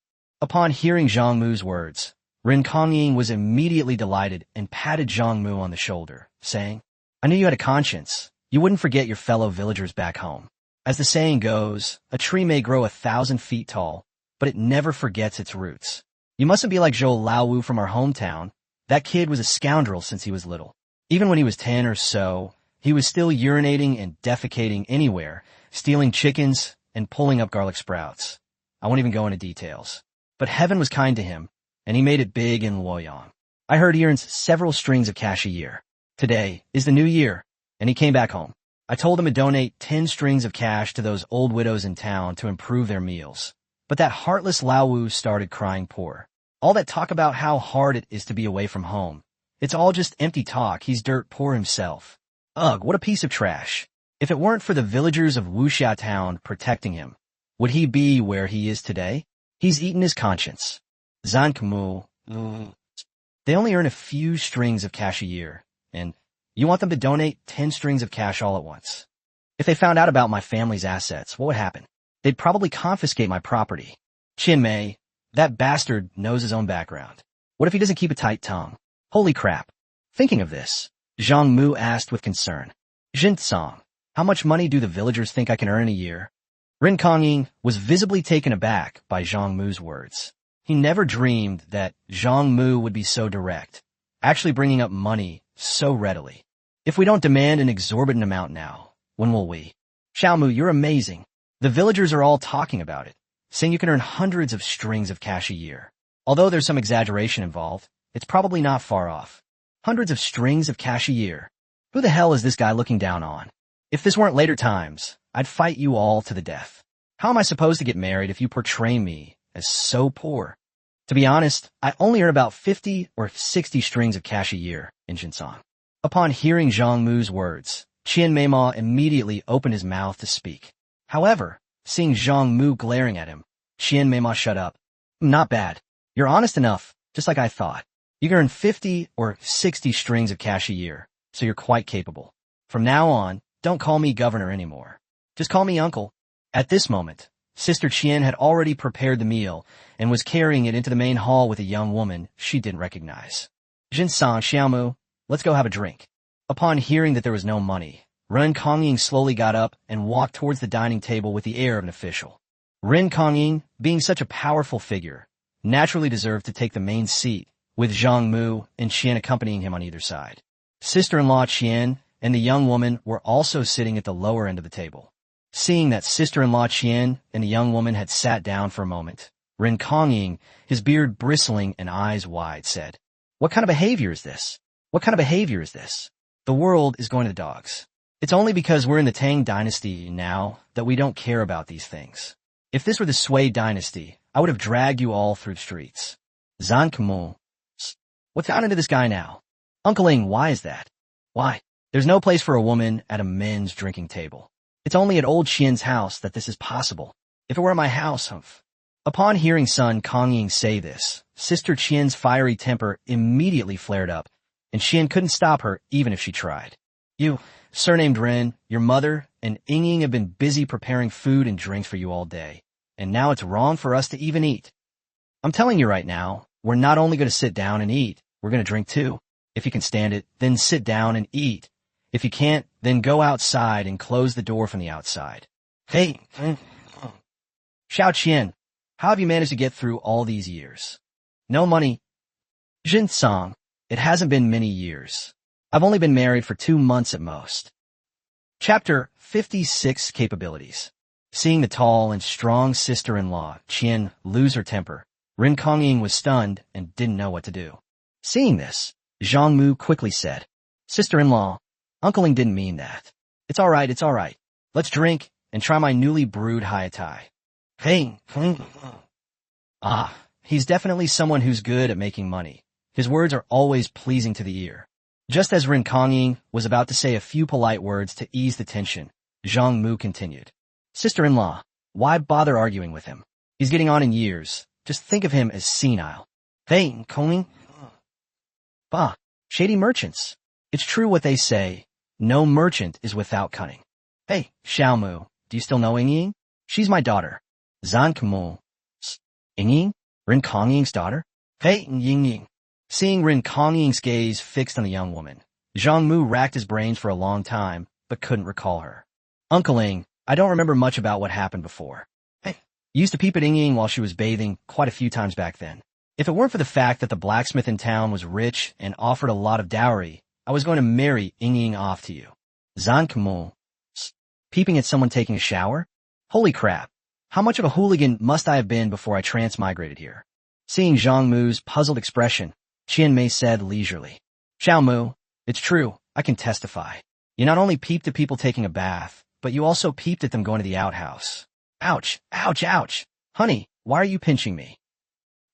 Upon hearing Zhang Mu's words, Rinkonging was immediately delighted and patted Zhang Mu on the shoulder, saying, I knew you had a conscience. You wouldn't forget your fellow villagers back home. As the saying goes, a tree may grow 1,000 feet tall, but it never forgets its roots. You mustn't be like Zhou Laowu from our hometown. That kid was a scoundrel since he was little. Even when he was 10 or so, he was still urinating and defecating anywhere, stealing chickens and pulling up garlic sprouts. I won't even go into details. But heaven was kind to him, and he made it big in Luoyang. I heard he earns several strings of cash a year. Today is the new year, and he came back home. I told him to donate 10 strings of cash to those old widows in town to improve their meals. But that heartless Laowu started crying poor. All that talk about how hard it is to be away from home. It's all just empty talk. He's dirt poor himself. Ugh, what a piece of trash. If it weren't for the villagers of Wuxia town protecting him, would he be where he is today? He's eaten his conscience. Zhang Mu. They only earn a few strings of cash a year, and you want them to donate 10 strings of cash all at once. If they found out about my family's assets, what would happen? They'd probably confiscate my property. Qian Mei, that bastard knows his own background. What if he doesn't keep a tight tongue? Holy crap. Thinking of this, Zhang Mu asked with concern. Jinsong, how much money do the villagers think I can earn in a year? Rinkonging was visibly taken aback by Zhang Mu's words. He never dreamed that Zhang Mu would be so direct, actually bringing up money so readily. If we don't demand an exorbitant amount now, when will we? Chiao Mu, you're amazing. The villagers are all talking about it, saying you can earn hundreds of strings of cash a year. Although there's some exaggeration involved, it's probably not far off. Hundreds of strings of cash a year. Who the hell is this guy looking down on? If this weren't later times, I'd fight you all to the death. How am I supposed to get married if you portray me as so poor? To be honest, I only earn about 50 or 60 strings of cash a year in Jinsong. Upon hearing Zhang Mu's words, Qian Meima immediately opened his mouth to speak. However, seeing Zhang Mu glaring at him, Qian Meima shut up. Not bad. You're honest enough, just like I thought. You can earn 50 or 60 strings of cash a year, so you're quite capable. From now on, don't call me governor anymore. Just call me uncle. At this moment, Sister Qian had already prepared the meal and was carrying it into the main hall with a young woman she didn't recognize. Jinsang, Chiao Mu, let's go have a drink. Upon hearing that there was no money, Ren Kongying slowly got up and walked towards the dining table with the air of an official. Ren Kongying, being such a powerful figure, naturally deserved to take the main seat, with Zhang Mu and Qian accompanying him on either side. Sister-in-law Qian and the young woman were also sitting at the lower end of the table. Seeing that sister-in-law Qian and the young woman had sat down for a moment, Ren Kongying, his beard bristling and eyes wide, said, "What kind of behavior is this? What kind of behavior is this? The world is going to the dogs. It's only because we're in the Tang dynasty now that we don't care about these things. If this were the Sui dynasty, I would have dragged you all through the streets." Zhang Mu, what's gotten into this guy now? Uncleing, why is that? Why? There's no place for a woman at a men's drinking table. It's only at old Qian's house that this is possible. If it were at my house, humph. Upon hearing son Kongying say this, Sister Qian's fiery temper immediately flared up, and Qian couldn't stop her even if she tried. You, surnamed Ren, your mother, and Ying have been busy preparing food and drinks for you all day, and now it's wrong for us to even eat. I'm telling you right now, we're not only going to sit down and eat, we're going to drink too. If you can stand it, then sit down and eat. If you can't, then go outside and close the door from the outside. Hey, Xiao Qian, how have you managed to get through all these years? No money. Jin Song, it hasn't been many years. I've only been married for 2 months at most. Chapter 56 Capabilities. Seeing the tall and strong sister-in-law, Qian, lose her temper, Ren Kongying was stunned and didn't know what to do. Seeing this, Zhang Mu quickly said, "Sister-in-law, Uncleing didn't mean that. It's all right, it's all right. Let's drink and try my newly brewed Hai-Tai." Hey, he's definitely someone who's good at making money. His words are always pleasing to the ear. Just as Ren Kongying was about to say a few polite words to ease the tension, Zhang Mu continued, "Sister-in-law, why bother arguing with him? He's getting on in years. Just think of him as senile." Hey, Kongying. Shady merchants. It's true what they say. No merchant is without cunning. Hey, Xiao Mu, do you still know Ying? She's my daughter. Zhang Mu. Ying? Ren Kongying's daughter? Hey, Ying. Seeing Ren Kongying's gaze fixed on the young woman, Zhang Mu racked his brains for a long time, but couldn't recall her. Uncleing, I don't remember much about what happened before. Hey, used to peep at Ying while she was bathing quite a few times back then. If it weren't for the fact that the blacksmith in town was rich and offered a lot of dowry, I was going to marry Ying off to you. Zhang Mu. Peeping at someone taking a shower? Holy crap. How much of a hooligan must I have been before I transmigrated here? Seeing Zhang Mu's puzzled expression, Qian Mei said leisurely, "Xiao Mu, it's true, I can testify. You not only peeped at people taking a bath, but you also peeped at them going to the outhouse." Ouch, ouch, ouch. Honey, why are you pinching me?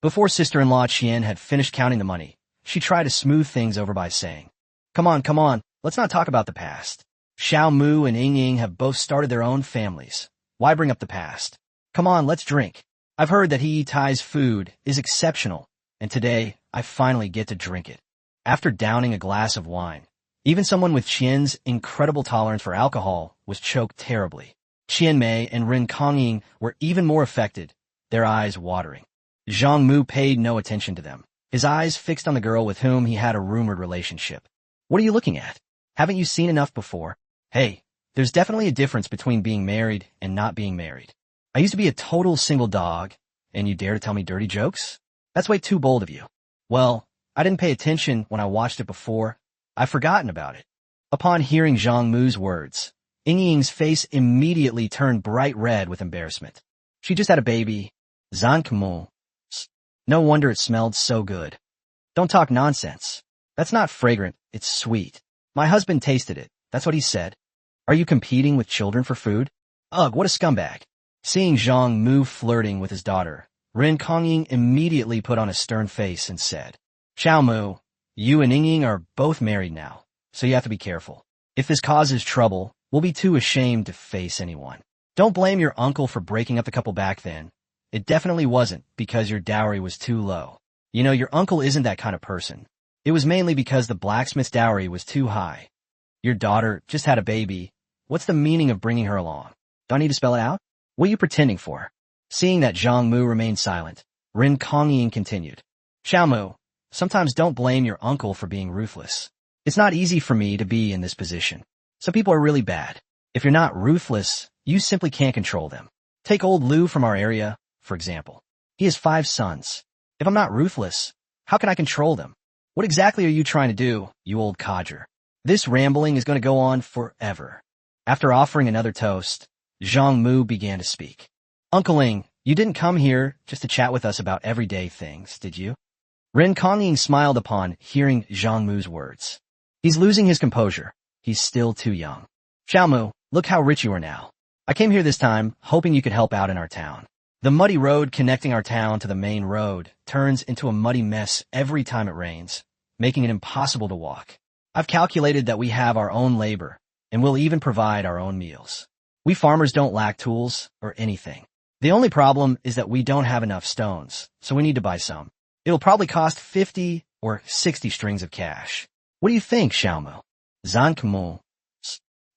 Before sister-in-law Qian had finished counting the money, she tried to smooth things over by saying, Come on, let's not talk about the past. Xiao Mu and Ying have both started their own families. Why bring up the past? Come on, let's drink. I've heard that He Tai's food is exceptional, and today I finally get to drink it. After downing a glass of wine, even someone with Qian's incredible tolerance for alcohol was choked terribly. Qian Mei and Ren Kongying were even more affected, their eyes watering. Zhang Mu paid no attention to them, his eyes fixed on the girl with whom he had a rumored relationship. What are you looking at? Haven't you seen enough before? Hey, there's definitely a difference between being married and not being married. I used to be a total single dog, and you dare to tell me dirty jokes? That's way too bold of you. Well, I didn't pay attention when I watched it before. I've forgotten about it. Upon hearing Zhang Mu's words, Ying's face immediately turned bright red with embarrassment. She just had a baby. Zhang Mu. No wonder it smelled so good. Don't talk nonsense. That's not fragrant, it's sweet. My husband tasted it, that's what he said. Are you competing with children for food? Ugh, what a scumbag. Seeing Zhang Mu flirting with his daughter, Ren Kongying immediately put on a stern face and said, Xiao Mu, you and Ying are both married now, so you have to be careful. If this causes trouble, we'll be too ashamed to face anyone. Don't blame your uncle for breaking up the couple back then. It definitely wasn't because your dowry was too low. Your uncle isn't that kind of person. It was mainly because the blacksmith's dowry was too high. Your daughter just had a baby. What's the meaning of bringing her along? Do I need to spell it out? What are you pretending for? Seeing that Zhang Mu remained silent, Rin Kongying continued. Chiao Mu, sometimes don't blame your uncle for being ruthless. It's not easy for me to be in this position. Some people are really bad. If you're not ruthless, you simply can't control them. Take old Lu from our area, for example. He has 5 sons. If I'm not ruthless, how can I control them? What exactly are you trying to do, you old codger? This rambling is going to go on forever. After offering another toast, Zhang Mu began to speak. Uncle Ling, you didn't come here just to chat with us about everyday things, did you? Ren Kongying smiled upon hearing Zhang Mu's words. He's losing his composure. He's still too young. Chiao Mu, look how rich you are now. I came here this time hoping you could help out in our town. The muddy road connecting our town to the main road turns into a muddy mess every time it rains, making it impossible to walk. I've calculated that we have our own labor, and we'll even provide our own meals. We farmers don't lack tools or anything. The only problem is that we don't have enough stones, so we need to buy some. It'll probably cost 50 or 60 strings of cash. What do you think, Chiao Mu? Zhang Mu.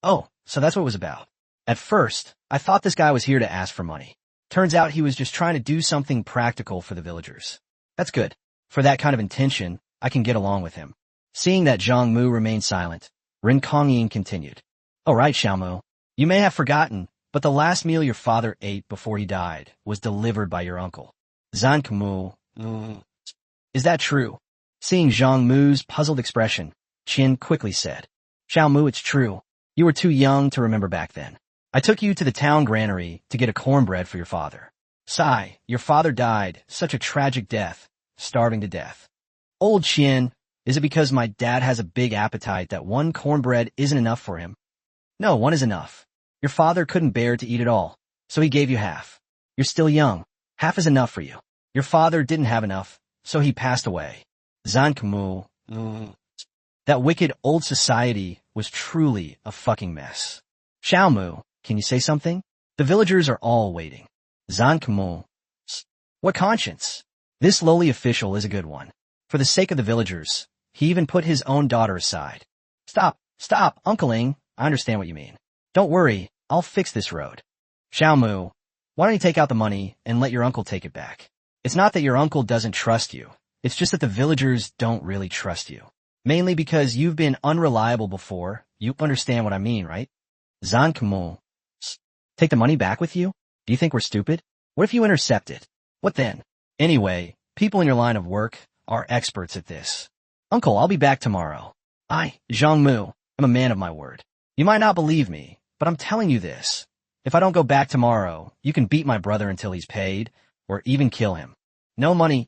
Oh, so that's what it was about. At first, I thought this guy was here to ask for money. Turns out he was just trying to do something practical for the villagers. That's good. For that kind of intention, I can get along with him. Seeing that Zhang Mu remained silent, Rin Kongying continued. All right, Chiao Mu. You may have forgotten, but the last meal your father ate before he died was delivered by your uncle. Zhang Mu. Is that true? Seeing Zhang Mu's puzzled expression, Qin quickly said. Chiao Mu, it's true. You were too young to remember back then. I took you to the town granary to get a cornbread for your father. Sigh, your father died, such a tragic death, starving to death. Old Qin, is it because my dad has a big appetite that one cornbread isn't enough for him? No, one is enough. Your father couldn't bear to eat it all, so he gave you half. You're still young. Half is enough for you. Your father didn't have enough, so he passed away. Zhang Mu. That wicked old society was truly a fucking mess. Chiao Mu, can you say something? The villagers are all waiting. Zhang Mu. What conscience? This lowly official is a good one. For the sake of the villagers, he even put his own daughter aside. Stop, Uncle Ling. I understand what you mean. Don't worry, I'll fix this road. Chiao Mu, why don't you take out the money and let your uncle take it back? It's not that your uncle doesn't trust you. It's just that the villagers don't really trust you. Mainly because you've been unreliable before. You understand what I mean, right? Zhang Mu. Take the money back with you? Do you think we're stupid? What if you intercept it? What then? Anyway, people in your line of work are experts at this. Uncle, I'll be back tomorrow. Zhang Mu, I'm a man of my word. You might not believe me, but I'm telling you this. If I don't go back tomorrow, you can beat my brother until he's paid, or even kill him. No money.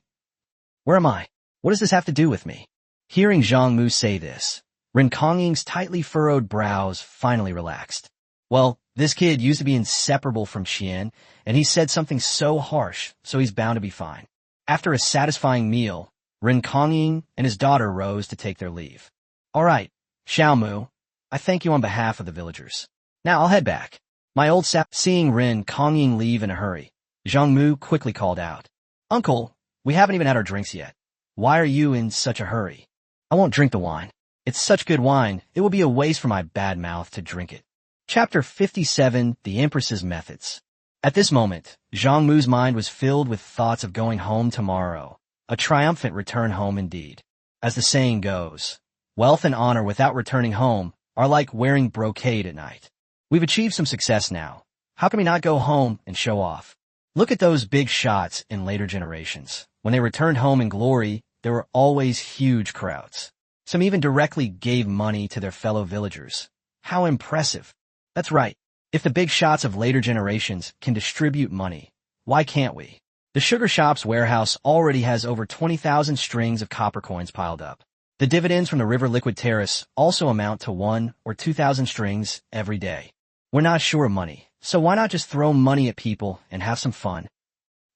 Where am I? What does this have to do with me? Hearing Zhang Mu say this, Rin Kongying's tightly furrowed brows finally relaxed. Well, this kid used to be inseparable from Qian, and he said something so harsh, so he's bound to be fine. After a satisfying meal, Rin Kongying and his daughter rose to take their leave. All right, Chiao Mu, I thank you on behalf of the villagers. Now I'll head back. My old sap. Seeing Rin Kongying leave in a hurry, Zhang Mu quickly called out. Uncle, we haven't even had our drinks yet. Why are you in such a hurry? I won't drink the wine. It's such good wine, it will be a waste for my bad mouth to drink it. Chapter 57, The Empress's Methods. At this moment, Zhang Mu's mind was filled with thoughts of going home tomorrow. A triumphant return home indeed. As the saying goes, wealth and honor without returning home are like wearing brocade at night. We've achieved some success now. How can we not go home and show off? Look at those big shots in later generations. When they returned home in glory, there were always huge crowds. Some even directly gave money to their fellow villagers. How impressive. That's right. If the big shots of later generations can distribute money, why can't we? The sugar shop's warehouse already has over 20,000 strings of copper coins piled up. The dividends from the river liquid terrace also amount to 1 or 2,000 strings every day. We're not short of money, so why not just throw money at people and have some fun?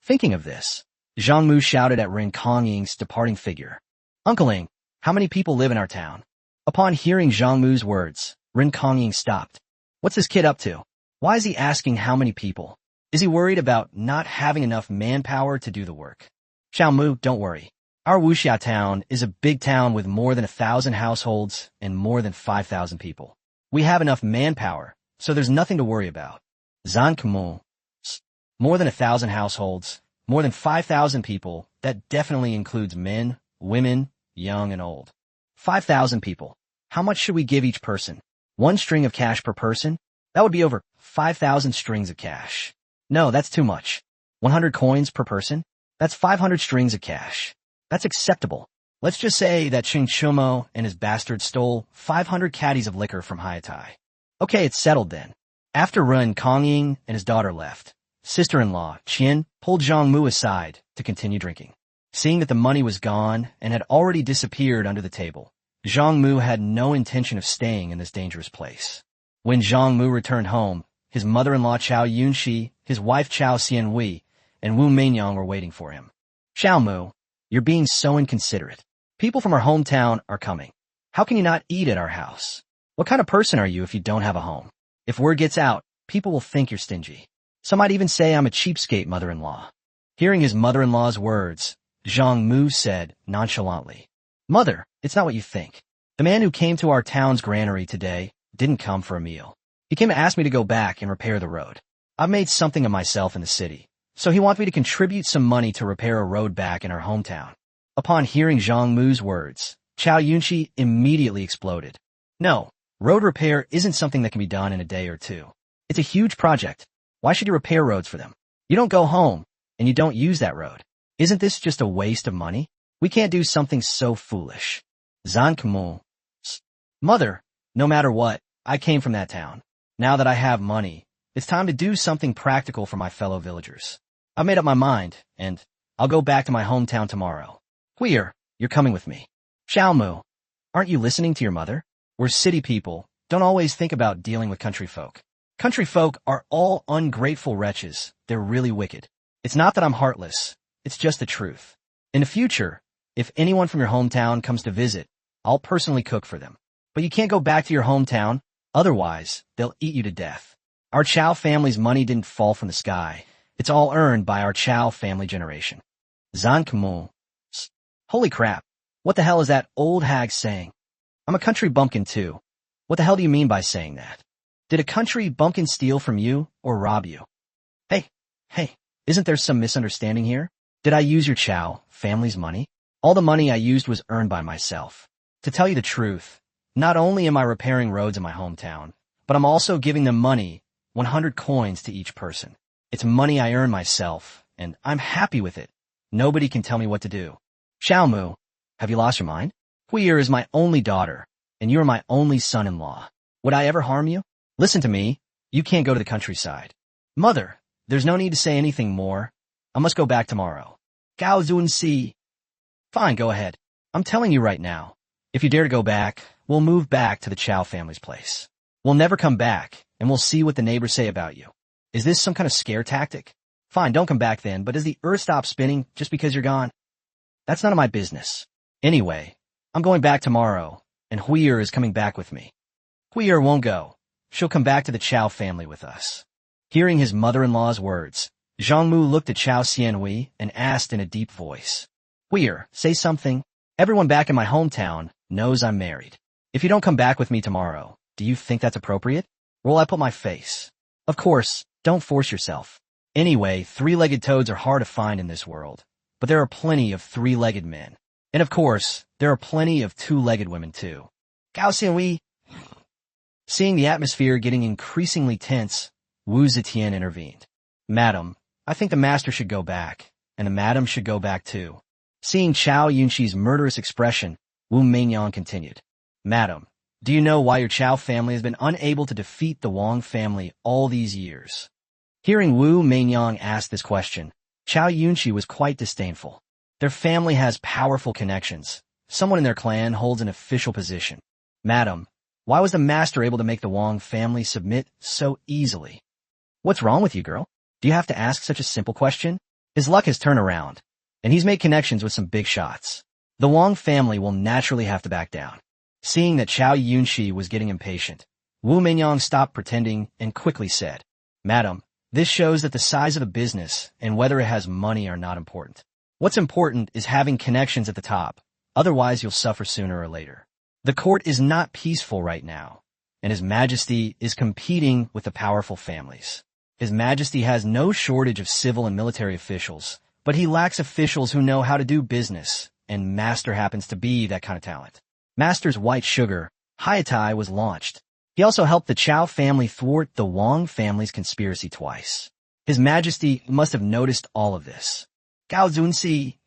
Thinking of this, Zhang Mu shouted at Rin Kongying's departing figure. Uncle Ling, how many people live in our town? Upon hearing Zhang Mu's words, Rin Kongying stopped. What's this kid up to? Why is he asking how many people? Is he worried about not having enough manpower to do the work? Chiao Mu, don't worry. Our Wuxia town is a big town with more than 1,000 households and more than 5,000 people. We have enough manpower, so there's nothing to worry about. Zhang Mu. More than 1,000 households, more than 5,000 people, that definitely includes men, women, young and old. 5,000 people. How much should we give each person? 1 string of cash per person? That would be over 5,000 strings of cash. No, that's too much. 100 coins per person? That's 500 strings of cash. That's acceptable. Let's just say that Ching Chumo and his bastard stole 500 caddies of liquor from Haitai. Okay, it's settled then. After Ren Kongying and his daughter left, sister-in-law Qian pulled Zhang Mu aside to continue drinking. Seeing that the money was gone and had already disappeared under the table, Zhang Mu had no intention of staying in this dangerous place. When Zhang Mu returned home, his mother-in-law Chiao Yunxi, his wife Chao Xianhui, and Wu Meinyang were waiting for him. Xiao Mu, you're being so inconsiderate. People from our hometown are coming. How can you not eat at our house? What kind of person are you if you don't have a home? If word gets out, people will think you're stingy. Some might even say I'm a cheapskate mother-in-law. Hearing his mother-in-law's words, Zhang Mu said nonchalantly, Mother, it's not what you think. The man who came to our town's granary today didn't come for a meal. He came to ask me to go back and repair the road. I've made something of myself in the city, so he wants me to contribute some money to repair a road back in our hometown. Upon hearing Zhang Mu's words, Chiao Yunxi immediately exploded. No, road repair isn't something that can be done in a day or two. It's a huge project. Why should you repair roads for them? You don't go home, and you don't use that road. Isn't this just a waste of money? We can't do something so foolish. Zhang Mu. Mother, no matter what, I came from that town. Now that I have money, it's time to do something practical for my fellow villagers. I've made up my mind, and I'll go back to my hometown tomorrow. Huir, you're coming with me. Xiao Mu, aren't you listening to your mother? We're city people, don't always think about dealing with country folk. Country folk are all ungrateful wretches. They're really wicked. It's not that I'm heartless. It's just the truth. In the future, if anyone from your hometown comes to visit, I'll personally cook for them. But you can't go back to your hometown, otherwise they'll eat you to death. Our Chiao family's money didn't fall from the sky. It's all earned by our Chiao family generation. Zhang Mu. Holy crap. What the hell is that old hag saying? I'm a country bumpkin too. What the hell do you mean by saying that? Did a country bumpkin steal from you or rob you? Hey, isn't there some misunderstanding here? Did I use your Chiao family's money? All the money I used was earned by myself. To tell you the truth, not only am I repairing roads in my hometown, but I'm also giving them money, 100 coins to each person. It's money I earn myself, and I'm happy with it. Nobody can tell me what to do. Xiao Mu, have you lost your mind? Huir is my only daughter, and you are my only son-in-law. Would I ever harm you? Listen to me. You can't go to the countryside. Mother, there's no need to say anything more. I must go back tomorrow. Gao Zunxi. Fine, go ahead. I'm telling you right now. If you dare to go back, we'll move back to the Chiao family's place. We'll never come back, and we'll see what the neighbors say about you. Is this some kind of scare tactic? Fine, don't come back then, but does the earth stop spinning just because you're gone? That's none of my business. Anyway, I'm going back tomorrow, and Huir is coming back with me. Huir won't go. She'll come back to the Chiao family with us. Hearing his mother-in-law's words, Zhang Mu looked at Chao Xianhui and asked in a deep voice, Huir, say something. Everyone back in my hometown knows I'm married. If you don't come back with me tomorrow, do you think that's appropriate? Or will I put my face? Of course, don't force yourself. Anyway, 3-legged toads are hard to find in this world, but there are plenty of 3-legged men. And of course, there are plenty of 2-legged women too. Gao Xianhui. Seeing the atmosphere getting increasingly tense, Wu Zetian intervened. Madam, I think the master should go back, and the madam should go back too. Seeing Chiao Yunxi's murderous expression, Wu Meinyang continued. Madam, do you know why your Chiao family has been unable to defeat the Wong family all these years? Hearing Wu Meinyang ask this question, Chiao Yunxi was quite disdainful. Their family has powerful connections. Someone in their clan holds an official position. Madam, why was the master able to make the Wong family submit so easily? What's wrong with you, girl? Do you have to ask such a simple question? His luck has turned around, and he's made connections with some big shots. The Wong family will naturally have to back down. Seeing that Chiao Yunxi was getting impatient, Wu Meinyang stopped pretending and quickly said, Madam, this shows that the size of the business and whether it has money are not important. What's important is having connections at the top, otherwise you'll suffer sooner or later. The court is not peaceful right now, and His Majesty is competing with the powerful families. His Majesty has no shortage of civil and military officials, but he lacks officials who know how to do business, and Master happens to be that kind of talent. Master's white sugar, Hayatai, was launched. He also helped the Chiao family thwart the Wong family's conspiracy twice. His Majesty must have noticed all of this. Gao Zunsi.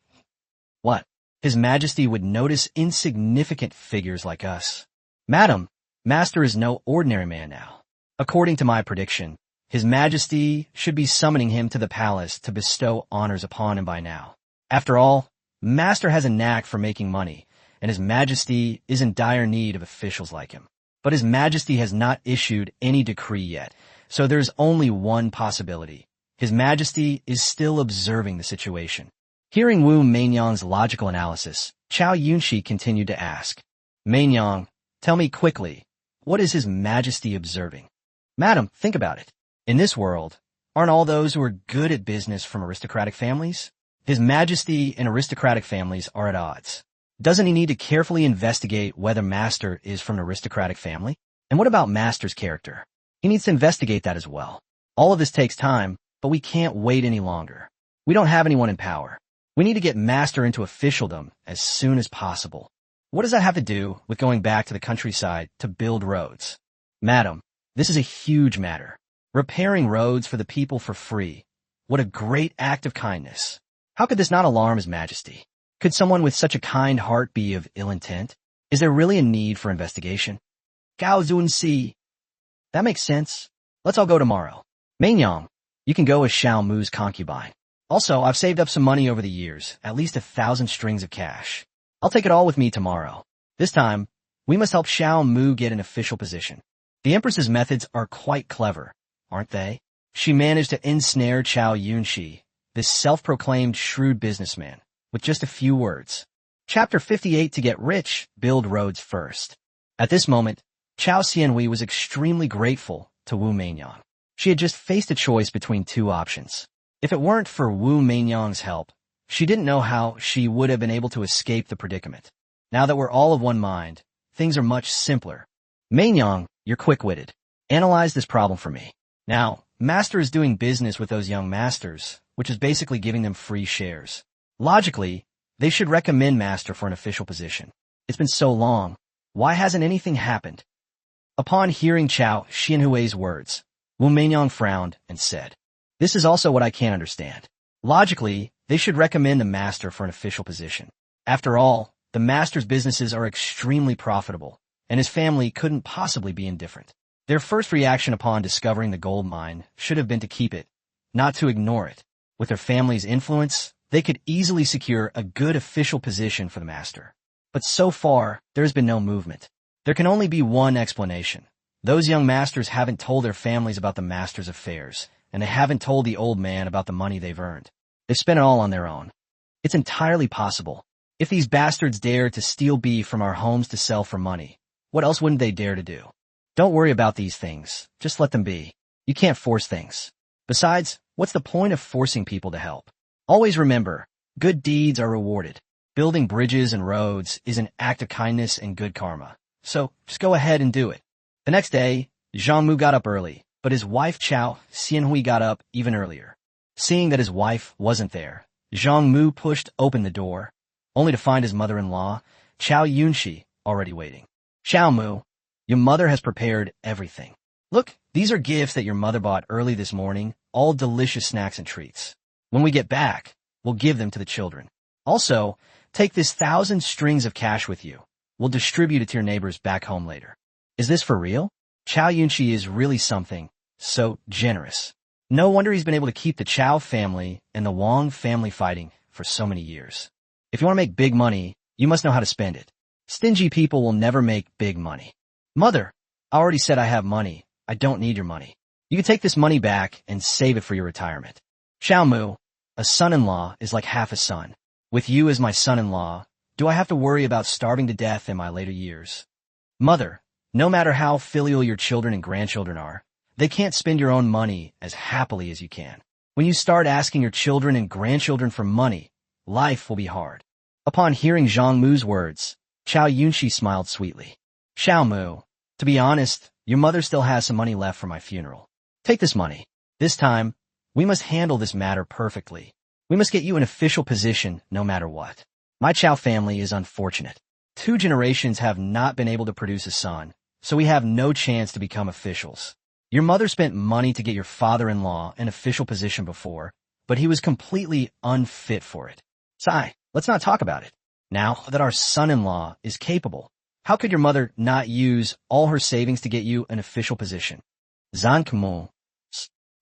What? His Majesty would notice insignificant figures like us. Madam, Master is no ordinary man now. According to my prediction, His Majesty should be summoning him to the palace to bestow honors upon him by now. After all, Master has a knack for making money, and His Majesty is in dire need of officials like him. But His Majesty has not issued any decree yet, so there's only one possibility. His Majesty is still observing the situation. Hearing Wu Meinyang's logical analysis, Chiao Yunshi continued to ask, Meinyang, tell me quickly, what is His Majesty observing? Madam, think about it. In this world, aren't all those who are good at business from aristocratic families? His Majesty and aristocratic families are at odds. Doesn't he need to carefully investigate whether Master is from an aristocratic family? And what about Master's character? He needs to investigate that as well. All of this takes time, but we can't wait any longer. We don't have anyone in power. We need to get Master into officialdom as soon as possible. What does that have to do with going back to the countryside to build roads? Madam, this is a huge matter. Repairing roads for the people for free. What a great act of kindness. How could this not alarm His Majesty? Could someone with such a kind heart be of ill intent? Is there really a need for investigation? Gao Zunsi. That makes sense. Let's all go tomorrow. Meinyang, you can go as Zhang Mu's concubine. Also, I've saved up some money over the years, at least 1,000 strings of cash. I'll take it all with me tomorrow. This time, we must help Zhang Mu get an official position. The Empress's methods are quite clever, aren't they? She managed to ensnare Chiao Yunshi, this self-proclaimed shrewd businessman, with just a few words. Chapter 58 to get rich, build roads first. At this moment, Chiao Xianhui was extremely grateful to Wu Meinyang. She had just faced a choice between two options. If it weren't for Wu Meinyang's help, she didn't know how she would have been able to escape the predicament. Now that we're all of one mind, things are much simpler. Meinyang, you're quick-witted. Analyze this problem for me. Now, Master is doing business with those young masters, which is basically giving them free shares. Logically, they should recommend Master for an official position. It's been so long. Why hasn't anything happened? Upon hearing Chiao Xianhui's words, Wu Meinyang frowned and said, This is also what I can't understand. Logically, they should recommend the Master for an official position. After all, the Master's businesses are extremely profitable, and his family couldn't possibly be indifferent. Their first reaction upon discovering the gold mine should have been to keep it, not to ignore it. With their family's influence, they could easily secure a good official position for the Master. But so far, there's been no movement. There can only be one explanation. Those young masters haven't told their families about the Master's affairs, and they haven't told the old man about the money they've earned. They've spent it all on their own. It's entirely possible. If these bastards dare to steal beef from our homes to sell for money, what else wouldn't they dare to do? Don't worry about these things. Just let them be. You can't force things. Besides, what's the point of forcing people to help? Always remember, good deeds are rewarded. Building bridges and roads is an act of kindness and good karma. So, just go ahead and do it. The next day, Zhang Mu got up early, but his wife Chiao Xianhui got up even earlier. Seeing that his wife wasn't there, Zhang Mu pushed open the door, only to find his mother-in-law, Chiao Yunshi, already waiting. Zhang Mu, your mother has prepared everything. Look, these are gifts that your mother bought early this morning, all delicious snacks and treats. When we get back, we'll give them to the children. Also, take this 1,000 strings of cash with you. We'll distribute it to your neighbors back home later. Is this for real? Chiao Yunshi is really something, so generous. No wonder he's been able to keep the Chiao family and the Wong family fighting for so many years. If you want to make big money, you must know how to spend it. Stingy people will never make big money. Mother, I already said I have money. I don't need your money. You can take this money back and save it for your retirement. Zhang Mu, a son-in-law is like half a son. With you as my son-in-law, do I have to worry about starving to death in my later years? Mother, no matter how filial your children and grandchildren are, they can't spend your own money as happily as you can. When you start asking your children and grandchildren for money, life will be hard. Upon hearing Zhang Mu's words, Chiao Yunxi smiled sweetly. Zhang Mu, to be honest, your mother still has some money left for my funeral. Take this money. This time, we must handle this matter perfectly. We must get you an official position no matter what. My Chiao family is unfortunate. 2 generations have not been able to produce a son, so we have no chance to become officials. Your mother spent money to get your father-in-law an official position before, but he was completely unfit for it. Sai, let's not talk about it. Now that our son-in-law is capable, how could your mother not use all her savings to get you an official position? Zhang Mu.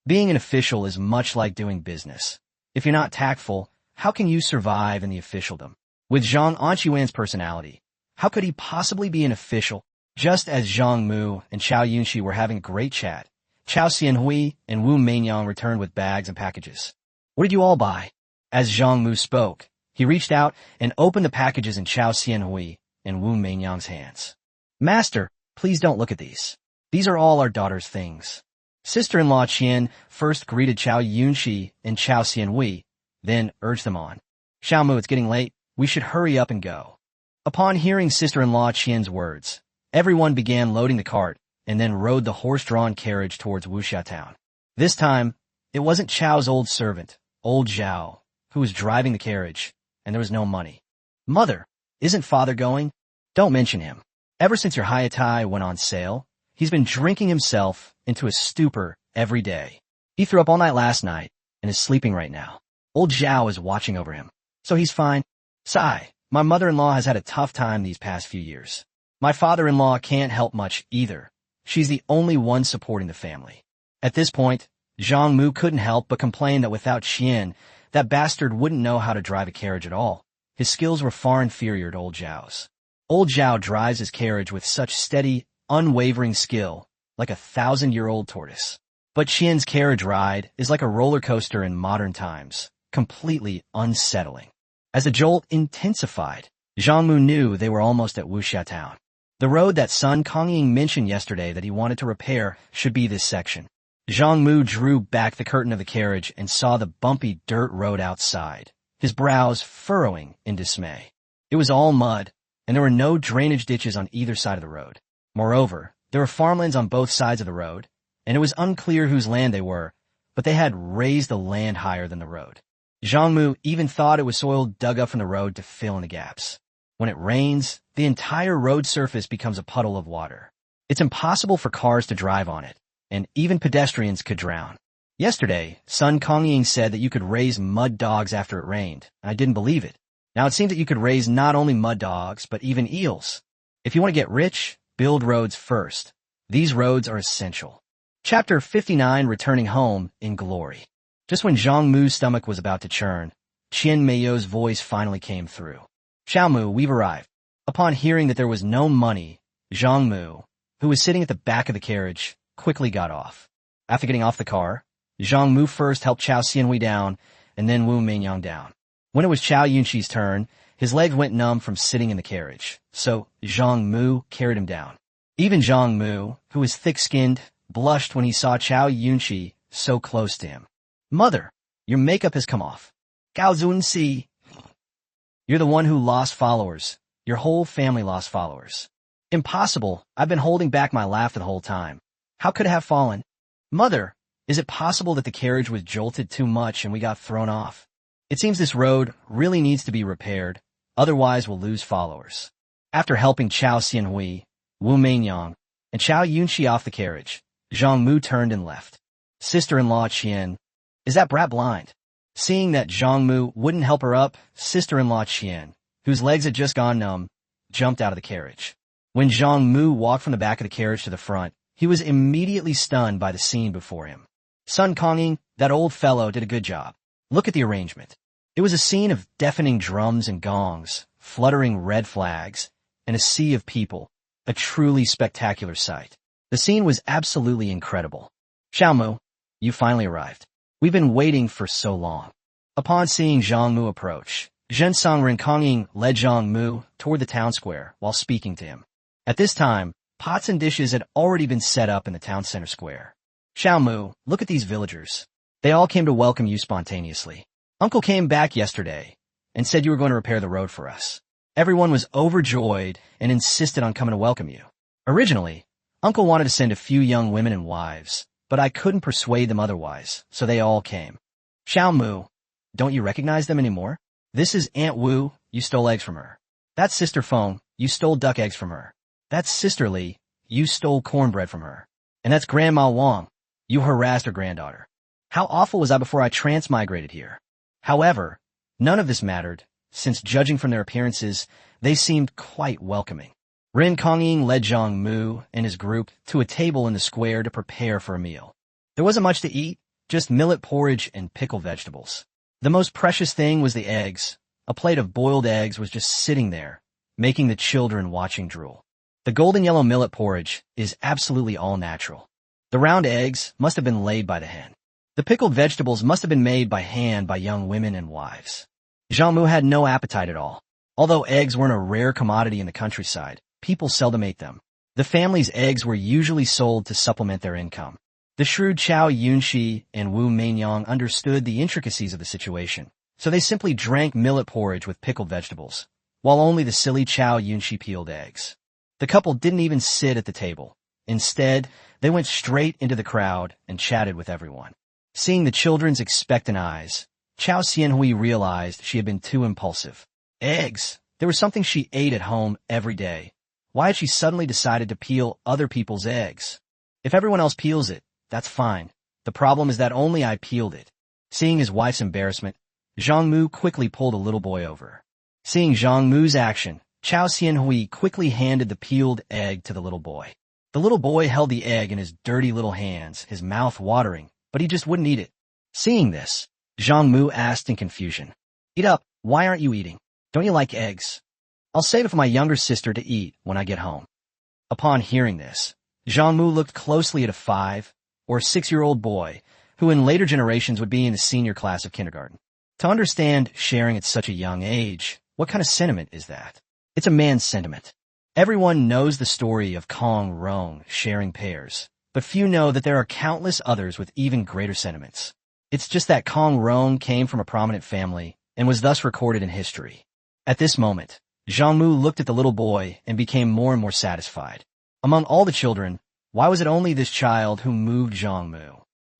Being an official is much like doing business. If you're not tactful, how can you survive in the officialdom? With Zhang Anqiwan's personality, how could he possibly be an official? Just as Zhang Mu and Chiao Yunxi were having a great chat, Chao Xianhui and Wu Meinyang returned with bags and packages. What did you all buy? As Zhang Mu spoke, he reached out and opened the packages in Chao Xianhui and Wu Meinyang's hands. Master, please don't look at these. These are all our daughter's things. Sister-in-law Qian first greeted Chao Yunxi and Chao Xianhui, then urged them on. Zhang Mu, it's getting late. We should hurry up and go. Upon hearing sister-in-law Qian's words, everyone began loading the cart and then rode the horse-drawn carriage towards Wuxia town. This time, it wasn't Chao's old servant, old Zhao, who was driving the carriage, and there was no money. Mother, isn't father going? Don't mention him. Ever since your Hayatai went on sale, he's been drinking himself into a stupor every day. He threw up all night last night and is sleeping right now. Old Zhao is watching over him, so he's fine. Sai, my mother-in-law has had a tough time these past few years. My father-in-law can't help much either. She's the only one supporting the family. At this point, Zhang Mu couldn't help but complain that without Qian, that bastard wouldn't know how to drive a carriage at all. His skills were far inferior to old Zhao's. Old Zhao drives his carriage with such steady, unwavering skill, like a 1,000-year-old tortoise. But Qian's carriage ride is like a roller coaster in modern times, completely unsettling. As the jolt intensified, Zhang Mu knew they were almost at Wuxia town. The road that Sun Kongying mentioned yesterday that he wanted to repair should be this section. Zhang Mu drew back the curtain of the carriage and saw the bumpy dirt road outside, his brows furrowing in dismay. It was all mud, and there were no drainage ditches on either side of the road. Moreover, there were farmlands on both sides of the road, and it was unclear whose land they were, but they had raised the land higher than the road. Zhang Mu even thought it was soil dug up from the road to fill in the gaps. When it rains, the entire road surface becomes a puddle of water. It's impossible for cars to drive on it, and even pedestrians could drown. Yesterday, Sun Kongying said that you could raise mud dogs after it rained, and I didn't believe it. Now it seems that you could raise not only mud dogs, but even eels. If you want to get rich, build roads first. These roads are essential. Chapter 59, Returning Home in Glory. Just when Zhang Mu's stomach was about to churn, Qian Meiyou's voice finally came through. Zhang Mu, we've arrived. Upon hearing that there was no money, Zhang Mu, who was sitting at the back of the carriage, quickly got off. After getting off the car, Zhang Mu first helped Chao Xianhui down, and then Wu Meinyang down. When it was Chiao Yunxi's turn, his legs went numb from sitting in the carriage, so Zhang Mu carried him down. Even Zhang Mu, who was thick-skinned, blushed when he saw Chiao Yunxi so close to him. Mother, your makeup has come off. Gao Zunxi. You're the one who lost followers. Your whole family lost followers. Impossible. I've been holding back my laugh the whole time. How could it have fallen? Mother, is it possible that the carriage was jolted too much and we got thrown off? It seems this road really needs to be repaired, otherwise we'll lose followers. After helping Chao Xianhui, Wu Meinyang, and Chiao Yunxi off the carriage, Zhang Mu turned and left. Sister-in-law Qian, is that brat blind? Seeing that Zhang Mu wouldn't help her up, sister-in-law Qian, whose legs had just gone numb, jumped out of the carriage. When Zhang Mu walked from the back of the carriage to the front, he was immediately stunned by the scene before him. Sun Kongying, that old fellow, did a good job. Look at the arrangement. It was a scene of deafening drums and gongs, fluttering red flags, and a sea of people, a truly spectacular sight. The scene was absolutely incredible. Zhang Mu, you finally arrived. We've been waiting for so long. Upon seeing Zhang Mu approach, Zhensong Renkongying led Zhang Mu toward the town square while speaking to him. At this time, pots and dishes had already been set up in the town center square. Zhang Mu, look at these villagers. They all came to welcome you spontaneously. Uncle came back yesterday, and said you were going to repair the road for us. Everyone was overjoyed and insisted on coming to welcome you. Originally, Uncle wanted to send a few young women and wives, but I couldn't persuade them otherwise, so they all came. Zhang Mu, don't you recognize them anymore? This is Aunt Wu, you stole eggs from her. That's Sister Feng, you stole duck eggs from her. That's Sister Li, you stole cornbread from her. And that's Grandma Wong, you harassed her granddaughter. How awful was I before I transmigrated here? However, none of this mattered, since judging from their appearances, they seemed quite welcoming. Ren Kongying led Zhang Mu and his group to a table in the square to prepare for a meal. There wasn't much to eat, just millet porridge and pickled vegetables. The most precious thing was the eggs. A plate of boiled eggs was just sitting there, making the children watching drool. The golden yellow millet porridge is absolutely all natural. The round eggs must have been laid by the hen. The pickled vegetables must have been made by hand by young women and wives. Zhang Mu had no appetite at all. Although eggs weren't a rare commodity in the countryside, people seldom ate them. The family's eggs were usually sold to supplement their income. The shrewd Chiao Yunxi and Wu Meinyang understood the intricacies of the situation, so they simply drank millet porridge with pickled vegetables, while only the silly Chiao Yunxi peeled eggs. The couple didn't even sit at the table. Instead, they went straight into the crowd and chatted with everyone. Seeing the children's expectant eyes, Chiao Xianhui realized she had been too impulsive. Eggs! There was something she ate at home every day. Why had she suddenly decided to peel other people's eggs? If everyone else peels it, that's fine. The problem is that only I peeled it. Seeing his wife's embarrassment, Zhang Mu quickly pulled a little boy over. Seeing Zhang Mu's action, Chiao Xianhui quickly handed the peeled egg to the little boy. The little boy held the egg in his dirty little hands, his mouth watering, but he just wouldn't eat it. Seeing this, Zhang Mu asked in confusion, "Eat up, why aren't you eating? Don't you like eggs? I'll save it for my younger sister to eat when I get home." Upon hearing this, Zhang Mu looked closely at a 5- or 6-year-old boy, who in later generations would be in the senior class of kindergarten. To understand sharing at such a young age, what kind of sentiment is that? It's a man's sentiment. Everyone knows the story of Kong Rong sharing pears, but few know that there are countless others with even greater sentiments. It's just that Kong Rong came from a prominent family and was thus recorded in history. At this moment, Zhang Mu looked at the little boy and became more and more satisfied. Among all the children, why was it only this child who moved Zhang Mu?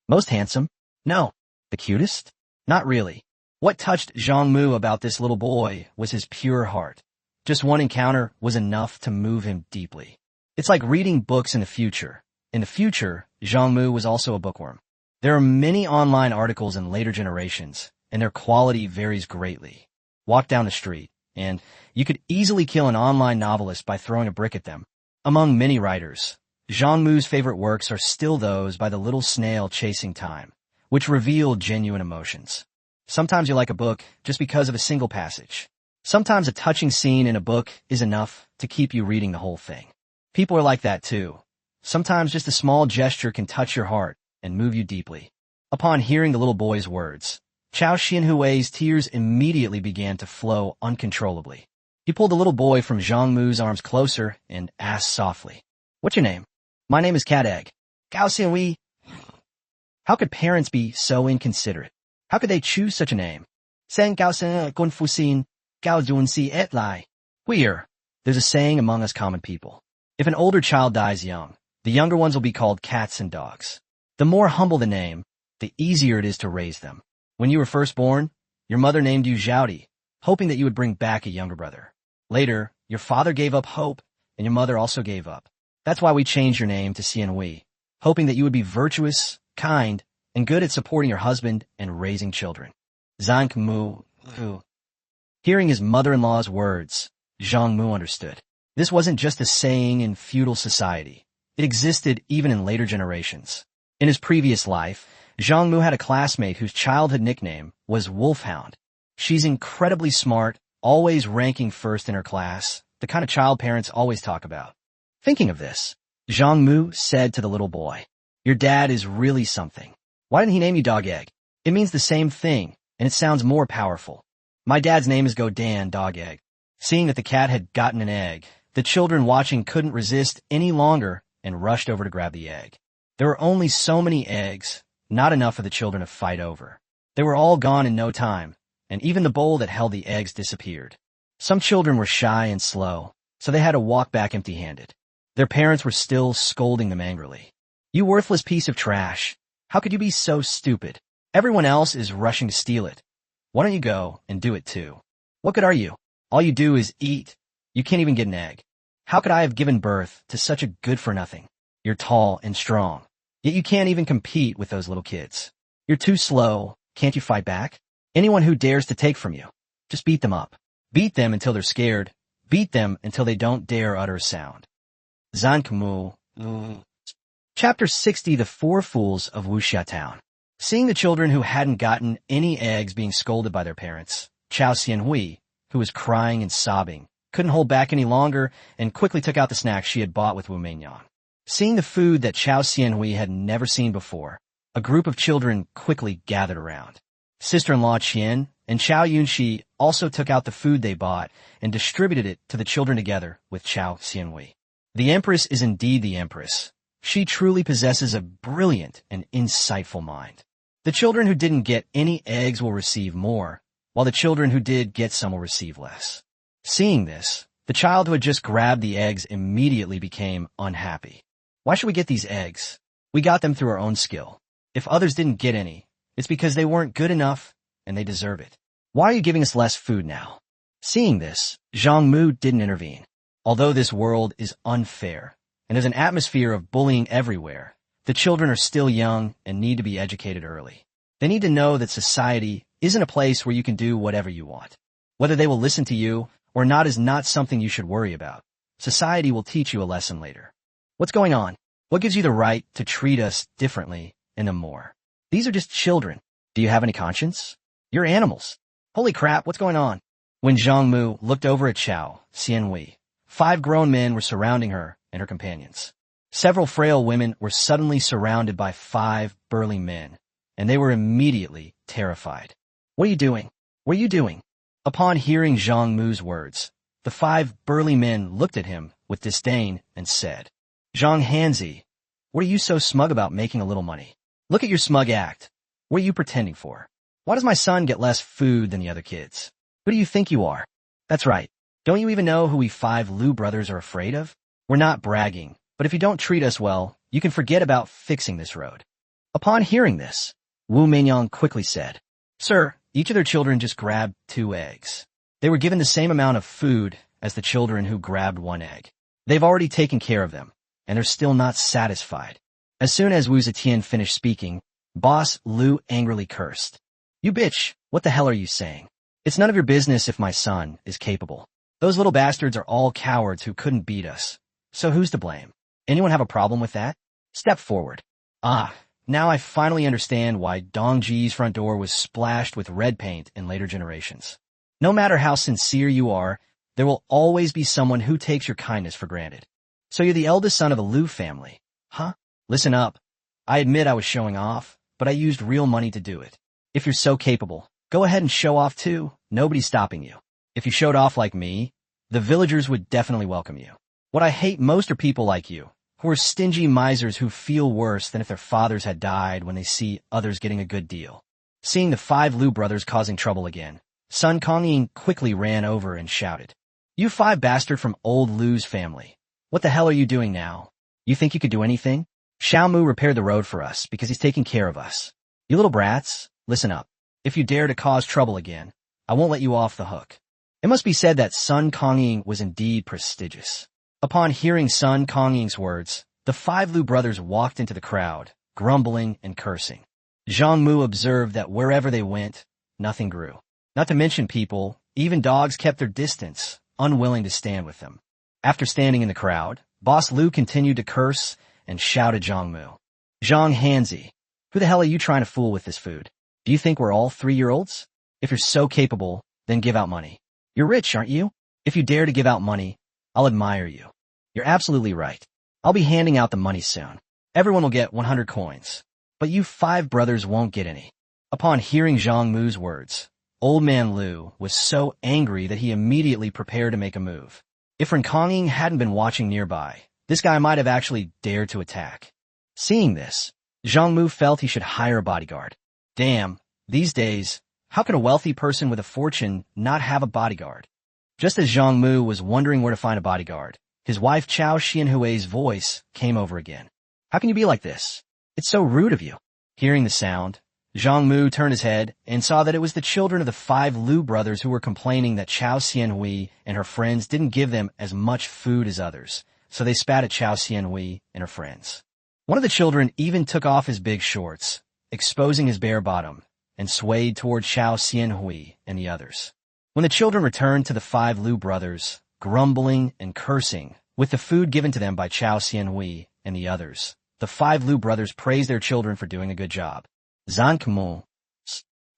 Most handsome? No. The cutest? Not really. What touched Zhang Mu about this little boy was his pure heart. Just one encounter was enough to move him deeply. It's like reading books in the future. In the future, Zhang Mu was also a bookworm. There are many online articles in later generations, and their quality varies greatly. Walk down the street, and you could easily kill an online novelist by throwing a brick at them. Among many writers, Zhang Mu's favorite works are still those by the little snail chasing time, which reveal genuine emotions. Sometimes you like a book just because of a single passage. Sometimes a touching scene in a book is enough to keep you reading the whole thing. People are like that too. Sometimes just a small gesture can touch your heart and move you deeply. Upon hearing the little boy's words, Chiao Xianhui's tears immediately began to flow uncontrollably. He pulled the little boy from Zhang Mu's arms closer and asked softly, "What's your name?" "My name is Cat Egg." "Gao Xianhui." How could parents be so inconsiderate? How could they choose such a name? Sen Gao Sen Gun Fu Xin, Gao Dun Si Et Lai. There's a saying among us common people. If an older child dies young, the younger ones will be called cats and dogs. The more humble the name, the easier it is to raise them. When you were first born, your mother named you Zhaodi, hoping that you would bring back a younger brother. Later, your father gave up hope, and your mother also gave up. That's why we changed your name to Xianhui, hoping that you would be virtuous, kind, and good at supporting your husband and raising children. Zhang Mu. Hearing his mother-in-law's words, Zhang Mu understood. This wasn't just a saying in feudal society. It existed even in later generations. In his previous life, Zhang Mu had a classmate whose childhood nickname was Wolfhound. She's incredibly smart, always ranking first in her class, the kind of child parents always talk about. Thinking of this, Zhang Mu said to the little boy, "Your dad is really something. Why didn't he name you Dog Egg? It means the same thing, and it sounds more powerful." "My dad's name is Godan Dog Egg." Seeing that the cat had gotten an egg, the children watching couldn't resist any longer and rushed over to grab the egg. There were only so many eggs, not enough for the children to fight over. They were all gone in no time, and even the bowl that held the eggs disappeared. Some children were shy and slow, so they had to walk back empty-handed. Their parents were still scolding them angrily. "You worthless piece of trash. How could you be so stupid? Everyone else is rushing to steal it. Why don't you go and do it too? What good are you? All you do is eat. You can't even get an egg. How could I have given birth to such a good-for-nothing? You're tall and strong, yet you can't even compete with those little kids. You're too slow. Can't you fight back? Anyone who dares to take from you, just beat them up. Beat them until they're scared. Beat them until they don't dare utter a sound." Zhang Mu. Chapter 60, The Four Fools of Wuxia Town. Seeing the children who hadn't gotten any eggs being scolded by their parents, Chiao Xianhui, who was crying and sobbing, couldn't hold back any longer and quickly took out the snacks she had bought with Wu Mengyan. Seeing the food that Chiao Xianhui had never seen before, a group of children quickly gathered around. Sister-in-law Qian and Chao Yunxi also took out the food they bought and distributed it to the children together with Chiao Xianhui. The Empress is indeed the Empress. She truly possesses a brilliant and insightful mind. The children who didn't get any eggs will receive more, while the children who did get some will receive less. Seeing this, the child who had just grabbed the eggs immediately became unhappy. "Why should we get these eggs? We got them through our own skill. If others didn't get any, it's because they weren't good enough and they deserve it. Why are you giving us less food now?" Seeing this, Zhang Mu didn't intervene. Although this world is unfair and there's an atmosphere of bullying everywhere, the children are still young and need to be educated early. They need to know that society isn't a place where you can do whatever you want. Whether they will listen to you or not is not something you should worry about. Society will teach you a lesson later. What's going on? What gives you the right to treat us differently and them more? These are just children. Do you have any conscience? You're animals. Holy crap, what's going on? When Zhang Mu looked over at Chiao Xianhui, 5 grown men were surrounding her and her companions. Several frail women were suddenly surrounded by 5 burly men, and they were immediately terrified. "What are you doing? What are you doing?" Upon hearing Zhang Mu's words, the 5 burly men looked at him with disdain and said, "Zhang Hanzi, what are you so smug about making a little money? Look at your smug act. What are you pretending for? Why does my son get less food than the other kids? Who do you think you are? That's right. Don't you even know who we 5 Lu brothers are afraid of? We're not bragging, but if you don't treat us well, you can forget about fixing this road." Upon hearing this, Wu Mengyan quickly said, "Sir, each of their children just grabbed 2 eggs. They were given the same amount of food as the children who grabbed 1 egg. They've already taken care of them, and they're still not satisfied." As soon as Wu Zetian finished speaking, Boss Lu angrily cursed. "You bitch, what the hell are you saying? It's none of your business if my son is capable. Those little bastards are all cowards who couldn't beat us. So who's to blame? Anyone have a problem with that? Step forward." Now I finally understand why Dongji's front door was splashed with red paint in later generations. No matter how sincere you are, there will always be someone who takes your kindness for granted. So you're the eldest son of a Lu family, huh? Listen up. I admit I was showing off, but I used real money to do it. If you're so capable, go ahead and show off too. Nobody's stopping you. If you showed off like me, the villagers would definitely welcome you. What I hate most are people like you, who are stingy misers who feel worse than if their fathers had died when they see others getting a good deal. Seeing the 5 Lu brothers causing trouble again, Sun Kongying quickly ran over and shouted, "You 5 bastard from old Lu's family. What the hell are you doing now? You think you could do anything? Xiao Mu repaired the road for us because he's taking care of us. You little brats, listen up. If you dare to cause trouble again, I won't let you off the hook." It must be said that Sun Kongying was indeed prestigious. Upon hearing Sun Kongying's words, the 5 Lu brothers walked into the crowd, grumbling and cursing. Zhang Mu observed that wherever they went, nothing grew. Not to mention people, even dogs kept their distance, unwilling to stand with them. After standing in the crowd, Boss Lu continued to curse and shout at Zhang Mu. "Zhang Hanzi, who the hell are you trying to fool with this food? Do you think we're all 3-year-olds? If you're so capable, then give out money. You're rich, aren't you? If you dare to give out money, I'll admire you. You're absolutely right. I'll be handing out the money soon. Everyone will get 100 coins. But you 5 brothers won't get any." Upon hearing Zhang Mu's words, Old Man Lu was so angry that he immediately prepared to make a move. If Ren Kongying hadn't been watching nearby, this guy might have actually dared to attack. Seeing this, Zhang Mu felt he should hire a bodyguard. Damn, these days, How could a wealthy person with a fortune not have a bodyguard? Just as Zhang Mu was wondering where to find a bodyguard, his wife Chiao Xianhui's voice came over again. How can you be like this? It's so rude of you. Hearing the sound, Zhang Mu turned his head and saw that it was the children of the 5 Lu brothers who were complaining that Chiao Xianhui and her friends didn't give them as much food as others, so they spat at Chiao Xianhui and her friends. One of the children even took off his big shorts, exposing his bare bottom, and swayed toward Chiao Xianhui and the others. When the children returned to the 5 Lu brothers, grumbling and cursing, with the food given to them by Chiao Xianhui and the others, the 5 Lu brothers praised their children for doing a good job. Zhang Mu.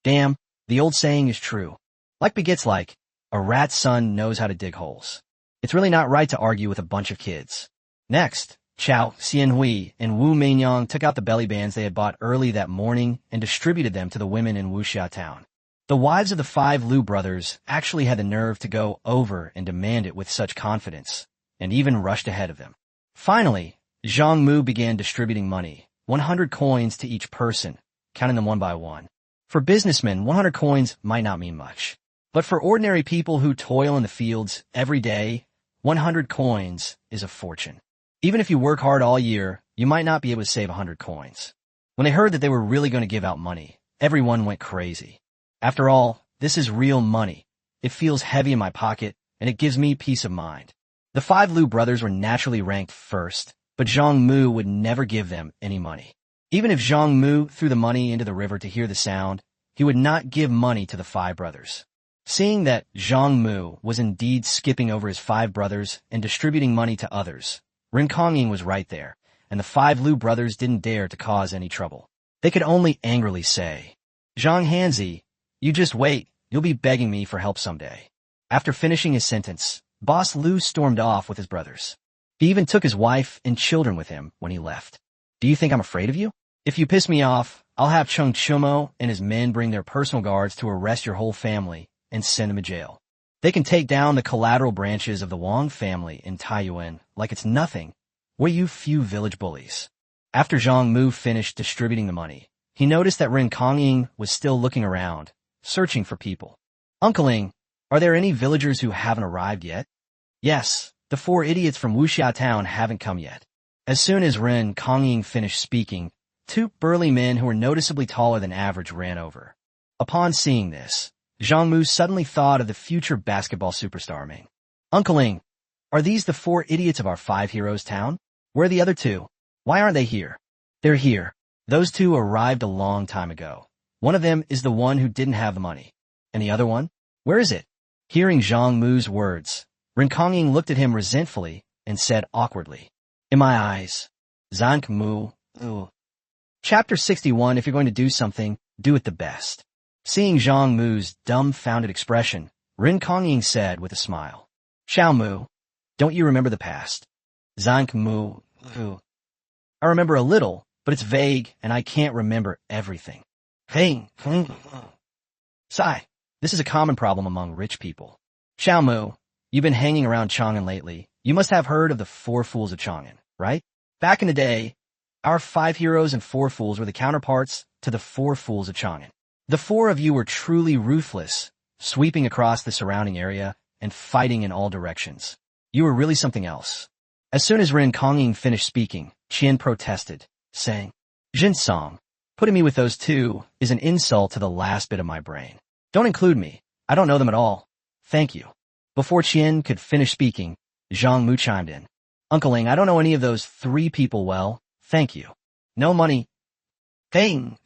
Damn, the old saying is true. Like begets like, a rat's son knows how to dig holes. It's really not right to argue with a bunch of kids. Next, Chiao Xianhui and Wu Meinyang took out the belly bands they had bought early that morning and distributed them to the women in Wuxia town. The wives of the 5 Lu brothers actually had the nerve to go over and demand it with such confidence, and even rushed ahead of them. Finally, Zhang Mu began distributing money, 100 coins to each person, counting them one by one. For businessmen, 100 coins might not mean much. But for ordinary people who toil in the fields every day, 100 coins is a fortune. Even if you work hard all year, you might not be able to save 100 coins. When they heard that they were really going to give out money, everyone went crazy. After all, this is real money. It feels heavy in my pocket, and it gives me peace of mind. The 5 Lu brothers were naturally ranked first, but Zhang Mu would never give them any money. Even if Zhang Mu threw the money into the river to hear the sound, he would not give money to the 5 brothers. Seeing that Zhang Mu was indeed skipping over his 5 brothers and distributing money to others, Ren Kongying was right there, and the 5 Lu brothers didn't dare to cause any trouble. They could only angrily say, Zhang Hanzi, you just wait, you'll be begging me for help someday. After finishing his sentence, Boss Lu stormed off with his brothers. He even took his wife and children with him when he left. Do you think I'm afraid of you? If you piss me off, I'll have Chung Chumo and his men bring their personal guards to arrest your whole family and send them to jail. They can take down the collateral branches of the Wong family in Taiyuan like it's nothing. We're you few village bullies. After Zhang Mu finished distributing the money, he noticed that Ren Kongying was still looking around, searching for people. Uncleing, are there any villagers who haven't arrived yet? Yes, the 4 idiots from Wuxia town haven't come yet. As soon as Ren Kongying finished speaking, 2 burly men who were noticeably taller than average ran over. Upon seeing this, Zhang Mu suddenly thought of the future basketball superstar Ming. Uncleing, are these the 4 idiots of our 5 heroes town? Where are the other 2? Why aren't they here? They're here. Those 2 arrived a long time ago. One of them is the one who didn't have the money. And the other one? Where is it? Hearing Zhang Mu's words, Ren Kongying looked at him resentfully and said awkwardly, in my eyes, Zhang Mu. Ugh. Chapter 61, if you're going to do something, do it the best. Seeing Zhang Mu's dumbfounded expression, Ren Kongying said with a smile, Chiao Mu, don't you remember the past? Zhang Mu. Ugh. I remember a little, but it's vague and I can't remember everything. Hey, sigh. This is a common problem among rich people. Chiao Mu, you've been hanging around Chang'an lately. You must have heard of the 4 fools of Chang'an, right? Back in the day, our 5 heroes and 4 fools were the counterparts to the 4 fools of Chang'an. The 4 of you were truly ruthless, sweeping across the surrounding area and fighting in all directions. You were really something else. As soon as Ren Kongying finished speaking, Qian protested, saying, Jinsong, putting me with those 2 is an insult to the last bit of my brain. Don't include me. I don't know them at all. Thank you. Before Qian could finish speaking, Zhang Mu chimed in. Uncleing, I don't know any of those 3 people well. Thank you. No money. Dang.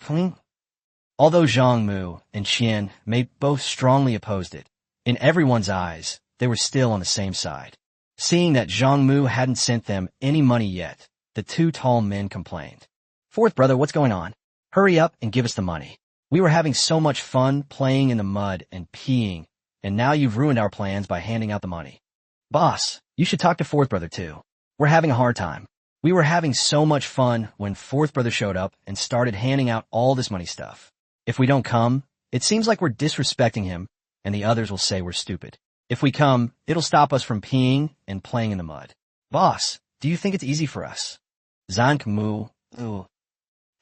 Although Zhang Mu and Qian may both strongly opposed it, in everyone's eyes, they were still on the same side. Seeing that Zhang Mu hadn't sent them any money yet, the 2 tall men complained. 4th brother, what's going on? Hurry up and give us the money. We were having so much fun playing in the mud and peeing, and now you've ruined our plans by handing out the money. Boss, you should talk to 4th brother too. We're having a hard time. We were having so much fun when 4th brother showed up and started handing out all this money stuff. If we don't come, it seems like we're disrespecting him, and the others will say we're stupid. If we come, it'll stop us from peeing and playing in the mud. Boss, do you think it's easy for us? Zhang Mu.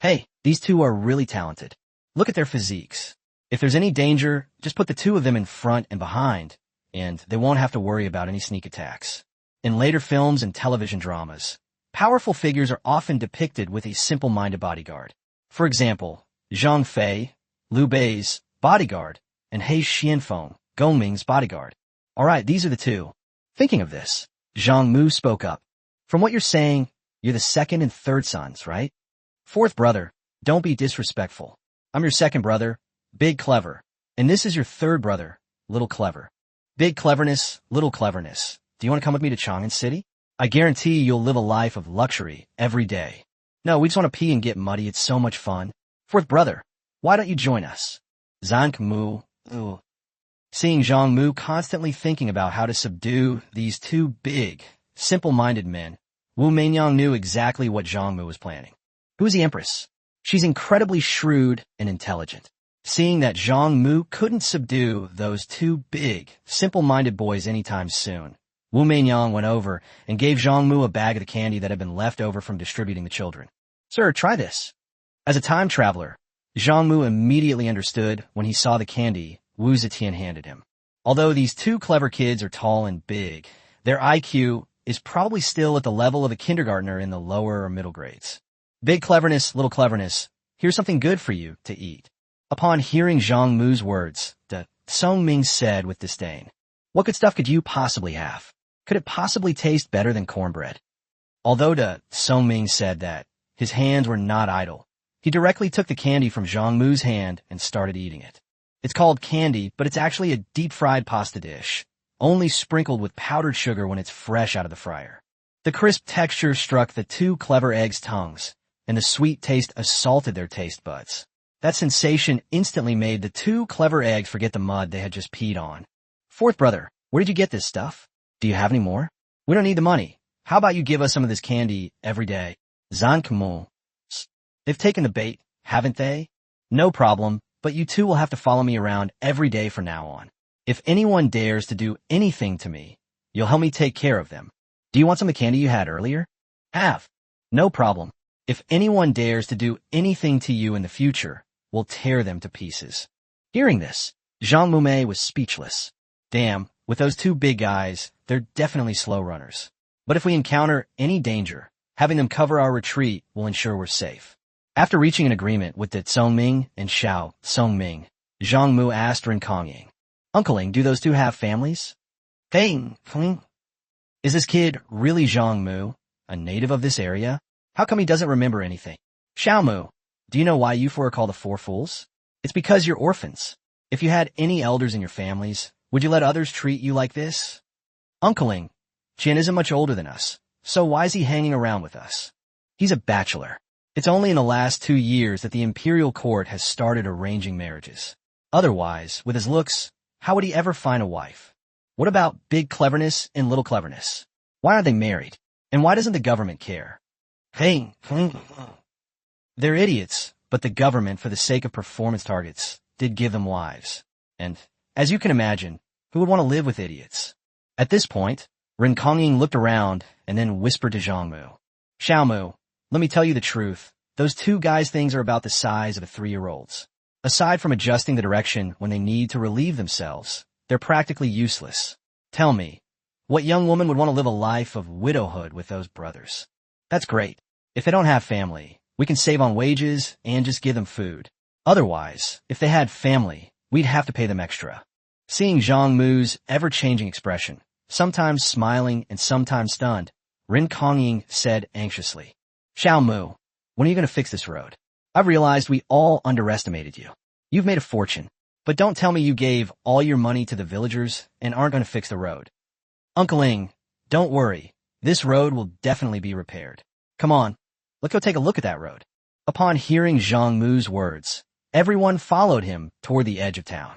Hey, these 2 are really talented. Look at their physiques. If there's any danger, just put the two of them in front and behind, and they won't have to worry about any sneak attacks. In later films and television dramas, powerful figures are often depicted with a simple-minded bodyguard. For example, Zhang Fei, Liu Bei's bodyguard, and He Xianfeng, Gongming's bodyguard. Alright, these are the two. Thinking of this, Zhang Mu spoke up. From what you're saying, you're the second and third sons, right? Fourth brother, don't be disrespectful. I'm your second brother, Big Clever, and this is your third brother, Little Clever. Big cleverness, little cleverness. Do you want to come with me to Chang'an City? I guarantee you'll live a life of luxury every day. No, we just want to pee and get muddy. It's so much fun. Fourth brother, why don't you join us? Zhang Mu. Ugh. Seeing Zhang Mu constantly thinking about how to subdue these two big, simple-minded men, Wu Meinyang knew exactly what Zhang Mu was planning. Who is the Empress? She's incredibly shrewd and intelligent. Seeing that Zhang Mu couldn't subdue those two big, simple-minded boys anytime soon, Wu Meinyang went over and gave Zhang Mu a bag of the candy that had been left over from distributing the children. Sir, try this. As a time traveler, Zhang Mu immediately understood when he saw the candy Wu Zetian handed him. Although these two clever kids are tall and big, their IQ is probably still at the level of a kindergartner in the lower or middle grades. Big cleverness, little cleverness, here's something good for you to eat. Upon hearing Zhang Mu's words, the Song Ming said with disdain, what good stuff could you possibly have? Could it possibly taste better than cornbread? Although the Song Ming said that his hands were not idle, he directly took the candy from Zhang Mu's hand and started eating it. It's called candy, but it's actually a deep-fried pasta dish, only sprinkled with powdered sugar when it's fresh out of the fryer. The crisp texture struck the two clever eggs' tongues, and the sweet taste assaulted their taste buds. That sensation instantly made the two clever eggs forget the mud they had just peed on. Fourth brother, where did you get this stuff? Do you have any more? We don't need the money. How about you give us some of this candy every day? Zhang Mu. They've taken the bait, haven't they? No problem, but you two will have to follow me around every day from now on. If anyone dares to do anything to me, you'll help me take care of them. Do you want some of the candy you had earlier? Have. No problem. If anyone dares to do anything to you in the future, we'll tear them to pieces. Hearing this, Zhang Mu was speechless. Damn, with those two big guys, they're definitely slow runners. But if we encounter any danger, having them cover our retreat will ensure we're safe. After reaching an agreement with the Songming and Xiao Songming, Zhang Mu asked Ren Kongying, Uncling, do those two have families? Hey, is this kid really Zhang Mu, a native of this area? How come he doesn't remember anything? Xiao Mu, do you know why you four are called the Four Fools? It's because you're orphans. If you had any elders in your families, would you let others treat you like this? Uncling, Qian isn't much older than us, so why is he hanging around with us? He's a bachelor. It's only in the last 2 years that the Imperial court has started arranging marriages. Otherwise, with his looks, how would he ever find a wife? What about big cleverness and little cleverness? Why aren't they married? And why doesn't the government care? Hey, they're idiots, but the government, for the sake of performance targets, did give them wives. And, as you can imagine, who would want to live with idiots? At this point, Ren Kongying looked around and then whispered to Zhang Mu. Xiao Mu, let me tell you the truth. Those two guys' things are about the size of a 3-year-old's. Aside from adjusting the direction when they need to relieve themselves, they're practically useless. Tell me, what young woman would want to live a life of widowhood with those brothers? That's great. If they don't have family, we can save on wages and just give them food. Otherwise, if they had family, we'd have to pay them extra. Seeing Zhang Mu's ever-changing expression, sometimes smiling and sometimes stunned, Ren Kongying said anxiously, Xiao Mu, when are you going to fix this road? I've realized we all underestimated you. You've made a fortune, but don't tell me you gave all your money to the villagers and aren't going to fix the road. Uncling, don't worry. This road will definitely be repaired. Come on, let's go take a look at that road. Upon hearing Zhang Mu's words, everyone followed him toward the edge of town.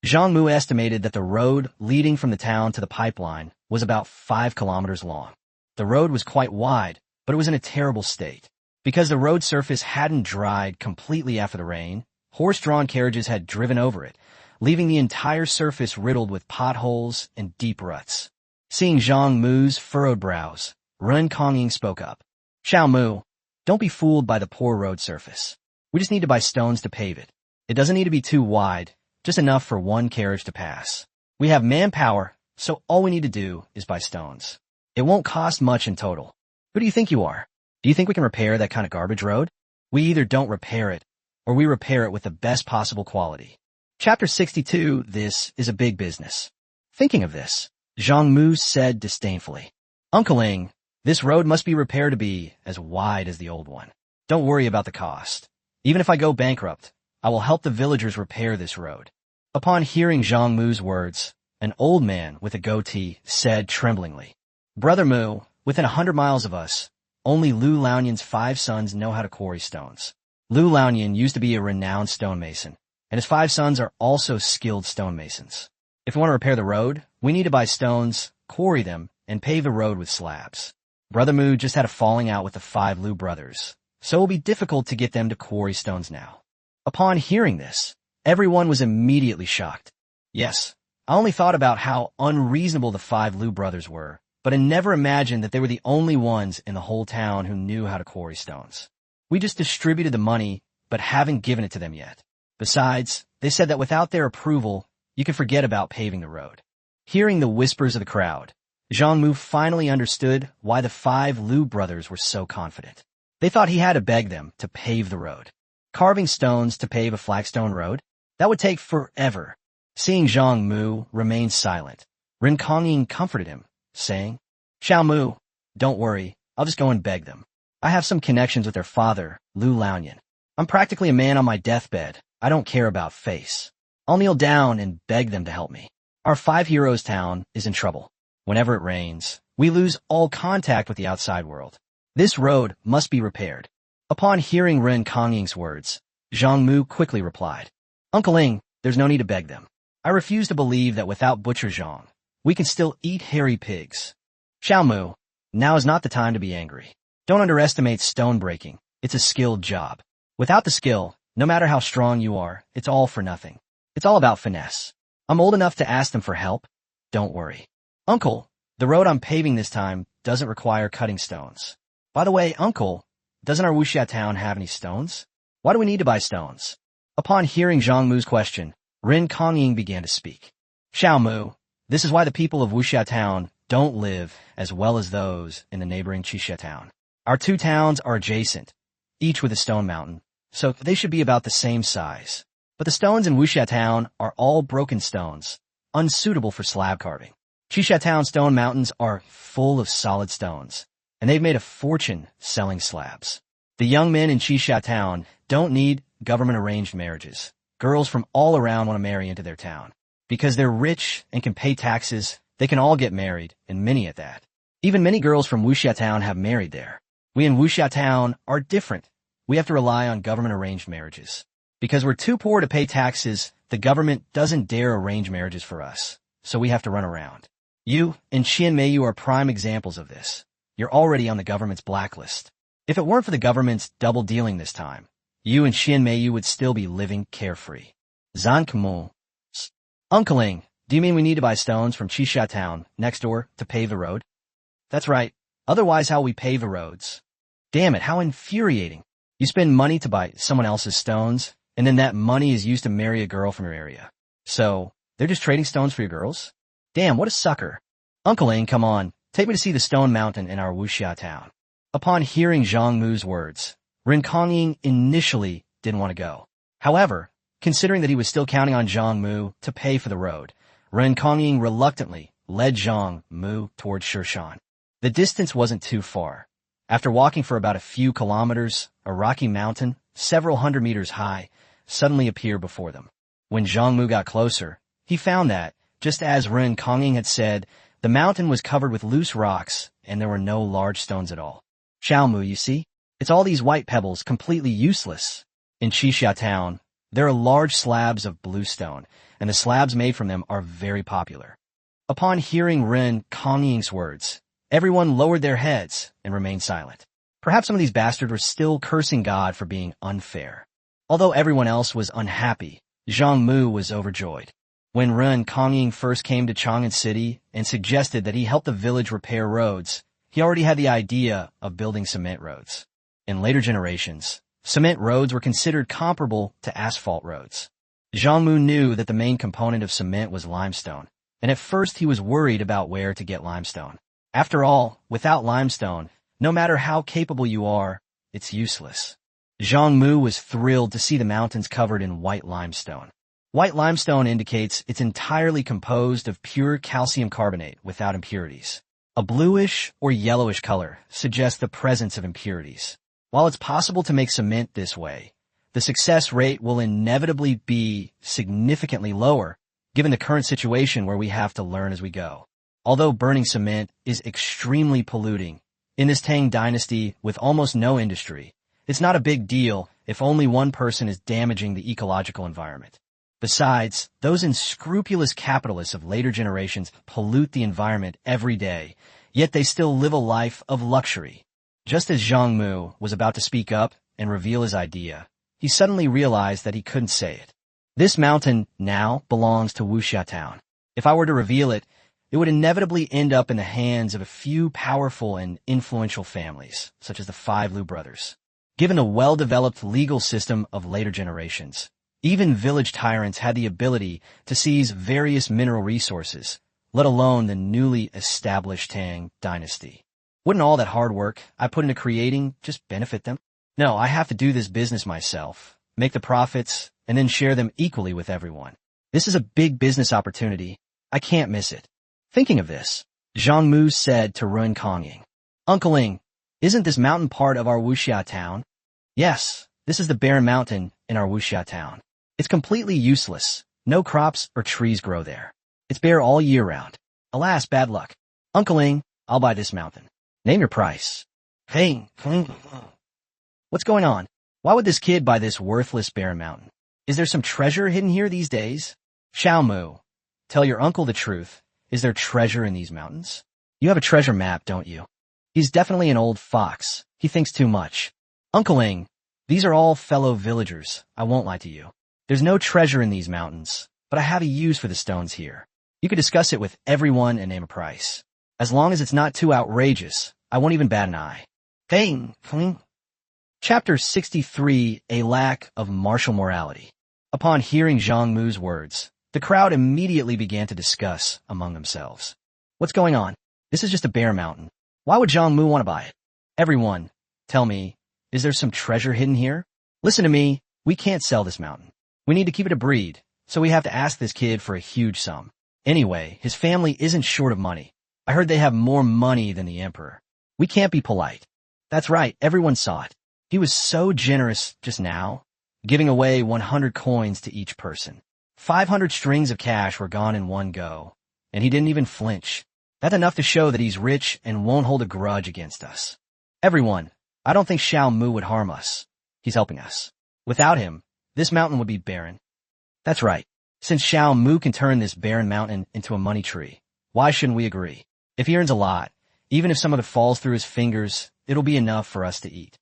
Zhang Mu estimated that the road leading from the town to the pipeline was about 5 kilometers long. The road was quite wide, but it was in a terrible state. Because the road surface hadn't dried completely after the rain, horse-drawn carriages had driven over it, leaving the entire surface riddled with potholes and deep ruts. Seeing Zhang Mu's furrowed brows, Ren Kongying spoke up. Xiao Mu, don't be fooled by the poor road surface. We just need to buy stones to pave it. It doesn't need to be too wide, just enough for one carriage to pass. We have manpower, so all we need to do is buy stones. It won't cost much in total. Who do you think you are? Do you think we can repair that kind of garbage road? We either don't repair it, or we repair it with the best possible quality. Chapter 62, This is a big business. Thinking of this, Zhang Mu said disdainfully, Uncle Ing, this road must be repaired to be as wide as the old one. Don't worry about the cost. Even if I go bankrupt, I will help the villagers repair this road. Upon hearing Zhang Mu's words, an old man with a goatee said tremblingly, Brother Mu, within 100 miles of us, only Lu Laonian's 5 sons know how to quarry stones. Lu Laonian used to be a renowned stonemason, and his 5 sons are also skilled stonemasons. If we want to repair the road, we need to buy stones, quarry them, and pave the road with slabs. Brother Mu just had a falling out with the 5 Lu brothers, so it will be difficult to get them to quarry stones now. Upon hearing this, everyone was immediately shocked. Yes, I only thought about how unreasonable the 5 Lu brothers were, but I never imagined that they were the only ones in the whole town who knew how to quarry stones. We just distributed the money, but haven't given it to them yet. Besides, they said that without their approval, you could forget about paving the road. Hearing the whispers of the crowd, Zhang Mu finally understood why the 5 Lu brothers were so confident. They thought he had to beg them to pave the road. Carving stones to pave a flagstone road? That would take forever. Seeing Zhang Mu remain silent, Ren Kongying comforted him, saying, Chiao Mu, don't worry, I'll just go and beg them. I have some connections with their father, Lu Laonian. I'm practically a man on my deathbed. I don't care about face. I'll kneel down and beg them to help me. Our 5 heroes town is in trouble. Whenever it rains, we lose all contact with the outside world. This road must be repaired. Upon hearing Ren Kongying's words, Zhang Mu quickly replied, Uncle Ing, there's no need to beg them. I refuse to believe that without Butcher Zhang, we can still eat hairy pigs. Chiao Mu, now is not the time to be angry. Don't underestimate stone breaking. It's a skilled job. Without the skill, no matter how strong you are, it's all for nothing. It's all about finesse. I'm old enough to ask them for help. Don't worry. Uncle, the road I'm paving this time doesn't require cutting stones. By the way, Uncle, doesn't our wuxia town have any stones? Why do we need to buy stones? Upon hearing Zhang Mu's question, Ren Kongying began to speak. Chiao Mu, this is why the people of wuxia town don't live as well as those in the neighboring Qixia town. Our 2 towns are adjacent, each with a stone mountain, so they should be about the same size. But the stones in wuxia town are all broken stones, unsuitable for slab carving. Qixia town stone mountains are full of solid stones, and they've made a fortune selling slabs. The young men in Qixia town don't need government-arranged marriages. Girls from all around want to marry into their town. Because they're rich and can pay taxes, they can all get married, and many at that. Even many girls from wuxia town have married there. We in wuxia town are different. We have to rely on government-arranged marriages. Because we're too poor to pay taxes, the government doesn't dare arrange marriages for us, so we have to run around. You and Qianmeiyu are prime examples of this. You're already on the government's blacklist. If it weren't for the government's double dealing this time, you and Qianmeiyu would still be living carefree. Zhang Mu. Uncle Ing, do you mean we need to buy stones from Qixia town next door to pave the road? That's right. Otherwise, how will we pave the roads? Damn it, how infuriating. You spend money to buy someone else's stones, and then that money is used to marry a girl from your area. So, they're just trading stones for your girls? Damn, what a sucker. Uncle Ing, come on, take me to see the stone mountain in our wuxia town. Upon hearing Zhang Mu's words, Ren Kongying initially didn't want to go. However, considering that he was still counting on Zhang Mu to pay for the road, Ren Kongying reluctantly led Zhang Mu towards Shirshan. The distance wasn't too far. After walking for about a few kilometers, a rocky mountain, several hundred meters high, suddenly appeared before them. When Zhang Mu got closer, he found that, just as Ren Kongying had said, the mountain was covered with loose rocks and there were no large stones at all. Chiao Mu, you see? It's all these white pebbles, completely useless. In Qixia town, there are large slabs of bluestone, and the slabs made from them are very popular. Upon hearing Ren Kongying's words, everyone lowered their heads and remained silent. Perhaps some of these bastards were still cursing God for being unfair. Although everyone else was unhappy, Zhang Mu was overjoyed. When Ren Kongying first came to Chang'an City and suggested that he help the village repair roads, he already had the idea of building cement roads. In later generations, cement roads were considered comparable to asphalt roads. Zhang Mu knew that the main component of cement was limestone, and at first he was worried about where to get limestone. After all, without limestone, no matter how capable you are, it's useless. Zhang Mu was thrilled to see the mountains covered in white limestone. White limestone indicates it's entirely composed of pure calcium carbonate without impurities. A bluish or yellowish color suggests the presence of impurities. While it's possible to make cement this way, the success rate will inevitably be significantly lower given the current situation where we have to learn as we go. Although burning cement is extremely polluting, in this Tang dynasty with almost no industry, it's not a big deal if only one person is damaging the ecological environment. Besides, those unscrupulous capitalists of later generations pollute the environment every day, yet they still live a life of luxury. Just as Zhang Mu was about to speak up and reveal his idea, he suddenly realized that he couldn't say it. This mountain now belongs to Wuxia Town. If I were to reveal it, it would inevitably end up in the hands of a few powerful and influential families, such as the Five Lu brothers. Given the well-developed legal system of later generations, even village tyrants had the ability to seize various mineral resources, let alone the newly established Tang dynasty. Wouldn't all that hard work I put into creating just benefit them? No, I have to do this business myself, make the profits, and then share them equally with everyone. This is a big business opportunity. I can't miss it. Thinking of this, Zhang Mu said to Run Kongying, "Uncle Ling, isn't this mountain part of our Wuxia town?" "Yes, this is the barren mountain in our Wuxia town. It's completely useless. No crops or trees grow there. It's bare all year round. Alas, bad luck. Uncle Ling, I'll buy this mountain. Name your price." "Hey, what's going on? Why would this kid buy this worthless barren mountain? Is there some treasure hidden here these days?" "Chiao Mu, tell your uncle the truth. Is there treasure in these mountains? You have a treasure map, don't you?" "He's definitely an old fox. He thinks too much." "Uncle Ling, these are all fellow villagers. I won't lie to you. There's no treasure in these mountains, but I have a use for the stones here. You could discuss it with everyone and name a price. As long as it's not too outrageous, I won't even bat an eye." Dang. Chapter 63, A Lack of Martial Morality. Upon hearing Zhang Mu's words, the crowd immediately began to discuss among themselves. "What's going on? This is just a bare mountain. Why would Zhang Mu want to buy it? Everyone, tell me, is there some treasure hidden here? Listen to me, we can't sell this mountain. We need to keep it a breed, so we have to ask this kid for a huge sum. Anyway, his family isn't short of money. I heard they have more money than the emperor. We can't be polite." That's right, everyone saw it. He was so generous just now, giving away 100 coins to each person. 500 strings of cash were gone in one go, and he didn't even flinch. That's enough to show that he's rich and won't hold a grudge against us. Everyone, I don't think Chiao Mu would harm us. He's helping us. Without him, this mountain would be barren. That's right. Since Chiao Mu can turn this barren mountain into a money tree, why shouldn't we agree? If he earns a lot, even if some of it falls through his fingers, it'll be enough for us to eat.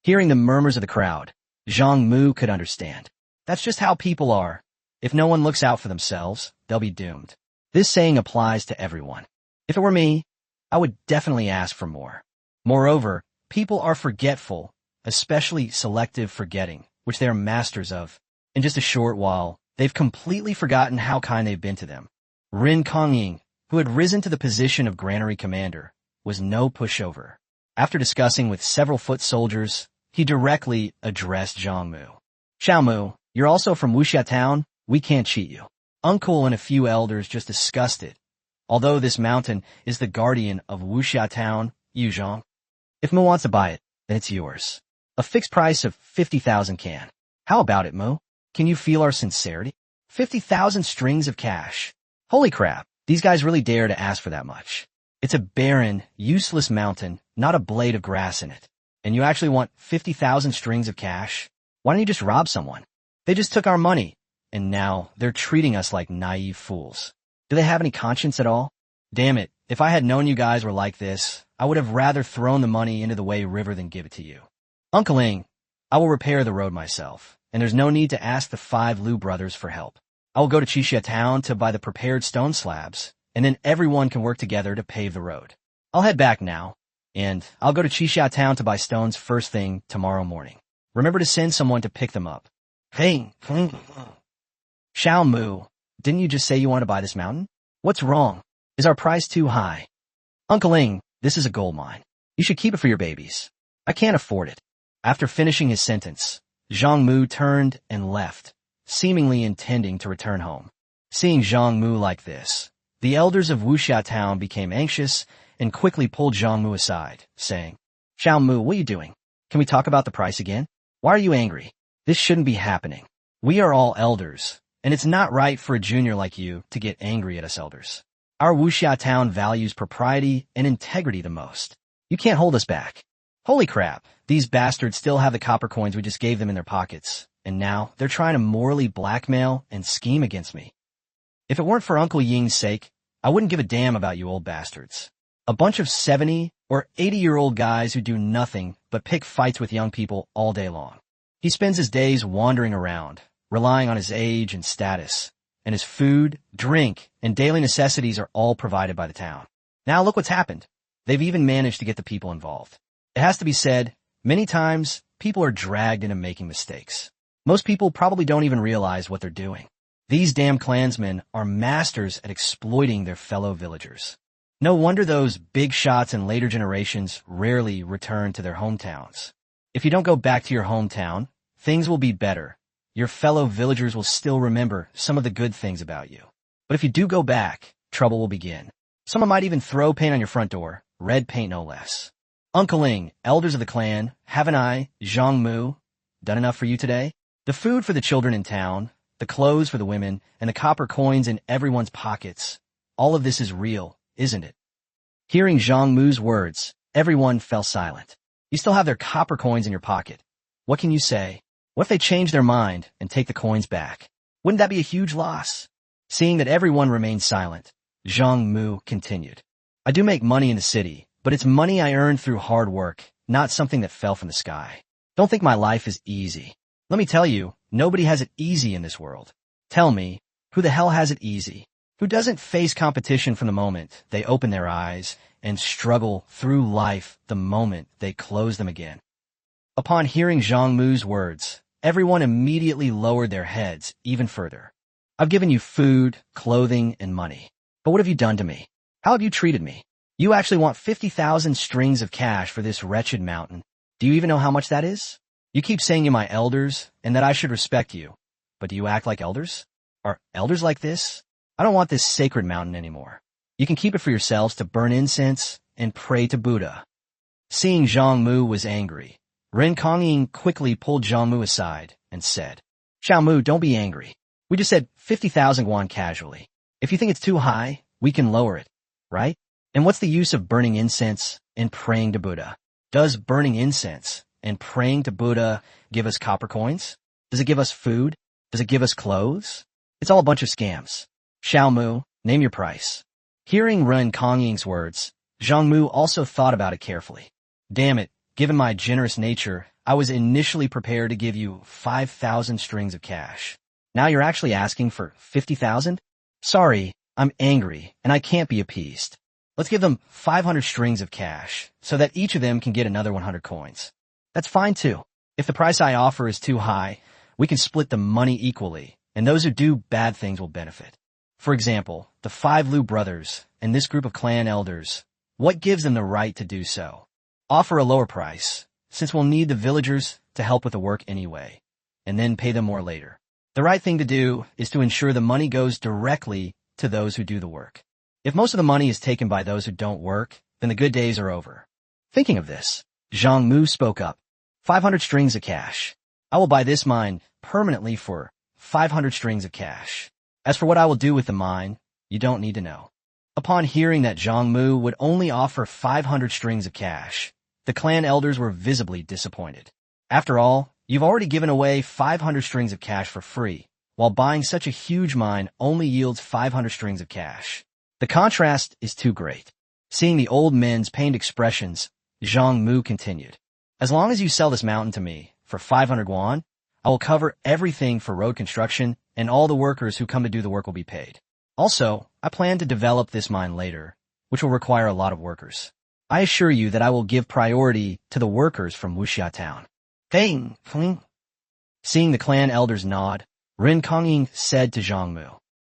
Hearing the murmurs of the crowd, Zhang Mu could understand. That's just how people are. If no one looks out for themselves, they'll be doomed. This saying applies to everyone. If it were me, I would definitely ask for more. Moreover, people are forgetful, especially selective forgetting, which they are masters of. In just a short while, they've completely forgotten how kind they've been to them. Rin Kongying, who had risen to the position of granary commander, was no pushover. After discussing with several foot soldiers, he directly addressed Zhang Mu. "Chiao Mu, you're also from Wuxia Town? We can't cheat you. Uncle and a few elders just discussed it. Although this mountain is the guardian of Wuxia Town, Yuzhong. If Mu wants to buy it, then it's yours. A fixed price of 50,000 can. How about it, Mu? Can you feel our sincerity? 50,000 strings of cash. Holy crap, these guys really dare to ask for that much. It's a barren, useless mountain, not a blade of grass in it. And you actually want 50,000 strings of cash? Why don't you just rob someone? They just took our money, and now they're treating us like naive fools. Do they have any conscience at all? Damn it, if I had known you guys were like this, I would have rather thrown the money into the Wei River than give it to you. Uncle Ling, I will repair the road myself, and there's no need to ask the 5 Lu brothers for help. I will go to Chixia Town to buy the prepared stone slabs, and then everyone can work together to pave the road. I'll head back now, and I'll go to Chixia Town to buy stones first thing tomorrow morning. Remember to send someone to pick them up." Hey. Zhang Mu, didn't you just say you want to buy this mountain? What's wrong? Is our price too high? Uncle Ling, this is a gold mine. You should keep it for your babies. I can't afford it. After finishing his sentence, Zhang Mu turned and left, seemingly intending to return home. Seeing Zhang Mu like this, the elders of Wuxia town became anxious and quickly pulled Zhang Mu aside, saying, Zhang Mu, what are you doing? Can we talk about the price again? Why are you angry? This shouldn't be happening. We are all elders, and it's not right for a junior like you to get angry at us elders. Our Wuxia town values propriety and integrity the most. You can't hold us back. Holy crap, these bastards still have the copper coins we just gave them in their pockets, and now they're trying to morally blackmail and scheme against me. If it weren't for Uncle Ying's sake, I wouldn't give a damn about you old bastards. A bunch of 70 or 80-year-old guys who do nothing but pick fights with young people all day long. He spends his days wandering around, relying on his age and status, and his food, drink, and daily necessities are all provided by the town. Now look what's happened. They've even managed to get the people involved. It has to be said, many times, people are dragged into making mistakes. Most people probably don't even realize what they're doing. These damn clansmen are masters at exploiting their fellow villagers. No wonder those big shots in later generations rarely return to their hometowns. If you don't go back to your hometown, things will be better. Your fellow villagers will still remember some of the good things about you. But if you do go back, trouble will begin. Someone might even throw paint on your front door, red paint no less. Uncle Ling, elders of the clan, haven't I, Zhang Mu, done enough for you today? The food for the children in town, the clothes for the women, and the copper coins in everyone's pockets. All of this is real, isn't it? Hearing Zhang Mu's words, everyone fell silent. You still have their copper coins in your pocket. What can you say? What if they change their mind and take the coins back? Wouldn't that be a huge loss? Seeing that everyone remained silent, Zhang Mu continued. I do make money in the city, but it's money I earned through hard work, not something that fell from the sky. Don't think my life is easy. Let me tell you, nobody has it easy in this world. Tell me, who the hell has it easy? Who doesn't face competition from the moment they open their eyes and struggle through life the moment they close them again? Upon hearing Zhang Mu's words, everyone immediately lowered their heads even further. I've given you food, clothing, and money. But what have you done to me? How have you treated me? You actually want 50,000 strings of cash for this wretched mountain. Do you even know how much that is? You keep saying you're my elders and that I should respect you. But do you act like elders? Are elders like this? I don't want this sacred mountain anymore. You can keep it for yourselves to burn incense and pray to Buddha. Seeing Zhang Mu was angry, Ren Kongying quickly pulled Zhang Mu aside and said, Chiao Mu, don't be angry. We just said 50,000 yuan casually. If you think it's too high, we can lower it, right? And what's the use of burning incense and praying to Buddha? Does burning incense and praying to Buddha give us copper coins? Does it give us food? Does it give us clothes? It's all a bunch of scams. Chiao Mu, name your price. Hearing Ren Kongying's words, Zhang Mu also thought about it carefully. Damn it, given my generous nature, I was initially prepared to give you 5,000 strings of cash. Now you're actually asking for 50,000? Sorry, I'm angry, and I can't be appeased. Let's give them 500 strings of cash, so that each of them can get another 100 coins. That's fine too. If the price I offer is too high, we can split the money equally, and those who do bad things will benefit. For example, the 5 Liu brothers and this group of clan elders, what gives them the right to do so? Offer a lower price, since we'll need the villagers to help with the work anyway, and then pay them more later. The right thing to do is to ensure the money goes directly to those who do the work. If most of the money is taken by those who don't work, then the good days are over. Thinking of this, Zhang Mu spoke up. 500 strings of cash. I will buy this mine permanently for 500 strings of cash. As for what I will do with the mine, you don't need to know. Upon hearing that Zhang Mu would only offer 500 strings of cash, the clan elders were visibly disappointed. After all, you've already given away 500 strings of cash for free, while buying such a huge mine only yields 500 strings of cash. The contrast is too great. Seeing the old men's pained expressions, Zhang Mu continued. As long as you sell this mountain to me for 500 yuan, I will cover everything for road construction, and all the workers who come to do the work will be paid. Also, I plan to develop this mine later, which will require a lot of workers. I assure you that I will give priority to the workers from Wuxia town. Dang, Fling. Seeing the clan elders nod, Rin Kongying said to Zhang Mu.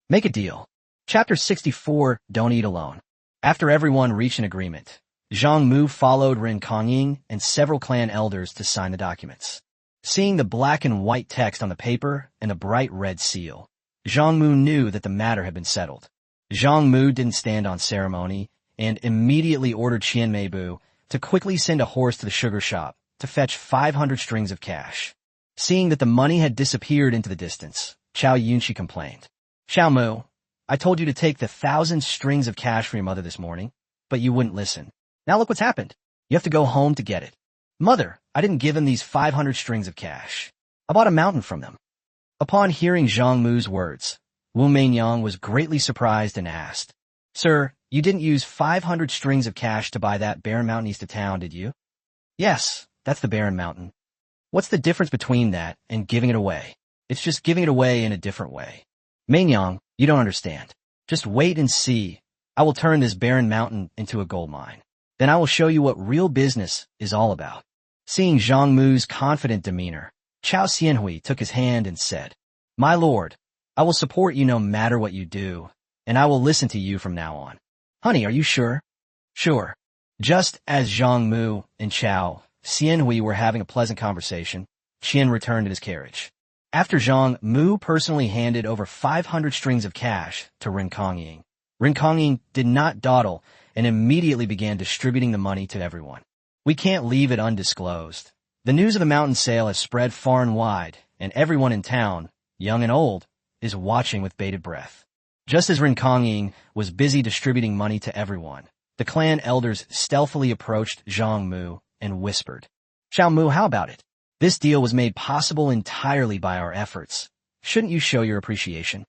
Make a deal. Chapter 64, Don't Eat Alone. After everyone reached an agreement, Zhang Mu followed Rin Kongying and several clan elders to sign the documents. Seeing the black and white text on the paper and the bright red seal, Zhang Mu knew that the matter had been settled. Zhang Mu didn't stand on ceremony and immediately ordered Qian Meibu to quickly send a horse to the sugar shop to fetch 500 strings of cash. Seeing that the money had disappeared into the distance, Chiao Yunshi complained. Xiao Mu, I told you to take the 1,000 strings of cash from your mother this morning, but you wouldn't listen. Now look what's happened. You have to go home to get it. Mother, I didn't give them these 500 strings of cash. I bought a mountain from them. Upon hearing Zhang Mu's words, Wu Meinyang was greatly surprised and asked, Sir, you didn't use 500 strings of cash to buy that barren mountain east of town, did you? Yes, that's the barren mountain. What's the difference between that and giving it away? It's just giving it away in a different way. Meinyang, you don't understand. Just wait and see. I will turn this barren mountain into a gold mine. Then I will show you what real business is all about. Seeing Zhang Mu's confident demeanor, Chao Xianhui took his hand and said, My lord, I will support you no matter what you do, and I will listen to you from now on. Honey, are you sure? Sure. Just as Zhang Mu and Chao Xianhui were having a pleasant conversation, Qian returned in his carriage. After Zhang Mu personally handed over 500 strings of cash to Rin Kongying, Rin Kongying did not dawdle and immediately began distributing the money to everyone. We can't leave it undisclosed. The news of the mountain sale has spread far and wide, and everyone in town, young and old, is watching with bated breath. Just as Rin Kongying was busy distributing money to everyone, the clan elders stealthily approached Zhang Mu and whispered, Xiao Mu, how about it? This deal was made possible entirely by our efforts. Shouldn't you show your appreciation?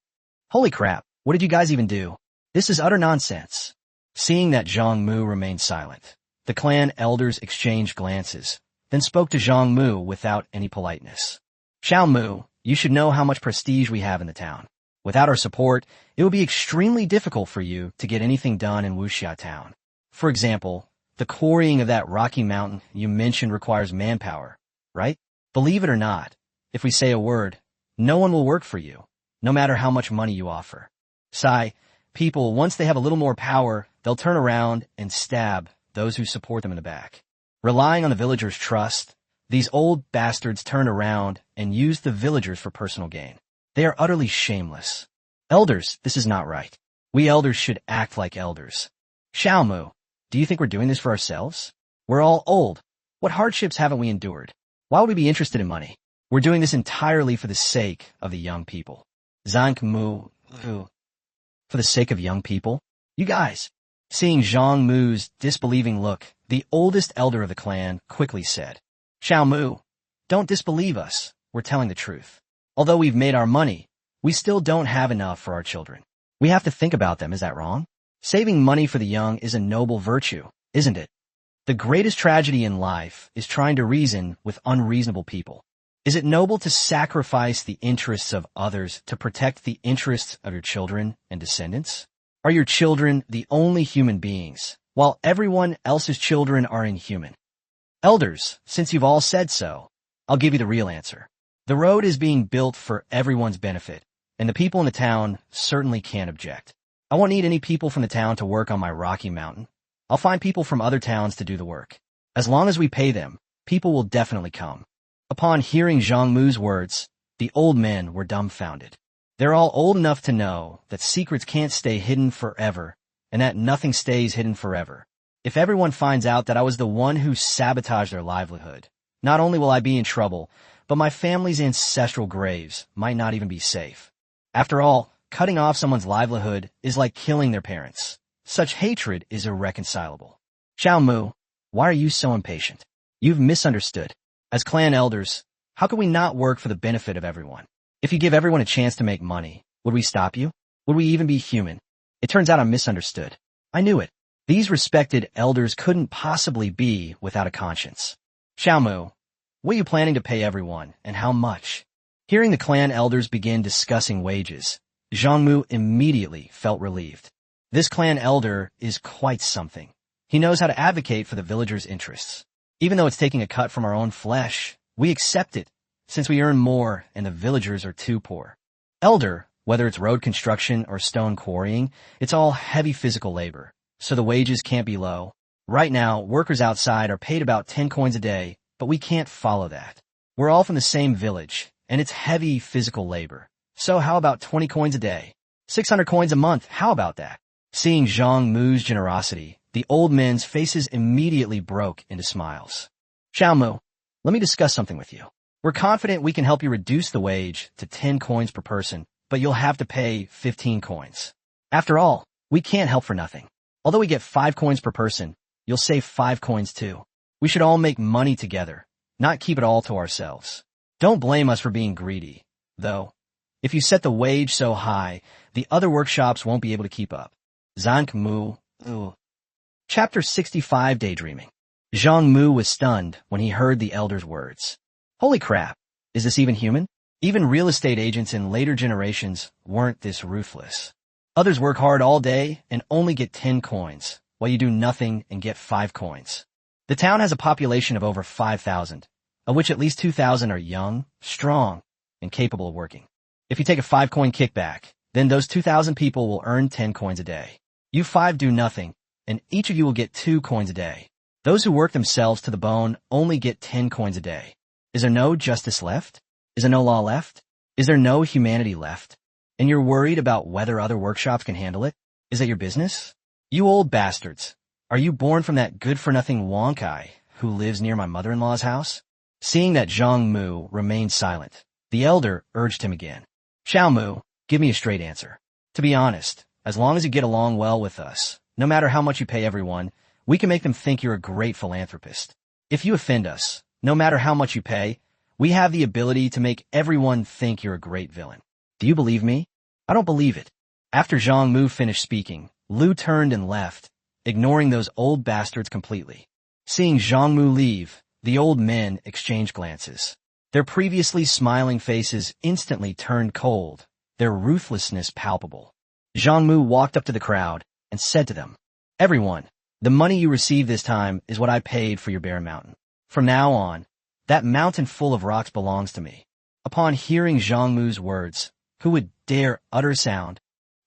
Holy crap, what did you guys even do? This is utter nonsense. Seeing that Zhang Mu remained silent, the clan elders exchanged glances, then spoke to Zhang Mu without any politeness. Xiao Mu, you should know how much prestige we have in the town. Without our support, it would be extremely difficult for you to get anything done in Wuxia town. For example, the quarrying of that rocky mountain you mentioned requires manpower, right? Believe it or not, if we say a word, no one will work for you, no matter how much money you offer. Sai, people, once they have a little more power, they'll turn around and stab those who support them in the back. Relying on the villagers' trust, these old bastards turn around and use the villagers for personal gain. They are utterly shameless. Elders, this is not right. We elders should act like elders. Xiao Mu, do you think we're doing this for ourselves? We're all old. What hardships haven't we endured? Why would we be interested in money? We're doing this entirely for the sake of the young people. Zhang Mu, for the sake of young people? You guys. Seeing Zhang Mu's disbelieving look, the oldest elder of the clan quickly said, Xiao Mu, don't disbelieve us. We're telling the truth. Although we've made our money, we still don't have enough for our children. We have to think about them, is that wrong? Saving money for the young is a noble virtue, isn't it? The greatest tragedy in life is trying to reason with unreasonable people. Is it noble to sacrifice the interests of others to protect the interests of your children and descendants? Are your children the only human beings, while everyone else's children are inhuman? Elders, since you've all said so, I'll give you the real answer. The road is being built for everyone's benefit, and the people in the town certainly can't object. I won't need any people from the town to work on my rocky mountain. I'll find people from other towns to do the work. As long as we pay them, people will definitely come. Upon hearing Zhang Mu's words, the old men were dumbfounded. They're all old enough to know that secrets can't stay hidden forever, and that nothing stays hidden forever. If everyone finds out that I was the one who sabotaged their livelihood, not only will I be in trouble, but my family's ancestral graves might not even be safe. After all, cutting off someone's livelihood is like killing their parents. Such hatred is irreconcilable. Xiao Mu, why are you so impatient? You've misunderstood. As clan elders, how can we not work for the benefit of everyone? If you give everyone a chance to make money, would we stop you? Would we even be human? It turns out I'm misunderstood. I knew it. These respected elders couldn't possibly be without a conscience. Xiao Mu, what are you planning to pay everyone, and how much? Hearing the clan elders begin discussing wages, Zhang Mu immediately felt relieved. This clan elder is quite something. He knows how to advocate for the villagers' interests. Even though it's taking a cut from our own flesh, we accept it, since we earn more and the villagers are too poor. Elder, whether it's road construction or stone quarrying, it's all heavy physical labor, so the wages can't be low. Right now, workers outside are paid about 10 coins a day, but we can't follow that. We're all from the same village, and it's heavy physical labor. So how about 20 coins a day? 600 coins a month, how about that? Seeing Zhang Mu's generosity, the old men's faces immediately broke into smiles. Chiao Mu, let me discuss something with you. We're confident we can help you reduce the wage to 10 coins per person, but you'll have to pay 15 coins. After all, we can't help for nothing. Although we get 5 coins per person, you'll save 5 coins too. We should all make money together, not keep it all to ourselves. Don't blame us for being greedy, though. If you set the wage so high, the other workshops won't be able to keep up. Zhang Mu. Chapter 65 Daydreaming. Zhang Mu was stunned when he heard the elder's words. Holy crap, is this even human? Even real estate agents in later generations weren't this ruthless. Others work hard all day and only get 10 coins, while you do nothing and get 5 coins. The town has a population of over 5,000, of which at least 2,000 are young, strong, and capable of working. If you take a 5-coin kickback, then those 2,000 people will earn 10 coins a day. You 5 do nothing, and each of you will get 2 coins a day. Those who work themselves to the bone only get 10 coins a day. Is there no justice left? Is there no law left? Is there no humanity left? And you're worried about whether other workshops can handle it? Is that your business? You old bastards. Are you born from that good-for-nothing Wong who lives near my mother-in-law's house? Seeing that Zhang Mu remained silent, the elder urged him again. Chiao Mu, give me a straight answer. To be honest, as long as you get along well with us, no matter how much you pay everyone, we can make them think you're a great philanthropist. If you offend us, no matter how much you pay, we have the ability to make everyone think you're a great villain. Do you believe me? I don't believe it. After Zhang Mu finished speaking, Lu turned and left, ignoring those old bastards completely. Seeing Zhang Mu leave, the old men exchanged glances. Their previously smiling faces instantly turned cold, their ruthlessness palpable. Zhang Mu walked up to the crowd and said to them, Everyone, the money you receive this time is what I paid for your barren mountain. From now on, that mountain full of rocks belongs to me. Upon hearing Zhang Mu's words, who would dare utter sound?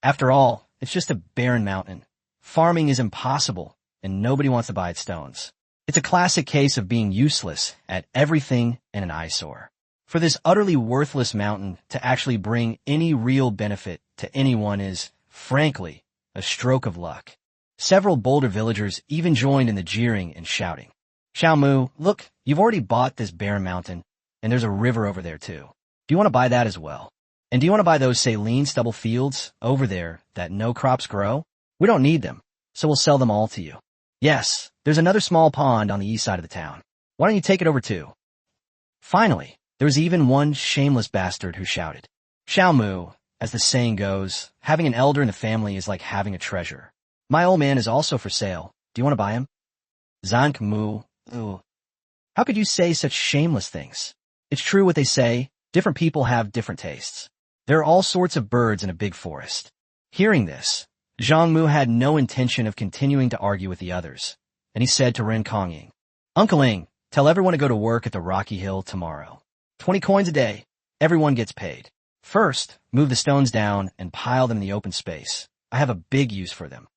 After all, it's just a barren mountain. Farming is impossible, and nobody wants to buy its stones. It's a classic case of being useless at everything and an eyesore. For this utterly worthless mountain to actually bring any real benefit to anyone is, frankly, a stroke of luck. Several bolder villagers even joined in the jeering and shouting. Chiao Mu, look, you've already bought this barren mountain, and there's a river over there too. Do you want to buy that as well? And do you want to buy those saline stubble fields over there that no crops grow? We don't need them, so we'll sell them all to you. Yes, there's another small pond on the east side of the town. Why don't you take it over too? Finally, there was even one shameless bastard who shouted. Chiao Mu, as the saying goes, having an elder in the family is like having a treasure. My old man is also for sale. Do you want to buy him? Zhang Mu. How could you say such shameless things? It's true what they say, different people have different tastes. There are all sorts of birds in a big forest. Hearing this, Zhang Mu had no intention of continuing to argue with the others, and he said to Ren Kongying, Uncle Ing, tell everyone to go to work at the Rocky Hill tomorrow. 20 coins a day. Everyone gets paid. First, move the stones down and pile them in the open space. I have a big use for them.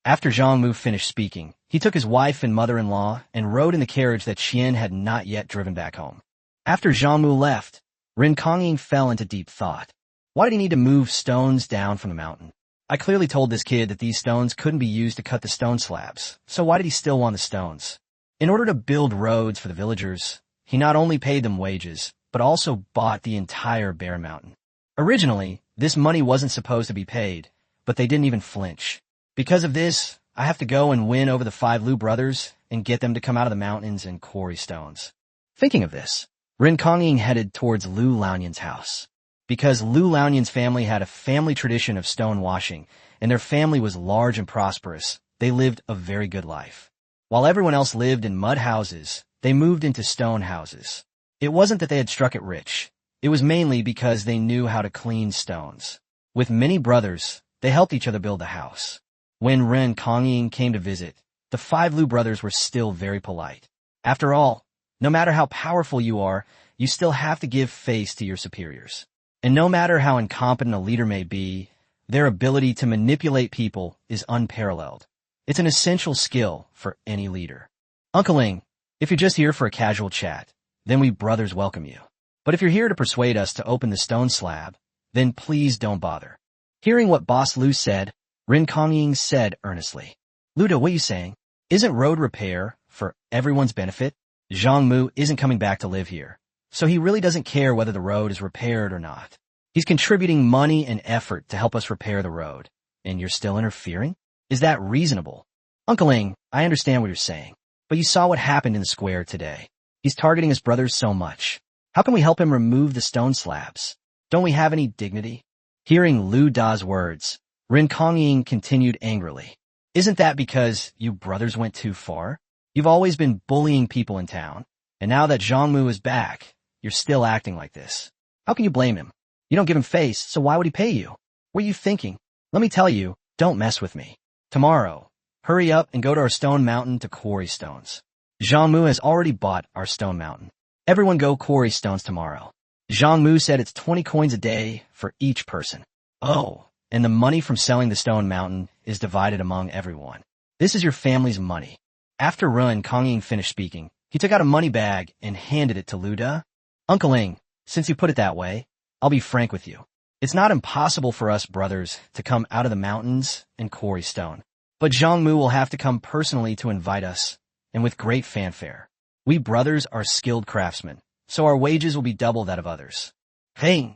After Zhang Mu finished speaking, he took his wife and mother-in-law and rode in the carriage that Qian had not yet driven back home. After Zhang Mu left, Ren Kongying fell into deep thought. Why did he need to move stones down from the mountain? I clearly told this kid that these stones couldn't be used to cut the stone slabs, so why did he still want the stones? In order to build roads for the villagers, he not only paid them wages, but also bought the entire barren mountain. Originally, this money wasn't supposed to be paid, but they didn't even flinch. Because of this, I have to go and win over the 5 Lu brothers and get them to come out of the mountains and quarry stones. Thinking of this, Ren Kongying headed towards Lu Laonian's house. Because Lu Laonian's family had a family tradition of stone washing, and their family was large and prosperous, they lived a very good life. While everyone else lived in mud houses, they moved into stone houses. It wasn't that they had struck it rich. It was mainly because they knew how to clean stones. With many brothers, they helped each other build the house. When Ren Kongying came to visit, the 5 Lu brothers were still very polite. After all, no matter how powerful you are, you still have to give face to your superiors. And no matter how incompetent a leader may be, their ability to manipulate people is unparalleled. It's an essential skill for any leader. Uncleing, if you're just here for a casual chat, then we brothers welcome you. But if you're here to persuade us to open the stone slab, then please don't bother. Hearing what Boss Lu said, Rin Kongying said earnestly, Luda, what are you saying? Isn't road repair for everyone's benefit? Zhang Mu isn't coming back to live here, so he really doesn't care whether the road is repaired or not. He's contributing money and effort to help us repair the road, and you're still interfering? Is that reasonable? Uncleing, I understand what you're saying, but you saw what happened in the square today. He's targeting his brothers so much. How can we help him remove the stone slabs? Don't we have any dignity? Hearing Lu Da's words, Rin Kongying continued angrily. Isn't that because you brothers went too far? You've always been bullying people in town, and now that Zhang Mu is back, you're still acting like this. How can you blame him? You don't give him face, so why would he pay you? What are you thinking? Let me tell you, don't mess with me. Tomorrow, hurry up and go to our stone mountain to quarry stones. Zhang Mu has already bought our stone mountain. Everyone go quarry stones tomorrow. Zhang Mu said it's 20 coins a day for each person. Oh, and the money from selling the stone mountain is divided among everyone. This is your family's money. After Rin Kongying finished speaking, he took out a money bag and handed it to Lu Da. Uncleing, since you put it that way, I'll be frank with you. It's not impossible for us brothers to come out of the mountains and quarry stone. But Zhang Mu will have to come personally to invite us, and with great fanfare. We brothers are skilled craftsmen, so our wages will be double that of others. Hey,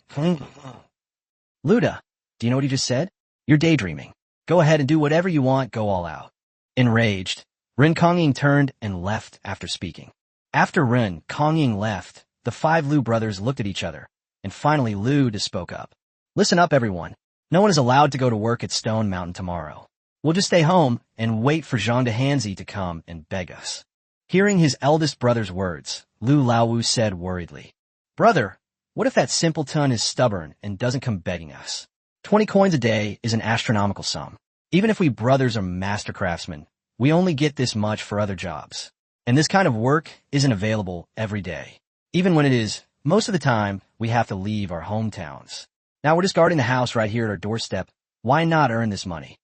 Luda, do you know what he just said? You're daydreaming. Go ahead and do whatever you want, go all out. Enraged, Rin Kongying turned and left after speaking. After Rin Kongying left, the 5 Lu brothers looked at each other, and finally Lu Da spoke up. Listen up, everyone. No one is allowed to go to work at Stone Mountain tomorrow. We'll just stay home and wait for Zhang Dehanzi to come and beg us. Hearing his eldest brother's words, Lu Laowu said worriedly, Brother, what if that simpleton is stubborn and doesn't come begging us? 20 coins a day is an astronomical sum. Even if we brothers are master craftsmen, we only get this much for other jobs. And this kind of work isn't available every day. Even when it is, most of the time, we have to leave our hometowns. Now we're just guarding the house right here at our doorstep. Why not earn this money?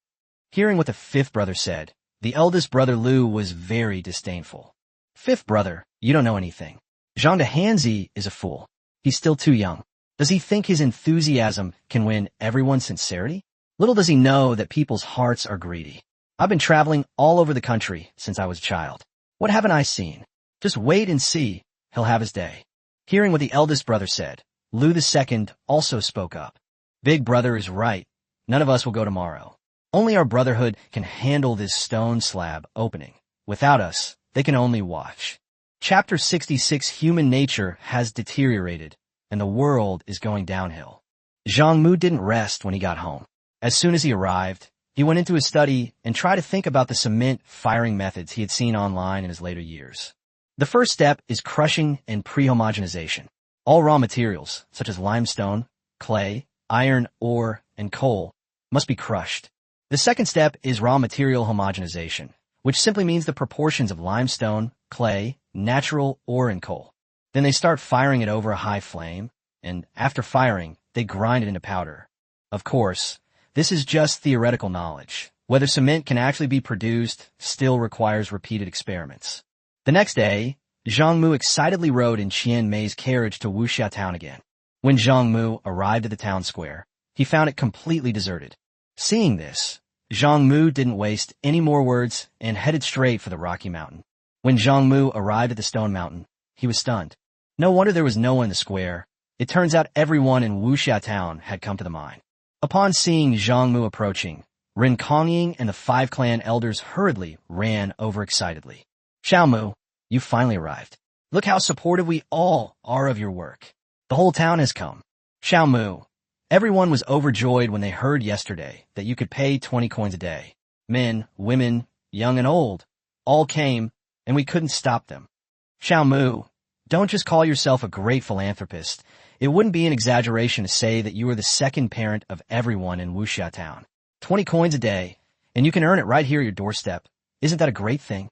Hearing what the 5th brother said, the eldest brother Lu was very disdainful. 5th brother, you don't know anything. Zhang Dehanzi is a fool. He's still too young. Does he think his enthusiasm can win everyone's sincerity? Little does he know that people's hearts are greedy. I've been traveling all over the country since I was a child. What haven't I seen? Just wait and see. He'll have his day. Hearing what the eldest brother said, Lu II also spoke up. Big brother is right. None of us will go tomorrow. Only our brotherhood can handle this stone slab opening. Without us, they can only watch. Chapter 66 Human nature has deteriorated, and the world is going downhill. Zhang Mu didn't rest when he got home. As soon as he arrived, he went into his study and tried to think about the cement firing methods he had seen online in his later years. The first step is crushing and pre-homogenization. All raw materials, such as limestone, clay, iron, ore, and coal, must be crushed. The second step is raw material homogenization, which simply means the proportions of limestone, clay, natural ore, and coal. Then they start firing it over a high flame, and after firing, they grind it into powder. Of course, this is just theoretical knowledge. Whether cement can actually be produced still requires repeated experiments. The next day, Zhang Mu excitedly rode in Qian Mei's carriage to Wuxia town again. When Zhang Mu arrived at the town square, he found it completely deserted. Seeing this, Zhang Mu didn't waste any more words and headed straight for the Rocky Mountain. When Zhang Mu arrived at the Stone Mountain, he was stunned. No wonder there was no one in the square. It turns out everyone in Wuxia town had come to the mine. Upon seeing Zhang Mu approaching, Rin Kongying and the 5 clan elders hurriedly ran overexcitedly. Chiao Mu, you finally arrived. Look how supportive we all are of your work. The whole town has come. Chiao Mu, everyone was overjoyed when they heard yesterday that you could pay 20 coins a day. Men, women, young and old, all came, and we couldn't stop them. Zhang Mu, don't just call yourself a great philanthropist. It wouldn't be an exaggeration to say that you are the second parent of everyone in Wuxia town. 20 coins a day, and you can earn it right here at your doorstep. Isn't that a great thing?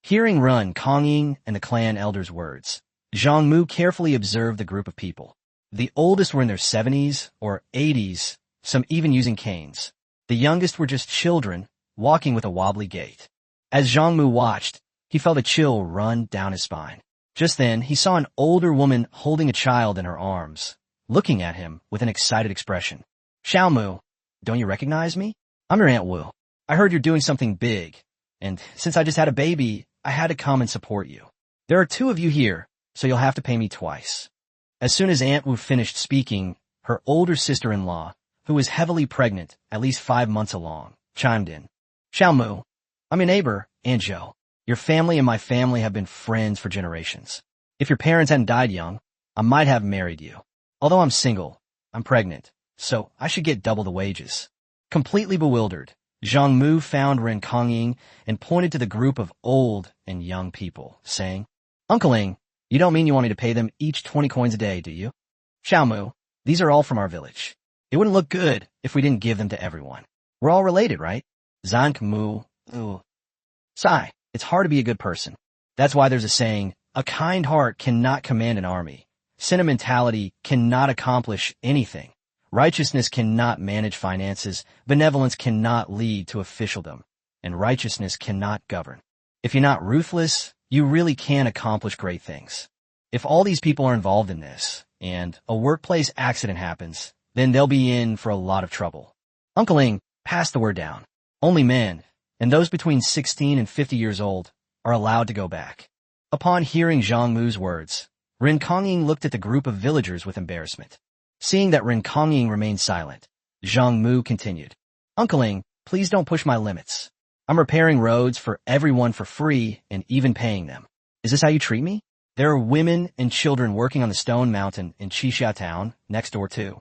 Hearing Rin Kongying and the clan elders' words, Zhang Mu carefully observed the group of people. The oldest were in their 70s or 80s, some even using canes. The youngest were just children, walking with a wobbly gait. As Zhang Mu watched, he felt a chill run down his spine. Just then, he saw an older woman holding a child in her arms, looking at him with an excited expression. Xiao Mu, don't you recognize me? I'm your Aunt Wu. I heard you're doing something big, and since I just had a baby, I had to come and support you. There are 2 of you here, so you'll have to pay me twice. As soon as Aunt Wu finished speaking, her older sister-in-law, who was heavily pregnant, at least 5 months along, chimed in. Xiao Mu, I'm your neighbor, Aunt Zhou. Your family and my family have been friends for generations. If your parents hadn't died young, I might have married you. Although I'm single, I'm pregnant, so I should get double the wages. Completely bewildered, Zhang Mu found Ren Kongying and pointed to the group of old and young people, saying, Uncleing, you don't mean you want me to pay them each 20 coins a day, do you? Xiao Mu, these are all from our village. It wouldn't look good if we didn't give them to everyone. We're all related, right? Zhang Mu, Sigh, it's hard to be a good person. That's why there's a saying, a kind heart cannot command an army. Sentimentality cannot accomplish anything. Righteousness cannot manage finances. Benevolence cannot lead to officialdom. And righteousness cannot govern. If you're not ruthless, you really can accomplish great things. If all these people are involved in this, and a workplace accident happens, then they'll be in for a lot of trouble. Uncleing, pass the word down. Only men, and those between 16 and 50 years old, are allowed to go back. Upon hearing Zhang Mu's words, Ren Kongying looked at the group of villagers with embarrassment. Seeing that Ren Kongying remained silent, Zhang Mu continued. Uncleing, please don't push my limits. I'm repairing roads for everyone for free and even paying them. Is this how you treat me? There are women and children working on the stone mountain in Chiao town, next door too.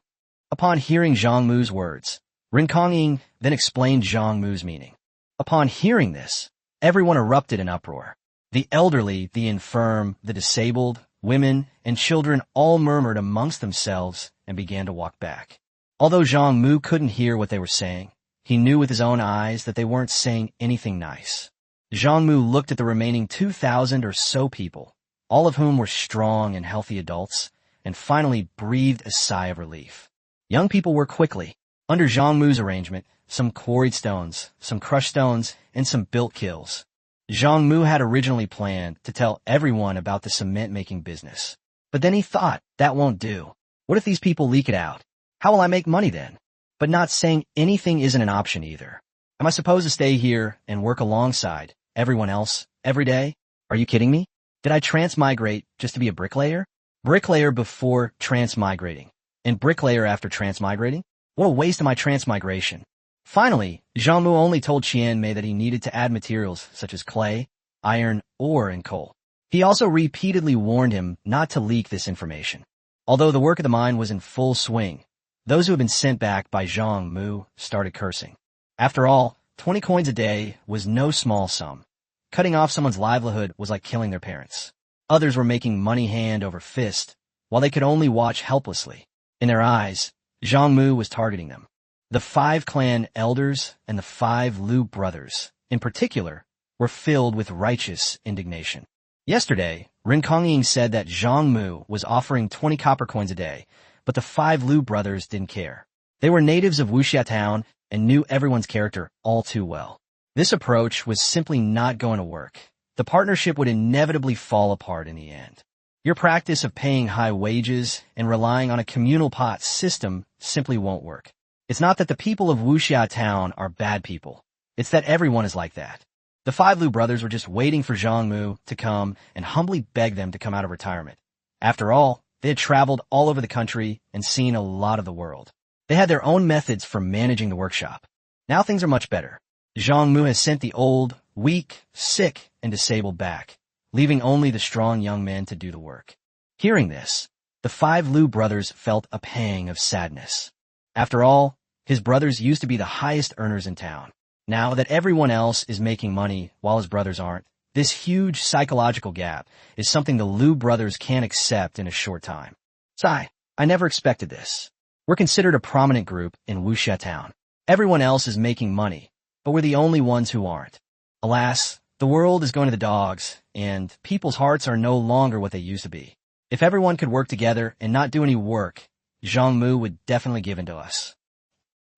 Upon hearing Zhang Mu's words, Ren Kongying then explained Zhang Mu's meaning. Upon hearing this, everyone erupted in uproar. The elderly, the infirm, the disabled, women, and children all murmured amongst themselves and began to walk back. Although Zhang Mu couldn't hear what they were saying, he knew with his own eyes that they weren't saying anything nice. Zhang Mu looked at the remaining 2,000 or so people, all of whom were strong and healthy adults, and finally breathed a sigh of relief. Young people worked quickly. Under Zhang Mu's arrangement, some quarried stones, some crushed stones, and some built kilns. Zhang Mu had originally planned to tell everyone about the cement-making business. But then he thought, that won't do. What if these people leak it out? How will I make money then? But not saying anything isn't an option either. Am I supposed to stay here and work alongside everyone else every day? Are you kidding me? Did I transmigrate just to be a bricklayer? Bricklayer before transmigrating, and bricklayer after transmigrating? What a waste of my transmigration. Finally, Zhang Mu only told Qianmei that he needed to add materials such as clay, iron, ore, and coal. He also repeatedly warned him not to leak this information. Although the work of the mine was in full swing, those who had been sent back by Zhang Mu started cursing. After all, 20 coins a day was no small sum. Cutting off someone's livelihood was like killing their parents. Others were making money hand over fist, while they could only watch helplessly. In their eyes, Zhang Mu was targeting them. The 5 clan elders and the 5 Lu brothers, in particular, were filled with righteous indignation. Yesterday, Ren Kongying said that Zhang Mu was offering 20 copper coins a day, but the 5 Lu brothers didn't care. They were natives of Wuxia town and knew everyone's character all too well. This approach was simply not going to work. The partnership would inevitably fall apart in the end. Your practice of paying high wages and relying on a communal pot system simply won't work. It's not that the people of Wuxia town are bad people. It's that everyone is like that. The 5 Lu brothers were just waiting for Zhang Mu to come and humbly beg them to come out of retirement. After all, they had traveled all over the country and seen a lot of the world. They had their own methods for managing the workshop. Now things are much better. Zhang Mu has sent the old, weak, sick, and disabled back, leaving only the strong young men to do the work. Hearing this, the 5 Lu brothers felt a pang of sadness. After all, his brothers used to be the highest earners in town. Now that everyone else is making money while his brothers aren't, this huge psychological gap is something the Lu brothers can't accept in a short time. Sigh, I never expected this. We're considered a prominent group in Wuxia town. Everyone else is making money, but we're the only ones who aren't. Alas, the world is going to the dogs, and people's hearts are no longer what they used to be. If everyone could work together and not do any work, Zhang Mu would definitely give in to us.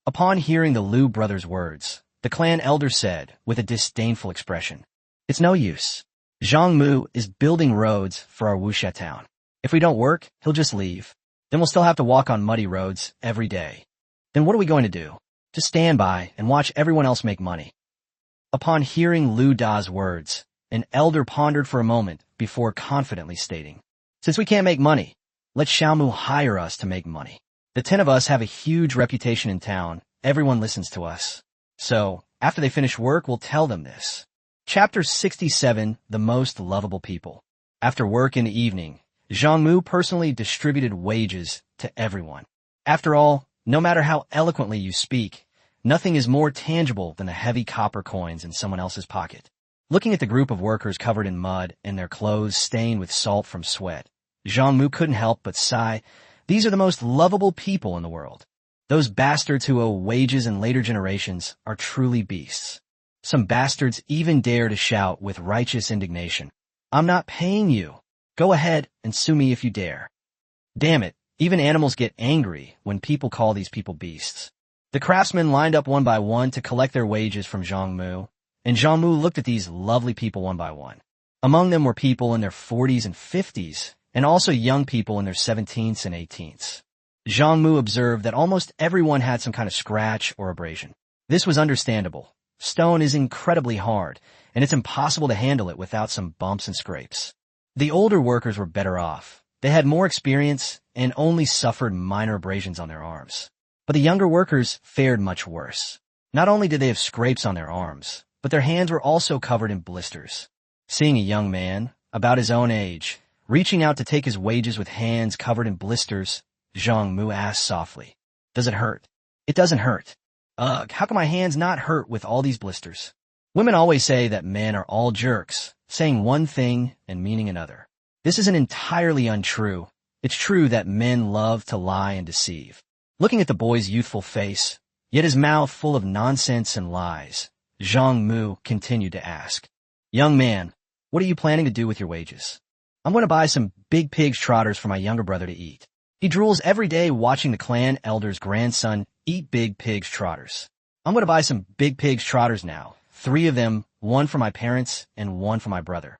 Upon hearing the Liu brothers' words, the clan elder said, with a disdainful expression, "It's no use. Zhang Mu is building roads for our Wuxia town. If we don't work, he'll just leave. Then we'll still have to walk on muddy roads every day. Then what are we going to do? Just stand by and watch everyone else make money." Upon hearing Liu Da's words, an elder pondered for a moment before confidently stating, "Since we can't make money, let Chiao Mu hire us to make money. The 10 of us have a huge reputation in town. Everyone listens to us. So, after they finish work, we'll tell them this." Chapter 67, The Most Lovable People. After work in the evening, Zhang Mu personally distributed wages to everyone. After all, no matter how eloquently you speak, nothing is more tangible than the heavy copper coins in someone else's pocket. Looking at the group of workers covered in mud and their clothes stained with salt from sweat, Zhang Mu couldn't help but sigh, "These are the most lovable people in the world. Those bastards who owe wages in later generations are truly beasts." Some bastards even dare to shout with righteous indignation, "I'm not paying you. Go ahead and sue me if you dare." Damn it, even animals get angry when people call these people beasts. The craftsmen lined up one by one to collect their wages from Zhang Mu, and Zhang Mu looked at these lovely people one by one. Among them were people in their 40s and 50s, and also young people in their 17s and 18s. Zhang Mu observed that almost everyone had some kind of scratch or abrasion. This was understandable. Stone is incredibly hard, and it's impossible to handle it without some bumps and scrapes. The older workers were better off. They had more experience and only suffered minor abrasions on their arms. But the younger workers fared much worse. Not only did they have scrapes on their arms, but their hands were also covered in blisters. Seeing a young man, about his own age, reaching out to take his wages with hands covered in blisters, Zhang Mu asked softly, "Does it hurt?" "It doesn't hurt." "Ugh, how can my hands not hurt with all these blisters?" Women always say that men are all jerks, saying one thing and meaning another. This isn't entirely untrue. It's true that men love to lie and deceive. Looking at the boy's youthful face, yet his mouth full of nonsense and lies, Zhang Mu continued to ask, "Young man, what are you planning to do with your wages?" "I'm going to buy some big pig's trotters for my younger brother to eat. He drools every day watching the clan elder's grandson eat big pig's trotters. I'm going to buy some big pig's trotters now, 3 of them, 1 for my parents and 1 for my brother."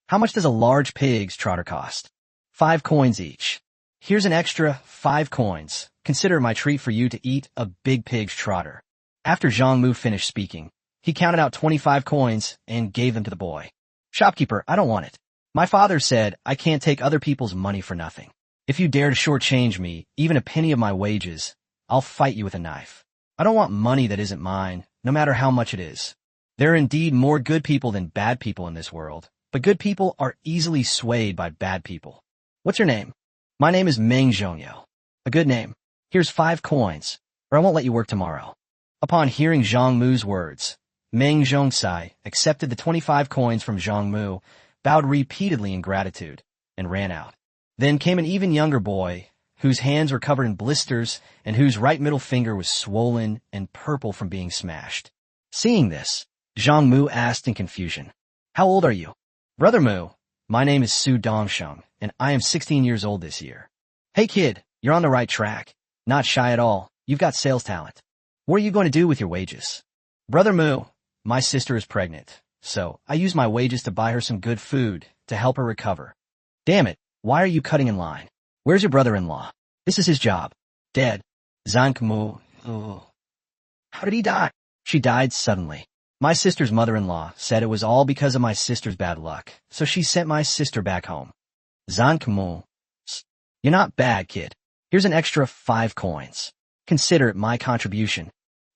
"How much does a large pig's trotter cost?" 5 coins each." "Here's an extra 5 coins. Consider it my treat for you to eat a big pig's trotter." After Zhang Mu finished speaking, he counted out 25 coins and gave them to the boy. "Shopkeeper, I don't want it. My father said I can't take other people's money for nothing. If you dare to shortchange me, even a penny of my wages, I'll fight you with a knife. I don't want money that isn't mine, no matter how much it is. There are indeed more good people than bad people in this world, but good people are easily swayed by bad people. What's your name?" "My name is Meng Zhongyao." "A good name. Here's 5 coins, or I won't let you work tomorrow." Upon hearing Zhang Mu's words, Meng Zhongsai accepted the 25 coins from Zhang Mu, bowed repeatedly in gratitude, and ran out. Then came an even younger boy, whose hands were covered in blisters and whose right middle finger was swollen and purple from being smashed. Seeing this, Zhang Mu asked in confusion, "How old are you?" "Brother Mu, my name is Su Dongsheng, and I am 16 years old this year." "Hey kid, you're on the right track. Not shy at all. You've got sales talent. What are you going to do with your wages?" "Brother Mu, my sister is pregnant, so I use my wages to buy her some good food to help her recover." "Damn it. Why are you cutting in line? Where's your brother-in-law?" "This is his job." "Dead." "Zhang Mu. Oh. How did he die?" "She died suddenly. My sister's mother-in-law said it was all because of my sister's bad luck, so she sent my sister back home." "Zhang Mu. You're not bad, kid. Here's an extra 5 coins. Consider it my contribution."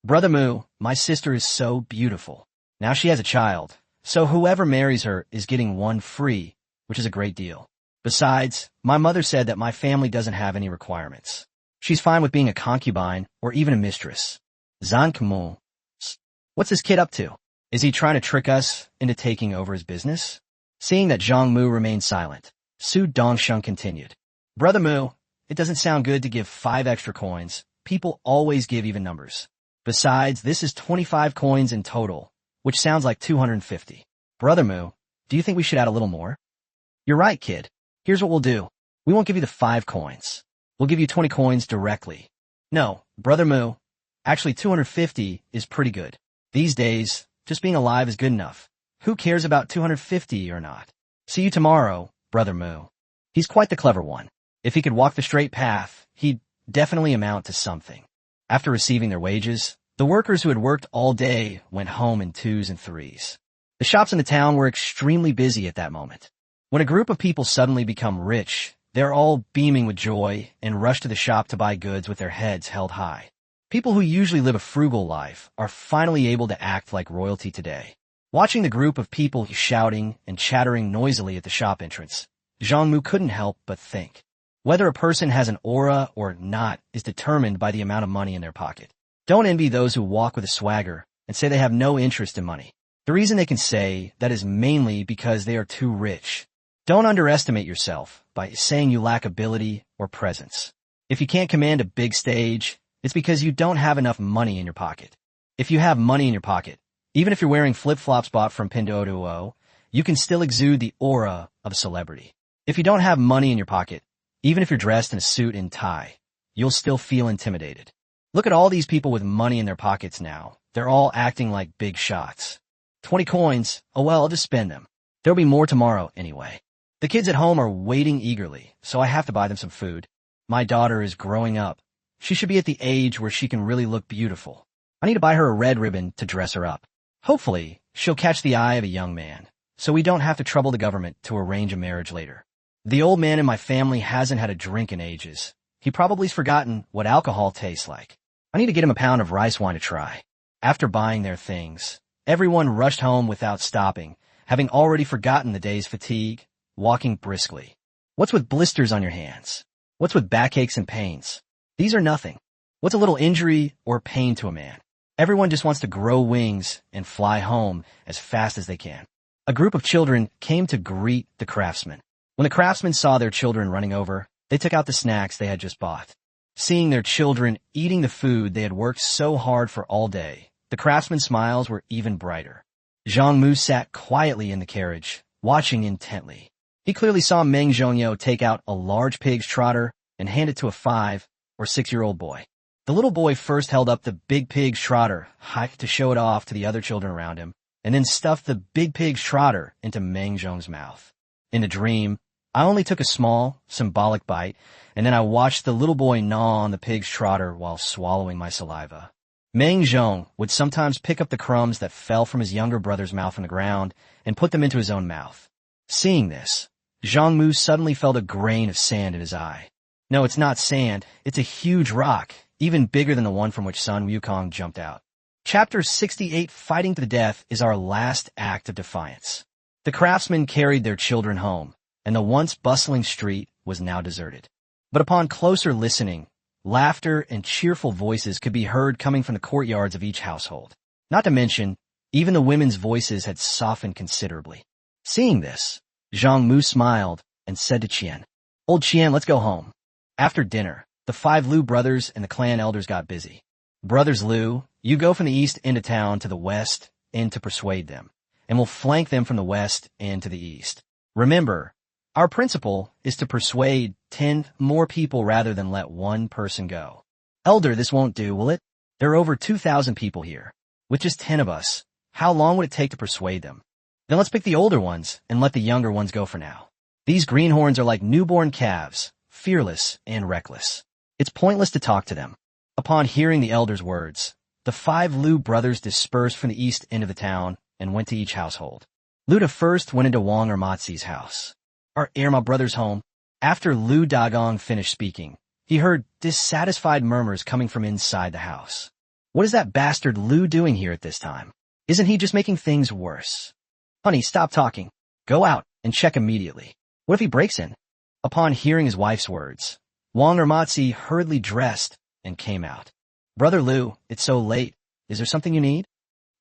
"Brother Mu, my sister is so beautiful. Now she has a child, so whoever marries her is getting 1 free, which is a great deal. Besides, my mother said that my family doesn't have any requirements. She's fine with being a concubine or even a mistress." "Zhang Mu. What's this kid up to? Is he trying to trick us into taking over his business?" Seeing that Zhang Mu remained silent, Su Dongsheng continued, "Brother Mu, it doesn't sound good to give 5 extra coins. People always give even numbers. Besides, this is 25 coins in total, which sounds like 250. Brother Mu, do you think we should add a little more?" "You're right, kid. Here's what we'll do. We won't give you the 5 coins. We'll give you 20 coins directly. No, Brother Mu. Actually, 250 is pretty good. These days, just being alive is good enough. Who cares about 250 or not? See you tomorrow, Brother Mu. He's quite the clever one. If he could walk the straight path, he'd definitely amount to something. After receiving their wages, the workers who had worked all day went home in 2s and 3s. The shops in the town were extremely busy at that moment. When a group of people suddenly become rich, they're all beaming with joy and rush to the shop to buy goods with their heads held high. People who usually live a frugal life are finally able to act like royalty today. Watching the group of people shouting and chattering noisily at the shop entrance, Zhang Mu couldn't help but think. Whether a person has an aura or not is determined by the amount of money in their pocket. Don't envy those who walk with a swagger and say they have no interest in money. The reason they can say that is mainly because they are too rich. Don't underestimate yourself by saying you lack ability or presence. If you can't command a big stage, it's because you don't have enough money in your pocket. If you have money in your pocket, even if you're wearing flip-flops bought from Pinduoduo, you can still exude the aura of a celebrity. If you don't have money in your pocket, even if you're dressed in a suit and tie, you'll still feel intimidated. Look at all these people with money in their pockets now. They're all acting like big shots. 20 coins, oh well, I'll just spend them. There'll be more tomorrow anyway. The kids at home are waiting eagerly, so I have to buy them some food. My daughter is growing up. She should be at the age where she can really look beautiful. I need to buy her a red ribbon to dress her up. Hopefully, she'll catch the eye of a young man, so we don't have to trouble the government to arrange a marriage later. The old man in my family hasn't had a drink in ages. He probably's forgotten what alcohol tastes like. I need to get him a pound of rice wine to try. After buying their things, everyone rushed home without stopping, having already forgotten the day's fatigue, walking briskly. What's with blisters on your hands? What's with backaches and pains? These are nothing. What's a little injury or pain to a man? Everyone just wants to grow wings and fly home as fast as they can. A group of children came to greet the craftsman. When the craftsmen saw their children running over, they took out the snacks they had just bought. Seeing their children eating the food they had worked so hard for all day, the craftsman's smiles were even brighter. Zhang Mu sat quietly in the carriage, watching intently. He clearly saw Meng Zhongyou take out a large pig's trotter and hand it to a 5 or 6-year-old boy. The little boy first held up the big pig's trotter, hiked to show it off to the other children around him, and then stuffed the big pig's trotter into Meng Zhong's mouth. In the dream, I only took a small, symbolic bite, and then I watched the little boy gnaw on the pig's trotter while swallowing my saliva. Meng Zhong would sometimes pick up the crumbs that fell from his younger brother's mouth on the ground and put them into his own mouth. Seeing this, Zhang Mu suddenly felt a grain of sand in his eye. No, it's not sand, it's a huge rock, even bigger than the one from which Sun Wukong jumped out. Chapter 68, Fighting to the Death, is our last act of defiance. The craftsmen carried their children home, and the once bustling street was now deserted. But upon closer listening, laughter and cheerful voices could be heard coming from the courtyards of each household. Not to mention, even the women's voices had softened considerably. Seeing this, Zhang Mu smiled and said to Qian, "Old Qian, let's go home." After dinner, the 5 Liu brothers and the clan elders got busy. Brothers Liu, you go from the east into town to the west and to persuade them, and we'll flank them from the west and to the east. Remember, our principle is to persuade 10 more people rather than let one person go. Elder, this won't do, will it? There are over 2,000 people here. With just 10 of us, how long would it take to persuade them? Then let's pick the older ones and let the younger ones go for now. These greenhorns are like newborn calves, fearless and reckless. It's pointless to talk to them. Upon hearing the elder's words, the 5 Liu brothers dispersed from the east end of the town and went to each household. Luda first went into Wong or Matsi's house. "Are my brothers home?" After Liu Dagong finished speaking, he heard dissatisfied murmurs coming from inside the house. What is that bastard Liu doing here at this time? Isn't he just making things worse? Honey, stop talking. Go out and check immediately. What if he breaks in? Upon hearing his wife's words, Wong or Matsi hurriedly dressed and came out. "Brother Liu, it's so late. Is there something you need?"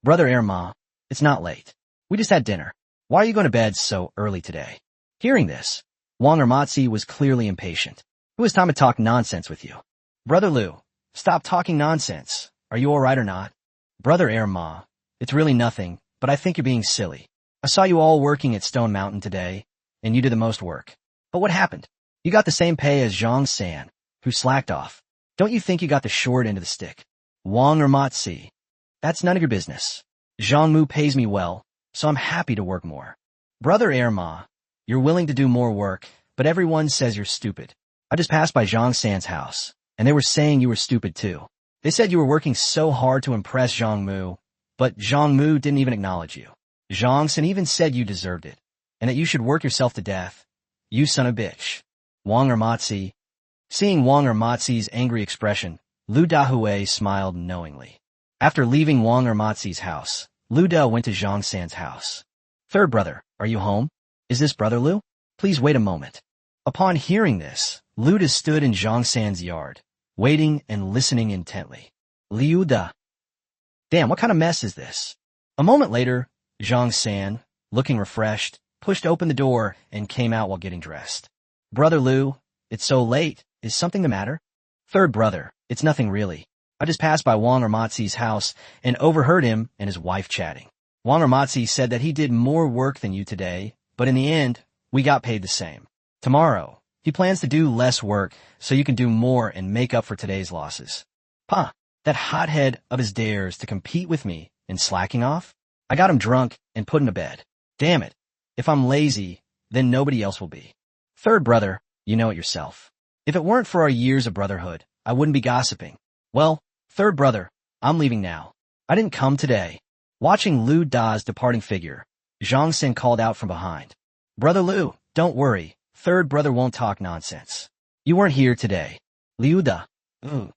"Brother Irma, it's not late. We just had dinner. Why are you going to bed so early today?" Hearing this, Wong or Matsi was clearly impatient. "It was time to talk nonsense with you." "Brother Liu, stop talking nonsense. Are you all right or not?" "Brother Irma, it's really nothing, but I think you're being silly. I saw you all working at Stone Mountain today, and you did the most work. But what happened? You got the same pay as Zhang San, who slacked off. Don't you think you got the short end of the stick? Wong or Matsi? That's none of your business. Zhang Mu pays me well, so I'm happy to work more. Brother Erma, you're willing to do more work, but everyone says you're stupid. I just passed by Zhang San's house, and they were saying you were stupid too. They said you were working so hard to impress Zhang Mu, but Zhang Mu didn't even acknowledge you. Zhang San even said you deserved it, and that you should work yourself to death. You son of a bitch. Wong or Matsi? Seeing Wong or Matsi's angry expression, Lu Dahue smiled knowingly. After leaving Wong or Matsi's house, Lu Da went to Zhang San's house. Third brother, are you home? Is this brother Lu? Please wait a moment. Upon hearing this, Lu Da stood in Zhang San's yard, waiting and listening intently. Liu Da. Damn, what kind of mess is this? A moment later, Zhang San, looking refreshed, pushed open the door and came out while getting dressed. Brother Lu, it's so late. Is something the matter? Third brother, it's nothing really. I just passed by Wong or Matsi's house and overheard him and his wife chatting. Wong or Matsi said that he did more work than you today, but in the end, we got paid the same. Tomorrow, he plans to do less work so you can do more and make up for today's losses. Pa, that hothead of his dares to compete with me and slacking off? I got him drunk and put in a bed. Damn it. If I'm lazy, then nobody else will be. Third brother, you know it yourself. If it weren't for our years of brotherhood, I wouldn't be gossiping. Well, third brother, I'm leaving now. I didn't come today. Watching Lu Da's departing figure, Zhang San called out from behind. Brother Lu, don't worry. Third brother won't talk nonsense. You weren't here today. Liu Da. Ooh.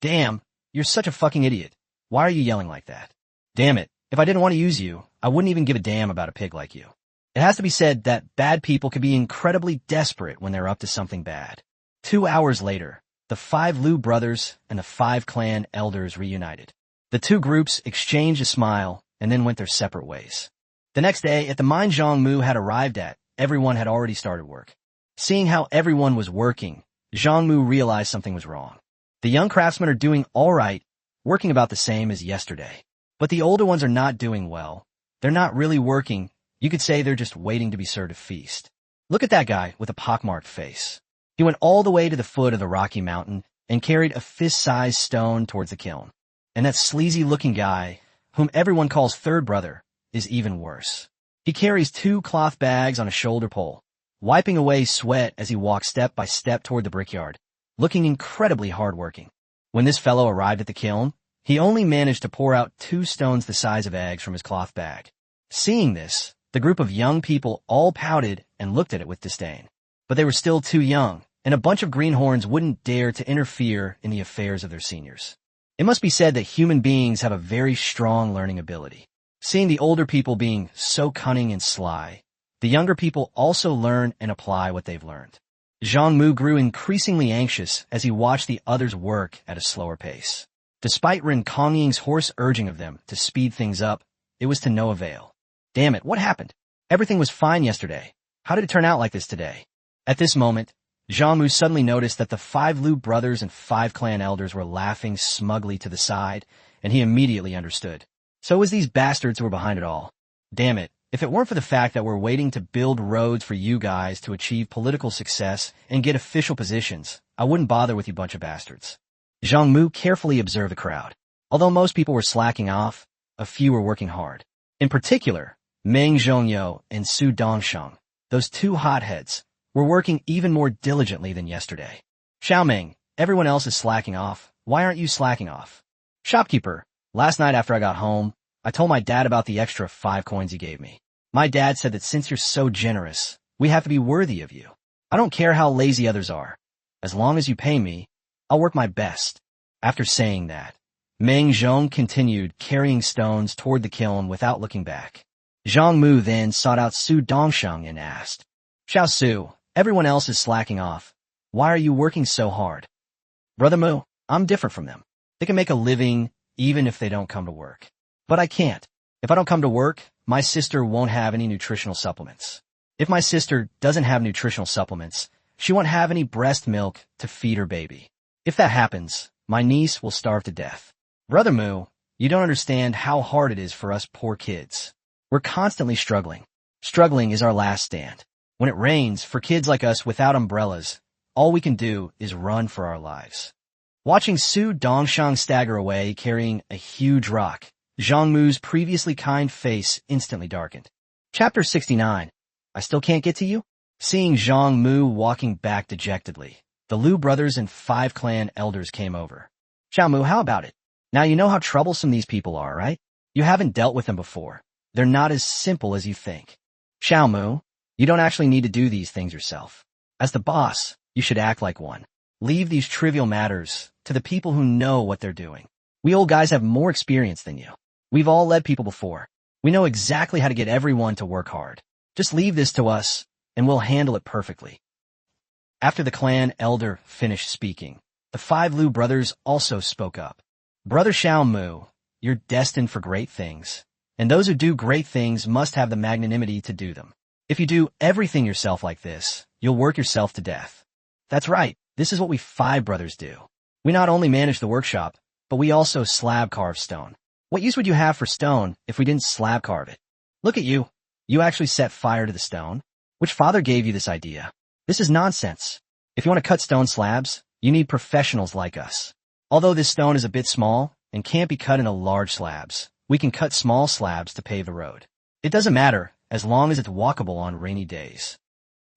Damn, you're such a fucking idiot. Why are you yelling like that? Damn it, if I didn't want to use you, I wouldn't even give a damn about a pig like you. It has to be said that bad people can be incredibly desperate when they're up to something bad. 2 hours later, the 5 Lu brothers and the 5 clan elders reunited. The two groups exchanged a smile and then went their separate ways. The next day, at the mine Zhang Mu had arrived at, everyone had already started work. Seeing how everyone was working, Zhang Mu realized something was wrong. The young craftsmen are doing all right, working about the same as yesterday. But the older ones are not doing well. They're not really working. You could say they're just waiting to be served a feast. Look at that guy with a pockmarked face. He went all the way to the foot of the rocky mountain and carried a fist-sized stone towards the kiln. And that sleazy-looking guy, whom everyone calls third brother, is even worse. He carries 2 cloth bags on a shoulder pole, wiping away sweat as he walks step by step toward the brickyard, looking incredibly hardworking. When this fellow arrived at the kiln, he only managed to pour out 2 stones the size of eggs from his cloth bag. Seeing this, the group of young people all pouted and looked at it with disdain. But they were still too young, and a bunch of greenhorns wouldn't dare to interfere in the affairs of their seniors. It must be said that human beings have a very strong learning ability. Seeing the older people being so cunning and sly, the younger people also learn and apply what they've learned. Zhang Mu grew increasingly anxious as he watched the others work at a slower pace. Despite Ren Kongying's hoarse urging of them to speed things up, it was to no avail. Damn it, what happened? Everything was fine yesterday. How did it turn out like this today? At this moment, Zhang Mu suddenly noticed that the 5 Lu brothers and 5 clan elders were laughing smugly to the side, and he immediately understood. So it was these bastards who were behind it all. Damn it, if it weren't for the fact that we're waiting to build roads for you guys to achieve political success and get official positions, I wouldn't bother with you bunch of bastards. Zhang Mu carefully observed the crowd. Although most people were slacking off, a few were working hard. In particular, Meng Zhongyou and Su Dongsheng, those 2 hotheads, were working even more diligently than yesterday. Xiaoming, everyone else is slacking off. Why aren't you slacking off? Shopkeeper, last night after I got home, I told my dad about the extra 5 coins he gave me. My dad said that since you're so generous, we have to be worthy of you. I don't care how lazy others are. As long as you pay me, I'll work my best. After saying that, Meng Zhong continued carrying stones toward the kiln without looking back. Zhang Mu then sought out Su Dongsheng and asked, Xiao Su, everyone else is slacking off. Why are you working so hard? Brother Mu, I'm different from them. They can make a living even if they don't come to work. But I can't. If I don't come to work, my sister won't have any nutritional supplements. If my sister doesn't have nutritional supplements, she won't have any breast milk to feed her baby. If that happens, my niece will starve to death. Brother Mu, you don't understand how hard it is for us poor kids. We're constantly struggling. Struggling is our last stand. When it rains, for kids like us without umbrellas, all we can do is run for our lives. Watching Su Dongsheng stagger away carrying a huge rock, Zhang Mu's previously kind face instantly darkened. Chapter 69. I still can't get to you? Seeing Zhang Mu walking back dejectedly, the Lu brothers and 5 clan elders came over. Chiao Mu, how about it? Now you know how troublesome these people are, right? You haven't dealt with them before. They're not as simple as you think. Chiao Mu, you don't actually need to do these things yourself. As the boss, you should act like one. Leave these trivial matters to the people who know what they're doing. We old guys have more experience than you. We've all led people before. We know exactly how to get everyone to work hard. Just leave this to us, and we'll handle it perfectly. After the clan elder finished speaking, the 5 Lu brothers also spoke up. Brother Chiao Mu, you're destined for great things, and those who do great things must have the magnanimity to do them. If you do everything yourself like this, you'll work yourself to death. That's right, this is what we 5 brothers do. We not only manage the workshop, but we also slab carve stone. What use would you have for stone if we didn't slab carve it? Look at you. You actually set fire to the stone? Which father gave you this idea? This is nonsense. If you want to cut stone slabs, you need professionals like us. Although this stone is a bit small and can't be cut into large slabs, we can cut small slabs to pave the road. It doesn't matter as long as it's walkable on rainy days.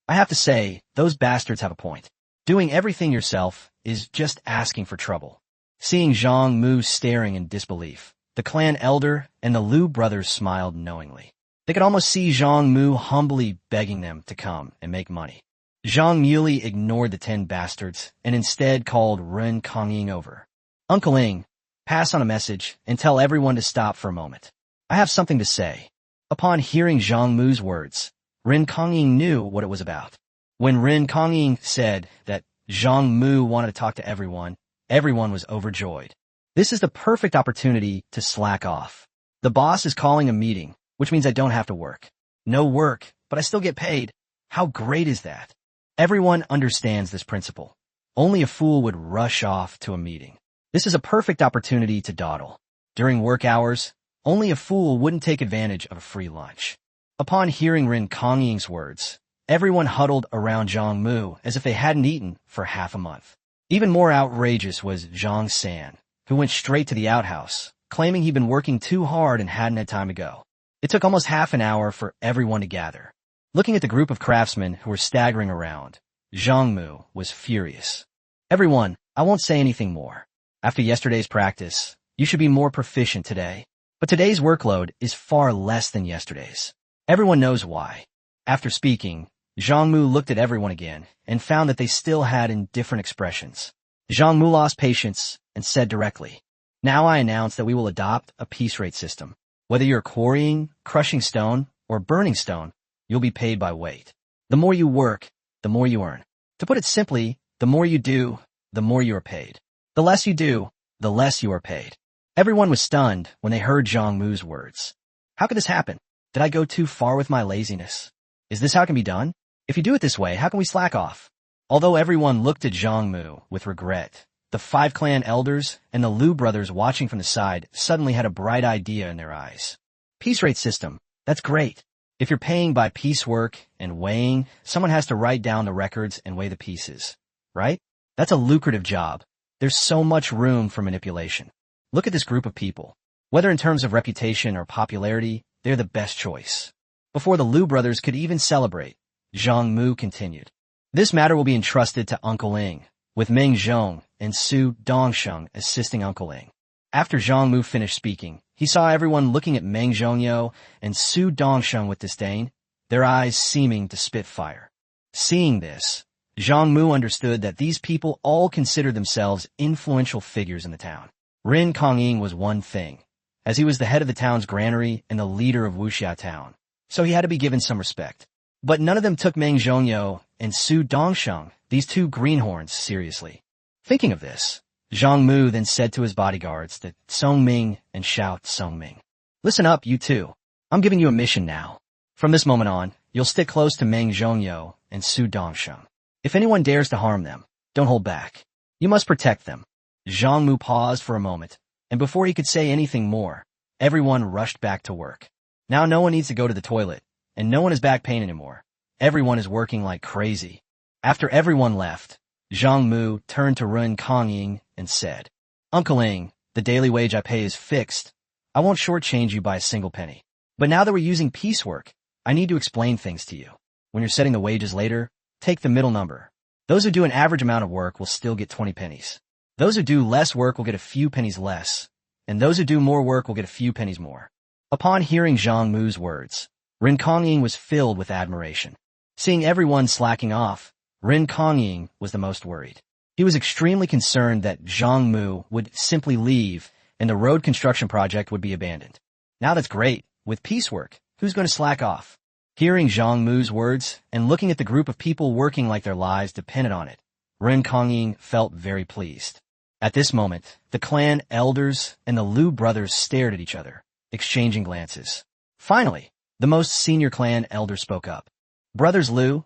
I have to say, those bastards have a point. Doing everything yourself is just asking for trouble. Seeing Zhang Mu staring in disbelief, the clan elder and the Lu brothers smiled knowingly. They could almost see Zhang Mu humbly begging them to come and make money. Zhang Mu ignored the 10 bastards and instead called Ren Kongying over. Uncle Ing, pass on a message and tell everyone to stop for a moment. I have something to say. Upon hearing Zhang Mu's words, Ren Kongying knew what it was about. When Ren Kongying said that Zhang Mu wanted to talk to everyone, everyone was overjoyed. This is the perfect opportunity to slack off. The boss is calling a meeting, which means I don't have to work. No work, but I still get paid. How great is that? Everyone understands this principle. Only a fool would rush off to a meeting. This is a perfect opportunity to dawdle. During work hours, only a fool wouldn't take advantage of a free lunch. Upon hearing Ren Kongying's words, everyone huddled around Zhang Mu as if they hadn't eaten for half a month. Even more outrageous was Zhang San, who went straight to the outhouse, claiming he'd been working too hard and hadn't had time to go. It took almost half an hour for everyone to gather. Looking at the group of craftsmen who were staggering around, Zhang Mu was furious. Everyone, I won't say anything more. After yesterday's practice, you should be more proficient today. But today's workload is far less than yesterday's. Everyone knows why. After speaking, Zhang Mu looked at everyone again and found that they still had indifferent expressions. Zhang Mu lost patience and said directly, now I announce that we will adopt a piece rate system. Whether you're quarrying, crushing stone, or burning stone, you'll be paid by weight. The more you work, the more you earn. To put it simply, the more you do, the more you are paid. The less you do, the less you are paid. Everyone was stunned when they heard Zhang Mu's words. How could this happen? Did I go too far with my laziness? Is this how it can be done? If you do it this way, how can we slack off? Although everyone looked at Zhang Mu with regret, the 5 clan elders and the Lu brothers watching from the side suddenly had a bright idea in their eyes. Piece rate system. That's great. If you're paying by piecework and weighing, someone has to write down the records and weigh the pieces, right? That's a lucrative job. There's so much room for manipulation. Look at this group of people. Whether in terms of reputation or popularity, they're the best choice. Before the Lu brothers could even celebrate, Zhang Mu continued. This matter will be entrusted to Uncle Ing, with Meng Zhong and Su Dongsheng assisting Uncle Ing. After Zhang Mu finished speaking, he saw everyone looking at Meng Zhongyo and Su Dongsheng with disdain, their eyes seeming to spit fire. Seeing this, Zhang Mu understood that these people all considered themselves influential figures in the town. Ren Kongying was one thing, as he was the head of the town's granary and the leader of Wuxia town, so he had to be given some respect. But none of them took Meng Zhongyo and Su Dongsheng, these 2 greenhorns, seriously. Thinking of this, Zhang Mu then said to his bodyguards that Songming and Xiao Songming. Listen up, you 2. I'm giving you a mission now. From this moment on, you'll stick close to Meng Zhongyo and Su Dongsheng. If anyone dares to harm them, don't hold back. You must protect them. Zhang Mu paused for a moment, and before he could say anything more, everyone rushed back to work. Now no one needs to go to the toilet, and no one has back pain anymore. Everyone is working like crazy. After everyone left, Zhang Mu turned to Ren Kongying and said, Uncle Ing, the daily wage I pay is fixed. I won't shortchange you by a single penny. But now that we're using piecework, I need to explain things to you. When you're setting the wages later, take the middle number. Those who do an average amount of work will still get 20 pennies. Those who do less work will get a few pennies less, and those who do more work will get a few pennies more. Upon hearing Zhang Mu's words, Ren Kongying was filled with admiration. Seeing everyone slacking off, Ren Kongying was the most worried. He was extremely concerned that Zhang Mu would simply leave and the road construction project would be abandoned. Now that's great. With piecework, who's going to slack off? Hearing Zhang Mu's words and looking at the group of people working like their lives depended on it, Ren Kongying felt very pleased. At this moment, the clan elders and the Liu brothers stared at each other, exchanging glances. Finally, the most senior clan elder spoke up. Brothers Liu,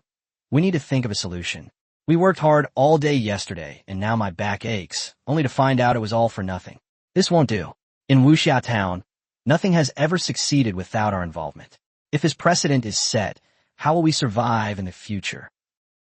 we need to think of a solution. We worked hard all day yesterday, and now my back aches, only to find out it was all for nothing. This won't do. In Wuxia Town, nothing has ever succeeded without our involvement. If this precedent is set, how will we survive in the future?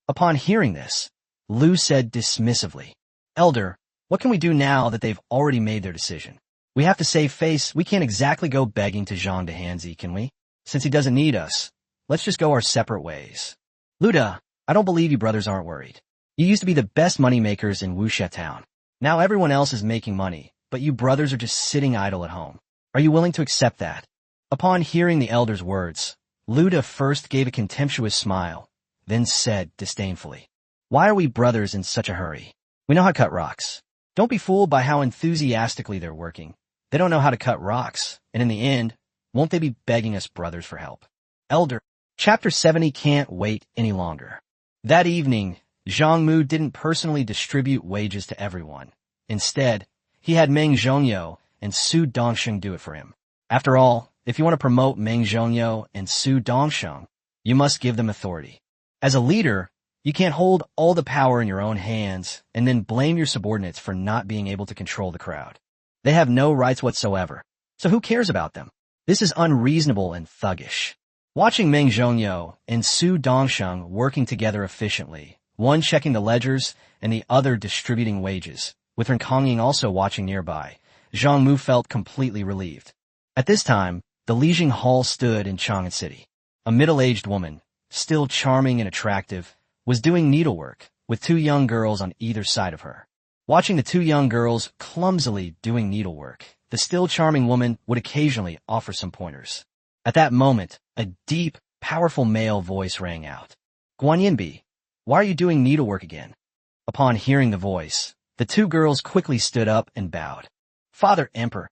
Upon hearing this, Liu said dismissively, Elder, what can we do now that they've already made their decision? We have to save face. We can't exactly go begging to Zhang Dehanzi, can we? Since he doesn't need us, let's just go our separate ways. Luda, I don't believe you brothers aren't worried. You used to be the best money makers in Wuxia Town. Now everyone else is making money, but you brothers are just sitting idle at home. Are you willing to accept that? Upon hearing the elder's words, Luda first gave a contemptuous smile, then said disdainfully, Why are we brothers in such a hurry? We know how to cut rocks. Don't be fooled by how enthusiastically they're working. They don't know how to cut rocks, and in the end, won't they be begging us brothers for help? Elder, Chapter 70 can't wait any longer. That evening, Zhang Mu didn't personally distribute wages to everyone. Instead, he had Meng Zhongyou and Su Dongsheng do it for him. After all, if you want to promote Meng Zhongyou and Su Dongsheng, you must give them authority. As a leader, you can't hold all the power in your own hands and then blame your subordinates for not being able to control the crowd. They have no rights whatsoever, so who cares about them? This is unreasonable and thuggish. Watching Meng Zhongyou and Su Dongsheng working together efficiently, one checking the ledgers and the other distributing wages, with Ren Kongying also watching nearby, Zhang Mu felt completely relieved. At this time, the Lijing Hall stood in Chang'an City. A middle-aged woman, still charming and attractive, was doing needlework, with two young girls on either side of her. Watching the two young girls clumsily doing needlework, the still charming woman would occasionally offer some pointers. At that moment, a deep, powerful male voice rang out. Guanyinbi, why are you doing needlework again? Upon hearing the voice, the two girls quickly stood up and bowed. Father Emperor.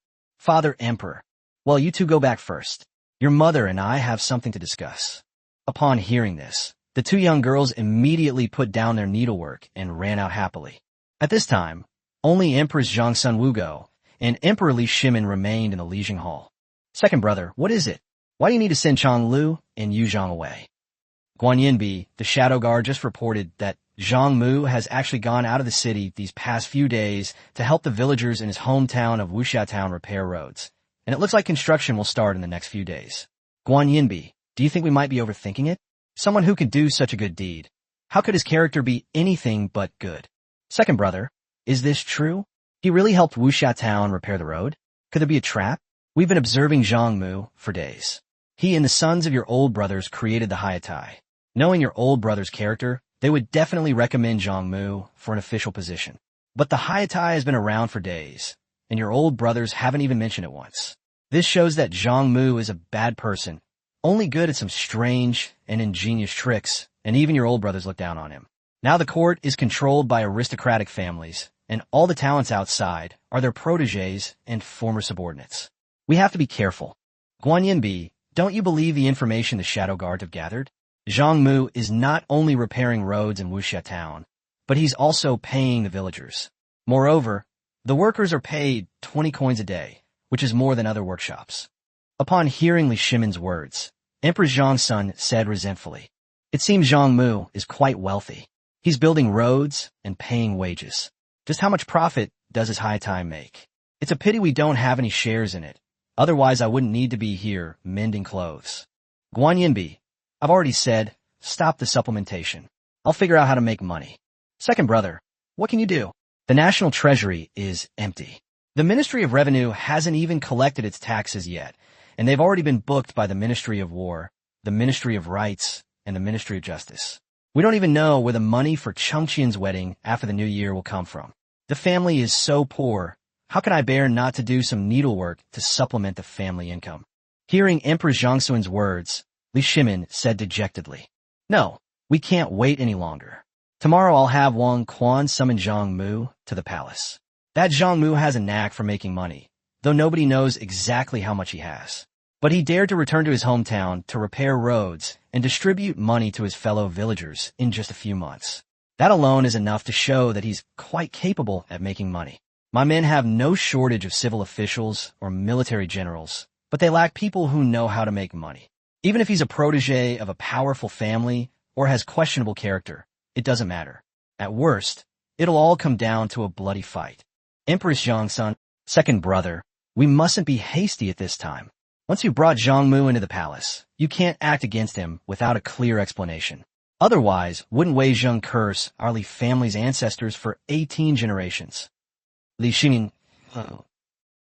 Well, you two go back first. Your mother and I have something to discuss. Upon hearing this, the two young girls immediately put down their needlework and ran out happily. At this time, only Empress Zhang Sun Wugo and Emperor Li Shimin remained in the Lijing Hall. Second brother, what is it? Why do you need to send Chang Lu and Yu Zhang away? Guanyinbi, the shadow guard, just reported that Zhang Mu has actually gone out of the city these past few days to help the villagers in his hometown of Wuxia Town repair roads, and it looks like construction will start in the next few days. Guanyinbi, do you think we might be overthinking it? Someone who could do such a good deed, how could his character be anything but good? Second brother, is this true? He really helped Wuxia Town repair the road? Could there be a trap? We've been observing Zhang Mu for days. He and the sons of your old brothers created the Hayatai. Knowing your old brother's character, they would definitely recommend Zhang Mu for an official position. But the Hayatai has been around for days, and your old brothers haven't even mentioned it once. This shows that Zhang Mu is a bad person, only good at some strange and ingenious tricks, and even your old brothers look down on him. Now the court is controlled by aristocratic families, and all the talents outside are their protégés and former subordinates. We have to be careful. Guanyinbi, don't you believe the information the Shadow Guard have gathered? Zhang Mu is not only repairing roads in Wuxia Town, but he's also paying the villagers. Moreover, the workers are paid 20 coins a day, which is more than other workshops. Upon hearing Li Shimin's words, Emperor Zhang Sun said resentfully, It seems Zhang Mu is quite wealthy. He's building roads and paying wages. Just how much profit does his Hayatai make? It's a pity we don't have any shares in it. Otherwise, I wouldn't need to be here mending clothes. Guanyinbi, I've already said, stop the supplementation. I'll figure out how to make money. Second brother, what can you do? The national treasury is empty. The Ministry of Revenue hasn't even collected its taxes yet, and they've already been booked by the Ministry of War, the Ministry of Rights, and the Ministry of Justice. We don't even know where the money for Chengqian's wedding after the new year will come from. The family is so poor. How can I bear not to do some needlework to supplement the family income? Hearing Empress Zhangxuan's words, Li Shimin said dejectedly, "No, we can't wait any longer. Tomorrow I'll have Wong Quan summon Zhang Mu to the palace. That Zhang Mu has a knack for making money, though nobody knows exactly how much he has. But he dared to return to his hometown to repair roads and distribute money to his fellow villagers in just a few months. That alone is enough to show that he's quite capable at making money. My men have no shortage of civil officials or military generals, but they lack people who know how to make money. Even if he's a protege of a powerful family or has questionable character, it doesn't matter. At worst, it'll all come down to a bloody fight. Empress Zhangsun, second brother, we mustn't be hasty at this time. Once you brought Zhang Mu into the palace, you can't act against him without a clear explanation. Otherwise, wouldn't Wei Zheng curse our Li family's ancestors for 18 generations? Li Xingyin,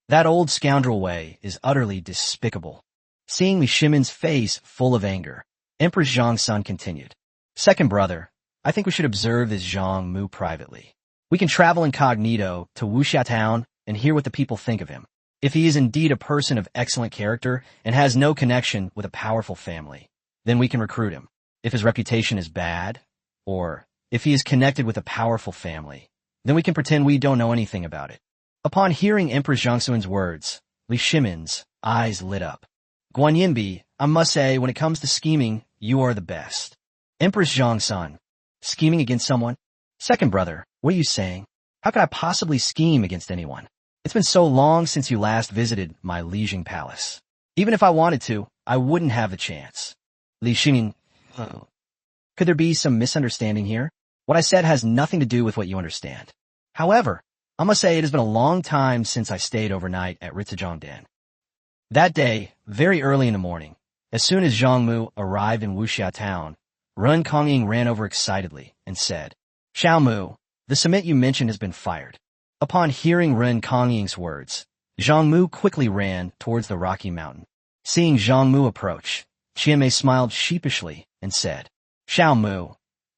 that old scoundrel Wei is utterly despicable. Seeing Li Shimin's face full of anger, Empress Zhangsun continued, Second brother, I think we should observe this Zhang Mu privately. We can travel incognito to Wuxia town and hear what the people think of him. If he is indeed a person of excellent character and has no connection with a powerful family, then we can recruit him. If his reputation is bad, or if he is connected with a powerful family, then we can pretend we don't know anything about it. Upon hearing Empress Zhangxuan's words, Li Shimin's eyes lit up. Guanyinbi, I must say, when it comes to scheming, you are the best. Empress Zhangxun, scheming against someone? Second brother, what are you saying? How could I possibly scheme against anyone? It's been so long since you last visited my Lijing palace. Even if I wanted to, I wouldn't have the chance. Li Xingyin, could there be some misunderstanding here? What I said has nothing to do with what you understand. However, I must say it has been a long time since I stayed overnight at Rizhangdan. That day, very early in the morning, as soon as Zhang Mu arrived in Wuxia town, Ren Kongying ran over excitedly and said, Chiao Mu, the cement you mentioned has been fired. Upon hearing Ren Kongying's words, Zhang Mu quickly ran towards the rocky mountain. Seeing Zhang Mu approach, Qianmei smiled sheepishly and said, Chiao Mu,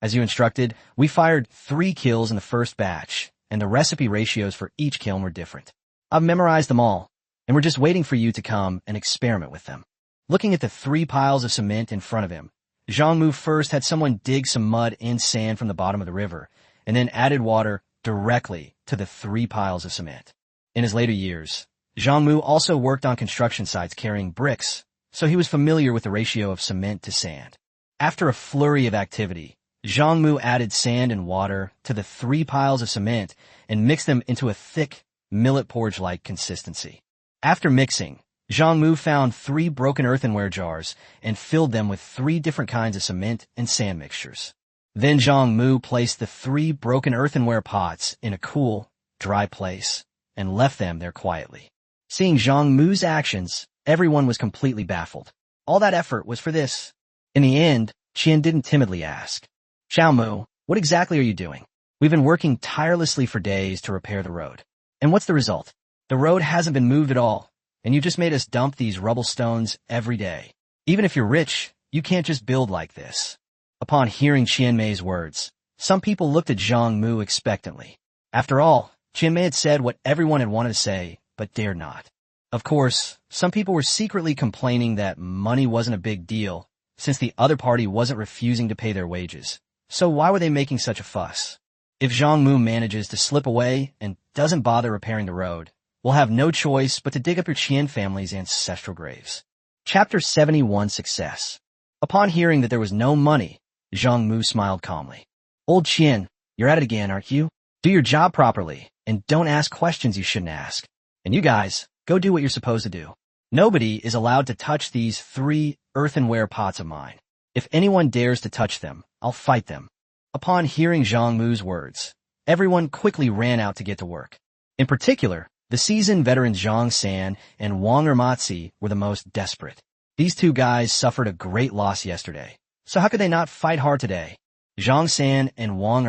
as you instructed, we fired 3 kills in the first batch, and the recipe ratios for each kiln were different. I've memorized them all, and we're just waiting for you to come and experiment with them. Looking at the 3 piles of cement in front of him, Zhang Mu first had someone dig some mud and sand from the bottom of the river, and then added water directly to the 3 piles of cement. In his later years, Zhang Mu also worked on construction sites carrying bricks, so he was familiar with the ratio of cement to sand. After a flurry of activity, Zhang Mu added sand and water to the 3 piles of cement and mixed them into a thick, millet porridge-like consistency. After mixing, Zhang Mu found 3 broken earthenware jars and filled them with 3 different kinds of cement and sand mixtures. Then Zhang Mu placed the 3 broken earthenware pots in a cool, dry place and left them there quietly. Seeing Zhang Mu's actions, everyone was completely baffled. All that effort was for this. In the end, Qian didn't timidly ask, Chiao Mu, what exactly are you doing? We've been working tirelessly for days to repair the road. And what's the result? The road hasn't been moved at all, and you just made us dump these rubble stones every day. Even if you're rich, you can't just build like this. Upon hearing Qianmei's words, some people looked at Zhang Mu expectantly. After all, Qianmei had said what everyone had wanted to say, but dared not. Of course, some people were secretly complaining that money wasn't a big deal, since the other party wasn't refusing to pay their wages. So why were they making such a fuss? If Zhang Mu manages to slip away and doesn't bother repairing the road, we'll have no choice but to dig up your Qian family's ancestral graves. Chapter 71 Success. Upon hearing that there was no money, Zhang Mu smiled calmly. Old Qian, you're at it again, aren't you? Do your job properly, and don't ask questions you shouldn't ask. And you guys, go do what you're supposed to do. Nobody is allowed to touch these 3 earthenware pots of mine. If anyone dares to touch them, I'll fight them. Upon hearing Zhang Mu's words, everyone quickly ran out to get to work. In particular, the seasoned veterans Zhang San and Wong were the most desperate. These 2 guys suffered a great loss yesterday, so how could they not fight hard today? Zhang San and Wong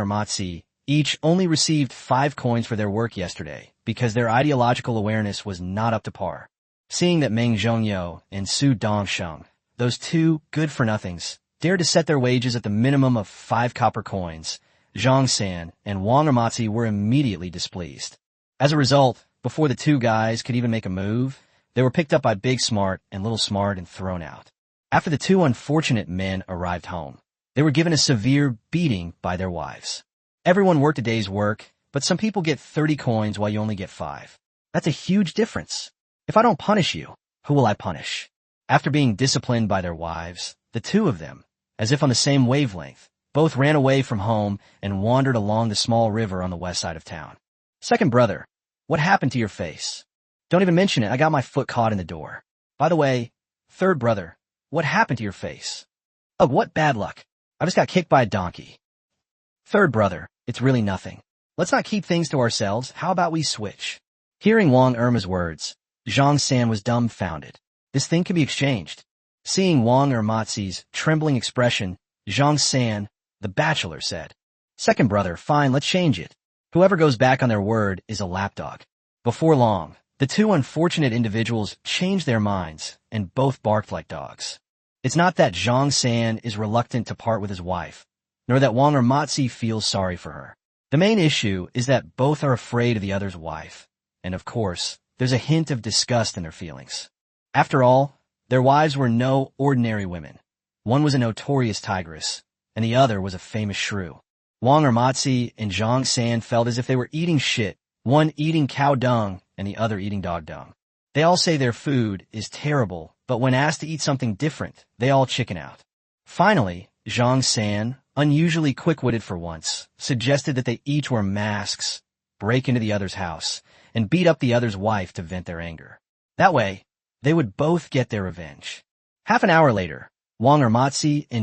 each only received 5 coins for their work yesterday because their ideological awareness was not up to par. Seeing that Meng Zhongyou and Su Dongsheng, those two good-for-nothings, dared to set their wages at the minimum of 5 copper coins, Zhang San and Wong were immediately displeased. As a result, before the two guys could even make a move, they were picked up by Big Smart and Little Smart and thrown out. After the two unfortunate men arrived home, they were given a severe beating by their wives. Everyone worked a day's work, but some people get 30 coins while you only get 5. That's a huge difference. If I don't punish you, who will I punish? After being disciplined by their wives, the two of them, as if on the same wavelength, both ran away from home and wandered along the small river on the west side of town. Second brother, what happened to your face? Don't even mention it, I got my foot caught in the door. By the way, third brother, what happened to your face? Ugh, what bad luck. I just got kicked by a donkey. Third brother, it's really nothing. Let's not keep things to ourselves, how about we switch? Hearing Wong words, Zhang San was dumbfounded. This thing can be exchanged. Seeing Wong trembling expression, Zhang San, the bachelor, said, Second brother, fine, let's change it. Whoever goes back on their word is a lapdog. Before long, the two unfortunate individuals changed their minds and both barked like dogs. It's not that Zhang San is reluctant to part with his wife, nor that Wong feels sorry for her. The main issue is that both are afraid of the other's wife, and of course, there's a hint of disgust in their feelings. After all, their wives were no ordinary women. One was a notorious tigress, and the other was a famous shrew. Wong and Zhang San felt as if they were eating shit, one eating cow dung and the other eating dog dung. They all say their food is terrible, but when asked to eat something different, they all chicken out. Finally, Zhang San, unusually quick-witted for once, suggested that they each wear masks, break into the other's house, and beat up the other's wife to vent their anger. That way, they would both get their revenge. Half an hour later, Wong and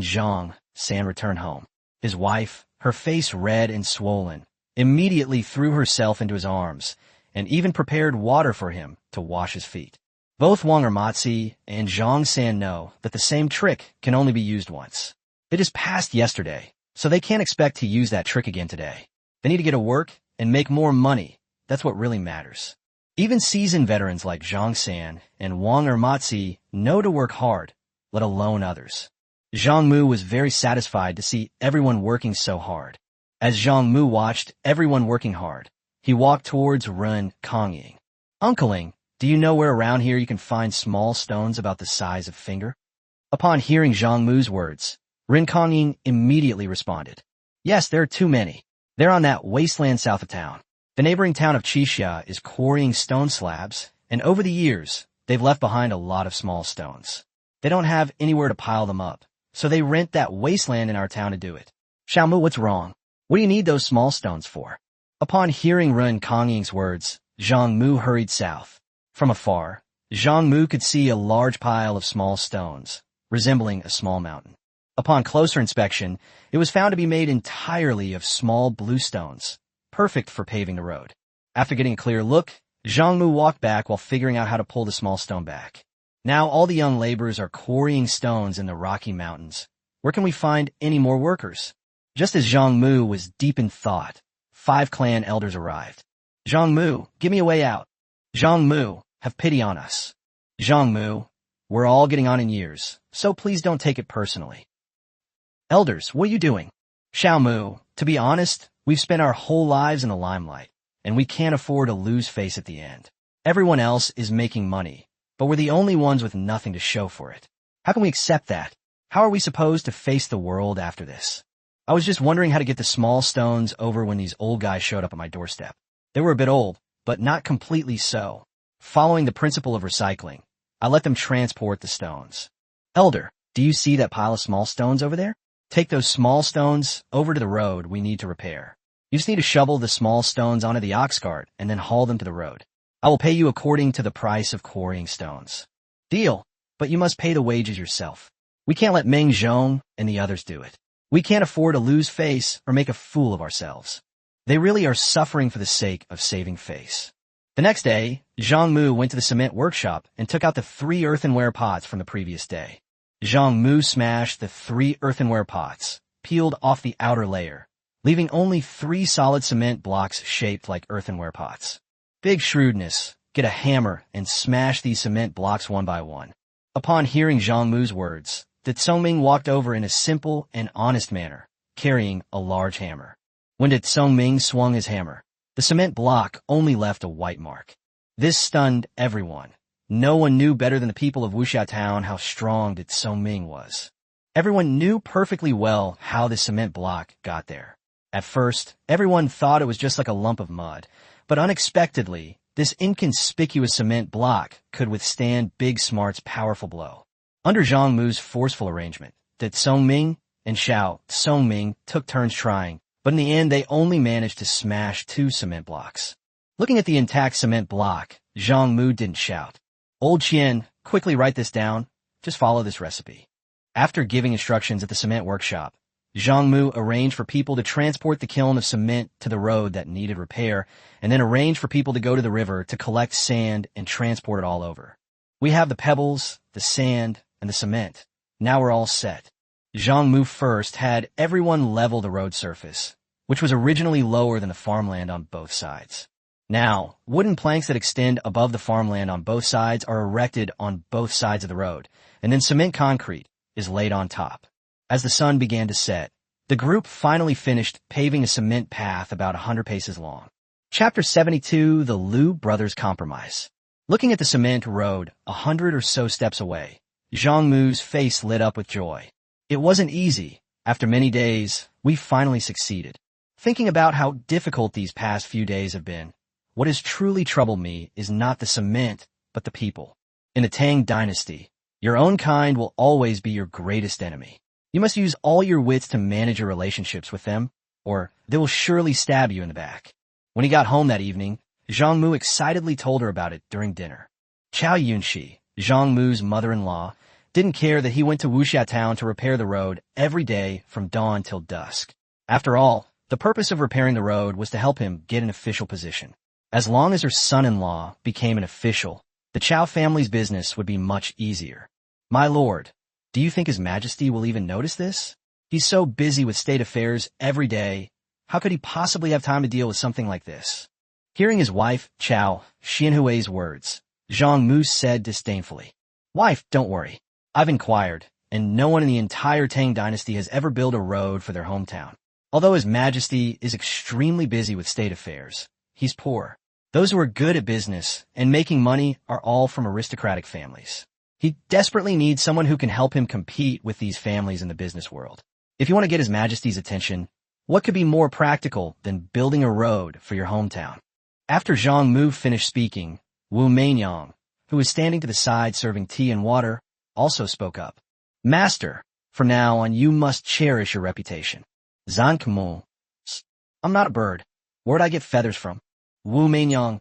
Zhang San returned home. His wife, her face red and swollen, immediately threw herself into his arms and even prepared water for him to wash his feet. Both Wong and Zhang San know that the same trick can only be used once. It is past yesterday, so they can't expect to use that trick again today. They need to get to work and make more money. That's what really matters. Even seasoned veterans like Zhang San and Wong know to work hard, let alone others. Zhang Mu was very satisfied to see everyone working so hard. As Zhang Mu watched everyone working hard, he walked towards Ren Kongying. Uncling, do you know where around here you can find small stones about the size of finger? Upon hearing Zhang Mu's words, Ren Kongying immediately responded, Yes, there are too many. They're on that wasteland south of town. The neighboring town of Chiao is quarrying stone slabs, and over the years, they've left behind a lot of small stones. They don't have anywhere to pile them up, so they rent that wasteland in our town to do it. Chiao Mu, what's wrong? What do you need those small stones for? Upon hearing Ren Kongying's words, Zhang Mu hurried south. From afar, Zhang Mu could see a large pile of small stones, resembling a small mountain. Upon closer inspection, it was found to be made entirely of small blue stones, perfect for paving the road. After getting a clear look, Zhang Mu walked back while figuring out how to pull the small stone back. Now all the young laborers are quarrying stones in the Rocky Mountains. Where can we find any more workers? Just as Zhang Mu was deep in thought, 5 clan elders arrived. Zhang Mu, give me a way out. Zhang Mu, have pity on us. Zhang Mu, we're all getting on in years, so please don't take it personally. Elders, what are you doing? Chiao Mu, to be honest, we've spent our whole lives in the limelight, and we can't afford to lose face at the end. Everyone else is making money, but we're the only ones with nothing to show for it. How can we accept that? How are we supposed to face the world after this? I was just wondering how to get the small stones over when these old guys showed up at my doorstep. They were a bit old, but not completely so. Following the principle of recycling, I let them transport the stones. Elder, do you see that pile of small stones over there? Take those small stones over to the road we need to repair. You just need to shovel the small stones onto the ox cart and then haul them to the road. I will pay you according to the price of quarrying stones. Deal, but you must pay the wages yourself. We can't let Meng Zhong and the others do it. We can't afford to lose face or make a fool of ourselves. They really are suffering for the sake of saving face. The next day, Zhang Mu went to the cement workshop and took out the 3 earthenware pots from the previous day. Zhang Mu smashed the 3 earthenware pots, peeled off the outer layer, leaving only 3 solid cement blocks shaped like earthenware pots. Big shrewdness, get a hammer and smash these cement blocks one by one. Upon hearing Zhang Mu's words, Tsongming walked over in a simple and honest manner, carrying a large hammer. When Tsongming swung his hammer, the cement block only left a white mark. This stunned everyone. No one knew better than the people of Wuxia Town how strong Tsongming was. Everyone knew perfectly well how the cement block got there. At first, everyone thought it was just like a lump of mud, but unexpectedly, this inconspicuous cement block could withstand Big Smart's powerful blow. Under Zhang Mu's forceful arrangement, Tsongming and Chiao Tsongming took turns trying, but in the end they only managed to smash 2 cement blocks. Looking at the intact cement block, Zhang Mu didn't shout, "Old Qian, quickly write this down. Just follow this recipe." After giving instructions at the cement workshop, Zhang Mu arranged for people to transport the kiln of cement to the road that needed repair, and then arranged for people to go to the river to collect sand and transport it all over. We have the pebbles, the sand, and the cement. Now we're all set. Zhang Mu first had everyone level the road surface, which was originally lower than the farmland on both sides. Now, wooden planks that extend above the farmland on both sides are erected on both sides of the road, and then cement concrete is laid on top. As the sun began to set, the group finally finished paving a cement path about 100 paces long. Chapter 72, The Liu Brothers Compromise. Looking at the cement road 100 or so steps away, Zhang Mu's face lit up with joy. It wasn't easy. After many days, we finally succeeded. Thinking about how difficult these past few days have been, what has truly troubled me is not the cement, but the people. In the Tang dynasty, your own kind will always be your greatest enemy. You must use all your wits to manage your relationships with them, or they will surely stab you in the back. When he got home that evening, Zhang Mu excitedly told her about it during dinner. Chiao Yunxi, Zhang Mu's mother-in-law, didn't care that he went to Wuxia Town to repair the road every day from dawn till dusk. After all, the purpose of repairing the road was to help him get an official position. As long as her son-in-law became an official, the Chiao family's business would be much easier. My lord, do you think His Majesty will even notice this? He's so busy with state affairs every day. How could he possibly have time to deal with something like this? Hearing his wife, Chiao Xianhui's words, Zhang Mu said disdainfully, "Wife, don't worry. I've inquired, and no one in the entire Tang dynasty has ever built a road for their hometown. Although His Majesty is extremely busy with state affairs, he's poor. Those who are good at business and making money are all from aristocratic families. He desperately needs someone who can help him compete with these families in the business world. If you want to get His Majesty's attention, what could be more practical than building a road for your hometown?" After Zhang Mu finished speaking, Wu Meinyang, who was standing to the side serving tea and water, also spoke up. "Master, from now on you must cherish your reputation." Zhang Mu, "I'm not a bird. Where'd I get feathers from?" Wu Meinyang,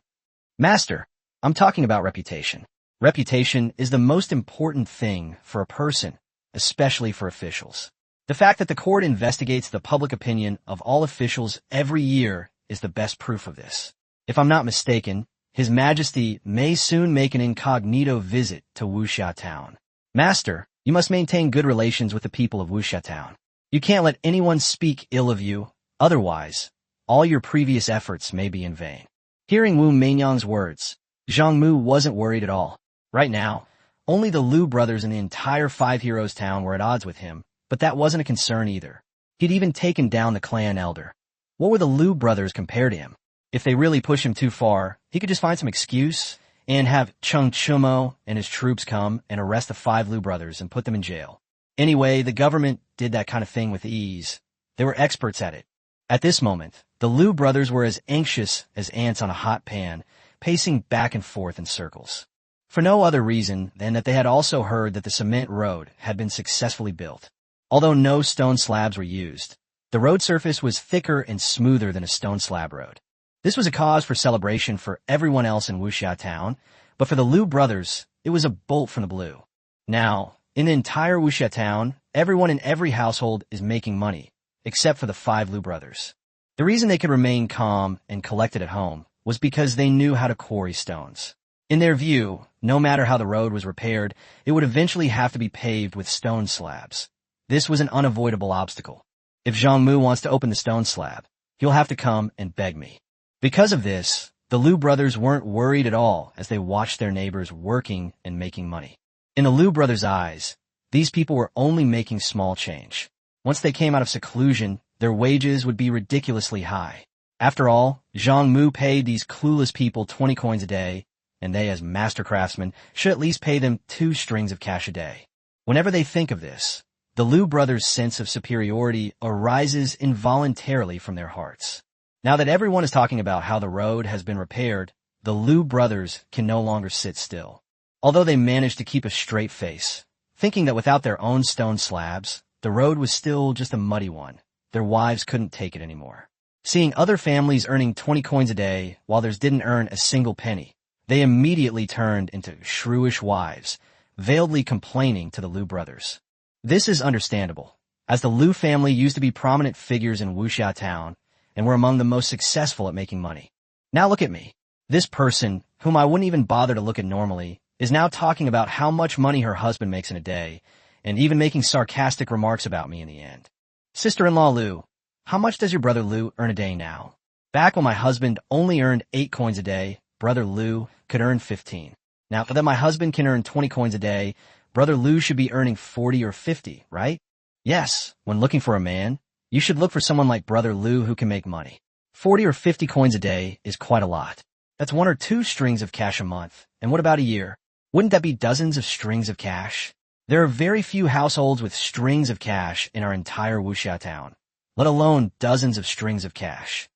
"Master, I'm talking about reputation. Reputation is the most important thing for a person, especially for officials. The fact that the court investigates the public opinion of all officials every year is the best proof of this. If I'm not mistaken, His Majesty may soon make an incognito visit to Wuxia Town. Master, you must maintain good relations with the people of Wuxia Town. You can't let anyone speak ill of you, otherwise, all your previous efforts may be in vain." Hearing Wu Meinyang's words, Zhang Mu wasn't worried at all. Right now, only the Liu brothers in the entire Five Heroes town were at odds with him, but that wasn't a concern either. He'd even taken down the clan elder. What were the Liu brothers compared to him? If they really push him too far, he could just find some excuse and have Cheng Chumo and his troops come and arrest the 5 Liu brothers and put them in jail. Anyway, the government did that kind of thing with ease. They were experts at it. At this moment, the Liu brothers were as anxious as ants on a hot pan, pacing back and forth in circles. For no other reason than that they had also heard that the cement road had been successfully built. Although no stone slabs were used, the road surface was thicker and smoother than a stone slab road. This was a cause for celebration for everyone else in Wuxia Town, but for the Liu brothers, it was a bolt from the blue. Now, in the entire Wuxia Town, everyone in every household is making money, except for the 5 Liu brothers. The reason they could remain calm and collected at home was because they knew how to quarry stones. In their view, no matter how the road was repaired, it would eventually have to be paved with stone slabs. This was an unavoidable obstacle. If Zhang Mu wants to open the stone slab, he'll have to come and beg me. Because of this, the Liu brothers weren't worried at all as they watched their neighbors working and making money. In the Liu brothers' eyes, these people were only making small change. Once they came out of seclusion, their wages would be ridiculously high. After all, Zhang Mu paid these clueless people 20 coins a day, and they, as master craftsmen, should at least pay them 2 strings of cash a day. Whenever they think of this, the Liu brothers' sense of superiority arises involuntarily from their hearts. Now that everyone is talking about how the road has been repaired, the Liu brothers can no longer sit still. Although they managed to keep a straight face, thinking that without their own stone slabs, the road was still just a muddy one, their wives couldn't take it anymore. Seeing other families earning 20 coins a day while theirs didn't earn a single penny, they immediately turned into shrewish wives, veiledly complaining to the Liu brothers. This is understandable, as the Liu family used to be prominent figures in Wuxia town and were among the most successful at making money. Now look at me. This person, whom I wouldn't even bother to look at normally, is now talking about how much money her husband makes in a day, and even making sarcastic remarks about me in the end. Sister-in-law Liu, how much does your brother Liu earn a day now? Back when my husband only earned 8 coins a day, brother Liu could earn 15. Now that my husband can earn 20 coins a day, brother Liu should be earning 40 or 50, right? Yes, when looking for a man, you should look for someone like brother Liu who can make money. 40 or 50 coins a day is quite a lot. That's 1 or 2 strings of cash a month. And what about a year? Wouldn't that be dozens of strings of cash? There are very few households with strings of cash in our entire Wuxia town, let alone dozens of strings of cash.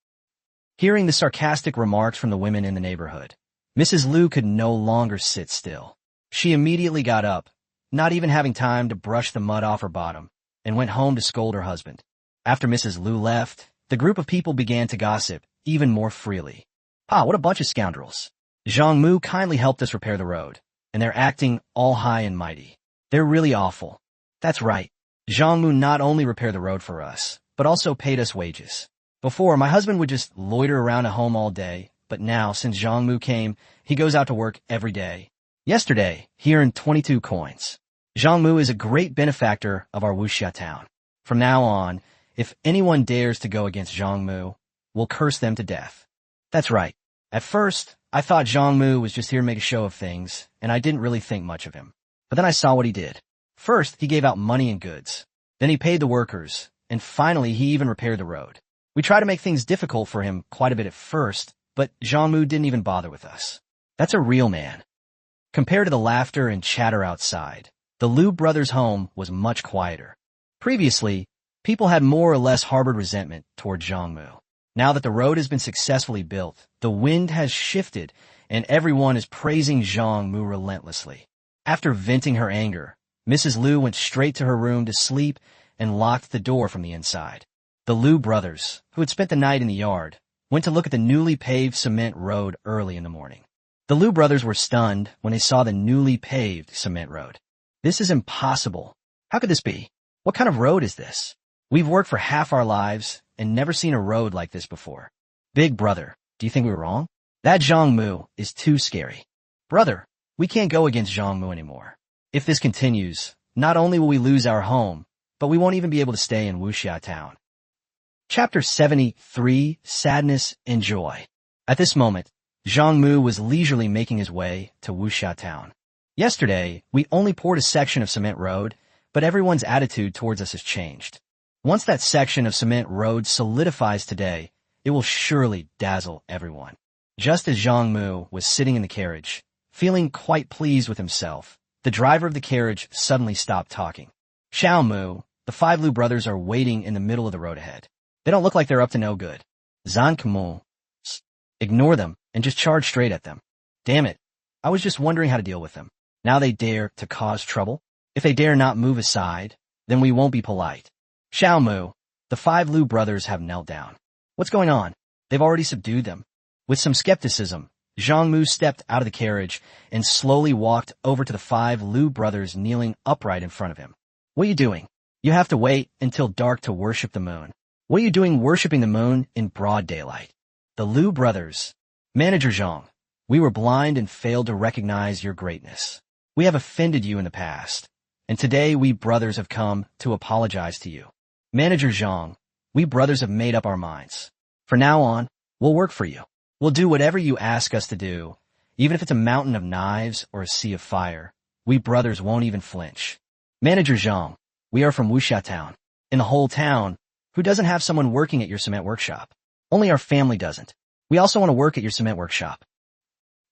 Hearing the sarcastic remarks from the women in the neighborhood, Mrs. Liu could no longer sit still. She immediately got up, not even having time to brush the mud off her bottom, and went home to scold her husband. After Mrs. Liu left, the group of people began to gossip even more freely. Ah, what a bunch of scoundrels. Zhang Mu kindly helped us repair the road, and they're acting all high and mighty. They're really awful. That's right. Zhang Mu not only repaired the road for us, but also paid us wages. Before, my husband would just loiter around at home all day, but now, since Zhang Mu came, he goes out to work every day. Yesterday, he earned 22 coins. Zhang Mu is a great benefactor of our Wuxia town. From now on, if anyone dares to go against Zhang Mu, we'll curse them to death. That's right. At first, I thought Zhang Mu was just here to make a show of things, and I didn't really think much of him. But then I saw what he did. First, he gave out money and goods. Then he paid the workers, and finally he even repaired the road. We tried to make things difficult for him quite a bit at first, but Zhang Mu didn't even bother with us. That's a real man. Compared to the laughter and chatter outside, the Liu brothers' home was much quieter. Previously, people had more or less harbored resentment toward Zhang Mu. Now that the road has been successfully built, the wind has shifted, and everyone is praising Zhang Mu relentlessly. After venting her anger, Mrs. Liu went straight to her room to sleep and locked the door from the inside. The Liu brothers, who had spent the night in the yard, went to look at the newly paved cement road early in the morning. The Liu brothers were stunned when they saw the newly paved cement road. This is impossible. How could this be? What kind of road is this? We've worked for half our lives and never seen a road like this before. Big brother, do you think we were wrong? That Zhang Mu is too scary. Brother, we can't go against Zhang Mu anymore. If this continues, not only will we lose our home, but we won't even be able to stay in Wuxia town. Chapter 73, Sadness and Joy. At this moment, Zhang Mu was leisurely making his way to Wuxia town. Yesterday, we only poured a section of cement road, but everyone's attitude towards us has changed. Once that section of cement road solidifies today, it will surely dazzle everyone. Just as Zhang Mu was sitting in the carriage, feeling quite pleased with himself, the driver of the carriage suddenly stopped talking. Chiao Mu, the 5 Liu brothers are waiting in the middle of the road ahead. They don't look like they're up to no good. Zhang Mu, ignore them and just charge straight at them. Damn it, I was just wondering how to deal with them. Now they dare to cause trouble? If they dare not move aside, then we won't be polite. Chiao Mu, the 5 Liu brothers have knelt down. What's going on? They've already subdued them. With some skepticism, Zhang Mu stepped out of the carriage and slowly walked over to the 5 Liu brothers kneeling upright in front of him. What are you doing? You have to wait until dark to worship the moon. What are you doing worshiping the moon in broad daylight? The Liu brothers. Manager Zhang, we were blind and failed to recognize your greatness. We have offended you in the past, and today we brothers have come to apologize to you. Manager Zhang, We brothers have made up our minds. From now on, we'll work for you. We'll do whatever you ask us to do, even if it's a mountain of knives or a sea of fire. We brothers won't even flinch. Manager Zhang, we are from Wuxia town. In the whole town, who doesn't have someone working at your cement workshop? Only our family doesn't. We also want to work at your cement workshop.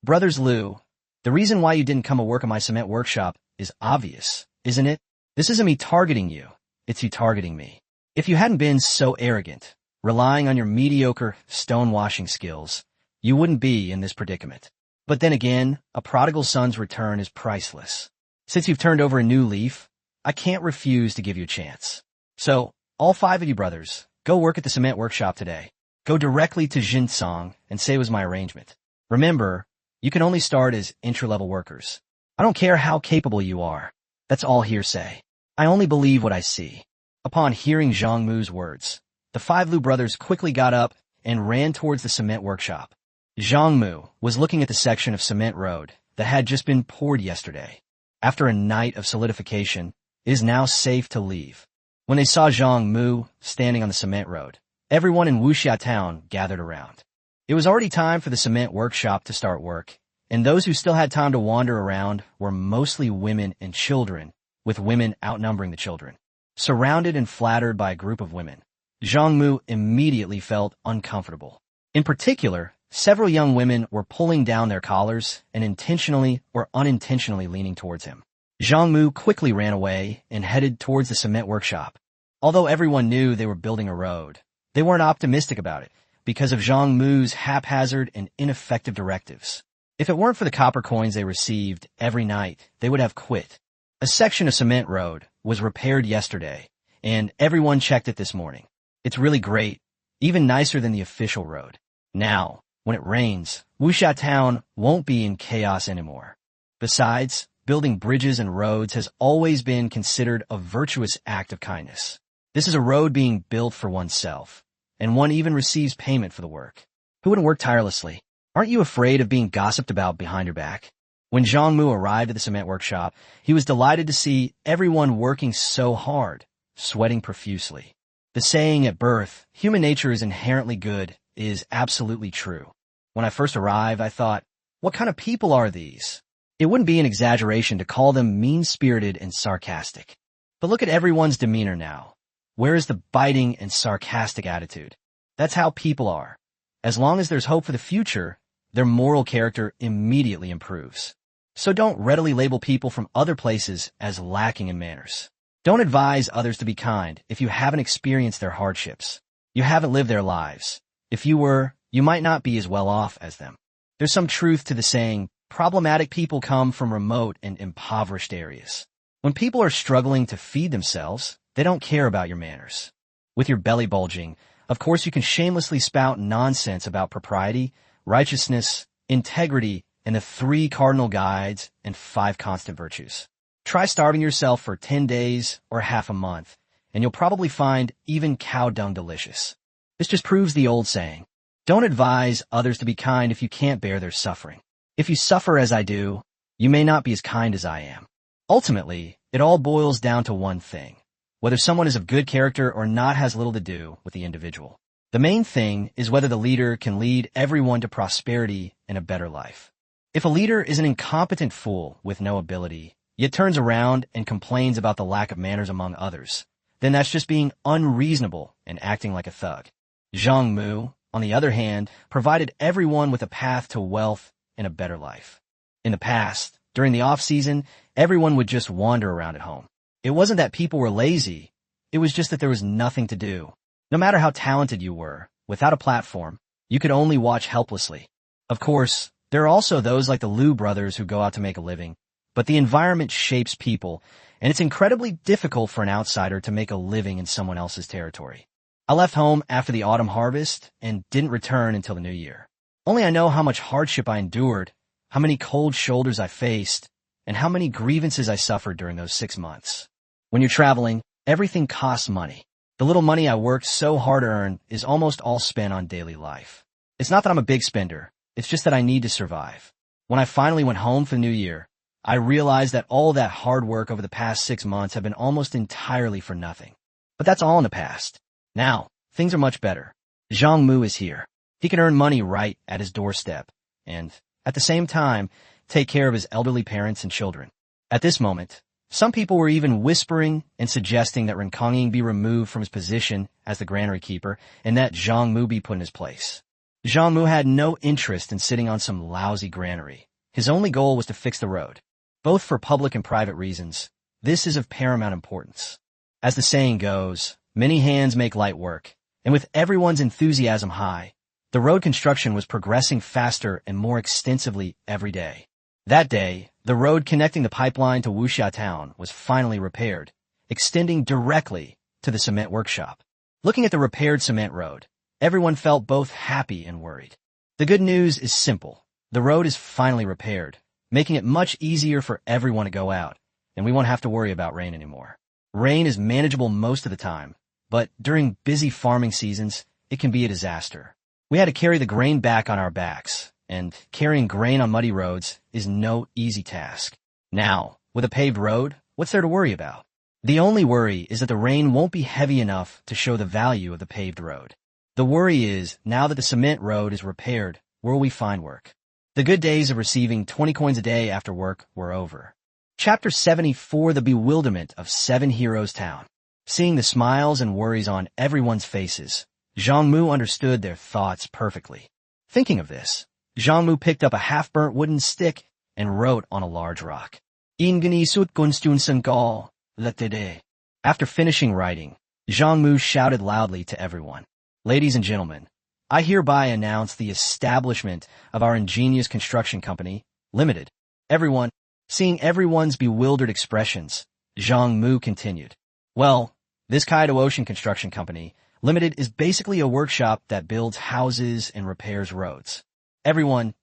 Brothers Liu, the reason why you didn't come to work at my cement workshop is obvious, isn't it? This isn't me targeting you. It's you targeting me. If you hadn't been so arrogant, relying on your mediocre stonewashing skills, you wouldn't be in this predicament. But then again, a prodigal son's return is priceless. Since you've turned over a new leaf, I can't refuse to give you a chance. So, all 5 of you brothers, go work at the cement workshop today. Go directly to Jinsong and say it was my arrangement. Remember, you can only start as entry-level workers. I don't care how capable you are. That's all hearsay. I only believe what I see. Upon hearing Zhang Mu's words, the 5 Liu brothers quickly got up and ran towards the cement workshop. Zhang Mu was looking at the section of cement road that had just been poured yesterday. After a night of solidification, it is now safe to leave. When they saw Zhang Mu standing on the cement road, everyone in Wuxia town gathered around. It was already time for the cement workshop to start work, and those who still had time to wander around were mostly women and children, with women outnumbering the children. Surrounded and flattered by a group of women, Zhang Mu immediately felt uncomfortable. In particular, several young women were pulling down their collars and intentionally or unintentionally leaning towards him. Zhang Mu quickly ran away and headed towards the cement workshop. Although everyone knew they were building a road, they weren't optimistic about it because of Zhang Mu's haphazard and ineffective directives. If it weren't for the copper coins they received every night, they would have quit. A section of cement road was repaired yesterday, and everyone checked it this morning. It's really great, even nicer than the official road. Now, when it rains, Wuxia town won't be in chaos anymore. Besides, building bridges and roads has always been considered a virtuous act of kindness. This is a road being built for oneself, and one even receives payment for the work. Who wouldn't work tirelessly? Aren't you afraid of being gossiped about behind your back? When Zhang Mu arrived at the cement workshop, he was delighted to see everyone working so hard, sweating profusely. The saying at birth, human nature is inherently good, is absolutely true. When I first arrived, I thought, what kind of people are these? It wouldn't be an exaggeration to call them mean-spirited and sarcastic. But look at everyone's demeanor now. Where is the biting and sarcastic attitude? That's how people are. As long as there's hope for the future, their moral character immediately improves. So don't readily label people from other places as lacking in manners. Don't advise others to be kind if you haven't experienced their hardships. You haven't lived their lives. If you were, you might not be as well off as them. There's some truth to the saying, problematic people come from remote and impoverished areas. When people are struggling to feed themselves, they don't care about your manners. With your belly bulging, of course you can shamelessly spout nonsense about propriety, righteousness, integrity, and the 3 cardinal guides and 5 constant virtues. Try starving yourself for 10 days or half a month, and you'll probably find even cow dung delicious. This just proves the old saying, don't advise others to be kind if you can't bear their suffering. If you suffer as I do, you may not be as kind as I am. Ultimately, it all boils down to one thing. Whether someone is of good character or not has little to do with the individual. The main thing is whether the leader can lead everyone to prosperity and a better life. If a leader is an incompetent fool with no ability, yet turns around and complains about the lack of manners among others, then that's just being unreasonable and acting like a thug. Zhang Mu, on the other hand, provided everyone with a path to wealth and a better life. In the past, during the off-season, everyone would just wander around at home. It wasn't that people were lazy, it was just that there was nothing to do. No matter how talented you were, without a platform, you could only watch helplessly. Of course, there are also those like the Liu brothers who go out to make a living, but the environment shapes people, and it's incredibly difficult for an outsider to make a living in someone else's territory. I left home after the autumn harvest and didn't return until the new year. Only I know how much hardship I endured, how many cold shoulders I faced, and how many grievances I suffered during those 6 months. When you're traveling, everything costs money. The little money I worked so hard to earn is almost all spent on daily life. It's not that I'm a big spender, it's just that I need to survive. When I finally went home for the new year, I realized that all that hard work over the past 6 months had been almost entirely for nothing. But that's all in the past. Now, things are much better. Zhang Mu is here. He can earn money right at his doorstep and, at the same time, take care of his elderly parents and children. At this moment, some people were even whispering and suggesting that Ren Kongying be removed from his position as the granary keeper and that Zhang Mu be put in his place. Zhang Mu had no interest in sitting on some lousy granary. His only goal was to fix the road. Both for public and private reasons, this is of paramount importance. As the saying goes, many hands make light work, and with everyone's enthusiasm high, the road construction was progressing faster and more extensively every day. That day, the road connecting the pipeline to Wuxia town was finally repaired, extending directly to the cement workshop. Looking at the repaired cement road, everyone felt both happy and worried. The good news is simple. The road is finally repaired, making it much easier for everyone to go out, and we won't have to worry about rain anymore. Rain is manageable most of the time, but during busy farming seasons, it can be a disaster. We had to carry the grain back on our backs, and carrying grain on muddy roads is no easy task. Now, with a paved road, what's there to worry about? The only worry is that the rain won't be heavy enough to show the value of the paved road. The worry is, now that the cement road is repaired, where will we find work? The good days of receiving 20 coins a day after work were over. Chapter 74, The Bewilderment of Seven Heroes Town. Seeing the smiles and worries on everyone's faces, Zhang Mu understood their thoughts perfectly. Thinking of this, Zhang Mu picked up a half-burnt wooden stick and wrote on a large rock. Ingani sut gunstun sangal, letede. After finishing writing, Zhang Mu shouted loudly to everyone. Ladies and gentlemen, I hereby announce the establishment of our ingenious construction company, Limited. Everyone, seeing everyone's bewildered expressions, Zhang Mu continued. Well, this Kaido Ocean Construction Company, Limited, is basically a workshop that builds houses and repairs roads. Everyone,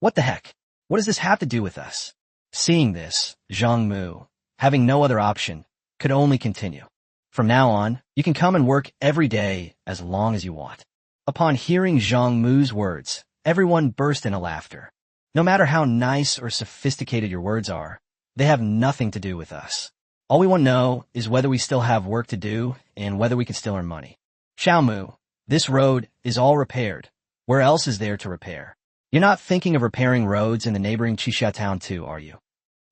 what the heck? What does this have to do with us? Seeing this, Zhang Mu, having no other option, could only continue. From now on, you can come and work every day as long as you want. Upon hearing Zhang Mu's words, everyone burst into laughter. No matter how nice or sophisticated your words are, they have nothing to do with us. All we want to know is whether we still have work to do and whether we can still earn money. Chiao Mu, this road is all repaired. Where else is there to repair? You're not thinking of repairing roads in the neighboring Qixia town too, are you?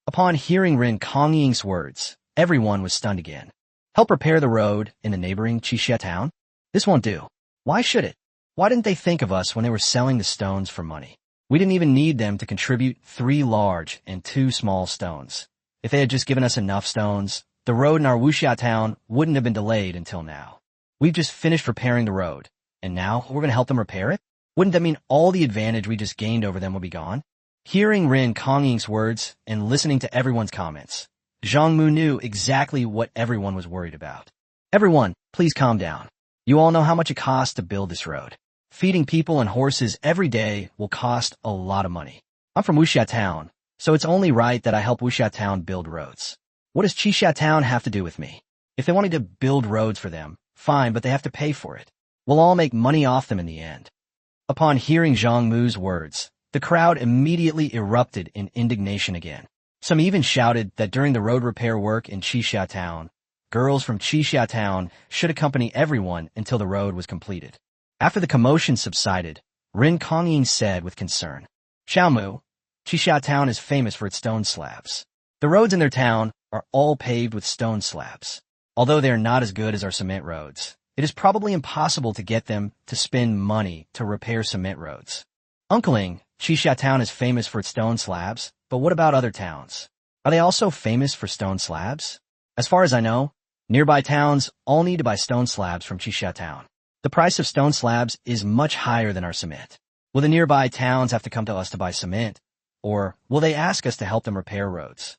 Upon hearing Ren Kongying's words, everyone was stunned again. Help repair the road in the neighboring Qixia town? This won't do. Why should it? Why didn't they think of us when they were selling the stones for money? We didn't even need them to contribute 3 large and 2 small stones. If they had just given us enough stones, the road in our Wuxia town wouldn't have been delayed until now. We've just finished repairing the road, and now we're going to help them repair it? Wouldn't that mean all the advantage we just gained over them would be gone? Hearing Ren Kongying's words and listening to everyone's comments, Zhang Mu knew exactly what everyone was worried about. Everyone, please calm down. You all know how much it costs to build this road. Feeding people and horses every day will cost a lot of money. I'm from Wuxia town, so it's only right that I help Wuxia town build roads. What does Qixia town have to do with me? If they want me to build roads for them, fine, but they have to pay for it. We'll all make money off them in the end. Upon hearing Zhang Mu's words, the crowd immediately erupted in indignation again. Some even shouted that during the road repair work in Qixia town, girls from Qixia town should accompany everyone until the road was completed. After the commotion subsided, Ren Kongying said with concern, Chiao Mu, Qixia town is famous for its stone slabs. The roads in their town are all paved with stone slabs. Although they are not as good as our cement roads, it is probably impossible to get them to spend money to repair cement roads. Uncling, Qixia town is famous for its stone slabs, but what about other towns? Are they also famous for stone slabs? As far as I know, nearby towns all need to buy stone slabs from Qixia town. The price of stone slabs is much higher than our cement. Will the nearby towns have to come to us to buy cement, or will they ask us to help them repair roads?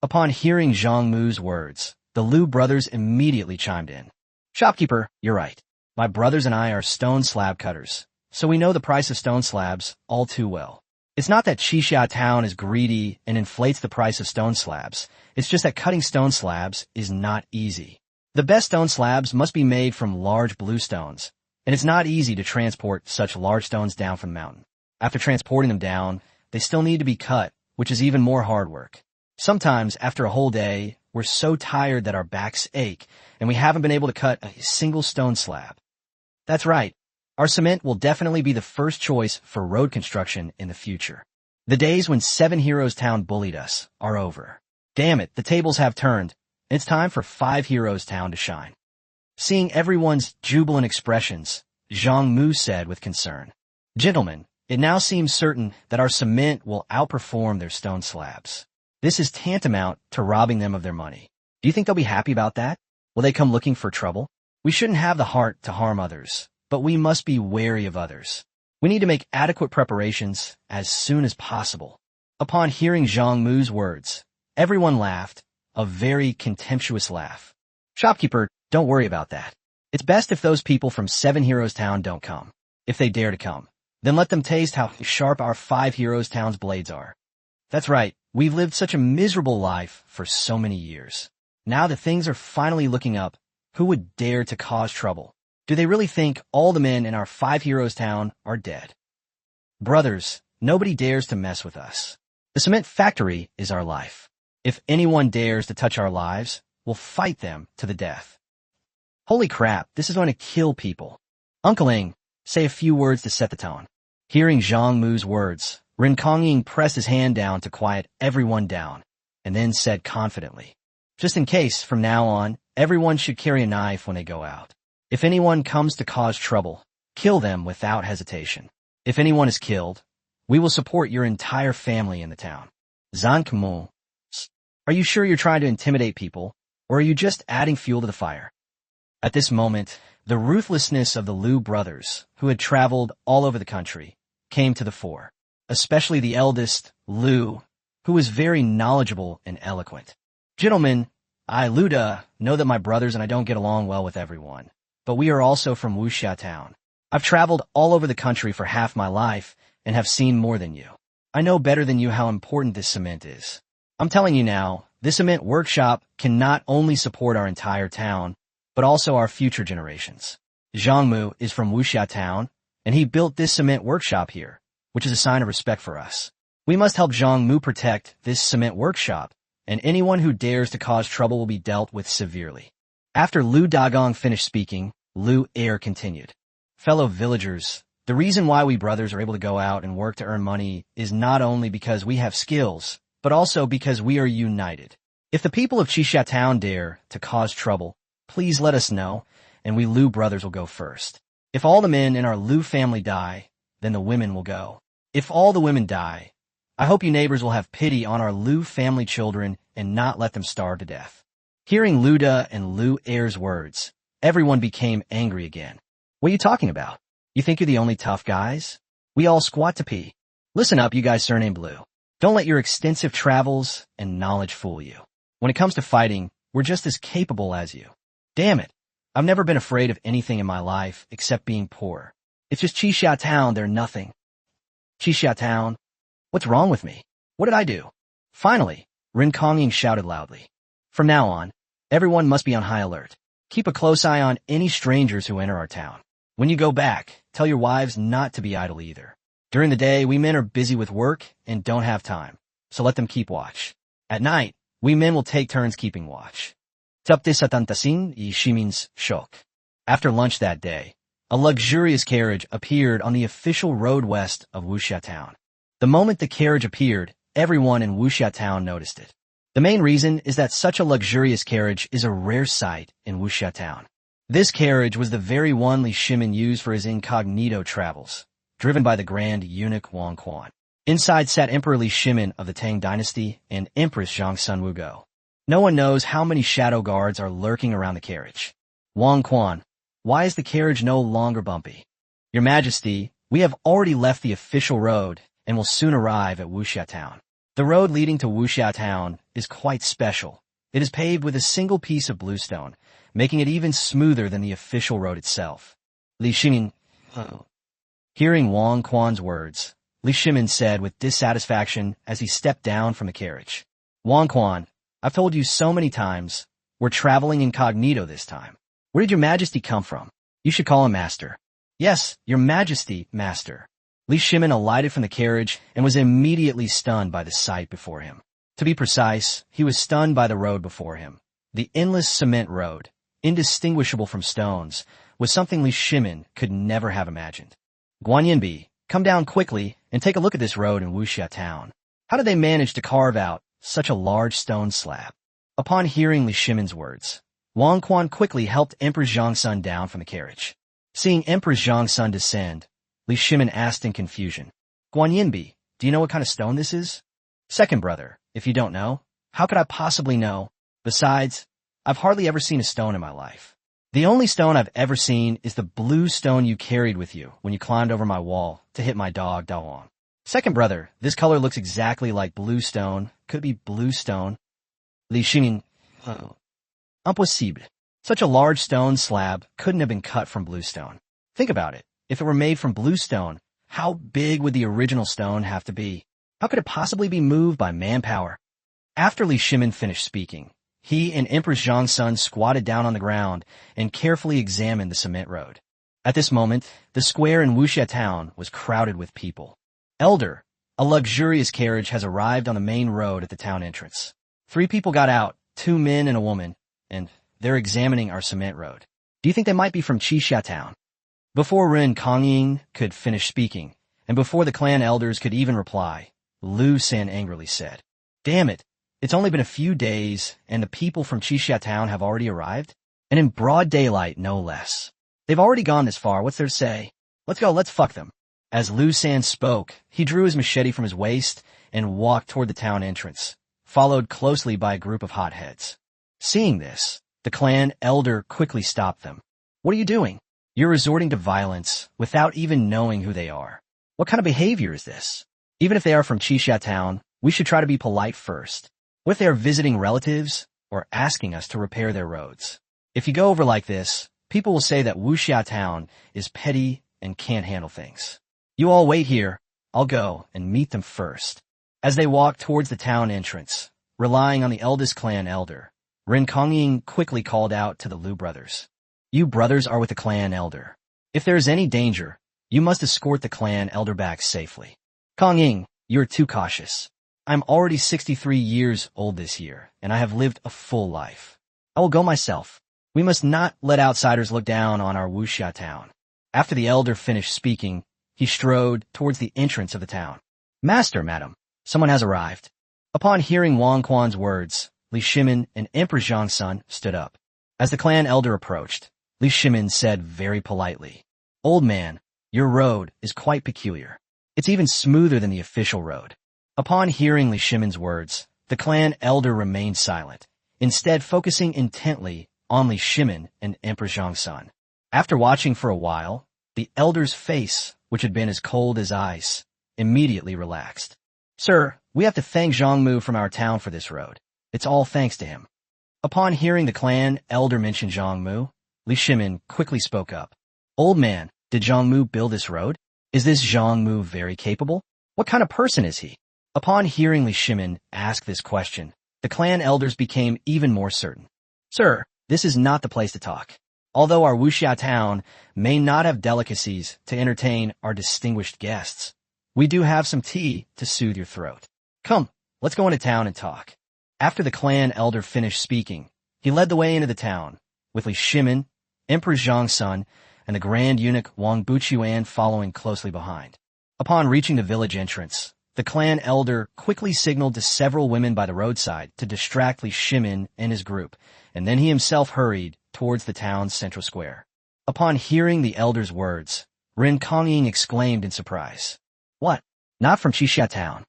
Upon hearing Zhang Mu's words, the Liu brothers immediately chimed in. Shopkeeper, you're right. My brothers and I are stone slab cutters, so we know the price of stone slabs all too well. It's not that Qixia town is greedy and inflates the price of stone slabs. It's just that cutting stone slabs is not easy. The best stone slabs must be made from large blue stones, and it's not easy to transport such large stones down from the mountain. After transporting them down, they still need to be cut, which is even more hard work. Sometimes, after a whole day, we're so tired that our backs ache, and we haven't been able to cut a single stone slab. That's right. Our cement will definitely be the first choice for road construction in the future. The days when 7 Heroes Town bullied us are over. Damn it, the tables have turned. It's time for 5 Heroes Town to shine. Seeing everyone's jubilant expressions, Zhang Mu said with concern, "Gentlemen, it now seems certain that our cement will outperform their stone slabs. This is tantamount to robbing them of their money. Do you think they'll be happy about that? Will they come looking for trouble? We shouldn't have the heart to harm others, but we must be wary of others. We need to make adequate preparations as soon as possible." Upon hearing Zhang Mu's words, everyone laughed, a very contemptuous laugh. "Shopkeeper, don't worry about that. It's best if those people from 7 Heroes Town don't come. If they dare to come, then let them taste how sharp our 5 Heroes Town's blades are. That's right, we've lived such a miserable life for so many years. Now that things are finally looking up, who would dare to cause trouble? Do they really think all the men in our 5 Heroes Town are dead? Brothers, nobody dares to mess with us. The cement factory is our life. If anyone dares to touch our lives, we'll fight them to the death." Holy crap, this is going to kill people. Uncle Ing, say a few words to set the tone. Hearing Zhang Mu's words, Ren Kongying pressed his hand down to quiet everyone down, and then said confidently, "Just in case, from now on, everyone should carry a knife when they go out. If anyone comes to cause trouble, kill them without hesitation. If anyone is killed, we will support your entire family in the town." Zhang Mu, are you sure you're trying to intimidate people, or are you just adding fuel to the fire? At this moment, the ruthlessness of the Liu brothers, who had traveled all over the country, came to the fore, especially the eldest, Liu, who was very knowledgeable and eloquent. "Gentlemen, I, Luda, know that my brothers and I don't get along well with everyone, but we are also from Wuxia Town. I've traveled all over the country for half my life and have seen more than you. I know better than you how important this cement is. I'm telling you now, this cement workshop can not only support our entire town, but also our future generations. Zhang Mu is from Wuxia Town, and he built this cement workshop here, which is a sign of respect for us. We must help Zhang Mu protect this cement workshop, and anyone who dares to cause trouble will be dealt with severely." After Liu Dagong finished speaking, Liu Er continued, "Fellow villagers, the reason why we brothers are able to go out and work to earn money is not only because we have skills, but also because we are united. If the people of Qixia Town dare to cause trouble, please let us know, and we Liu brothers will go first. If all the men in our Liu family die, then the women will go. If all the women die, I hope you neighbors will have pity on our Liu family children and not let them starve to death." Hearing Luda and Liu Er's words, everyone became angry again. "What are you talking about? You think you're the only tough guys? We all squat to pee. Listen up, you guys surnamed Liu. Don't let your extensive travels and knowledge fool you. When it comes to fighting, we're just as capable as you. Damn it, I've never been afraid of anything in my life except being poor. It's just Qixia Town, they're nothing. Qixia Town? What's wrong with me? What did I do?" Finally, Ren Kongying shouted loudly, "From now on, everyone must be on high alert. Keep a close eye on any strangers who enter our town. When you go back, tell your wives not to be idle either. During the day, we men are busy with work and don't have time, so let them keep watch. At night, we men will take turns keeping watch." Taptisatantasin y Shimins Shok. After lunch that day, a luxurious carriage appeared on the official road west of Wuxia Town. The moment the carriage appeared, everyone in Wuxia Town noticed it. The main reason is that such a luxurious carriage is a rare sight in Wuxia Town. This carriage was the very one Li Shimin used for his incognito travels, driven by the Grand Eunuch Wong Quan. Inside sat Emperor Li Shimin of the Tang Dynasty and Empress Zhang Sunwugo. No one knows how many shadow guards are lurking around the carriage. "Wong Quan, why is the carriage no longer bumpy?" "Your Majesty, we have already left the official road and will soon arrive at Wuxia Town. The road leading to Wuxia Town is quite special. It is paved with a single piece of bluestone, making it even smoother than the official road itself." Li Shimin. Hearing Wong Quan's words, Li Shimin said with dissatisfaction as he stepped down from the carriage, "Wong Quan, I've told you so many times, we're traveling incognito this time. Where did your Majesty come from? You should call him Master." "Yes, your Majesty, Master." Li Shimin alighted from the carriage and was immediately stunned by the sight before him. To be precise, he was stunned by the road before him. The endless cement road, indistinguishable from stones, was something Li Shimin could never have imagined. Guanyinbi, come down quickly and take a look at this road in Wuxia town. How did they manage to carve out such a large stone slab? Upon hearing Li Shimin's words, Wong Quan quickly helped Empress Zhangsun down from the carriage. Seeing Empress Zhangsun descend, Li Shimin asked in confusion, Guanyinbi, do you know what kind of stone this is? Second brother, if you don't know, how could I possibly know? Besides, I've hardly ever seen a stone in my life. The only stone I've ever seen is the blue stone you carried with you when you climbed over my wall to hit my dog, Dawang. Second brother, this color looks exactly like blue stone. Could it be blue stone? Li Shimin, impossible. Such a large stone slab couldn't have been cut from blue stone. Think about it. If it were made from blue stone, how big would the original stone have to be? How could it possibly be moved by manpower? After Li Shimin finished speaking, he and Empress Zhangsun squatted down on the ground and carefully examined the cement road. At this moment, the square in Wuxia town was crowded with people. Elder, a luxurious carriage has arrived on the main road at the town entrance. 3 people got out, 2 men and a woman, and they're examining our cement road. Do you think they might be from Qixia town? Before Ren Kongying could finish speaking, and before the clan elders could even reply, Lu San angrily said, Damn it, it's only been a few days, and the people from Qixia town have already arrived? And in broad daylight, no less. They've already gone this far, what's there to say? Let's go, let's fuck them. As Lu San spoke, he drew his machete from his waist and walked toward the town entrance, followed closely by a group of hotheads. Seeing this, the clan elder quickly stopped them. What are you doing? You're resorting to violence without even knowing who they are. What kind of behavior is this? Even if they are from Qixia town, we should try to be polite first. What if they are visiting relatives or asking us to repair their roads? If you go over like this, people will say that Wuxia town is petty and can't handle things. You all wait here. I'll go and meet them first. As they walked towards the town entrance, relying on the eldest clan elder, Ren Kongying quickly called out to the Lu brothers. You brothers are with the clan elder. If there is any danger, you must escort the clan elder back safely. Kongying, you are too cautious. I'm already 63 years old this year, and I have lived a full life. I will go myself. We must not let outsiders look down on our Wuxia town. After the elder finished speaking, he strode towards the entrance of the town. Master, madam, someone has arrived. Upon hearing Wong Quan's words, Li Shimin and Empress Zhangsun stood up. As the clan elder approached, Li Shimin said very politely, Old man, your road is quite peculiar. It's even smoother than the official road. Upon hearing Li Shimin's words, the clan elder remained silent, instead focusing intently on Li Shimin and Empress Zhangsun. After watching for a while, the elder's face, which had been as cold as ice, immediately relaxed. Sir, we have to thank Zhang Mu from our town for this road. It's all thanks to him. Upon hearing the clan elder mention Zhang Mu, Li Shimin quickly spoke up. Old man, did Zhang Mu build this road? Is this Zhang Mu very capable? What kind of person is he? Upon hearing Li Shimin ask this question, the clan elders became even more certain. Sir, this is not the place to talk. Although our Wuxia town may not have delicacies to entertain our distinguished guests, we do have some tea to soothe your throat. Come, let's go into town and talk. After the clan elder finished speaking, he led the way into the town, with Li Shimin, Emperor Zhangsun, and the Grand Eunuch Wang Buchuan following closely behind. Upon reaching the village entrance, the clan elder quickly signaled to several women by the roadside to distract Li Shimin and his group, and then he himself hurried towards the town's central square. Upon hearing the elder's words, Ren Kongying exclaimed in surprise. What? Not from Qixia town?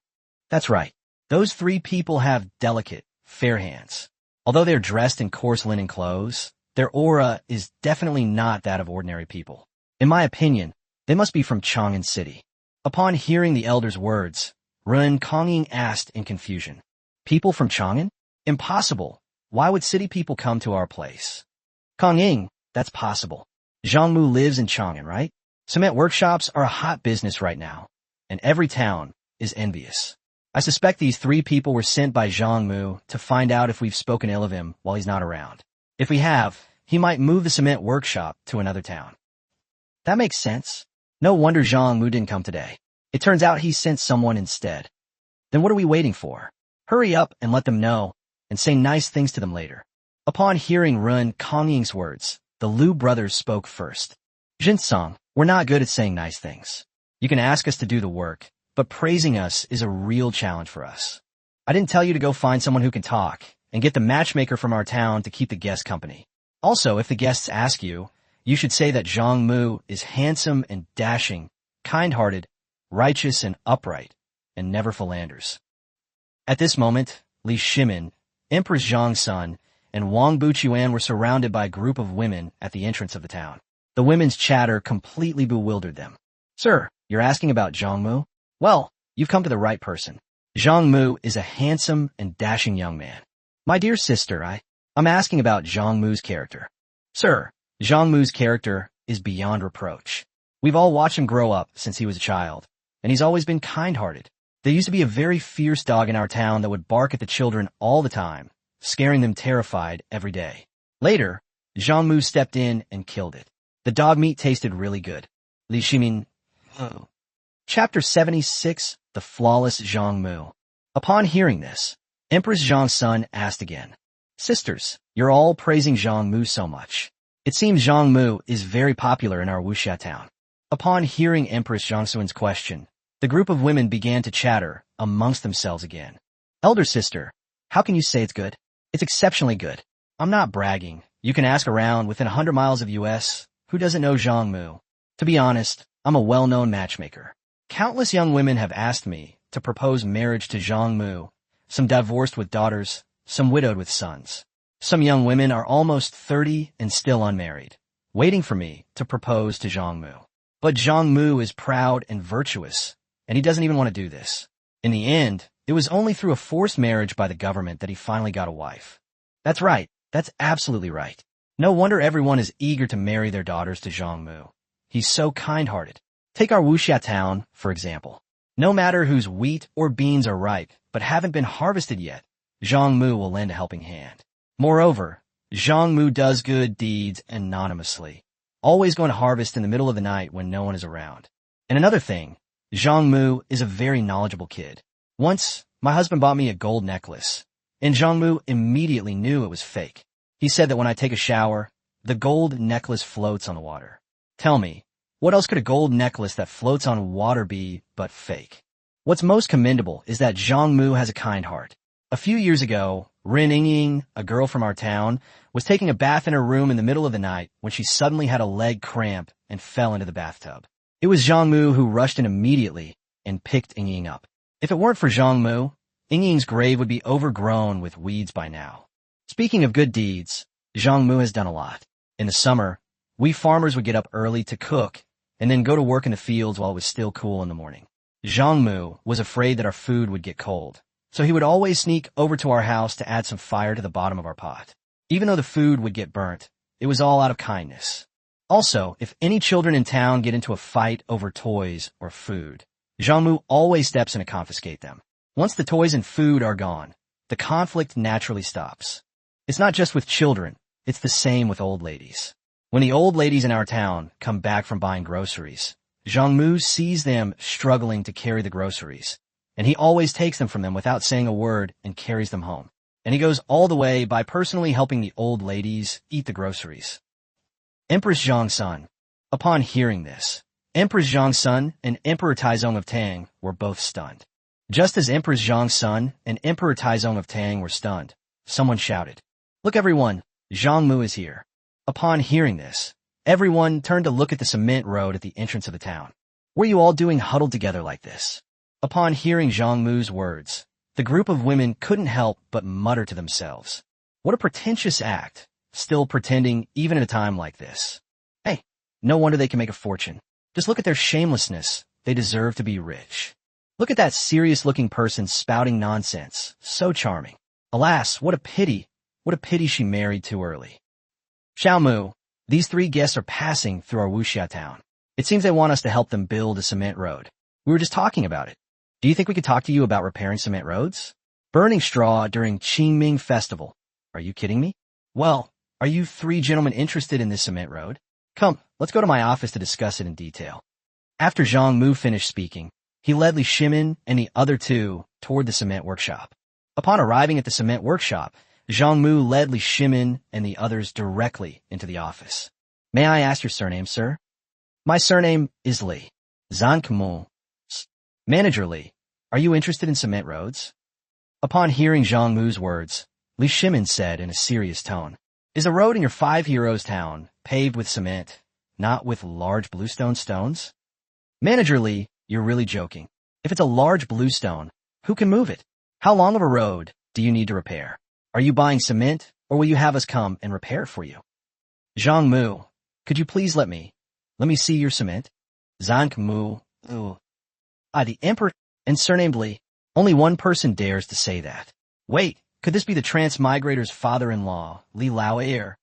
That's right. Those 3 people have delicate, fair hands. Although they're dressed in coarse linen clothes, their aura is definitely not that of ordinary people. In my opinion, they must be from Chang'an City. Upon hearing the elder's words, Ren Kongying asked in confusion. People from Chang'an? Impossible. Why would city people come to our place? Kongying, that's possible. Zhang Mu lives in Chang'an, right? Cement workshops are a hot business right now, and every town is envious. I suspect these 3 people were sent by Zhang Mu to find out if we've spoken ill of him while he's not around. If we have, he might move the cement workshop to another town. That makes sense. No wonder Zhang Mu didn't come today. It turns out he sent someone instead. Then what are we waiting for? Hurry up and let them know, and say nice things to them later. Upon hearing Run Kongying's words, the Liu brothers spoke first. Jinsong, we're not good at saying nice things. You can ask us to do the work, but praising us is a real challenge for us. I didn't tell you to go find someone who can talk and get the matchmaker from our town to keep the guests company. Also, if the guests ask you, you should say that Zhang Mu is handsome and dashing, kind-hearted, righteous and upright, and never philanders. At this moment, Li Shimin, Empress Zhang's son, and Wong Buchuan were surrounded by a group of women at the entrance of the town. The women's chatter completely bewildered them. Sir, you're asking about Zhang Mu? Well, you've come to the right person. Zhang Mu is a handsome and dashing young man. My dear sister, I'm asking about Zhang Mu's character. Sir, Zhang Mu's character is beyond reproach. We've all watched him grow up since he was a child, and he's always been kind-hearted. There used to be a very fierce dog in our town that would bark at the children all the time, scaring them terrified every day. Later, Zhang Mu stepped in and killed it. The dog meat tasted really good. Li Shimin. Chapter 76, The Flawless Zhang Mu. Upon hearing this, Empress Zhang's son asked again, Sisters, you're all praising Zhang Mu so much. It seems Zhang Mu is very popular in our wuxia town. Upon hearing Empress Zhangsuan's question, the group of women began to chatter amongst themselves again. Elder sister, how can you say it's good? It's exceptionally good. I'm not bragging. You can ask around within 100 miles of US, who doesn't know Zhang Mu? To be honest, I'm a well-known matchmaker. Countless young women have asked me to propose marriage to Zhang Mu, some divorced with daughters, some widowed with sons. Some young women are almost 30 and still unmarried, waiting for me to propose to Zhang Mu. But Zhang Mu is proud and virtuous, and he doesn't even want to do this. In the end, it was only through a forced marriage by the government that he finally got a wife. That's right. That's absolutely right. No wonder everyone is eager to marry their daughters to Zhang Mu. He's so kind-hearted. Take our wuxia town, for example. No matter whose wheat or beans are ripe but haven't been harvested yet, Zhang Mu will lend a helping hand. Moreover, Zhang Mu does good deeds anonymously, always going to harvest in the middle of the night when no one is around. And another thing, Zhang Mu is a very knowledgeable kid. Once, my husband bought me a gold necklace, and Zhang Mu immediately knew it was fake. He said that when I take a shower, the gold necklace floats on the water. Tell me, what else could a gold necklace that floats on water be but fake? What's most commendable is that Zhang Mu has a kind heart. A few years ago, Rin Yingying, a girl from our town, was taking a bath in her room in the middle of the night when she suddenly had a leg cramp and fell into the bathtub. It was Zhang Mu who rushed in immediately and picked Yingying up. If it weren't for Zhang Mu, Yingying's grave would be overgrown with weeds by now. Speaking of good deeds, Zhang Mu has done a lot. In the summer, we farmers would get up early to cook and then go to work in the fields while it was still cool in the morning. Zhang Mu was afraid that our food would get cold, so he would always sneak over to our house to add some fire to the bottom of our pot. Even though the food would get burnt, it was all out of kindness. Also, if any children in town get into a fight over toys or food, Zhang Mu always steps in to confiscate them. Once the toys and food are gone, the conflict naturally stops. It's not just with children, it's the same with old ladies. When the old ladies in our town come back from buying groceries, Zhang Mu sees them struggling to carry the groceries, and he always takes them from them without saying a word and carries them home. And he goes all the way by personally helping the old ladies eat the groceries. Empress Zhang's son. Upon hearing this, Empress Zhang's son and Emperor Taizong of Tang were both stunned. Just as Empress Zhang's son and Emperor Taizong of Tang were stunned, someone shouted, "Look everyone, Zhang Mu is here." Upon hearing this, everyone turned to look at the cement road at the entrance of the town. What are you all doing huddled together like this? Upon hearing Zhang Mu's words, the group of women couldn't help but mutter to themselves. What a pretentious act, still pretending even at a time like this. Hey, no wonder they can make a fortune. Just look at their shamelessness. They deserve to be rich. Look at that serious-looking person spouting nonsense. So charming. Alas, what a pity. What a pity she married too early. Chiao Mu, these three guests are passing through our wuxia town. It seems they want us to help them build a cement road. We were just talking about it. Do you think we could talk to you about repairing cement roads? Burning straw during Qingming festival. Are you kidding me? Well, are you three gentlemen interested in this cement road? Come, let's go to my office to discuss it in detail. After Zhang Mu finished speaking, he led Li Shimin and the other two toward the cement workshop. Upon arriving at the cement workshop, Zhang Mu led Li Shimin and the others directly into the office. May I ask your surname, sir? My surname is Li. Zhang Mu. Manager Li, are you interested in cement roads? Upon hearing Zhang Mu's words, Li Shimin said in a serious tone, Is a road in your 5 heroes town paved with cement, not with large bluestone stones? Manager Li, you're really joking. If it's a large bluestone, who can move it? How long of a road do you need to repair? Are you buying cement, or will you have us come and repair it for you? Zhang Mu, could you please let me see your cement? Zhang Mu, the Emperor, and surnamed Li. Only one person dares to say that. Wait, could this be the transmigrator's father-in-law, Li Lao Heir?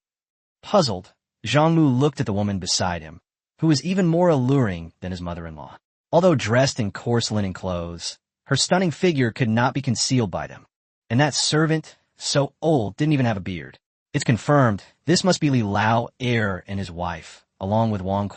Puzzled, Zhang Mu looked at the woman beside him, who was even more alluring than his mother-in-law. Although dressed in coarse linen clothes, her stunning figure could not be concealed by them. And that servant, so old, didn't even have a beard. It's confirmed, this must be Li Lao Heir and his wife, along with Wong,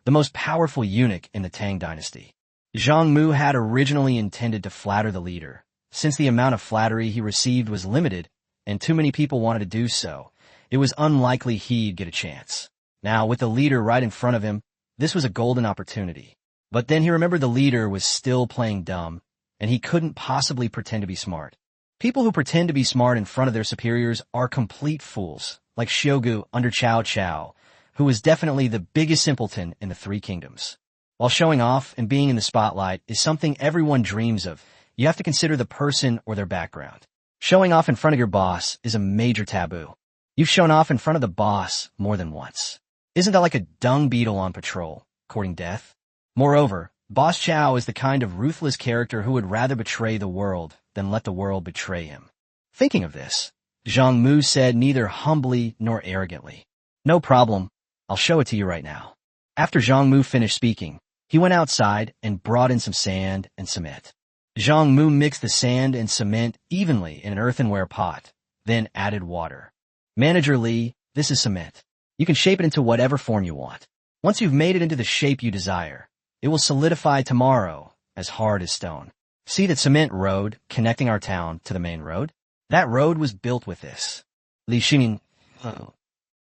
the most powerful eunuch in the Tang dynasty. Zhang Mu had originally intended to flatter the leader, since the amount of flattery he received was limited and too many people wanted to do so. It was unlikely he'd get a chance. Now, with the leader right in front of him, this was a golden opportunity. But then he remembered the leader was still playing dumb, and he couldn't possibly pretend to be smart. People who pretend to be smart in front of their superiors are complete fools, like Xiaogu under Chiao, who was definitely the biggest simpleton in the 3 kingdoms. While showing off and being in the spotlight is something everyone dreams of, you have to consider the person or their background. Showing off in front of your boss is a major taboo. You've shown off in front of the boss more than once. Isn't that like a dung beetle on patrol, courting death? Moreover, Boss Chiao is the kind of ruthless character who would rather betray the world than let the world betray him. Thinking of this, Zhang Mu said neither humbly nor arrogantly, No problem, I'll show it to you right now. After Zhang Mu finished speaking, he went outside and brought in some sand and cement. Zhang Mu mixed the sand and cement evenly in an earthenware pot, then added water. Manager Li, this is cement. You can shape it into whatever form you want. Once you've made it into the shape you desire, it will solidify tomorrow as hard as stone. See that cement road connecting our town to the main road? That road was built with this. Li Shimin.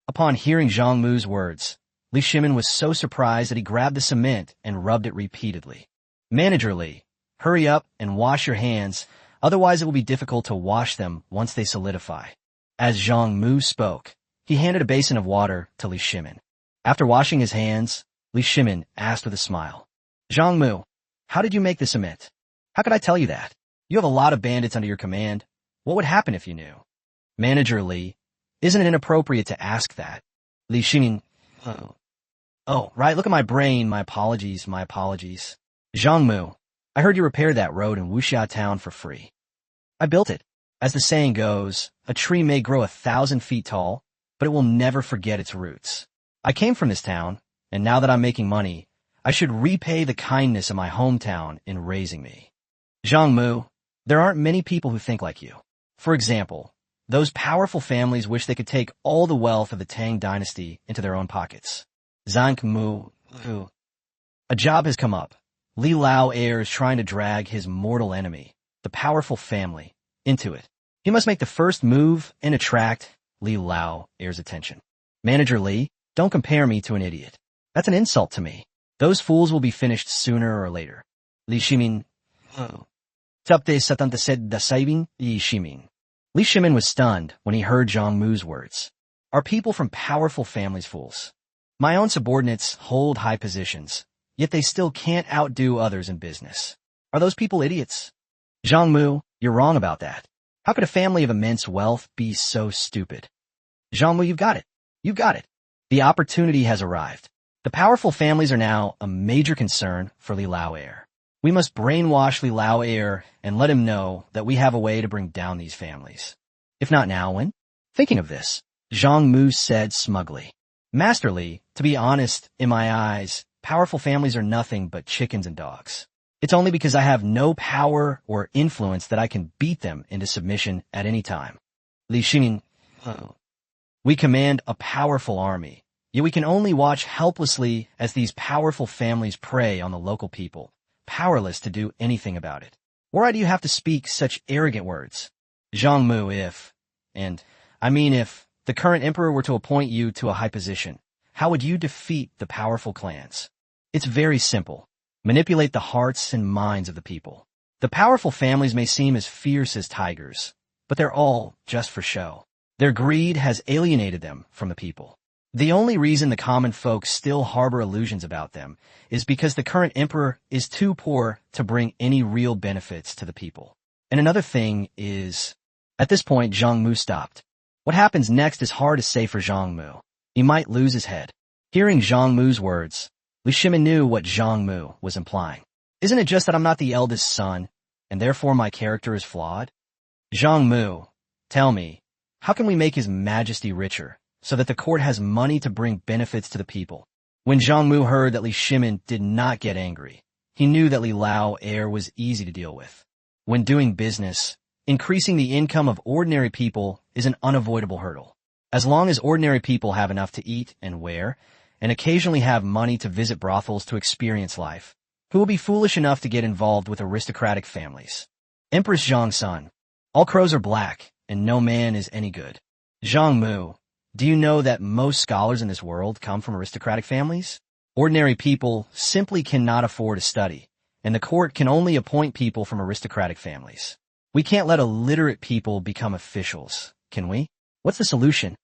Upon hearing Zhang Mu's words, Li Shimin was so surprised that he grabbed the cement and rubbed it repeatedly. Manager Li, hurry up and wash your hands, otherwise it will be difficult to wash them once they solidify. As Zhang Mu spoke, he handed a basin of water to Li Shimin. After washing his hands, Li Shimin asked with a smile, Zhang Mu, how did you make the cement? How could I tell you that? You have a lot of bandits under your command. What would happen if you knew? Manager Li, isn't it inappropriate to ask that? Li Shimin, Oh, right, look at my brain, my apologies. Zhang Mu, I heard you repaired that road in Wuxia town for free. I built it. As the saying goes, a tree may grow 1,000 feet tall, but it will never forget its roots. I came from this town, and now that I'm making money, I should repay the kindness of my hometown in raising me. Zhang Mu, there aren't many people who think like you. For example, those powerful families wish they could take all the wealth of the Tang dynasty into their own pockets. Zhang Mu, a job has come up. Li Lao Heir is trying to drag his mortal enemy, the powerful family, into it. He must make the first move and attract Li Lao Heir's attention. Manager Li, don't compare me to an idiot. That's an insult to me. Those fools will be finished sooner or later. Li Shimin, Tapte satanta said da saving Li Shimin. Li Shimin was stunned when he heard Zhang Mu's words. Are people from powerful families fools? My own subordinates hold high positions, yet they still can't outdo others in business. Are those people idiots? Zhang Mu, you're wrong about that. How could a family of immense wealth be so stupid? Zhang Mu, you've got it. The opportunity has arrived. The powerful families are now a major concern for Li Lao Heir. We must brainwash Li Lao Heir and let him know that we have a way to bring down these families. If not now, when? Thinking of this, Zhang Mu said smugly, Master Li, to be honest, in my eyes, powerful families are nothing but chickens and dogs. It's only because I have no power or influence that I can beat them into submission at any time. Li Shimin, we command a powerful army, yet we can only watch helplessly as these powerful families prey on the local people, powerless to do anything about it. Why do you have to speak such arrogant words? Zhang Mu, if And, I mean, if the current emperor were to appoint you to a high position, how would you defeat the powerful clans? It's very simple. Manipulate the hearts and minds of the people. The powerful families may seem as fierce as tigers, but they're all just for show. Their greed has alienated them from the people. The only reason the common folk still harbor illusions about them is because the current emperor is too poor to bring any real benefits to the people. And another thing is, at this point, Zhang Mu stopped. What happens next is hard to say for Zhang Mu. He might lose his head. Hearing Zhang Mu's words, Li Shimin knew what Zhang Mu was implying. Isn't it just that I'm not the eldest son, and therefore my character is flawed? Zhang Mu, tell me, how can we make His Majesty richer, so that the court has money to bring benefits to the people? When Zhang Mu heard that Li Shimin did not get angry, he knew that Li Lao heir was easy to deal with. When doing business, increasing the income of ordinary people is an unavoidable hurdle. As long as ordinary people have enough to eat and wear, and occasionally have money to visit brothels to experience life, who will be foolish enough to get involved with aristocratic families? Empress Zhang's son. All crows are black, and no man is any good. Zhang Mu, do you know that most scholars in this world come from aristocratic families? Ordinary people simply cannot afford to study, and the court can only appoint people from aristocratic families. We can't let illiterate people become officials, can we? What's the solution?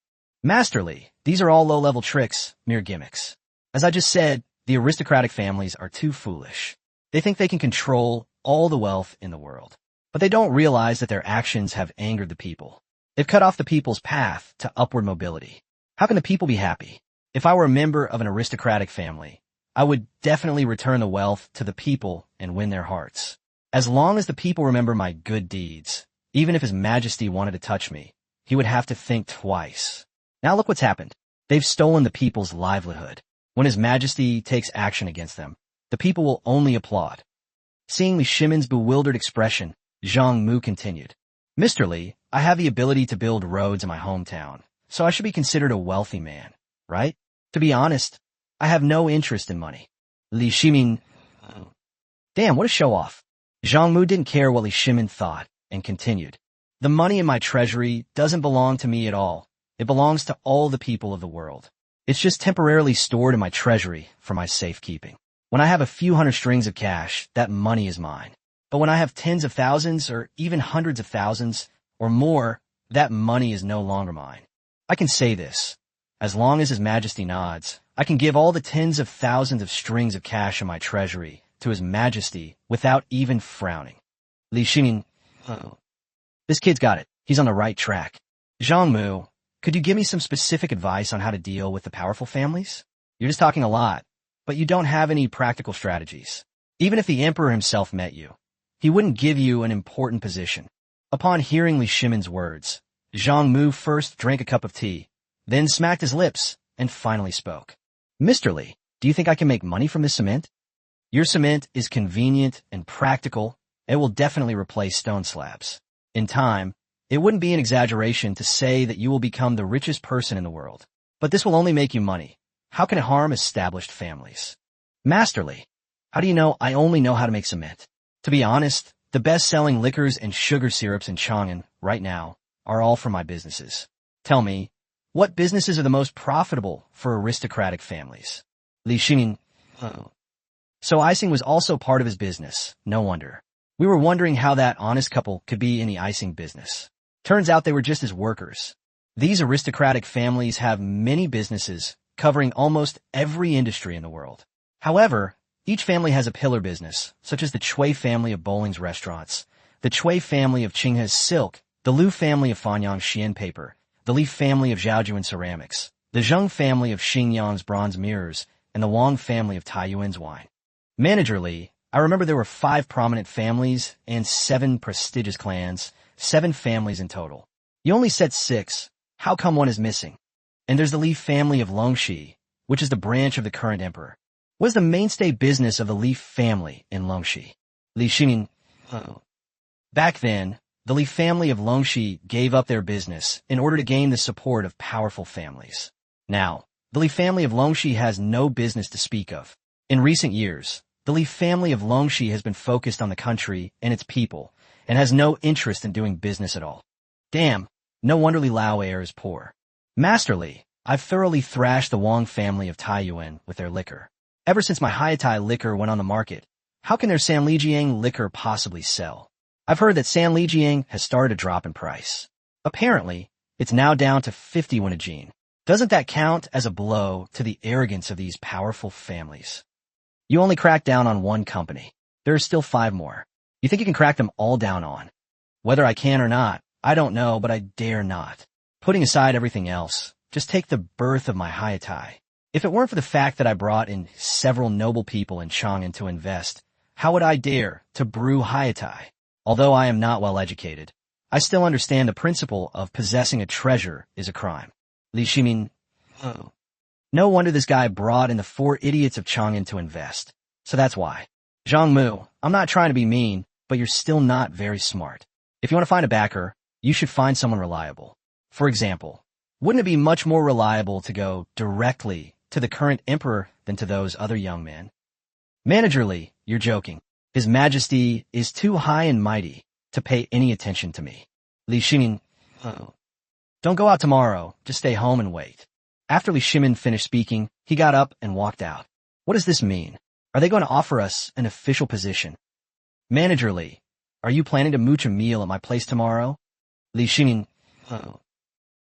Masterly, these are all low-level tricks, mere gimmicks. As I just said, the aristocratic families are too foolish. They think they can control all the wealth in the world, but they don't realize that their actions have angered the people. They've cut off the people's path to upward mobility. How can the people be happy? If I were a member of an aristocratic family, I would definitely return the wealth to the people and win their hearts. As long as the people remember my good deeds, even if His Majesty wanted to touch me, he would have to think twice. Now look what's happened. They've stolen the people's livelihood. When His Majesty takes action against them, the people will only applaud. Seeing Li Shimin's bewildered expression, Zhang Mu continued. Mr. Li, I have the ability to build roads in my hometown, so I should be considered a wealthy man, right? To be honest, I have no interest in money. Li Shimin... Damn, what a show-off. Zhang Mu didn't care what Li Shimin thought, and continued. The money in my treasury doesn't belong to me at all. It belongs to all the people of the world. It's just temporarily stored in my treasury for my safekeeping. When I have a few hundred strings of cash, that money is mine. But when I have tens of thousands or even hundreds of thousands or more, that money is no longer mine. I can say this. As long as His Majesty nods, I can give all the tens of thousands of strings of cash in my treasury to His Majesty without even frowning. Li Shimin, this kid's got it. He's on the right track. Zhang Mu, could you give me some specific advice on how to deal with the powerful families? You're just talking a lot, but you don't have any practical strategies. Even if the emperor himself met you, he wouldn't give you an important position. Upon hearing Li Shimin's words, Zhang Mu first drank a cup of tea, then smacked his lips, and finally spoke. Mr. Li, do you think I can make money from this cement? Your cement is convenient and practical. It will definitely replace stone slabs. In time, it wouldn't be an exaggeration to say that you will become the richest person in the world. But this will only make you money. How can it harm established families? Master Li, how do you know I only know how to make cement? To be honest, the best-selling liquors and sugar syrups in Chang'an right now are all from my businesses. Tell me, what businesses are the most profitable for aristocratic families? Li Shimin, So icing was also part of his business, no wonder. We were wondering how that honest couple could be in the icing business. Turns out they were just his workers. These aristocratic families have many businesses covering almost every industry in the world. However, each family has a pillar business, such as the Chui family of Bowling's restaurants, the Chui family of Qinghe's silk, the Liu family of Fanyang's Xian paper, the Li family of Zhaojuan ceramics, the Zheng family of Xingyang's bronze mirrors, and the Wong family of Taiyuan's wine. Manager Li, I remember there were 5 prominent families and 7 prestigious clans, 7 families in total. You only said 6. How come one is missing? And there's the Li family of Longxi, which is the branch of the current emperor. What is the mainstay business of the Li family in Longxi? Li Shimin. Back then, the Li family of Longxi gave up their business in order to gain the support of powerful families. Now, the Li family of Longxi has no business to speak of. In recent years, the Li family of Longxi has been focused on the country and its people, and has no interest in doing business at all. Damn, No wonder Li Lao air is poor. Master Li, I've thoroughly thrashed the Wong family of Taiyuan with their liquor. Ever since my Haitai liquor went on the market, how can their Sanlijiang liquor possibly sell? I've heard that Sanlijiang has started to drop in price. Apparently, it's now down to 50 winajin. Doesn't that count as a blow to the arrogance of these powerful families? You only cracked down on one company. There are still 5 more. You think you can crack them all down on? Whether I can or not, I don't know, but I dare not. Putting aside everything else, just take the birth of my Haitai. If it weren't for the fact that I brought in several noble people in Chang'an to invest, how would I dare to brew Haitai? Although I am not well educated, I still understand the principle of possessing a treasure is a crime. Li Shimin, oh. No wonder this guy brought in the 4 idiots of Chang'an to invest. So that's why. Zhang Mu, I'm not trying to be mean, but you're still not very smart. If you want to find a backer, you should find someone reliable. For example, wouldn't it be much more reliable to go directly to the current emperor than to those other young men? Manager Li, you're joking. His Majesty is too high and mighty to pay any attention to me. Li Shimin, oh. Don't go out tomorrow, just stay home and wait. After Li Shimin finished speaking, he got up and walked out. What does this mean? Are they going to offer us an official position? Manager Li, are you planning to mooch a meal at my place tomorrow? Li Shimin, oh.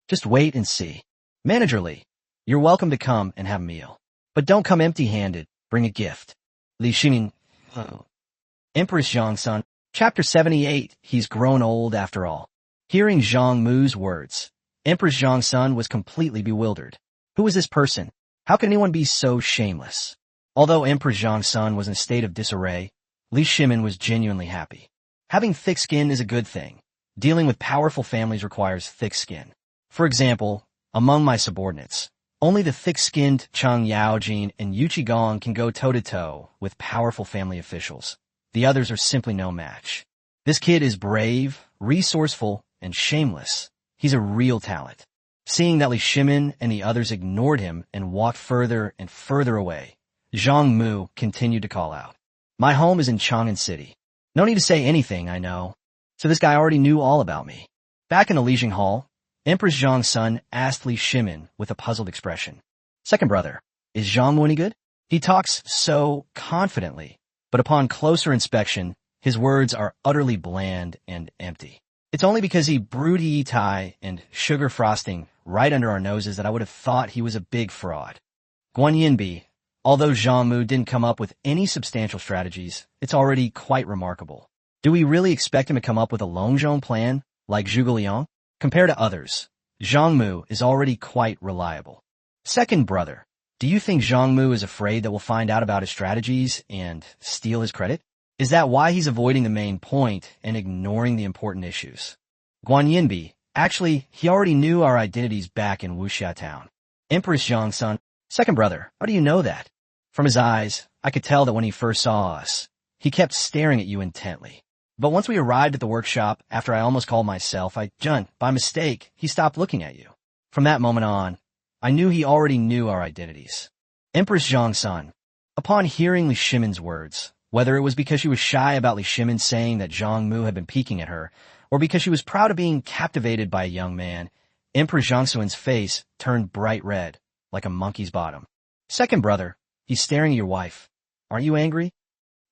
Just wait and see. Manager Li, you're welcome to come and have a meal. But don't come empty-handed, bring a gift. Li Shimin, oh. Empress Zhang-sun, Chapter 78, He's grown old after all. Hearing Zhang Mu's words, Empress Zhang-sun was completely bewildered. Who is this person? How can anyone be so shameless? Although Empress Zhang-sun was in a state of disarray, Li Shimin was genuinely happy. Having thick skin is a good thing. Dealing with powerful families requires thick skin. For example, among my subordinates, only the thick-skinned Chang Yaojin and Yu Qigong can go toe-to-toe with powerful family officials. The others are simply no match. This kid is brave, resourceful, and shameless. He's a real talent. Seeing that Li Shimin and the others ignored him and walked further and further away, Zhang Mu continued to call out. My home is in Chang'an City. No need to say anything, I know. So this guy already knew all about me. Back in the Lijing Hall, Empress Zhang's son asked Li Shimin with a puzzled expression. Second brother, is Zhang Mu any good? He talks so confidently, but upon closer inspection, his words are utterly bland and empty. It's only because he brewed Yi-Tai and sugar frosting right under our noses that I would have thought he was a big fraud. Guan Yinbi, although Zhang Mu didn't come up with any substantial strategies, it's already quite remarkable. Do we really expect him to come up with a Longzhong plan, like Zhuge Liang? Compared to others, Zhang Mu is already quite reliable. Second brother, do you think Zhang Mu is afraid that we'll find out about his strategies and steal his credit? Is that why he's avoiding the main point and ignoring the important issues? Guan Yinbi, actually, he already knew our identities back in Wuxia town. Empress Zhang-sun, second brother, how do you know that? From his eyes, I could tell that when he first saw us, he kept staring at you intently. But once we arrived at the workshop, after I almost called myself, by mistake, he stopped looking at you. From that moment on, I knew he already knew our identities. Empress Zhang-sun, upon hearing Li Shimin's words, whether it was because she was shy about Li Shimin saying that Zhang Mu had been peeking at her, or because she was proud of being captivated by a young man, Empress Zhang-sun's face turned bright red, like a monkey's bottom. Second brother, he's staring at your wife. Aren't you angry?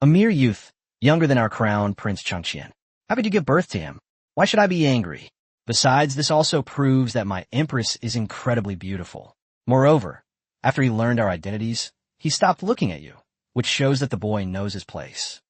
A mere youth, younger than our crown Prince Chengqian. How could you give birth to him? Why should I be angry? Besides, this also proves that my empress is incredibly beautiful. Moreover, after he learned our identities, he stopped looking at you, which shows that the boy knows his place.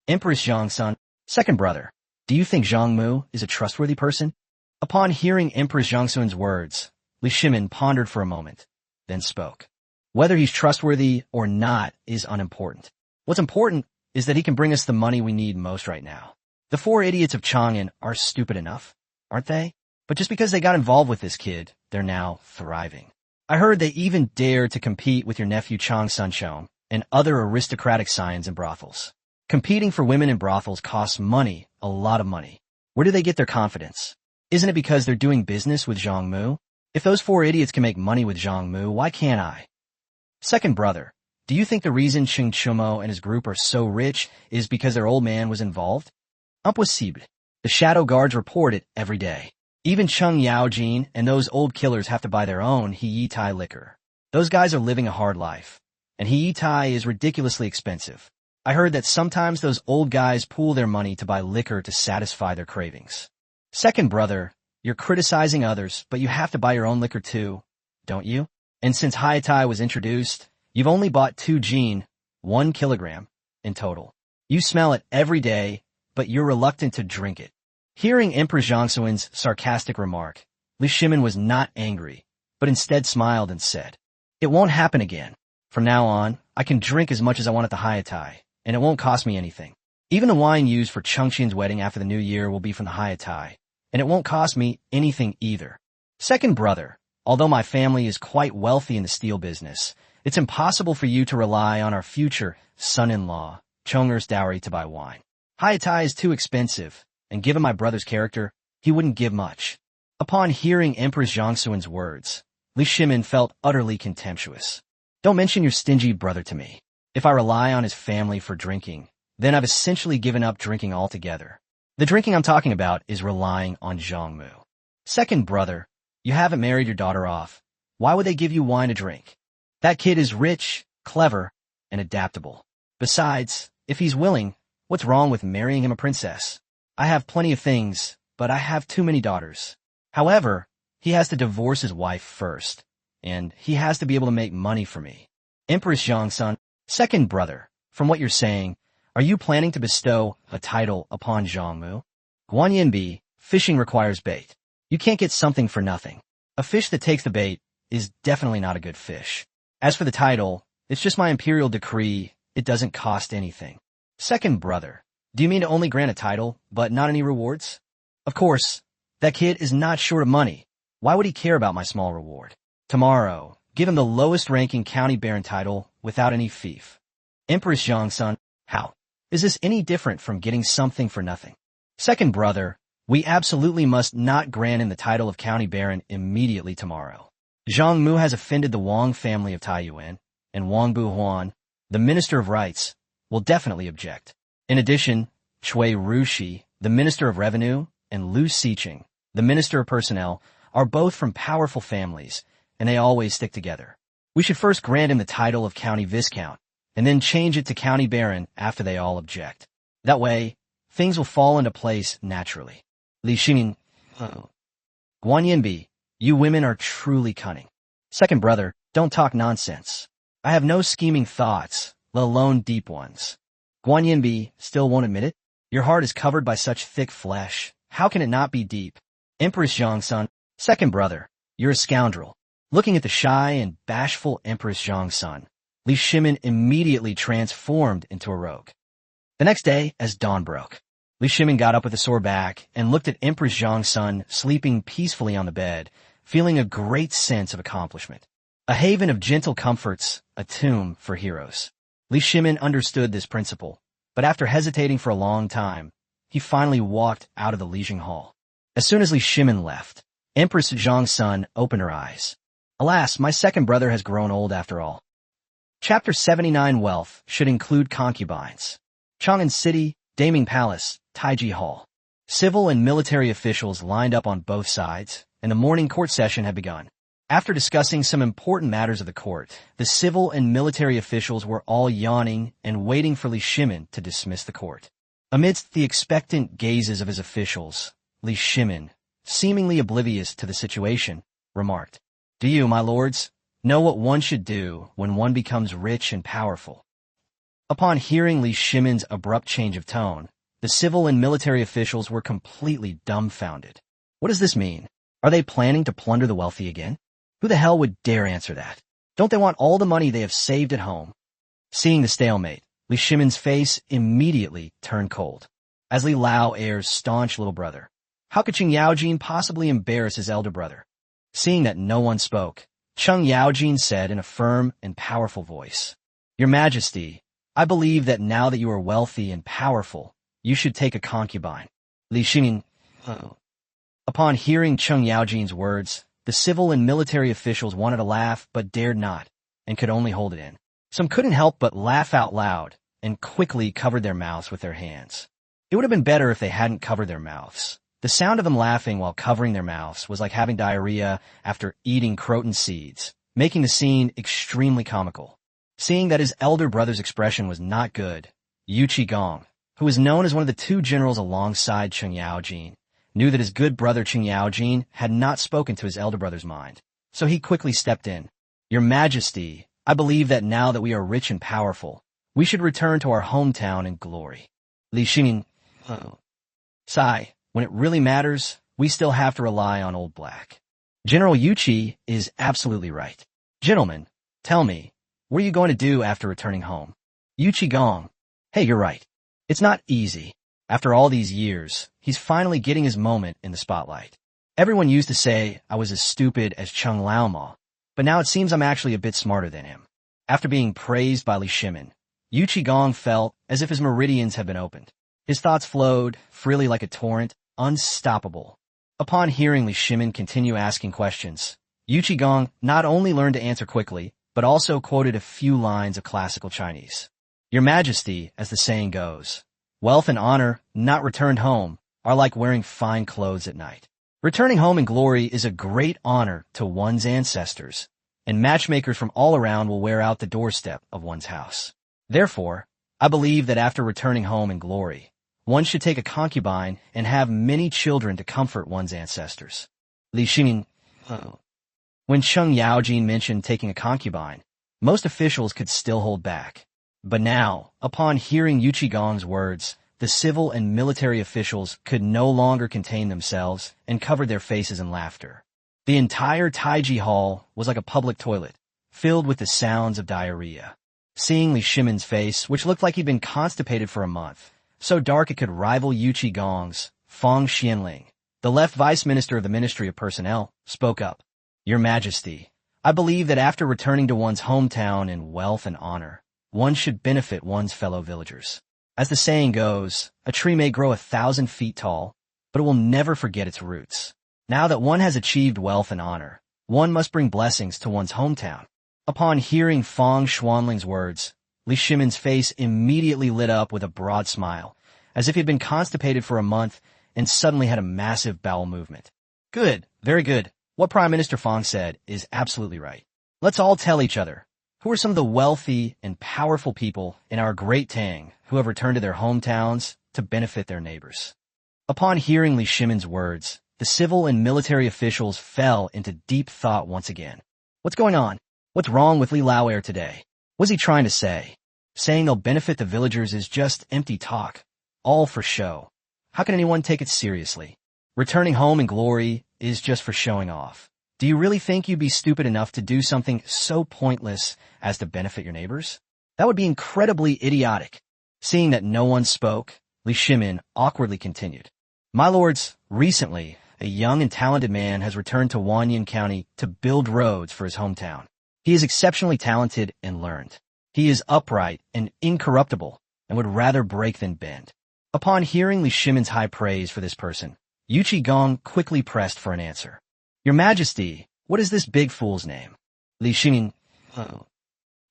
Empress Zhang-sun, second brother, do you think Zhang Mu is a trustworthy person? Upon hearing Empress Zhang-sun's words, Li Shimin pondered for a moment, then spoke. Whether he's trustworthy or not is unimportant. What's important is that he can bring us the money we need most right now. The 4 idiots of Chang'an are stupid enough, aren't they? But just because they got involved with this kid, they're now thriving. I heard they even dared to compete with your nephew Chang Sunshone and other aristocratic scions in brothels. Competing for women in brothels costs money, a lot of money. Where do they get their confidence? Isn't it because they're doing business with Zhang Mu? If those 4 idiots can make money with Zhang Mu, why can't I? Second brother, do you think the reason Xing Chumo and his group are so rich is because their old man was involved? Impossible. The shadow guards report it every day. Even Chung Yaojin and those old killers have to buy their own He-Tai liquor. Those guys are living a hard life, and He-Tai is ridiculously expensive. I heard that sometimes those old guys pool their money to buy liquor to satisfy their cravings. Second brother, you're criticizing others, but you have to buy your own liquor too, don't you? And since He-Tai was introduced, you've only bought 2 jin, 1 kilogram, in total. You smell it every day, but you're reluctant to drink it. Hearing Empress Zhangsuin's sarcastic remark, Li Shimin was not angry, but instead smiled and said, "It won't happen again. From now on, I can drink as much as I want at the He-Tai, and it won't cost me anything. Even the wine used for Chengxian's wedding after the new year will be from the He-Tai, and it won't cost me anything either. Second brother, although my family is quite wealthy in the steel business, it's impossible for you to rely on our future son-in-law, Chonger's dowry to buy wine. He-Tai is too expensive, and given my brother's character, he wouldn't give much." Upon hearing Empress Zhangsuin's words, Li Shimin felt utterly contemptuous. "Don't mention your stingy brother to me. If I rely on his family for drinking, then I've essentially given up drinking altogether. The drinking I'm talking about is relying on Zhang Mu. Second brother, you haven't married your daughter off. Why would they give you wine to drink? That kid is rich, clever, and adaptable. Besides, if he's willing, what's wrong with marrying him a princess? I have plenty of things, but I have too many daughters. However, he has to divorce his wife first, and he has to be able to make money for me." Empress Zhangsun, second brother, from what you're saying, are you planning to bestow a title upon Zhang Mu? Guanyin, fishing requires bait. You can't get something for nothing. A fish that takes the bait is definitely not a good fish. As for the title, it's just my imperial decree. It doesn't cost anything. Second brother, do you mean to only grant a title, but not any rewards? Of course, that kid is not short of money. Why would he care about my small reward? Tomorrow, give him the lowest ranking county baron title without any fief. Empress Zhangsun, how is this any different from getting something for nothing? Second brother, we absolutely must not grant him the title of county baron immediately tomorrow. Zhang Mu has offended the Wong family of Taiyuan, and Wang Buhuan, the Minister of Rights, will definitely object. In addition, Cui Rushi, the Minister of Revenue, and Lu Xiqing, the Minister of Personnel, are both from powerful families, and they always stick together. We should first grant him the title of County Viscount, and then change it to County Baron after they all object. That way, things will fall into place naturally. Li Xingin, Guanyin, you women are truly cunning. Second brother, don't talk nonsense. I have no scheming thoughts, let alone deep ones. Guanyin still won't admit it? Your heart is covered by such thick flesh. How can it not be deep? Empress Zhangsun, second brother, you're a scoundrel. Looking at the shy and bashful Empress Zhangsun, Li Shimin immediately transformed into a rogue. The next day, as dawn broke, Li Shimin got up with a sore back and looked at Empress Zhangsun sleeping peacefully on the bed, feeling a great sense of accomplishment. A haven of gentle comforts, a tomb for heroes. Li Shimin understood this principle, but after hesitating for a long time, he finally walked out of the Lijing Hall. As soon as Li Shimin left, Empress Zhangsun opened her eyes. Alas, my second brother has grown old after all. Chapter 79 Wealth should include concubines. Chang'an City, Daming Palace, Taiji Hall. Civil and military officials lined up on both sides, and the morning court session had begun. After discussing some important matters of the court, the civil and military officials were all yawning and waiting for Li Shimin to dismiss the court. Amidst the expectant gazes of his officials, Li Shimin, seemingly oblivious to the situation, remarked, "Do you, my lords, know what one should do when one becomes rich and powerful?" Upon hearing Li Shimin's abrupt change of tone, the civil and military officials were completely dumbfounded. What does this mean? Are they planning to plunder the wealthy again? Who the hell would dare answer that? Don't they want all the money they have saved at home? Seeing the stalemate, Li Shimin's face immediately turned cold. As Li Lao Heir's staunch little brother, how could Cheng Yaojin possibly embarrass his elder brother? Seeing that no one spoke, Cheng Yaojin said in a firm and powerful voice, "Your Majesty, I believe that now that you are wealthy and powerful, you should take a concubine." Li Xingin. Upon hearing Cheng Yaojin's words, the civil and military officials wanted to laugh but dared not, and could only hold it in. Some couldn't help but laugh out loud, and quickly covered their mouths with their hands. It would have been better if they hadn't covered their mouths, The sound of them laughing while covering their mouths was like having diarrhea after eating croton seeds, making the scene extremely comical. Seeing that his elder brother's expression was not good, Yu Qigong, who was known as one of the two generals alongside Cheng Yaojin, knew that his good brother Cheng Yaojin had not spoken to his elder brother's mind, so he quickly stepped in. Your Majesty, I believe that now that we are rich and powerful, we should return to our hometown in glory. Li Xingyin, sigh, when it really matters, we still have to rely on Old Black. General Yuchi is absolutely right. Gentlemen, tell me, what are you going to do after returning home? Yu Qigong, hey, you're right. It's not easy. After all these years, he's finally getting his moment in the spotlight. Everyone used to say I was as stupid as Chung Laoma, but now it seems I'm actually a bit smarter than him. After being praised by Li Shimin, Yu Qigong felt as if his meridians had been opened. His thoughts flowed freely like a torrent, unstoppable. Upon hearing Li Shimin continue asking questions, Yu Qigong not only learned to answer quickly, but also quoted a few lines of classical Chinese. Your Majesty, as the saying goes, wealth and honor, not returned home, are like wearing fine clothes at night. Returning home in glory is a great honor to one's ancestors, and matchmakers from all around will wear out the doorstep of one's house. Therefore, I believe that after returning home in glory, one should take a concubine and have many children to comfort one's ancestors. Li Xingyin, when Cheng Yaojin mentioned taking a concubine, most officials could still hold back. But now, upon hearing Yu Qigong's words, the civil and military officials could no longer contain themselves and covered their faces in laughter. The entire Taiji Hall was like a public toilet, filled with the sounds of diarrhea. Seeing Li Shimin's face, which looked like he'd been constipated for a month, so dark it could rival Yu Qigong's, Fang Xianling, the left vice minister of the Ministry of Personnel, spoke up. Your Majesty, I believe that after returning to one's hometown in wealth and honor, one should benefit one's fellow villagers. As the saying goes, a tree may grow 1,000 feet tall, but it will never forget its roots. Now that one has achieved wealth and honor, one must bring blessings to one's hometown. Upon hearing Fang Xuanling's words, Li Shimin's face immediately lit up with a broad smile, as if he'd been constipated for a month and suddenly had a massive bowel movement. Good, very good. What Prime Minister Fang said is absolutely right. Let's all tell each other, who are some of the wealthy and powerful people in our great Tang who have returned to their hometowns to benefit their neighbors? Upon hearing Li Shimin's words, the civil and military officials fell into deep thought once again. What's going on? What's wrong with Li Laoer today? What's he trying to say? Saying they'll benefit the villagers is just empty talk, all for show. How can anyone take it seriously? Returning home in glory is just for showing off. Do you really think you'd be stupid enough to do something so pointless as to benefit your neighbors? That would be incredibly idiotic. Seeing that no one spoke, Li Shimin awkwardly continued. My lords, recently, a young and talented man has returned to Wanyan County to build roads for his hometown. He is exceptionally talented and learned. He is upright and incorruptible and would rather break than bend. Upon hearing Li Shimin's high praise for this person, Yu Qigong quickly pressed for an answer. Your Majesty, what is this big fool's name? Li Xingyin,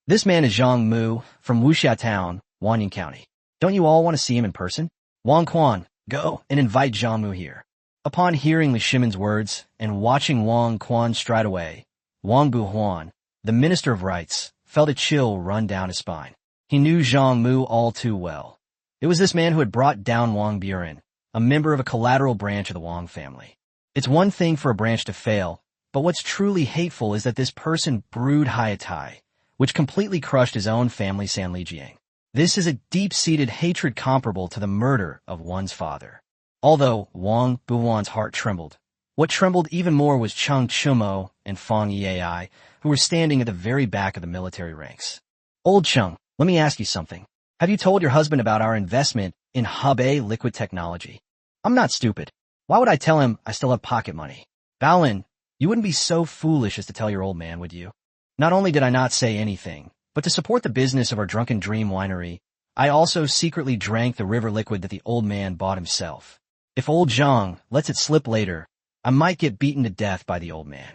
this man is Zhang Mu from Wuxia Town, Wanyan County. Don't you all want to see him in person? Wong Quan, go and invite Zhang Mu here. Upon hearing Li Shimin's words and watching Wong Quan stride away, Wang Buhuan, the Minister of Rights, felt a chill run down his spine. He knew Zhang Mu all too well. It was this man who had brought down Wang Buren, a member of a collateral branch of the Wong family. It's one thing for a branch to fail, but what's truly hateful is that this person brewed Haitai, which completely crushed his own family Sanlijiang. This is a deep-seated hatred comparable to the murder of one's father. Although Wang Buhuan's heart trembled, what trembled even more was Cheng Chumo and Fang Yai, who were standing at the very back of the military ranks. Old Cheng, let me ask you something. Have you told your husband about our investment in Hebei liquid technology? I'm not stupid. Why would I tell him I still have pocket money? Baolin, you wouldn't be so foolish as to tell your old man, would you? Not only did I not say anything, but to support the business of our Drunken Dream winery, I also secretly drank the river liquid that the old man bought himself. If old Zhang lets it slip later, I might get beaten to death by the old man.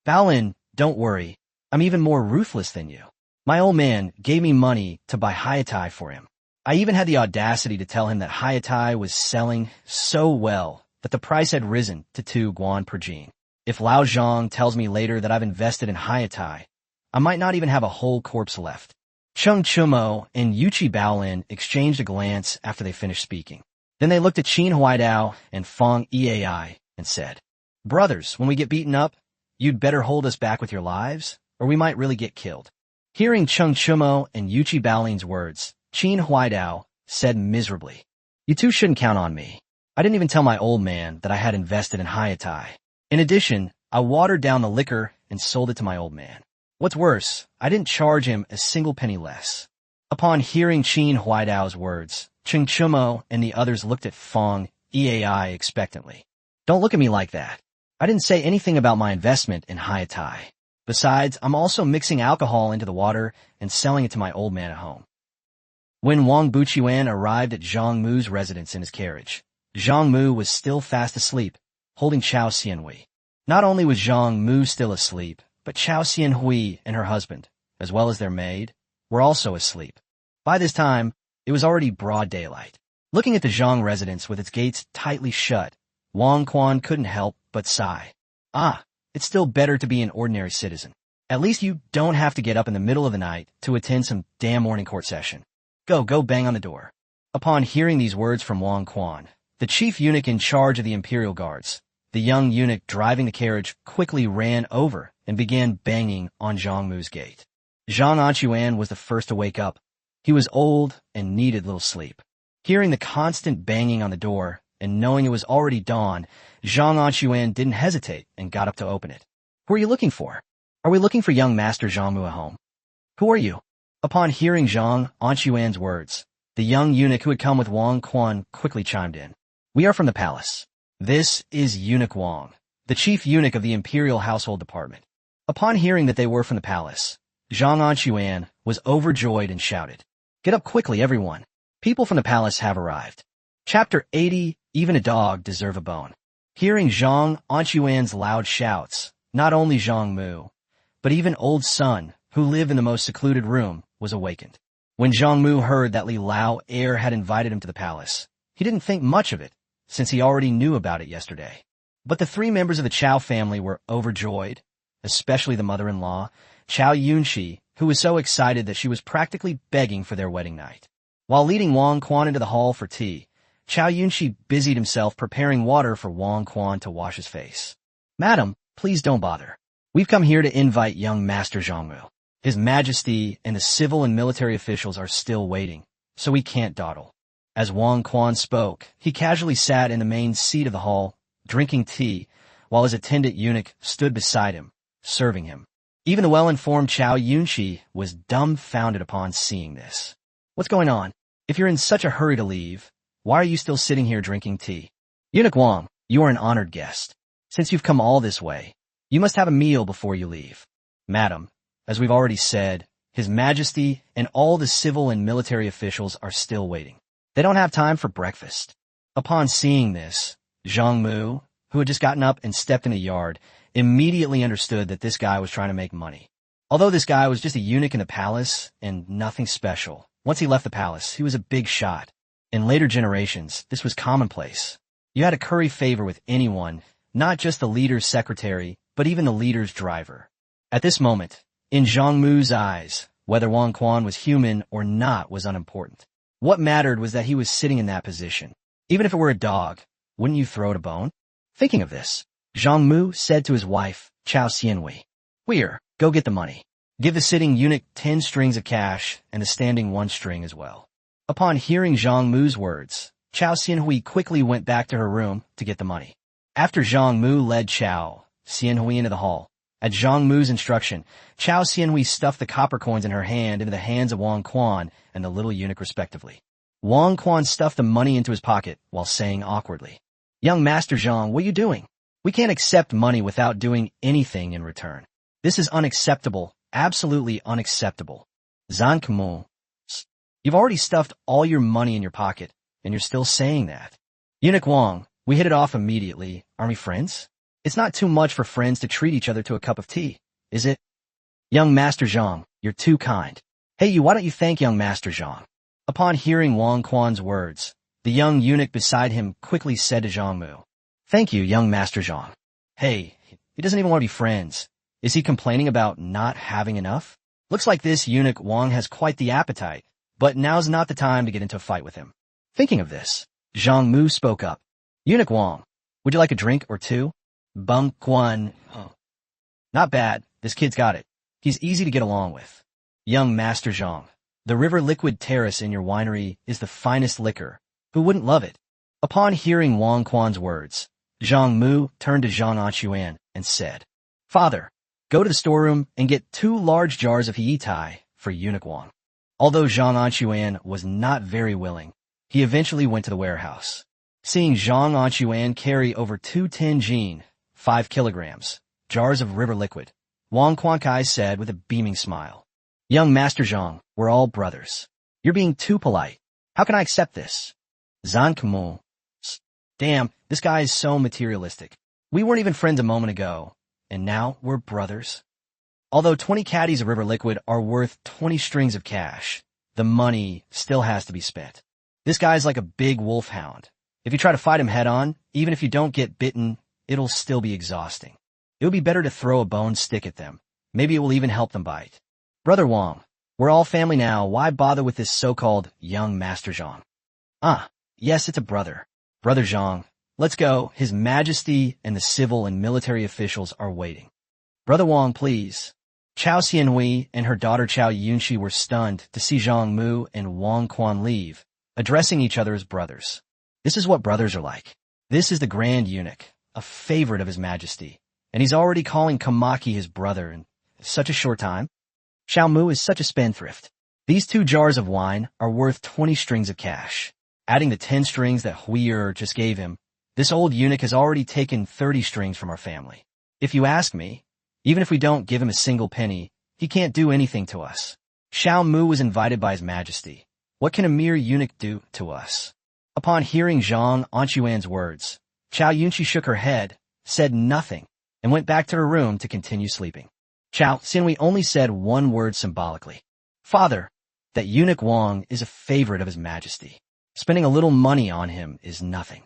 Baolin, don't worry. I'm even more ruthless than you. My old man gave me money to buy Haitai for him. I even had the audacity to tell him that Haitai was selling so well that the price had risen to 2 guan per gene. If Lao Zhang tells me later that I've invested in Haitai, I might not even have a whole corpse left. Cheng Chumo and Yuchi Baolin exchanged a glance after they finished speaking. Then they looked at Qin Huaidao and Feng Eai and said, "Brothers, when we get beaten up, you'd better hold us back with your lives, or we might really get killed." Hearing Cheng Chumo and Yuchi Baolin's words, Qin Huaidao said miserably, "You two shouldn't count on me. I didn't even tell my old man that I had invested in Haitai. In addition, I watered down the liquor and sold it to my old man. What's worse, I didn't charge him a single penny less." Upon hearing Qin Huaidao's words, Cheng Chumo and the others looked at Feng Eai expectantly. "Don't look at me like that. I didn't say anything about my investment in Haitai. Besides, I'm also mixing alcohol into the water and selling it to my old man at home." When Wong Buqiuan arrived at Zhang Mu's residence in his carriage, Zhang Mu was still fast asleep, holding Chiao Xianhui. Not only was Zhang Mu still asleep, but Chiao Xianhui and her husband, as well as their maid, were also asleep. By this time, it was already broad daylight. Looking at the Zhang residence with its gates tightly shut, Wang Quan couldn't help but sigh. It's still better to be an ordinary citizen. At least you don't have to get up in the middle of the night to attend some damn morning court session. Go bang on the door. Upon hearing these words from Wang Quan, the chief eunuch in charge of the Imperial Guards, the young eunuch driving the carriage, quickly ran over and began banging on Zhang Mu's gate. Zhang Anquan was the first to wake up. He was old and needed little sleep. Hearing the constant banging on the door and knowing it was already dawn, Zhang Anquan didn't hesitate and got up to open it. "Who are you looking for?" "Are we looking for young Master Zhang Mu at home?" "Who are you?" Upon hearing Zhang Anquan's words, the young eunuch who had come with Wang Quan quickly chimed in. "We are from the palace. This is Eunuch Wong, the chief eunuch of the Imperial Household Department." Upon hearing that they were from the palace, Zhang Anquan was overjoyed and shouted, "Get up quickly, everyone. People from the palace have arrived." Chapter 80, Even a Dog Deserve a Bone. Hearing Zhang Anquan's loud shouts, not only Zhang Mu, but even old Sun, who lived in the most secluded room, was awakened. When Zhang Mu heard that Li Lao heir had invited him to the palace, he didn't think much of it, since he already knew about it yesterday. But the 3 members of the Chiao family were overjoyed, especially the mother-in-law, Chiao Yunxi, who was so excited that she was practically begging for their wedding night. While leading Wang Quan into the hall for tea, Chiao Yunxi busied himself preparing water for Wang Quan to wash his face. "Madam, please don't bother. We've come here to invite young Master Zhang Mu. His Majesty and the civil and military officials are still waiting, so we can't dawdle." As Wang Quan spoke, he casually sat in the main seat of the hall, drinking tea, while his attendant eunuch stood beside him, serving him. Even the well-informed Chiao Yunxi was dumbfounded upon seeing this. "What's going on? If you're in such a hurry to leave, why are you still sitting here drinking tea?" "Eunuch Wang, you are an honored guest. Since you've come all this way, you must have a meal before you leave." "Madam, as we've already said, His Majesty and all the civil and military officials are still waiting. They don't have time for breakfast." Upon seeing this, Zhang Mu, who had just gotten up and stepped in the yard, immediately understood that this guy was trying to make money. Although this guy was just a eunuch in the palace and nothing special, once he left the palace, he was a big shot. In later generations, this was commonplace. You had to curry favor with anyone, not just the leader's secretary, but even the leader's driver. At this moment, in Zhang Mu's eyes, whether Wang Quan was human or not was unimportant. What mattered was that he was sitting in that position. Even if it were a dog, wouldn't you throw it a bone? Thinking of this, Zhang Mu said to his wife, Chiao Xianhui, "Weir, go get the money. Give the sitting eunuch 10 strings of cash and the standing 1 string as well." Upon hearing Zhang Mu's words, Chiao Xianhui quickly went back to her room to get the money. After Zhang Mu led Chiao Xianhui into the hall, at Zhang Mu's instruction, Chiao Xianhui stuffed the copper coins in her hand into the hands of Wang Quan and the little eunuch respectively. Wang Quan stuffed the money into his pocket while saying awkwardly, "Young Master Zhang, what are you doing? We can't accept money without doing anything in return. This is unacceptable, absolutely unacceptable. Zhang Mu, you've already stuffed all your money in your pocket, and you're still saying that. Eunuch Wang, we hit it off immediately. Aren't we friends? It's not too much for friends to treat each other to a cup of tea, is it? Young Master Zhang, you're too kind. Hey you, why don't you thank young Master Zhang?" Upon hearing Wang Quan's words, the young eunuch beside him quickly said to Zhang Mu, Thank you, young Master Zhang. Hey, he doesn't even want to be friends. Is he complaining about not having enough? Looks like this eunuch Wong has quite the appetite, but now's not the time to get into a fight with him. Thinking of this, Zhang Mu spoke up. Eunuch Wong, would you like a drink or two? Bum Quan. Oh. Not bad. This kid's got it. He's easy to get along with. Young Master Zhang, the river liquid terrace in your winery is the finest liquor. Who wouldn't love it? Upon hearing Wong Quan's words, Zhang Mu turned to Zhang Anquan and said, Father, go to the storeroom and get 2 large jars of Hiitai for eunuch Wong. Although Zhang Anquan was not very willing, he eventually went to the warehouse. Seeing Zhang Anquan carry over 2 10 5 kilograms, jars of river liquid, Wong Quankai said with a beaming smile, Young Master Zhang, we're all brothers. You're being too polite. How can I accept this? Zhang Mu. Damn, this guy is so materialistic. We weren't even friends a moment ago, and now we're brothers. Although 20 caddies of river liquid are worth 20 strings of cash, the money still has to be spent. This guy's like a big wolfhound. If you try to fight him head on, even if you don't get bitten, it'll still be exhausting. It would be better to throw a bone stick at them. Maybe it will even help them bite. Brother Wong, we're all family now. Why bother with this so-called young Master Zhang? Yes, it's a brother. Brother Zhang, let's go. His Majesty and the civil and military officials are waiting. Brother Wong, please. Chiao Xianhui and her daughter Chiao Yunxi were stunned to see Zhang Mu and Wong Quan leave, addressing each other as brothers. This is what brothers are like. This is the Grand Eunuch, a favorite of His Majesty, and he's already calling Kamaki his brother in such a short time. Xiao Mu is such a spendthrift. These 2 jars of wine are worth 20 strings of cash. Adding the 10 strings that Huier just gave him, this old eunuch has already taken 30 strings from our family. If you ask me, even if we don't give him a single penny, he can't do anything to us. Xiao Mu was invited by His Majesty. What can a mere eunuch do to us? Upon hearing Zhang Anquan's words, Chiao Yunxi shook her head, said nothing, and went back to her room to continue sleeping. Chiao Xianhui only said one word symbolically. Father, that eunuch Wong is a favorite of His Majesty. Spending a little money on him is nothing.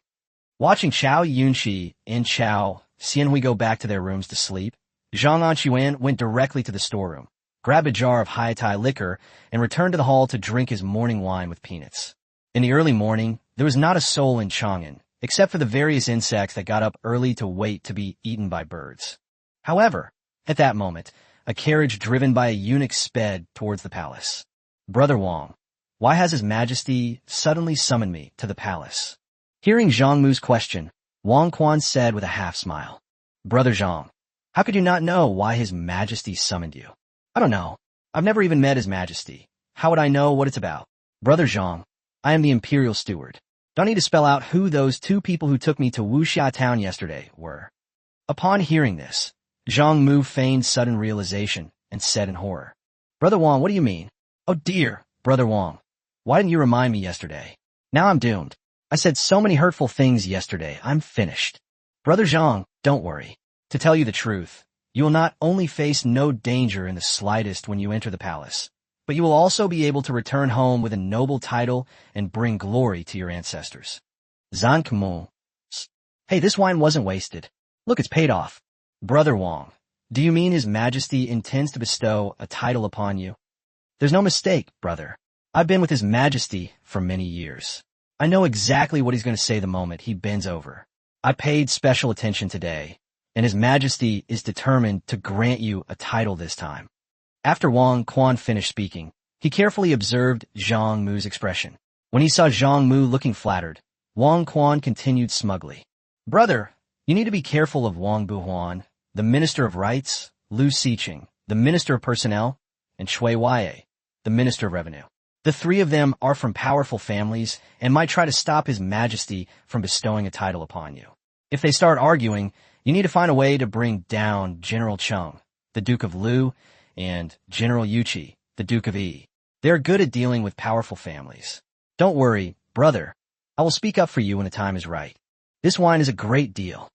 Watching Chiao Yunxi and Chiao Xianhui go back to their rooms to sleep, Zhang Anquan went directly to the storeroom, grabbed a jar of Hiitai liquor, and returned to the hall to drink his morning wine with peanuts. In the early morning, there was not a soul in Chang'an, except for the various insects that got up early to wait to be eaten by birds. However, at that moment, a carriage driven by a eunuch sped towards the palace. Brother Wong, why has His Majesty suddenly summoned me to the palace? Hearing Zhang Mu's question, Wong Quan said with a half-smile, Brother Zhang, how could you not know why His Majesty summoned you? I don't know. I've never even met His Majesty. How would I know what it's about? Brother Zhang, I am the Imperial steward. Don't need to spell out who those 2 people who took me to Wuxia town yesterday were. Upon hearing this, Zhang Mu feigned sudden realization and said in horror, Brother Wong, what do you mean? Oh dear, Brother Wong. Why didn't you remind me yesterday? Now I'm doomed. I said so many hurtful things yesterday. I'm finished. Brother Zhang, don't worry. To tell you the truth, you will not only face no danger in the slightest when you enter the palace, but you will also be able to return home with a noble title and bring glory to your ancestors. Zhang Mu. Hey, this wine wasn't wasted. Look, it's paid off. Brother Wong, do you mean His Majesty intends to bestow a title upon you? There's no mistake, brother. I've been with His Majesty for many years. I know exactly what he's going to say the moment he bends over. I paid special attention today, and His Majesty is determined to grant you a title this time. After Wong Quan finished speaking, he carefully observed Zhang Mu's expression. When he saw Zhang Mu looking flattered, Wong Quan continued smugly. Brother, you need to be careful of Wang Buhuan, the Minister of Rights, Lu Xiqing, the Minister of Personnel, and Shui Wei, the Minister of Revenue. The 3 of them are from powerful families and might try to stop His Majesty from bestowing a title upon you. If they start arguing, you need to find a way to bring down General Cheng, the Duke of Lu, and General Yuqi, the Duke of Yi. They are good at dealing with powerful families. Don't worry, brother. I will speak up for you when the time is right. This wine is a great deal.